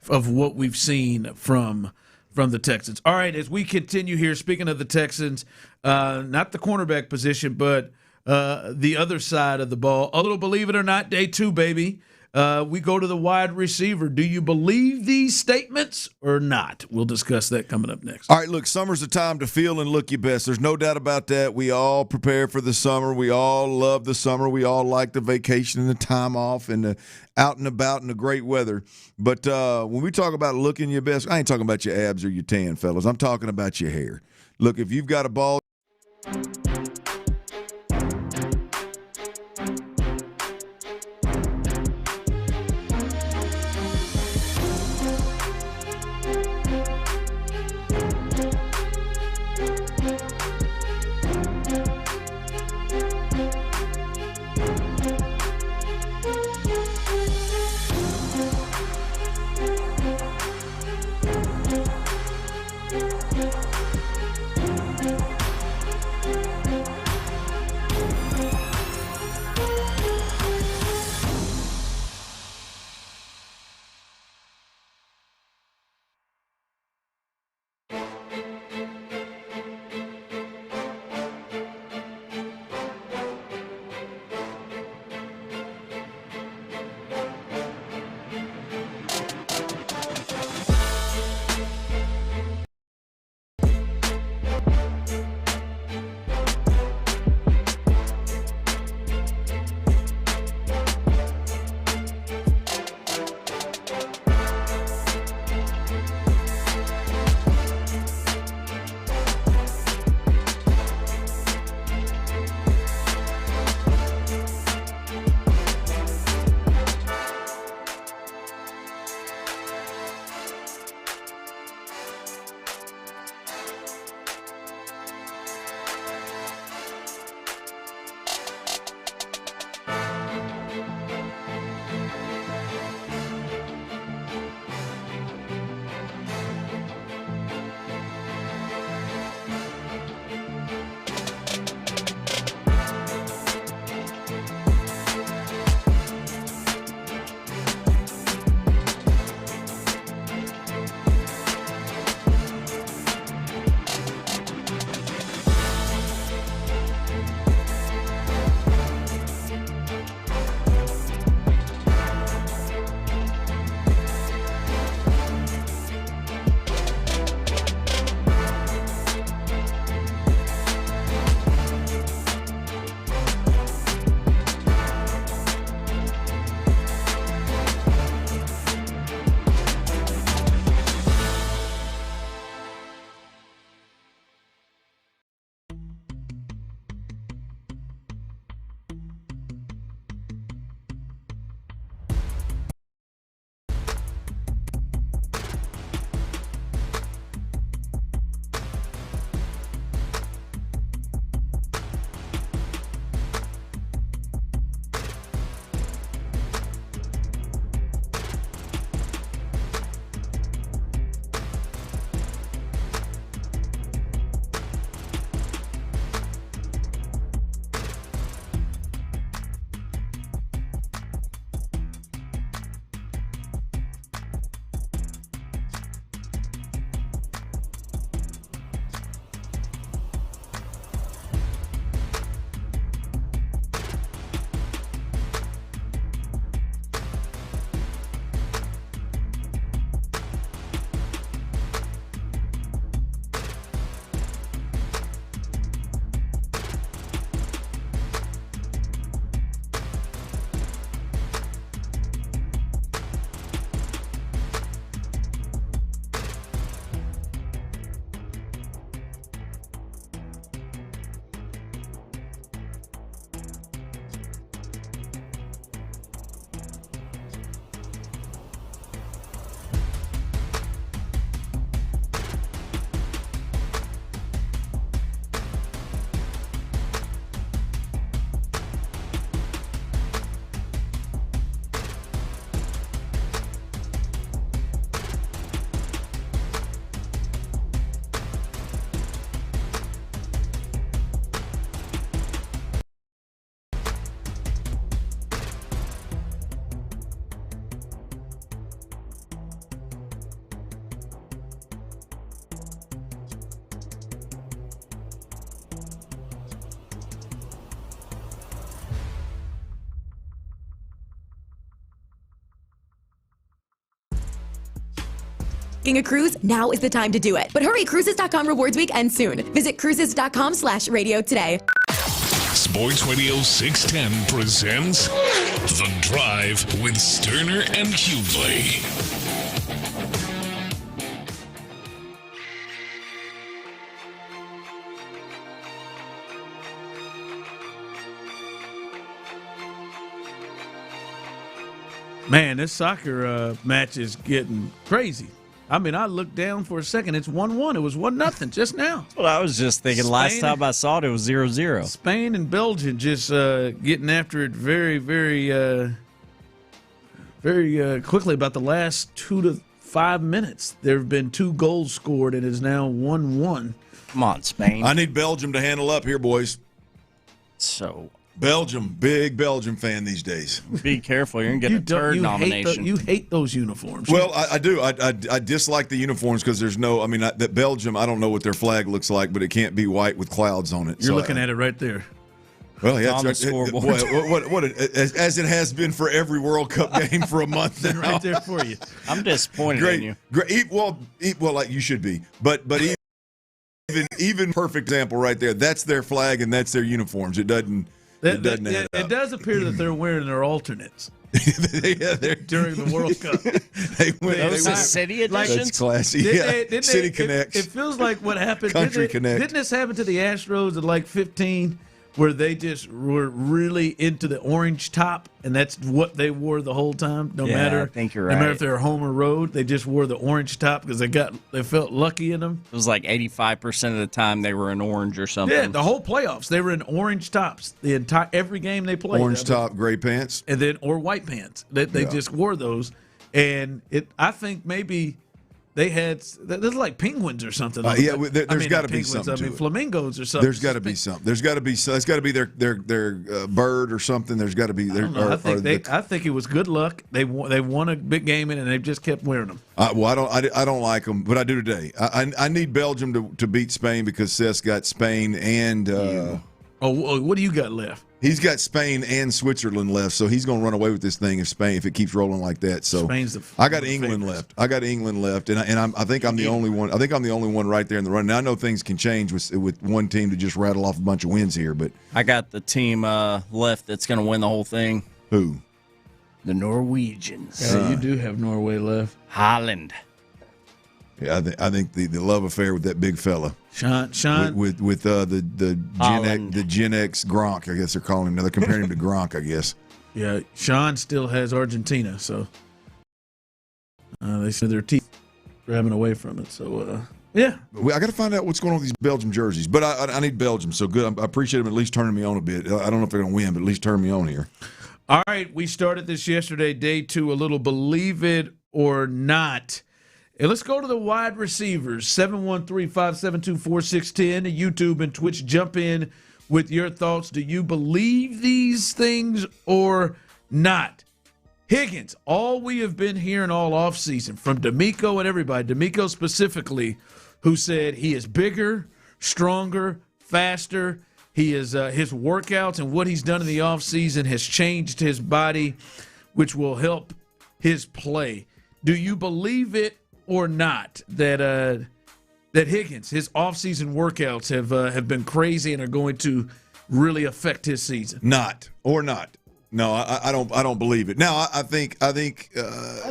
of what we've seen from the Texans. All right, as we continue here, speaking of the Texans, not the cornerback position, but the other side of the ball. A little believe it or not, day 2, baby. We go to the wide receiver. Do you believe these statements or not? We'll discuss that coming up next. All right, look, summer's the time to feel and look your best. There's no doubt about that. We all prepare for the summer. We all love the summer. We all like the vacation and the time off and the out and about and the great weather. But when we talk about looking your best, I ain't talking about your abs or your tan, fellas. I'm talking about your hair. Look, if you've got a bald Booking a cruise? Now is the time to do it. But hurry, Cruises.com Rewards Week ends soon. Visit Cruises.com/radio today. Sports Radio 610 presents The Drive with Stoerner and Hughley. Man, this soccer match is getting crazy. I mean, I looked down for a second. It's 1-1. It was 1-0 just now. Well, I was just thinking last time I saw it, it was 0-0. Spain and Belgium just getting after it very, very quickly. About the last 2 to 5 minutes, there have been 2 goals scored, and it is now 1-1. Come on, Spain. I need Belgium to handle up here, boys. So Belgium, big Belgium fan these days. Be careful, you're gonna get a turd nomination. You hate those uniforms. Well, I do. I dislike the uniforms because there's no. I mean, that Belgium. I don't know what their flag looks like, but it can't be white with clouds on it. You're looking at it right there. Well, yeah, on the scoreboard. As it has been for every World Cup game for a month now. Right there for you. I'm disappointed in you. Great. Well, like you should be. But even perfect example right there. That's their flag and that's their uniforms. It doesn't. It does appear that they're wearing their alternates during the World Cup. Those are city editions? That's classy. City Connects. It feels like what happened. Country Connect. Didn't this happen to the Astros at like 15, where they just were really into the orange top, and that's what they wore the whole time? No matter. I think you're no right. matter if they're home or road, they just wore the orange top because they felt lucky in them. It was like 85% of the time they were in orange or something. Yeah, the whole playoffs they were in orange tops. The entire every game they played. Orange top, gray pants, and then or white pants. They just wore those, and I think maybe they had there's like penguins or something. There's got to be something. I mean, flamingos or something. There's got to be something. There's got to be. That's got to be their bird or something. There's got to be. I think it was good luck. They won a big game and they just kept wearing them. I don't like them, but I do today. I need Belgium to beat Spain because Seth's got Spain and. What do you got left? He's got Spain and Switzerland left, so he's going to run away with this thing if it keeps rolling like that. So I got England left. I got England left, and I think I'm the only one. I think I'm the only one right there in the run. Now I know things can change with one team to just rattle off a bunch of wins here, but I got the team left that's going to win the whole thing. Who? The Norwegians. Yeah, you do have Norway left. Holland. Yeah, I think the love affair with that big fella, Sean, with the Gen X Gronk, I guess they're calling him now. They're comparing him to Gronk, I guess. Yeah, Sean still has Argentina, so they said their teeth grabbing away from it. So yeah, I got to find out what's going on with these Belgium jerseys. But I need Belgium, so good. I appreciate them at least turning me on a bit. I don't know if they're going to win, but at least turn me on here. All right, we started this yesterday, day 2, a little believe it or not. And let's go to the wide receivers, 713-572-4610, YouTube and Twitch. Jump in with your thoughts. Do you believe these things or not? Higgins, all we have been hearing all offseason from D'Amico and everybody, D'Amico specifically, who said he is bigger, stronger, faster. He is his workouts and what he's done in the offseason has changed his body, which will help his play. Do you believe it or not that Higgins, his offseason workouts have been crazy and are going to really affect his season? Not. No, I don't believe it. Now I think and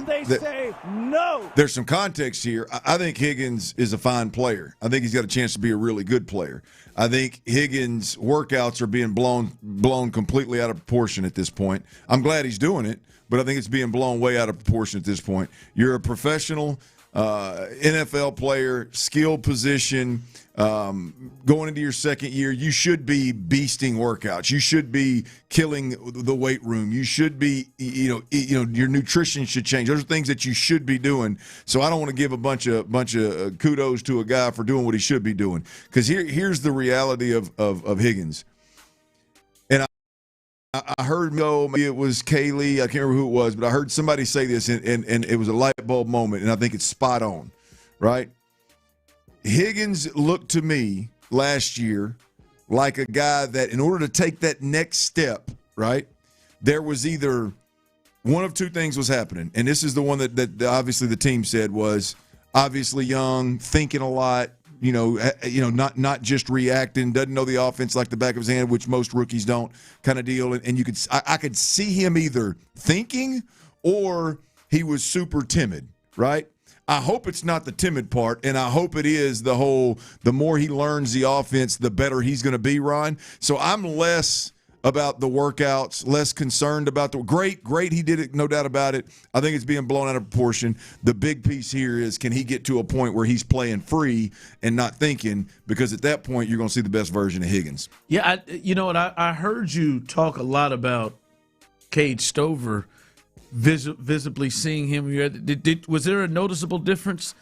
they say no. There's some context here. I think Higgins is a fine player. I think he's got a chance to be a really good player. I think Higgins' workouts are being blown completely out of proportion at this point. I'm glad he's doing it, but I think it's being blown way out of proportion at this point. You're a professional NFL player, skilled position, going into your second year. You should be beasting workouts. You should be killing the weight room. You should be, your nutrition should change. Those are things that you should be doing. So I don't want to give a bunch of kudos to a guy for doing what he should be doing. Because here's the reality of Higgins. I heard, maybe it was Kaylee, I can't remember who it was, but I heard somebody say this, and it was a light bulb moment, and I think it's spot on, right? Higgins looked to me last year like a guy that in order to take that next step, right, there was either one of two things was happening, and this is the one that obviously the team said was, obviously young, thinking a lot. Not just reacting, doesn't know the offense like the back of his hand, which most rookies don't, kind of deal. And I could see him either thinking or he was super timid, right? I hope it's not the timid part, and I hope it is the more he learns the offense, the better he's going to be, Ron. So I'm less about the workouts, less concerned about the great, he did it, no doubt about it. I think it's being blown out of proportion. The big piece here is, can he get to a point where he's playing free and not thinking, because at that point you're going to see the best version of Higgins. Yeah, you know what, I heard you talk a lot about Cade Stover, visibly seeing him. Was there a noticeable difference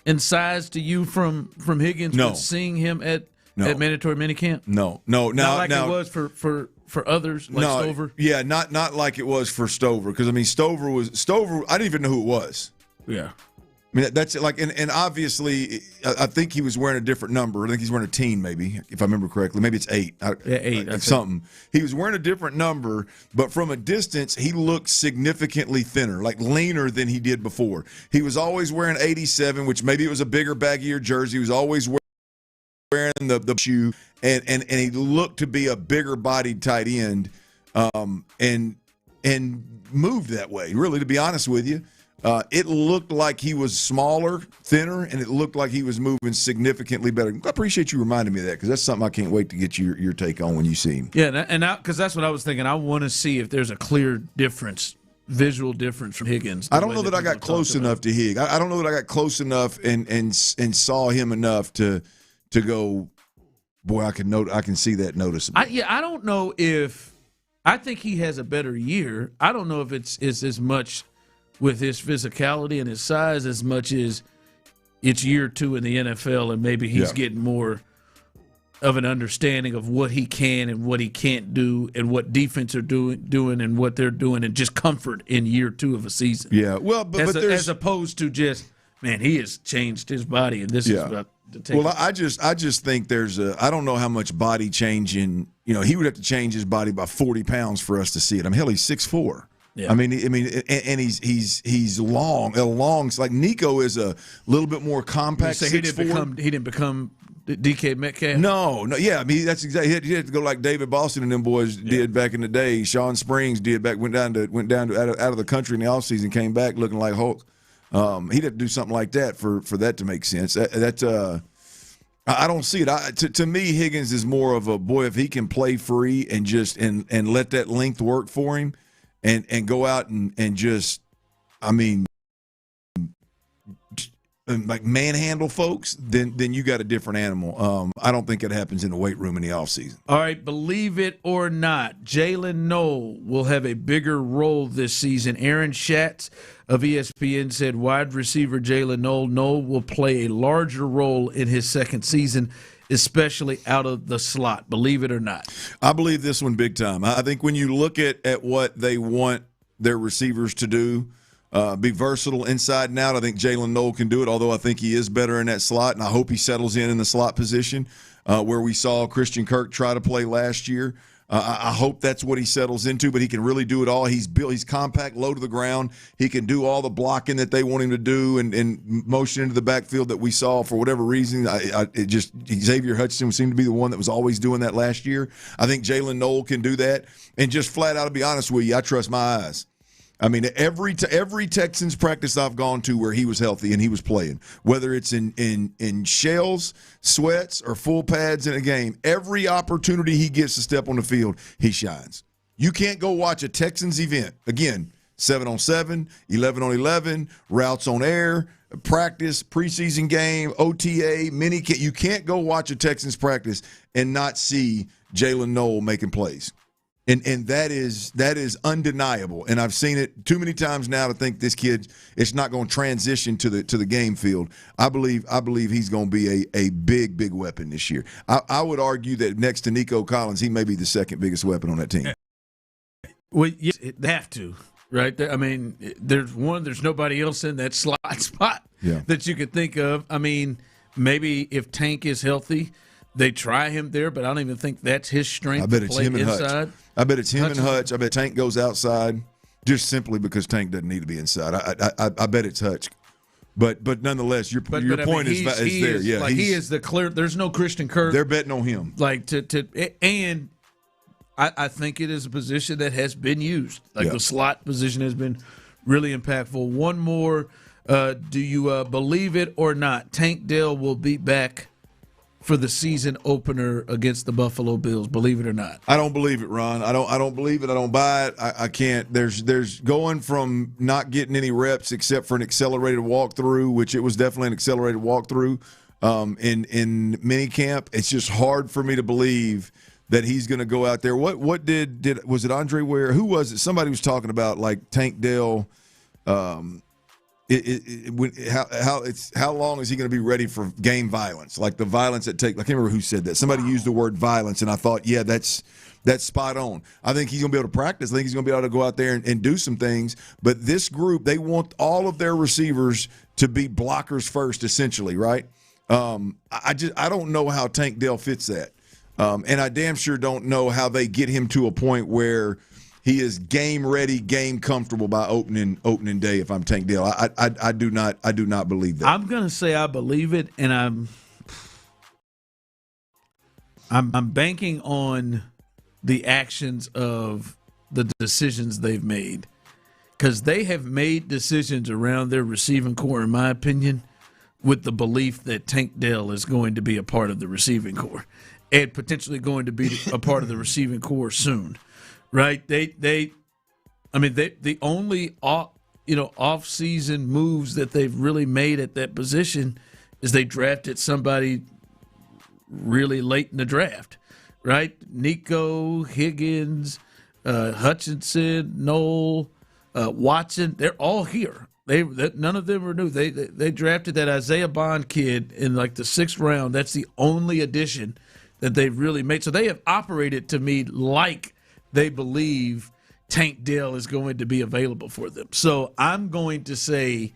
in size to you from Higgins? No. With seeing him at mandatory minicamp? No. Not like it was for others, like Stover? Yeah, not like it was for Stover, because, I mean, Stover, I didn't even know who it was. Yeah. I mean, that's like, and obviously, I think he was wearing a different number. I think he's wearing a 10, maybe, if I remember correctly. Maybe it's 8. 8. Something. He was wearing a different number, but from a distance, he looked significantly thinner, like leaner than he did before. He was always wearing 87, which maybe it was a bigger, baggier jersey. He was always wearing the shoe, and he looked to be a bigger bodied tight end, and moved that way, really, to be honest with you. It looked like he was smaller, thinner, and it looked like he was moving significantly better. I appreciate you reminding me of that, because that's something I can't wait to get your take on when you see him. Yeah, and because that's what I was thinking. I want to see if there's a clear difference, visual difference from Higgins. I don't know that I got close enough to Higg. I don't know that I got close enough and saw him enough to go, boy, I can see that noticeable. I don't know if – I think he has a better year. I don't know if it's as much – with his physicality and his size as much as it's year 2 in the NFL, and maybe he's getting more of an understanding of what he can and what he can't do, and what defense are doing and what they're doing, and just comfort in year 2 of a season. Yeah, well, but as opposed to just, man, he has changed his body, and this is about to take. Well, I just think I don't know how much body changing. He would have to change his body by 40 pounds for us to see it. I mean, hell, he's 6'4". Yeah. I mean, and he's long. It's like Nico is a little bit more compact. So he didn't become DK Metcalf. No, yeah. I mean, that's exactly. He had to go like David Boston and them boys did back in the day. Sean Springs did back. Went down to out of the country in the offseason, came back looking like Hulk. He'd have to do something like that for that to make sense. I don't see it. To me, Higgins is more of a boy, if he can play free and just and let that length work for him. And go out and just, I mean, like manhandle folks, then you got a different animal. I don't think it happens in the weight room in the offseason. All right, believe it or not, Jalen Noel will have a bigger role this season. Aaron Schatz of ESPN said wide receiver Jalen Noel will play a larger role in his second season, especially out of the slot. Believe it or not. I believe this one big time. I think when you look at what they want their receivers to do, be versatile inside and out, I think Jalen Noel can do it, although I think he is better in that slot, and I hope he settles in the slot position where we saw Christian Kirk try to play last year. I hope that's what he settles into, but he can really do it all. He's built, he's compact, low to the ground. He can do all the blocking that they want him to do and motion into the backfield that we saw for whatever reason. Xavier Hutchinson seemed to be the one that was always doing that last year. I think Jalen Noel can do that. And just flat out, to be honest with you, I trust my eyes. I mean, every Texans practice I've gone to where he was healthy and he was playing, whether it's in shells, sweats, or full pads in a game, every opportunity he gets to step on the field, he shines. You can't go watch a Texans event. Again, 7-on-7, 11-on-11, routes on air, practice, preseason game, OTA, mini. You can't go watch a Texans practice and not see Jalen Noel making plays. And that is undeniable. And I've seen it too many times now to think this kid it's not going to transition to the game field. I believe he's going to be a big weapon this year. I would argue that next to Nico Collins, he may be the second biggest weapon on that team. Well, they have to, right? I mean, there's nobody else in that slot spot that you could think of. I mean, maybe if Tank is healthy, they try him there, but I don't even think that's his strength. I bet it's him and inside. Hutch. I bet it's him and Hutch. I bet Tank goes outside just simply because Tank doesn't need to be inside. I bet it's Hutch But nonetheless, your point is there. Yeah, like he is the clear. There's no Christian Kirk. They're betting on him. Like and I think it is a position that has been used. Like the slot position has been really impactful. One more. Do you believe it or not? Tank Dell will be back for the season opener against the Buffalo Bills. Believe it or not? I don't believe it, Ron. I don't believe it. I don't buy it. I can't. There's going from not getting any reps except for an accelerated walkthrough, which it was definitely an accelerated walkthrough in minicamp. It's just hard for me to believe that he's going to go out there. What was it Andre Ware? Who was it? Somebody was talking about like Tank Dell. How long is he going to be ready for game violence? Like the violence that I can't remember who said that. Somebody used the word violence, and I thought, yeah, that's spot on. I think he's going to be able to practice. I think he's going to be able to go out there and do some things. But this group, they want all of their receivers to be blockers first, essentially, right? I don't know how Tank Dell fits that. And I damn sure don't know how they get him to a point where he is game ready, game comfortable by opening day. If I'm Tank Dell, I do not believe that. I'm gonna say I believe it, and I'm banking on the actions of the decisions they've made, because they have made decisions around their receiving core, in my opinion, with the belief that Tank Dell is going to be a part of the receiving core and potentially going to be a part of the receiving core soon. Right? The only off-season moves that they've really made at that position is they drafted somebody really late in the draft, right? Nico, Higgins, Hutchinson, Knoll, Watson, they're all here. None of them are new. They drafted that Isaiah Bond kid in like the 6th round. That's the only addition that they've really made. So they have operated to me like they believe Tank Dell is going to be available for them. So I'm going to say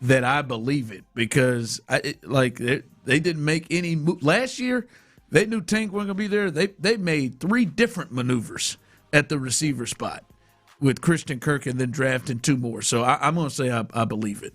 that I believe it, because they didn't make any move. Last year, they knew Tank wasn't going to be there. They made 3 different maneuvers at the receiver spot with Christian Kirk and then drafting 2 more. So I'm going to say I believe it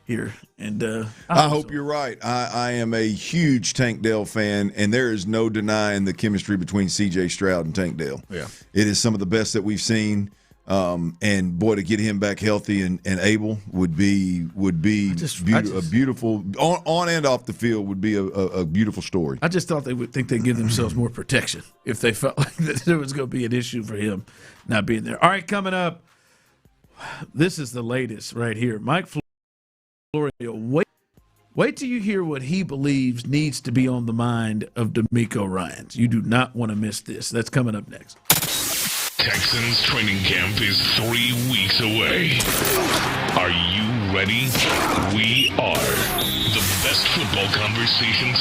here. And I hope you're right. I am a huge Tank Dell fan, and there is no denying the chemistry between C.J. Stroud and Tank Dell. Yeah, it is some of the best that we've seen. And boy, to get him back healthy and able would be a beautiful on and off the field would be a beautiful story. I just thought they would think they'd give themselves more protection if they felt like that there was going to be an issue for him not being there. All right, coming up, this is the latest right here. Mike Florio, wait till you hear what he believes needs to be on the mind of DeMeco Ryans. You do not want to miss this. That's coming up next. Texans training camp is 3 weeks away. Are you ready? We are. The best football conversations.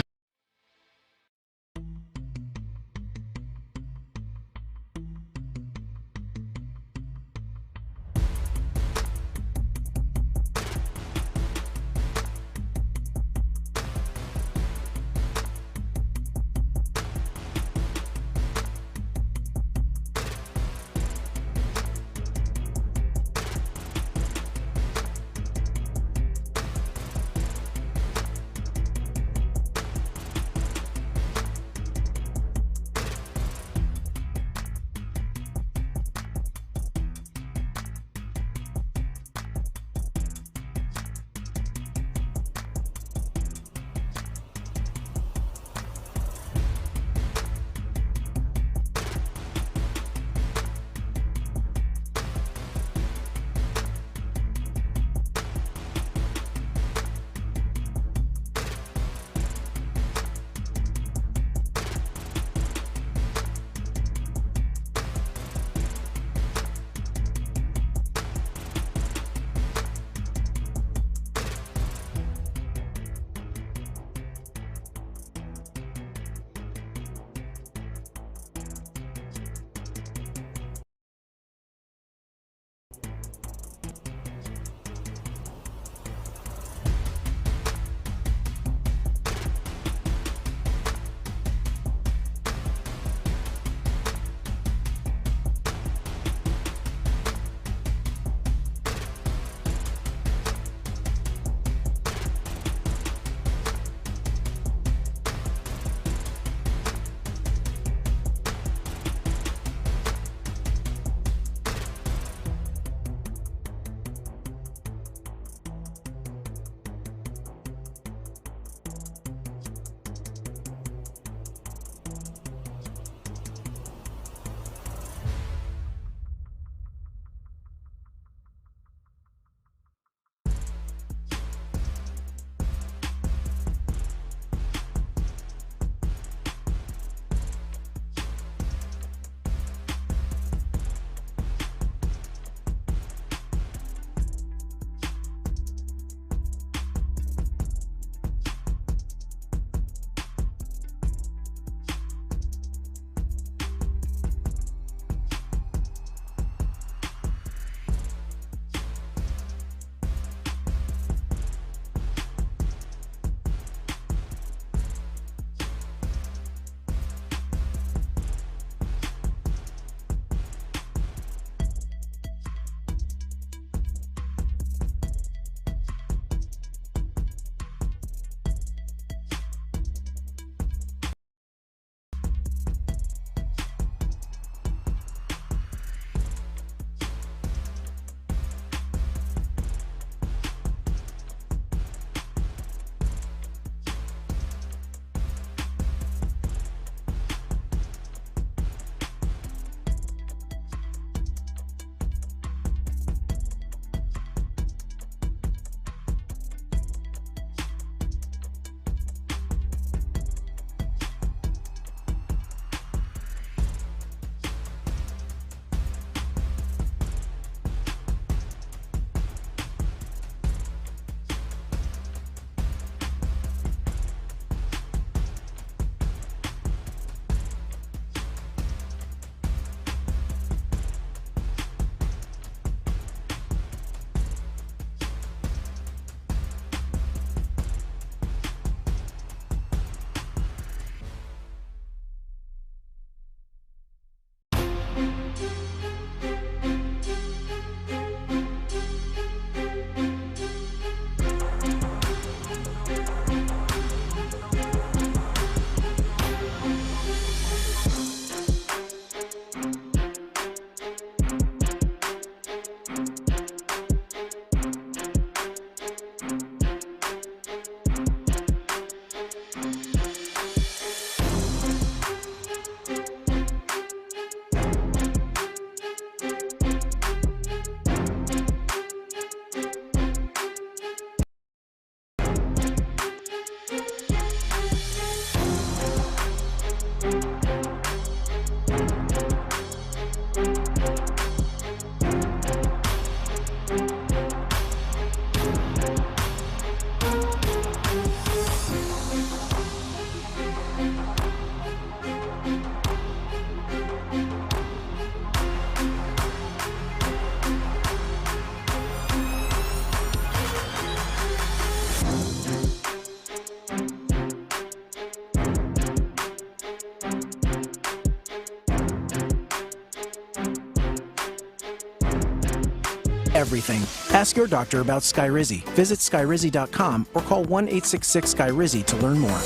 Everything. Ask your doctor about Skyrizi. Visit Skyrizi.com or call 1-866-SKYRIZI to learn more.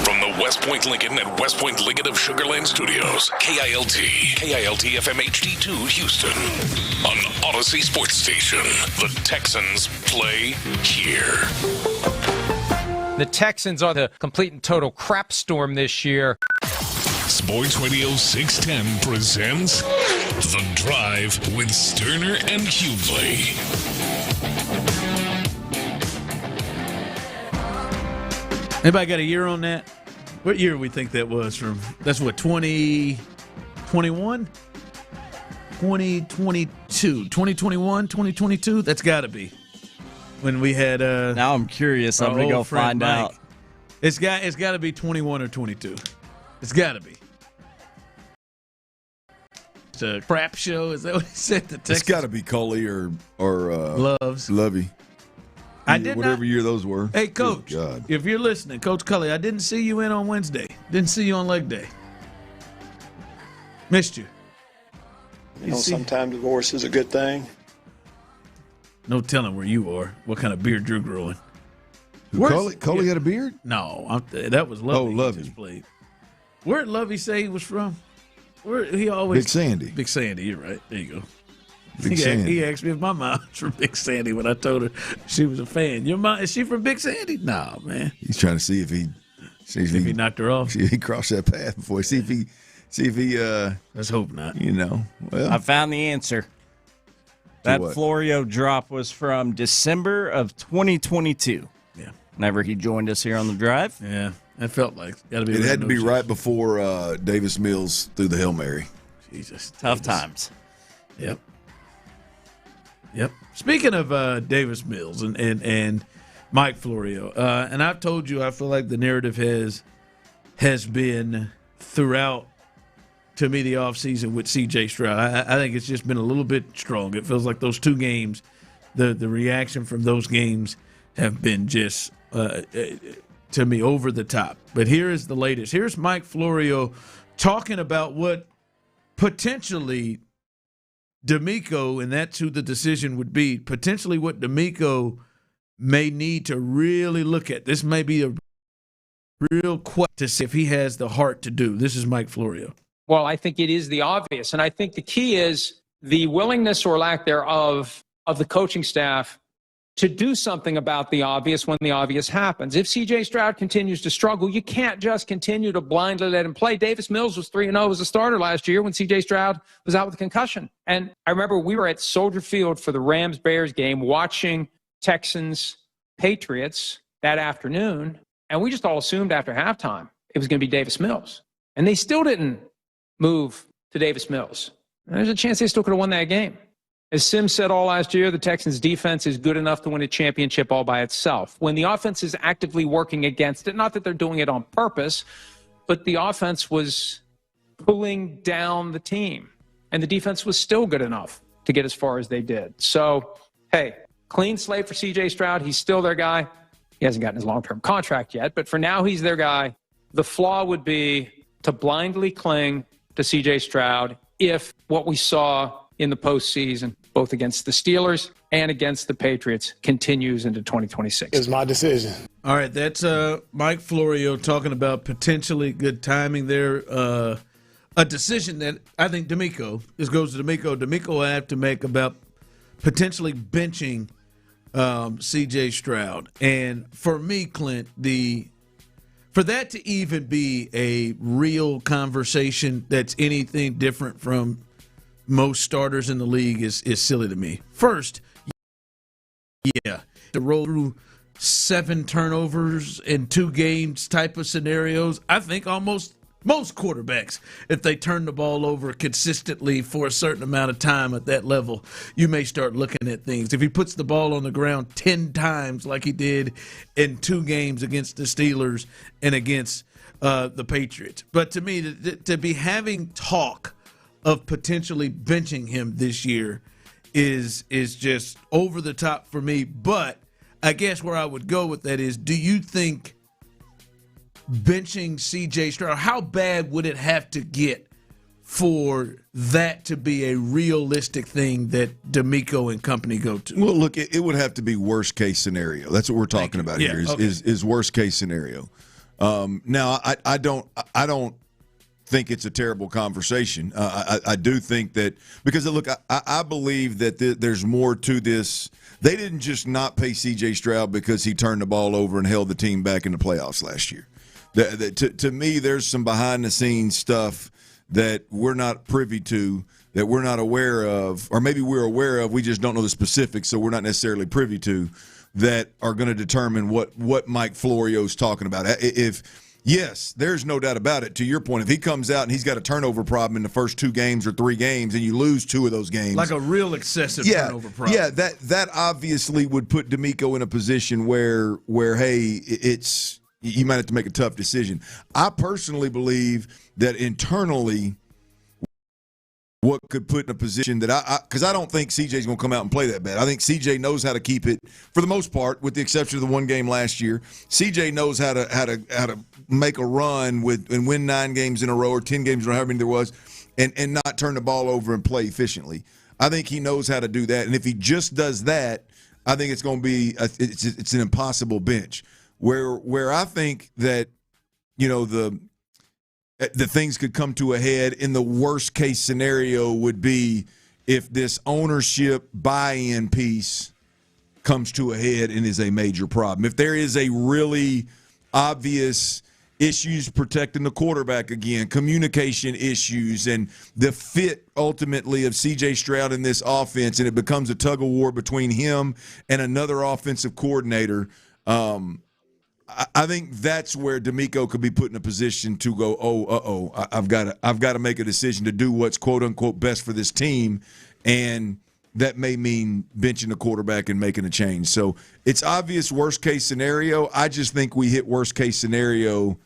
From the West Point Lincoln and West Point Lincoln of Sugarland Studios, KILT FM HD2 Houston. On Odyssey Sports Station, the Texans play here. The Texans are the complete and total crap storm this year. Sports Radio 610 presents The Drive with Stoerner and Hughley. Anybody got a year on that? What year we think that was from? That's what, 2021? 2022. 2021, 2022? That's got to be. When we had now I'm curious. I'm going to go find out. It's got to be 21 or 22. It's got to be. It's a crap show. Is that what he said? It's got to be Coley or Loves. Lovey. I did whatever year those were. Hey, Coach, if you're listening, Coach Cully, I didn't see you in on Wednesday. Didn't see you on leg day. Missed you. You know, sometimes divorce is a good thing. No telling where you are. What kind of beard you're growing. Coley had a beard? No, that was Lovey. Oh, Lovey. Just played. Where did Lovey say he was from? Where he always Big Sandy. Big Sandy, you're right. There you go. Big Sandy. He asked me if my mom was from Big Sandy when I told her she was a fan. Your mom, is she from Big Sandy? No, man. He's trying to see if he knocked her off. See if he crossed that path before. See if he let's hope not. You know. Well, I found the answer. That Florio drop was from December of 2022. Yeah. Whenever he joined us here on the drive. Yeah. That felt like it had to be right before Davis Mills threw the Hail Mary. Jesus. Tough times. Yep. Speaking of Davis Mills and Mike Florio, and I've told you I feel like the narrative has been throughout, to me, the offseason with C.J. Stroud. I think it's just been a little bit strong. It feels like those two games, the reaction from those games have been just to me over the top. But here is the latest. Here's Mike Florio talking about what potentially D'Amico, and that's who the decision would be, potentially what D'Amico may need to really look at. This may be a real question to see if he has the heart to do. This is Mike Florio. Well, I think it is the obvious. And I think the key is the willingness or lack thereof of the coaching staff to do something about the obvious when the obvious happens. If C.J. Stroud continues to struggle, you can't just continue to blindly let him play. Davis Mills was 3-0 as a starter last year when C.J. Stroud was out with a concussion. And I remember we were at Soldier Field for the Rams-Bears game watching Texans-Patriots that afternoon, and we just all assumed after halftime it was going to be Davis Mills. And they still didn't move to Davis Mills. And there's a chance they still could have won that game. As Sims said all last year, the Texans' defense is good enough to win a championship all by itself. When the offense is actively working against it, not that they're doing it on purpose, but the offense was pulling down the team, and the defense was still good enough to get as far as they did. So, hey, clean slate for C.J. Stroud. He's still their guy. He hasn't gotten his long-term contract yet, but for now he's their guy. The flaw would be to blindly cling to C.J. Stroud if what we saw in the postseason, both against the Steelers and against the Patriots, continues into 2026. It's my decision. All right, that's Mike Florio talking about potentially good timing there. A decision that I think D'Amico, this goes to D'Amico will have to make about potentially benching C.J. Stroud. And for me, Clint, for that to even be a real conversation that's anything different from most starters in the league is silly to me. First, yeah, to roll through 7 turnovers in 2 games type of scenarios, I think almost most quarterbacks, if they turn the ball over consistently for a certain amount of time at that level, you may start looking at things. If he puts the ball on the ground 10 times like he did in 2 games against the Steelers and against the Patriots. But to me, to be having talk of potentially benching him this year is just over the top for me. But I guess where I would go with that is, do you think benching C.J. Stroud? How bad would it have to get for that to be a realistic thing that D'Amico and company go to? Well, look, it would have to be worst case scenario. That's what we're talking about here. Is worst case scenario. Now, I don't think it's a terrible conversation. I do think that because look, I believe that there's more to this. They didn't just not pay C.J. Stroud because he turned the ball over and held the team back in the playoffs last year. To me, there's some behind the scenes stuff that we're not privy to, that we're not aware of, or maybe we're aware of, we just don't know the specifics, so we're not necessarily privy to, that are going to determine what Mike Florio's talking about. Yes, there's no doubt about it. To your point, if he comes out and he's got a turnover problem in the first 2 games or 3 games and you lose 2 of those games. Like a real excessive turnover problem. Yeah, that obviously would put D'Amico in a position where hey, you might have to make a tough decision. I personally believe that internally what could put in a position that because I don't think CJ's going to come out and play that bad. I think CJ knows how to keep it for the most part, with the exception of the 1 game last year. CJ knows how to make a run and win 9 games in a row or 10 games in a row, however many there was, and not turn the ball over and play efficiently. I think he knows how to do that, and if he just does that, I think it's going to be it's an impossible bench. Where I think that the things could come to a head in the worst case scenario would be if this ownership buy-in piece comes to a head and is a major problem. If there is a really obvious issues protecting the quarterback again, communication issues, and the fit ultimately of C.J. Stroud in this offense, and it becomes a tug-of-war between him and another offensive coordinator, I think that's where D'Amico could be put in a position to go, I've got to make a decision to do what's quote unquote best for this team, and that may mean benching the quarterback and making a change. So it's obvious worst case scenario. I just think we hit worst case scenario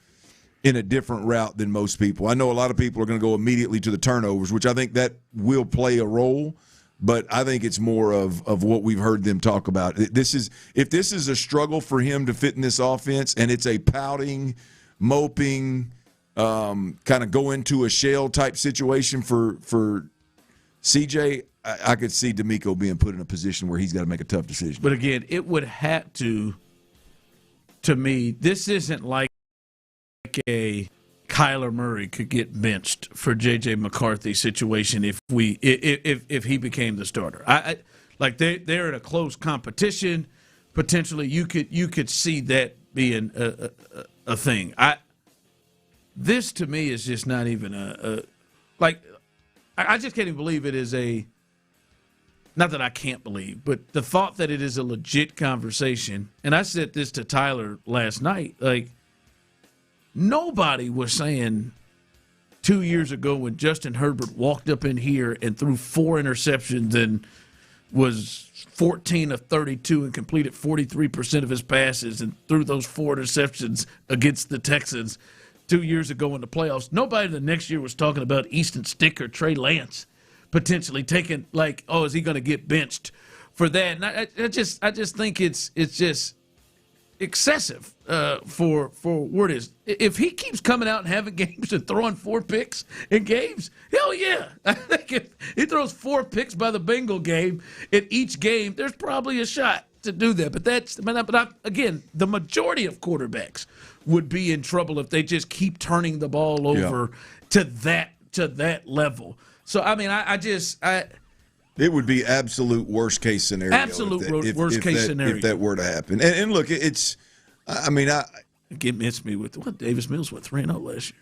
in a different route than most people. I know a lot of people are going to go immediately to the turnovers, which I think that will play a role. But I think it's more of what we've heard them talk about. If this is a struggle for him to fit in this offense, and it's a pouting, moping, kind of go into a shell type situation for CJ, I could see D'Amico being put in a position where he's got to make a tough decision. But again, it would have to me, this isn't like a Kyler Murray could get benched for J.J. McCarthy situation if he became the starter. Like they're in a close competition. Potentially, you could see that being a thing. This to me is just not even I just can't even believe it is a. Not that I can't believe, but the thought that it is a legit conversation. And I said this to Tyler last night, like. Nobody was saying 2 years ago when Justin Herbert walked up in here and threw 4 interceptions and was 14 of 32 and completed 43% of his passes and threw those 4 interceptions against the Texans 2 years ago in the playoffs. Nobody the next year was talking about Easton Stick or Trey Lance potentially taking, like, oh, is he going to get benched for that? And I just think it's just excessive for where it is. If he keeps coming out and having games and throwing 4 picks in games, hell yeah. I think if he throws 4 picks by the Bengal game, in each game, there's probably a shot to do that. But again, the majority of quarterbacks would be in trouble if they just keep turning the ball over to that level. So I mean, it would be absolute worst case scenario. Absolute worst case scenario if that were to happen. And look, it's. I mean, get miss me with what Davis Mills went 3-0 last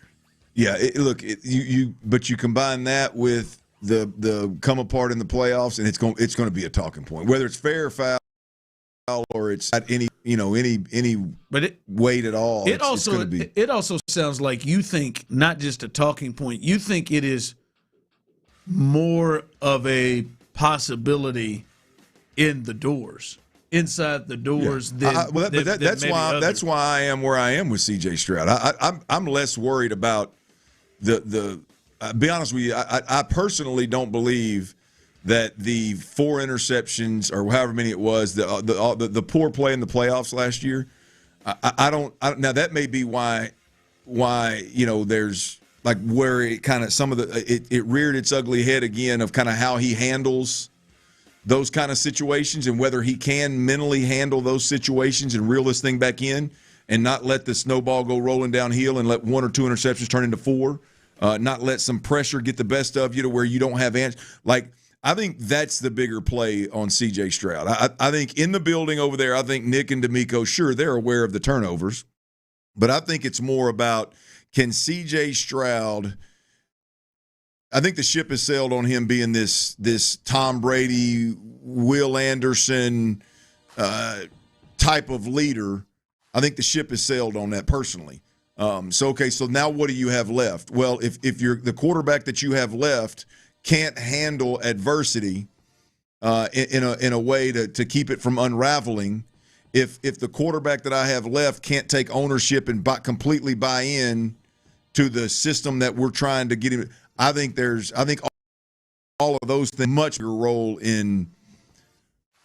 Yeah, year. but you combine that with the come apart in the playoffs, and it's going to be a talking point, whether it's fair or foul or it's not any weight at all. It also sounds like you think not just a talking point. You think it is more of a possibility inside the doors. Yeah. That's why I am where I am with C.J. Stroud. I'm less worried about the. Be honest with you, I personally don't believe that the 4 interceptions or however many it was, the poor play in the playoffs last year. I don't. Now that may be why why there's like where it kind of it reared its ugly head again of kind of how he handles those kind of situations and whether he can mentally handle those situations and reel this thing back in and not let the snowball go rolling downhill and let 1 or 2 interceptions turn into 4, not let some pressure get the best of you to where you don't have answers. Like, I think that's the bigger play on C.J. Stroud. I think in the building over there, I think Nick and D'Amico, sure, they're aware of the turnovers, but I think it's more about can C.J. Stroud – I think the ship has sailed on him being this Tom Brady, Will Anderson type of leader. I think the ship has sailed on that personally. So now what do you have left? Well, if you're the quarterback that you have left can't handle adversity in a way to keep it from unraveling, if the quarterback that I have left can't take ownership and completely buy in to the system that we're trying to get him, I think all of those things much bigger role in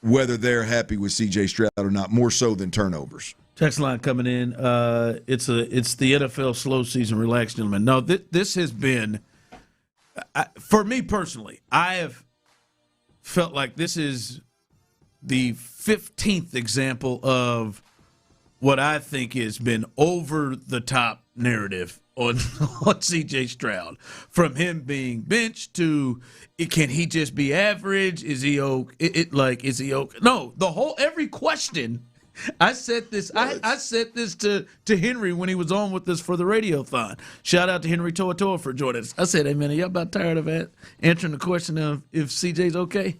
whether they're happy with C.J. Stroud or not, more so than turnovers. Text line coming in. It's the NFL slow season. Relax, gentlemen. No, this has been for me personally. I have felt like this is the 15th example of what I think has been over the top narrative on C.J. Stroud, from him being benched to can he just be average? Is he okay? Is he okay? No, every question. I said this. I said this to Henry when he was on with us for the radiothon. Shout out to Henry Toa for joining us. I said, "Hey man, are y'all about tired of answering the question of if CJ's okay?"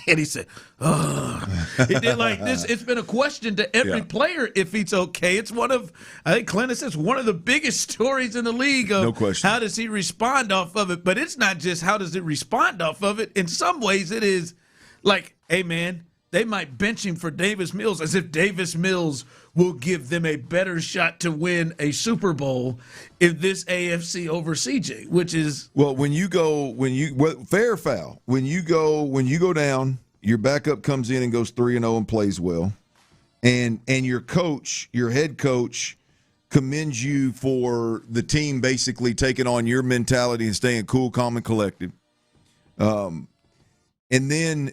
And he said, he did like this. It's been a question to every player if he's okay. It's one of, I think Clinton says, one of the biggest stories in the league of how does he respond off of it. But it's not just how does it respond off of it. In some ways it is like, hey man, they might bench him for Davis Mills as if Davis Mills will give them a better shot to win a Super Bowl in this AFC over CJ, which is fair or foul. When you go down, your backup comes in and goes 3-0 and plays well, and your head coach commends you for the team basically taking on your mentality and staying cool, calm, and collected. And then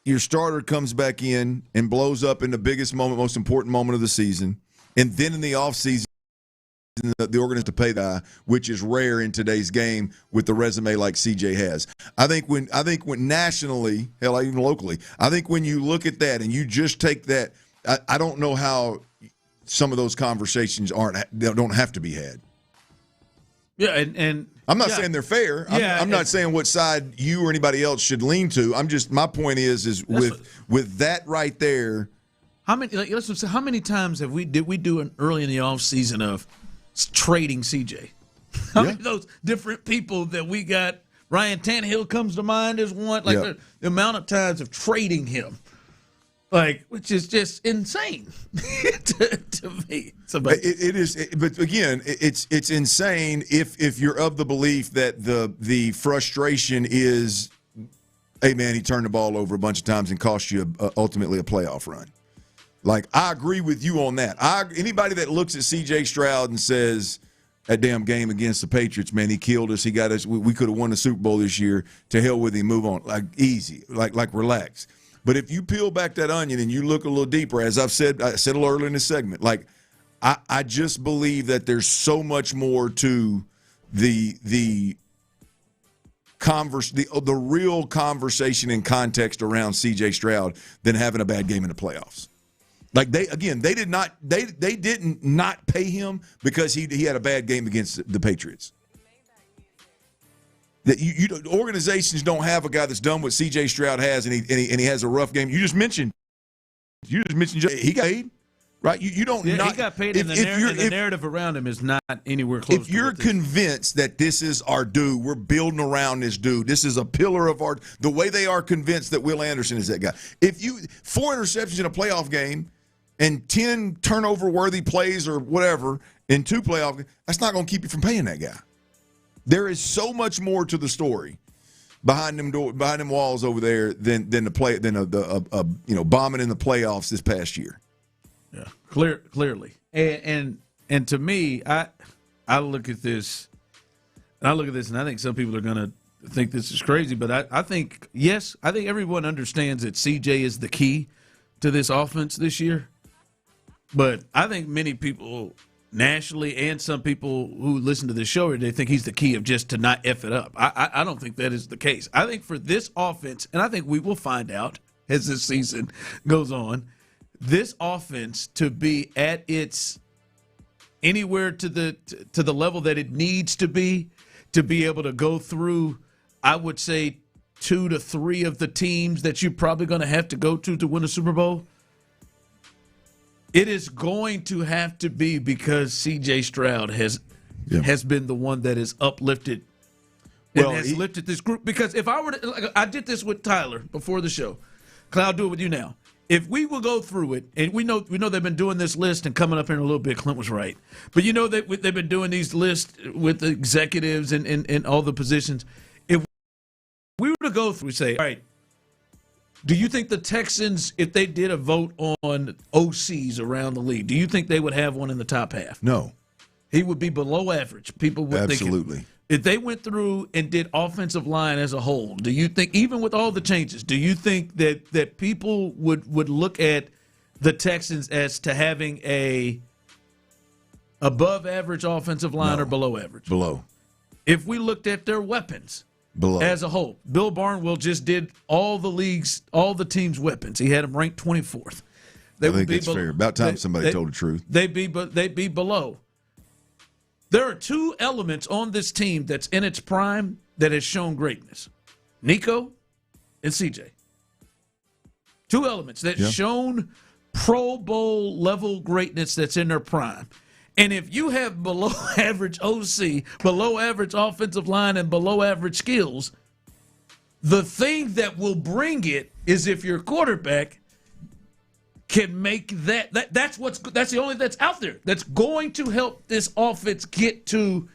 your starter comes back in and blows up in the biggest moment, most important moment of the season. And then in the offseason, the organization to pay the guy, which is rare in today's game with the resume like CJ has. I think when nationally, hell, even locally, I think when you look at that and you just take that, I don't know how some of those conversations don't have to be had. Yeah, and I'm not saying they're fair. I'm not saying what side you or anybody else should lean to. My point is with that right there. How many times did we do an early in the offseason of trading CJ? How many of those different people that we got? Ryan Tannehill comes to mind as one. The amount of times of trading him. Which is just insane to me. It is, but again, it's insane if you're of the belief that the frustration is, hey man, he turned the ball over a bunch of times and cost you ultimately a playoff run. I agree with you on that. Anybody that looks at C.J. Stroud and says that damn game against the Patriots, man, he killed us. He got us. We could have won the Super Bowl this year. To hell with him. Move on. Easy. Relax. But if you peel back that onion and you look a little deeper, as I said a little earlier in this segment, I just believe that there's so much more to the real conversation and context around C.J. Stroud than having a bad game in the playoffs. They didn't not pay him because he had a bad game against the Patriots. That organizations don't have a guy that's done what C.J. Stroud has, and he has a rough game. You just mentioned he got paid, right? You don't. He got paid, and the narrative around him is not anywhere close. If you're convinced that this is our dude, we're building around this dude. This is a pillar of our. The way they are convinced that Will Anderson is that guy. If 4 interceptions in a playoff game and 10 turnover-worthy plays or whatever in 2 playoff games, that's not going to keep you from paying that guy. There is so much more to the story behind them walls over there than bombing in the playoffs this past year. Yeah, clearly, and And to me, I look at this, and I think some people are going to think this is crazy, but I think everyone understands that CJ is the key to this offense this year. But I think many people nationally and some people who listen to this show, they think he's the key of just to not F it up. I don't think that is the case. I think for this offense, and I think we will find out as this season goes on, this offense to be at its anywhere to the level that it needs to be able to go through, I would say, 2 to 3 of the teams that you're probably going to have to go to win a Super Bowl. It is going to have to be because C.J. Stroud has been the one that has uplifted and has lifted this group. Because if I were to, I did this with Tyler before the show. Cloud, I'll do it with you now. If we will go through it, and we know they've been doing this list and coming up here in a little bit, Clint was right. But you know that they've been doing these lists with the executives and all the positions. If we were to go through, say, all right, do you think the Texans, if they did a vote on OCs around the league, do you think they would have one in the top half? No. He would be below average. People would think. Absolutely. If they went through and did offensive line as a whole, do you think, even with all the changes, do you think that people would look at the Texans as to having a above average offensive line or below average? Below. If we looked at their weapons as a whole, Bill Barnwell just did all the team's weapons. He had them ranked 24th. I think that's fair. About time somebody told the truth. They'd be below. There are 2 elements on this team that's in its prime that has shown greatness. Nico and CJ. 2 elements that shown Pro Bowl level greatness that's in their prime. And if you have below average OC, below average offensive line, and below average skills, the thing that will bring it is if your quarterback can make that's the only that's out there that's going to help this offense get to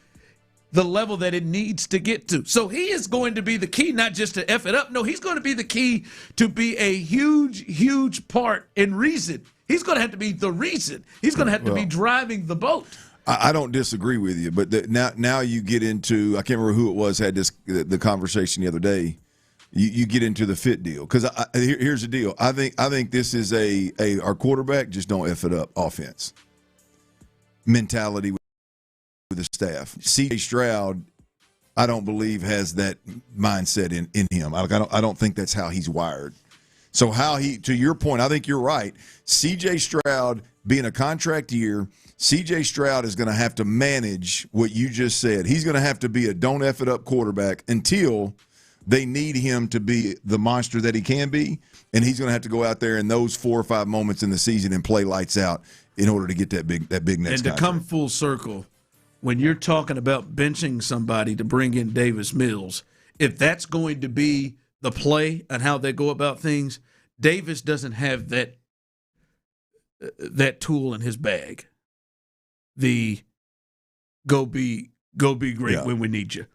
the level that it needs to get to. So he is going to be the key, not just to F it up. No, he's going to be the key to be a huge, huge part and reason. He's going to have to be the reason. He's going to have to be driving the boat. I don't disagree with you, but now you get into, I can't remember who it was had the conversation the other day. You get into the fit deal because here's the deal. I think this is our quarterback just don't F it up offense mentality with the staff. C.J. Stroud, I don't believe has that mindset in him. I don't think that's how he's wired. So to your point, I think you're right. C.J. Stroud being a contract year, C.J. Stroud is going to have to manage what you just said. He's going to have to be a don't F it up quarterback until they need him to be the monster that he can be, and he's going to have to go out there in those 4 or 5 moments in the season and play lights out in order to get that big next And to come full circle, when you're talking about benching somebody to bring in Davis Mills, if that's going to be the play and how they go about things, Davis doesn't have that tool in his bag. The go be great when we need you.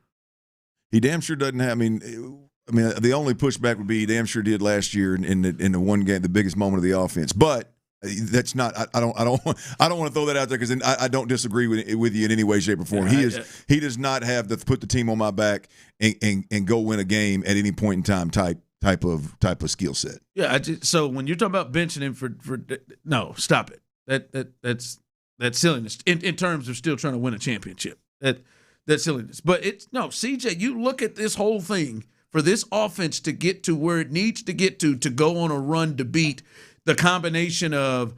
He damn sure doesn't have. I mean, the only pushback would be he damn sure did last year in the one game, the biggest moment of the offense. But that's not. I don't want to throw that out there because I don't disagree with you in any way, shape, or form. He does not have the put the team on my back and go win a game at any point in time type of skill set. Yeah. So when you're talking about benching him for no, stop it. That's silliness in terms of still trying to win a championship. That's silliness. But CJ, you look at this whole thing for this offense to get to where it needs to get to go on a run to beat the combination of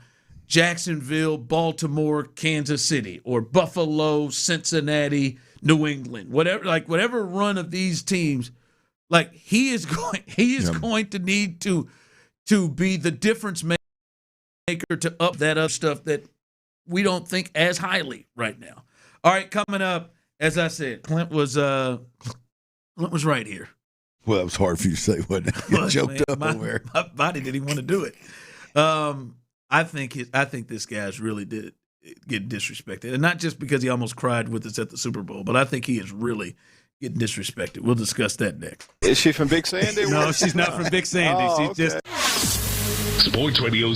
Jacksonville, Baltimore, Kansas City, or Buffalo, Cincinnati, New England, whatever run of these teams, he is going to need to be the difference maker to up that other stuff that we don't think as highly right now. All right, coming up. As I said, Clint was right here. Well, it was hard for you to say, wasn't it? You joked up over there. My body didn't even want to do it. I think this guy's really did get disrespected, and not just because he almost cried with us at the Super Bowl, but I think he is really getting disrespected. We'll discuss that next. Is she from Big Sandy? No, she's not from Big Sandy. Oh, She's okay. Sports Radio.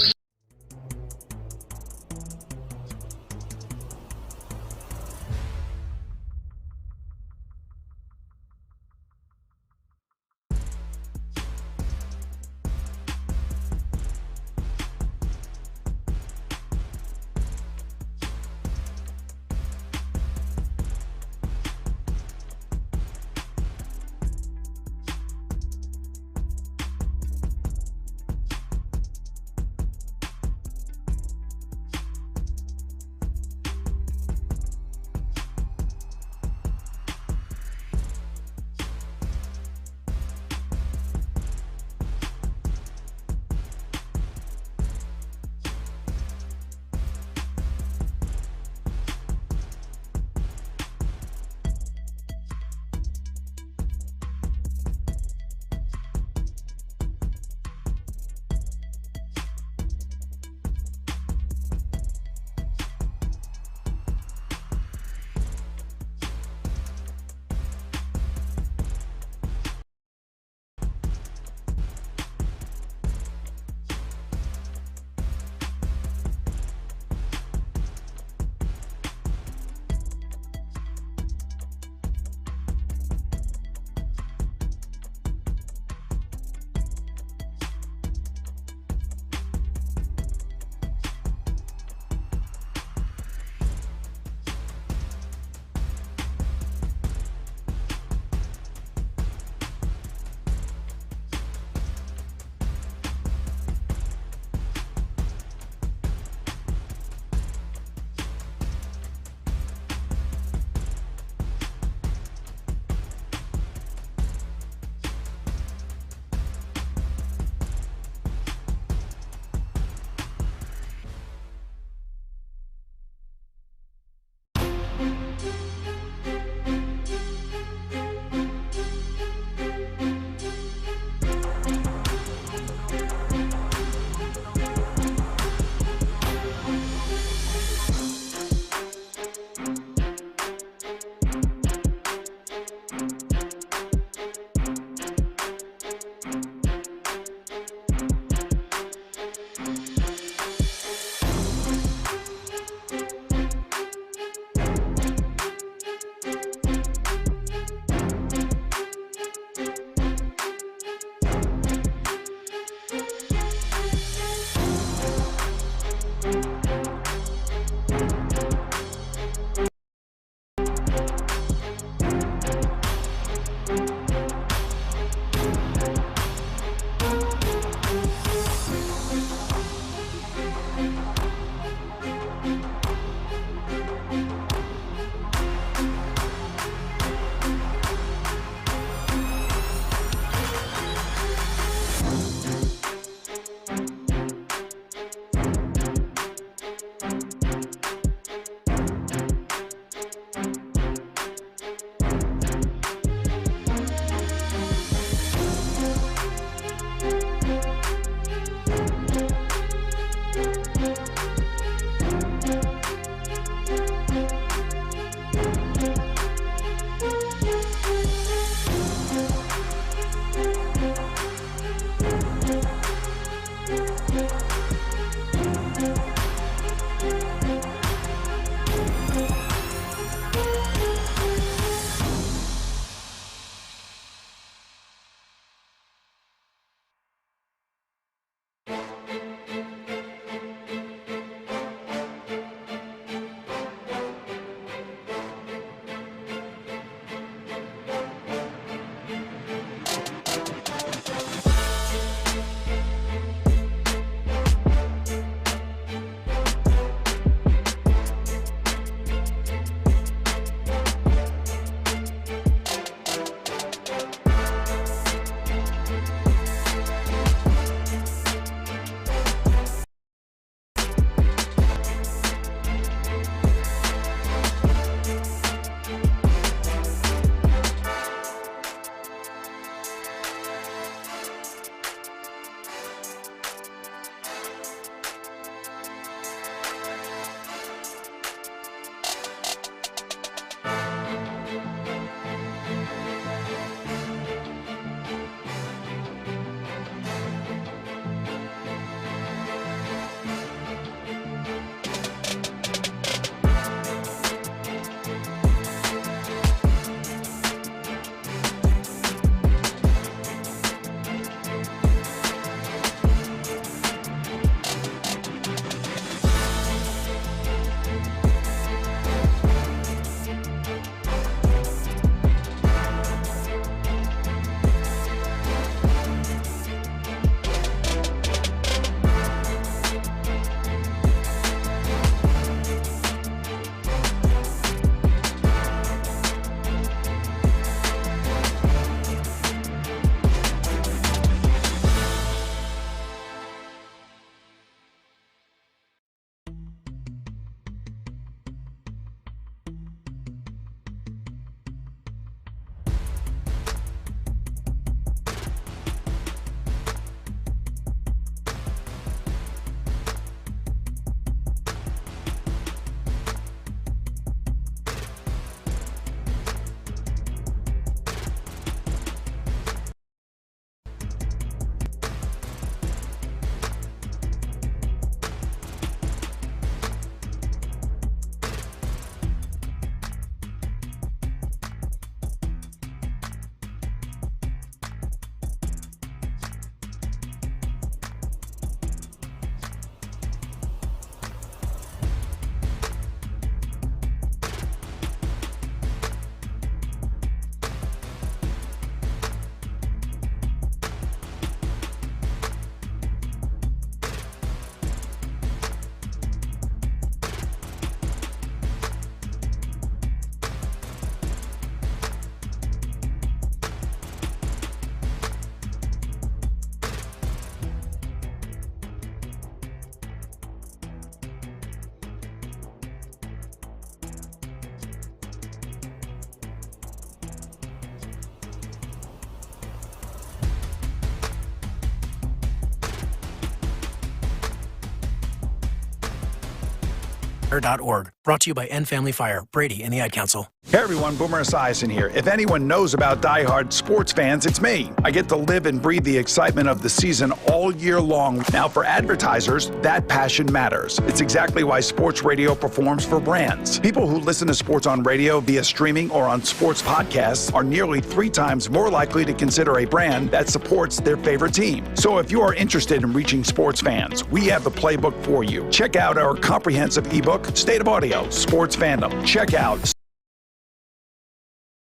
Fire.org. Brought to you by End Family Fire, Brady, and the Ad Council. Hey everyone, Boomer Esiason here. If anyone knows about diehard sports fans, it's me. I get to live and breathe the excitement of the season all year long. Now for advertisers, that passion matters. It's exactly why sports radio performs for brands. People who listen to sports on radio via streaming or on sports podcasts are nearly 3 times more likely to consider a brand that supports their favorite team. So if you are interested in reaching sports fans, we have the playbook for you. Check out our comprehensive ebook, State of Audio, Sports Fandom. Check out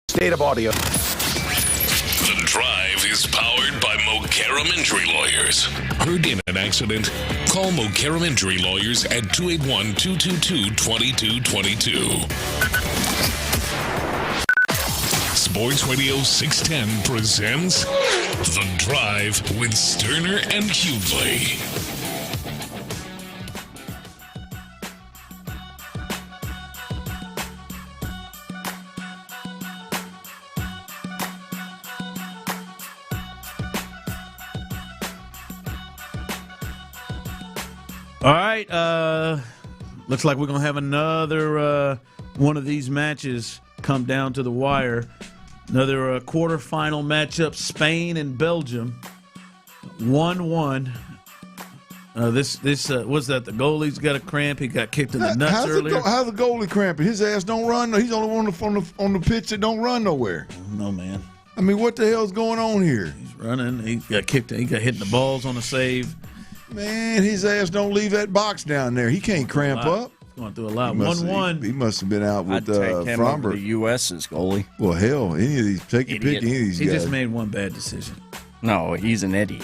State of Audio. The Drive is powered by Mokaram Injury Lawyers. Hurt in an accident? Call Mokaram Injury Lawyers at 281-222-2222. Sports Radio 610 presents The Drive with Stoerner and Hughley. All right, looks like we're going to have another one of these matches come down to the wire. Another quarterfinal matchup, Spain and Belgium, 1-1. This what's that? The goalie's got a cramp. He got kicked in the nuts earlier. How's the goalie cramping? His ass don't run. He's the only one on the pitch that don't run nowhere. No, man. I mean, what the hell's going on here? He's running. He got kicked. He got hit in the balls on a save. Man, his ass don't leave that box down there. He can't cramp up. Going through a lot. 1-1. He must have been out with Fromber. The U.S.'s goalie. Well, hell, any of these, take your pick, any of these guys. He just made one bad decision. No, he's an idiot.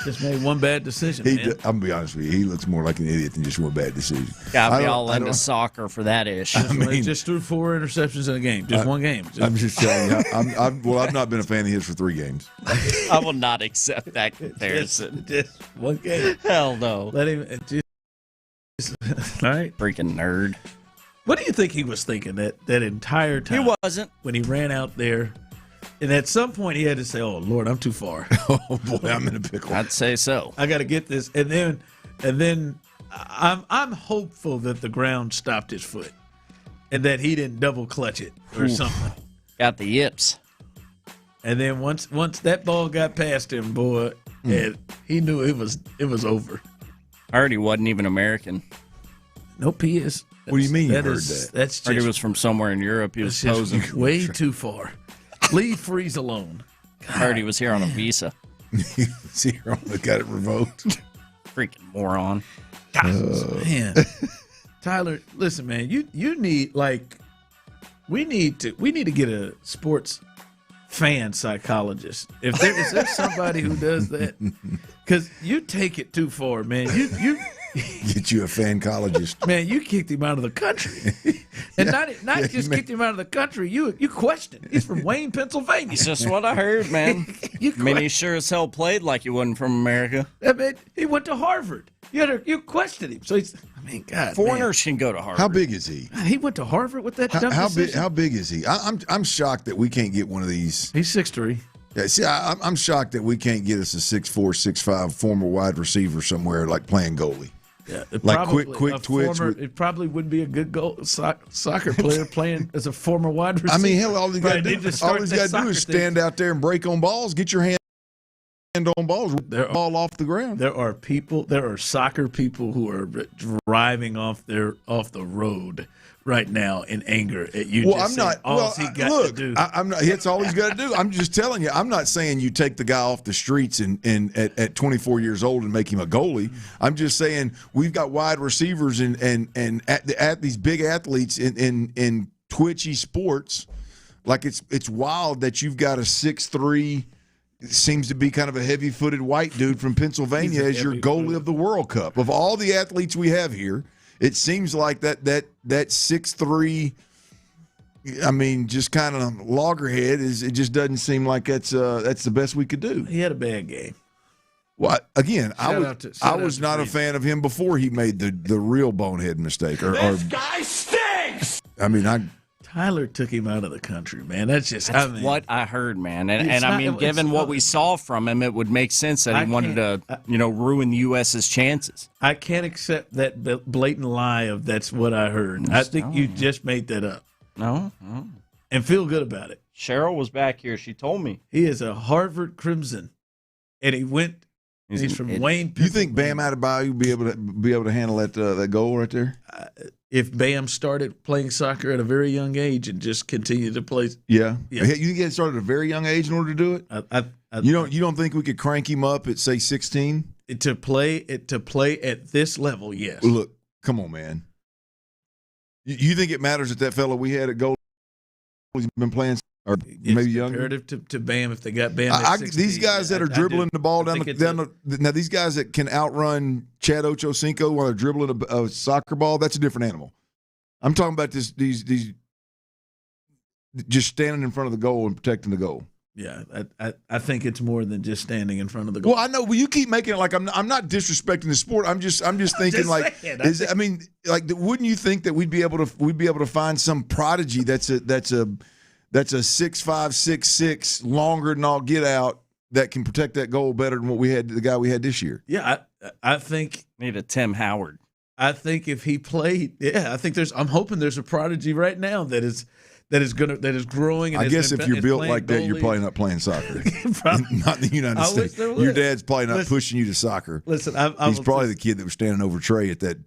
Just made one bad decision, man. I'm going to be honest with you. He looks more like an idiot than just one bad decision. Got to be all into soccer for that issue. I mean, just threw 4 interceptions in a game. Just one game. I'm just telling you. I've not been a fan of his for 3 games. I will not accept that comparison. Just one game. Hell no. Let him. All right. Freaking nerd. What do you think he was thinking that entire time? He wasn't. When he ran out there. And at some point, he had to say, "Oh Lord, I'm too far. Oh boy, I'm in a pickle." I'd say so. I got to get this, and then I'm hopeful that the ground stopped his foot, and that he didn't double clutch it or something. Got the yips. And then once that ball got past him, boy, and he knew it was over. I heard he wasn't even American. Nope, he is. What do you mean you heard that? That's just, heard he was from somewhere in Europe. He was posing way too far. Leave Freeze alone. God. I heard he was here on a visa. He was here on the got it revoked. Freaking moron. Man. Tyler, listen, man, you need we need to get a sports fan psychologist. Is there somebody who does that? Because you take it too far, man. You get you a fancologist. Man, you kicked him out of the country. And not just kicked him out of the country, you questioned. He's from Wayne, Pennsylvania. That's just what I heard, man. I mean, he sure as hell played like he wasn't from America. I mean, he went to Harvard. You questioned him. So God. Foreigners can go to Harvard. How big is he? He went to Harvard with that dumb decision. How big is he? I'm shocked that we can't get one of these. He's 6'3". Yeah, see, I'm shocked that we can't get us a 6'4", 6'5" former wide receiver somewhere like playing goalie. Yeah, like quick twitch. It probably wouldn't be a good soccer player playing as a former wide receiver. I mean, hell, all he's got to do is stand out there and break on balls, get your hand on balls, ball off the ground. There are soccer people who are driving off the road right now in anger at you. Well, I'm not. That's all he's got to do. I'm just telling you. I'm not saying you take the guy off the streets and at 24 years old and make him a goalie. I'm just saying we've got wide receivers and at these big athletes in twitchy sports. Like it's wild that you've got a 6'3". It seems to be kind of a heavy-footed white dude from Pennsylvania as your goalie of the World Cup. Of all the athletes we have here, it seems like that 6'3", I mean, just kind of loggerhead it just doesn't seem like that's the best we could do. He had a bad game. Well, again, I was not a fan of him before he made the real bonehead mistake. This guy stinks. I mean, Tyler took him out of the country, man. That's what I heard, man. And It's I not- mean, it's given what not- we saw from him, it would make sense that he wanted to, ruin the U.S.'s chances. I can't accept that blatant lie of that's what I heard. I think you just made that up. No. And feel good about it. Cheryl was back here. She told me. He is a Harvard Crimson, and he went. He's from Wayne. You think Bam Adebayo would be able to handle that goal right there? If Bam started playing soccer at a very young age and just continued to play, Yeah. You think he had started at a very young age in order to do it? You don't think we could crank him up at say 16 to play at this level? Yes. Look, come on, man. You think it matters that fellow we had at goal? He's been playing, or maybe younger. Imperative to Bam if they got Bam. At 16, these guys that are dribbling the ball down now these guys that can outrun Chad Ochocinco while they're dribbling a soccer ball, that's a different animal. I'm talking about these just standing in front of the goal and protecting the goal. Yeah, I think it's more than just standing in front of the goal. Well, I know, but you keep making it like I'm not disrespecting the sport. I'm just thinking wouldn't you think that we'd be able to find some prodigy that's a 6'5", 6'6", longer than all get out that can protect that goal better than the guy we had this year? Yeah, I think need a Tim Howard. I think if he played, I'm hoping there's a prodigy right now that is growing. And I guess if you're built like that, you're probably not playing soccer. Not in the United States. Your dad's probably not pushing you to soccer. Listen, he's probably the kid that was standing over Trey at that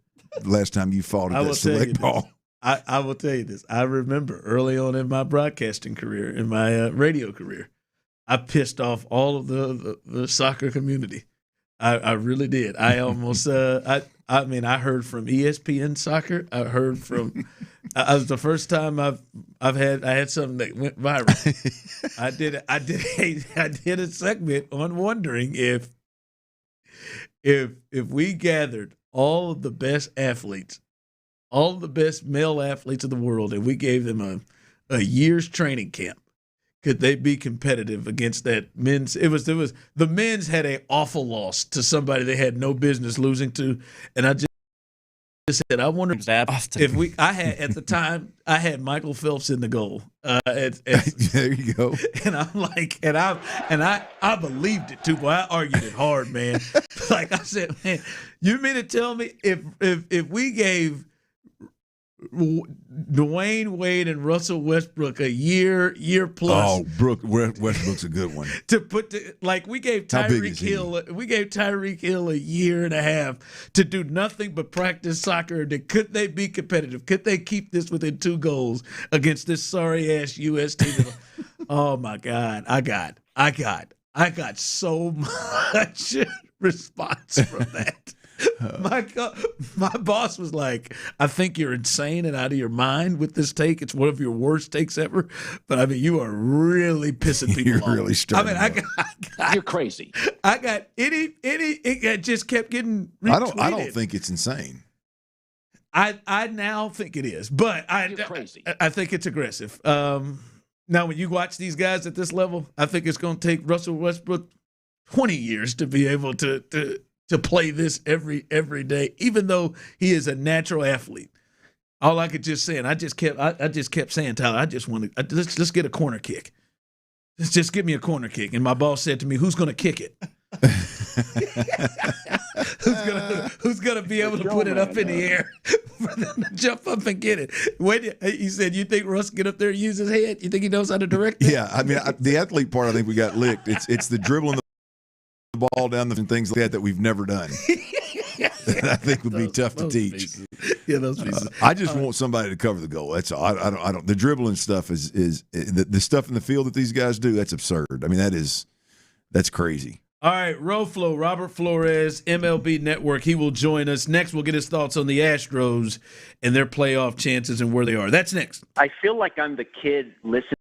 last time you fought at that select ball. I will tell you this. I remember early on in my broadcasting career, in my radio career, I pissed off all of the soccer community. I really did. I almost I heard from ESPN Soccer. I heard from. I was the first time I had something that went viral. I did a segment on wondering if we gathered all of the best athletes, all of the best male athletes of the world, and we gave them a year's training camp, could they be competitive against that men's? It was the men's had an awful loss to somebody they had no business losing to, and I just said, I wonder if I had Michael Phelps in the goal. There you go. And I'm like, and I believed it too. Boy, I argued it hard, man. Like I said, man, you mean to tell me if we gave Dwayne Wade and Russell Westbrook a year plus. Oh, Westbrook's a good one. We gave Tyreek Hill a year and a half to do nothing but practice soccer. Could they be competitive? Could they keep this within 2 goals against this sorry ass US team? Oh my God, I got so much response from that. My boss was like, I think you're insane and out of your mind with this take. It's one of your worst takes ever. But I mean, you are really pissing people off. You're really starting. I mean, you're crazy. I got it just kept getting retweeted. I don't think it's insane. I now think it is, but you're crazy. I think it's aggressive. Now, when you watch these guys at this level, I think it's going to take Russell Westbrook 20 years to be able to play this every day, even though he is a natural athlete. All I could just say, and I just kept saying, Tyler, I just want to let's get a corner kick. Let's just give me a corner kick. And my boss said to me, "Who's going to kick it? Who's gonna be able to put it up in the air for them to jump up and get it?" He said, "You think Russ get up there and use his head? You think he knows how to direct it?" Yeah, I mean, the athlete part, I think we got licked. It's the dribbling the ball down and things like that we've never done. That I think would be tough to teach. Pieces. Yeah, those pieces. I just want somebody to cover the goal. That's all. I don't. The dribbling stuff is the stuff in the field that these guys do. That's absurd. I mean, that's crazy. All right, Roflo, Robert Flores, MLB Network. He will join us next. We'll get his thoughts on the Astros and their playoff chances and where they are. That's next. I feel like I'm the kid listening.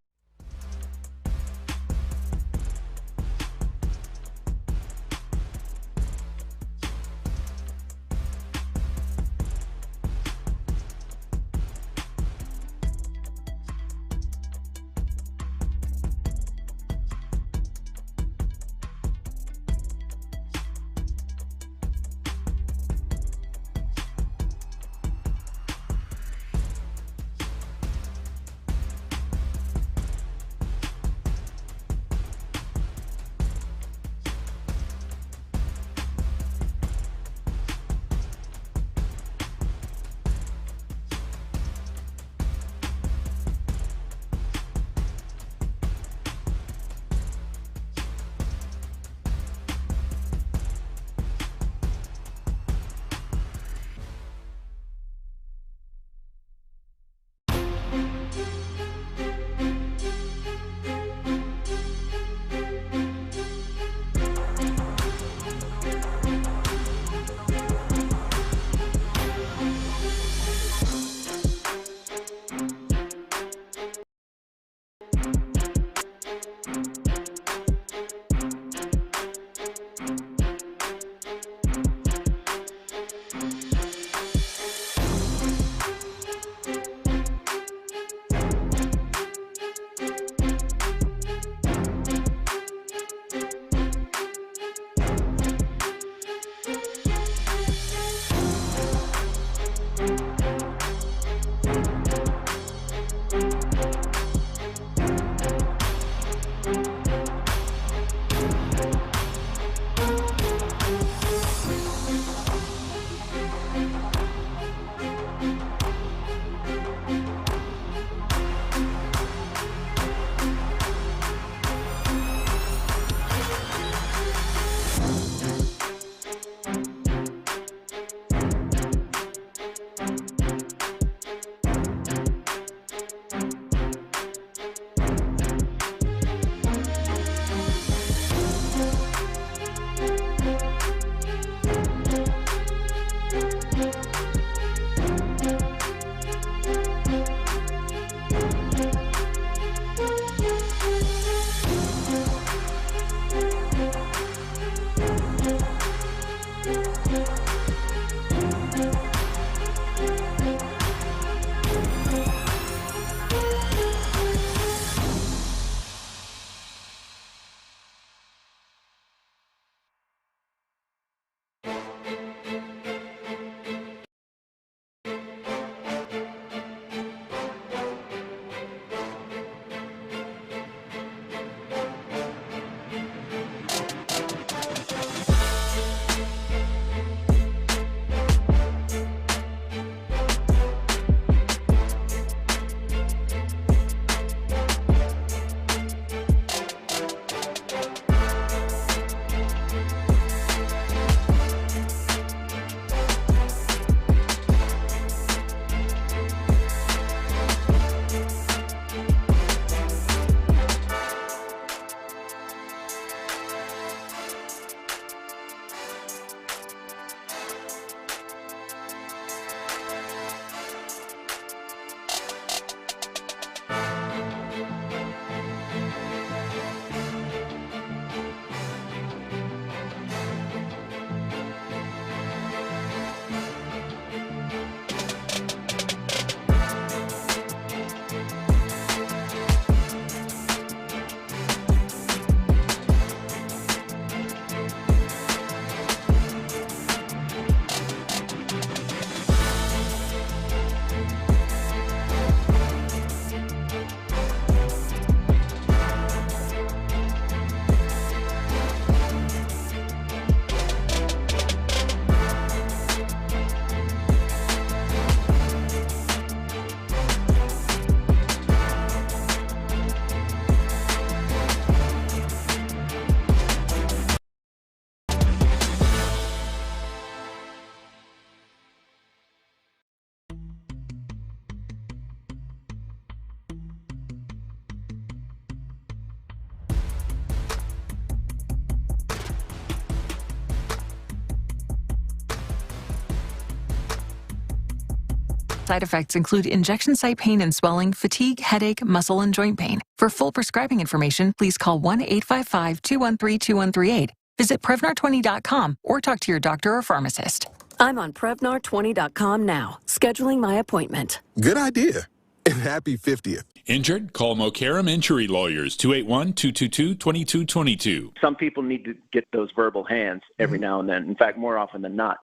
Side effects include injection site pain and swelling, fatigue, headache, muscle, and joint pain. For full prescribing information, please call 1-855-213-2138. Visit Prevnar20.com or talk to your doctor or pharmacist. I'm on Prevnar20.com now, scheduling my appointment. Good idea. And happy 50th. Injured? Call Mokaram Injury Lawyers, 281-222-2222. Some people need to get those verbal hands every now and then. In fact, more often than not.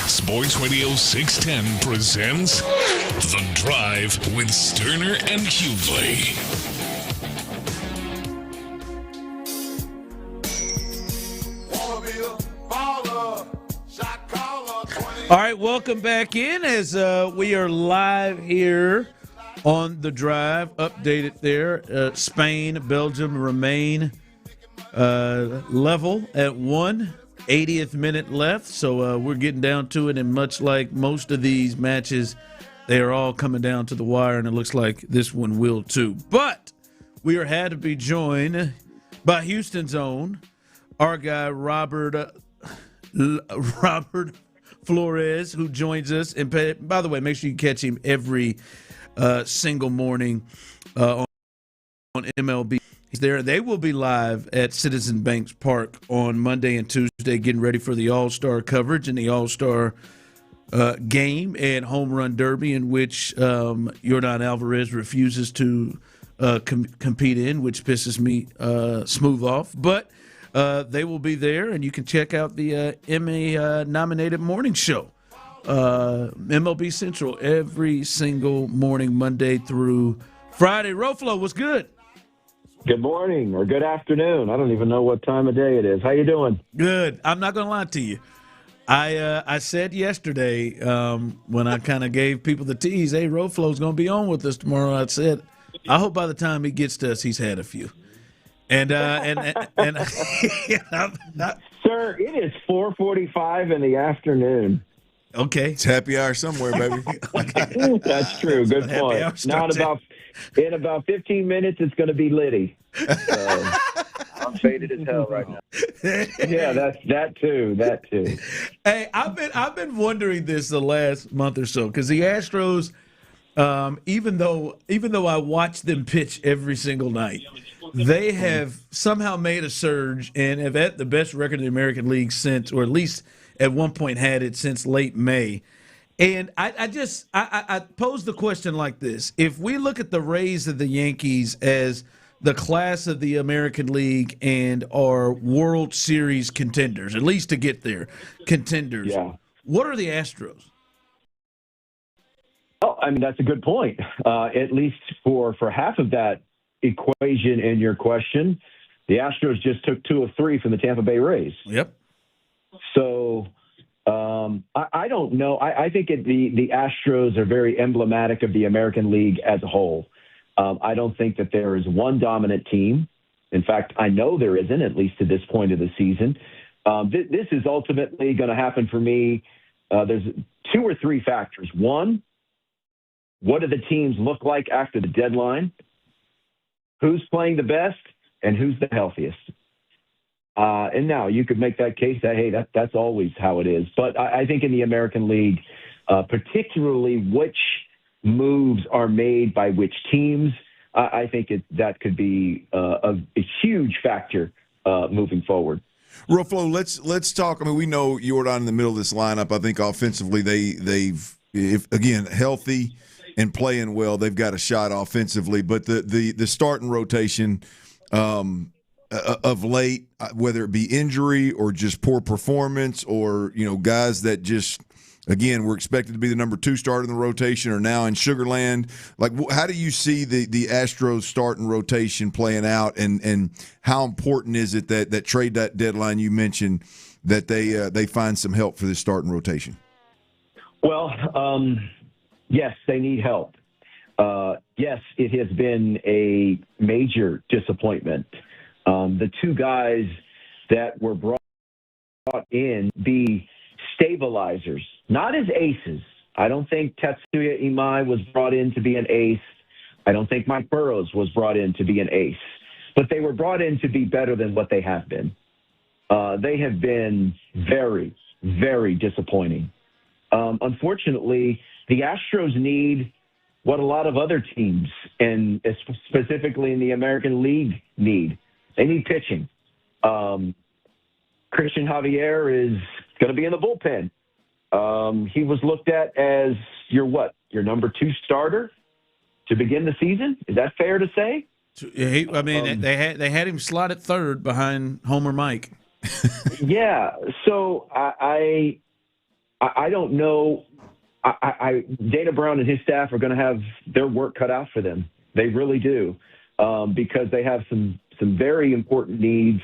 Sports Radio 610 presents The Drive with Stoerner and Hughley. All right, welcome back in as we are live here on The Drive. Updated there. Spain, Belgium remain level at 1. 80th minute left, so we're getting down to it, and much like most of these matches, they are all coming down to the wire, and it looks like this one will too. But we are had to be joined by Houston's own, our guy Robert Flores, who joins us. And by the way, make sure you catch him every single morning on MLB. He's there. They will be live at Citizen Banks Park on Monday and Tuesday, getting ready for the All-Star coverage and the All-Star game and home run derby, in which Yordan Alvarez refuses to compete in, which pisses me smooth off. But they will be there, and you can check out the Emmy-nominated morning show, MLB Central, every single morning, Monday through Friday. Roflo, what's good? Good morning or good afternoon. I don't even know what time of day it is. How you doing? Good. I'm not going to lie to you. I said yesterday when I kind of gave people the tease, hey, Roflo's going to be on with us tomorrow. I said, I hope by the time he gets to us, he's had a few. And Sir, it is 4:45 in the afternoon. Okay, it's happy hour somewhere, baby. That's true. Good point. Now in about 15 minutes, it's going to be Liddy. So, I'm faded as hell right now. Yeah, that too. Hey, I've been wondering this the last month or so because the Astros, even though I watch them pitch every single night, they have somehow made a surge and have had the best record in the American League since, or at least at one point had it since late May. And I pose the question like this. If we look at the Rays of the Yankees as the class of the American League and are World Series contenders, at least to get there, contenders, what are the Astros? Oh, I mean, that's a good point. At least for half of that equation in your question, the Astros just took 2 of 3 from the Tampa Bay Rays. Yep. So I don't know. I think the Astros are very emblematic of the American League as a whole. I don't think that there is one dominant team. In fact, I know there isn't, at least to this point of the season. This is ultimately going to happen for me. There's 2 or 3 factors. One, what do the teams look like after the deadline? Who's playing the best and who's the healthiest? And now you could make that case that, hey, that's always how it is. But I think in the American League, particularly which moves are made by which teams, I think that could be a huge factor moving forward. Roflo, let's talk. I mean, we know Jordan in the middle of this lineup. I think offensively they've again healthy and playing well, they've got a shot offensively. But the starting rotation of late, whether it be injury or just poor performance, or guys that just again were expected to be the number 2 starter in the rotation are now in Sugarland. Like, how do you see the Astros starting rotation playing out, and how important is it that trade deadline you mentioned that they find some help for this starting rotation? Well, yes, they need help. Yes, it has been a major disappointment. The 2 guys that were brought in be stabilizers, not as aces. I don't think Tetsuya Imai was brought in to be an ace. I don't think Mike Burrows was brought in to be an ace. But they were brought in to be better than what they have been. They have been very, very disappointing. Unfortunately, the Astros need what a lot of other teams, and specifically in the American League, need. They need pitching. Christian Javier is going to be in the bullpen. He was looked at as your number 2 starter to begin the season. Is that fair to say? I mean, they had him slot at third behind Homer Mike. Yeah. So I don't know. Dana Brown and his staff are going to have their work cut out for them. They really do, because they have some very important needs.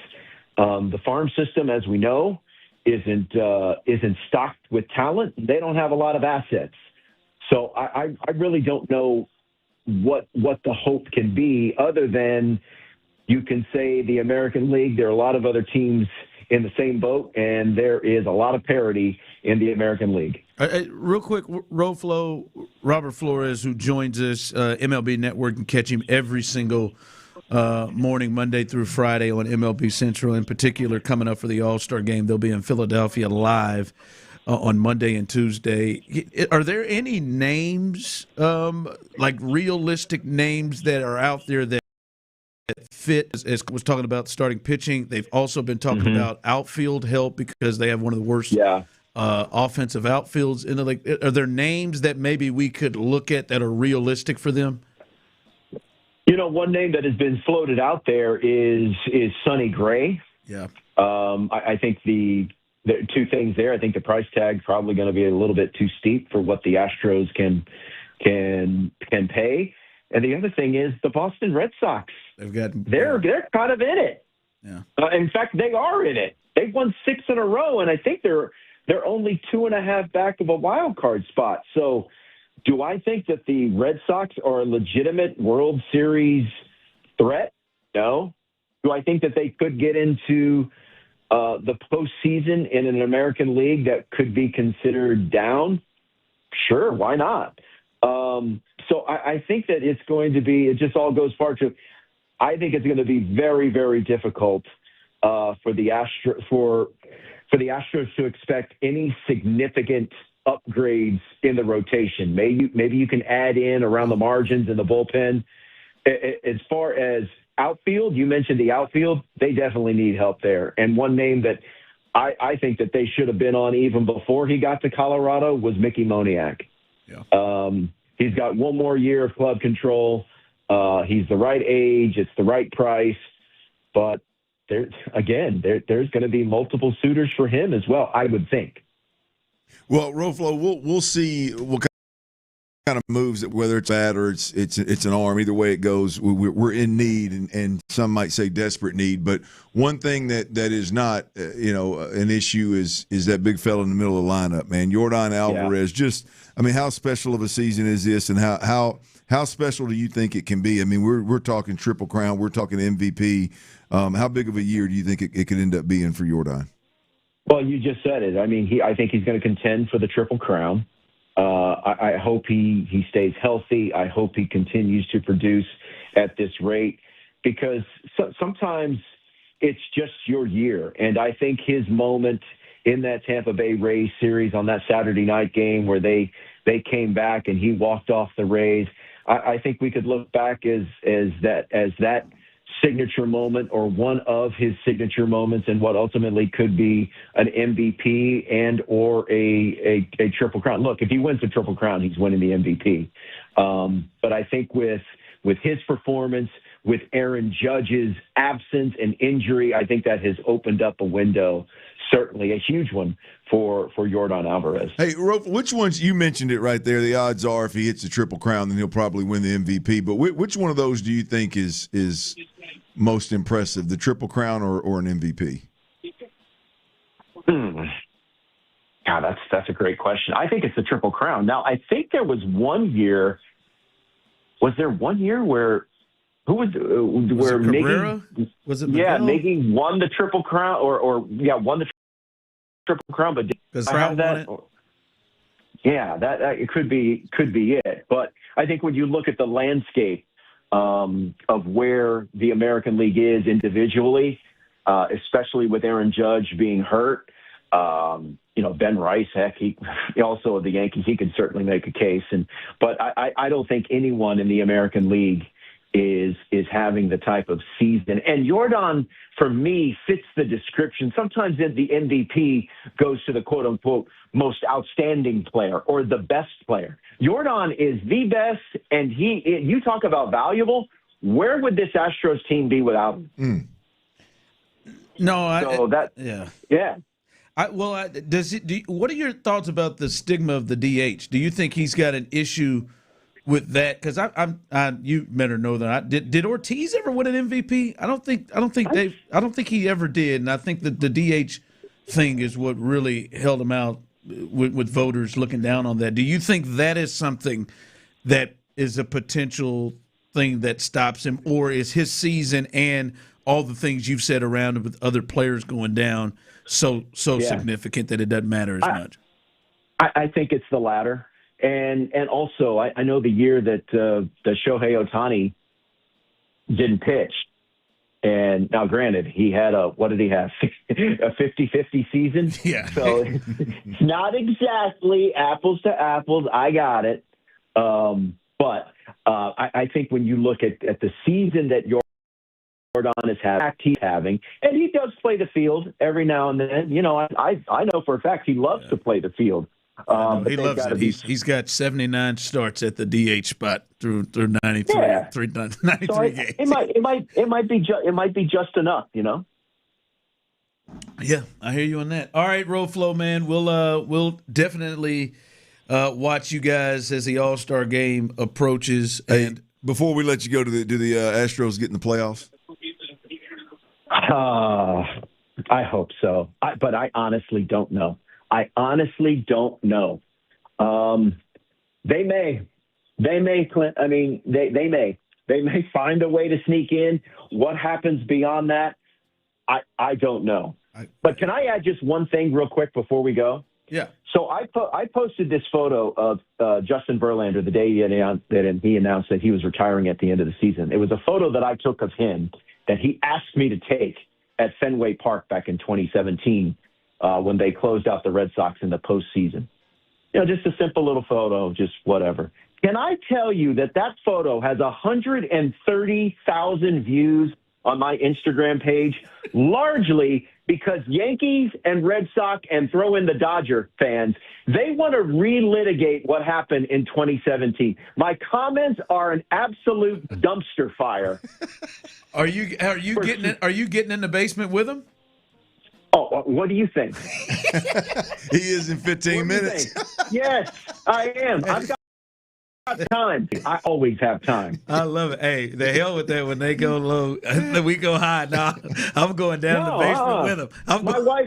The farm system, as we know, isn't stocked with talent. They don't have a lot of assets. So I really don't know what the hope can be, other than you can say the American League, there are a lot of other teams in the same boat, and there is a lot of parity in the American League. Real quick, Roflo, Robert Flores, who joins us, MLB Network, and catch him every single morning, Monday through Friday on MLB Central. In particular, coming up for the All-Star Game, they'll be in Philadelphia live on Monday and Tuesday. Are there any names, like realistic names, that are out there that fit? As was talking about starting pitching, they've also been talking about outfield help because they have one of the worst offensive outfields in the league. Are there names that maybe we could look at that are realistic for them? One name that has been floated out there is Sonny Gray. Yeah. I think the 2 things there. I think the price tag probably going to be a little bit too steep for what the Astros can pay. And the other thing is the Boston Red Sox. They're kind of in it. Yeah. In fact, they are in it. They've won 6 in a row, and I think they're only 2.5 back of a wild card spot. So, do I think that the Red Sox are a legitimate World Series threat? No. Do I think that they could get into the postseason in an American League that could be considered down? Sure, why not? So I think that it's going to be. It just all goes far too. I think it's going to be very, very difficult for the Astros to expect any significant upgrades in the rotation. Maybe you can add in around the margins in the bullpen. As far as outfield, you mentioned the outfield. They definitely need help there. And one name that I think that they should have been on even before he got to Colorado was Mickey Moniak. Yeah. He's got one more year of club control. He's the right age. It's the right price. But there's going to be multiple suitors for him as well, I would think. Well, Roflo, we'll see what kind of moves, whether it's bad or it's an arm. Either way it goes, we're in need, and some might say desperate need. But one thing that is not an issue is that big fella in the middle of the lineup, man. Yordan Alvarez. Yeah. How special of a season is this, and how special do you think it can be? I mean, we're talking Triple Crown, we're talking MVP. How big of a year do you think it could end up being for Yordan? Well, you just said it. I think he's going to contend for the Triple Crown. I hope he stays healthy. I hope he continues to produce at this rate, because sometimes it's just your year. And I think his moment in that Tampa Bay Rays series on that Saturday night game where they came back and he walked off the Rays, I think we could look back as that signature moment, or one of his signature moments, and what ultimately could be an MVP and or a Triple Crown. Look, if he wins the Triple Crown, he's winning the MVP. But I think with his performance, with Aaron Judge's absence and injury, I think that has opened up a window, certainly a huge one, for Yordan Alvarez. Hey, Rolf, which ones, you mentioned it right there, the odds are if he hits the Triple Crown, then he'll probably win the MVP. But which one of those do you think is most impressive, the Triple Crown or an MVP? God, that's a great question. I think it's the Triple Crown. Now, I think there was one year. Was there one year where where Miggy? Was it? Yeah, Miggy won the Triple Crown, won the Triple Crown, but did I have that? Yeah, that it could be it. But I think when you look at the landscape of where the American League is individually, especially with Aaron Judge being hurt, Ben Rice, heck, he also of the Yankees, he could certainly make a case. But I don't think anyone in the American League is having the type of season. And Yordan, for me, fits the description. Sometimes the MVP goes to the quote-unquote most outstanding player or the best player. Yordan is the best, and you talk about valuable. Where would this Astros team be without him? Yeah. What are your thoughts about the stigma of the DH? Do you think he's got an issue with that? Because you better know that. Did Ortiz ever win an MVP? I don't think he ever did, and I think that the DH thing is what really held him out with voters looking down on that. Do you think that is something that is a potential thing that stops him, or is his season and all the things you've said around him with other players going down so significant that it doesn't matter as much? I think it's the latter. And also, I know the year that Shohei Ohtani didn't pitch. And now, granted, he had a 50-50 season? Yeah. So it's not exactly apples to apples. I got it. But I think when you look at the season that Yordan is having, and he does play the field every now and then. I know for a fact he loves to play the field. He loves it. He's got 79 starts at the DH spot through 93, 93 games. It might be just enough, Yeah, I hear you on that. All right, Roflo, man, we'll definitely watch you guys as the All-Star game approaches. And Before we let you go, do the Astros get in the playoffs? I hope so, but I honestly don't know. They may, Clint. I mean, they may find a way to sneak in. What happens beyond that, I don't know. But can I add just one thing real quick before we go? Yeah. So I posted this photo of Justin Verlander the day he announced that he was retiring at the end of the season. It was a photo that I took of him that he asked me to take at Fenway Park back in 2017 when they closed out the Red Sox in the postseason. Just a simple little photo, just whatever. Can I tell you that photo has 130,000 views on my Instagram page, largely because Yankees and Red Sox and throw in the Dodger fans, they want to relitigate what happened in 2017. My comments are an absolute dumpster fire. Are you getting in the basement with them? Oh, what do you think? He is in 15 minutes. Yes, I am. I've got time. I always have time. I love it. Hey, the hell with that. When they go low, we go high. Now I'm going down the basement with them.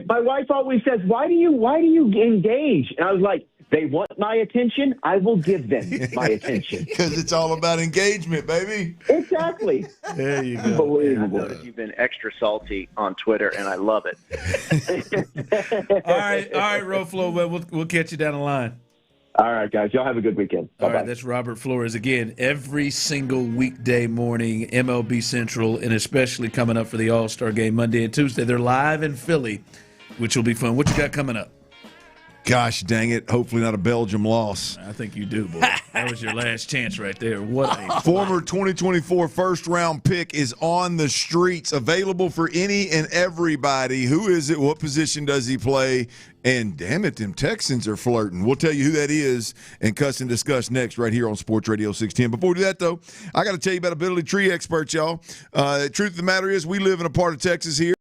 My wife always says, "Why do you engage?" And I was like, "They want my attention. I will give them my attention." Because it's all about engagement, baby. Exactly. There you go. Unbelievable. I noticed you've been extra salty on Twitter, and I love it. All right, Roflo. We'll catch you down the line. All right, guys. Y'all have a good weekend. Bye-bye. All right, that's Robert Flores again. Every single weekday morning, MLB Central, and especially coming up for the All-Star Game Monday and Tuesday. They're live in Philly, which will be fun. What you got coming up? Gosh dang it. Hopefully not a Belgium loss. I think you do, boy. That was your last chance right there. What a former 2024 first-round pick is on the streets, available for any and everybody. Who is it? What position does he play? And damn it, them Texans are flirting. We'll tell you who that is and cuss and discuss next right here on Sports Radio 610. Before we do that, though, I got to tell you about Ability Tree Experts, y'all. Truth of the matter is we live in a part of Texas here.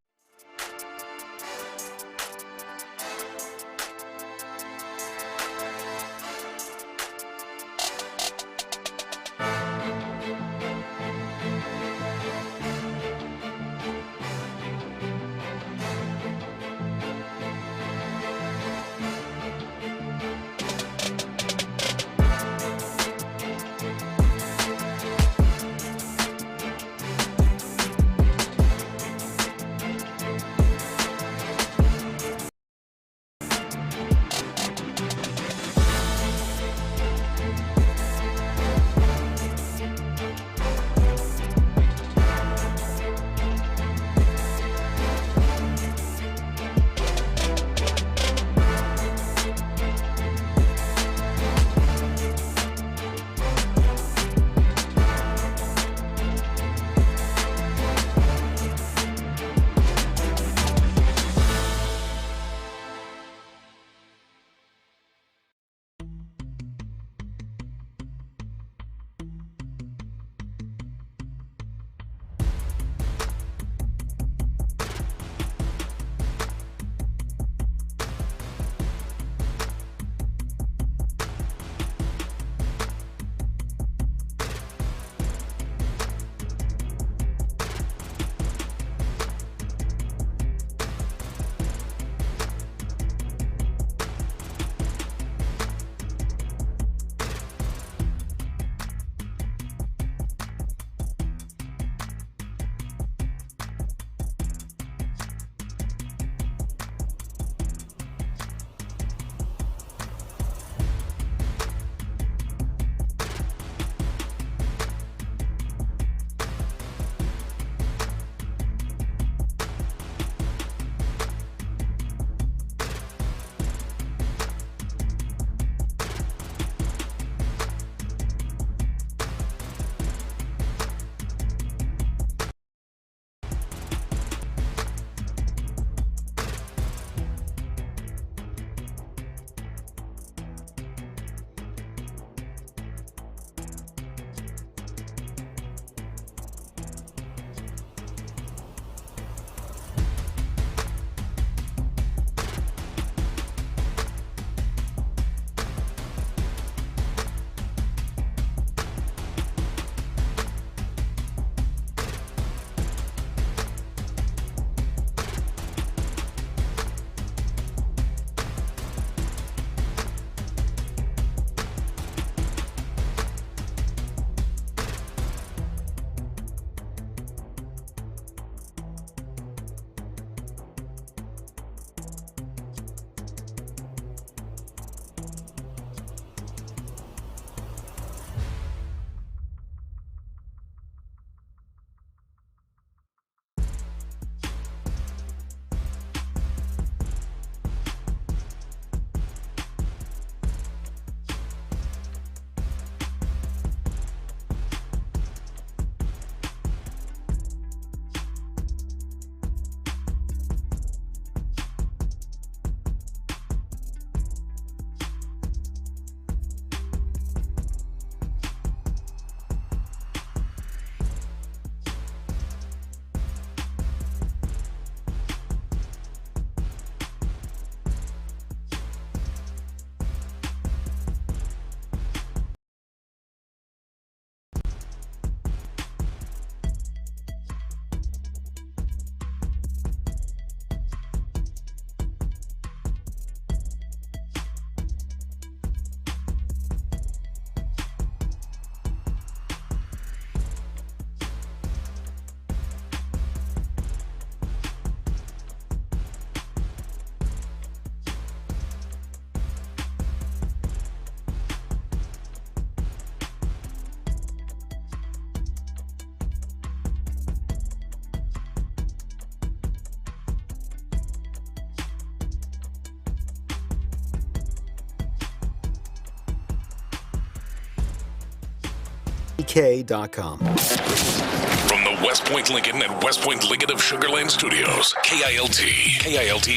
WEEKDAY.com. From the West Point Lincoln and West Point Lincoln of Sugar Land Studios, KILT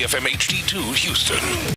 FM HD2 Houston.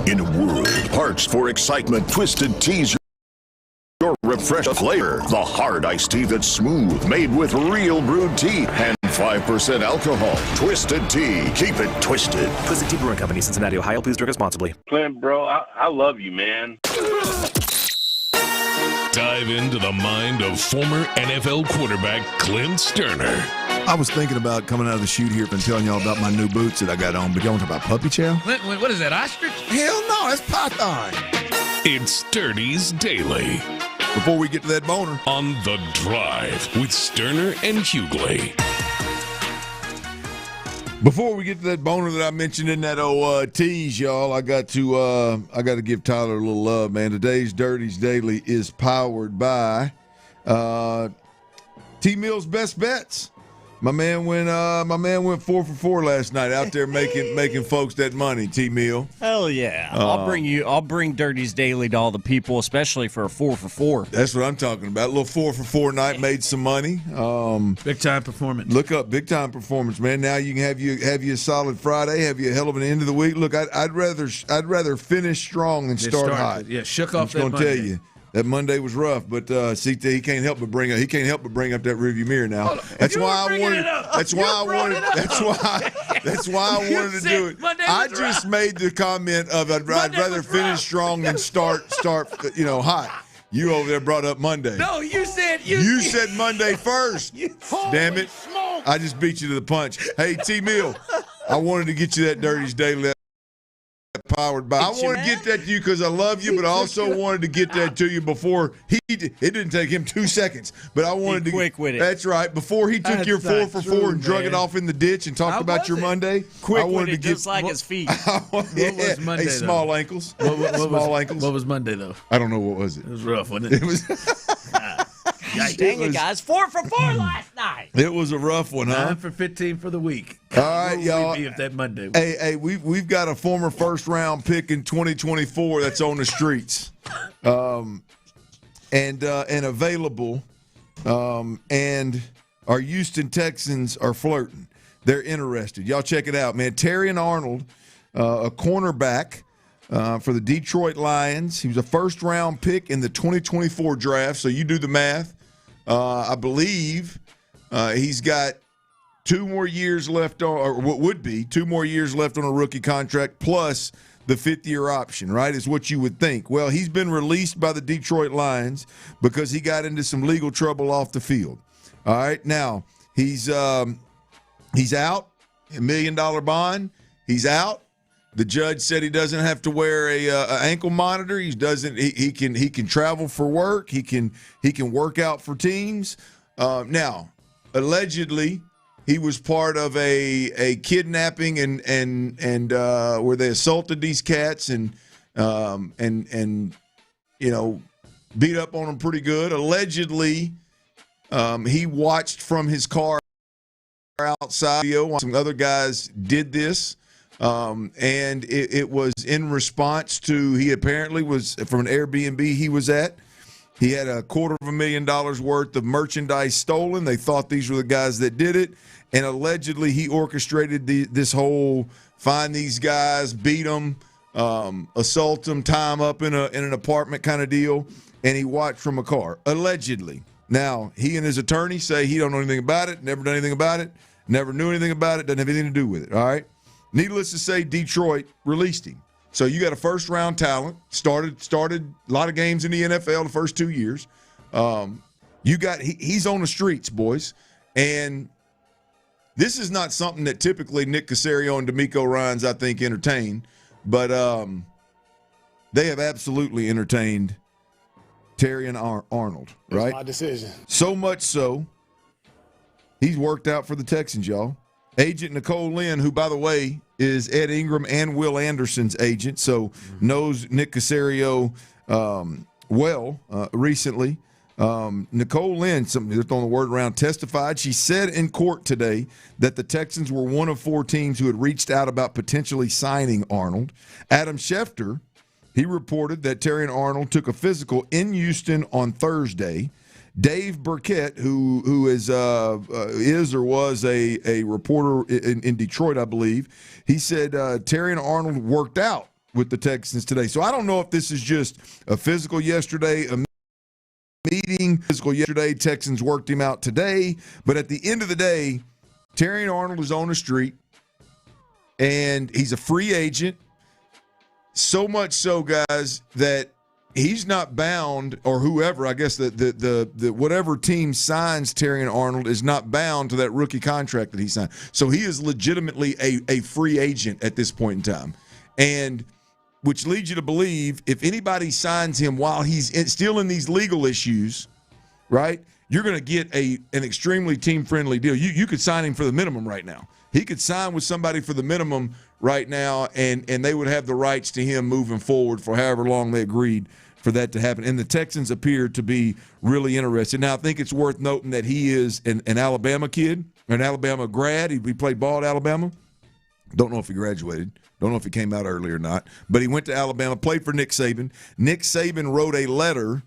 In a world parched for excitement, Twisted Tea's your refresh flavor. The hard iced tea that's smooth, made with real brewed tea and 5% alcohol. Twisted Tea. Keep it twisted. Twisted Tea Brewing Company, Cincinnati, Ohio. Please drink responsibly. Clint, bro, I love you, man. Dive into the mind of former NFL quarterback Clint Stoerner. I was thinking about coming out of the chute here and telling y'all about my new boots that I got on, but y'all want to talk about puppy chow? What is that, ostrich? Hell no, that's python. It's Sturdy's Daily. Before we get to that boner. On The Drive with Stoerner and Hughley. Before we get to that boner that I mentioned in that tease, y'all, I got to give Tyler a little love, man. Today's Dirty's Daily is powered by T-Mill's Best Bets. My man went 4 for 4 last night out there making folks that money. T-Mill. Hell yeah! I'll bring Dirty's Daily to all the people, especially for a 4 for 4. That's what I'm talking about. A little 4 for 4 night, made some money. Big time performance. Look up big time performance, man. Now you can have you a solid Friday, have you a hell of an end of the week. Look, I'd rather finish strong than start hot. Yeah, shook off that Monday. I'm just gonna tell you. That Monday was rough, but CT he can't help but bring up that rearview mirror now. That's why I wanted. That's why I wanted. That's why I wanted to do it. I just made the comment of I'd rather finish strong than start hot. You over there brought up Monday. No, you said Monday first. Damn it! I just beat you to the punch. Hey T-Mill, I wanted to get you that Dirty's Daily. Powered by. I want to get that to you because I love you, but I also wanted to get that to you before it didn't take him 2 seconds. But I wanted to quick with it. That's right. Before he took your 4 for 4 and drug it off in the ditch and talked about your Monday. Quick with it, just like his feet. What was Monday? Small ankles. Small ankles. What was Monday though? I don't know what was it. It was rough, wasn't it? It was. Dang it, guys! 4 for 4 last night. It was a rough one, huh? 9 for 15 for the week. All right, y'all. If that Monday. Hey, we've got a former first round pick in 2024 that's on the streets, and available, and our Houston Texans are flirting. They're interested. Y'all check it out, man. Terry and Arnold a cornerback for the Detroit Lions. He was a first-round pick in the 2024 draft, so you do the math. I believe he's got 2 more years left on, or what would be 2 more years left on a rookie contract, plus the 5th-year option, right, is what you would think. Well, he's been released by the Detroit Lions because he got into some legal trouble off the field. All right, now he's out, $1 million bond. He's out. The judge said he doesn't have to wear a ankle monitor. He can travel for work. He can work out for teams. Now, allegedly, he was part of a kidnapping and where they assaulted these cats and beat up on them pretty good. Allegedly, he watched from his car outside. Some other guys did this. And it was in response to, he apparently was from an Airbnb he was at. He had $250,000 worth of merchandise stolen. They thought these were the guys that did it. And allegedly he orchestrated this whole find these guys, beat them, assault them, tie them up in an apartment kind of deal. And he watched from a car, allegedly. Now, he and his attorney say he don't know anything about it, never done anything about it, never knew anything about it, doesn't have anything to do with it, all right? Needless to say, Detroit released him. So you got a first-round talent, started a lot of games in the NFL the first 2 years. He's on the streets, boys. And this is not something that typically Nick Caserio and DeMeco Ryans, I think, entertain. But they have absolutely entertained Terrion Arnold, right? That's my decision. So much so, he's worked out for the Texans, y'all. Agent Nicole Lynn, who, by the way, is Ed Ingram and Will Anderson's agent, so knows Nick Caserio well recently. Nicole Lynn, they're throwing the word around, testified. She said in court today that the Texans were one of 4 teams who had reached out about potentially signing Arnold. Adam Schefter, he reported that Terrion Arnold took a physical in Houston on Thursday. Dave Burkett, who is or was a reporter in Detroit, I believe, he said Terrion Arnold worked out with the Texans today. So I don't know if this is just a physical yesterday, a meeting, physical yesterday, Texans worked him out today. But at the end of the day, Terrion Arnold is on the street, and he's a free agent. So much so, guys, that he's not bound, or whoever, I guess the whatever team signs Terrion Arnold is not bound to that rookie contract that he signed. So he is legitimately a free agent at this point in time. And which leads you to believe if anybody signs him while he's still in these legal issues, right, you're going to get an extremely team-friendly deal. You could sign him for the minimum right now. He could sign with somebody for the minimum right now, and they would have the rights to him moving forward for however long they agreed for that to happen. And the Texans appear to be really interested. Now, I think it's worth noting that he is an Alabama kid, an Alabama grad. He played ball at Alabama. Don't know if he graduated. Don't know if he came out early or not. But he went to Alabama, played for Nick Saban. Nick Saban wrote a letter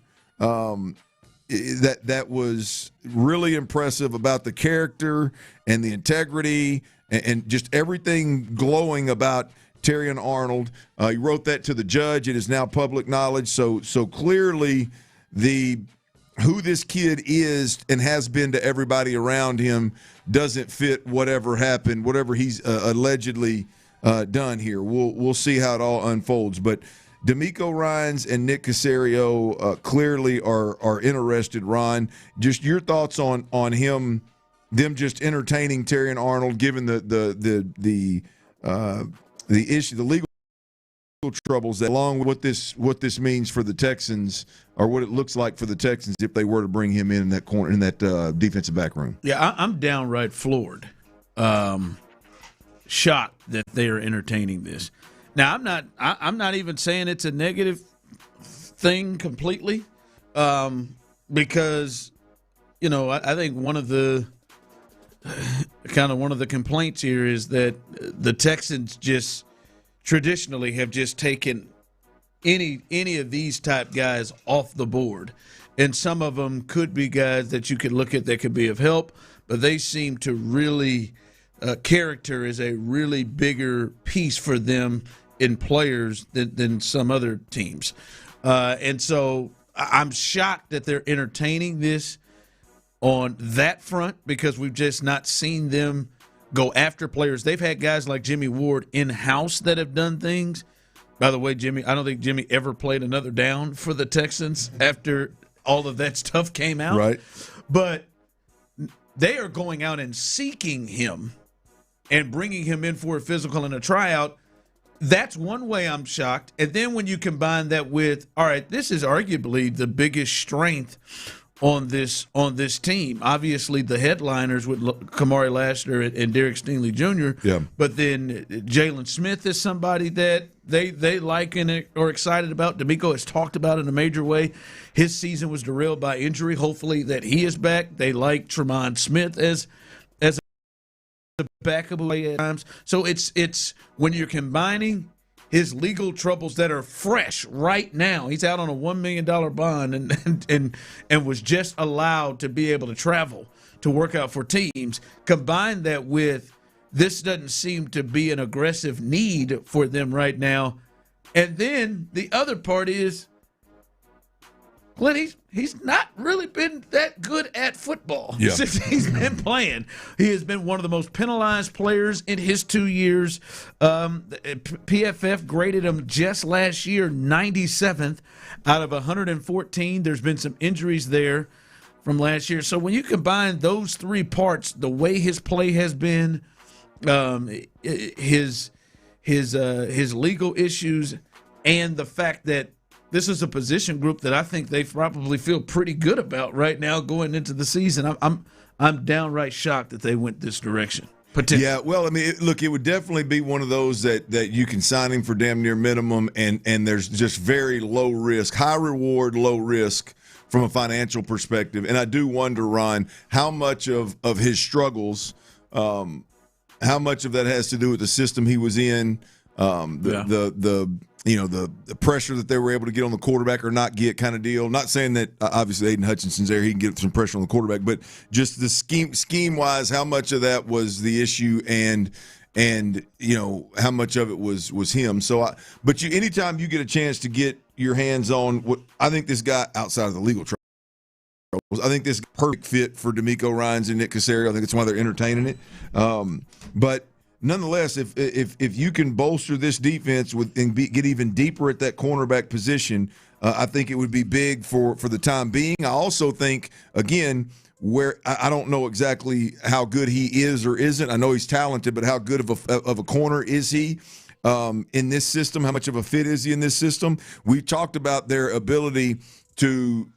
that was really impressive about the character and the integrity and just everything glowing about Terrion Arnold. He wrote that to the judge. It is now public knowledge. So clearly who this kid is and has been to everybody around him doesn't fit whatever happened, whatever he's allegedly done here. We'll see how it all unfolds. But DeMeco Ryans and Nick Caserio clearly are interested. Ron, just your thoughts on them just entertaining Terrion Arnold, given the issue, the legal troubles that, along with what this means for the Texans, or what it looks like for the Texans if they were to bring him in that corner, in that defensive back room. Yeah, I'm downright floored, shocked that they are entertaining this. Now, I'm not even saying it's a negative thing completely, because I think one of the complaints here is that the Texans just traditionally have just taken any of these type guys off the board, and some of them could be guys that you could look at that could be of help, but they seem to really character is a really bigger piece for them in players than some other teams. And so I'm shocked that they're entertaining this on that front because we've just not seen them go after players. They've had guys like Jimmy Ward in-house that have done things. By the way, I don't think Jimmy ever played another down for the Texans after all of that stuff came out. Right. But they are going out and seeking him and bringing him in for a physical and a tryout. That's one way I'm shocked. And then when you combine that with, all right, this is arguably the biggest strength on this team. Obviously, the headliners with Kamari Lassiter and Derek Stingley Jr. Yeah. But then Jalen Smith is somebody that they like and are excited about. D'Amico has talked about in a major way. His season was derailed by injury. Hopefully that he is back. They like Tremont Smith as a backup at times. So it's when you're combining his legal troubles that are fresh right now. He's out on a $1 million bond and was just allowed to be able to travel to work out for teams. Combine that with this doesn't seem to be an aggressive need for them right now. And then the other part is, Glenn, he's not really been that good at football since he's been playing. He has been one of the most penalized players in his 2 years. PFF graded him just last year 97th out of 114. There's been some injuries there from last year. So when you combine those three parts, the way his play has been, his legal issues, and the fact that this is a position group that I think they probably feel pretty good about right now going into the season. I'm downright shocked that they went this direction. Yeah, well, I mean, look, it would definitely be one of those that you can sign him for damn near minimum, and there's just very low risk, high reward, low risk from a financial perspective. And I do wonder, Ron, how much of his struggles, how much of that has to do with the system he was in, the pressure that they were able to get on the quarterback or not get kind of deal. Not saying that obviously Aiden Hutchinson's there, he can get some pressure on the quarterback, but just the scheme wise, how much of that was the issue and how much of it was him. So, anytime you get a chance to get your hands on what I think this guy outside of the legal troubles, I think this is a perfect fit for D'Amico Ryans and Nick Caserio. I think that's why they're entertaining it. But nonetheless, if you can bolster this defense and get even deeper at that cornerback position, I think it would be big for the time being. I also think, again, where I don't know exactly how good he is or isn't. I know he's talented, but how good of a corner is he in this system? How much of a fit is he in this system? We talked about their ability to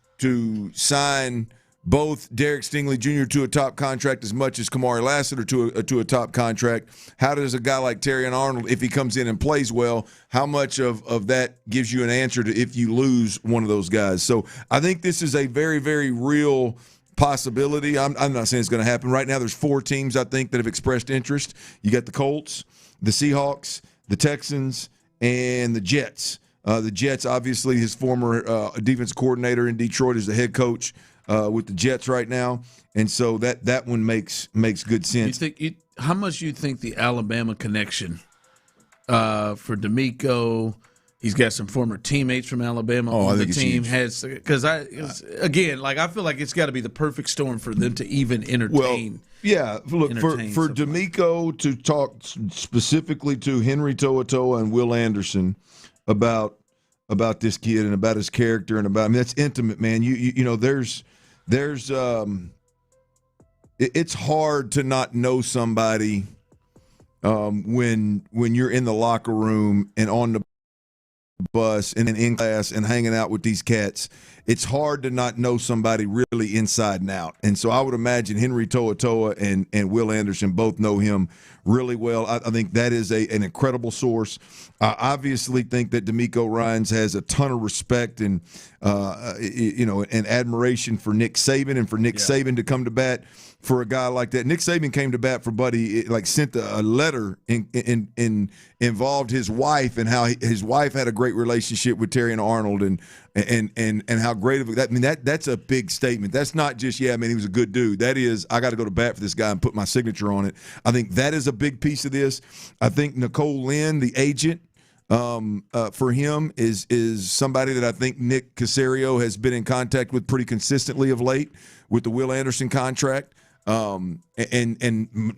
sign both Derek Stingley Jr. to a top contract as much as Kamari Lassiter to a top contract. How does a guy like Terrion Arnold, if he comes in and plays well, how much of that gives you an answer to if you lose one of those guys? So I think this is a very, very real possibility. I'm not saying it's going to happen. Right now there's 4 teams, I think, that have expressed interest. You got the Colts, the Seahawks, the Texans, and the Jets. The Jets, obviously, his former defensive coordinator in Detroit is the head coach with the Jets right now, and so that one makes good sense. How much you think the Alabama connection for D'Amico? He's got some former teammates from Alabama on the team. Has because I feel like it's got to be the perfect storm for them to even entertain. Well, yeah, look for D'Amico to talk specifically to Henry To'oTo'o and Will Anderson about this kid and about his character and about. I mean, that's intimate, man. You know, there's it's hard to not know somebody when you're in the locker room and on the bus and in class and hanging out with these cats. It's hard to not know somebody really inside and out. And so I would imagine Henry To'oTo'o and Will Anderson both know him really well. I think that is an incredible source. I obviously think that D'Amico Ryans has a ton of respect and and admiration for Nick Saban, and for Nick Saban to come to bat for a guy like that. Nick Saban came to bat for Buddy, sent a letter involved his wife and how his wife had a great relationship with Terrion Arnold and how great of that's a big statement. That's not just, he was a good dude. That is, I got to go to bat for this guy and put my signature on it. I think that is a big piece of this. I think Nicole Lynn, the agent, for him is somebody that I think Nick Caserio has been in contact with pretty consistently of late with the Will Anderson contract. And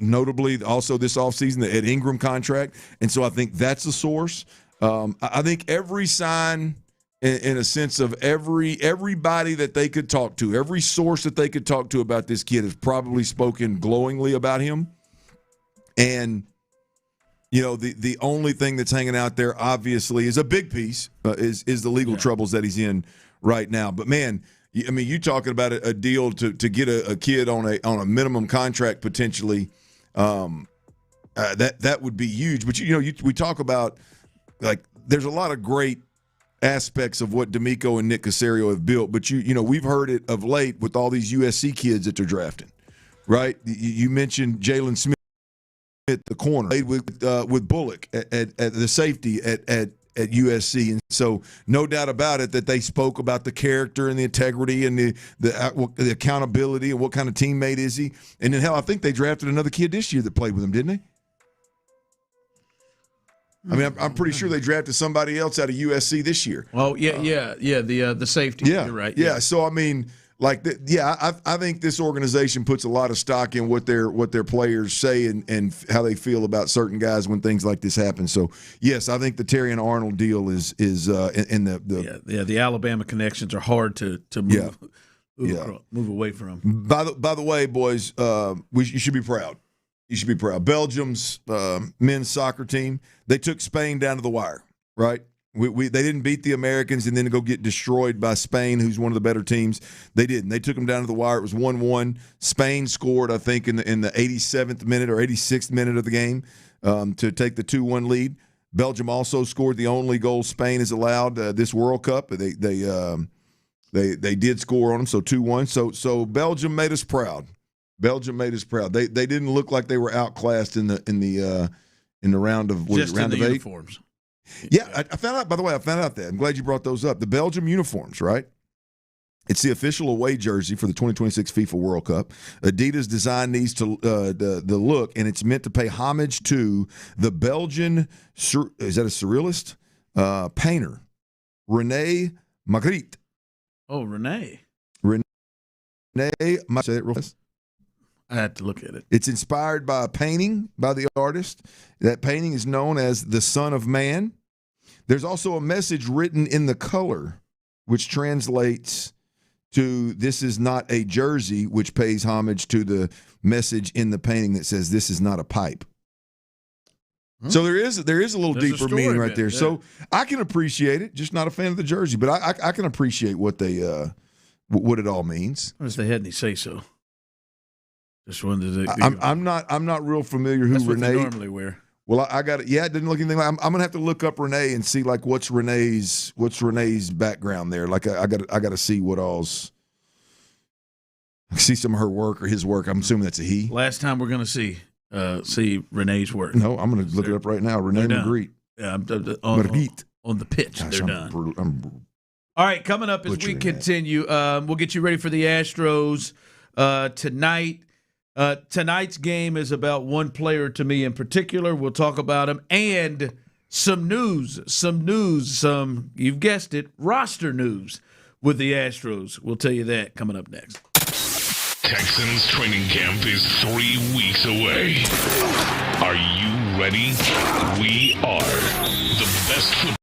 notably also this offseason, the Ed Ingram contract. And so I think that's a source. I think every sign in a sense of everybody that they could talk to, every source that they could talk to about this kid has probably spoken glowingly about him. And, the only thing that's hanging out there obviously is a big piece is the legal troubles that he's in right now. But, man, you talking about a deal to get a kid on a minimum contract potentially, that would be huge. But we talk about, like, there's a lot of great aspects of what D'Amico and Nick Caserio have built, but we've heard it of late with all these USC kids that they're drafting, right? You mentioned Jalen Smith at the corner, played with Bullock at the safety at USC, and so no doubt about it that they spoke about the character and the integrity and the accountability and what kind of teammate is he. And then hell, I think they drafted another kid this year that played with him, didn't they? I'm pretty sure they drafted somebody else out of USC this year. Oh the safety. Yeah, you're right. Yeah, so I think this organization puts a lot of stock in what their players say and how they feel about certain guys when things like this happen. So yes, I think the Terry and Arnold deal is in the Alabama connections are hard to move away from. By the way, boys, you should be proud. You should be proud. Belgium's men's soccer team, they took Spain down to the wire, right? They didn't beat the Americans and then go get destroyed by Spain, who's one of the better teams. They didn't. They took them down to the wire. It was 1-1. Spain scored, I think, in the 87th minute or 86th minute of the game to take the 2-1 lead. Belgium also scored the only goal Spain has allowed this World Cup. They did score on them, so 2-1. So Belgium made us proud. They didn't look like they were outclassed in the round of round of 8 uniforms. Yeah, I found out. By the way, that. I'm glad you brought those up. The Belgium uniforms, right? It's the official away jersey for the 2026 FIFA World Cup. Adidas designed these to the look, and it's meant to pay homage to the Belgian. Is that a surrealist painter, René Magritte? Oh, René. Say it real fast. I had to look at it. It's inspired by a painting by the artist. That painting is known as The Son of Man. There's also a message written in the color, which translates to "This is not a jersey," which pays homage to the message in the painting that says "This is not a pipe." So there is a little deeper meaning right there. Yeah. So I can appreciate it. Just not a fan of the jersey, but I can appreciate what what it all means. Unless they had any say so. Just wanted to. I'm not real familiar who That's Renee. What they normally wear. Well, I got it. Yeah, it didn't look anything like. I'm gonna have to look up Renee and see like what's Renee's background there. Like I got to see what all's. See some of her work or his work. I'm assuming that's a he. Last time we're gonna see Renee's work. No, I'm gonna look it up right now. Renee Magritte. Yeah, on the pitch. Gosh, they're done. All right, coming up as we continue, we'll get you ready for the Astros tonight. Tonight's game is about one player to me in particular. We'll talk about him and some news, you've guessed it, roster news with the Astros. We'll tell you that coming up next. Texans training camp is 3 weeks away. Are you ready? We are. The best football.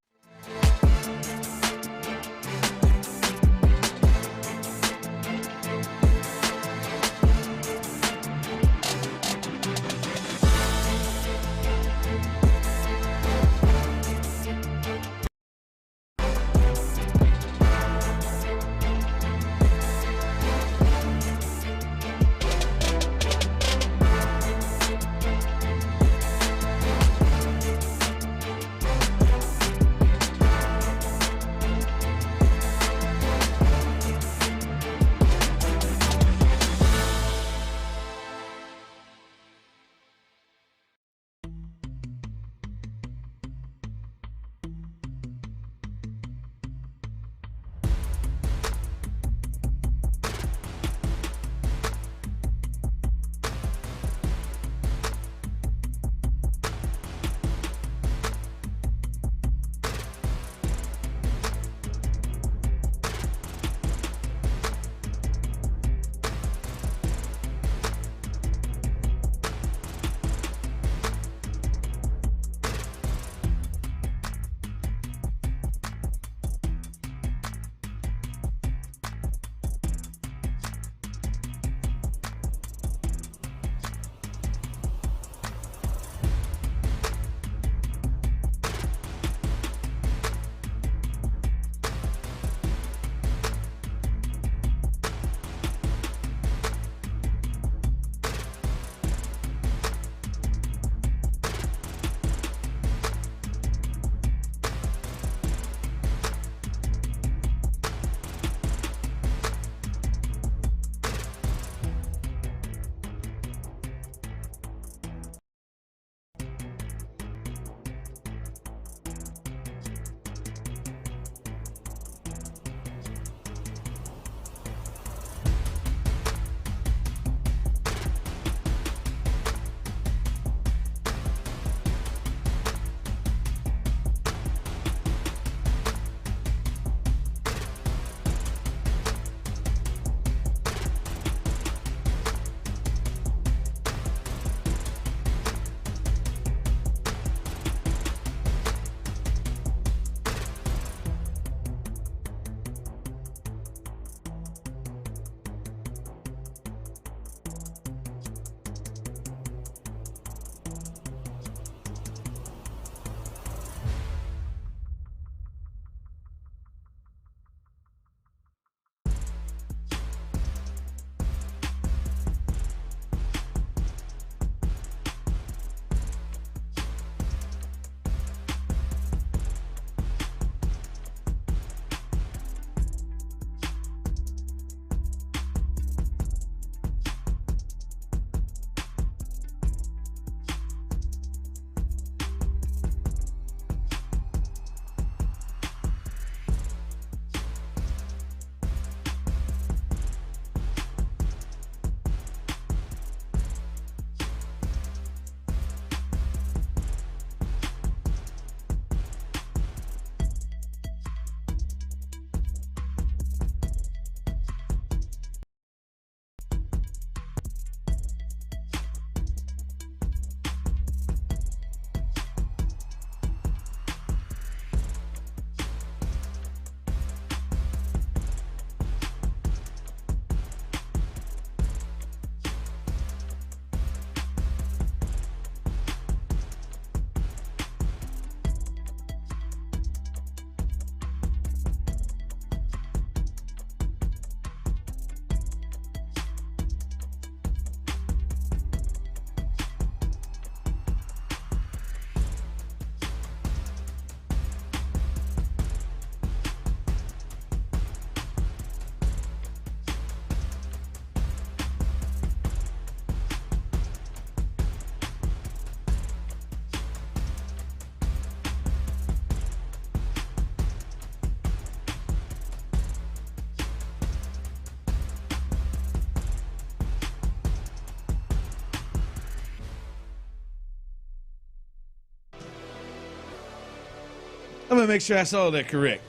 going to make sure I saw that correct.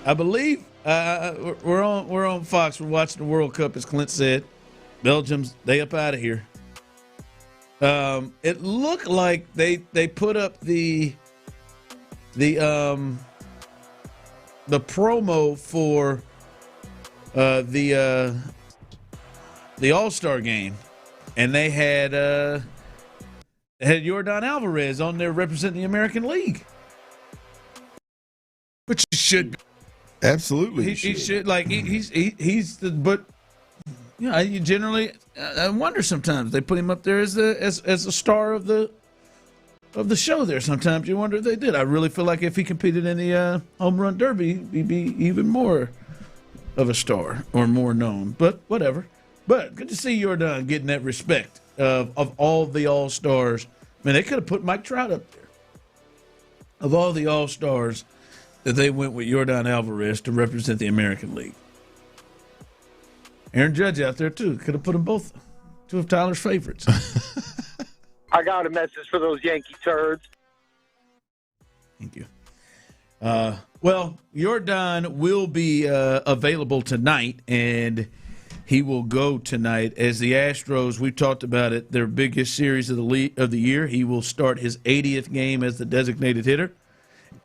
I believe we're on Fox. We're watching the World Cup, as Clint said. Belgium's they up out of here. It looked like they put up the promo for the All-Star game, and they had Yordan Alvarez on there representing the American League, which should be. Absolutely, he should. Like he's the but. You know, you generally, I wonder sometimes they put him up there as a star of the show. There, sometimes you wonder if they did. I really feel like if he competed in the home run derby, he'd be even more of a star or more known. But whatever. But good to see Yordan getting that respect of all the All Stars. Man, they could have put Mike Trout up there. Of all the All Stars, that they went with Yordan Alvarez to represent the American League. Aaron Judge out there, too. Could have put them both. Two of Tyler's favorites. I got a message for those Yankee turds. Thank you. Well, Yordan will be available tonight, and he will go tonight. As the Astros, we've talked about it, their biggest series of the year. He will start his 80th game as the designated hitter,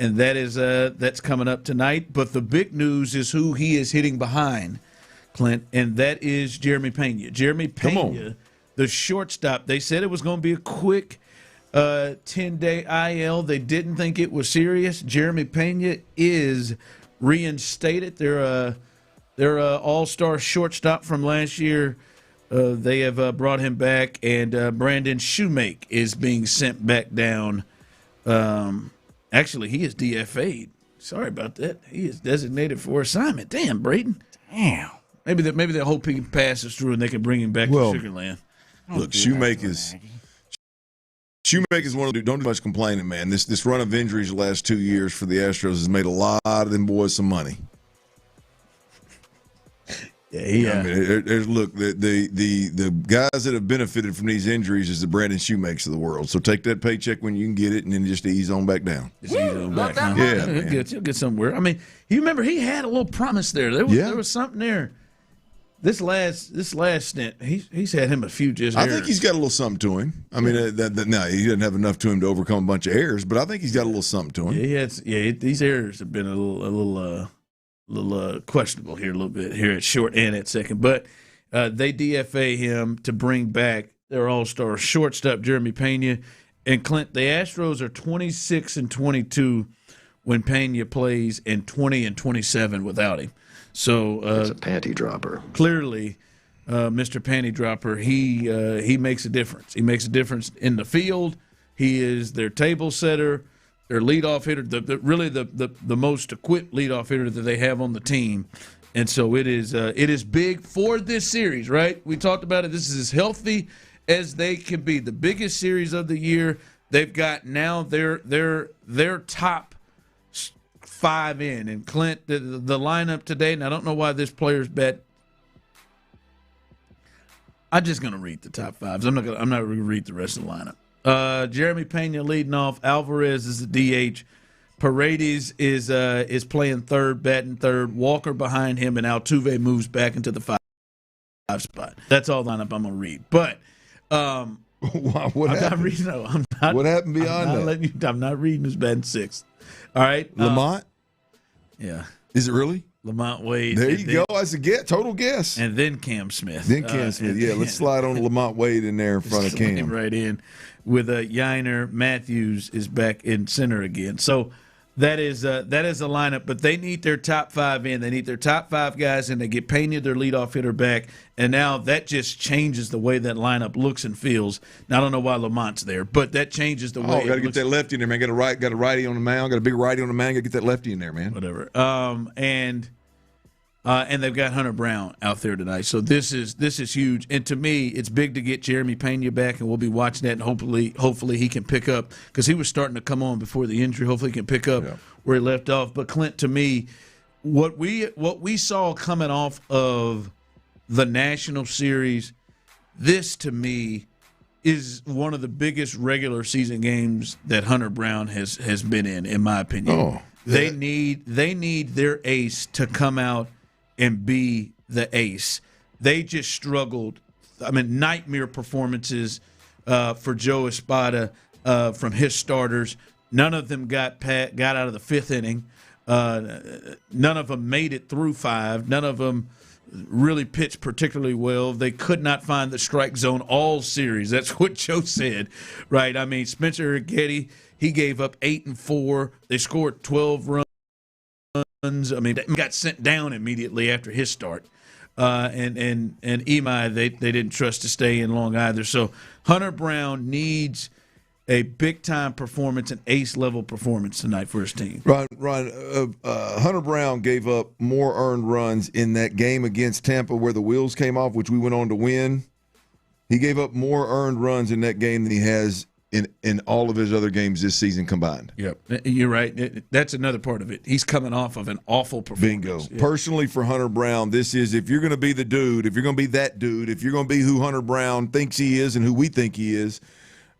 and that's coming up tonight. But the big news is who he is hitting behind, Clint, and that is Jeremy Pena. Jeremy Pena, the shortstop. They said it was going to be a quick 10-day IL. They didn't think it was serious. Jeremy Pena is reinstated. Their all-star shortstop from last year. They have brought him back, and Brandon Shoemake is being sent back down. Actually, he is DFA'd. Sorry about that. He is designated for assignment. Damn, Braden. Damn. Maybe they hope he passes through and they can bring him back to Sugarland. Look, Shoemake is one of the don't do much complaining, man. This run of injuries the last 2 years for the Astros has made a lot of them boys some money. Yeah. I mean, look, the guys that have benefited from these injuries is the Brandon Shoemakes of the world. So take that paycheck when you can get it, and then just ease on back down. Just ease on back down. Yeah, he'll get somewhere. I mean, you remember he had a little promise there. There was something there. This last stint, he's had him a few just errors. I think he's got a little something to him. I mean, no, he doesn't have enough to him to overcome a bunch of errors, but I think he's got a little something to him. These errors have been a little questionable here a little bit here at short and at second. But they DFA him to bring back their all-star shortstop, Jeremy Pena. And Clint, the Astros are 26-22 when Pena plays and 20-27 without him. So it's a panty dropper. Clearly, Mr. Panty Dropper, he makes a difference. He makes a difference in the field. He is their table setter, their leadoff hitter, the most equipped leadoff hitter that they have on the team. And so it is big for this series, right? We talked about it. This is as healthy as they can be. The biggest series of the year. They've got now their top 5 in. And Clint, the lineup today, and I don't know why this player's bet. I'm just going to read the top 5s. I'm not going to read the rest of the lineup. Jeremy Pena leading off. Alvarez is the DH. Paredes is playing third, batting third. Walker behind him, and Altuve moves back into the 5 spot. That's all the lineup I'm going to read. But what happened? What happened beyond that? I'm not reading his batting 6th. All right, Lamont. Yeah. Is it really? Lamont Wade. There you go. That's a total guess. And then Cam Smith. Let's slide on Lamont Wade in there in front of Cam. Right in with Yiner. Matthews is back in center again. So that is a lineup, but they need their top 5 in. They need their top 5 guys, and they get Pena, their leadoff hitter, back. And now that just changes the way that lineup looks and feels. Now, I don't know why Lamont's there, but that changes the way. Got to get that lefty in there, man. Got a righty on the mound. Got a big righty on the mound. Got to get that lefty in there, man. Whatever. And they've got Hunter Brown out there tonight. So this is huge. And to me, it's big to get Jeremy Pena back, and we'll be watching that, and hopefully he can pick up, because he was starting to come on before the injury. Hopefully he can pick up where he left off. But Clint, to me, what we saw coming off of the National Series, this to me is one of the biggest regular season games that Hunter Brown has been in my opinion. Oh, they need their ace to come out and be the ace. They just struggled. I mean, nightmare performances for Joe Espada from his starters. None of them got out of the fifth inning. None of them made it through five. None of them really pitched particularly well. They could not find the strike zone all series. That's what Joe said, right? I mean, Spencer Getty, he gave up 8 and 4. They scored 12 runs. I mean, they got sent down immediately after his start. And Imai, they didn't trust to stay in long either. So Hunter Brown needs a big-time performance, an ace-level performance tonight for his team. Ron, Hunter Brown gave up more earned runs in that game against Tampa where the wheels came off, which we went on to win. He gave up more earned runs in that game than he has in all of his other games this season combined. Yep, you're right. That's another part of it. He's coming off of an awful performance. Bingo. Yeah. Personally, for Hunter Brown, this is if you're going to be the dude, if you're going to be that dude, if you're going to be who Hunter Brown thinks he is and who we think he is,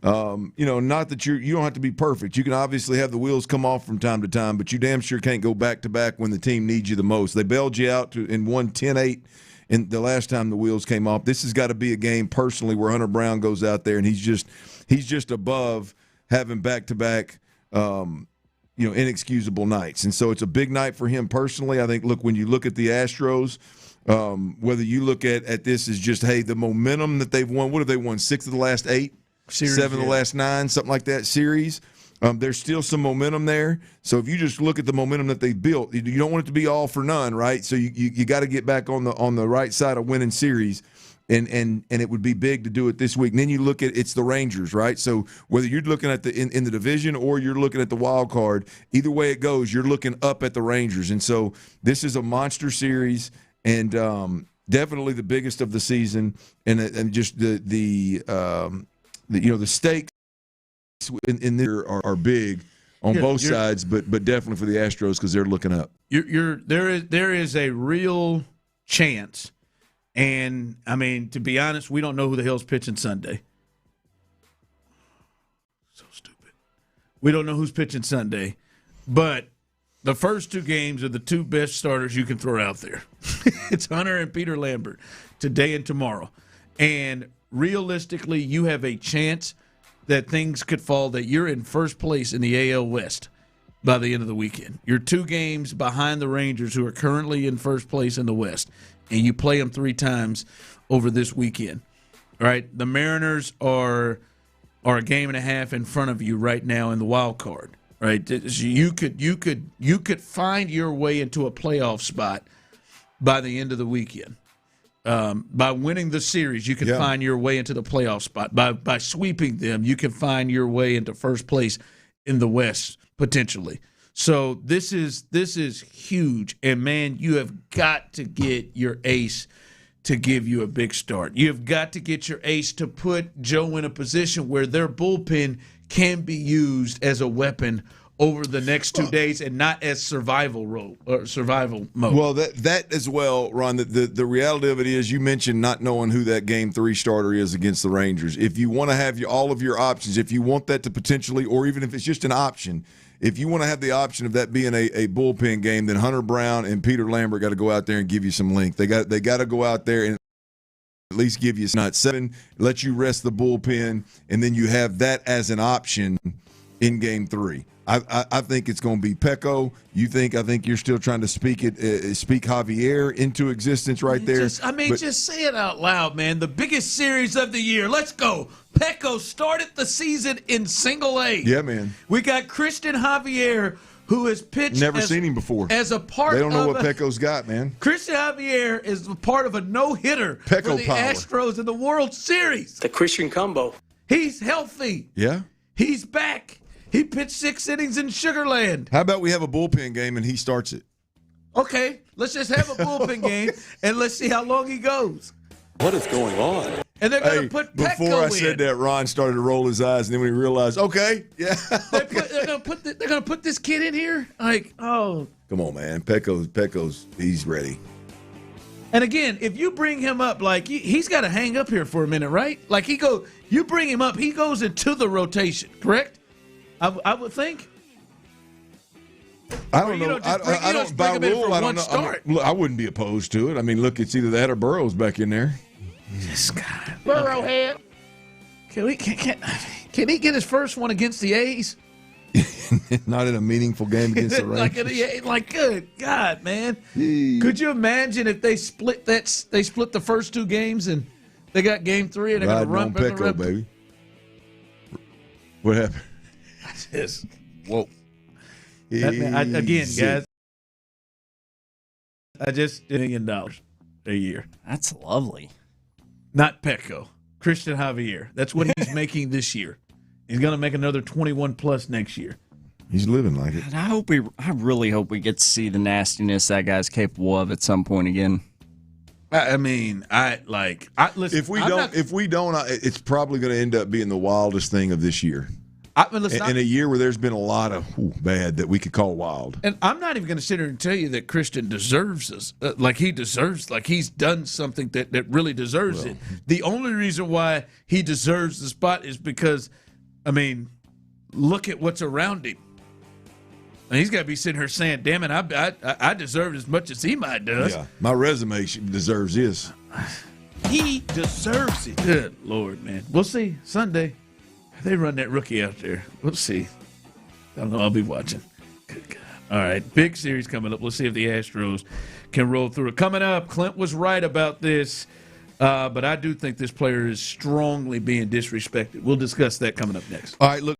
not that you don't have to be perfect. You can obviously have the wheels come off from time to time, but you damn sure can't go back-to-back when the team needs you the most. They bailed you out and won 10-8 in the last time the wheels came off. This has got to be a game personally where Hunter Brown goes out there and he's just above having back-to-back inexcusable nights. And so it's a big night for him personally. I think, look, when you look at the Astros, whether you look at this as just, hey, the momentum that they've won, what have they won, 6 of the last 8? Series, 7 of the last 9, something like that series. There's still some momentum there. So if you just look at the momentum that they've built, you don't want it to be all for none, right? So you got to get back on the right side of winning series, and it would be big to do it this week. And then you look at it's the Rangers, right? So whether you're looking at in the division or you're looking at the wild card, either way it goes, you're looking up at the Rangers. And so this is a monster series, and definitely the biggest of the season, and just the stakes in there are big on both sides, but definitely for the Astros because they're looking up. There is a real chance, and I mean, to be honest, we don't know who the hell's pitching Sunday. So stupid. We don't know who's pitching Sunday, but the first 2 games are the 2 best starters you can throw out there. It's Hunter and Peter Lambert today and tomorrow, and realistically, you have a chance that things could fall, that you're in first place in the AL West by the end of the weekend. You're 2 games behind the Rangers, who are currently in first place in the West, and you play them 3 times over this weekend. All right, the Mariners are a game and a half in front of you right now in the wild card. Right, so you could find your way into a playoff spot by the end of the weekend. By winning the series, you can find your way into the playoff spot. By sweeping them, you can find your way into first place in the West potentially. So this is huge, and man, you have got to get your ace to give you a big start. You have got to get your ace to put Joe in a position where their bullpen can be used as a weapon over the next 2 days and not as survival mode. Well, that as well, Ron, the reality of it is you mentioned not knowing who that Game 3 starter is against the Rangers. If you want to have all of your options, if you want that to potentially, or even if it's just an option, if you want to have the option of that being a bullpen game, then Hunter Brown and Peter Lambert got to go out there and give you some length. They got to go out there and at least give you not 7, let you rest the bullpen, and then you have that as an option in Game 3. I think it's going to be Pecco. I think you're still trying to speak Javier into existence right there. Just say it out loud, man. The biggest series of the year. Let's go. Pecco started the season in single A. Yeah, man. We got Christian Javier, who has pitched. Never seen him before. As a part, they don't know what Pecco's got, man. Christian Javier is a part of a no-hitter for the Astros in the World Series. The Christian combo. He's healthy. Yeah. He's back. He pitched 6 innings in Sugar Land. How about we have a bullpen game and he starts it? Okay, let's just have a bullpen game and let's see how long he goes. What is going on? And they're going to put Pecco in. Before I said that, Ron started to roll his eyes, and then when he realized, okay, yeah. They're going to put this kid in here? Like, oh. Come on, man. Pecco's he's ready. And again, if you bring him up, like he's got to hang up here for a minute, right? Like you bring him up, he goes into the rotation, correct? I would think. I don't know. I don't by rule. I don't know. I wouldn't be opposed to it. I mean, look, it's either that or Burrow's back in there. This guy, Burrowhead. Can he get his first one against the A's? Not in a meaningful game against the Rangers. like good God, man! Could you imagine if they split that? They split the first two games and they got game 3 and they're going to run back Pecco, baby. What happened? Just whoa! Again, guys, I just $1 million a year. That's lovely. Not Petco, Christian Javier. That's what he's making this year. He's going to make another 21 plus next year. He's living like it. And I really hope we get to see the nastiness that guy's capable of at some point again. Listen. If we don't, it's probably going to end up being the wildest thing of this year. In a year where there's been a lot of bad that we could call wild. And I'm not even going to sit here and tell you that Christian deserves this. He's done something that really deserves it. The only reason why he deserves the spot is because, look at what's around him. And he's got to be sitting here saying, damn it, I deserve as much as he might does. Yeah, my resume deserves this. He deserves it. Good Lord, man. We'll see Sunday. They run that rookie out there. We'll see. I don't know. I'll be watching. Good God. All right. Big series coming up. Let's see if the Astros can roll through it. Coming up, Clint was right about this, but I do think this player is strongly being disrespected. We'll discuss that coming up next. All right. Look.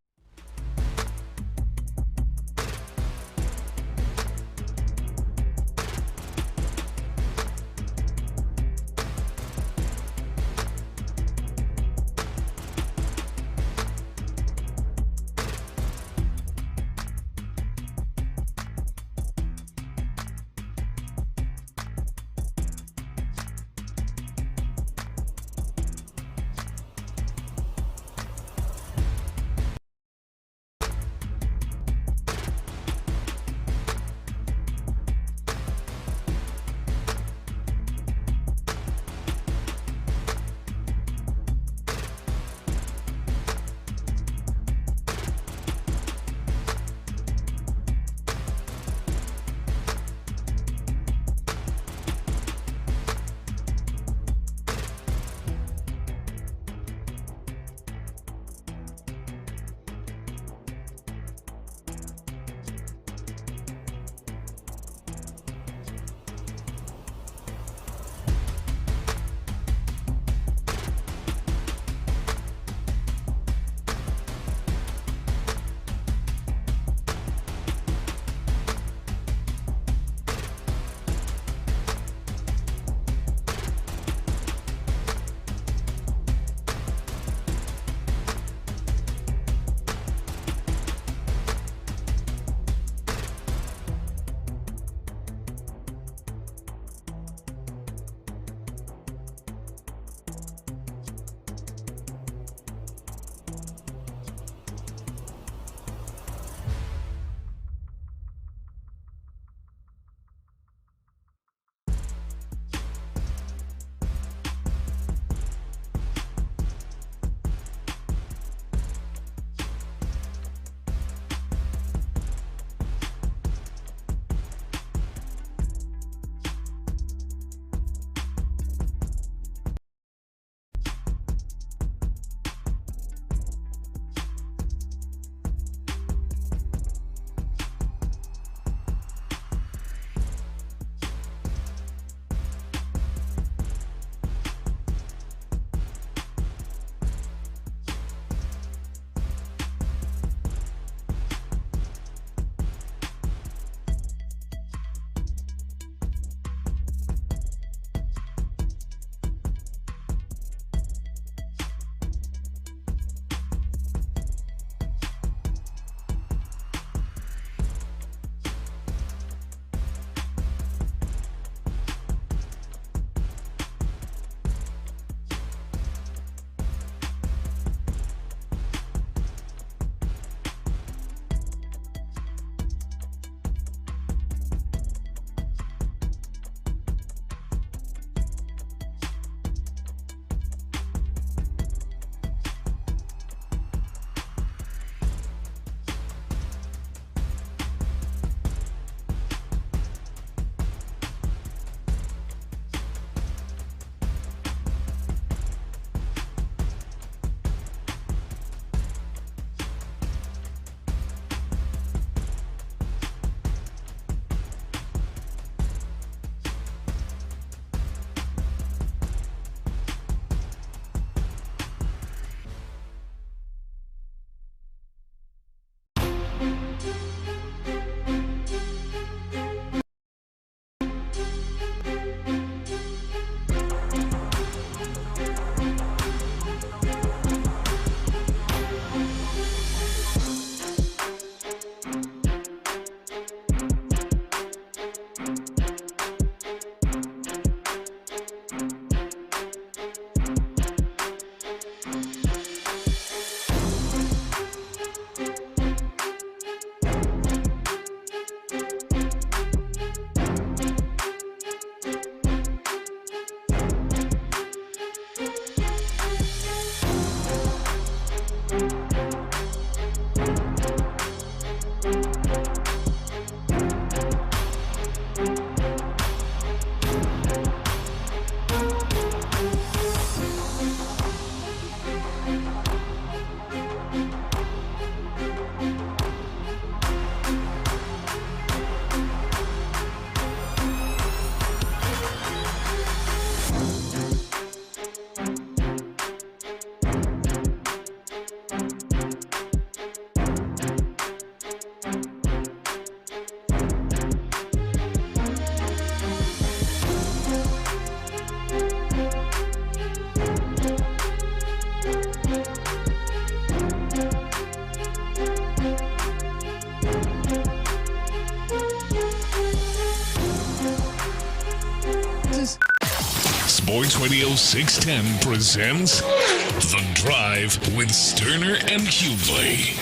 Sports Radio 610 presents The Drive with Stoerner and Hughley.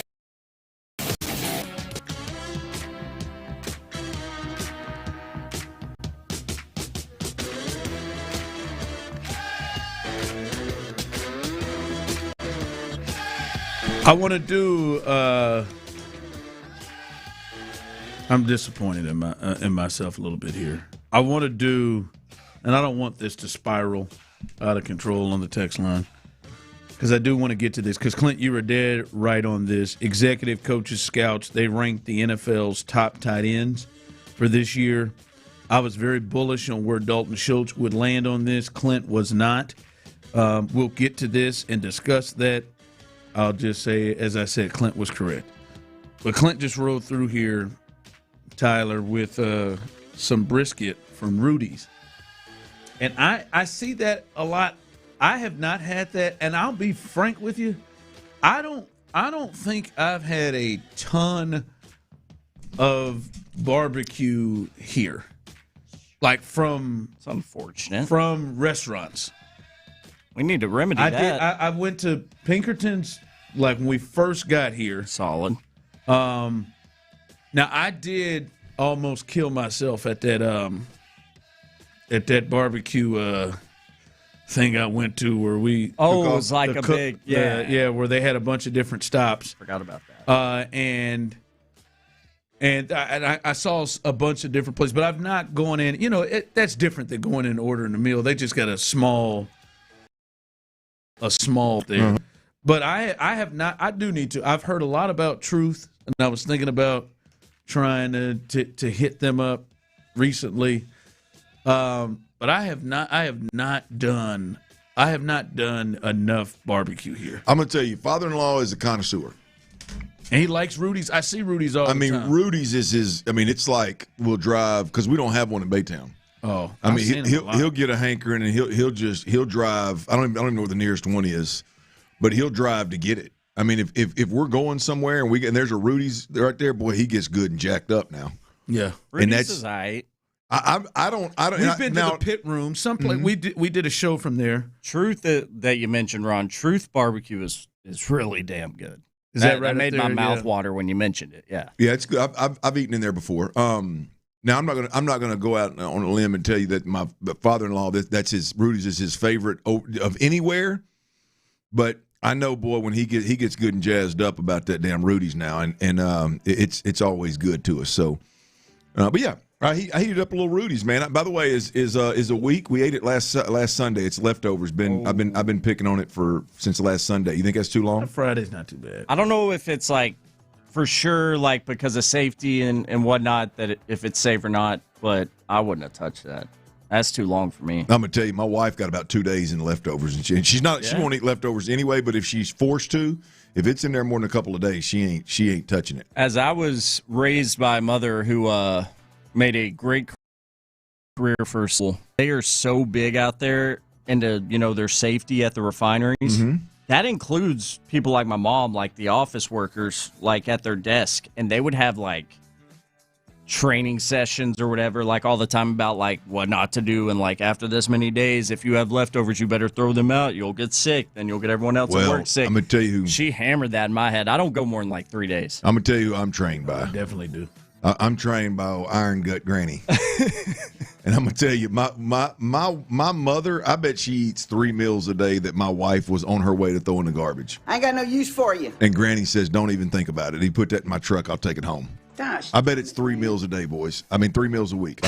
I want to do. I'm disappointed in myself a little bit here. I want to do, and I don't want this to spiral out of control on the text line, because I do want to get to this. Because Clint, you were dead right on this. Executive coaches, scouts, they ranked the NFL's top tight ends for this year. I was very bullish on where Dalton Schultz would land on this. Clint was not. We'll get to this and discuss that. I'll just say, as I said, Clint was correct. But Clint just rode through here, Tyler, with some brisket from Rudy's. And I see that a lot. I have not had that, and I'll be frank with you. I don't think I've had a ton of barbecue here. Like it's unfortunate. From restaurants. We need to remedy that. I went to Pinkerton's like when we first got here. Solid. Now I did almost kill myself at that barbecue thing I went to where we. Oh, it was like a big where they had a bunch of different stops. Forgot about that. And I saw a bunch of different places, but I've not gone in. You know, that's different than going in and ordering a meal. They just got a small there. Mm-hmm. But I have not. I do need to. I've heard a lot about Truth, and I was thinking about trying to hit them up recently. But I have not done enough barbecue here. I'm gonna tell you, father-in-law is a connoisseur. And he likes Rudy's. I see Rudy's all the time. I mean, Rudy's is his. I mean, it's like we'll drive because we don't have one in Baytown. Oh, I mean, he'll get a hankering and he'll drive. I don't even know where the nearest one is, but he'll drive to get it. I mean, if we're going somewhere and there's a Rudy's right there, boy, he gets good and jacked up now. Yeah, Rudy's is all right. I don't. We've been to the pit room. Someplace we did a show from there. Truth that you mentioned, Ron. Truth barbecue is really damn good. Is that right? That made my mouth water when you mentioned it. Yeah. Yeah, it's good. I've eaten in there before. Now I'm not gonna go out on a limb and tell you that my father-in-law that's his Rudy's is his favorite of anywhere, but I know, boy, when he gets good and jazzed up about that damn Rudy's now, and it's always good to us. So, but yeah, I heated up a little Rudy's, man. By the way, is a week. We ate it last Sunday. It's leftovers. I've been picking on it since last Sunday. You think that's too long? Friday's not too bad. I don't know if it's like for sure, like because of safety and whatnot, that if it's safe or not, but I wouldn't have touched that. That's too long for me. I'm gonna tell you, my wife got about 2 days in leftovers, and she's not. Yeah. She won't eat leftovers anyway. But if she's forced to, if it's in there more than a couple of days, she ain't touching it. As I was raised by a mother who made a great career for school. They are so big out there into their safety at the refineries. Mm-hmm. That includes people like my mom, like the office workers, like at their desk, and they would have like training sessions or whatever, like all the time about like what not to do, and like after this many days, if you have leftovers, you better throw them out. You'll get sick, then you'll get everyone else at work sick. I'm gonna tell you, she hammered that in my head. I don't go more than like 3 days. I'm gonna tell you, who I'm trained by. I definitely do. I'm trained by Iron Gut Granny, and I'm gonna tell you, my mother. I bet she eats 3 meals a day that my wife was on her way to throw in the garbage. I ain't got no use for you. And Granny says, "Don't even think about it. He put that in my truck. I'll take it home." Gosh. I bet it's 3 meals a day, boys. I mean, 3 meals a week.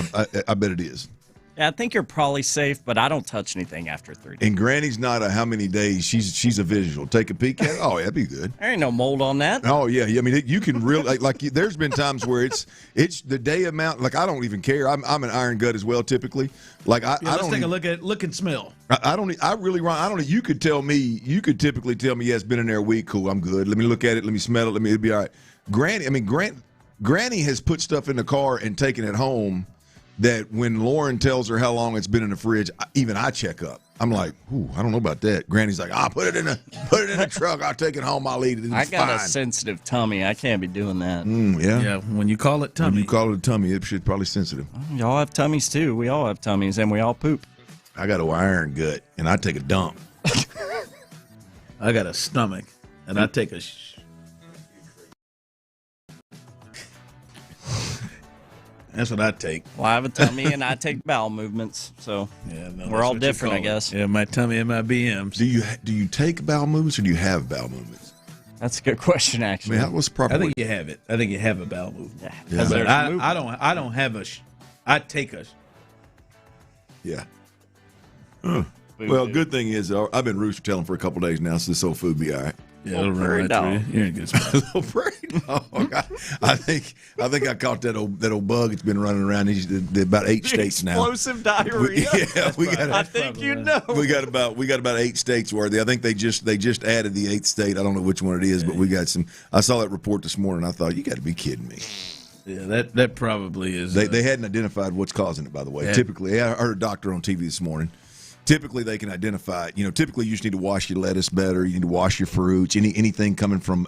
I bet it is. Yeah, I think you're probably safe, but I don't touch anything after 3 days. And Granny's not a how many days. She's a visual. Take a peek at it. Oh, yeah, that'd be good. There ain't no mold on that. Oh, yeah. I mean, you can really like there's been times where it's the day amount. Like, I don't even care. I'm an iron gut as well, typically. Like, I let's don't take a look and smell. I don't. You could tell me. You could typically tell me, yeah, it's been in there a week. Cool, I'm good. Let me look at it. Let me smell it. It'll be all right. Granny has put stuff in the car and taken it home that when Lauren tells her how long it's been in the fridge, even I check up. I'm like, ooh, I don't know about that. Granny's like, put it in the truck. I'll take it home. I'll eat it. I got a sensitive tummy. I can't be doing that. Yeah. Yeah. When you call it tummy. When you call it a tummy, it should probably sensitive. Y'all have tummies too. We all have tummies, and we all poop. I got an iron gut, and I take a dump. I got a stomach, and I take a. That's what I take. Well, I have a tummy, and I take bowel movements. So we're all different, I guess. Yeah, my tummy and my BMs. Do you take bowel movements, or do you have bowel movements? That's a good question, actually. I mean, what's the proper? I think you have it. I think you have a bowel movement. Yeah. But I don't have a. I take a. Yeah. Well, good thing is I've been rooster telling for a couple days now, so this old food be all right. Yeah, it'll run right through you. You're in a good spot. Little prairie dog. I think I caught that old bug. It's been running around about 8 states now. Explosive diarrhea. We got. I think you know. We got about 8 states worth. I think they just added the 8th state. I don't know which one it is, but we got some. I saw that report this morning. I thought, you got to be kidding me. Yeah, that probably is. They hadn't identified what's causing it, by the way. Yeah. Typically, I heard a doctor on TV this morning. Typically, they can identify it. Typically, you just need to wash your lettuce better. You need to wash your fruits. Anything coming from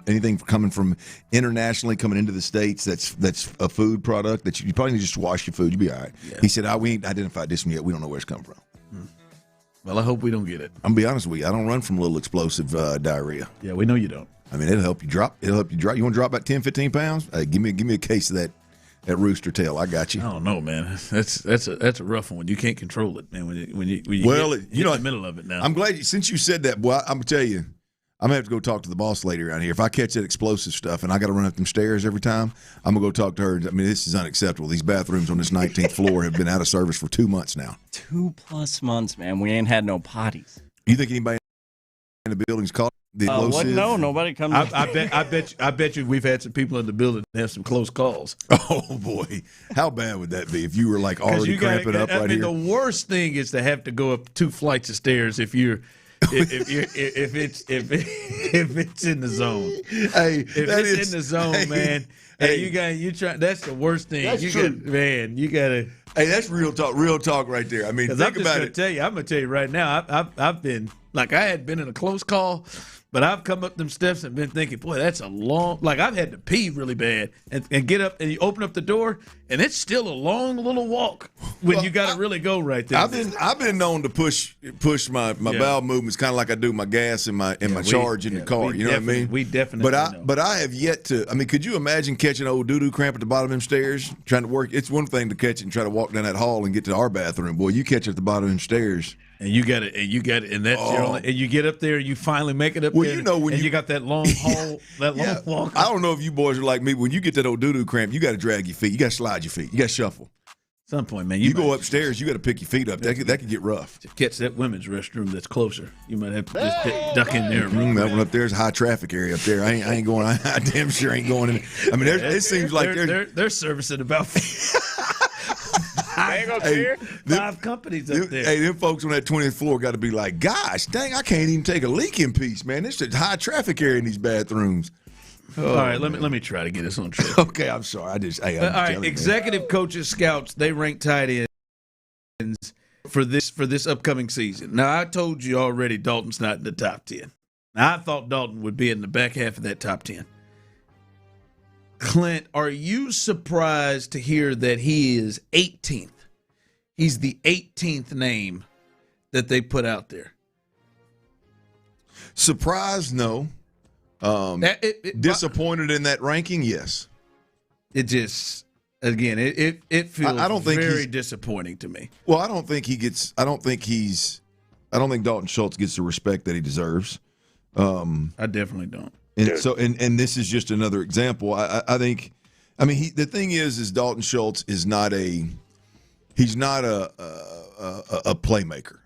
internationally coming into the States that's a food product that you probably need to just wash your food. You'll be all right. Yeah. He said, we ain't identified this one yet. We don't know where it's coming from. Well, I hope we don't get it. I'm going to be honest with you. I don't run from a little explosive diarrhea. Yeah, we know you don't. I mean, it'll help you drop. You want to drop about 10, 15 pounds? Hey, give me a case of that rooster tail. I got you. I don't know, man. That's a rough one. You can't control it, man. When you get in the middle of it now. I'm glad since you said that, boy. I'm gonna tell you, I'm gonna have to go talk to the boss lady around here. If I catch that explosive stuff and I got to run up them stairs every time, I'm gonna go talk to her. I mean, this is unacceptable. These bathrooms on this 19th floor have been out of service for 2 months now. 2+ months, man. We ain't had no potties. You think anybody in the building's caught the explosive? No, nobody comes. I bet you we've had some people in the building that have some close calls. Oh boy, how bad would that be if you were like already cramping up right here? The worst thing is to have to go up 2 flights of stairs if it's in the zone. Hey, if it's in the zone, man. Hey, you try. That's the worst thing. That's true. You gotta. Hey, that's real talk right there. I mean, think about it. I'm gonna tell you right now. I've been like I had been in a close call, but I've come up them steps and been thinking, boy, that's a long. Like I've had to pee really bad and get up and you open up the door and it's still a long little walk when you got to really go right there. I've been known to push my bowel movements kind of like I do my gas and my charge in the car. You know what I mean? We definitely. But I have yet to. I mean, could you imagine catching old doo-doo cramp at the bottom of them stairs trying to work? It's one thing to catch it and try to walk down that hall and get to our bathroom. Boy, you catch it at the bottom of them stairs. And you got it, and that's your only, and you get up there, and you finally make it up there. You know when you got that long haul, long walk. I don't know if you boys are like me. When you get that old doo-doo cramp, you got to drag your feet. You got to slide your feet. You got to shuffle. At some point, man, you go upstairs. You got to pick your feet up. That could get rough. To catch that women's restroom that's closer, you might have to just duck in there. That one up there is a high traffic area up there. I ain't going. I damn sure ain't going in. I mean, it seems like they're servicing about. I ain't gonna care. 5 companies up there. Hey, them folks on that 20th floor got to be like, gosh, dang, I can't even take a leak in peace, man. This is a high traffic area in these bathrooms. All right, let me try to get us on track. Okay, I'm sorry. All right, executive coaches, scouts, they rank tight ends for this upcoming season. Now, I told you already Dalton's not in the top 10. Now, I thought Dalton would be in the back half of that top 10. Clint, are you surprised to hear that he is 18th? He's the 18th name that they put out there. Surprised? No. Disappointed in that ranking? Yes. It just, again, it feels very disappointing to me. Well, I don't think Dalton Schultz gets the respect that he deserves. I definitely don't. And this is just another example. I think, the thing is Dalton Schultz is not a playmaker.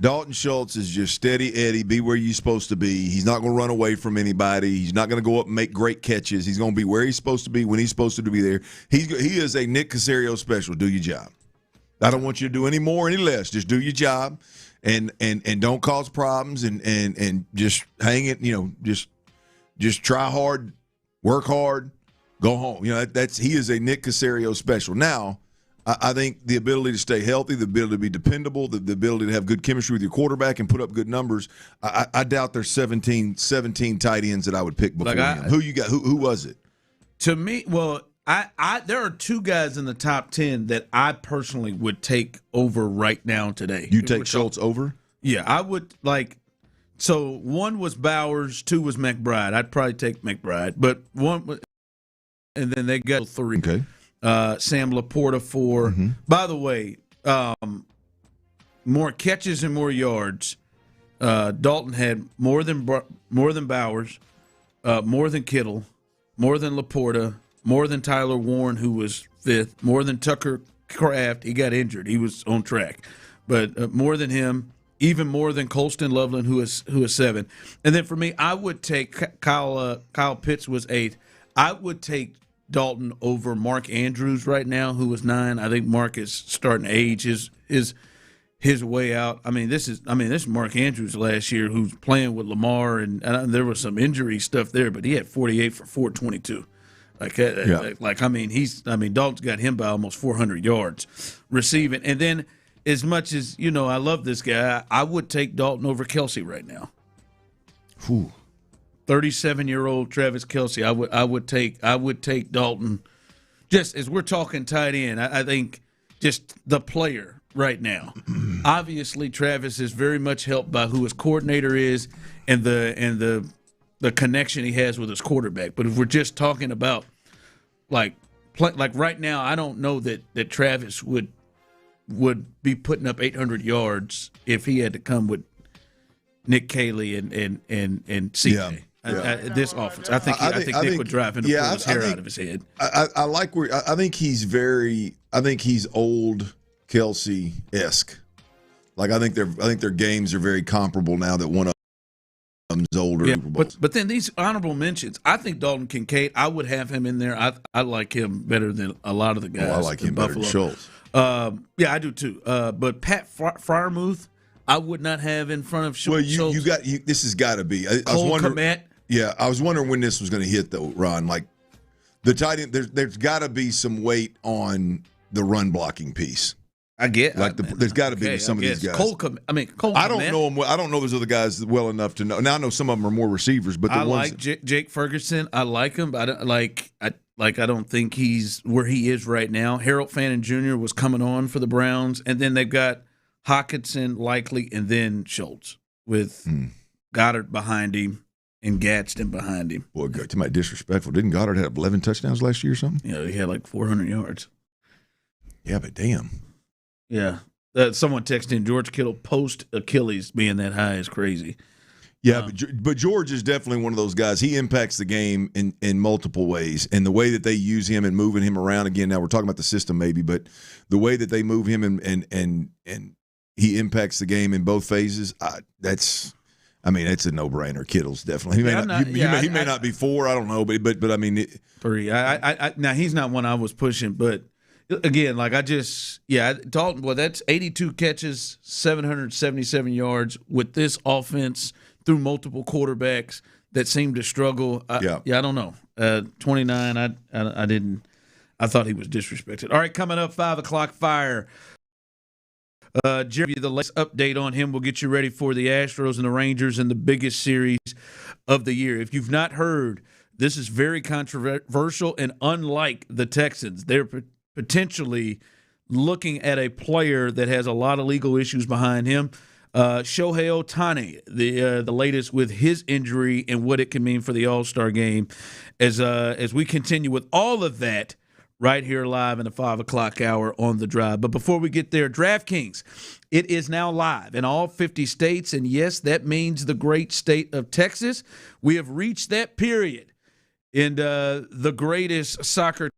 Dalton Schultz is just steady Eddie, be where you're supposed to be. He's not going to run away from anybody. He's not going to go up and make great catches. He's going to be where he's supposed to be when he's supposed to be there. He is a Nick Caserio special. Do your job. I don't want you to do any more, any less. Just do your job and don't cause problems and just hang it, just try hard, work hard, go home. He is a Nick Caserio special. Now, I think the ability to stay healthy, the ability to be dependable, the ability to have good chemistry with your quarterback and put up good numbers, I doubt there's 17 tight ends that I would pick before him. Who you got? Who was it? To me, well, There are two guys in the top 10 that I personally would take over right now today. You take Schultz over? Yeah, I would like. So one was Bowers, two was McBride. I'd probably take McBride, but one, and then they got three. Okay. Sam Laporta 4. Mm-hmm. By the way, more catches and more yards. Dalton had more than Bowers, more than Kittle, more than Laporta, more than Tyler Warren, who was 5th, more than Tucker Kraft. He got injured. He was on track. But more than him, even more than Colston Loveland, who is 7. And then for me, I would take Kyle Pitts was 8th. I would take Dalton over Mark Andrews right now, who was 9. I think Mark is starting to age his way out. This is Mark Andrews last year, who's playing with Lamar, and there was some injury stuff there, but he had 48 for 422. Dalton's got him by almost 400 yards receiving. And then, as much as I love this guy, I would take Dalton over Kelsey right now. 37-year-old Travis Kelsey. I would take Dalton. Just as we're talking tight end, I think just the player right now. Obviously, Travis is very much helped by who his coordinator is and the connection he has with his quarterback. But if we're just talking about like right now, I don't know that Travis would be putting up 800 yards if he had to come with Nick Caley and CJ. This offense, I think Nick would drive him to pull his hair out of his head. I like where I think he's old Kelsey-esque. Like I think their games are very comparable now that one of them's older. Yeah, but then these honorable mentions, I think Dalton Kincaid, I would have him in there. I like him better than a lot of the guys. I like him better than Schultz. Yeah, I do too. But Pat Freiermuth, I would not have in front of Schultz. Well, this has got to be. I was wondering. Komet. Yeah, I was wondering when this was going to hit though, Ron. Like the tight end, there's got to be some weight on the run blocking piece. I get there's got to be with some of these guys. Cole I don't know him. I don't know those other guys well enough to know. Now I know some of them are more receivers, but I like Jake Ferguson. I like him, but I don't think he's where he is right now. Harold Fannin Jr. was coming on for the Browns, and then they've got Hockenson, Likely, and then Schultz with Goddard behind him and Gadsden behind him. Boy, to my disrespectful, didn't Goddard have 11 touchdowns last year or something? Yeah, he had like 400 yards. Yeah, but damn. Yeah. Someone texted in George Kittle post Achilles being that high is crazy. Yeah, but George is definitely one of those guys. He impacts the game in multiple ways, and the way that they use him and moving him around. Again, now we're talking about the system maybe, but the way that they move him and he impacts the game in both phases. It's a no-brainer. Kittle's definitely. He may not be 4. I don't know, but I mean 3. Now he's not one I was pushing, but. Again, Dalton, well, that's 82 catches, 777 yards with this offense through multiple quarterbacks that seem to struggle. I don't know. 29, I thought he was disrespected. All right, coming up, 5 o'clock fire. Jerry, the latest update on him will get you ready for the Astros and the Rangers in the biggest series of the year. If you've not heard, this is very controversial and unlike the Texans. They're potentially looking at a player that has a lot of legal issues behind him. Shohei Ohtani, the latest with his injury and what it can mean for the All-Star game. As we continue with all of that right here live in the 5 o'clock hour on The Drive. But before we get there, DraftKings, it is now live in all 50 states. And yes, that means the great state of Texas. We have reached that period in the greatest soccer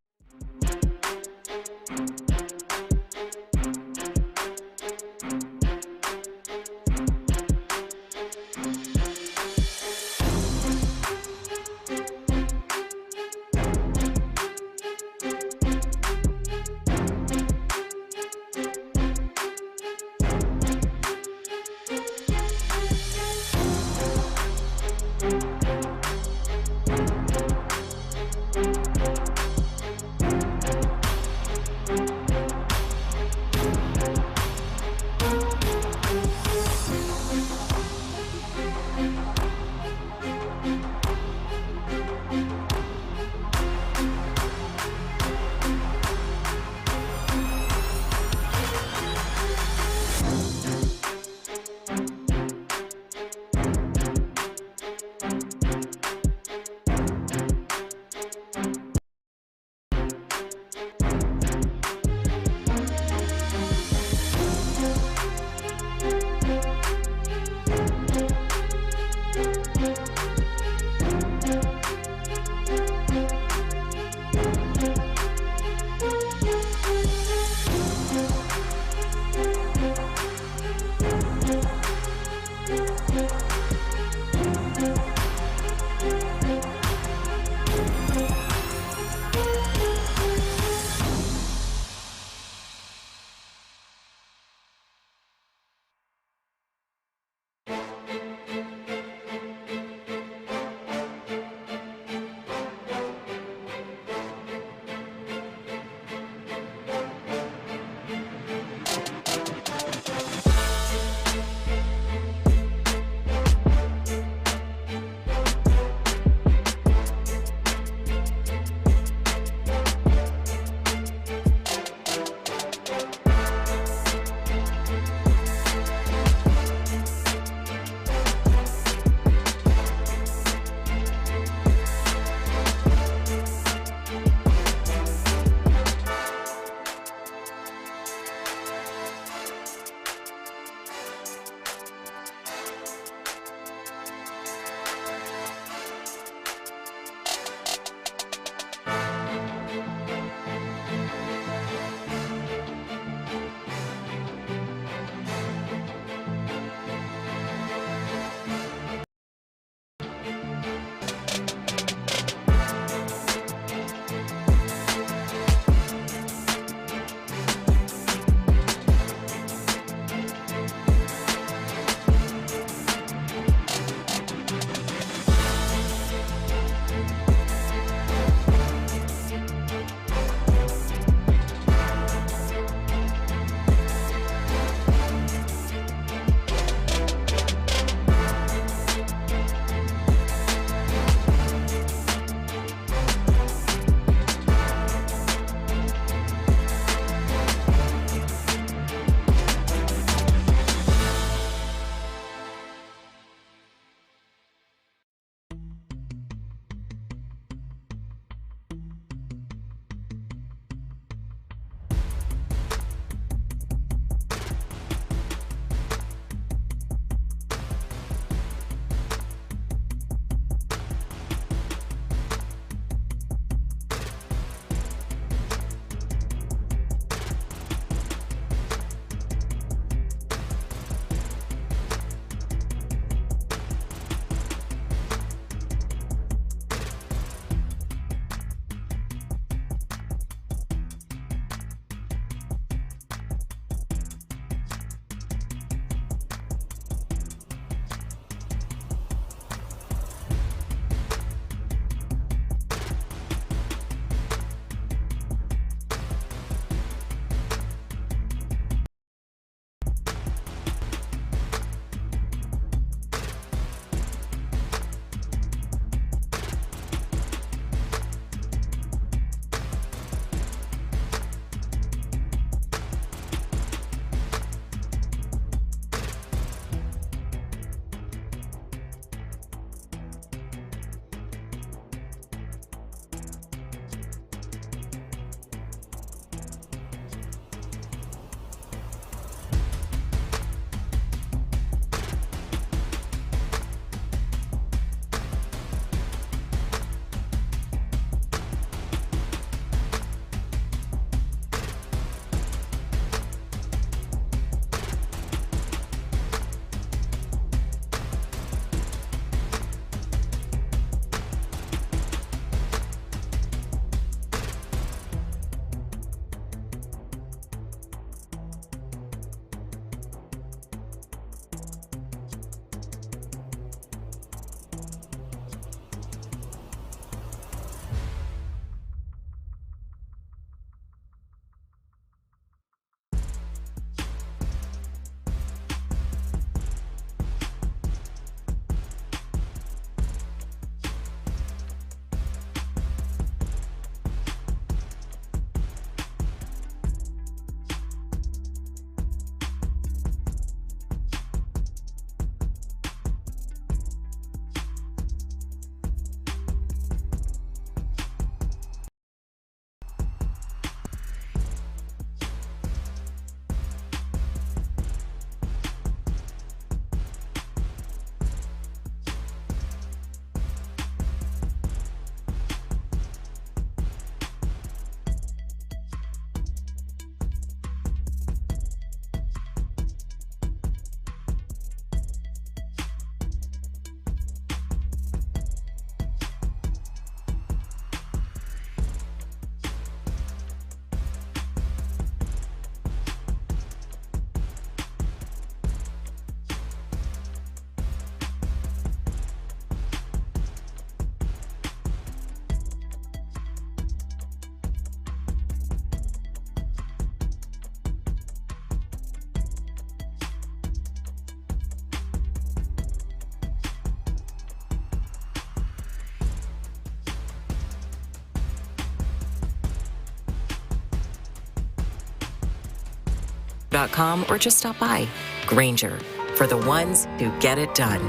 Grainger.com or just stop by. Grainger, for the ones who get it done.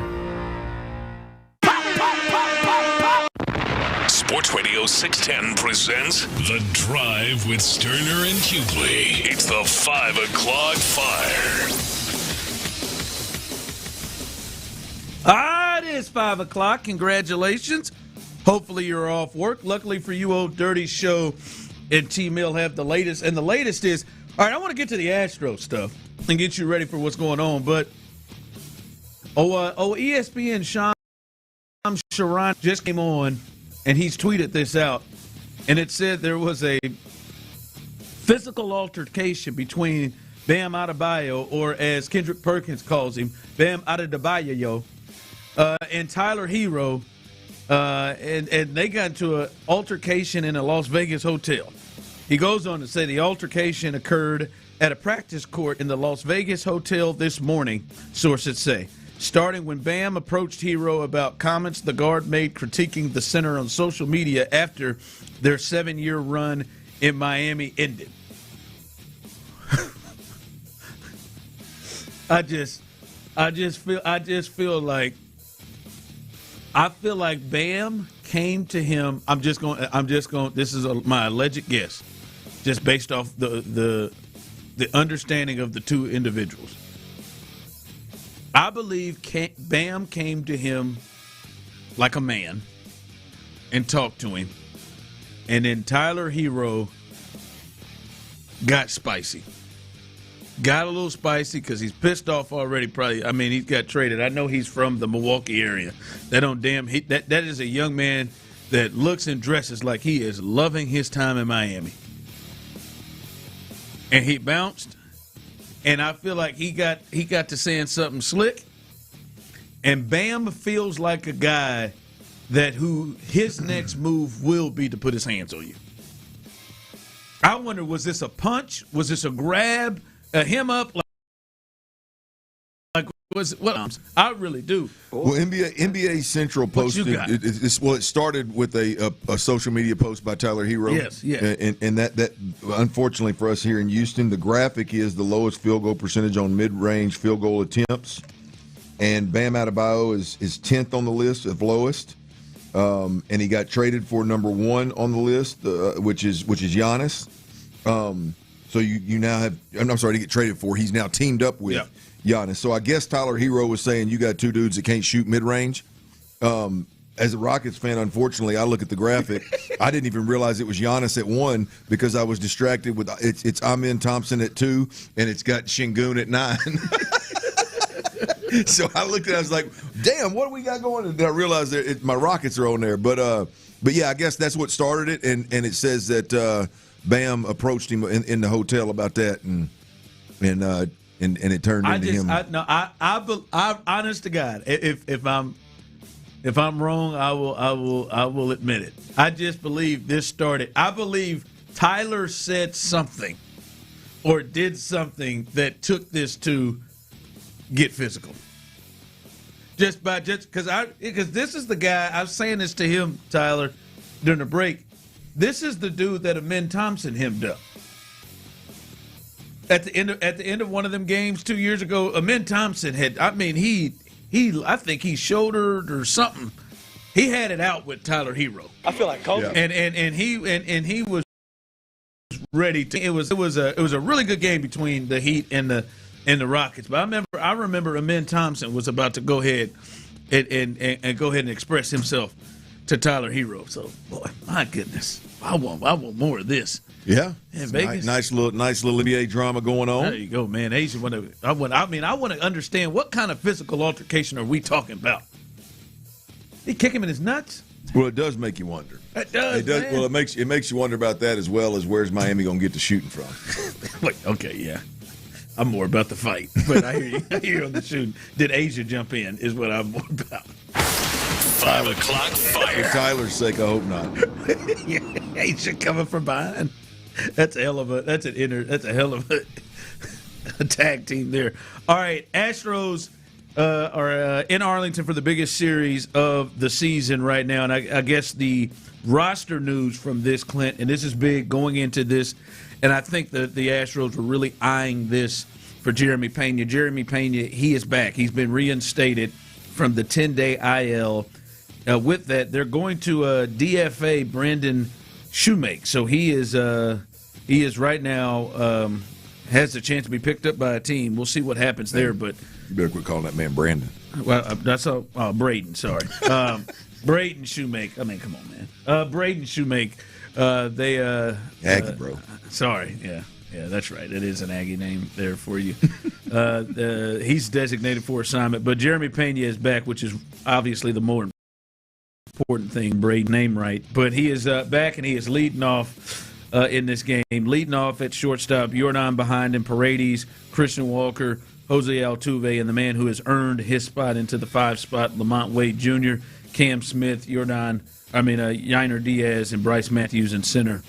Sports Radio 610 presents The Drive with Stoerner and Hughley. It's the 5 o'clock fire. It is 5 o'clock. Congratulations. Hopefully you're off work. Luckily for you, Old Dirty Show and T-Mill have the latest. And the latest is, all right, I want to get to the Astros stuff and get you ready for what's going on. But, ESPN Sham Sharon just came on, and he's tweeted this out. And it said there was a physical altercation between Bam Adebayo, or as Kendrick Perkins calls him, Bam Adebayo, and Tyler Hero. And they got into an altercation in a Las Vegas hotel. He goes on to say the altercation occurred at a practice court in the Las Vegas hotel this morning, sources say, starting when Bam approached Hero about comments the guard made critiquing the center on social media after their 7-year run in Miami ended. I feel like Bam came to him. This is my alleged guess, just based off the understanding of the two individuals. I believe Bam came to him like a man and talked to him, and then Tyler Hero got spicy. Got a little spicy because he's pissed off already. Probably, I mean, he got traded. I know he's from the Milwaukee area. That is a young man that looks and dresses like he is loving his time in Miami. And he bounced, and I feel like he got to saying something slick. And Bam feels like a guy that who his next move will be to put his hands on you. I wonder, was this a punch? Was this a grab? Him up like was what? I really do. Well, NBA Central posted. It started with a social media post by Tyler Hero. Yes. And that unfortunately for us here in Houston, the graphic is the lowest field goal percentage on mid-range field goal attempts, and Bam Adebayo is 10th on the list of lowest, and he got traded for number 1 on the list, which is Giannis. So you now have – I'm sorry, to get traded for. He's now teamed up with Giannis. So I guess Tyler Hero was saying you got two dudes that can't shoot mid-range. As a Rockets fan, unfortunately, I look at the graphic. I didn't even realize it was Giannis at 1 because I was distracted with it's Amen Thompson at 2, and it's got Şengün at 9. So I looked at it, I was like, damn, what do we got going? And then I realized that my Rockets are on there. But yeah, I guess that's what started it, and it says that Bam approached him in the hotel about that, and it turned into him. I honest to God, if I'm wrong, I will admit it. I just believe this started. I believe Tyler said something or did something that took this to get physical. Just because this is the guy. I was saying this to him, Tyler, during the break. This is the dude that Amen Thompson hemmed up. At the end of one of them games 2 years ago, Amen Thompson had. I mean, I think he shouldered or something. He had it out with Tyler Hero. I feel like Kobe. Yeah. And he was ready to. It was a really good game between the Heat and the Rockets. But I remember Amen Thompson was about to go ahead and go ahead and express himself to Tyler Hero. So, boy, my goodness, I want more of this. Yeah, Vegas. Nice little NBA drama going on. There you go, man. I want to understand what kind of physical altercation are we talking about? He kick him in his nuts? Well, it does make you wonder. It does. Man. Well, it makes you wonder about that as well as where's Miami going to get the shooting from. Wait, okay, yeah. I'm more about the fight, but I hear you on the shooting. Did Asia jump in? Is what I'm more about. 5 o'clock fire. For Tyler's sake, I hope not. Yeah, Asia coming from behind. That's a hell of a tag team there. All right, Astros are in Arlington for the biggest series of the season right now, and I guess the roster news from this, Clint, and this is big going into this And I think the Astros were really eyeing this for Jeremy Pena. Jeremy Pena, he is back. He's been reinstated from the 10-day IL. With that, they're going to DFA Brandon Shoemake. So he is right now has a chance to be picked up by a team. We'll see what happens there. But you better quit calling that man Brandon. Well, that's Braden. Sorry, Braden Shoemake. I mean, come on, man. Braden Shoemake. Aggie, bro. Sorry, yeah, that's right. It is an Aggie name there for you. He's designated for assignment, but Jeremy Pena is back, which is obviously the more important thing. Braden name right, but he is back and he is leading off in this game. Leading off at shortstop, Jordan behind him, Paredes, Christian Walker, Jose Altuve, and the man who has earned his spot into the 5 spot, Lamont Wade Jr., Cam Smith, Yainer Diaz, and Bryce Matthews in center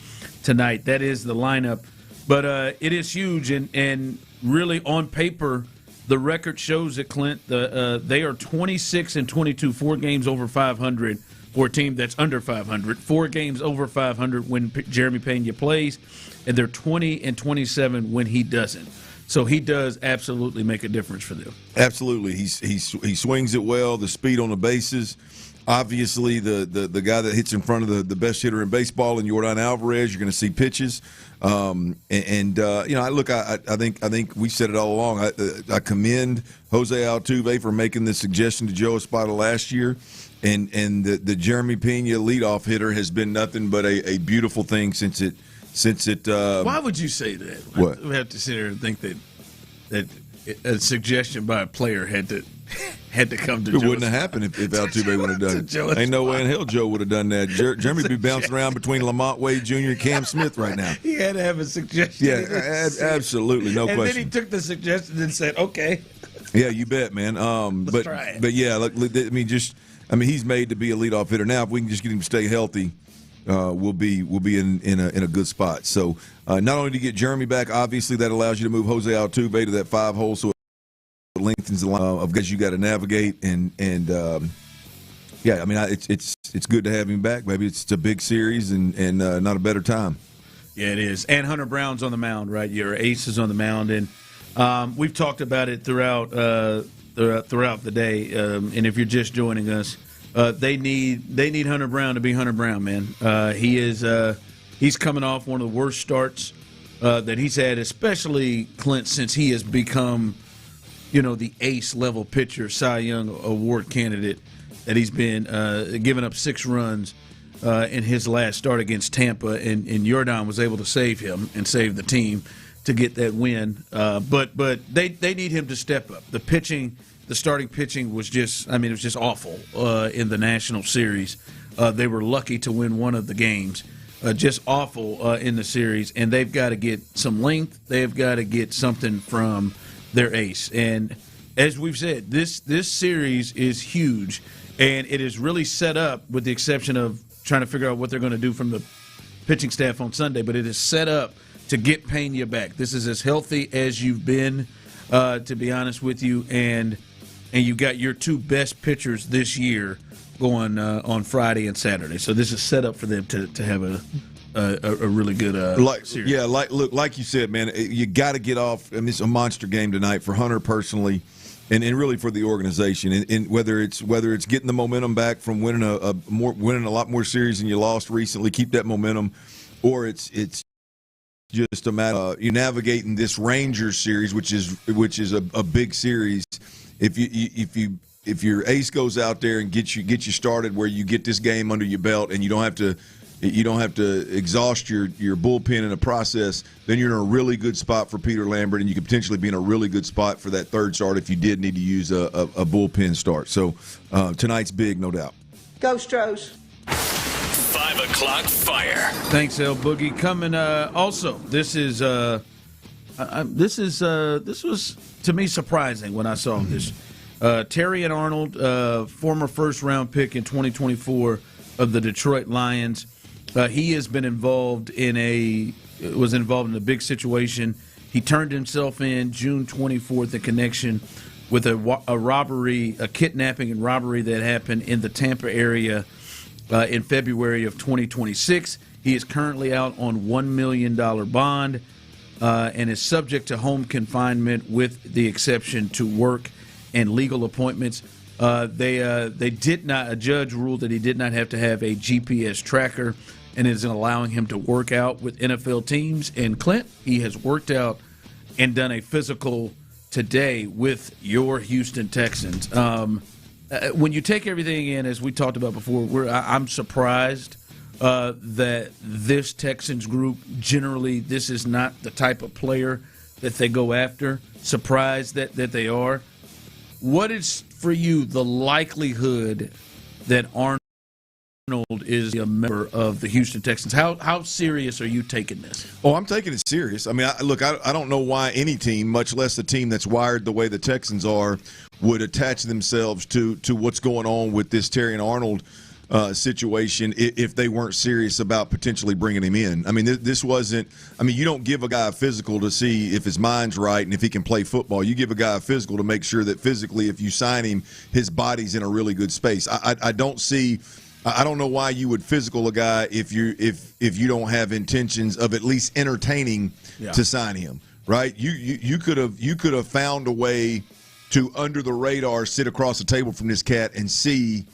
tonight. That is the lineup. But it is huge, and really on paper, the record shows that, Clint, they are 26-22, 4 games over 500 for a team that's under 500, 4 games over 500 when Jeremy Pena plays, and they're 20-27 when he doesn't. So he does absolutely make a difference for them. Absolutely. He swings it well, the speed on the bases. Obviously, the guy that hits in front of the best hitter in baseball, and Yordan Alvarez, you're going to see pitches. I think we said it all along. I commend Jose Altuve for making this suggestion to Joe Espada last year, and the Jeremy Pena leadoff hitter has been nothing but a beautiful thing since it. Why would you say that? What? We have to sit here and think that a suggestion by a player had to come to. It wouldn't have happened if Altuve would have done it. Ain't no way in hell Joe would have done that. Jeremy would be bouncing around between Lamont Wade Jr. and Cam Smith right now. He had to have a suggestion. Yeah, absolutely, no question. And then he took the suggestion and said, "Okay." Yeah, you bet, man. Let's try it. But yeah, he's made to be a leadoff hitter. Now, if we can just get him to stay healthy, we'll be in a good spot. So not only to get Jeremy back, obviously that allows you to move Jose Altuve to that 5 hole, so it lengthens the line of guys you got to navigate. It's good to have him back. Maybe it's a big series and not a better time. Yeah, it is. And Hunter Brown's on the mound, right? Your ace is on the mound, and we've talked about it throughout the day. And if you're just joining us, they need Hunter Brown to be Hunter Brown, man. He's coming off one of the worst starts that he's had, especially Clint, since he has become, the ace level pitcher, Cy Young Award candidate. That he's been giving up 6 runs in his last start against Tampa, and Jordan was able to save him and save the team to get that win. But they need him to step up. The pitching. The starting pitching was just awful in the National Series. They were lucky to win one of the games. Just awful in the series, and they've got to get some length. They've got to get something from their ace. And as we've said, this series is huge, and it is really set up, with the exception of trying to figure out what they're going to do from the pitching staff on Sunday, but it is set up to get Pena back. This is as healthy as you've been, to be honest with you, and you got your 2 best pitchers this year going on Friday and Saturday. So this is set up for them to have a really good series. Yeah, like you said, man, you got to get off. I mean, it's a monster game tonight for Hunter personally, and really for the organization. And whether it's getting the momentum back from winning a lot more series than you lost recently, keep that momentum, or it's just a matter of you navigating this Rangers series, which is a big series. If your ace goes out there and get you started where you get this game under your belt and you don't have to exhaust your bullpen in the process, then you're in a really good spot for Peter Lambert, and you could potentially be in a really good spot for that 3rd start if you did need to use a bullpen start. So tonight's big, no doubt. Go Stros. 5 o'clock fire. Thanks, El Boogie. Coming also, this was to me surprising when I saw this. Terry and Arnold, former first-round pick in 2024 of the Detroit Lions, he has been involved in a big situation. He turned himself in June 24th in connection with a kidnapping and robbery that happened in the Tampa area in February of 2026. He is currently out on $1 million bond and is subject to home confinement with the exception to work and legal appointments. They did not. A judge ruled that he did not have to have a GPS tracker, and is allowing him to work out with NFL teams. And Clint, he has worked out and done a physical today with your Houston Texans. When you take everything in, as we talked about before, I'm surprised that this Texans group, generally, this is not the type of player that they go after. Surprised that they are. What is, for you, the likelihood that Arnold is a member of the Houston Texans? How serious are you taking this? Oh, I'm taking it serious. I mean, I don't know why any team, much less a team that's wired the way the Texans are, would attach themselves to what's going on with this Terrion Arnold situation if they weren't serious about potentially bringing him in. I mean, this wasn't – I mean, you don't give a guy a physical to see if his mind's right and if he can play football. You give a guy a physical to make sure that physically, if you sign him, his body's in a really good space. I don't see – I don't know why you would physical a guy if you don't have intentions of at least entertaining to sign him, right? You could have found a way to under the radar sit across the table from this cat and see,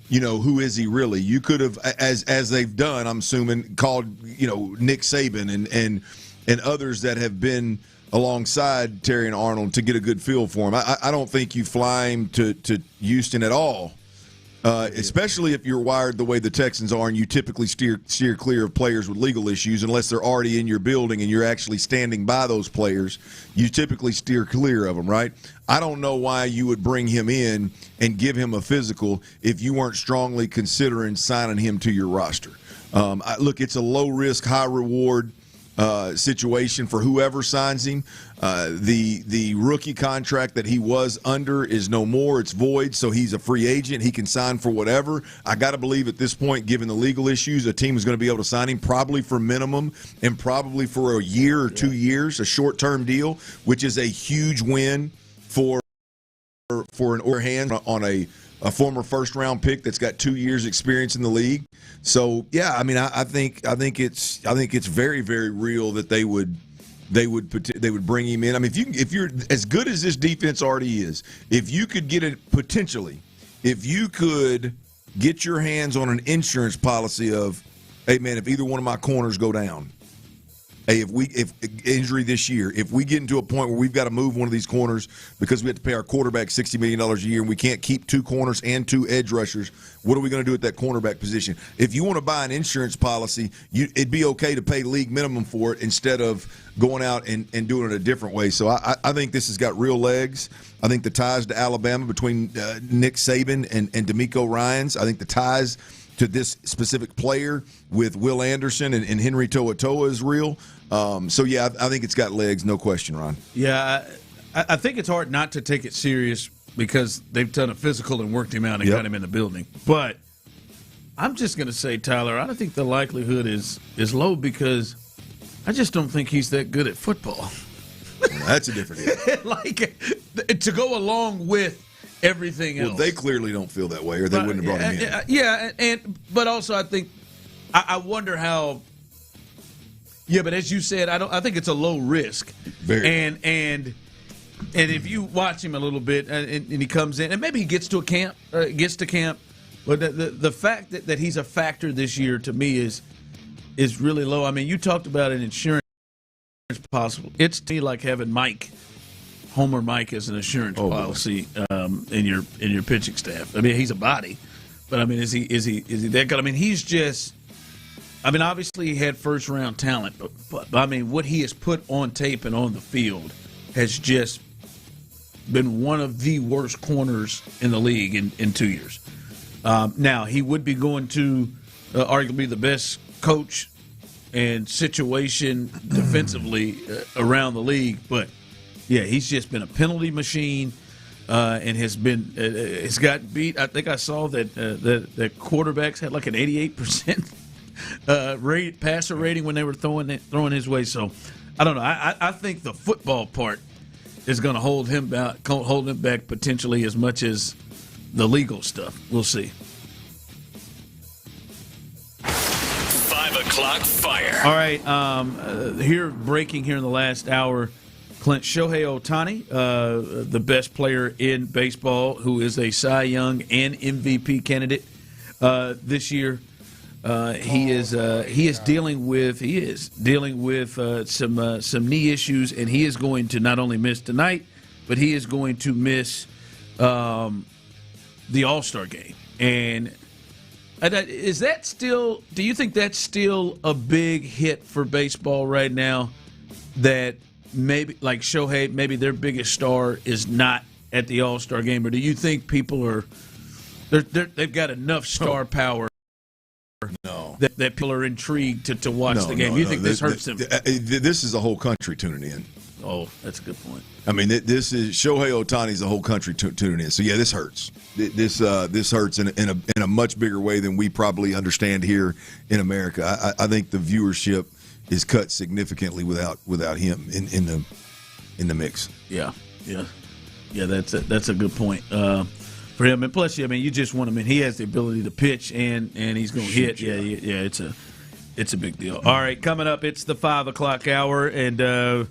who is he really? You could have, as they've done, I'm assuming, called Nick Saban and others that have been alongside Terrion Arnold to get a good feel for him. I don't think you fly him to Houston at all. Especially if you're wired the way the Texans are and you typically steer clear of players with legal issues unless they're already in your building and you're actually standing by those players. You typically steer clear of them, right? I don't know why you would bring him in and give him a physical if you weren't strongly considering signing him to your roster. Look, it's a low-risk, high-reward situation for whoever signs him. The rookie contract that he was under is no more. It's void, so he's a free agent. He can sign for whatever. I got to believe at this point, given the legal issues, a team is going to be able to sign him probably for minimum and probably for a year or 2 years, a short-term deal, which is a huge win for an hand on a former first-round pick that's got 2 years experience in the league. So yeah, I mean, I think it's very, very real that they would bring him in. I mean, if you're as good as this defense already is, if you could get it potentially, if you could get your hands on an insurance policy of, hey man, if either one of my corners go down, hey, if injury this year, if we get into a point where we've got to move one of these corners because we have to pay our quarterback $60 million a year and we can't keep 2 corners and 2 edge rushers, what are we going to do at that cornerback position? If you want to buy an insurance policy, it'd be okay to pay league minimum for it instead of going out and doing it a different way. So I think this has got real legs. I think the ties to Alabama between Nick Saban and DeMeco Ryans, I think the ties to this specific player with Will Anderson and Henry To'oTo'o is real. So, yeah, I think it's got legs, no question, Ron. Yeah, I think it's hard not to take it serious because they've done a physical and worked him out and got him in the building. But I'm just going to say, Tyler, I don't think the likelihood is low because I just don't think he's that good at football. That's a different deal. Like, to go along with everything else. Well, they clearly don't feel that way, or they wouldn't have brought him in. Yeah, but also I think I wonder how. Yeah, but as you said, I think it's a low risk. Very. And if you watch him a little bit, and he comes in, and maybe he gets to camp, but the fact that he's a factor this year to me is really low. I mean, you talked about an insurance possible. It's to me like having Homer Mike as an insurance policy in your pitching staff. I mean, he's a body, but I mean, is he that good? I mean, he's just. I mean, obviously he had first-round talent, but I mean, what he has put on tape and on the field has just been one of the worst corners in the league in 2 years. Now, he would be going to arguably the best coach and situation defensively around the league, but, yeah, he's just been a penalty machine and has got beat. I think I saw that quarterbacks had like an 88% passer rating when they were throwing his way. So I don't know. I think the football part is going to hold him back potentially as much as the legal stuff. We'll see. 5 o'clock fire. All right, breaking here in the last hour, Shohei Ohtani, the best player in baseball, who is a Cy Young and MVP candidate this year. He is dealing with some knee issues, and he is going to not only miss tonight, but he is going to miss the All-Star game. And is that still? Do you think that's still a big hit for baseball right now? That maybe like Shohei, maybe their biggest star is not at the All-Star game, or do you think people are they've got enough star power? No, that people are intrigued to watch the game. You think this hurts them? This is a whole country tuning in. Oh, that's a good point. I mean, this is Shohei Ohtani's a whole country tuning in. So yeah, this hurts. This hurts in a much bigger way than we probably understand here in America. I think the viewership is cut significantly without him in the mix. Yeah. That's a good point for him. And plus, I mean, you just want him in. He has the ability to pitch and he's going to hit. Yeah. It's a big deal. All right, coming up, it's the 5 o'clock hour, and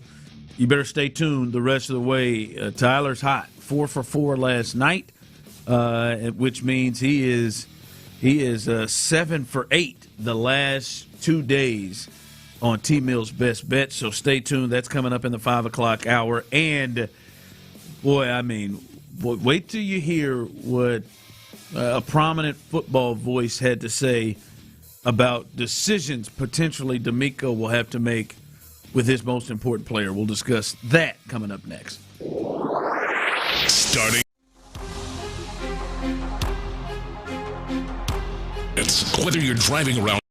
you better stay tuned the rest of the way. Tyler's hot, 4 for 4 last night, which means he is 7 for 8 the last 2 days on T-Mill's Best Bet. So stay tuned. That's coming up in the 5 o'clock hour. And wait till you hear what a prominent football voice had to say about decisions potentially D'Amico will have to make with his most important player. We'll discuss that coming up next. Starting. It's whether you're driving around.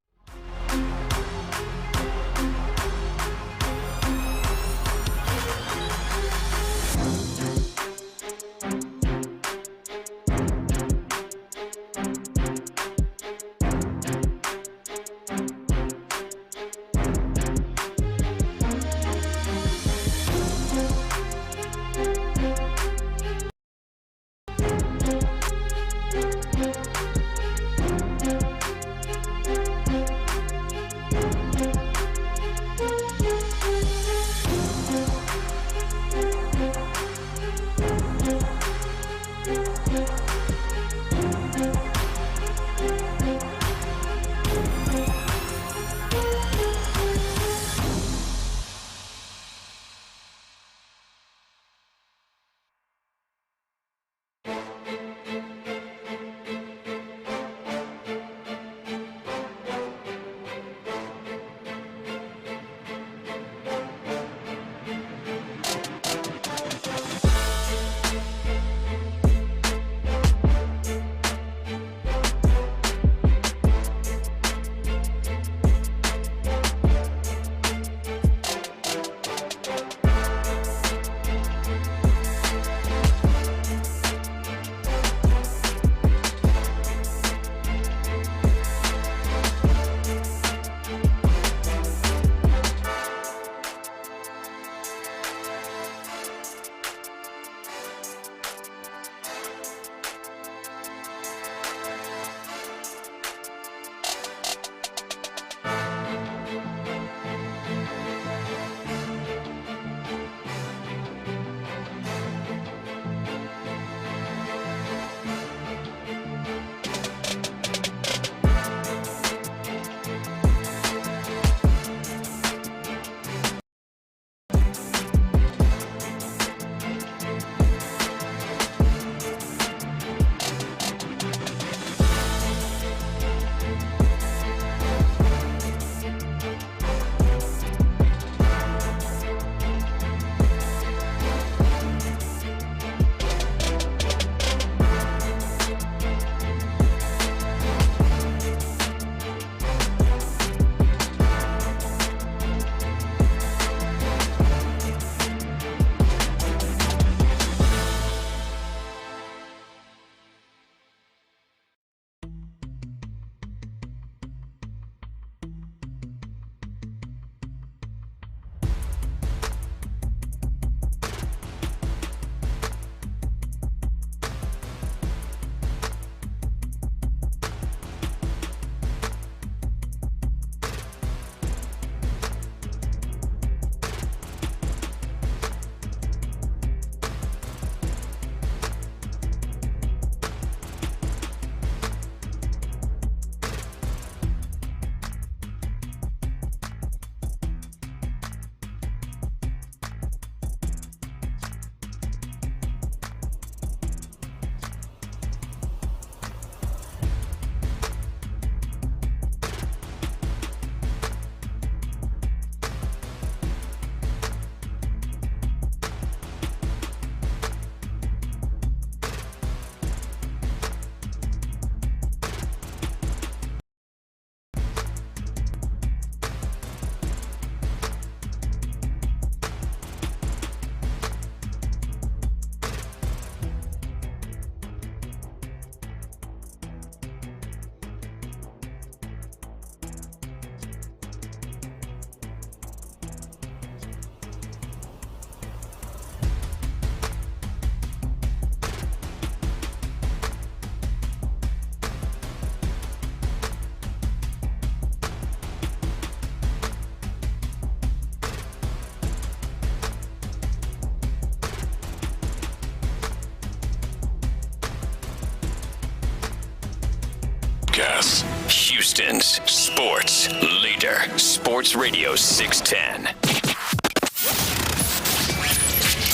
Studios. Houston's sports leader. Sports Radio 610.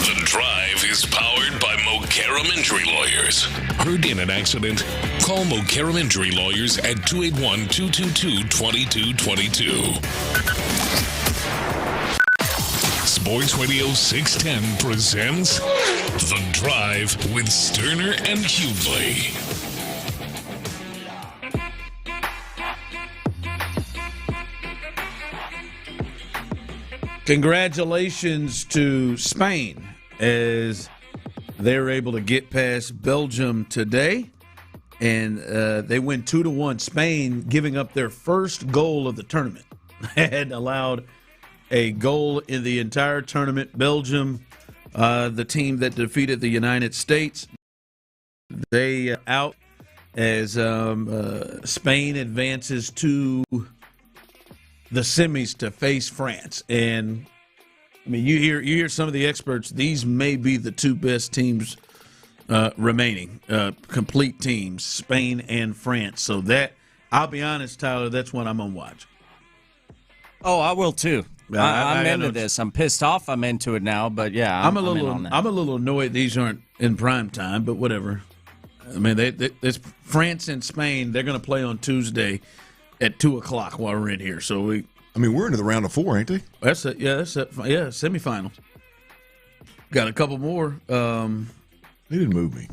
The Drive is powered by Mokaram Injury Lawyers. Heard in an accident? Call Mokaram Injury Lawyers at 281-222-2222. Sports Radio 610 presents The Drive with Stoerner and Hughley. Congratulations to Spain as they're able to get past Belgium today, and they win 2-1. Spain giving up their first goal of the tournament. Had allowed a goal in the entire tournament. Belgium, the team that defeated the United States, they out as Spain advances to the semis to face France. And I mean, you hear some of the experts, these may be the two best teams remaining, complete teams, Spain and France. So that, I'll be honest, Tyler, that's what I'm going to watch. Oh, I will too. I'm into this. I'm pissed off I'm into it now, but yeah, I'm a little annoyed these aren't in prime time, but whatever. I mean, there's France and Spain, they're going to play on Tuesday at 2:00 while we're in here. So we're into the round of 4, ain't they? That's it. Yeah, semifinals. Got a couple more. They didn't move me.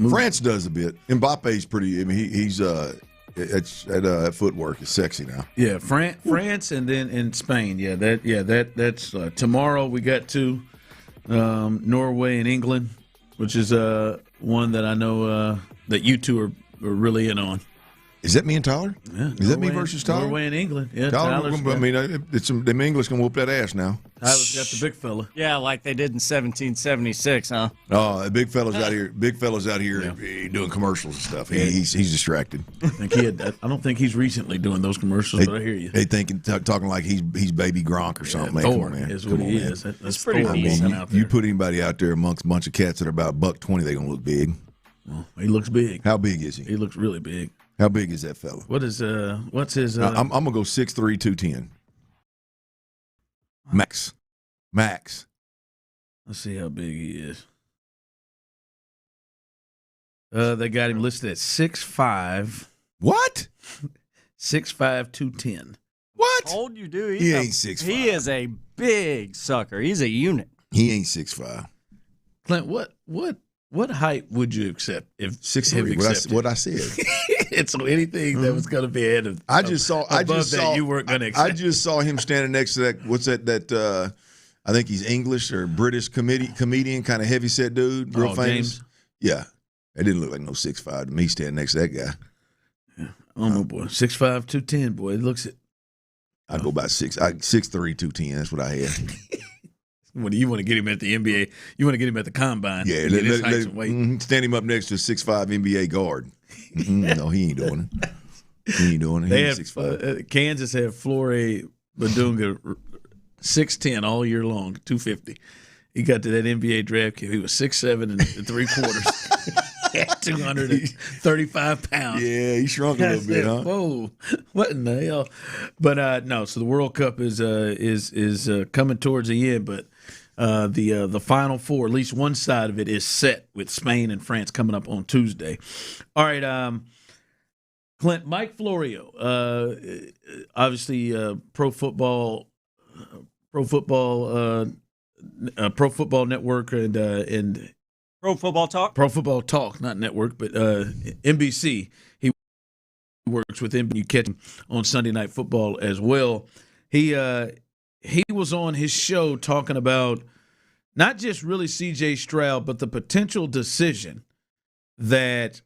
France does a bit. Mbappe's pretty. I mean, he's that footwork is sexy now. Yeah, France, and then in Spain. That's tomorrow. We got two, Norway and England, which is one that I know that you two are really in on. Is that me and Tyler? Yeah. Is that me versus Tyler? Norway and England. Yeah, them English can whoop that ass now. Tyler's got the big fella. Yeah, like they did in 1776, huh? Oh, the big fella's out here. Big fella's out here doing commercials and stuff. He's distracted. I don't think he's recently doing those commercials, but I hear you. They talking like he's baby Gronk or something. Yeah, Thor is what he is. That's pretty decent out there. You put anybody out there amongst a bunch of cats that are about $120, they're gonna look big. Well, he looks big. How big is he? He looks really big. How big is that fella? What's his? I'm gonna go 6'3", 210. Max. Let's see how big he is. They got him listed at 6'5". What? 6'5", 210. What? How old you do? He ain't 6'5". He is a big sucker. He's a unit. He ain't 6'5". Clint, what height would you accept if 6'3"? What I said. It's anything that was going to be ahead of. I just saw you weren't going to accept. I just saw him standing next to that. What's that? I think he's English or British comedian, kind of heavyset dude, real famous. James? Yeah, it didn't look like no 6'5" to me standing next to that guy. Yeah. Oh my boy, 6'5", 210. Boy, it looks it. I go about 6'3", 210. That's what I had. When you want to get him at the NBA, you want to get him at the combine. Yeah, stand him up next to a 6'5" NBA guard. No, he ain't doing it. He ain't doing it. They had, Kansas had Flory Badunga 6'10" all year long, 250. He got to that NBA draft kit. He was 6'7" and 3/4. 235 pounds. Yeah, he shrunk a little bit, huh? Whoa, what in the hell? But no, so the World Cup is coming towards the end, but the Final Four, at least one side of it, is set with Spain and France coming up on Tuesday. All right, Clint, Mike Florio, obviously Pro Football Network and Pro Football Talk? Pro Football Talk, not network, but NBC. He works with him. You catch him on Sunday Night Football as well. He was on his show talking about not just really C.J. Stroud, but the potential decision that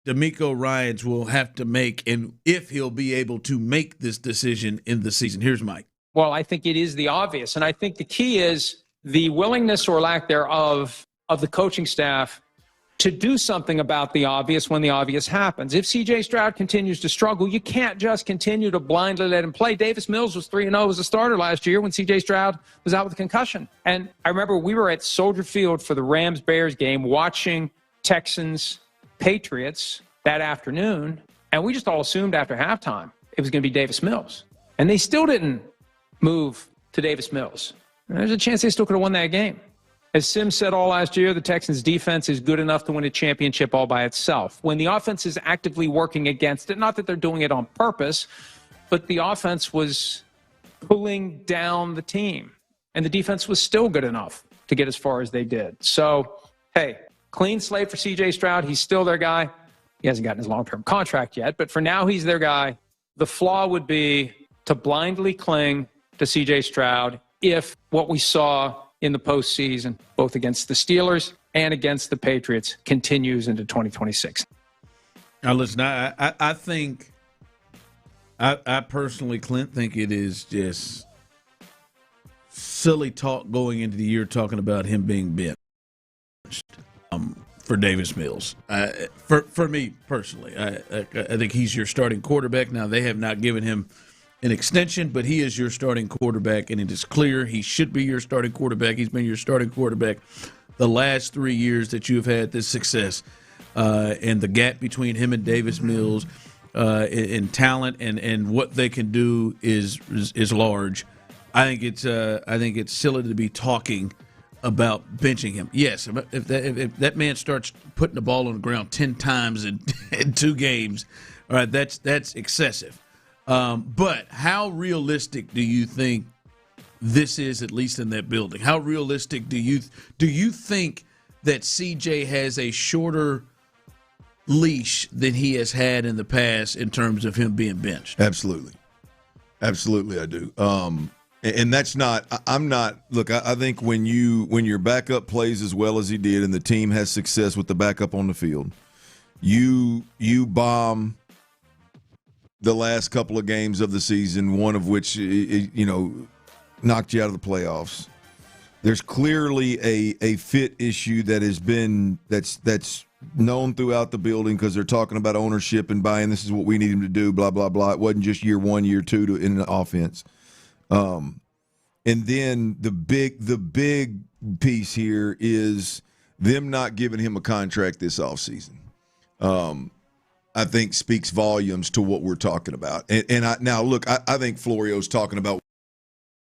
DeMeco Ryans will have to make, and if he'll be able to make this decision in the season. Here's Mike. Well, I think it is the obvious, and I think the key is the willingness or lack thereof of the coaching staff to do something about the obvious when the obvious happens. If C.J. Stroud continues to struggle, you can't just continue to blindly let him play. Davis Mills was 3-0 as a starter last year when C.J. Stroud was out with a concussion. And I remember we were at Soldier Field for the Rams-Bears game watching Texans Patriots that afternoon, and we just all assumed after halftime it was going to be Davis Mills. And they still didn't move to Davis Mills. And there's a chance they still could have won that game. As Sims said all last year, the Texans' defense is good enough to win a championship all by itself. When the offense is actively working against it, not that they're doing it on purpose, but the offense was pulling down the team. And the defense was still good enough to get as far as they did. So, hey, clean slate for C.J. Stroud. He's still their guy. He hasn't gotten his long-term contract yet, but for now he's their guy. The flaw would be to blindly cling to C.J. Stroud if what we saw in the postseason, both against the Steelers and against the Patriots, continues into 2026. Now, listen, I think, I personally, Clint, think it is just silly talk going into the year talking about him being benched for Davis Mills. For me personally, I think he's your starting quarterback. Now, they have not given him an extension, but he is your starting quarterback, and it is clear he should be your starting quarterback. He's been your starting quarterback the last 3 years that you have had this success. And the gap between him and Davis Mills in talent and what they can do is large. I think it's silly to be talking about benching him. Yes, if that man starts putting the ball on the ground 10 times in 2 games, all right, that's excessive. But how realistic do you think this is, at least in that building? How realistic do you think that CJ has a shorter leash than he has had in the past in terms of him being benched? Absolutely, I do. And that's not. I'm not. Look, I think when your backup plays as well as he did, and the team has success with the backup on the field, you bomb the last couple of games of the season, one of which knocked you out of the playoffs. There's clearly a fit issue that has been that's known throughout the building because they're talking about ownership and buying. This is what we need him to do. Blah blah blah. It wasn't just year 1, year 2 in the offense. And then the big piece here is them not giving him a contract this offseason. I think speaks volumes to what we're talking about. I think Florio's talking about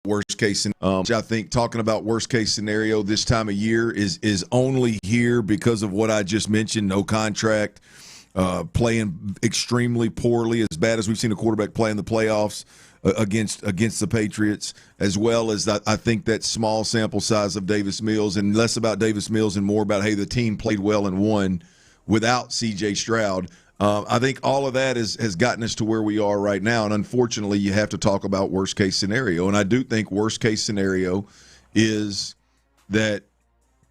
worst case scenario. I think talking about worst case scenario this time of year is only here because of what I just mentioned. No contract, playing extremely poorly, as bad as we've seen a quarterback play in the playoffs against the Patriots, as well as I think that small sample size of Davis Mills, and less about Davis Mills and more about, hey, the team played well and won without C.J. Stroud. I think all of that has gotten us to where we are right now, and unfortunately you have to talk about worst-case scenario. And I do think worst-case scenario is that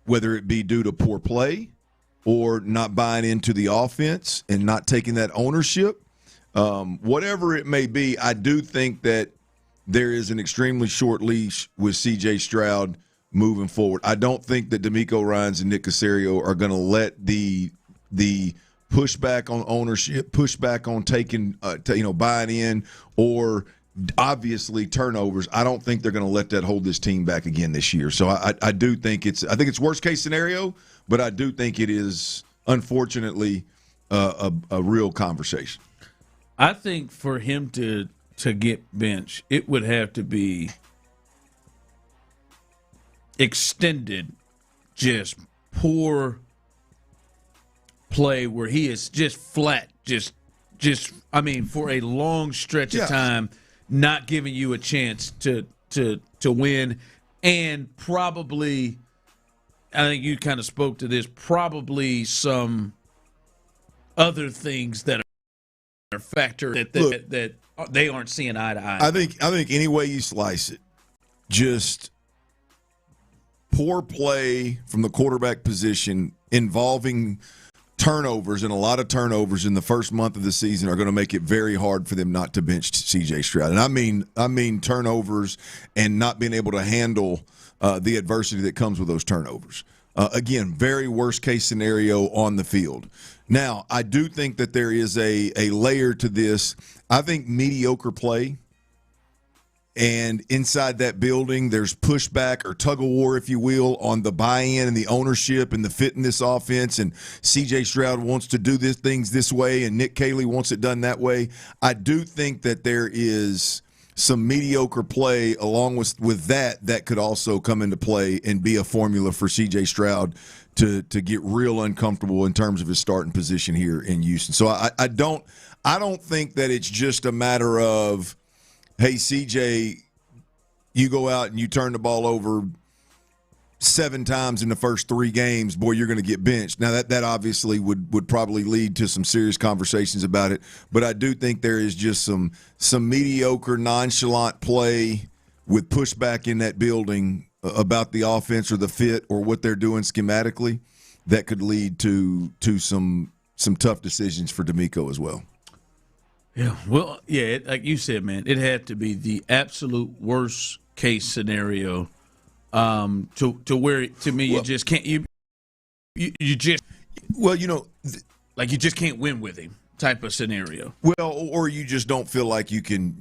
whether it be due to poor play or not buying into the offense and not taking that ownership, whatever it may be, I do think that there is an extremely short leash with C.J. Stroud moving forward. I don't think that DeMeco Ryans and Nick Caserio are going to let the pushback on ownership, pushback on taking, buying in, or obviously turnovers. I don't think they're going to let that hold this team back again this year. So I do think it's worst case scenario, but I do think it is unfortunately a real conversation. I think for him to get benched, it would have to be extended, just poor play where he is just flat, just for a long stretch of time, not giving you a chance to win, and probably, I think you kind of spoke to this, probably some other things that are factor that they aren't seeing eye to eye. I think any way you slice it, just poor play from the quarterback position involving turnovers, and a lot of turnovers in the first month of the season are going to make it very hard for them not to bench C.J. Stroud. And I mean turnovers and not being able to handle the adversity that comes with those turnovers. Again, very worst case scenario on the field. Now, I do think that there is a layer to this. I think mediocre play And inside that building, there's pushback or tug of war, if you will, on the buy-in and the ownership and the fit in this offense. And C.J. Stroud wants to do things this way, and Nick Caley wants it done that way. I do think that there is some mediocre play along with that could also come into play and be a formula for C.J. Stroud to get real uncomfortable in terms of his starting position here in Houston. So I don't think that it's just a matter of, hey, CJ, you go out and you turn the ball over 7 times in the first 3 games, boy, you're going to get benched. Now, that obviously would probably lead to some serious conversations about it, but I do think there is just some mediocre, nonchalant play with pushback in that building about the offense or the fit or what they're doing schematically that could lead to some tough decisions for D'Amico as well. Yeah, well, yeah, like you said, man, it had to be the absolute worst case scenario to where, to me, you just can't you just like you just can't win with him type of scenario. Well, or you just don't feel like you can,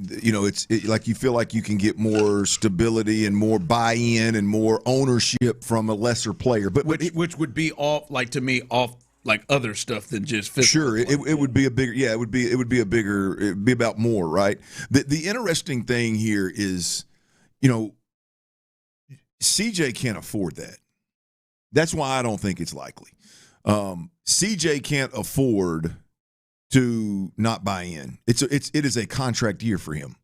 like you feel like you can get more stability and more buy-in and more ownership from a lesser player, but which would be off, like, to me, off like other stuff than just physical. Sure, it would be a bigger, it would be a bigger, it'd be about more, right? The interesting thing here is, CJ can't afford that. That's why I don't think it's likely. CJ can't afford to not buy in. It is a contract year for him.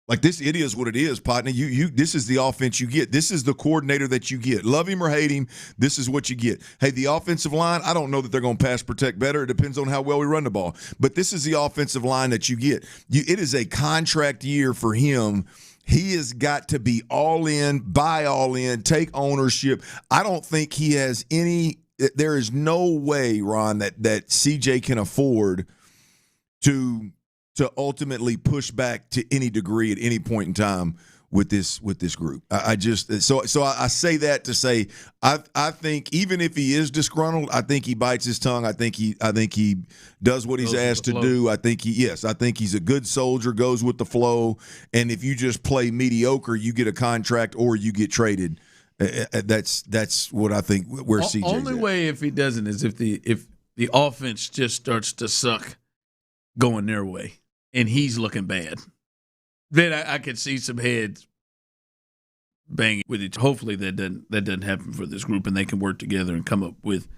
Like this, it is what it is, partner. This is the offense you get. This is the coordinator that you get. Love him or hate him, this is what you get. Hey, the offensive line, I don't know that they're going to pass protect better. It depends on how well we run the ball. But this is the offensive line that you get. It is a contract year for him. He has got to be all in, buy all in, take ownership. I don't think he has any – there is no way, Ron, that CJ can afford to ultimately push back to any degree at any point in time with this group. I say that to say I think even if he is disgruntled, I think he bites his tongue. I think he does what he's asked to do. I think he's a good soldier, goes with the flow. And if you just play mediocre, you get a contract or you get traded. That's what I think where CJ's only at. way if he doesn't is if the offense just starts to suck going their way and he's looking bad. Then I could see some heads banging with each. Hopefully that doesn't happen for this group, and they can work together and come up with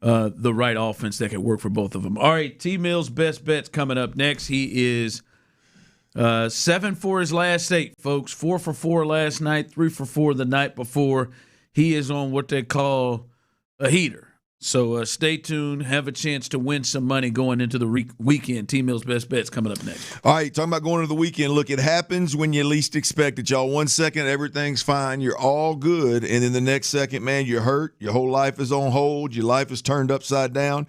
the right offense that can work for both of them. All right, T. Mills' best bets coming up next. He is 7 for his last 8, folks. 4 for 4 last night, 3 for 4 the night before. He is on what they call a heater. So stay tuned. Have a chance to win some money going into the weekend. T. Mills' best bets coming up next. All right, talking about going into the weekend. Look, it happens when you least expect it, y'all. 1 second, everything's fine. You're all good. And in the next second, man, you're hurt. Your whole life is on hold. Your life is turned upside down.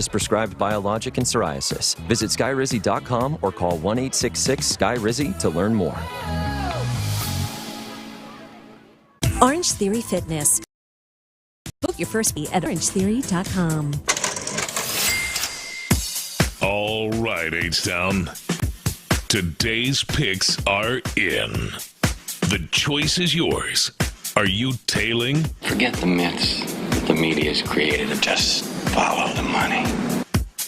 is prescribed biologic in psoriasis. Visit skyrizi.com or call 1-866-SKY-RIZZY to learn more. Orange Theory Fitness. Book your first fee at orangetheory.com. All right, H-Town. Today's picks are in. The choice is yours. Are you tailing? Forget the myths the media's created and just follow the money.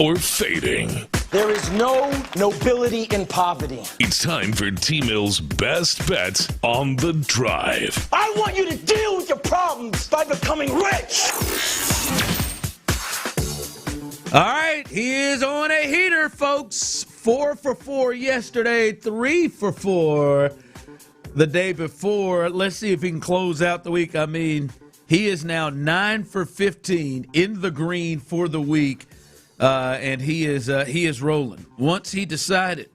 Or fading? There is no nobility in poverty. It's time for T-Mill's best bets on the drive. I want you to deal with your problems by becoming rich. All right, he is on a heater, folks. 4 for 4 yesterday, 3 for 4 the day before. Let's see if he can close out the week. I mean, he is now 9 for 15 in the green for the week, and he is rolling. Once he decided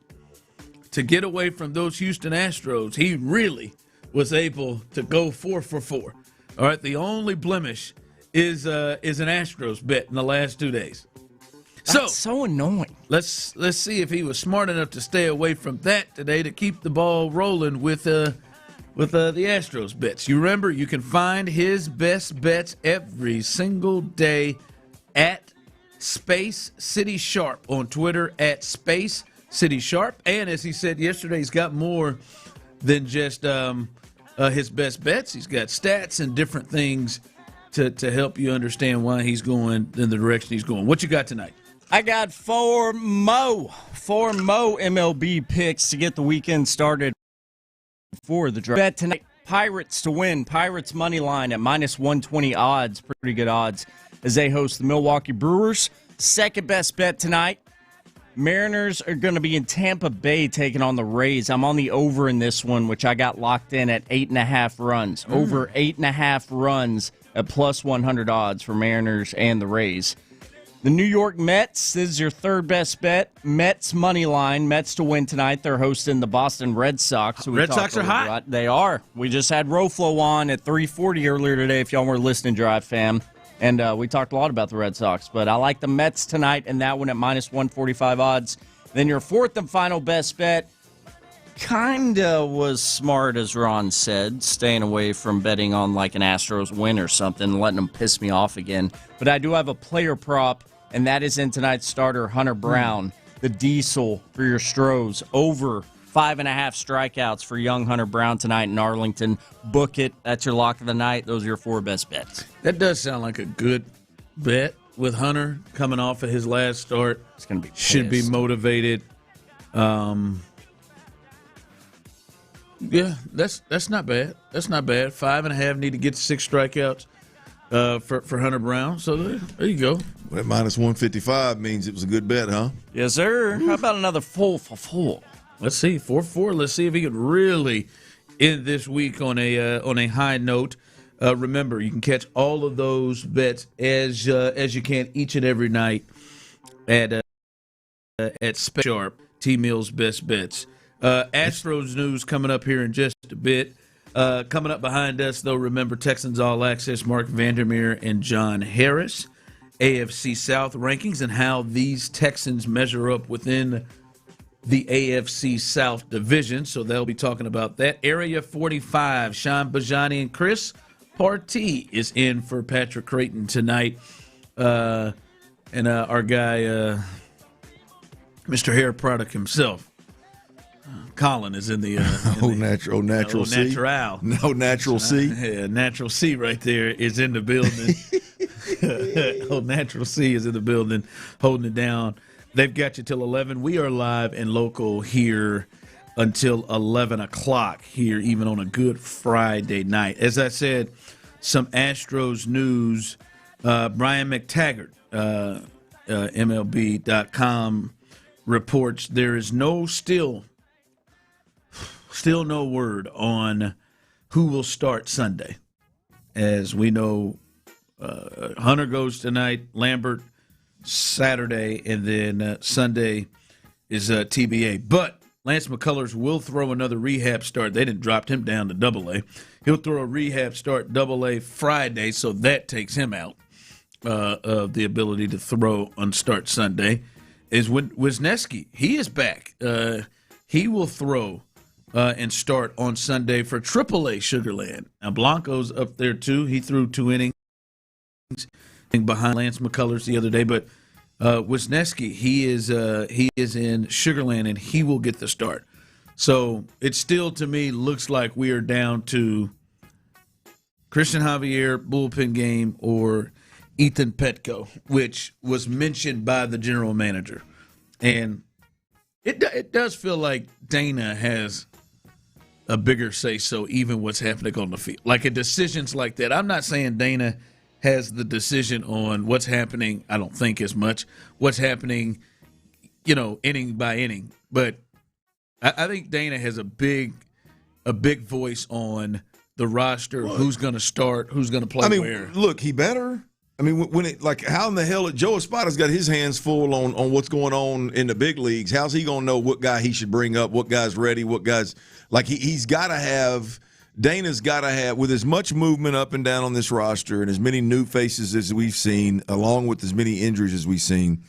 to get away from those Houston Astros, he really was able to go 4 for 4. All right, the only blemish is an Astros bet in the last 2 days. That's so annoying. Let's see if he was smart enough to stay away from that today to keep the ball rolling with the Astros bets. You remember, you can find his best bets every single day at Space City Sharp on Twitter, at Space City Sharp. And as he said yesterday, he's got more than just his best bets. He's got stats and different things to help you understand why he's going in the direction he's going. What you got tonight? I got four Mo MLB picks to get the weekend started for the draft. Bet tonight, Pirates to win. Pirates money line at -120 odds. Pretty good odds as they host the Milwaukee Brewers. Second best bet tonight, Mariners are going to be in Tampa Bay taking on the Rays. I'm on the over in this one, which I got locked in at 8.5 runs. Over 8.5 runs at +100 odds for Mariners and the Rays. The New York Mets, this is your third best bet. Mets money line. Mets to win tonight. They're hosting the Boston Red Sox. Red Sox are hot. They are. We just had Roflo on at 3:40 earlier today, if y'all were listening, Drive fam. And we talked a lot about the Red Sox. But I like the Mets tonight and that one at -145 odds. Then your fourth and final best bet kind of was smart, as Ron said, staying away from betting on like an Astros win or something, letting them piss me off again. But I do have a player prop, and that is in tonight's starter, Hunter Brown, the diesel for your Stros, over 5.5 strikeouts for young Hunter Brown tonight in Arlington. Book it. That's your lock of the night. Those are your four best bets. That does sound like a good bet with Hunter coming off of his last start. It's going to be pissed. Should be motivated. Yeah, that's not bad. That's not bad. 5.5 need to get to 6 strikeouts for Hunter Brown. So there you go. Well, that -155 means it was a good bet, huh? Yes, sir. How about another 4 for 4? Let's see, 4 for 4. Let's see if he could really end this week on a high note. Remember, you can catch all of those bets as you can each and every night at Space Sharp, T-Mill's best bets. Astros news coming up here in just a bit. Coming up behind us, though, remember Texans All Access, Mark Vandermeer and John Harris. AFC South rankings and how these Texans measure up within the AFC South division. So they'll be talking about that. Area 45, Sean Bijani and Chris Partee is in for Patrick Creighton tonight. And our guy, Mr. Hair Product himself, Colin, is in the natural C. Natural C. Yeah, Natural C right there is in the building. Natural C is in the building, holding it down. They've got you till 11. We are live and local here until 11 o'clock here, even on a good Friday night. As I said, some Astros news. Brian McTaggart, MLB.com, reports there is still no word on who will start Sunday. As we know, Hunter goes tonight, Lambert Saturday, and then Sunday is TBA. But Lance McCullers will throw another rehab start. They didn't drop him down to Double-A. He'll throw a rehab start Double-A Friday, so that takes him out. of the ability to throw on start Sunday is when Wisniewski. He is back. He will throw and start on Sunday for AAA Sugar Land. Now, Blanco's up there, too. He threw 2 innings behind Lance McCullers the other day. But Wisniewski, he is in Sugar Land, and he will get the start. So it still, to me, looks like we are down to Christian Javier, bullpen game, or Ethan Petco, which was mentioned by the general manager. And it does feel like Dana has a bigger say-so, even what's happening on the field. Like at decisions like that. I'm not saying Dana has the decision on what's happening, I don't think as much, what's happening, inning by inning. But I think Dana has a big voice on the roster, who's going to start, who's going to play where. Look, he better. I mean, how in the hell Joe Espada's got his hands full on what's going on in the big leagues. How's he going to know what guy he should bring up, what guy's ready, what guy's he's got to have. Dana's got to have, with as much movement up and down on this roster and as many new faces as we've seen, along with as many injuries as we've seen.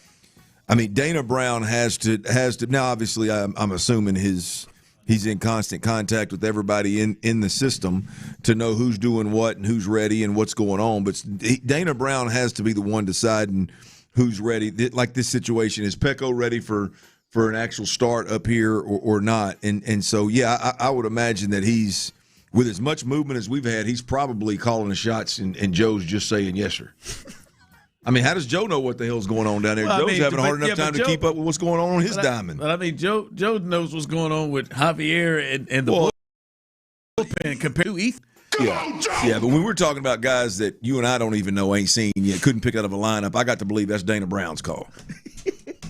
I mean, Dana Brown has to now. Obviously, I'm assuming he's in constant contact with everybody in the system to know who's doing what and who's ready and what's going on. But Dana Brown has to be the one deciding who's ready. Like this situation, is Petco ready for an actual start up here or not? And so yeah, I would imagine that he's, with as much movement as we've had, he's probably calling the shots, and Joe's just saying yes, sir. I mean, how does Joe know what the hell's going on down there? Joe's having a hard enough time to keep up with what's going on his diamond. But I mean, Joe knows what's going on with Javier and the bullpen compared to Ethan. Yeah, but when we're talking about guys that you and I don't even know, ain't seen yet, couldn't pick out of a lineup, I got to believe that's Dana Brown's call.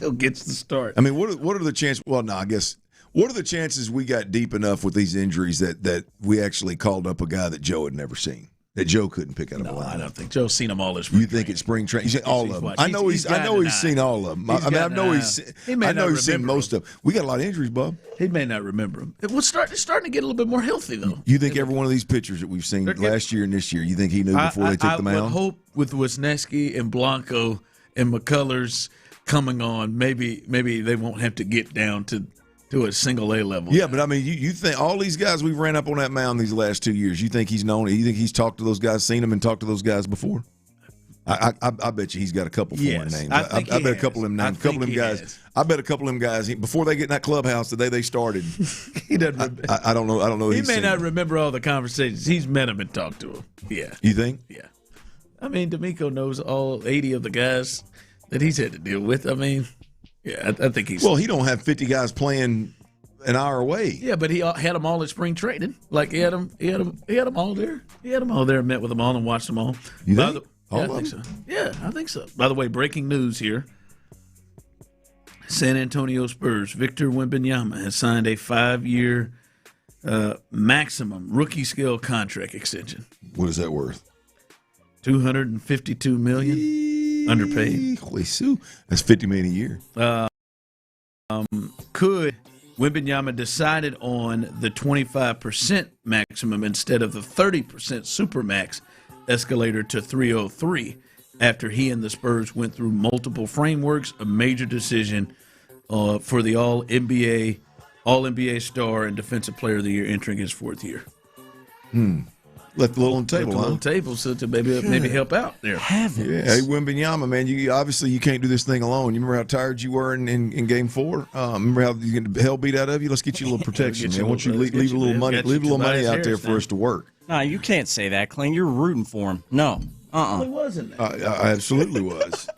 He'll get the start. I mean, what are the chances? Well, no, I guess. What are the chances we got deep enough with these injuries that we actually called up a guy that Joe had never seen, that Joe couldn't pick out of a lineup? I don't think Joe's seen them all this spring. You think it's spring training? All of them. I know he's seen all of them. I know he's seen most of them. We got a lot of injuries, Bub. He may not remember them. It's starting to get a little bit more healthy, though. You think every one of these pitchers that we've seen last year and this year, you think he knew before they took the mound? I would hope with Wisniewski and Blanco and McCullers coming on, maybe they won't have to get down to a single A level. Yeah, but I mean, you think all these guys we've ran up on that mound these last 2 years, you think he's known it? You think he's talked to those guys, seen them, and talked to those guys before? I bet you he's got a couple foreign names. I bet a couple of them names. I bet a couple of them guys before they get in that clubhouse the day they started. He doesn't. I don't know. He may not remember all the conversations. He's met them and talked to them. Yeah. You think? Yeah. I mean, D'Amico knows all 80 of the guys that he's had to deal with. I mean. Yeah, I think he's. Well, he don't have 50 guys playing an hour away. Yeah, but he had them all at spring training. Like he had them all there. He had them all there, met with them all, and watched them all. You think? I think so. Yeah, I think so. By the way, breaking news here: San Antonio Spurs Victor Wembanyama has signed a 5-year maximum rookie scale contract extension. What is that worth? $252 million. Underpaid. Holy Sue. That's $50 million a year. Could Wembanyama decided on the 25% maximum instead of the 30% supermax escalator to 303 after he and the Spurs went through multiple frameworks, a major decision for the All-NBA star and Defensive Player of the Year entering his 4th year. Left a little on the table, Left a little table, so to maybe help out there. Heavens. Yeah, hey, Wembanyama, man, you obviously you can't do this thing alone. You remember how tired you were in Game 4? Remember how you get the hell beat out of you? Let's get you a little protection, man. Why don't you leave a little money out there for us to work? No, you can't say that, Clean. You're rooting for him. No. It wasn't. I absolutely was.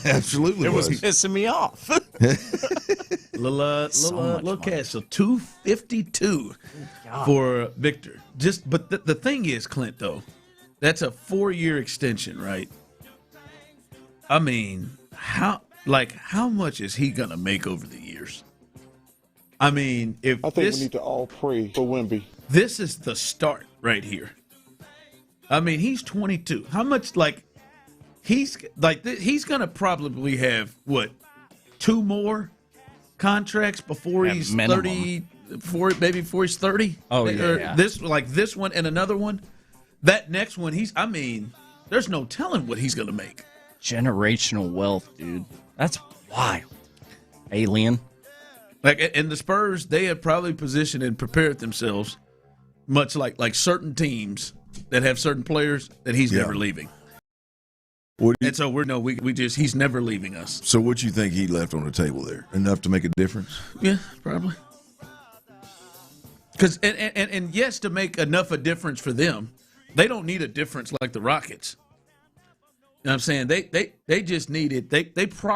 Absolutely was. It was pissing me off. Little cash. So $252 for Victor. But the thing is, Clint, though, that's a 4-year extension, right? I mean, how much is he gonna make over the years? I mean, I think we need to all pray for Wemby. This is the start right here. I mean, he's 22. How much he's gonna probably have 2 more contracts before he's minimum. 30, maybe before he's 30. Oh yeah. This one and another one. That next one, there's no telling what he's gonna make. generational wealth, dude. That's wild. Alien. And the Spurs, they have probably positioned and prepared themselves much like certain teams that have certain players that he's never leaving. And so he's never leaving us. So what you think he left on the table there? Enough to make a difference? Yeah, probably. Because and yes, to make enough a difference for them, they don't need a difference like the Rockets. You know what I'm saying? They just need it. They probably